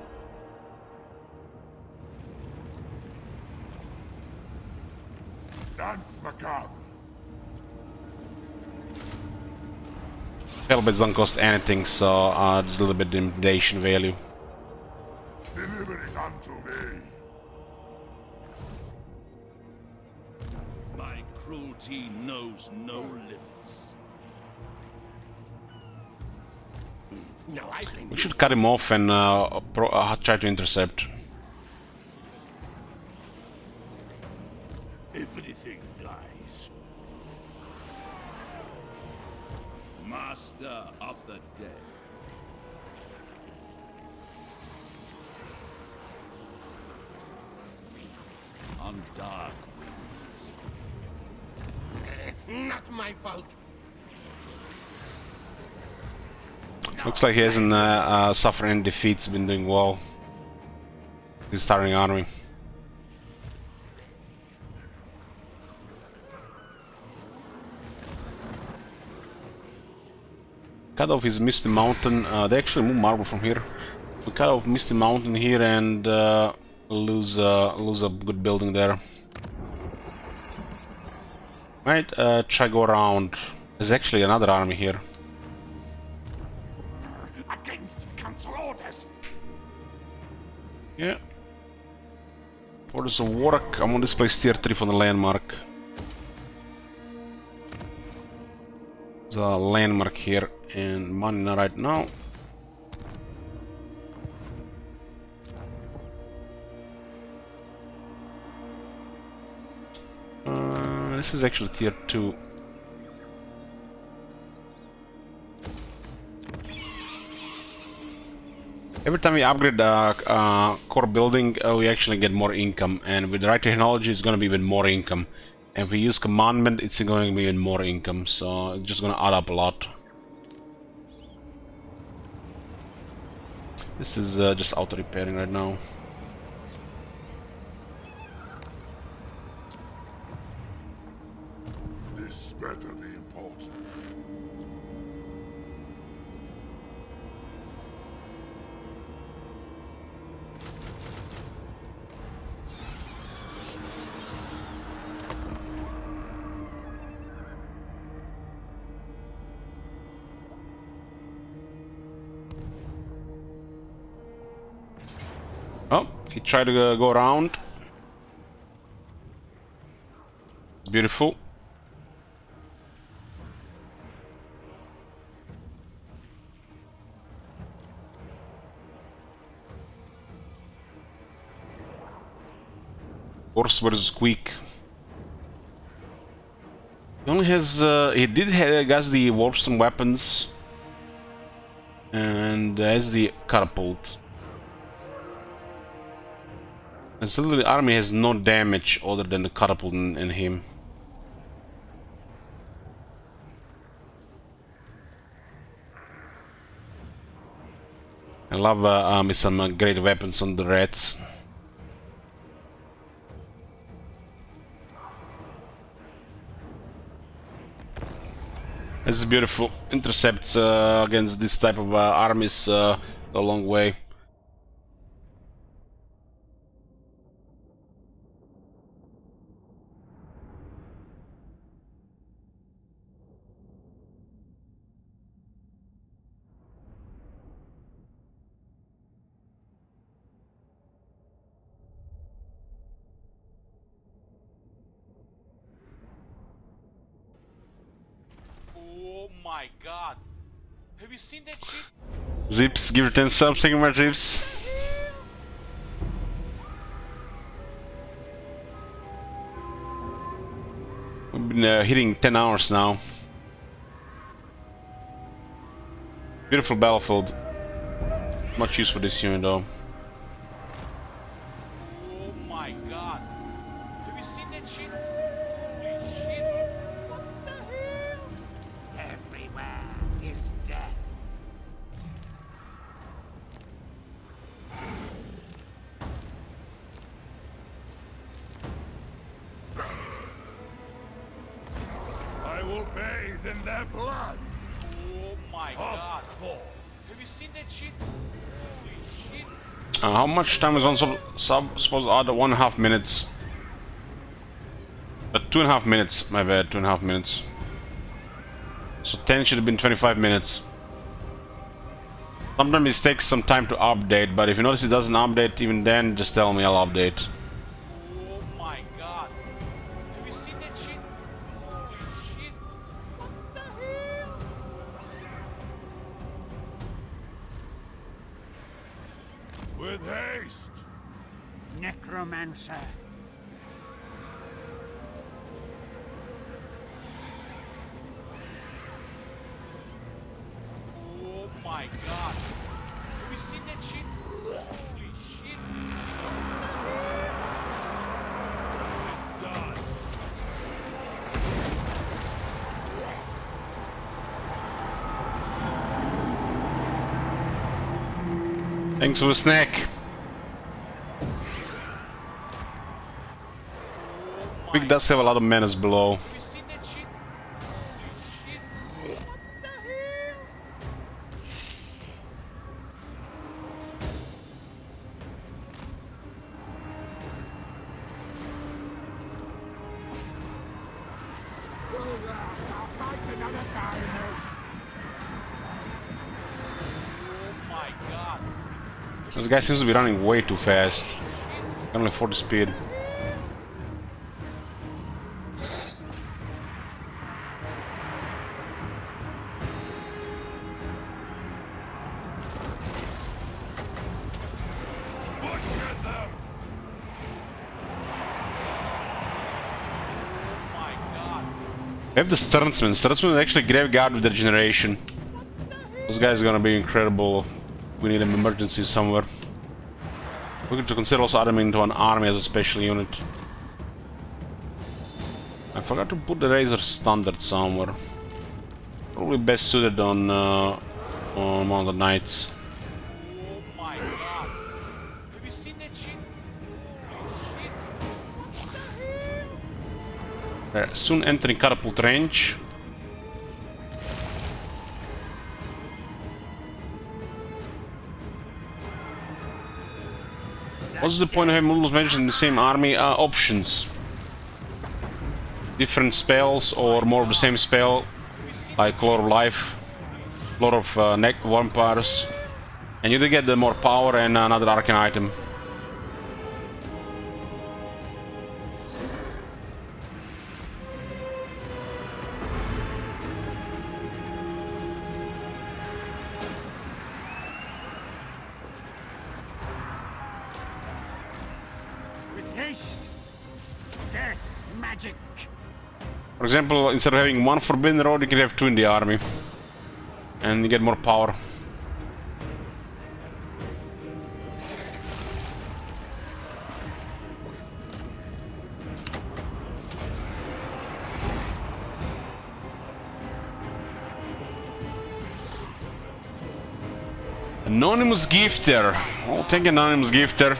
Dance macabre. Hellbits don't cost anything, so just a little bit of intimidation value. Deliver it unto me. My cruelty knows no limits. No, I blame We should cut him off and try to intercept. Everything dies. Master of the dead. On dark winds. Not my fault. Looks like he hasn't suffered any defeats, been doing well. His starting army. Cut off his Misty Mountain. They actually move marble from here. We cut off Misty Mountain here and lose a good building there. Might try go around. There's actually another army here. Against council orders. Yeah. Orders of work. I'm on this place tier 3 for the landmark. There's a landmark here and money right now. This is actually tier 2. Every time we upgrade the core building, we actually get more income, and with the right technology, it's going to be even more income. And if we use commandment, it's going to be even more income, so it's just going to add up a lot. This is just auto repairing right now. This better be important. Oh, he tried to go around. It's beautiful. Horse versus Squeak. He only has, he did have, has the Warpstone weapons and has the catapult. And suddenly the army has no damage other than the catapult in him. I love me some great weapons on the rats. This is beautiful. Intercepts against this type of armies a long way. Oh my god. Have you seen that shit? Zips, give it 10 subs, thank you much, Zips. We've been hitting 10 hours now. Beautiful battlefield. Much use for this unit though. Oh my god. Have you seen that shit? Holy shit. What the hell? Everywhere is death. I will bathe in their blood. Oh my god. Have you seen that shit? Holy shit. How much time is on supposed to add? 1.5 minutes. 2.5 minutes, my bad, 2.5 minutes. So 10 should have been 25 minutes. Sometimes it takes some time to update, but if you notice it doesn't update even then, just tell me, I'll update. Oh my god. Have you seen that shit? Holy shit. What the hell? With haste. Necromancer. Oh my god. Have you seen that shit? Holy shit. It's done. Thanks for the snack. Big does have a lot of menace below. Have you seen that shit? Holy shit. What the hell? Oh my god. This guy seems to be running way too fast. Only 40 speed. We have the Sternsmen. Sternsmen actually graveyard with regeneration. Those guys are gonna be incredible. We need an emergency somewhere. We're going to consider also adding into an army as a special unit. I forgot to put the Razor Standard somewhere. Probably best suited on one of the Knights. Oh my god. Have you seen that shit? Holy shit. What the hell? Soon entering catapult range. What's the point of having multiple measures in the same army? Options. Different spells or more of the same spell, like Lord of Life, Lord of Neck Vampires, and you do get the more power and another arcane item. For example, instead of having one forbidden road, you can have two in the army. And you get more power. Anonymous Gifter. I'll take Anonymous Gifter.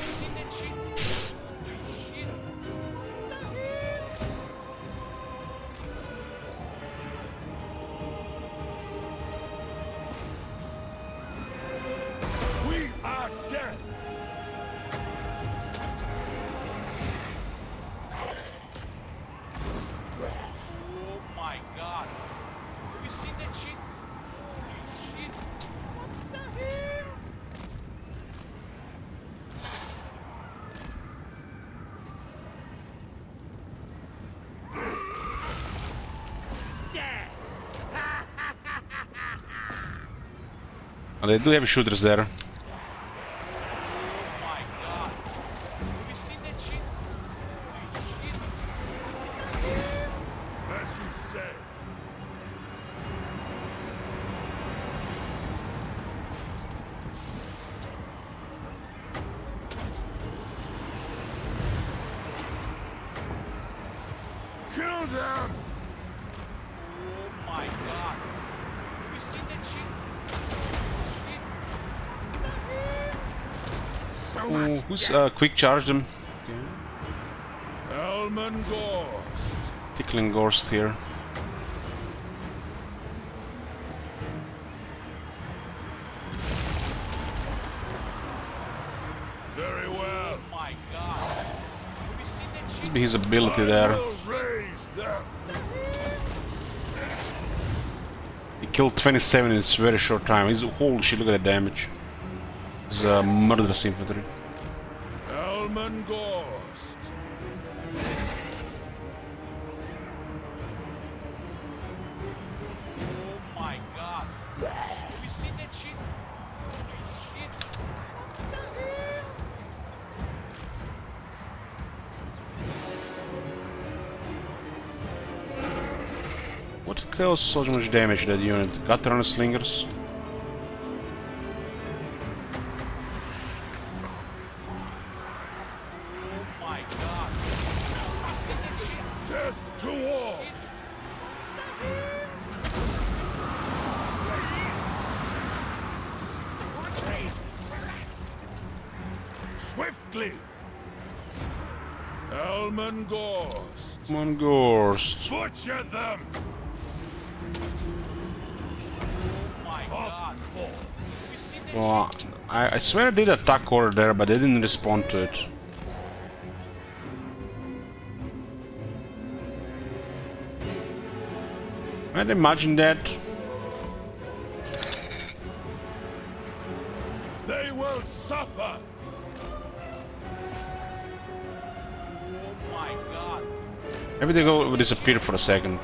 Oh, they do have shooters there. Who's quick charge them? Tickling Gorst here. Very well. My god. Must be his ability there. He killed 27 in a very short time. He's holy shit, look at the damage. He's murderous infantry. Ghost. Oh my god. Have you seen that shit? Holy shit. What the hell? What caused so much damage to that unit? Got slingers. Swiftly! Elman Gorst! Mongorst. Butcher them! Oh my god. Have you seen that Well, shit? I swear I did attack order there, but they didn't respond to it. I'd imagine that. They will suffer! Oh my god. Maybe they will disappear for a second.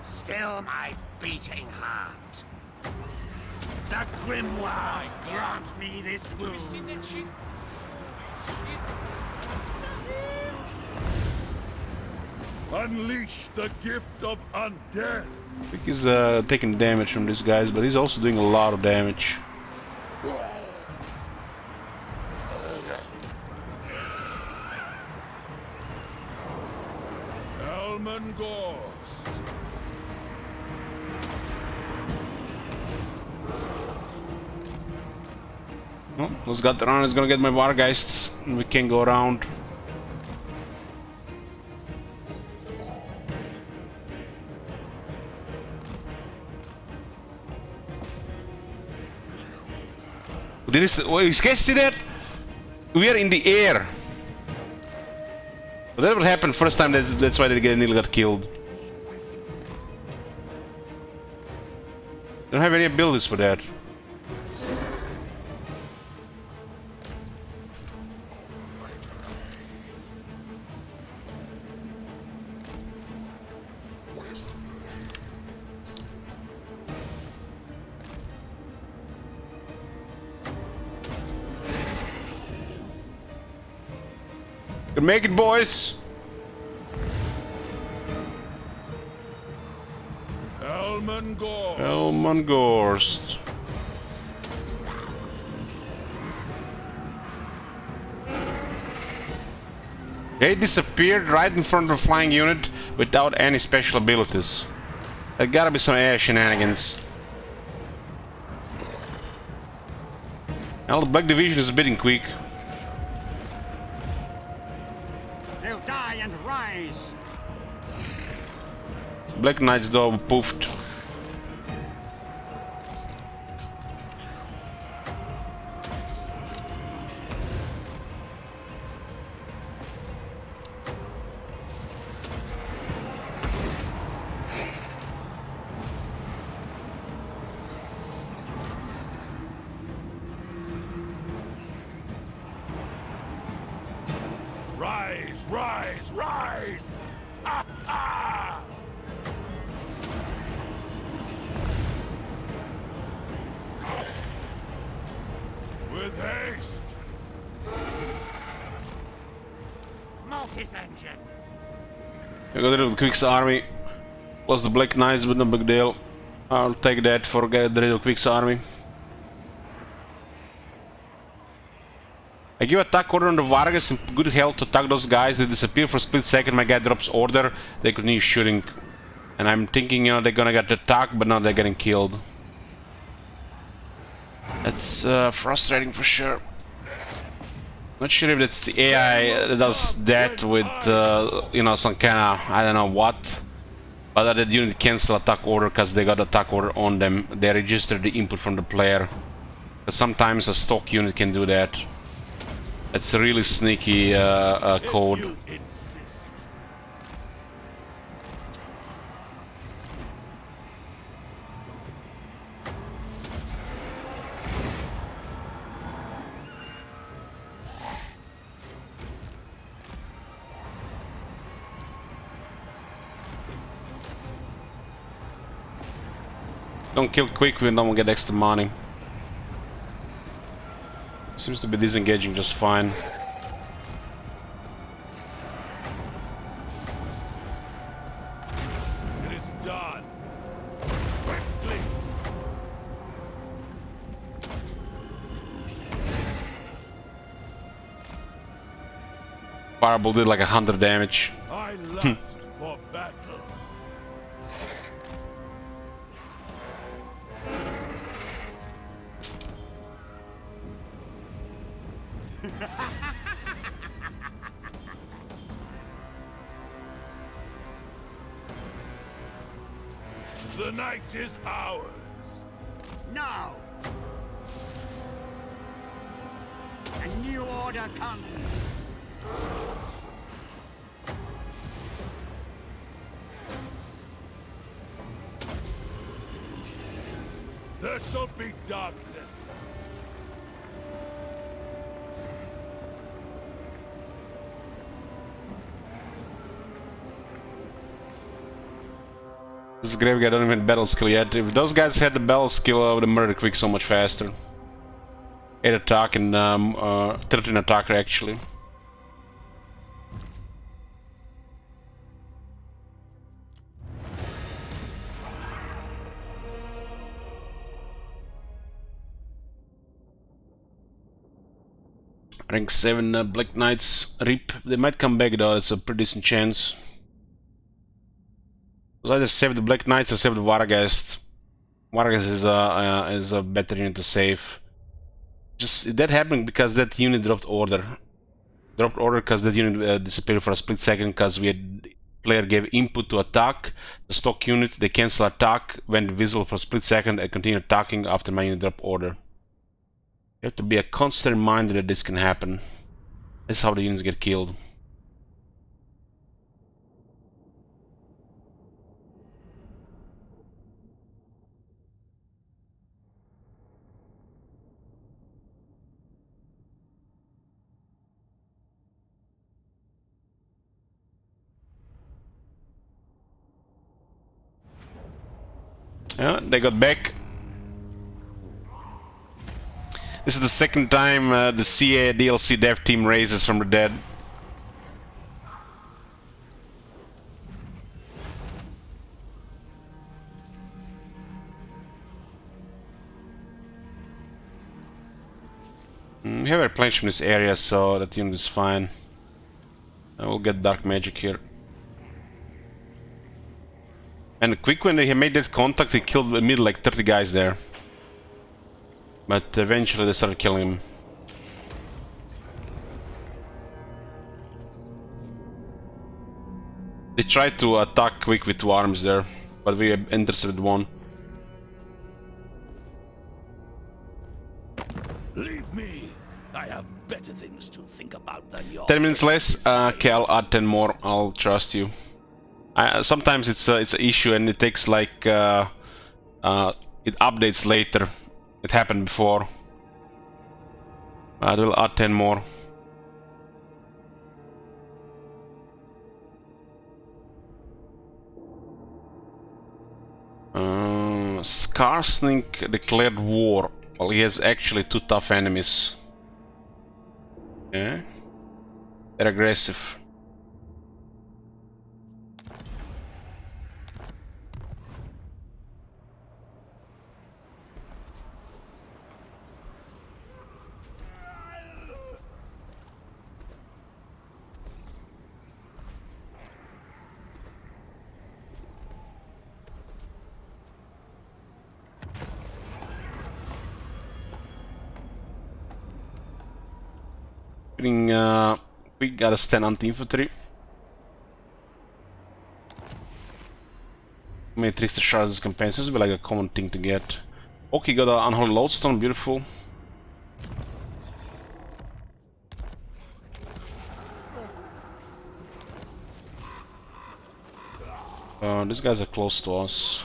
Still my beating heart. The grimoire grant me this Have boon. you seen that shit? Holy shit. Unleash the gift of undeath! I think he's taking damage from these guys, but he's also doing a lot of damage. Elman Gorst! Oh, those Gataran is gonna get my Wargeists, and we can go around. You guys see that? We are in the air. Whatever happened first time, that's why they nearly got killed. Don't have any abilities for that. Can make it, boys. Elman Gorst! Elman Gorst. They disappeared right in front of the flying unit without any special abilities. There gotta be some AI shenanigans. Well, the Black Division is bidding quick. They'll die and rise. Black Knights though poofed. Rise, rise, rise! Ah, ah! With haste! Mortis engine. I got rid of the Quick's army. Plus the Black Knights, but no big deal. I'll take that for getting rid of Quick's army. I give attack order on the Vargas and good health to attack those guys. They disappear for a split second. My guy drops order. They continue shooting. And I'm thinking, you know, they're gonna get attacked, but now they're getting killed. That's frustrating for sure. Not sure if that's the AI that does that with, you know, some kind of, I don't know what. But that unit cancel attack order because they got attack order on them. They register the input from the player. But sometimes a stock unit can do that. It's a really sneaky code. You insist. Don't kill quick, we don't get extra money. Seems to be disengaging just fine. It is done. Swiftly. Fireball did like 100 damage. I lust for battle. The night is ours. Now, a new order comes. There shall be darkness. This grave guy don't even battle skill yet. If those guys had the battle skill, I would have murdered Quick so much faster. 8 attack and 13 attacker actually. Rank 7 Black Knights RIP. They might come back though, it's a pretty decent chance. So either save the Black Knights or save the Varghest. Varghest is a better unit to save. Just that happened because that unit dropped order. Dropped order because that unit disappeared for a split second because we had player gave input to attack the stock unit. They cancel attack, went visible for a split second, and continued attacking after my unit dropped order. You have to be a constant reminder that this can happen. This is how the units get killed. Yeah, they got back. This is the second time the CA DLC dev team raises from the dead. We have a replenished from this area, so that unit is fine. I will get dark magic here. And quick, when they made that contact, they killed the middle like 30 guys there. But eventually they started killing him. They tried to attack quick with 2 arms there, but we intercepted one. Leave me. I have better things to think about than your 10 minutes less. Okay, I'll add 10 more. I'll trust you. Sometimes it's an issue and it takes like it updates later. It happened before. I will add 10 more. Scarsnink declared war. Well, he has actually 2 tough enemies. Yeah, they're aggressive. We gotta stand anti-infantry. How many trickster shards campaigns? This would be like a common thing to get. Okay, got an unholy lodestone, beautiful. These guys are close to us.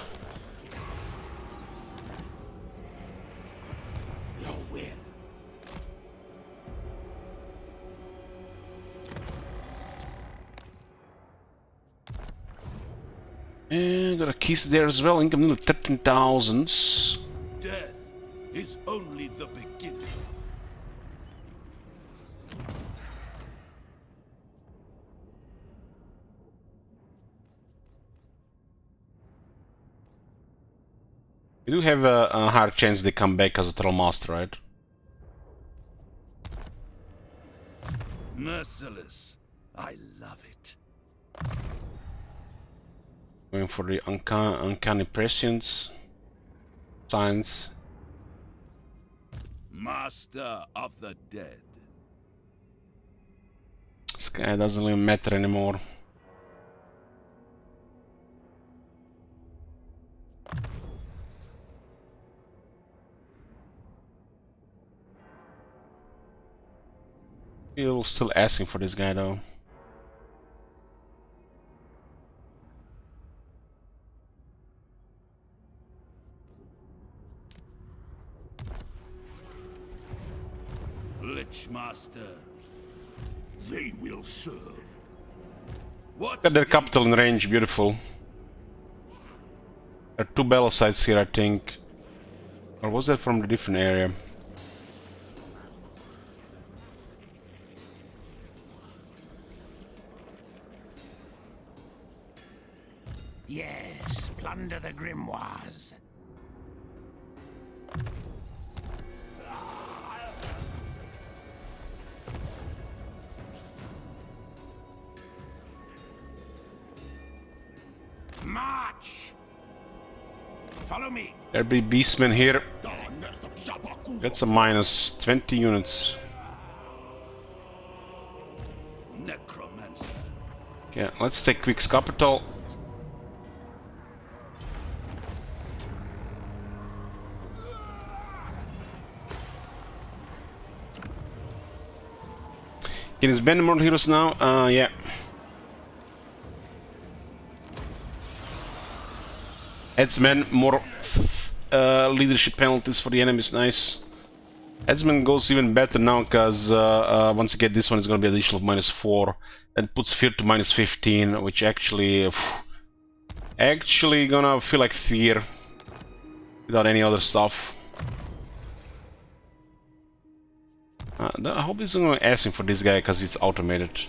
And got a kiss there as well. Income nearly 13,000. Death is only the beginning. We do have a higher chance they come back as a Troll Master, right? Merciless. I love it. Going for the uncanny prescience. Science. Master of the dead. This guy doesn't even matter anymore. Still asking for this guy though. Lich Master. They will serve. What? Got their capital in range, beautiful. There are 2 battle sites here, I think. Or was that from a different area? Yes, plunder the grimoires. March! Follow me. There'll be beastmen here. That's a minus 20 units. Necromancy. Okay, let's take Quick's capital. Can he ban more heroes now? Yeah. Headsman, more leadership penalties for the enemies, nice. Headsman goes even better now, because once you get this one, it's gonna be additional -4. That puts fear to -15, which actually gonna feel like fear without any other stuff. I hope he's gonna ask him for this guy because it's automated.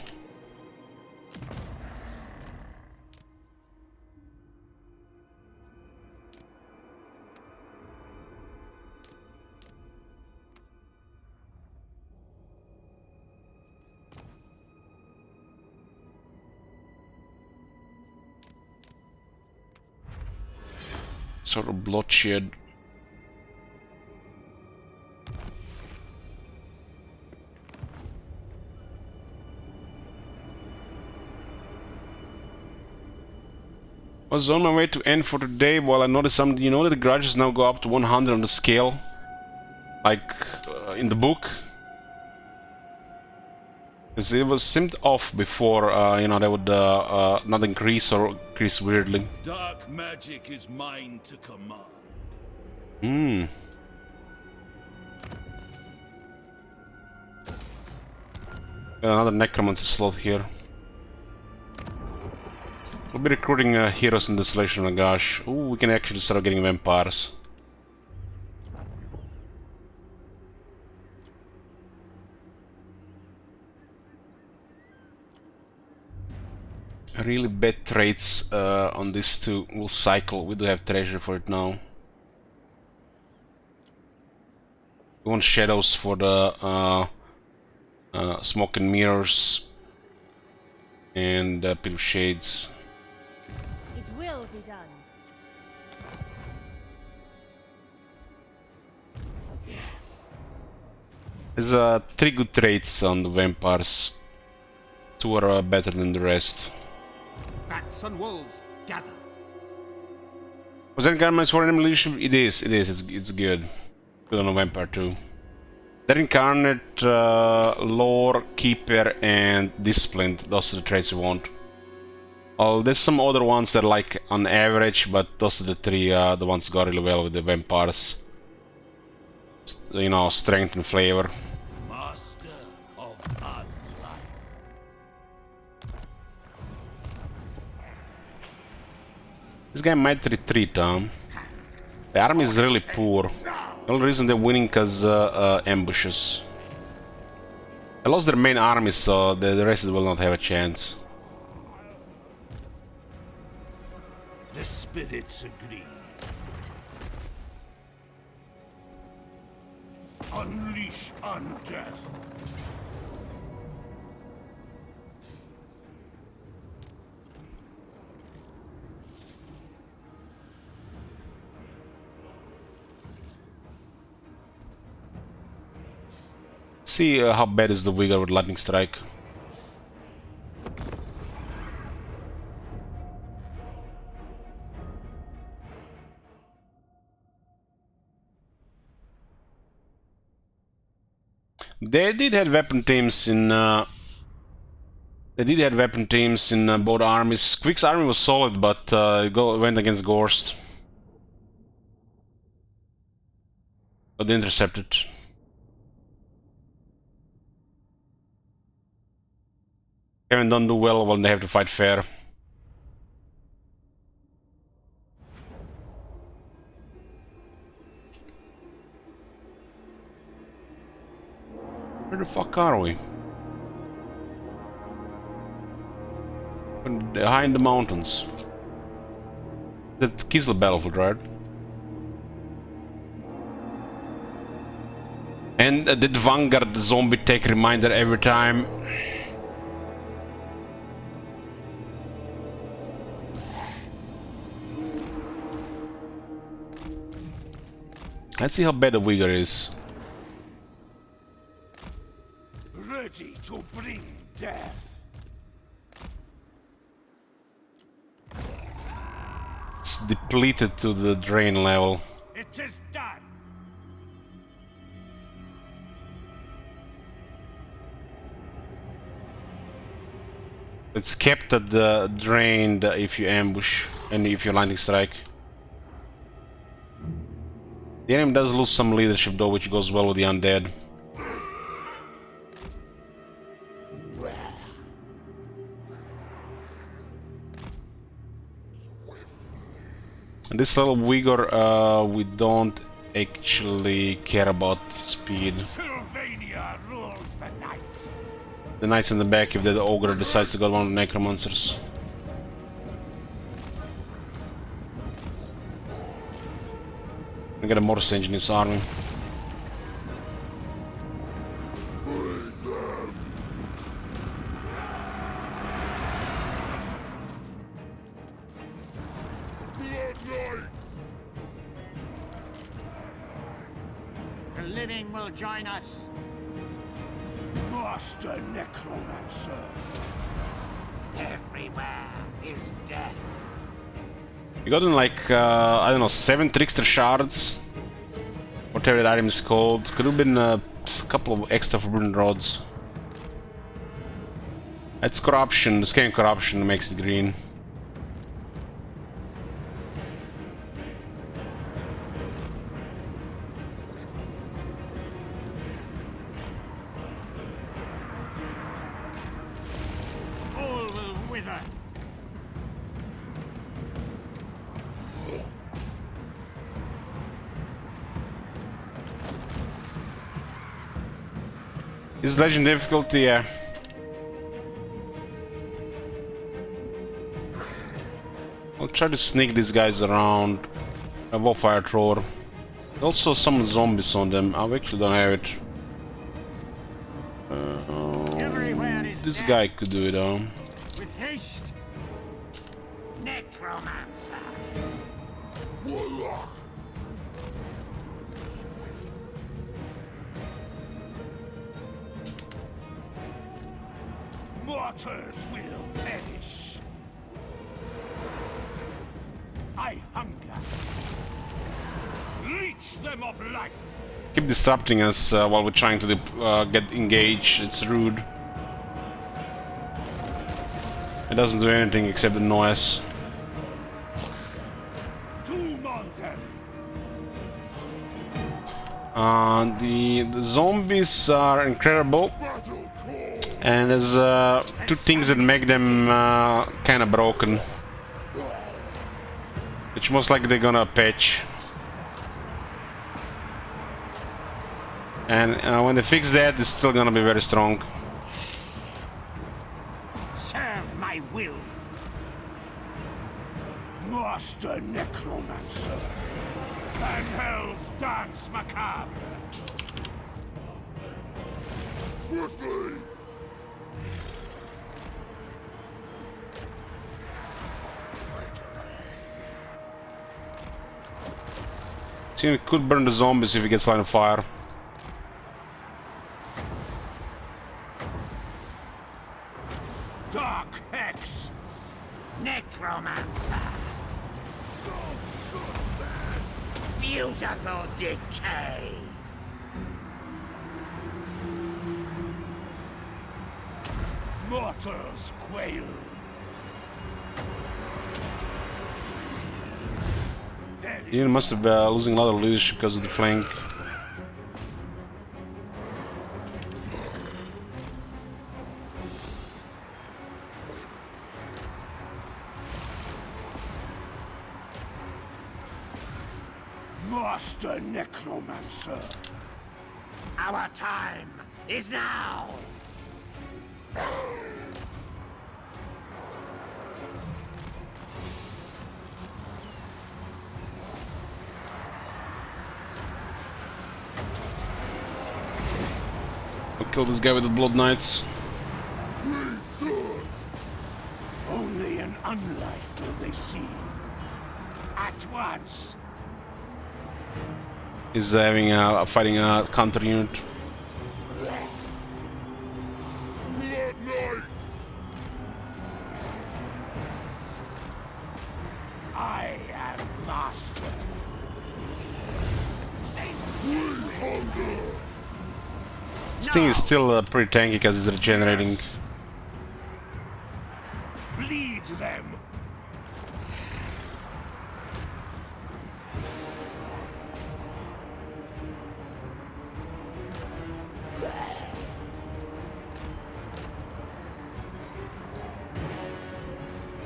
Sort of bloodshed. Was on my way to end for today. Well, I noticed something. You know that the grudges now go up to 100 on the scale, like in the book. Because it was seemed off before. You know, they would not increase or increase weirdly. Dark magic is mine to command. Another necromancy slot here. We'll be recruiting heroes in Desolation of Nagash. Ooh, we can actually start getting vampires. Really bad traits on this too. We'll cycle. We do have treasure for it now. We want shadows for the smoke and mirrors and pit of shades. It will be done. Yes. There's 3 good traits on the vampires. 2 are better than the rest. Bats and wolves, gather. Was that garments for enemy leadership? It is. It's good. Good on a vampire too. They're incarnate, lore, keeper, and disciplined. Those are the traits we want. Oh, there's some other ones that are like on average, but those are the 3 the ones that go really well with the vampires. You know, strength and flavor. Master of unlife. This guy might retreat, huh? The army is really poor. The only reason they're winning because ambushes. They lost their main army, so the rest will not have a chance. The spirits agree. Unleash undeath. Let's see how bad is the Vigor with Lightning Strike. They did have weapon teams in both armies. Quick's army was solid, but went against Gorst. But intercepted. Kevin don't do well when they have to fight fair. Where the fuck are we? Behind the mountains. That Kislev battlefield, right? And did Vanguard zombie take reminder every time? Let's see how bad the Vigor is. Ready to bring death. It's depleted to the drain level. It is done. It's kept at the drain if you ambush and if you lightning strike. The enemy does lose some leadership though, which goes well with the undead. And this little Vigor, we don't actually care about speed. Sylvania rules the knights. The knights in the back if the Ogre decides to go one of the Necromancers. I got a Morse engine in his army. The living will join us. Master Necromancer. Everywhere is death. We got in like, I don't know, 7 Trickster Shards. Whatever that item is called. Could have been a couple of extra Forbidden Rods. That's corruption, the scaling corruption makes it green. All will wither. Is legend difficulty? Yeah. I'll try to sneak these guys around. I have a fire thrower. Also some zombies on them. I actually don't have it. This guy could do it though. With haste. Necromancer. Mortals will perish. I hunger. Leech them of life. Keep disrupting us while we're trying to get engaged. It's rude. It doesn't do anything except annoy us. Doom on them. The zombies are incredible. And there's 2 things that make them kind of broken. Which most likely they're gonna patch. And when they fix that, it's still gonna be very strong. Serve my will. Master Necromancer. And Hell's Dance Macabre. Swiftly! See, we could burn the zombies if he gets line of fire. Dark Hex! Necromancer! Beautiful decay! Mortals quail! You must have losing a lot of leadership because of the flank. Master Necromancer! Our time is now! I'll kill this guy with the Blood Knights. Only an unlife will they see. At once! He's having fighting a counter unit. I am master. This thing is still pretty tanky because it's regenerating. Bleed them!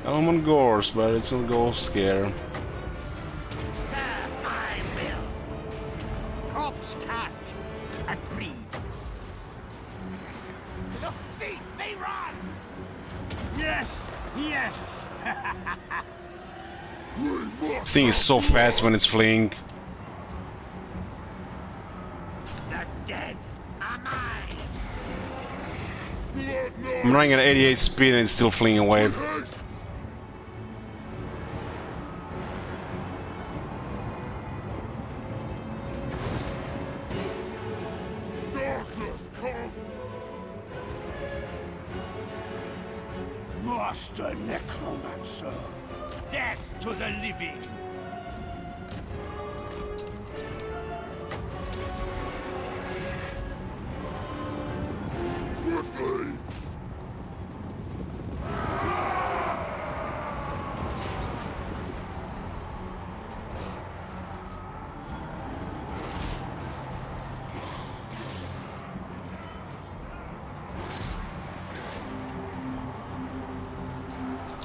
I'm on Gores, but it's a ghost scare. Serve my will! Corpse cat! Agreed. Look, see, they run! Yes! Yes! This thing is so fast when it's fleeing. The dead are mine! I'm running at 88 speed and it's still fleeing away. Master Necromancer! Death to the living! Swiftly!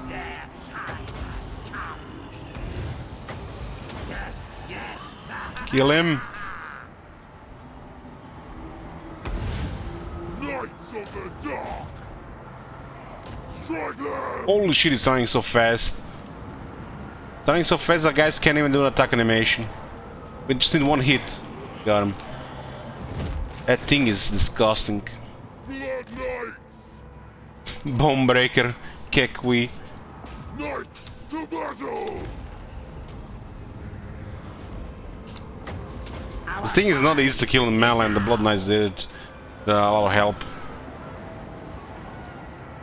Their time has come! Yes, yes! Kill him. Knights of the Dark! Strike them! Holy shit, it's running so fast. Running so fast that guys can't even do an attack animation. We just need one hit. Got him. That thing is disgusting. Blood Knights! Bonebreaker, Kekwi. Knights to battle! This thing is not easy to kill in melee and the Blood Knights did a lot of help.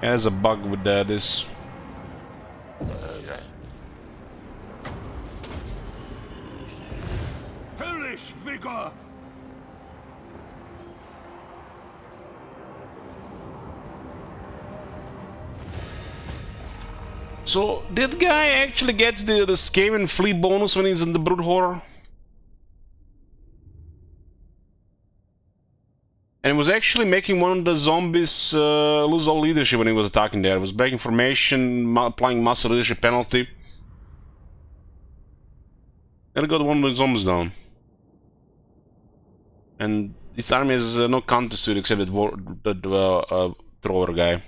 Yeah, there's a bug with this. Hellish vigor! So, did guy actually get the Skaven Flea bonus when he's in the Brood Horror? And it was actually making one of the zombies lose all leadership when he was attacking there. It was breaking formation, applying massive leadership penalty. And I got one of the zombies down. And this army has no counter suit except that thrower guy.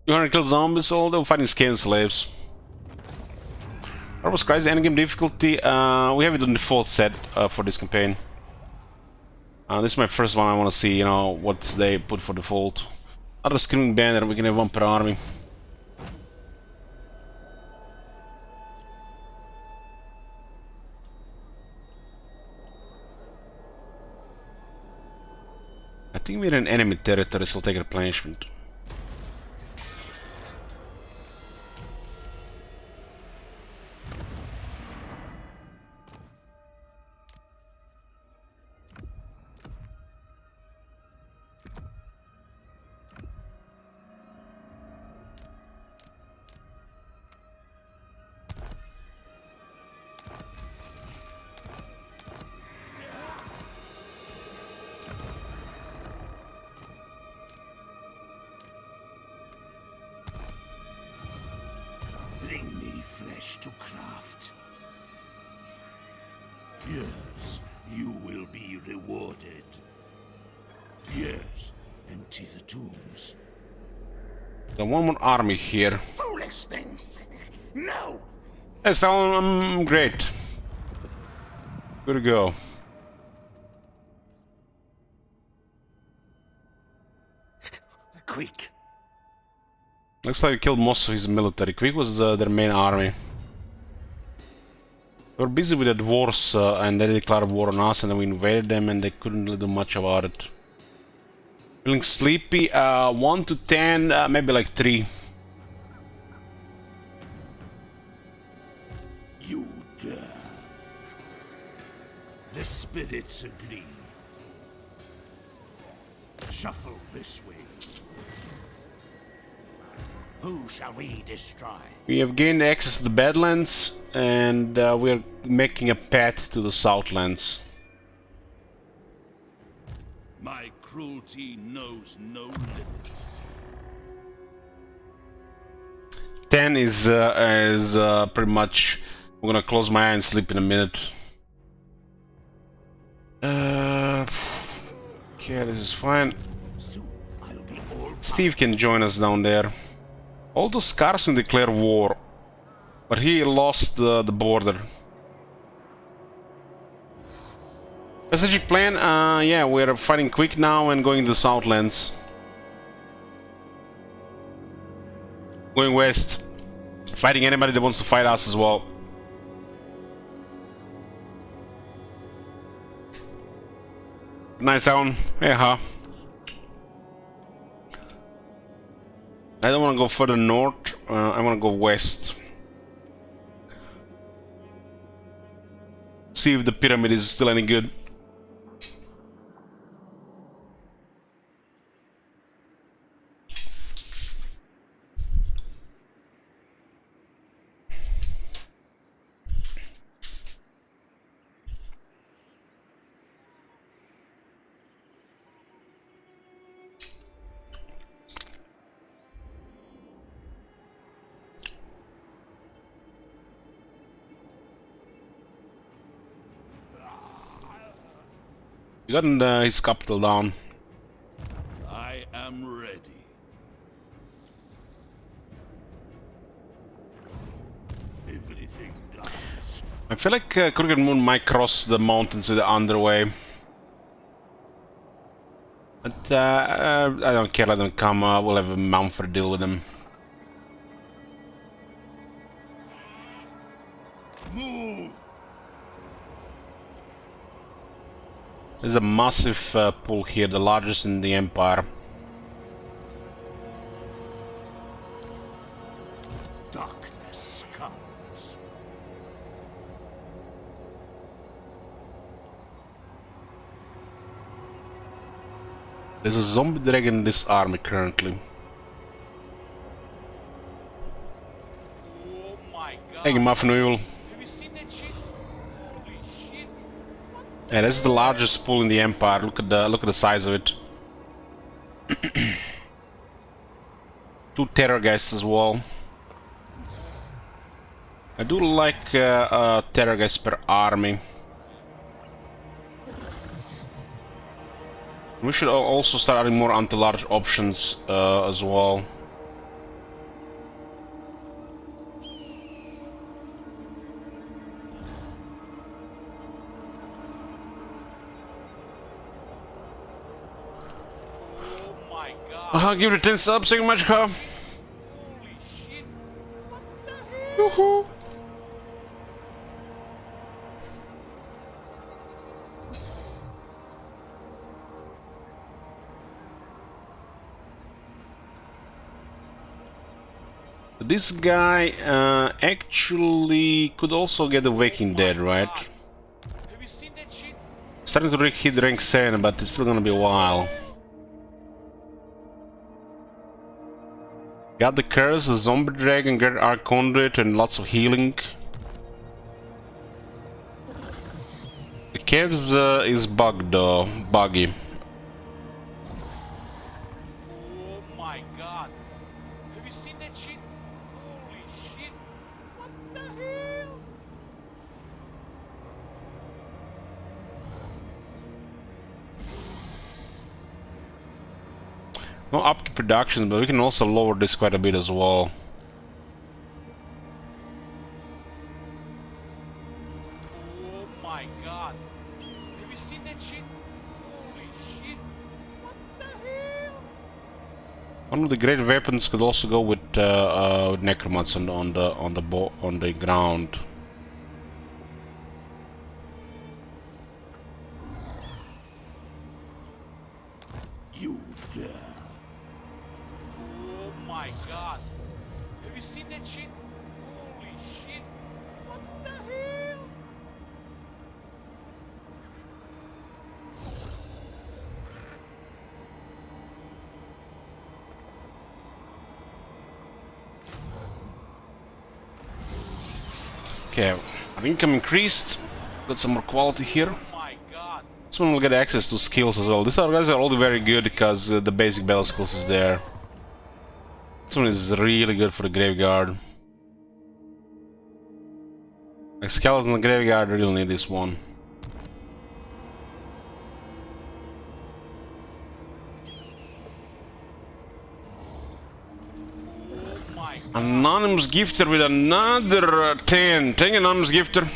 You want to kill zombies? All they're fighting scale slaves. What was crazy endgame difficulty? We have it on default set for this campaign. This is my first one. I want to see, you know, what they put for default. Other screaming banner. We can have one per army. I think we're in enemy territory, so we'll take replenishment. Bring me flesh to craft. Yes, you will be rewarded. Yes, empty the tombs. Got one more army here. Foolish thing! No! Yes, I'm great. Good to go. Quick! Looks like we killed most of his military. Quick was their main army. They were busy with the dwarves and they declared war on us, and then we invaded them and they couldn't really do much about it. Feeling sleepy, 1 to 10, maybe like 3. You dare. The spirits agree. Shuffle this way. Who shall we destroy? We have gained access to the Badlands, and we are making a path to the Southlands. My cruelty knows no limits. 10 is pretty much... I'm gonna close my eye and sleep in a minute. Okay, this is fine. Steve can join us down there. Although Scarson declared war, but he lost the border. Strategic plan? Yeah, we're fighting quick now and going to the Southlands. Going west. Fighting anybody that wants to fight us as well. Nice sound. Yeah, huh? I don't want to go further north, I want to go west. See if the pyramid is still any good. You gotten his capital down. I am ready. Everything dies. I feel like Crooked Moon might cross the mountains with the underway. But I don't care, let them come, we'll have a Mountford deal with them. Move! There's a massive pool here, the largest in the Empire. Darkness comes. There's a zombie dragon in this army currently. Oh my god. Hey, Muffin Wheel. Have you seen that shit? Holy shit. Yeah, that's the largest pool in the Empire. Look at the size of it. 2 terror guys as well. I do like terror guys per army. We should also start adding more anti-large options as well. Give it 10 subs, thank you much, huh? Holy shit! What the hell? Woohoo! This guy actually could also get the Waking Dead, right? Have you seen that shit? Starting to hit rank 7, but it's still gonna be a while. Got the curse, the zombie dragon, got Arcane Conduit, and lots of healing. The caves is bugged though, buggy. Oh my god! Have you seen that shit? Holy shit! What the hell? No upkeep production, but we can also lower this quite a bit as well. Oh my god! Have you seen that shit? Holy shit! What the hell? One of the great weapons could also go with Necromancy on the ground. You dare. Oh my god! Have you seen that shit? Holy shit! What the hell? Okay, our income increased. Got some more quality here. Oh my god! This one will get access to skills as well. These guys are all very good because the basic battle skills is there. This one is really good for the graveyard. Like skeleton in the graveyard, really need this one. Oh my god! Anonymous gifter with another 10. Thank you, anonymous gifter.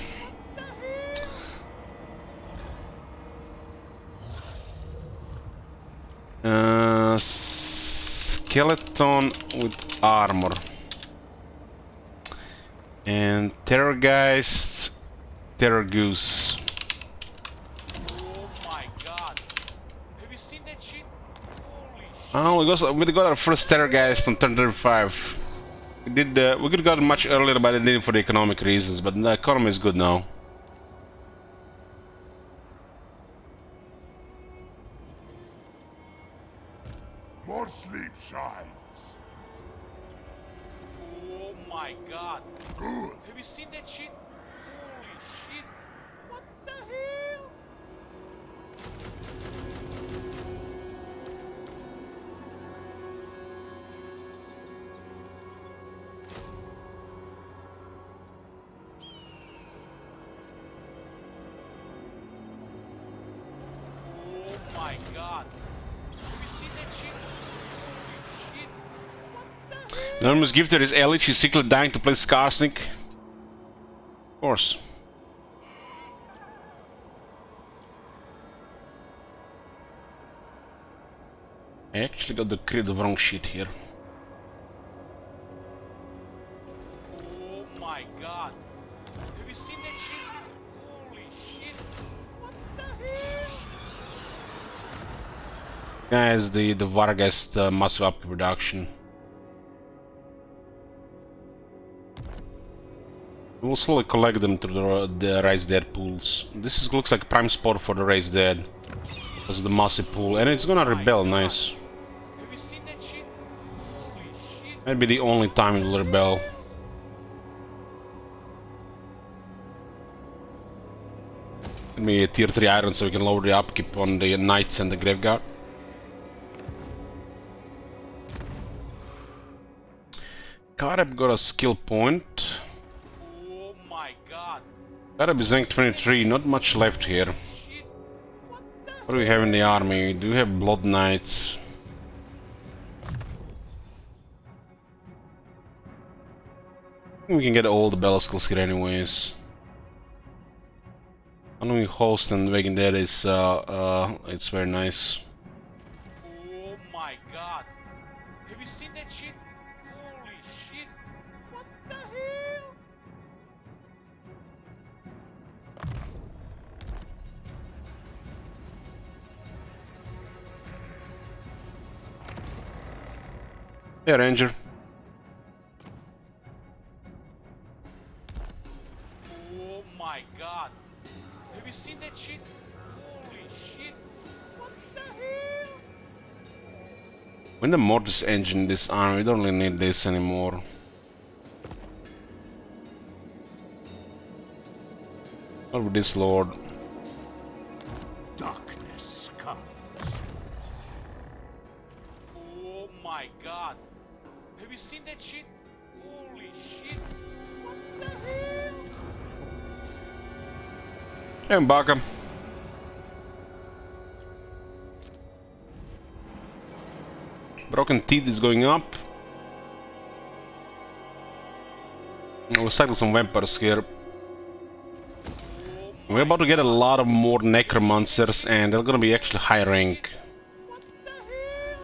Skeleton with armor. And Terrorgeist, Terror Goose. Oh my god! Have you seen that shit? Holy shit! Oh, we got our first Terrorgeist on turn 35. We could have gotten much earlier, but I didn't for the economic reasons. But the economy is good now. More sleep shines. Oh my god! Good. Have you seen that shit? Holy shit! What the hell? Oh my god! Have you seen that shit? Holy shit! What the hell? Anonymous gifter is Ellie. She's secretly dying to play Skarsnik. Of course. I actually got the wrong shit here. Oh my god! Have you seen that shit? Holy shit! What the hell? Guys, the Vargas massive upkeep reduction. We'll slowly collect them through the Raise Dead pools. Looks like prime spot for the Raise Dead. Because of the massive pool. And it's gonna rebel, nice. Have you seen that shit? Holy shit! Might be the only time it will rebel. Give me a tier 3 iron so we can lower the upkeep on the knights and the graveyard. Karab got a skill point. Oh my god! Karab is rank 23, not much left here. Shit! What the? What do we have in the army? We do have Blood Knights. We can get all the battle skills here anyways. Unknowing Host and Waking Dead is it's very nice. Oh my god! Have you seen that shit? Holy shit! What the hell? Yeah, Ranger. Oh my god! Have you seen that shit? Holy shit! What the hell? When the Mortis engine this arm, we don't really need this anymore. What with this lord? Darkness comes. Oh my god! Have you seen that shit? Holy shit! What the hell? And Baka. Broken Teeth is going up. We'll cycle some vampires here. We're about to get a lot of more Necromancers, and they're gonna be actually high rank. What the hell?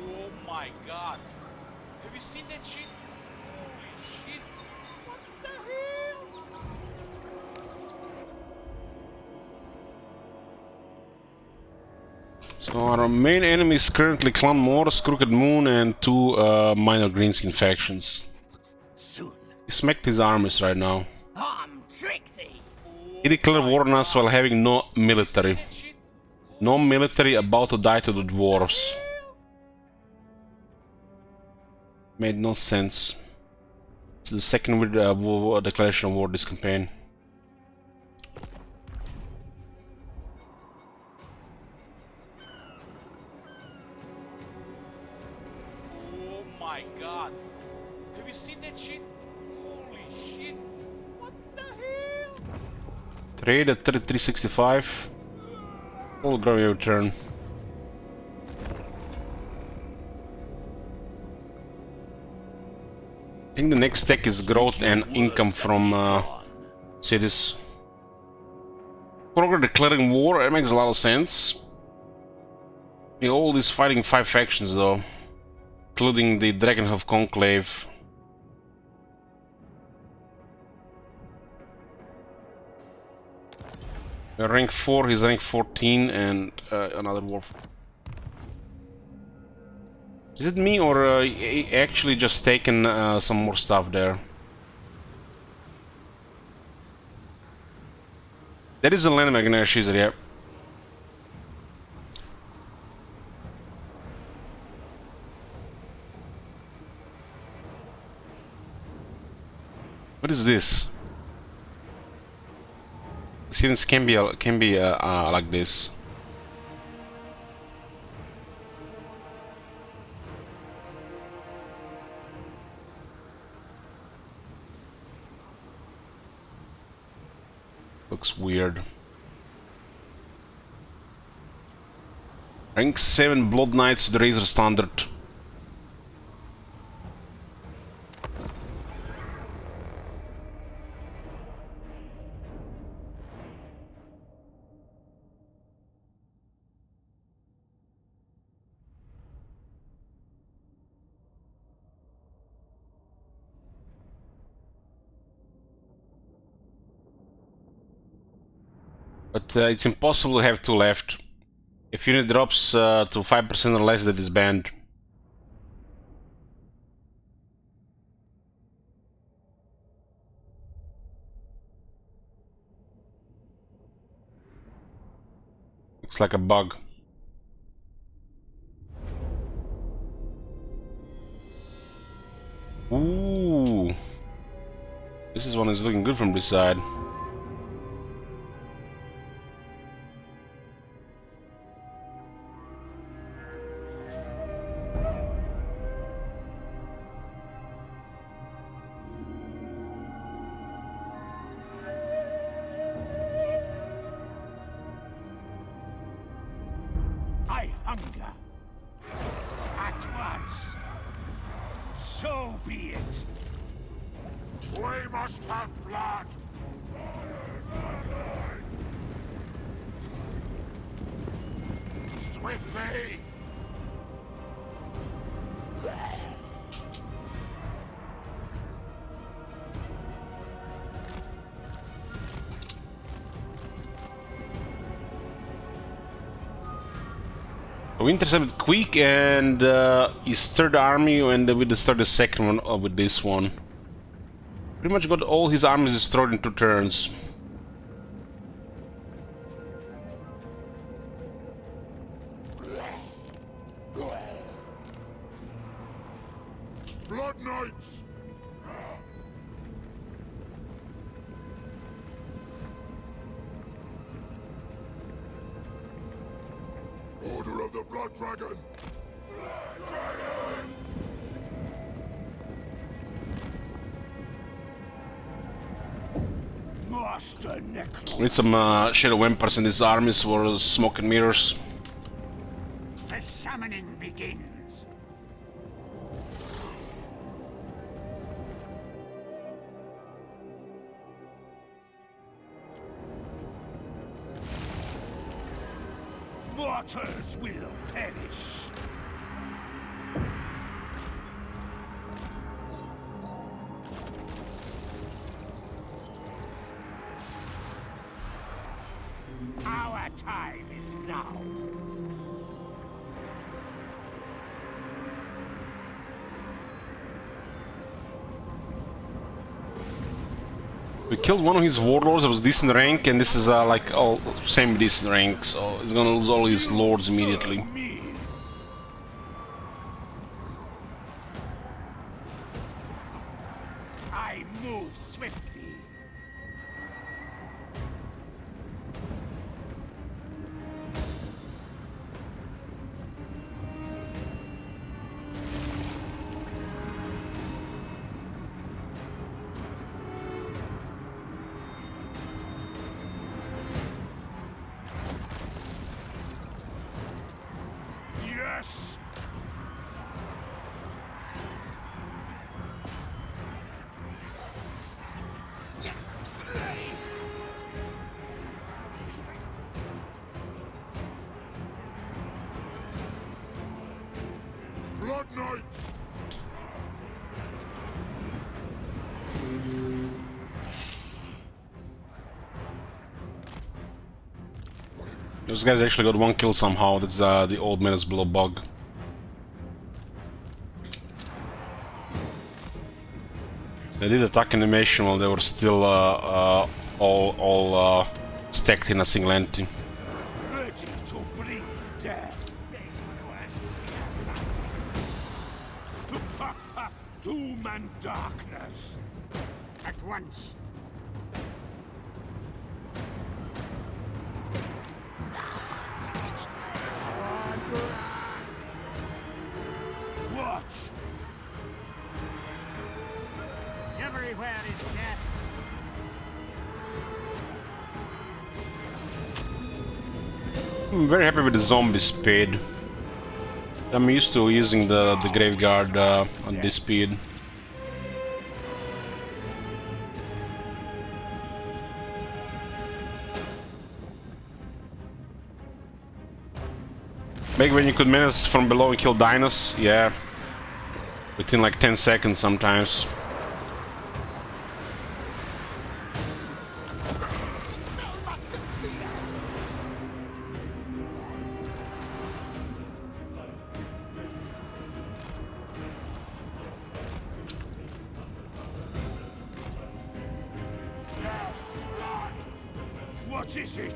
Oh my god! Have you seen that shit? Holy shit! What the hell? So our main enemy is currently Clan Morse, Crooked Moon, and two minor greenskin factions. Soon. He smacked his armies right now. I'm Trixie. He declared war on us while having no military. No military, about to die to the dwarves. Made no sense. It's the second declaration of war this campaign. Oh my god! Have you seen that shit? Holy shit! What the hell? Trade at 3365. We'll grow your turn. I think the next tech is growth and income from cities. Ogre declaring war, it makes a lot of sense. All these fighting 5 factions though, including the Dragonhoof Conclave. Rank 4, he's rank 14, and another war. Is it me, or he actually just taken some more stuff there? That is a land magnesia, yeah. What is this? Students can be like this. Looks weird. Rank 7 Blood Knights with Razor Standard. But it's impossible to have 2 left. If unit drops to 5% or less, that is banned. Looks like a bug. Ooh. This one is looking good from this side. at once. So be it. We must have blood! Swiftly! We intercepted quick and his third army, and we destroyed the second one with this one. Pretty much got all his armies destroyed in 2 turns. Blood Knights! Order of the Blood Dragon! Master Necromancy. We need some Shadow Vampires in these armies for smoke and mirrors. The summoning begins. Mortals will perish. Our time is now. We killed one of his warlords that was decent rank, and this is like all same decent rank, so he's gonna lose all his lords immediately. I move swiftly. Yes! Blood Knights! Those guys actually got 1 kill somehow. That's the old man is below bug. They did attack animation while they were still all stacked in a single entity. Ready to bring death. Doom and darkness. At once. Watch. Everywhere is death. I'm very happy with the zombie speed. I'm used to using the graveyard on this speed. Back when you could menace from below and kill dinos, yeah. Within like 10 seconds sometimes. What is it?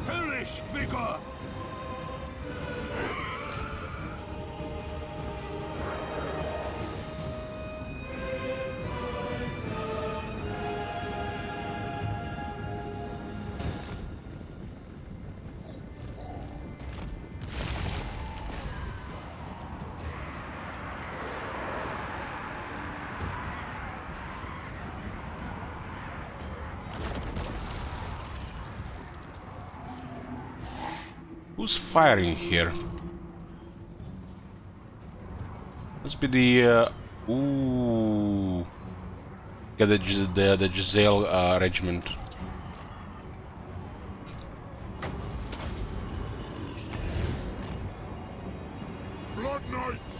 Hellish vigor! Who's firing here? Must be the ooh, yeah, the Giselle regiment. Blood Knights!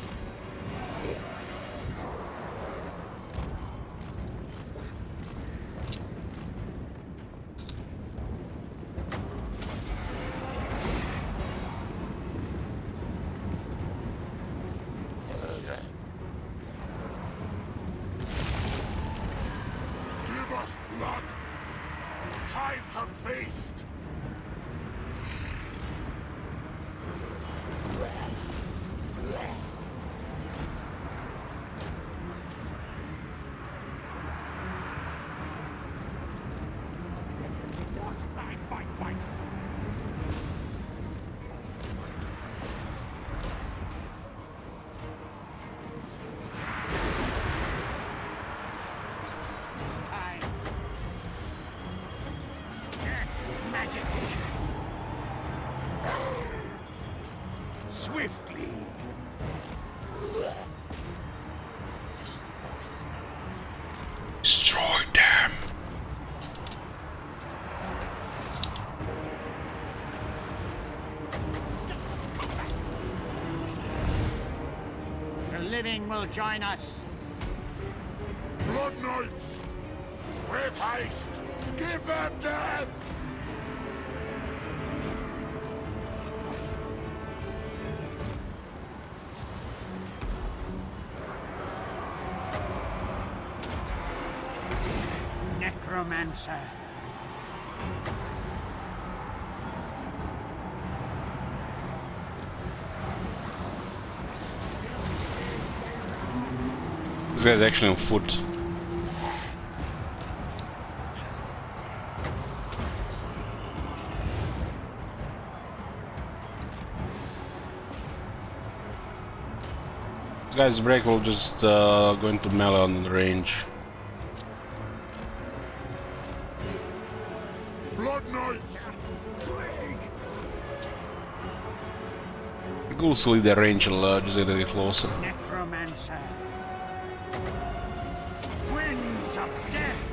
Give us blood! Time to feast! Swiftly. Destroy them. The living will join us. Blood Knights! With haste! Give them death! Necromancer. This guy's actually on foot. This guy's break will just go into melee on the range. Blood Knights! The ghouls will lead their range will just get closer. Necromancer. Winds of death.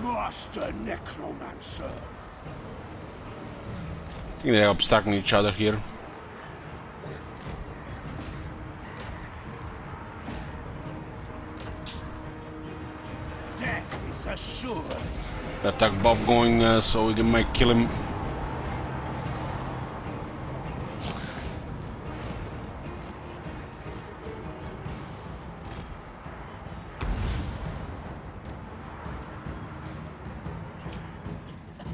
Master Necromancer. I think they're obstructing each other here. Death is assured. Attack Bob going so we might kill him.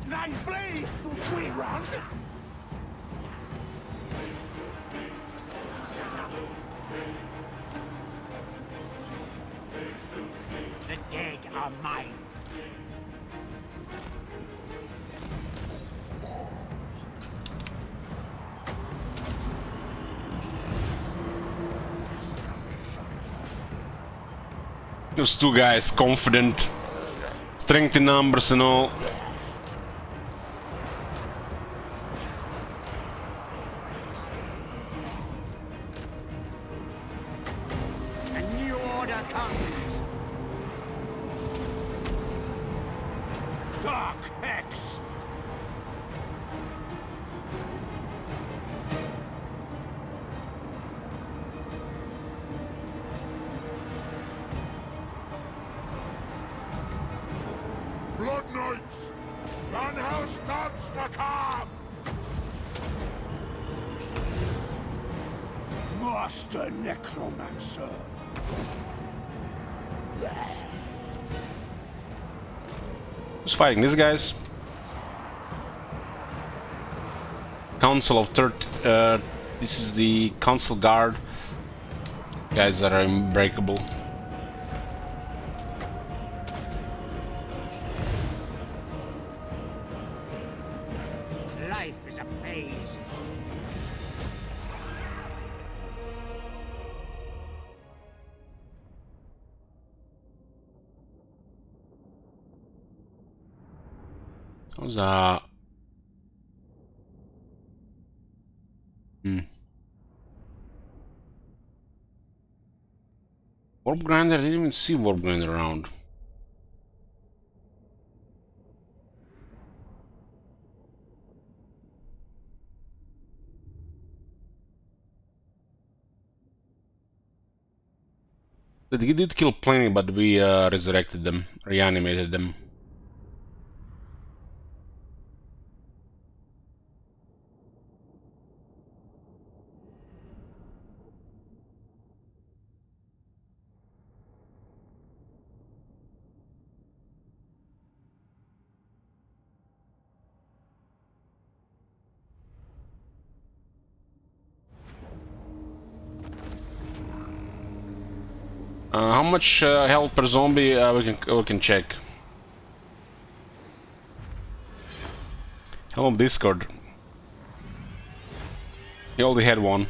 They flee! We run! The dead are mine. Those two guys, confident, strength in numbers and all. A new order comes. Dark Hex. Blood Knights! Van House Dance Macabre! Master Necromancer. Who's fighting these guys? Council of Third. This is the Council Guard. Guys that are unbreakable. Life is a phase. How's Warp Grinder? I didn't even see Warp Grinder around. He did kill plenty, but we resurrected them, reanimated them. How much health per zombie we can check. Hello Discord. He already had one.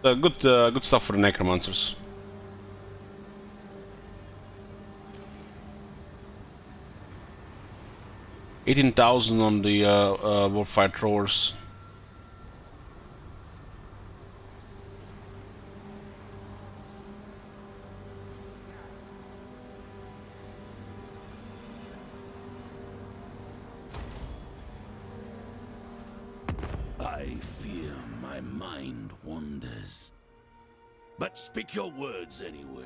Good stuff for the necromancers. $18,000 on the warfight throwers. I fear my mind wanders. But speak your words anyway.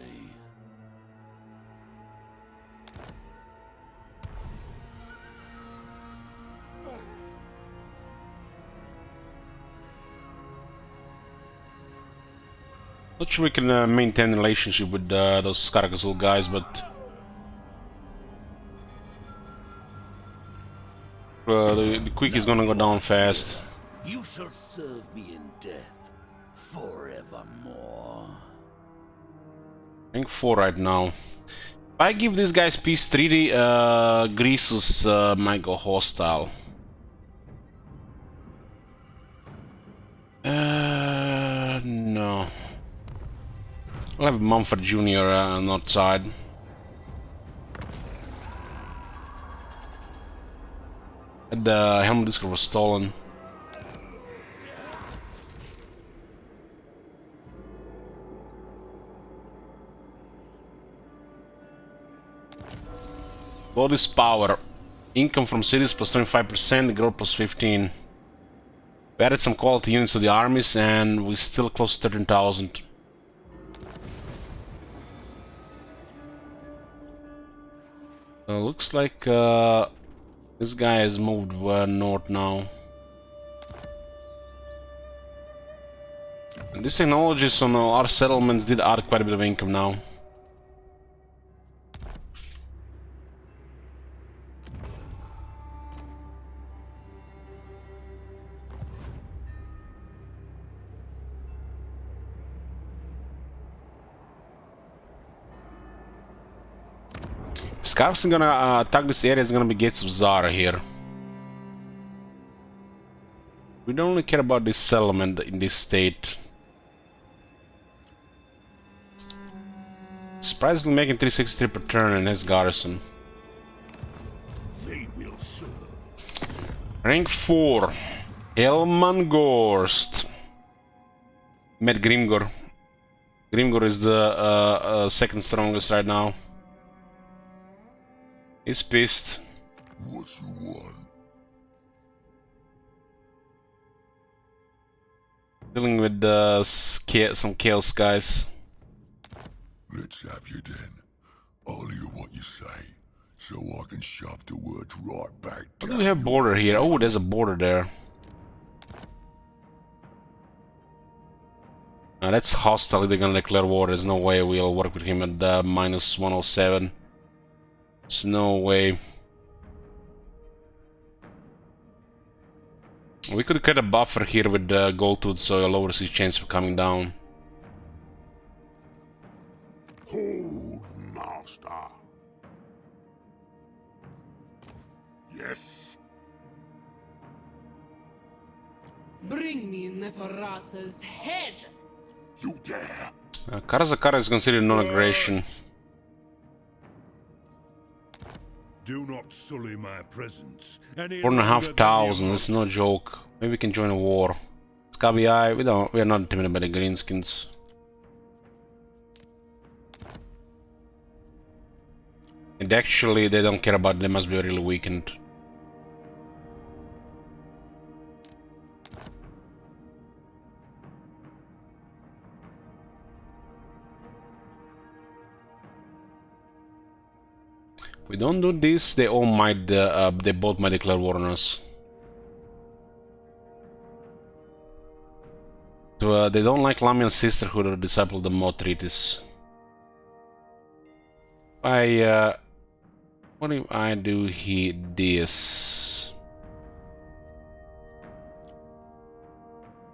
Not sure we can maintain a relationship with those Carcassol guys, but the quick is gonna go down fast. You shall serve me in death forevermore. Rank 4 right now. If I give these guys peace treaty, Greasus might go hostile. No. I'll have Mumford Jr. On that side. The Helm Discord was stolen. Body's power. Income from cities plus 25%, growth plus 15. We added some quality units to the armies and we're still close to 13,000. Looks like this guy has moved north now. And these technologies on our settlements did add quite a bit of income now. Scarf's gonna attack this area is gonna be Gates of Zara here. We don't really care about this settlement in this state. Surprisingly making 363 per turn in his garrison. They will serve. Rank 4. Elmangorst. Met Grimgor. Grimgor is the second strongest right now. He's pissed. What you want? Dealing with some chaos guys. Let's have you then. I'll hear what you say, so I can shove the words right back What down. do we have border here? Oh, there's a border there. That's hostile. They're gonna declare war. There's no way we'll work with him at -107. There's no way. We could get a buffer here with the gold tooth, so it lowers his chance of coming down. Hold, master. Yes. Bring me Neferata's head! You dare? Karazakara is considered non-aggression. Do not sully my presence. 4,500, that's no joke. Maybe we can join a war. Scabby Eye, we are not intimidated by the greenskins. And actually, they don't care about it, they must be really weakened. If we don't do this, they all might, they both might declare war on us. So, they don't like Lamian Sisterhood or Disciple of the Mo Treatise. What if I do this?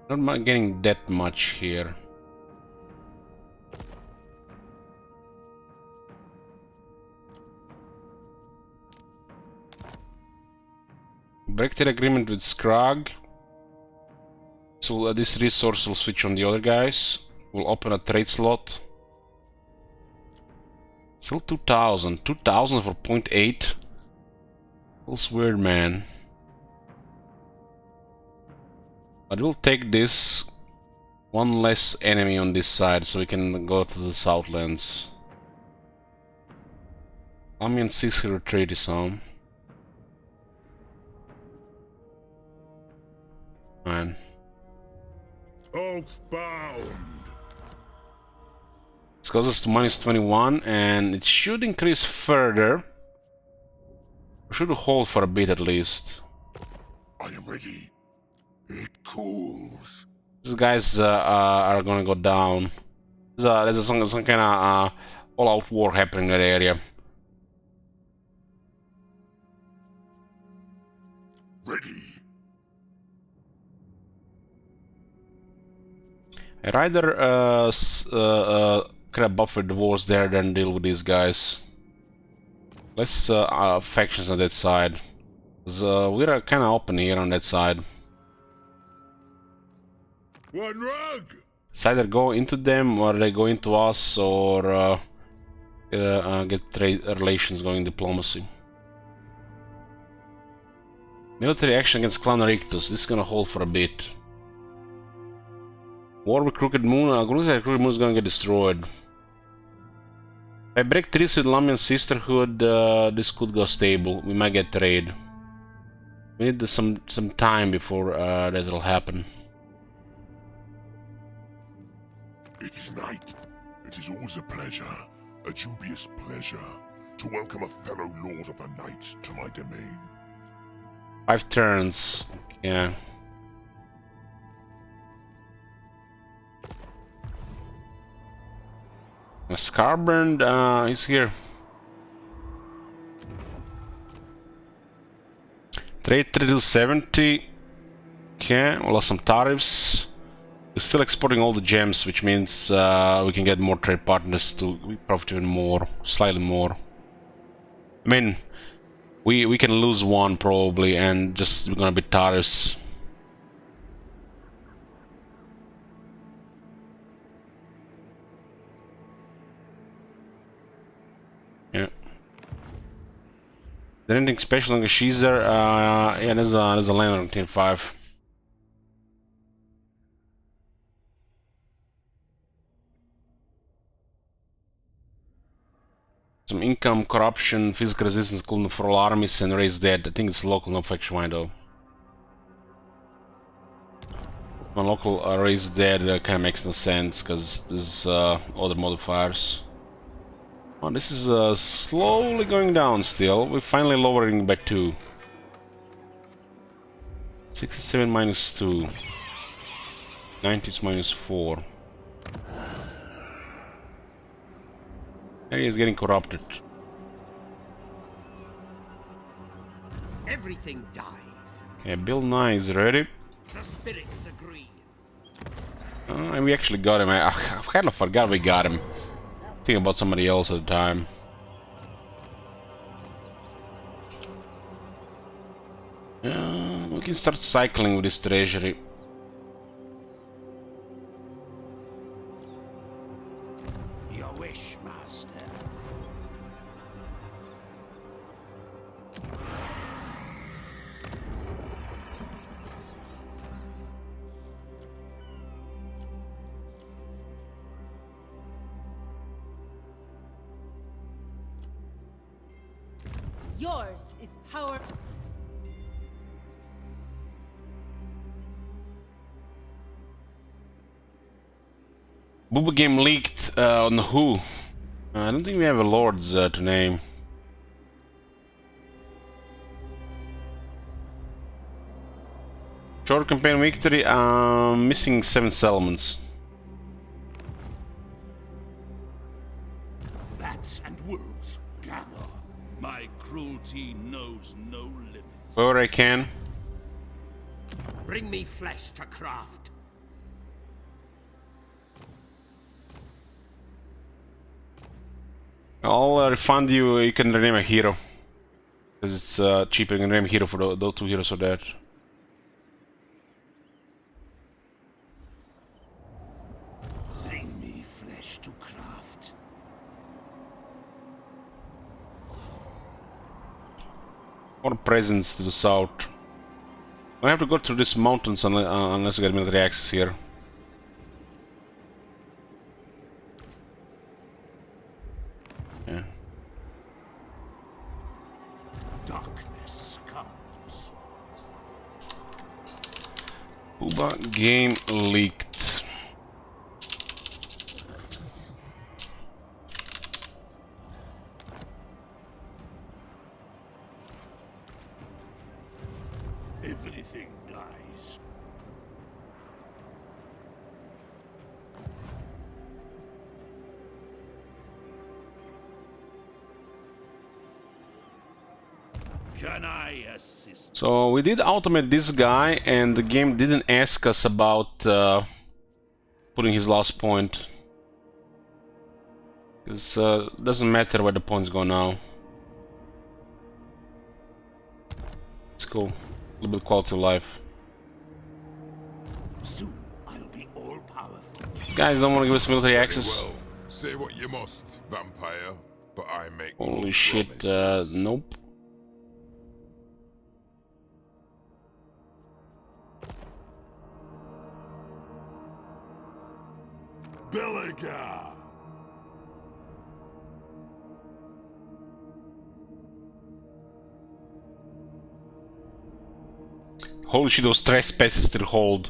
Not getting that much here. Break the agreement with Scrog. So this resource will switch on the other guys. We'll open a trade slot. Still 2,000. 2,000 for 0.8. Feels weird, man. But we'll take this. One less enemy on this side, so we can go to the Southlands. Lamian 6 retreat is on. Man. Oathbound. This goes us to -21, and it should increase further. We should hold for a bit at least. I am ready. It cools. These guys are gonna go down. There's some kind of all-out war happening in that area. Ready. I'd rather grab buffer the wars there than deal with these guys. Less factions on that side. Cause, we're kind of open here on that side. One rug. It's either go into them or they go into us, or get trade relations going, diplomacy. Military action against Clan Rictus. This is gonna hold for a bit. War with Crooked Moon. Crooked Moon is gonna get destroyed. If I break treaties with Lamian Sisterhood, this could go stable. We might get trade. We need some time before that'll happen. It is night. It is always a pleasure, a dubious pleasure, to welcome a fellow Lord of the Night to my domain. 5 turns. Yeah. Scarburned, he's here. Trade till 70. Okay, we lost some tariffs. We're still exporting all the gems, which means we can get more trade partners to profit even more, slightly more. I mean, we can lose one probably, and just we're gonna be tariffs. Yeah. There anything special on the Sheezer? Yeah, there's a land on tier 5. Some income, corruption, physical resistance, including for all armies, and raise dead. I think it's local, not faction wide though. My local raise dead kind of makes no sense because there's other modifiers. Oh, this is slowly going down still. We're finally lowering by 2. 67 minus 2. 90s minus 4. Area is getting corrupted. Everything dies. Okay, Bill 9 is ready. The spirits agree. And we actually got him. I kind of forgot we got him. Think about somebody else at the time. We can start cycling with this treasury. Your wish, master. Yours is power. Booba game leaked on who? I don't think we have a lords to name. Short campaign victory, missing 7 settlements. Bats and wolves, gather. My cruelty knows no limits. Wherever I can. Bring me flesh to craft. I'll refund you. You can rename a hero. Because it's cheaper. You can rename a hero for those 2 heroes or that. Bring me flesh to craft. More presents to the south. I have to go through these mountains unless we get military access here. Yeah. Darkness comes. Booba game leaked. Everything dies. Can I assist? So we did automate this guy, and the game didn't ask us about putting his last point. Because doesn't matter where the points go now. It's cool. A little bit quality of life. Soon I'll be all powerful. These guys don't want to give us military access. Well, say what you must, vampire, but I make Holy no shit, promises. nope. Belligar! Holy shit, those trespasses still hold.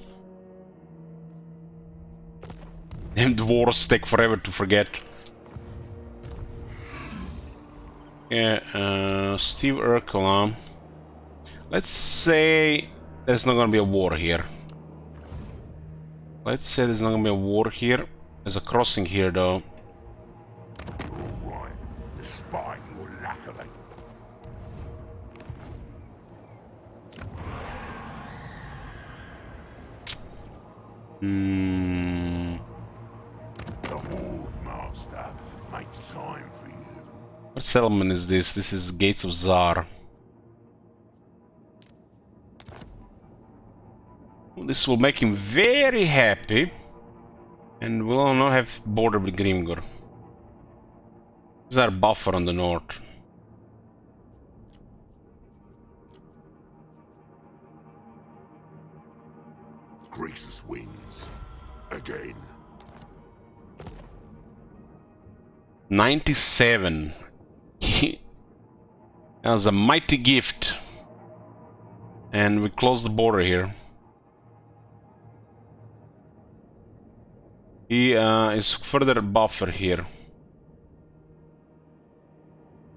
Them dwarves take forever to forget. Yeah, Steve Urkel, huh? Let's say there's not gonna be a war here. Let's say there's not gonna be a war here. There's a crossing here, though. Alright, despite your lack of it. The Horde Master makes time for you. What settlement is this? This is Gates of Zar. This will make him very happy. And we'll not have border with Grimgor. This is our buffer on the north. Greasus wins. Again. 97. That was a mighty gift. And we close the border here. He is further buffer here.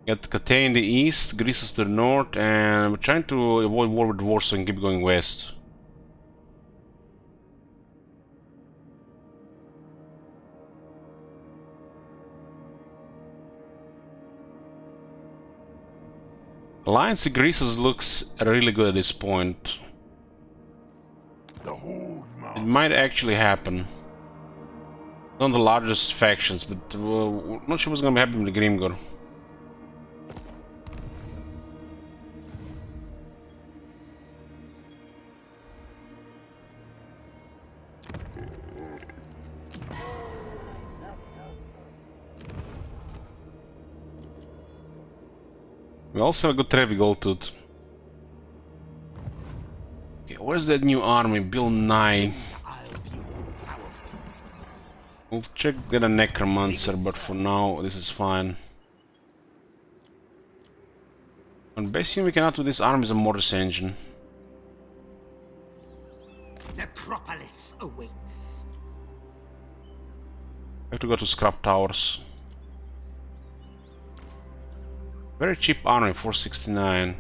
Got Cathay in the east, Greasus to the north, and we're trying to avoid war with Warsaw and keep going west. Alliance Greasus looks really good at this point. might actually happen. Not the largest factions, but not sure what's gonna happen with the Grimgor. We also have a good Trevi Gold Tooth. Okay, where's that new army? Bill Nye. We'll check get a Necromancer, but for now this is fine. And basically we can add to this army is a Mortis engine. Necropolis awaits. I have to go to Scrap Towers. Very cheap army, 469.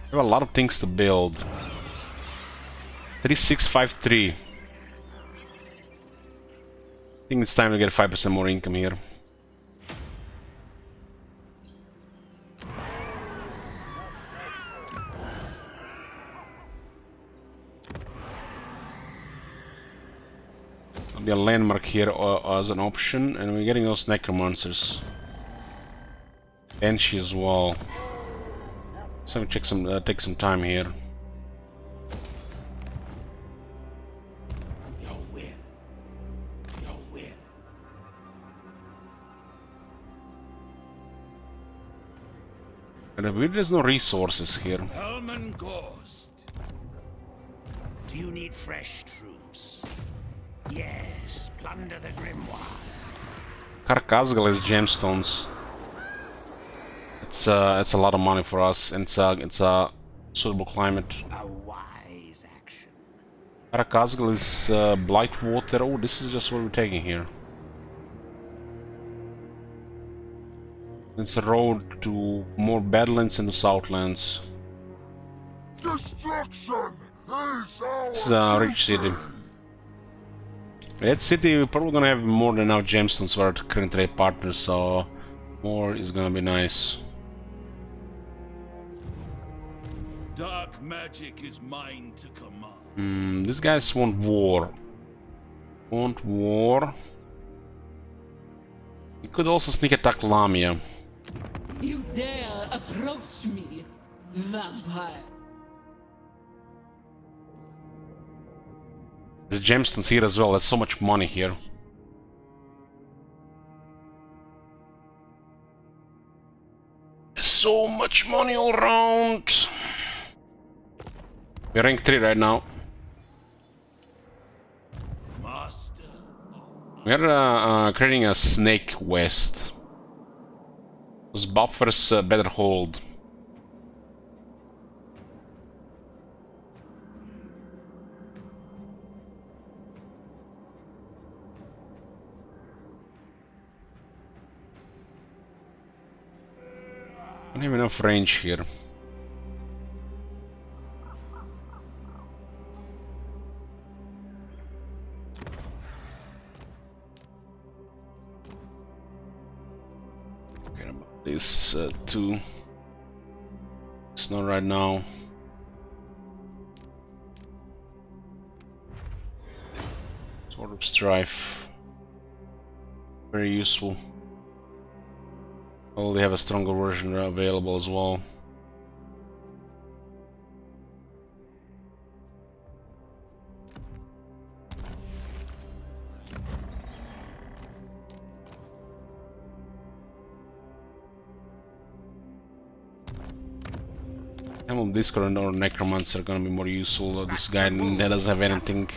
I have a lot of things to build. 3653. I think it's time to get 5% more income here. There'll be a landmark here as an option, and we're getting those Necromancers. Banshee as well. So check some, take some time here. Your will. Your will. And there's no resources here. Helman Ghost. Do you need fresh troops? Yes, plunder the grimoires. Carcasgal is gemstones. It's a lot of money for us, and it's a suitable climate. A wise action. Carcasgal is Blightwater. Oh, this is just what we're taking here. It's a road to more Badlands and the Southlands. Destruction is our This is a rich city. That city, we're probably gonna have more than enough gemstones for our current trade partners, so more is gonna be nice. Dark magic is mine to command. These guys want war. Want war. We could also sneak attack Lamia. You dare approach me, vampire? There's gemstones here as well. There's so much money here. So much money all around. We're rank 3 right now. Master. We're creating a snake west. Those buffers better hold. I don't have enough range here. Okay, about this too. It's not right now. Sword of Strife. Very useful. Well, they have a stronger version available as well. Camel Discord or Necromancer are gonna be more useful. This guy that doesn't have anything.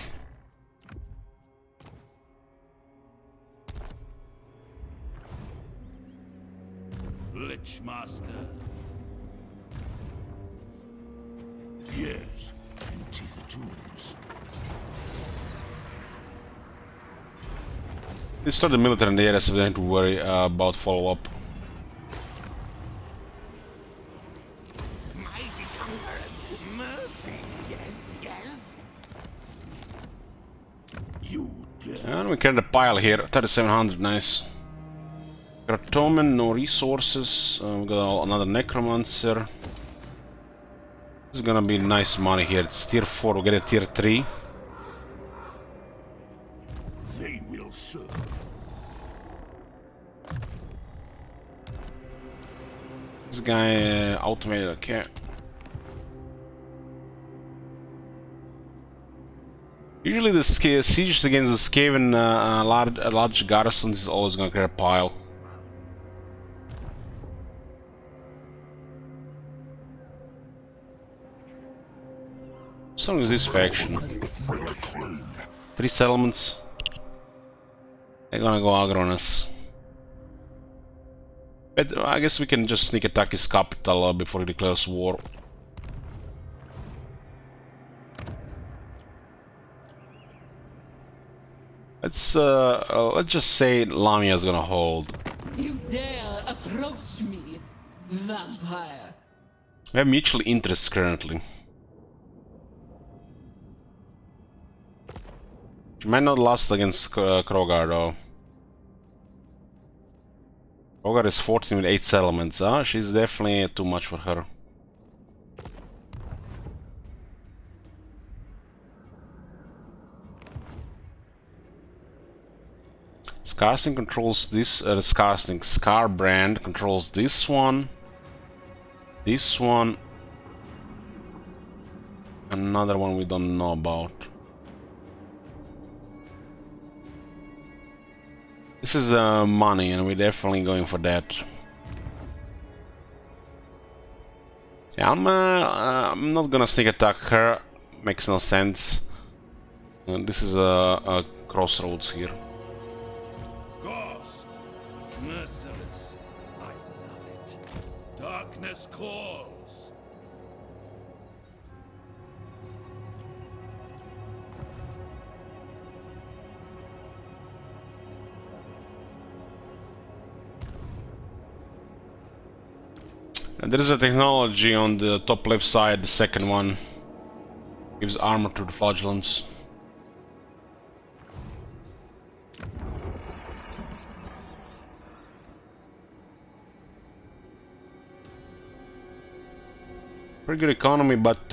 Lich Master. Yes, empty the tombs. They start the military in the area, so they don't have to worry about follow-up. Mighty conquerors, mercy. Yes, yes. You dare. And we carry the pile here, 3700, nice. Kratomen, no resources. We got another Necromancer. This is gonna be nice money here. It's tier 4, we'll get a tier 3. They will serve. This guy automated, okay. Usually the sieges against the Skaven large garrisons is always gonna create a pile. So is this faction. 3 settlements. They're gonna go Ogre on us. But I guess we can just sneak attack his capital before he declares war. Let's just say Lamia's gonna hold. You dare approach me, vampire? We have mutual interests currently. She might not last against Krogar though. Krogar is 14 with 8 settlements, huh? She's definitely too much for her. Scarsting controls this, Scarbrand controls this one, another one we don't know about. This is money, and we're definitely going for that. Yeah, I'm not gonna sneak attack her. Makes no sense. This is a crossroads here. Ghost, merciless. I love it. Darkness calls. And there is a technology on the top left side, the second one. Gives armor to the flagellants. Pretty good economy, but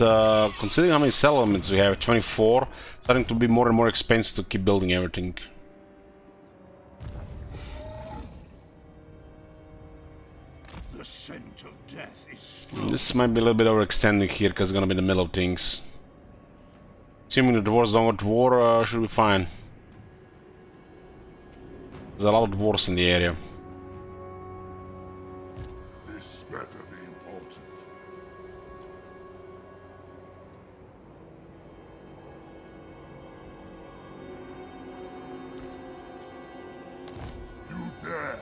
considering how many settlements we have, 24, starting to be more and more expensive to keep building everything. The scent of death is strong. This might be a little bit overextending here, because it's gonna be in the middle of things. Assuming the dwarves don't want war, should be fine. There's a lot of dwarves in the area. This better be important. You dare!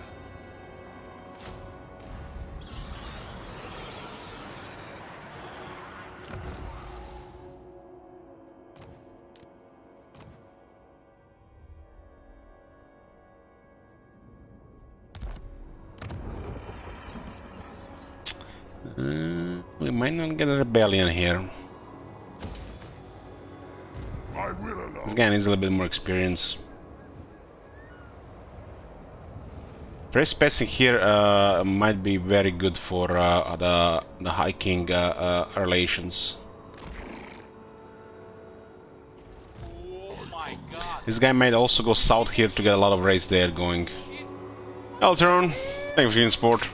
We might not get a rebellion here. I will allow. This guy needs a little bit more experience. Trespassing here might be very good for the High King relations. Oh my god. This guy might also go south here to get a lot of raids there going. Eltron, thank you for your support.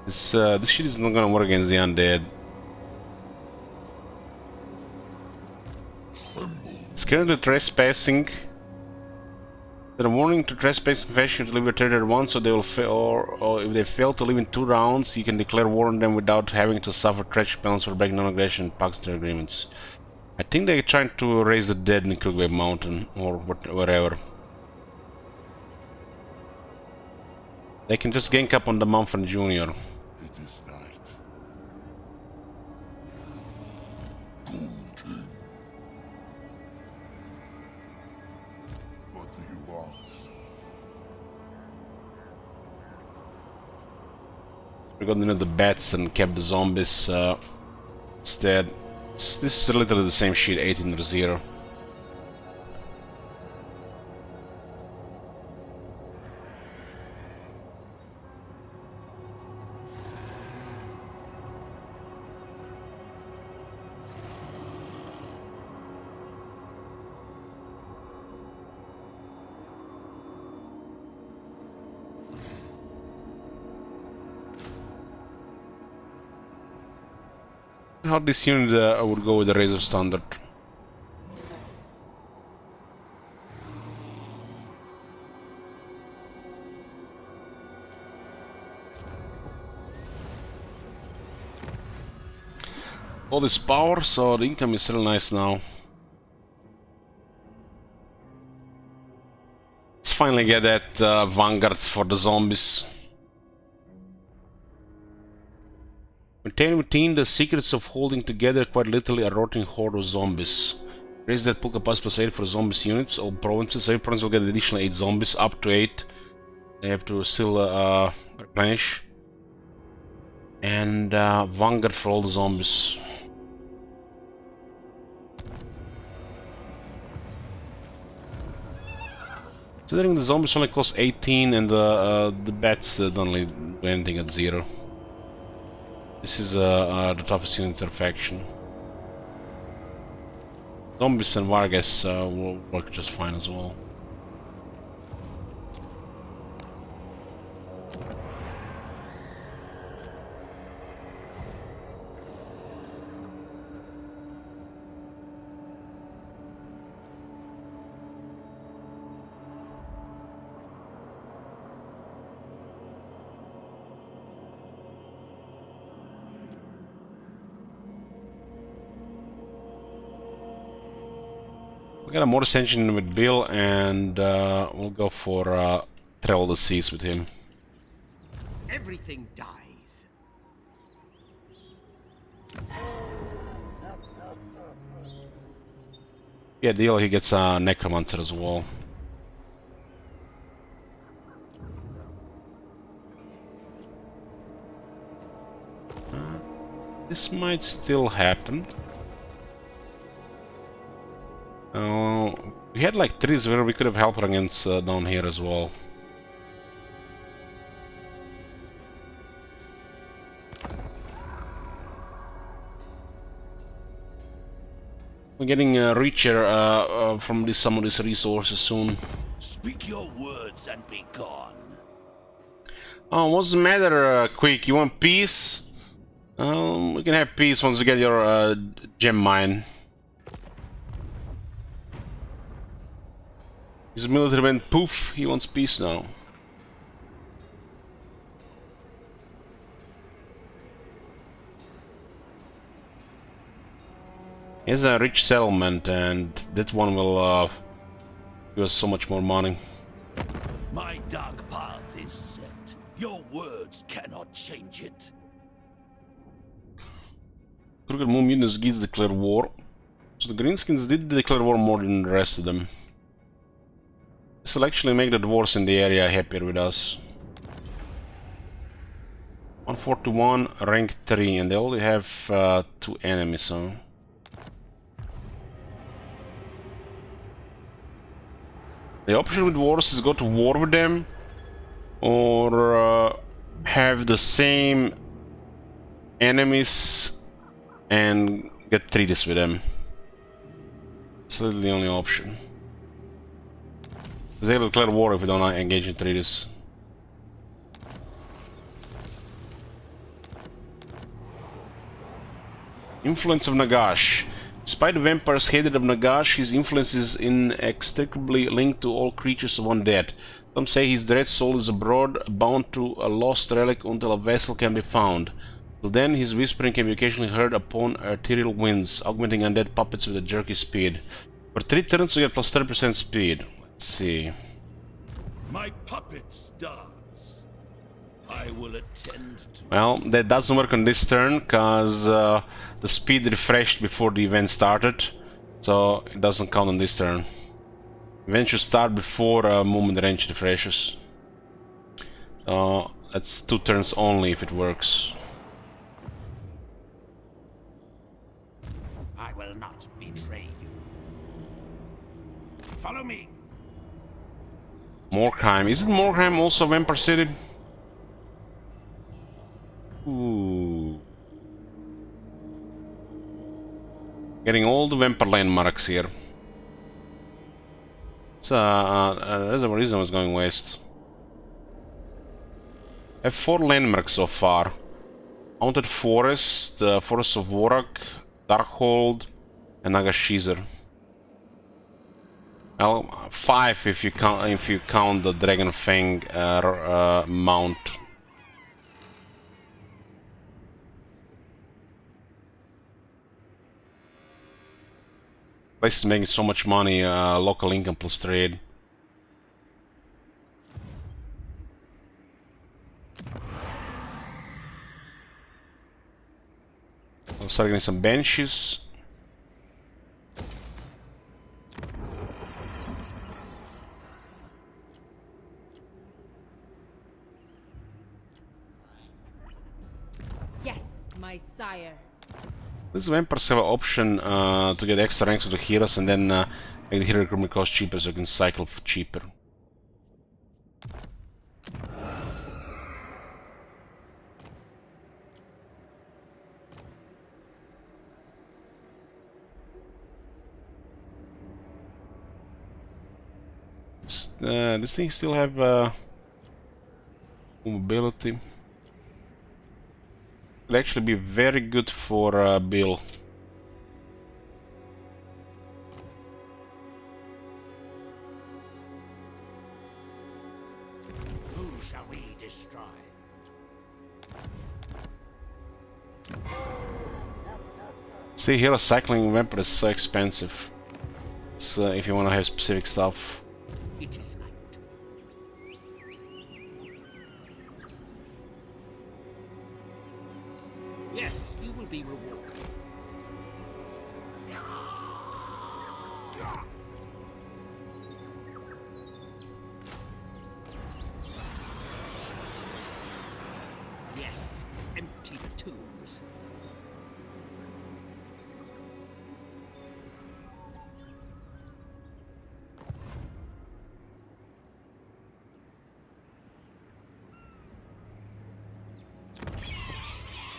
This shit is not gonna work against the undead. It's currently trespassing. They're warning to trespass confession to leave your territory at once, so they will fail, or if they fail to leave in 2 rounds, you can declare war on them without having to suffer treachery penalties for breaking non-aggression pacts and agreements. I think they're trying to raise the dead in Krugway Mountain or wherever. They can just gank up on the Mumford Jr. It is night. What do you want? We got rid of the bats and kept the zombies instead. This is literally the same shit, 18-0. How this unit would go with the Razor Standard. All this power, so the income is real nice now. Let's finally get that Vanguard for the zombies. Maintain within the secrets of holding together quite literally a rotting horde of zombies. Raise that pull capacity +8 for zombies units. All provinces. Every province will get additional 8 zombies, up to 8. They have to still replenish. And Vanguard for all the zombies. Considering the zombies only cost 18 and the bats don't really do anything at 0. This is the toughest unit in faction. Zombies and Vargas will work just fine as well. We got a Mortis engine with Bill, and we'll go for Travel the Seas with him. Everything dies. Yeah, deal. He gets a Necromancer as well. This might still happen. We had like trees where we could have helped against down here as well. We're getting a reacher from some of these resources soon. Speak your words and be gone. Oh, what's the matter, Quick? You want peace? We can have peace once we get your gem mine. His military went poof, he wants peace now. He has a rich settlement, and that one will give us so much more money. My dark path is set. Your words cannot change it. Crooked Moon Mutants Guides declare war. So the Greenskins did declare war more than the rest of them. This will actually make the dwarves in the area happier with us. 141, rank 3, and they only have 2 enemies, so... The option with dwarves is go to war with them, or have the same enemies and get treaties with them. It's literally the only option. They will declare war if we don't engage in treaties. Influence of Nagash. Despite the vampire's hatred of Nagash, his influence is inextricably linked to all creatures of undead. Some say his dread soul is abroad, bound to a lost relic until a vessel can be found. Till then, his whispering can be occasionally heard upon ethereal winds, augmenting undead puppets with a jerky speed. For 3 turns, we get plus 30% speed. Let's see. My puppets dance. I will attend to. Well, that doesn't work on this turn, because the speed refreshed before the event started, so it doesn't count on this turn. Event should start before movement range refreshes. So that's 2 turns only if it works. will not betray you. Follow me. Morkheim. Isn't Morkheim also Vampire City? Ooh. Getting all the Vampire landmarks here. It's there's a reason I was going west. I have 4 landmarks so far. Haunted Forest, Forest of Vorak, Darkhold, and Nagashizer. Well, 5 if you count the Dragon Fang mount. Place is making so much money, local income plus trade. I'll start getting some benches. Yes, my sire. These vampires have an option to get extra ranks to the heroes and then make the hero recruitment cost cheaper so you can cycle cheaper. This thing still have mobility. Will actually be very good for Bill. Who shall we destroy? See, hero cycling vampire is so expensive. It's if you want to have specific stuff. It is night. Yes, you will be rewarded. Yes, empty the tombs.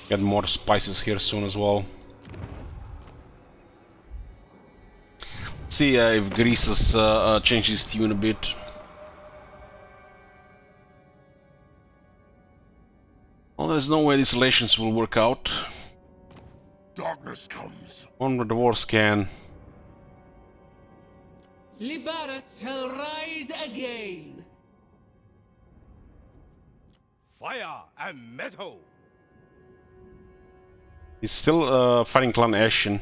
Get more spices here soon as well. Let's see if Greece has changed his tune a bit. Well, there's no way these relations will work out. Darkness comes. Onward the wars can. Libaris shall rise again. Fire and metal. He's still fighting Clan Ashen.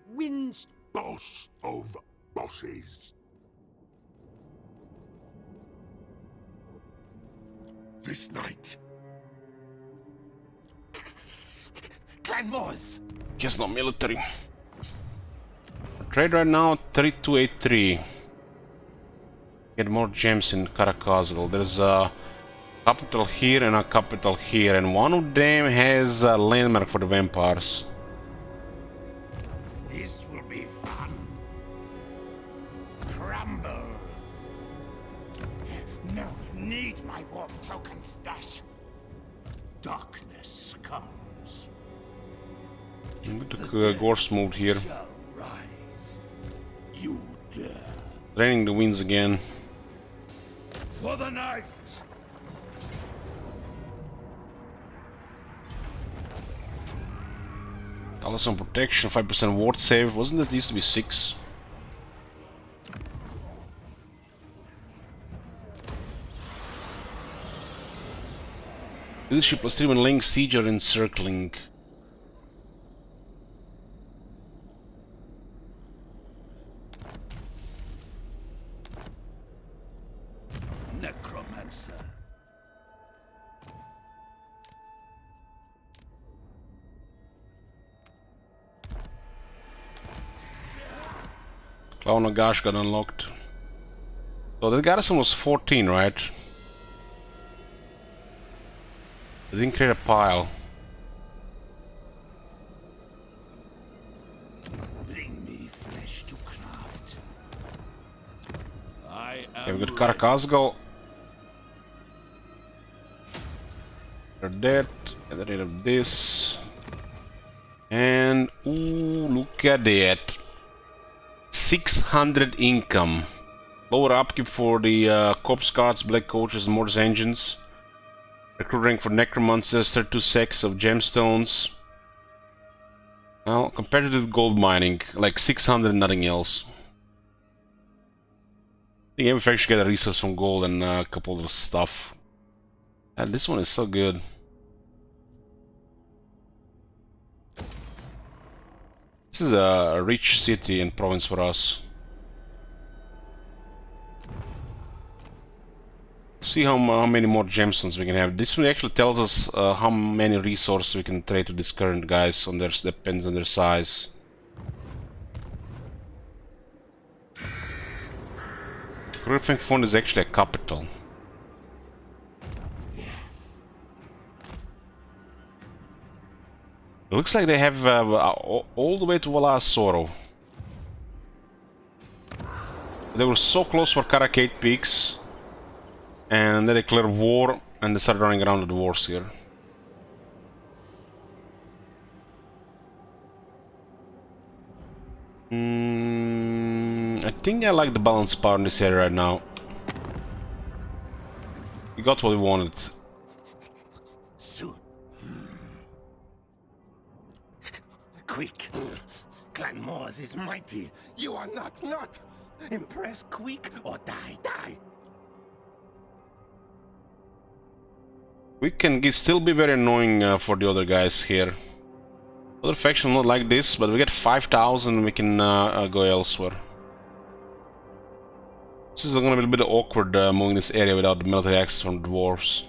Wind's boss of bosses. This night. Clanmores! Guess no military. Trade right now 3283. Get more gems in Karakazgal. There's a capital here and a capital here, and one of them has a landmark for the vampires. This will be fun. Crumble. No, need my warp token stash. Darkness comes. The Gorse moved here. Shall rise. You dare. Draining the winds again. For the night. Talisman protection, 5% ward save. Wasn't that used to be 6? Leadership plus 3 when laying siege or encircling. Necromancer. Clown Nagash got unlocked. So the garrison was 14, right? They didn't create a pile. we got Karakazgal. That. Get rid of this. And ooh, look at that. 600 income. Lower upkeep for the corpse guards, black coaches, and mortis engines. Recruit rank for necromancers, 32 sacks of gemstones. Well, compared to the gold mining, like 600, nothing else. I think every faction get a resource from gold and a couple of stuff. And this one is so good. This is a rich city and province for us. See how many more gemstones we can have. This one actually tells us how many resources we can trade to these current guys. On their depends on their size. Griffin Fund is actually a capital. Yes. It looks like they have all the way to Walasoro. They were so close for Karakate Peaks. And they declared war, and they started running around the wars here. I think I like the balanced power in this area right now. We got what we wanted. Soon. Quick. Clan Moors is mighty. You are not. Impress quick or die. We can still be very annoying for the other guys here. Other faction not like this, but we get 5,000, we can go elsewhere. This is gonna be a bit awkward moving this area without the military access from dwarves.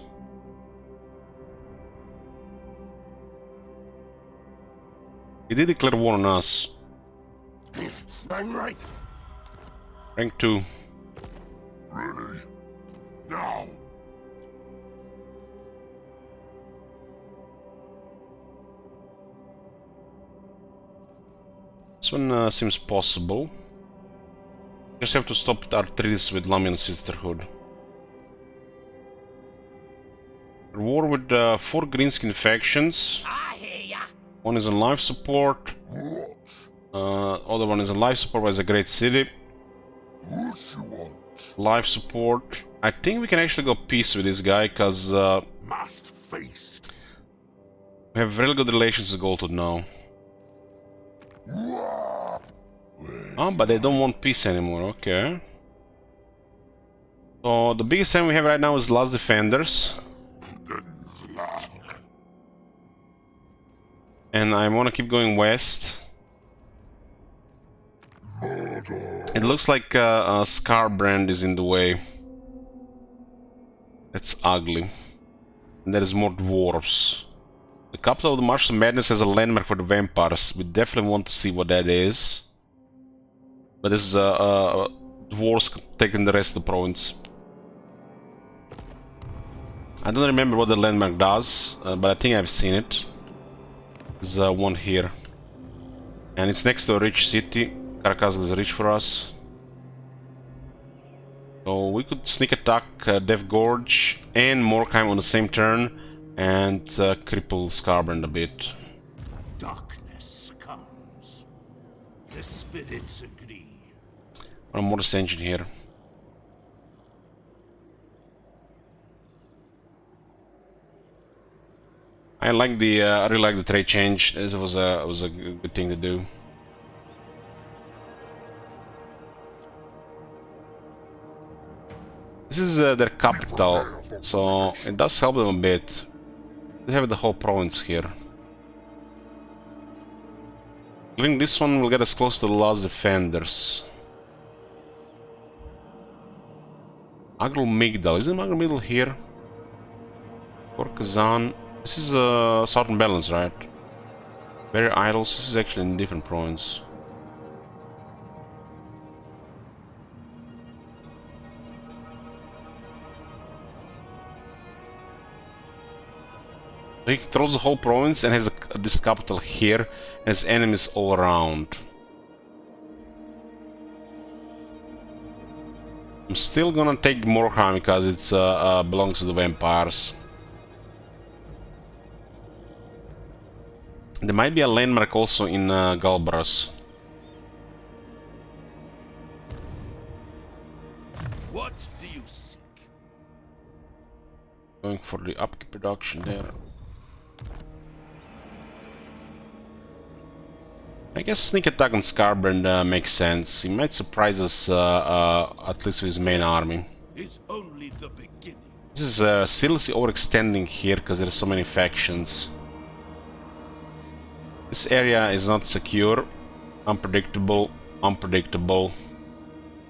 He did declare war on us. I'm right. Rank 2. Ready? Now! This one seems possible. Just have to stop our treaties with Lamian Sisterhood. War with 4 greenskin factions. I hear ya. One is on life support. Other one is on life support, but it's a great city. What you want? Life support. I think we can actually go peace with this guy, because Must face. we have really good relations with Goldwood now. Oh, but they don't want peace anymore, okay. So, the biggest enemy we have right now is Last Defenders. And I want to keep going west. It looks like Scarbrand is in the way. That's ugly. And there is more dwarves. The capital of the Marsh of Madness has a landmark for the vampires. We definitely want to see what that is. But this is dwarves taking the rest of the province. I don't remember what the landmark does, but I think I've seen it. There's one here. And it's next to a rich city. Karakazal is rich for us. So we could sneak attack Death Gorge and Morkheim on the same turn and cripple Scarbrand a bit. Darkness comes. The spirits agree. One more engine here. I like the I really like the trade change. This was a good thing to do. This is their capital, so it does help them a bit. They have the whole province here. I think this one will get us close to the Last Defenders. Agro Migdal, isn't Agro Migdal here? Korkazan. This is Southern Balance, right? Very Idols, this is actually in a different province. He controls the whole province and has this capital here, has enemies all around. I'm still gonna take Morkheim because it's belongs to the vampires. There might be a landmark also in Galbaros. What do you seek? Going for the upkeep production there. I guess sneak attack on Scarbrand makes sense. He might surprise us at least with his main army. Is only the beginning. This is seriously overextending here because there's so many factions. This area is not secure, unpredictable,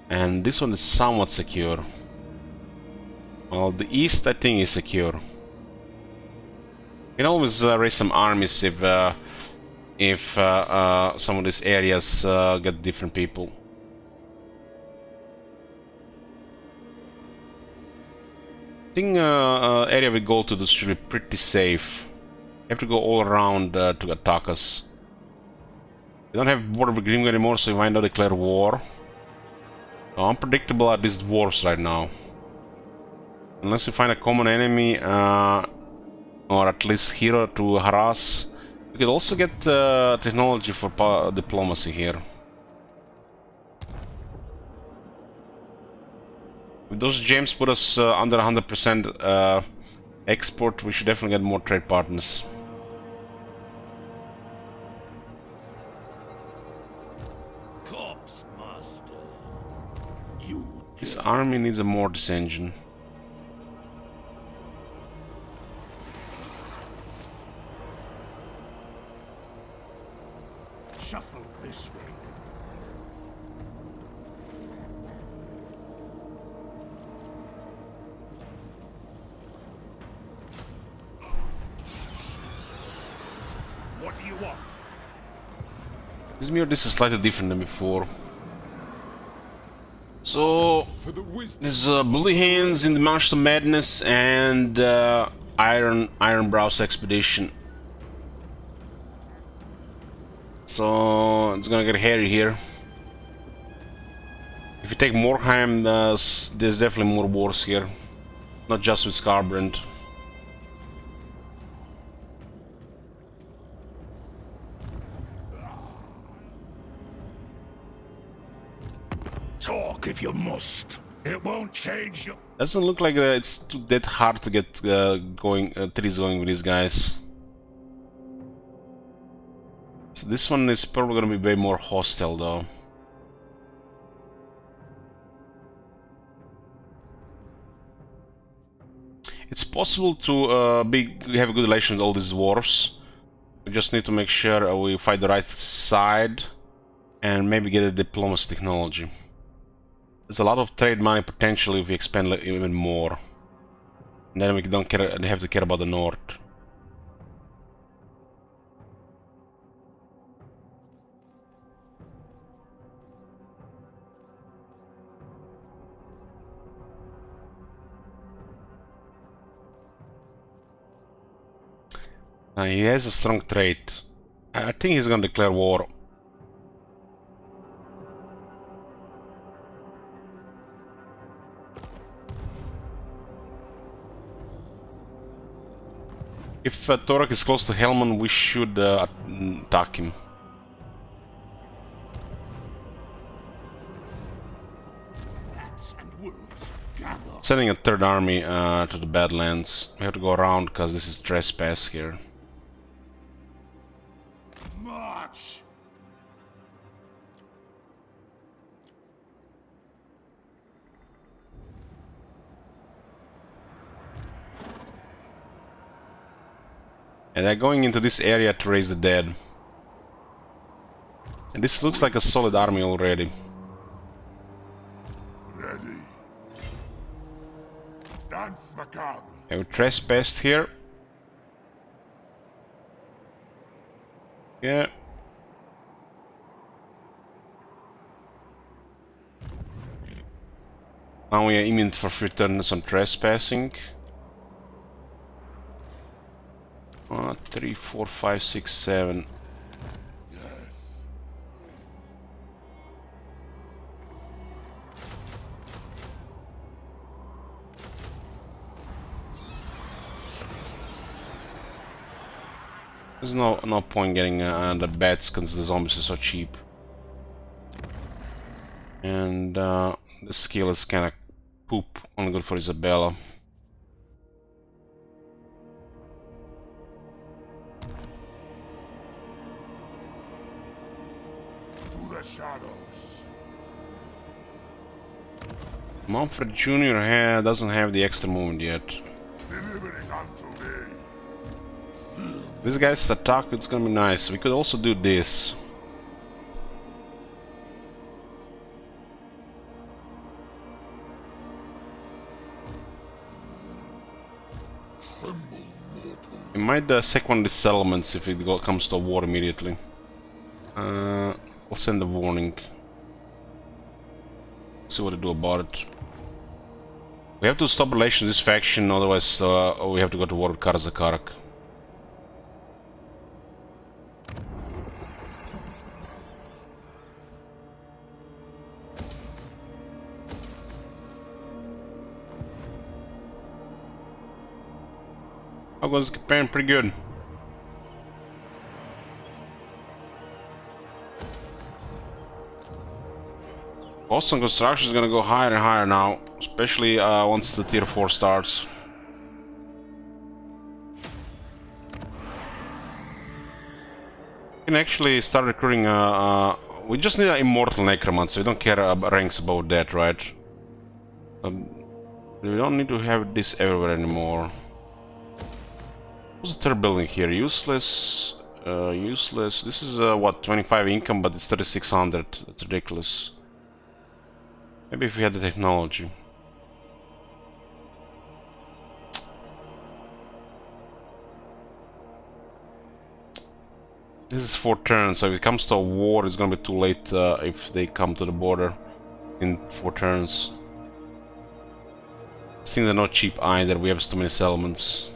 and this one is somewhat secure. Well, the east I think is secure. You can always raise some armies if some of these areas get different people. I think area we go to this should be pretty safe. You have to go all around to attack us. We don't have border with Grimgar anymore, so we might not declare war. So unpredictable are these dwarves right now. Unless we find a common enemy, or at least hero to harass. We could also get technology for diplomacy here. If those gems put us under 100% export, we should definitely get more trade partners. Corpse master. You. This army needs a mortis engine. Shuffle this way. What do you want? This mirror, this is slightly different than before. So, there's Bloody Hands in the Mansion of Madness and Iron Brows Expedition. So, it's gonna get hairy here. If you take Morkheim, there's definitely more wars here. Not just with Scarbrand. Talk if you must. It won't change you. Doesn't look like it's that hard to get trees going with these guys. So this one is probably gonna be way more hostile though. It's possible to have a good relation with all these dwarves. We just need to make sure we fight the right side and maybe get a diplomacy technology. There's a lot of trade money potentially if we expand even more. And then we don't have to care about the north. He has a strong trait. I think he's gonna declare war. If Torak is close to Helman, we should attack him. Sending a third army to the Badlands. We have to go around because this is trespass here. March. And they're going into this area to raise the dead. And this looks like a solid army already. Ready. Dance macabre. Have we trespassed here? Yeah. Now we are immune for returns on trespassing. 3, 4, 5, 6, 7. Yes. There's no point getting the bets because the zombies are so cheap. And the skill is kind of poop, only good for Isabella. To the shadows. Manfred Jr. Doesn't have the extra movement yet. Deliver it unto me. This guy's attack, it's gonna be nice. We could also do this. We might sack one of the settlements if it comes to a war immediately. We'll send a warning. See what to do about it. We have to stop relations with this faction, otherwise we have to go to war with Karzakarak. I was preparing pretty good. Boston construction is gonna go higher and higher now, especially once the tier 4 starts. We can actually start recruiting. We just need an immortal necromancer. We don't care about ranks above that, right? We don't need to have this everywhere anymore. What's the third building here? Useless. Useless. This is what, 25 income, but it's 3600. That's ridiculous. Maybe if we had the technology. This is 4 turns, so if it comes to a war, it's gonna be too late if they come to the border in 4 turns. These things are not cheap either. We have too many settlements.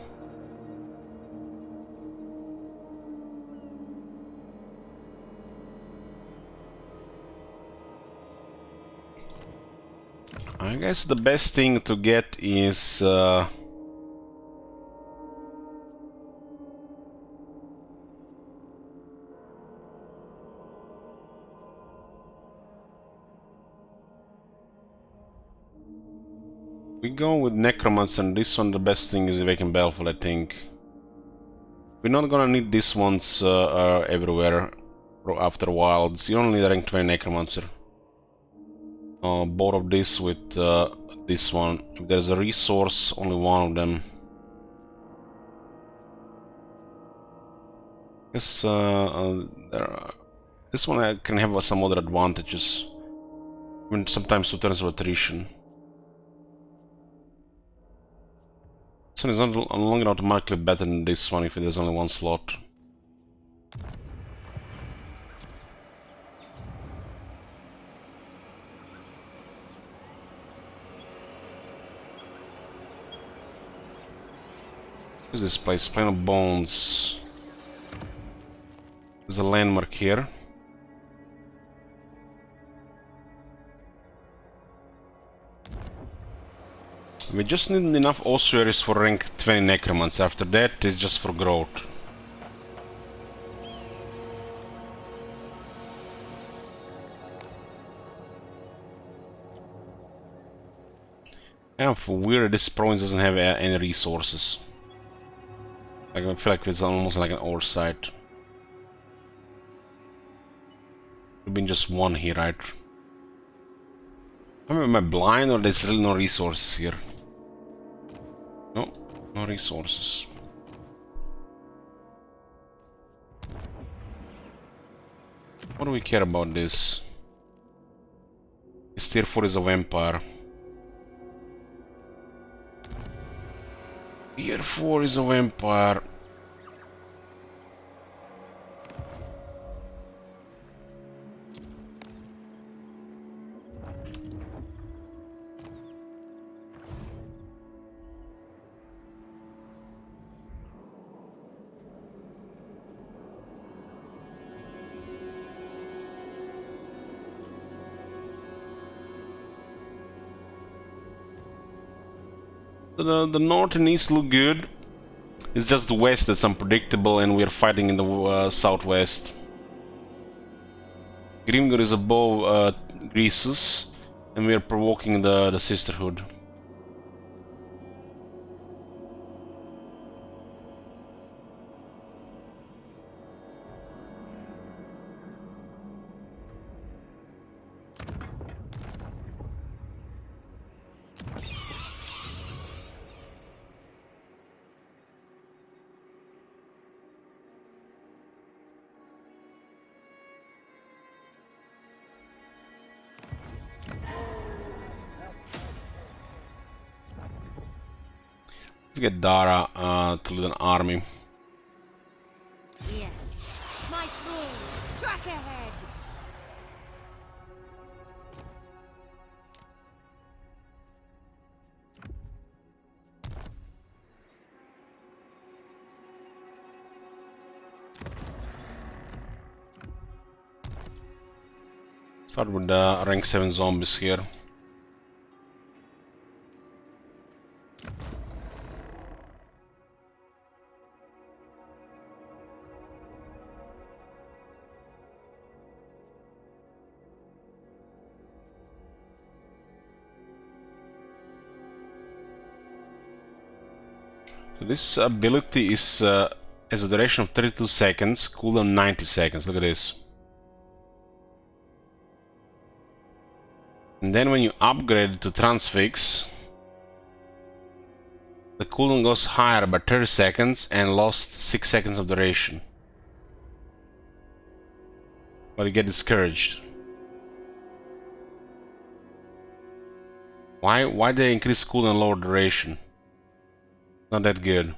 I guess the best thing to get is we go with Necromancy, and this one the best thing is Awakened Baleful, I think. We're not gonna need these ones everywhere after a while. You only need a rank 20 Necromancer. Both of this with this one. If there's a resource, only one of them. Guess this one can have some other advantages. I mean, sometimes 2 turns of attrition. This one is not longer automatically better than this one if there's only 1 slot. What's this place? Plain of Bones. There's a landmark here. We just need enough ossuaries for rank 20 Necromancy. After that, it's just for growth. Kind of weird this province doesn't have any resources. I feel like it's almost like an oversight. There's been just one here, right? Am I blind or there's really no resources here? No, no resources. What do we care about this? This tier 4 is a vampire. Tier 4 is a vampire. The north and east look good. It's just the west that's unpredictable, and we're fighting in the southwest. Grimgor is above Greasus, and we are provoking the Sisterhood. Let's get Dara to lead an army. Yes. My thralls, track ahead. Start with the rank 7 zombies here. This ability is has a duration of 32 seconds, cooldown 90 seconds. Look at this. And then when you upgrade it to Transfix, the cooldown goes higher by 30 seconds and lost 6 seconds of duration. But you get discouraged. Why they increase cooldown and lower duration? Not that good.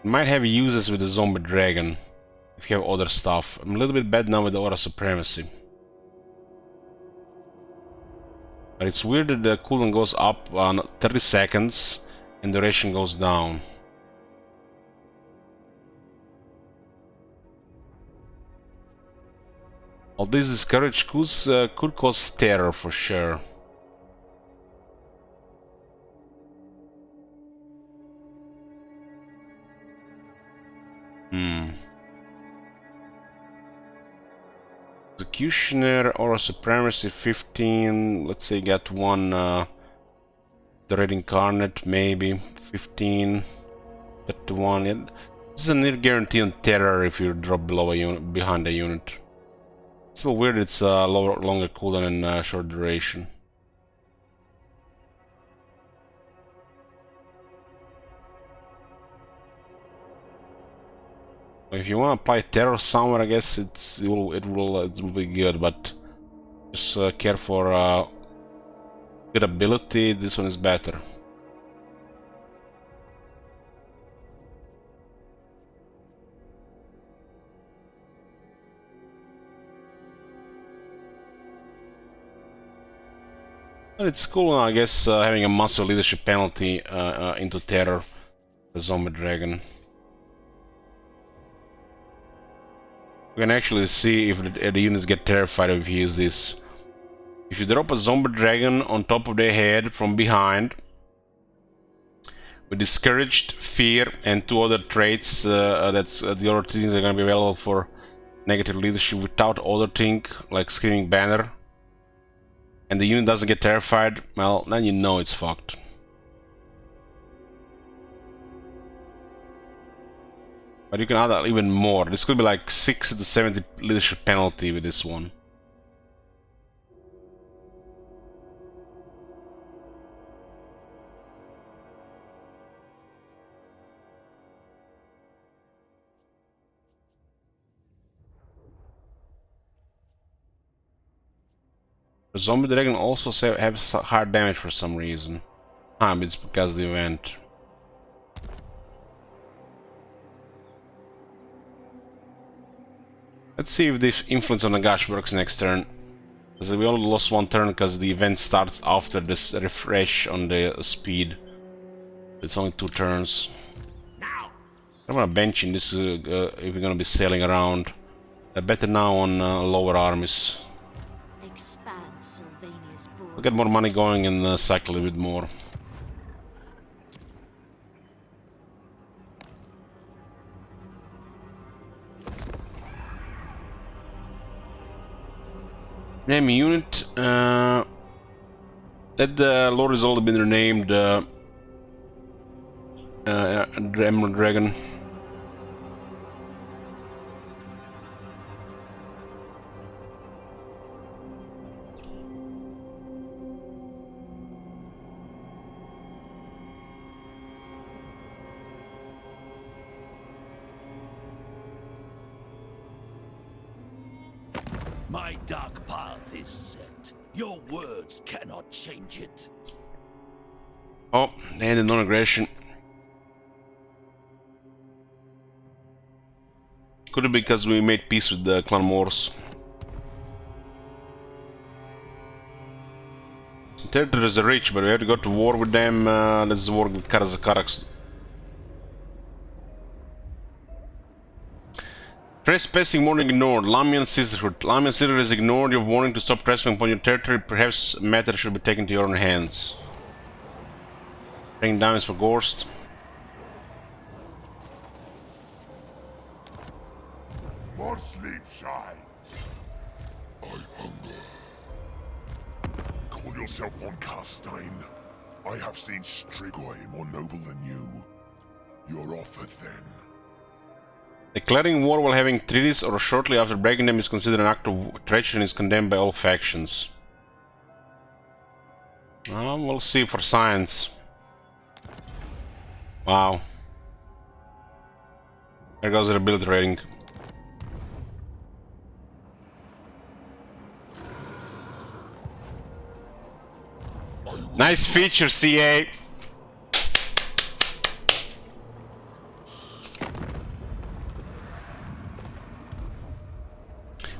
You might have uses with the zombie dragon if you have other stuff. I'm a little bit bad now with the Aura Supremacy. But it's weird that the cooldown goes up on 30 seconds and duration goes down. All these discouraged coups could cause terror for sure. Executioner or Supremacy 15. Let's say get one the Red Incarnate, maybe 15, 31. Yeah. This is a near guarantee on terror if you drop below a unit, behind a unit. It's a little weird, it's longer cooldown and short duration. If you want to apply terror somewhere, I guess it will be good, but just care for good ability. This one is better. But it's cool, I guess, having a massive leadership penalty into terror, the zombie dragon. We can actually see if the units get terrified if you use this. If you drop a zombie dragon on top of their head from behind, with discouraged, fear, and 2 other traits, that's the other things are going to be available for negative leadership without other thing like Screaming Banner, and the unit doesn't get terrified, well, then you know it's fucked. But you can add even more. This could be like 60 to 70 leadership penalty with this one. The zombie dragon also has higher damage for some reason. But it's because of the event. Let's see if this influence on Nagash works next turn. Because we only lost 1 turn because the event starts after this refresh on the speed. It's only 2 turns. I'm gonna bench in this if we're gonna be sailing around. Better now on lower armies. Expand Sylvania's We'll get more money going and cycle a bit more. Name a unit. That lord has already been renamed Emerald Dragon. My dark path is set. Your words cannot change it. Oh, and a non-aggression. Could it be because we made peace with the Clan Moors? Territories are rich, but we have to go to war with them. Let's war with Karazakarax. Trespassing warning ignored. Lamian Sisterhood. Lamian Sisterhood has ignored your warning to stop trespassing upon your territory. Perhaps matters should be taken to your own hands. Taking damage for Gorst. More sleep shines. I hunger. Call yourself von Carstein. I have seen Strigoi more noble than you. Your offer then. Declaring war while having treaties or shortly after breaking them is considered an act of treachery and is condemned by all factions. We'll see for science. Wow. There goes the ability rating. Nice feature, CA.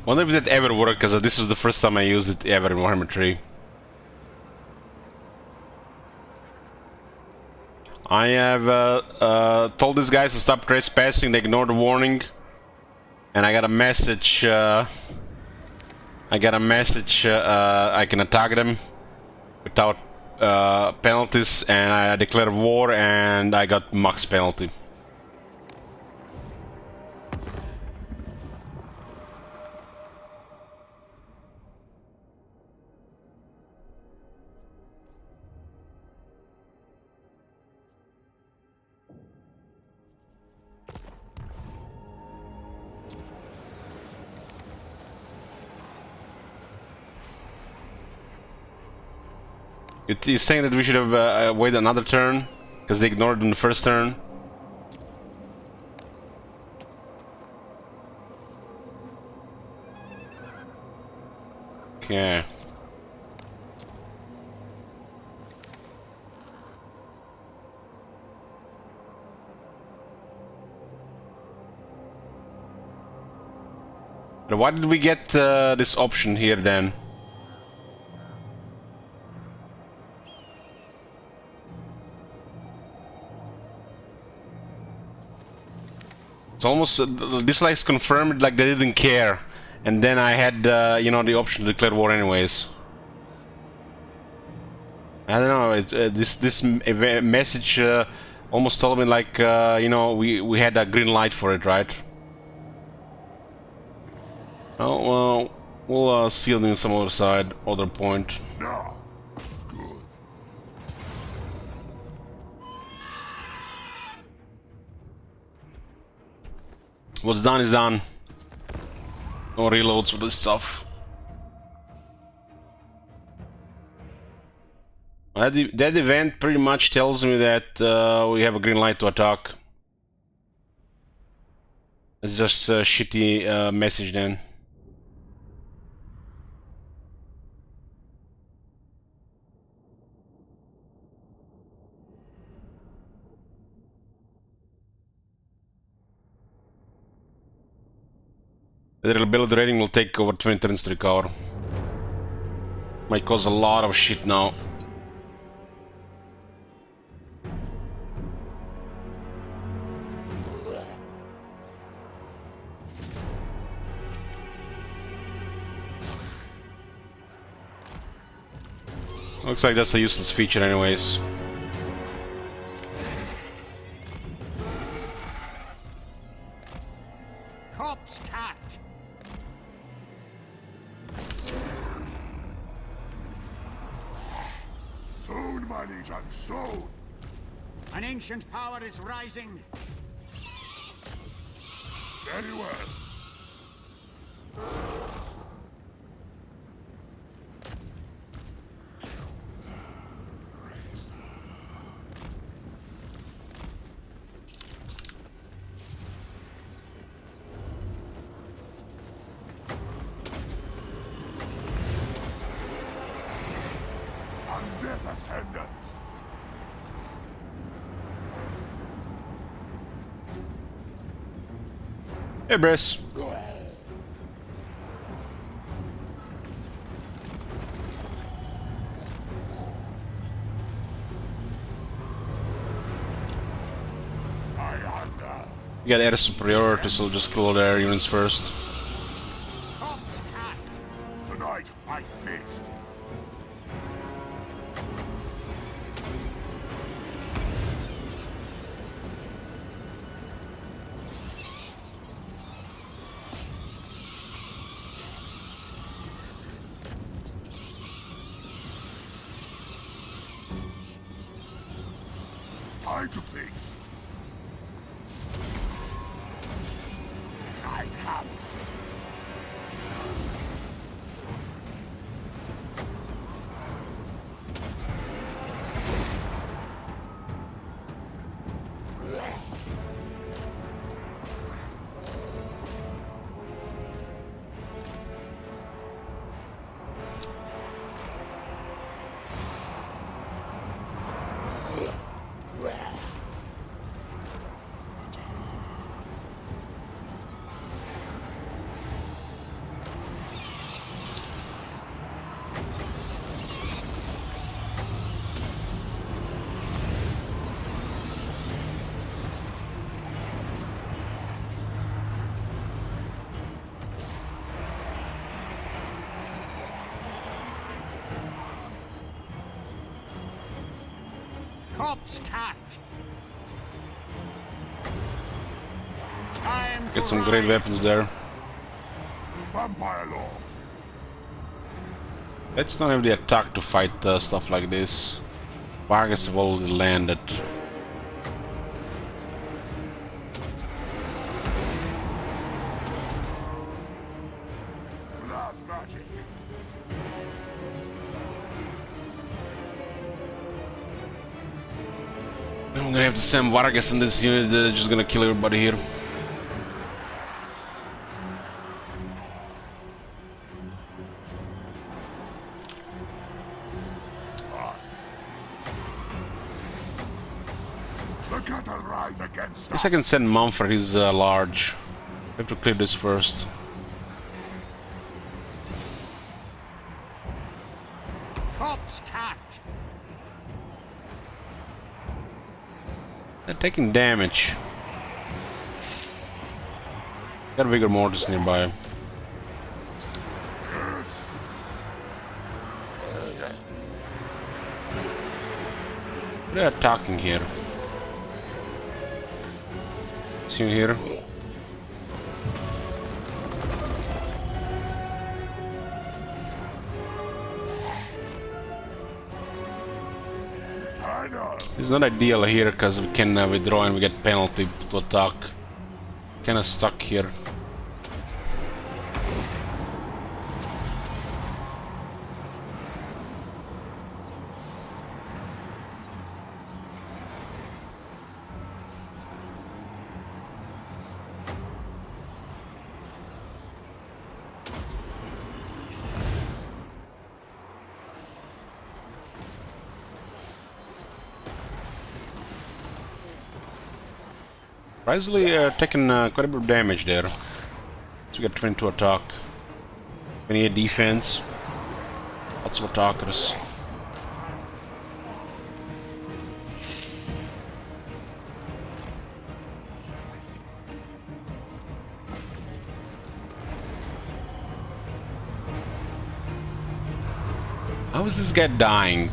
Wonder if that ever worked, because this was the first time I used it ever in Warhammer 3. I have told these guys to stop trespassing, they ignored the warning. And I got a message, I can attack them without penalties, and I declared war and I got max penalty. You're saying that we should have waited another turn because they ignored it in the first turn? Okay. But why did we get this option here then? It's almost this likes confirmed like they didn't care, and then I had you know, the option to declare war anyways. I don't know. This message almost told me like you know, we had a green light for it, right? Oh well, we'll see on some other side, other point. Now, good. What's done is done. No reloads for this stuff. That event pretty much tells me that we have a green light to attack. It's just a shitty message then. The reliability rating will take over 20 turns to recover. Might cause a lot of shit now. Looks like that's a useless feature anyways. Corpse cat. Soon, my legion, soon! An ancient power is rising. Very well. I'm death ascendant. Hey, Briss. You got air superiority, so just kill the air units first. Corpse cat. Tonight, I feast. Time to feast. Night comes. Corpse cat. Time Get to some great rise. weapons there. Vampire Lord. Let's not have the attack to fight stuff like this. Vargas have already landed. Blood magic. I'm gonna have to send Vargas in this unit, they're just gonna kill everybody here. The cattle rise against I guess I can send Mumford, he's large. I have to clear this first. Corpse cat. They're taking damage. Got bigger mortars nearby. They're attacking here. See you here. It's not ideal here because we can withdraw and we get penalty to attack. Kinda stuck here. Surprisingly, taking quite a bit of damage there. So we got 22 attack, 28 defense, lots of attackers. How is this guy dying?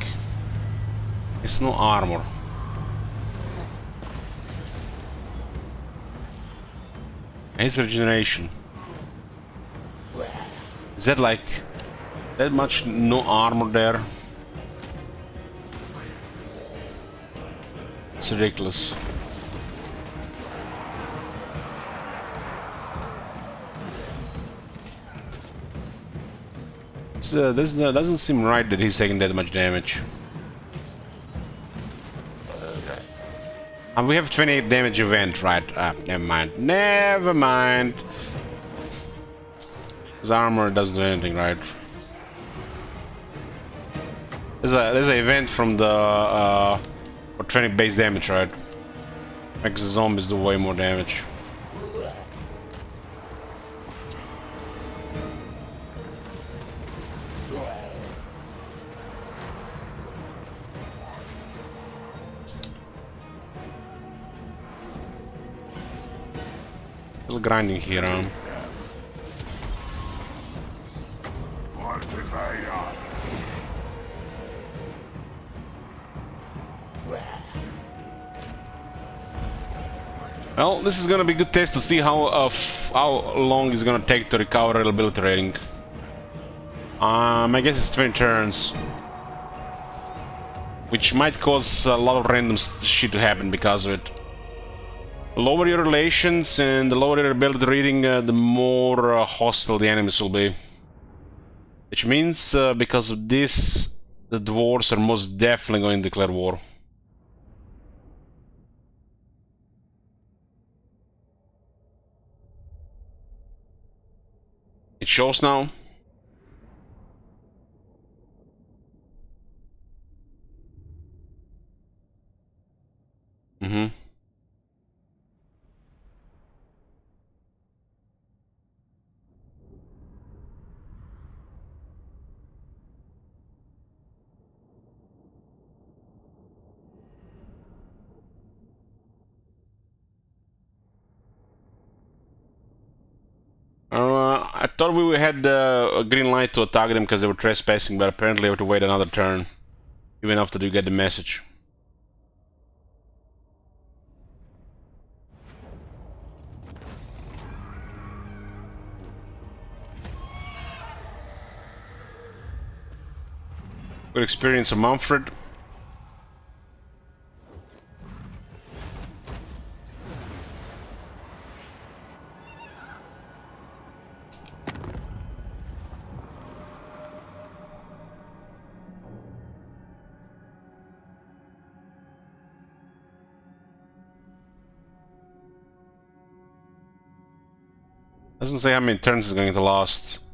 It's no armor. His regeneration. Is that like that much no armor there? It's ridiculous. This doesn't seem right that he's taking that much damage. And we have 28 damage event, right? Never mind. Never mind. His armor doesn't do anything, right? There's an event from the for 20 base damage, right? Makes the zombies do way more damage. Still grinding here, huh? Well, this is gonna be a good test to see how long it's gonna take to recover reliability rating. I guess it's 20 turns, which might cause a lot of random shit to happen because of it. Lower your relations and the lower your ability reading, the more hostile the enemies will be. Which means, because of this, the dwarves are most definitely going to declare war. It shows now. Mm-hmm. I thought we had a green light to attack them because they were trespassing, but apparently we have to wait another turn, even after you get the message. Good experience of Manfred. Doesn't say how many turns it's going to last.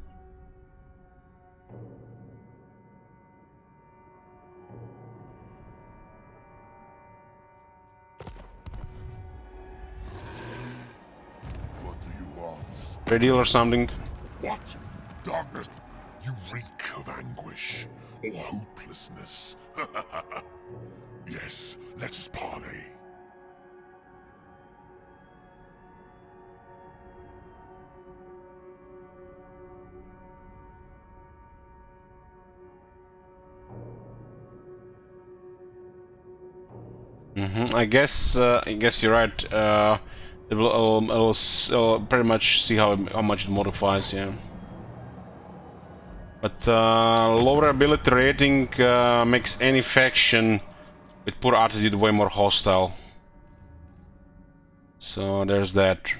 What do you want? Radio or something? What? Darkness? You reek of anguish or hopelessness. Yes, let us parley. I guess you're right. It'll pretty much see how much it modifies, yeah. But lower ability rating makes any faction with poor attitude way more hostile. So there's that.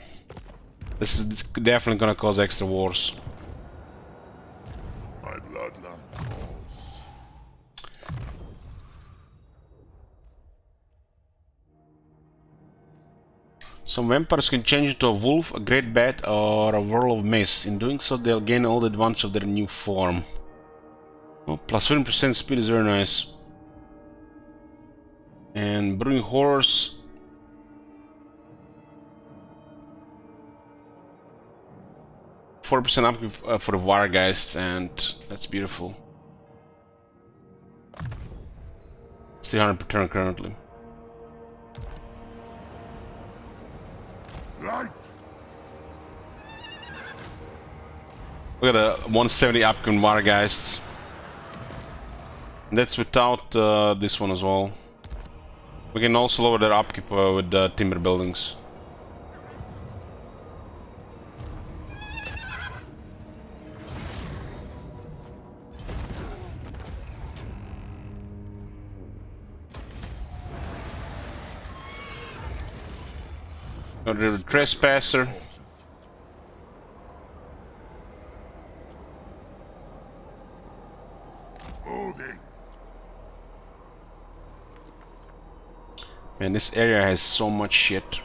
This is definitely gonna cause extra wars. My bloodline calls. Some vampires can change into a wolf, a great bat, or a whirl of mist. In doing so, they'll gain all the advantage of their new form. Oh, plus 15% speed is very nice. And brewing horrors. %4 upkeep for the Wargeists, and that's beautiful. 300 per turn currently. Light. Look at the 170 upkeep Wargeists. That's without this one as well. We can also lower their upkeep with timber buildings. Got rid of the trespasser. Moving. Man, this area has so much shit.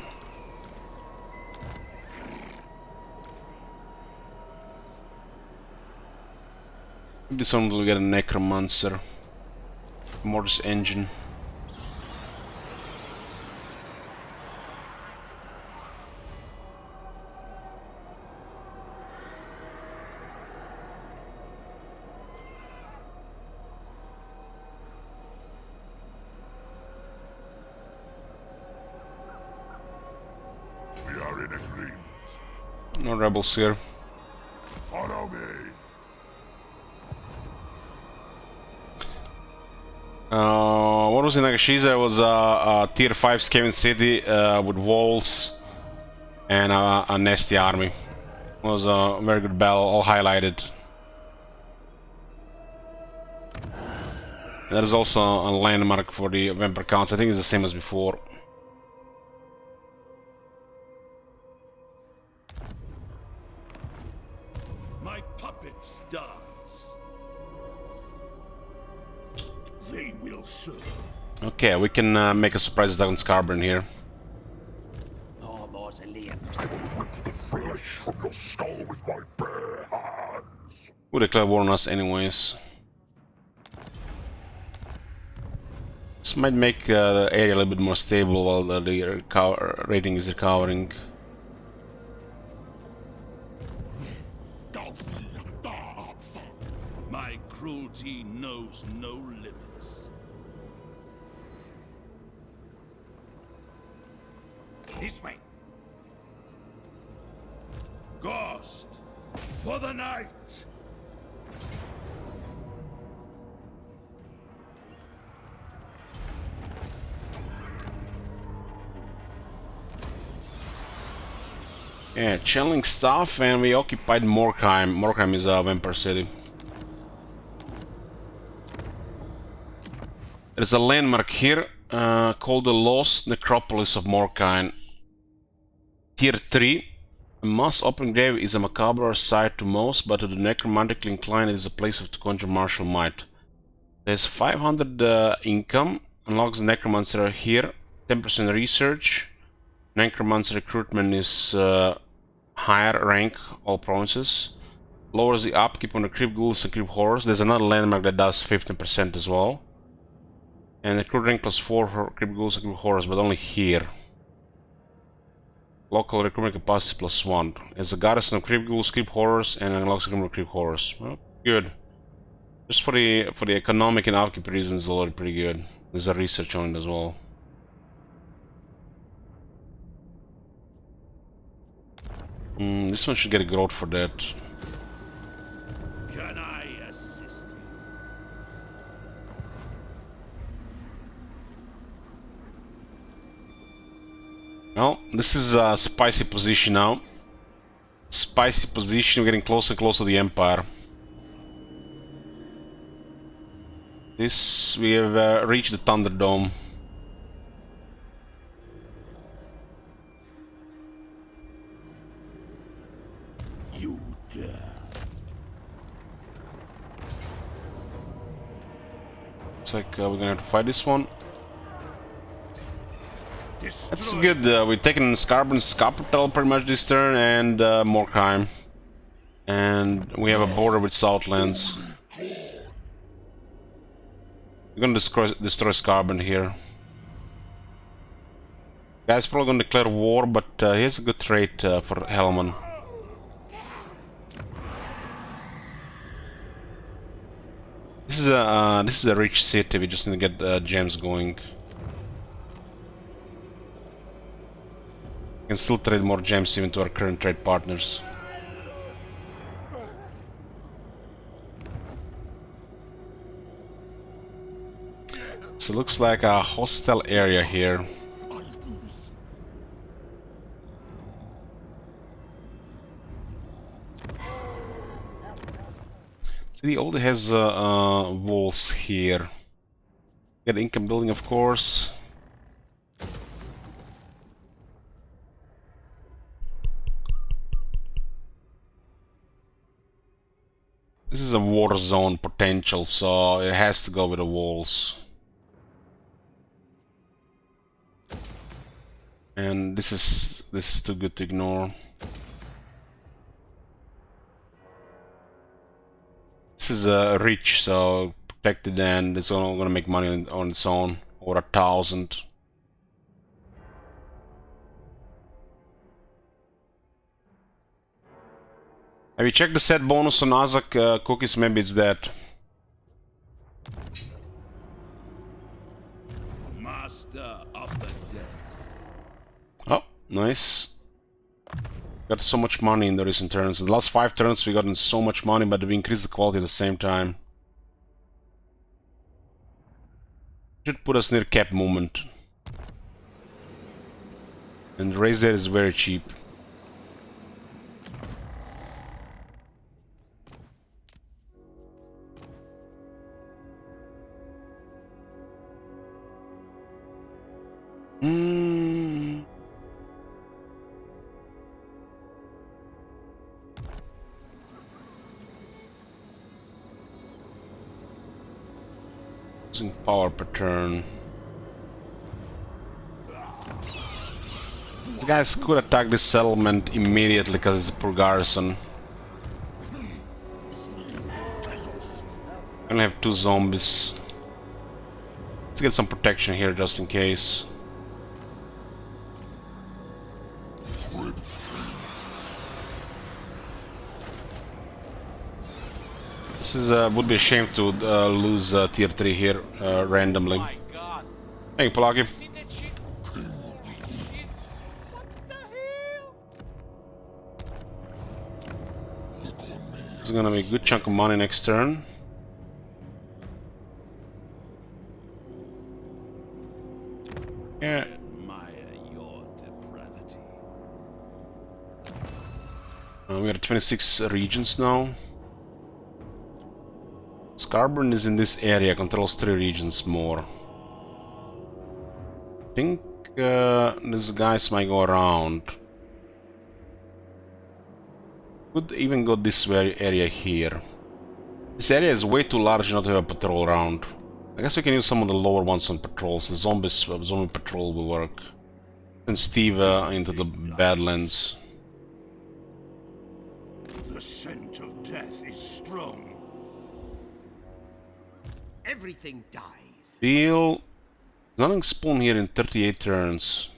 This one will get a Necromancer. Mortis engine. We are in agreement. No rebels here. Follow me. What was in Nagashiza? It was a tier 5 Skaven city with walls and a nasty army. It was a very good battle, all highlighted. There is also a landmark for the Vampire Council. I think it's the same as before. My puppets dance. They will serve. Okay, we can make a surprise attack on Scarburn here. I will rip the flesh from your skull with my bare hands. Would declare war on us anyways. This might make the area a little bit more stable while the rating is recovering. My cruelty knows no limits. This way. Ghost, for the night. Yeah, channeling stuff, and we occupied Morkheim. Morkheim is a vampire city. There's a landmark here called the Lost Necropolis of Morkheim. Tier 3. A mass open grave is a macabre sight to most, but to the necromantically inclined it is a place to conjure martial might. There's 500 income, unlocks the necromancer here, 10% research. Necromancer recruitment is higher rank, all provinces. Lowers the upkeep on the creep ghouls and creep horrors. There's another landmark that does 15% as well. And recruit rank +4 for creep ghouls and creep horrors, but only here. Local recruitment capacity +1. It's a garrison of creep ghouls, creep horrors, and unlocks recruitment of creep horrors. Well, good. Just for the economic and upkeep reasons, it's already pretty good. There's a research on it as well. This one should get a growth for that. Can I assist you? Well, this is a spicy position now. Spicy position, we're getting closer and closer to the Empire. This, we have reached the Thunderdome. You dare. Looks like we're gonna have to fight this one. Destroy. That's good. We're taking Scarburn's capital pretty much this turn, and Morkheim. And we have a border with Southlands. We're gonna destroy Scarburn here. Guy's probably gonna declare war, but he has a good trait for Hellman. This is a rich city. We just need to get gems going. Can still trade more gems even to our current trade partners. So it looks like a hostile area here. See, he only has walls here. Get income building, of course. This is a war zone potential, so it has to go with the walls. And this is too good to ignore. This is rich, so protected, and it's gonna make money on its own, or 1,000. Have you checked the set bonus on Azak cookies? Maybe it's that. Master of the dead. Oh, nice. Got so much money in the recent turns. In the last 5 turns we gotten so much money, but we increased the quality at the same time. Should put us near cap movement. And the raise there is very cheap. Using power per turn. These guys could attack this settlement immediately because it's a poor garrison. I only have 2 zombies. Let's get some protection here just in case. This is would be a shame to lose tier 3 here randomly. Oh my god. Hey, Polaki. See that shit? Holy shit. What the hell? This is gonna be a good chunk of money next turn. Yeah. Admire your depravity. We are at 26 regions now. Scarborough is in this area, controls 3 regions more. I think these guys might go around. Could even go this way area here. This area is way too large not to have a patrol around. I guess we can use some of the lower ones on patrols. The zombie patrol will work. And Steve into the Badlands. The scent of death is strong. Everything dies. Deal. Nothing spawn here in 38 turns.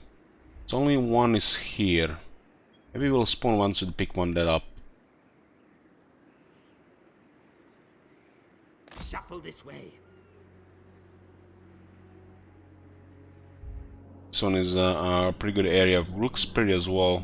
It's only one is here. Maybe we'll spawn once with pick one that up. Shuffle this way. This one is a pretty good area. Looks pretty as well.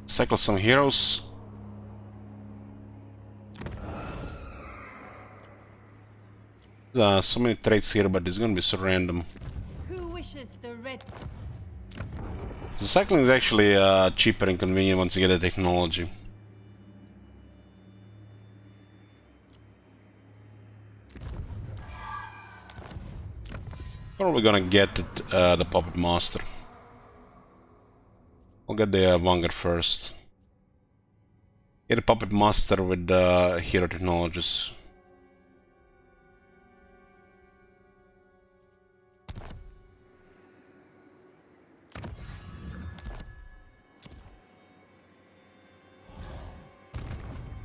Cycle some heroes. So many traits here, but it's gonna be so random. Who wishes the red? The cycling is actually cheaper and convenient once you get the technology. Probably gonna get it, the Puppet Master. I'll get the Vanguard first. Get a Puppet Master with hero technologies.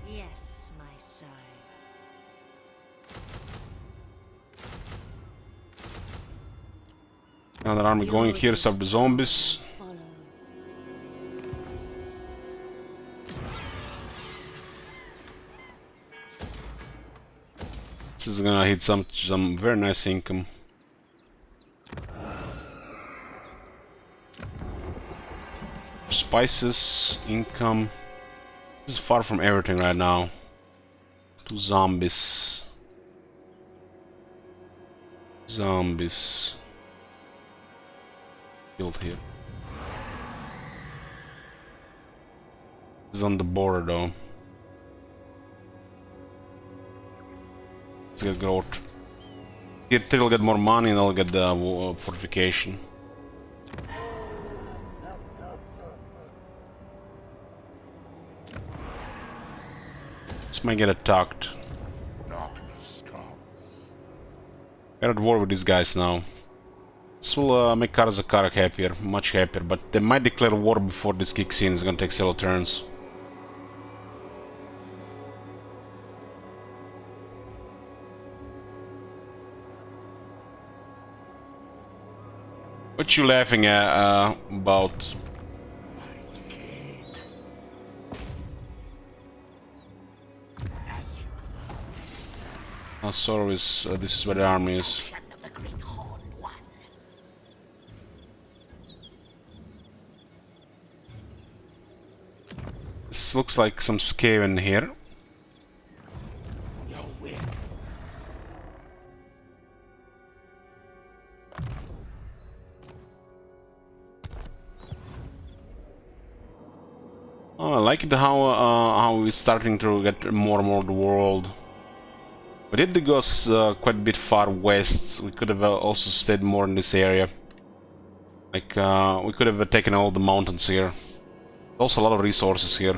Yes, my sire. Another army going here, sub the zombies. Follow. This is gonna hit some very nice income. Spices, income. This is far from everything right now. 2 zombies. Zombies. Killed here. This is on the border though. Let's get growth. He'll get more money and I'll get the fortification. This might get attacked. We're at war with these guys now. This will make Karazakarak happier, much happier, but they might declare war before this kicks in. It's gonna take several turns. What you laughing at about? Sorry, this is where the army is. This looks like some Skaven here. Oh, I like it how we're starting to get more and more the world. But it goes quite a bit far west. We could have also stayed more in this area. Like, we could have taken all the mountains here. Also a lot of resources here.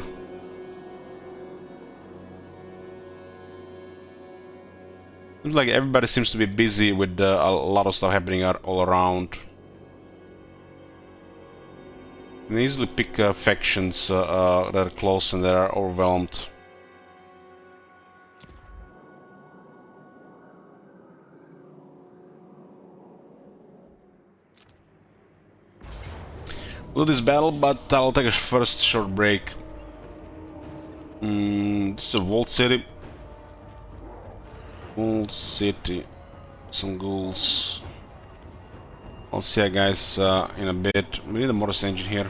Seems like everybody seems to be busy with a lot of stuff happening all around. You can easily pick factions that are close and that are overwhelmed. We'll do this battle, but I'll take a first short break. This is a walled city. Walled city. Some ghouls. I'll see you guys in a bit. We need a motor engine here.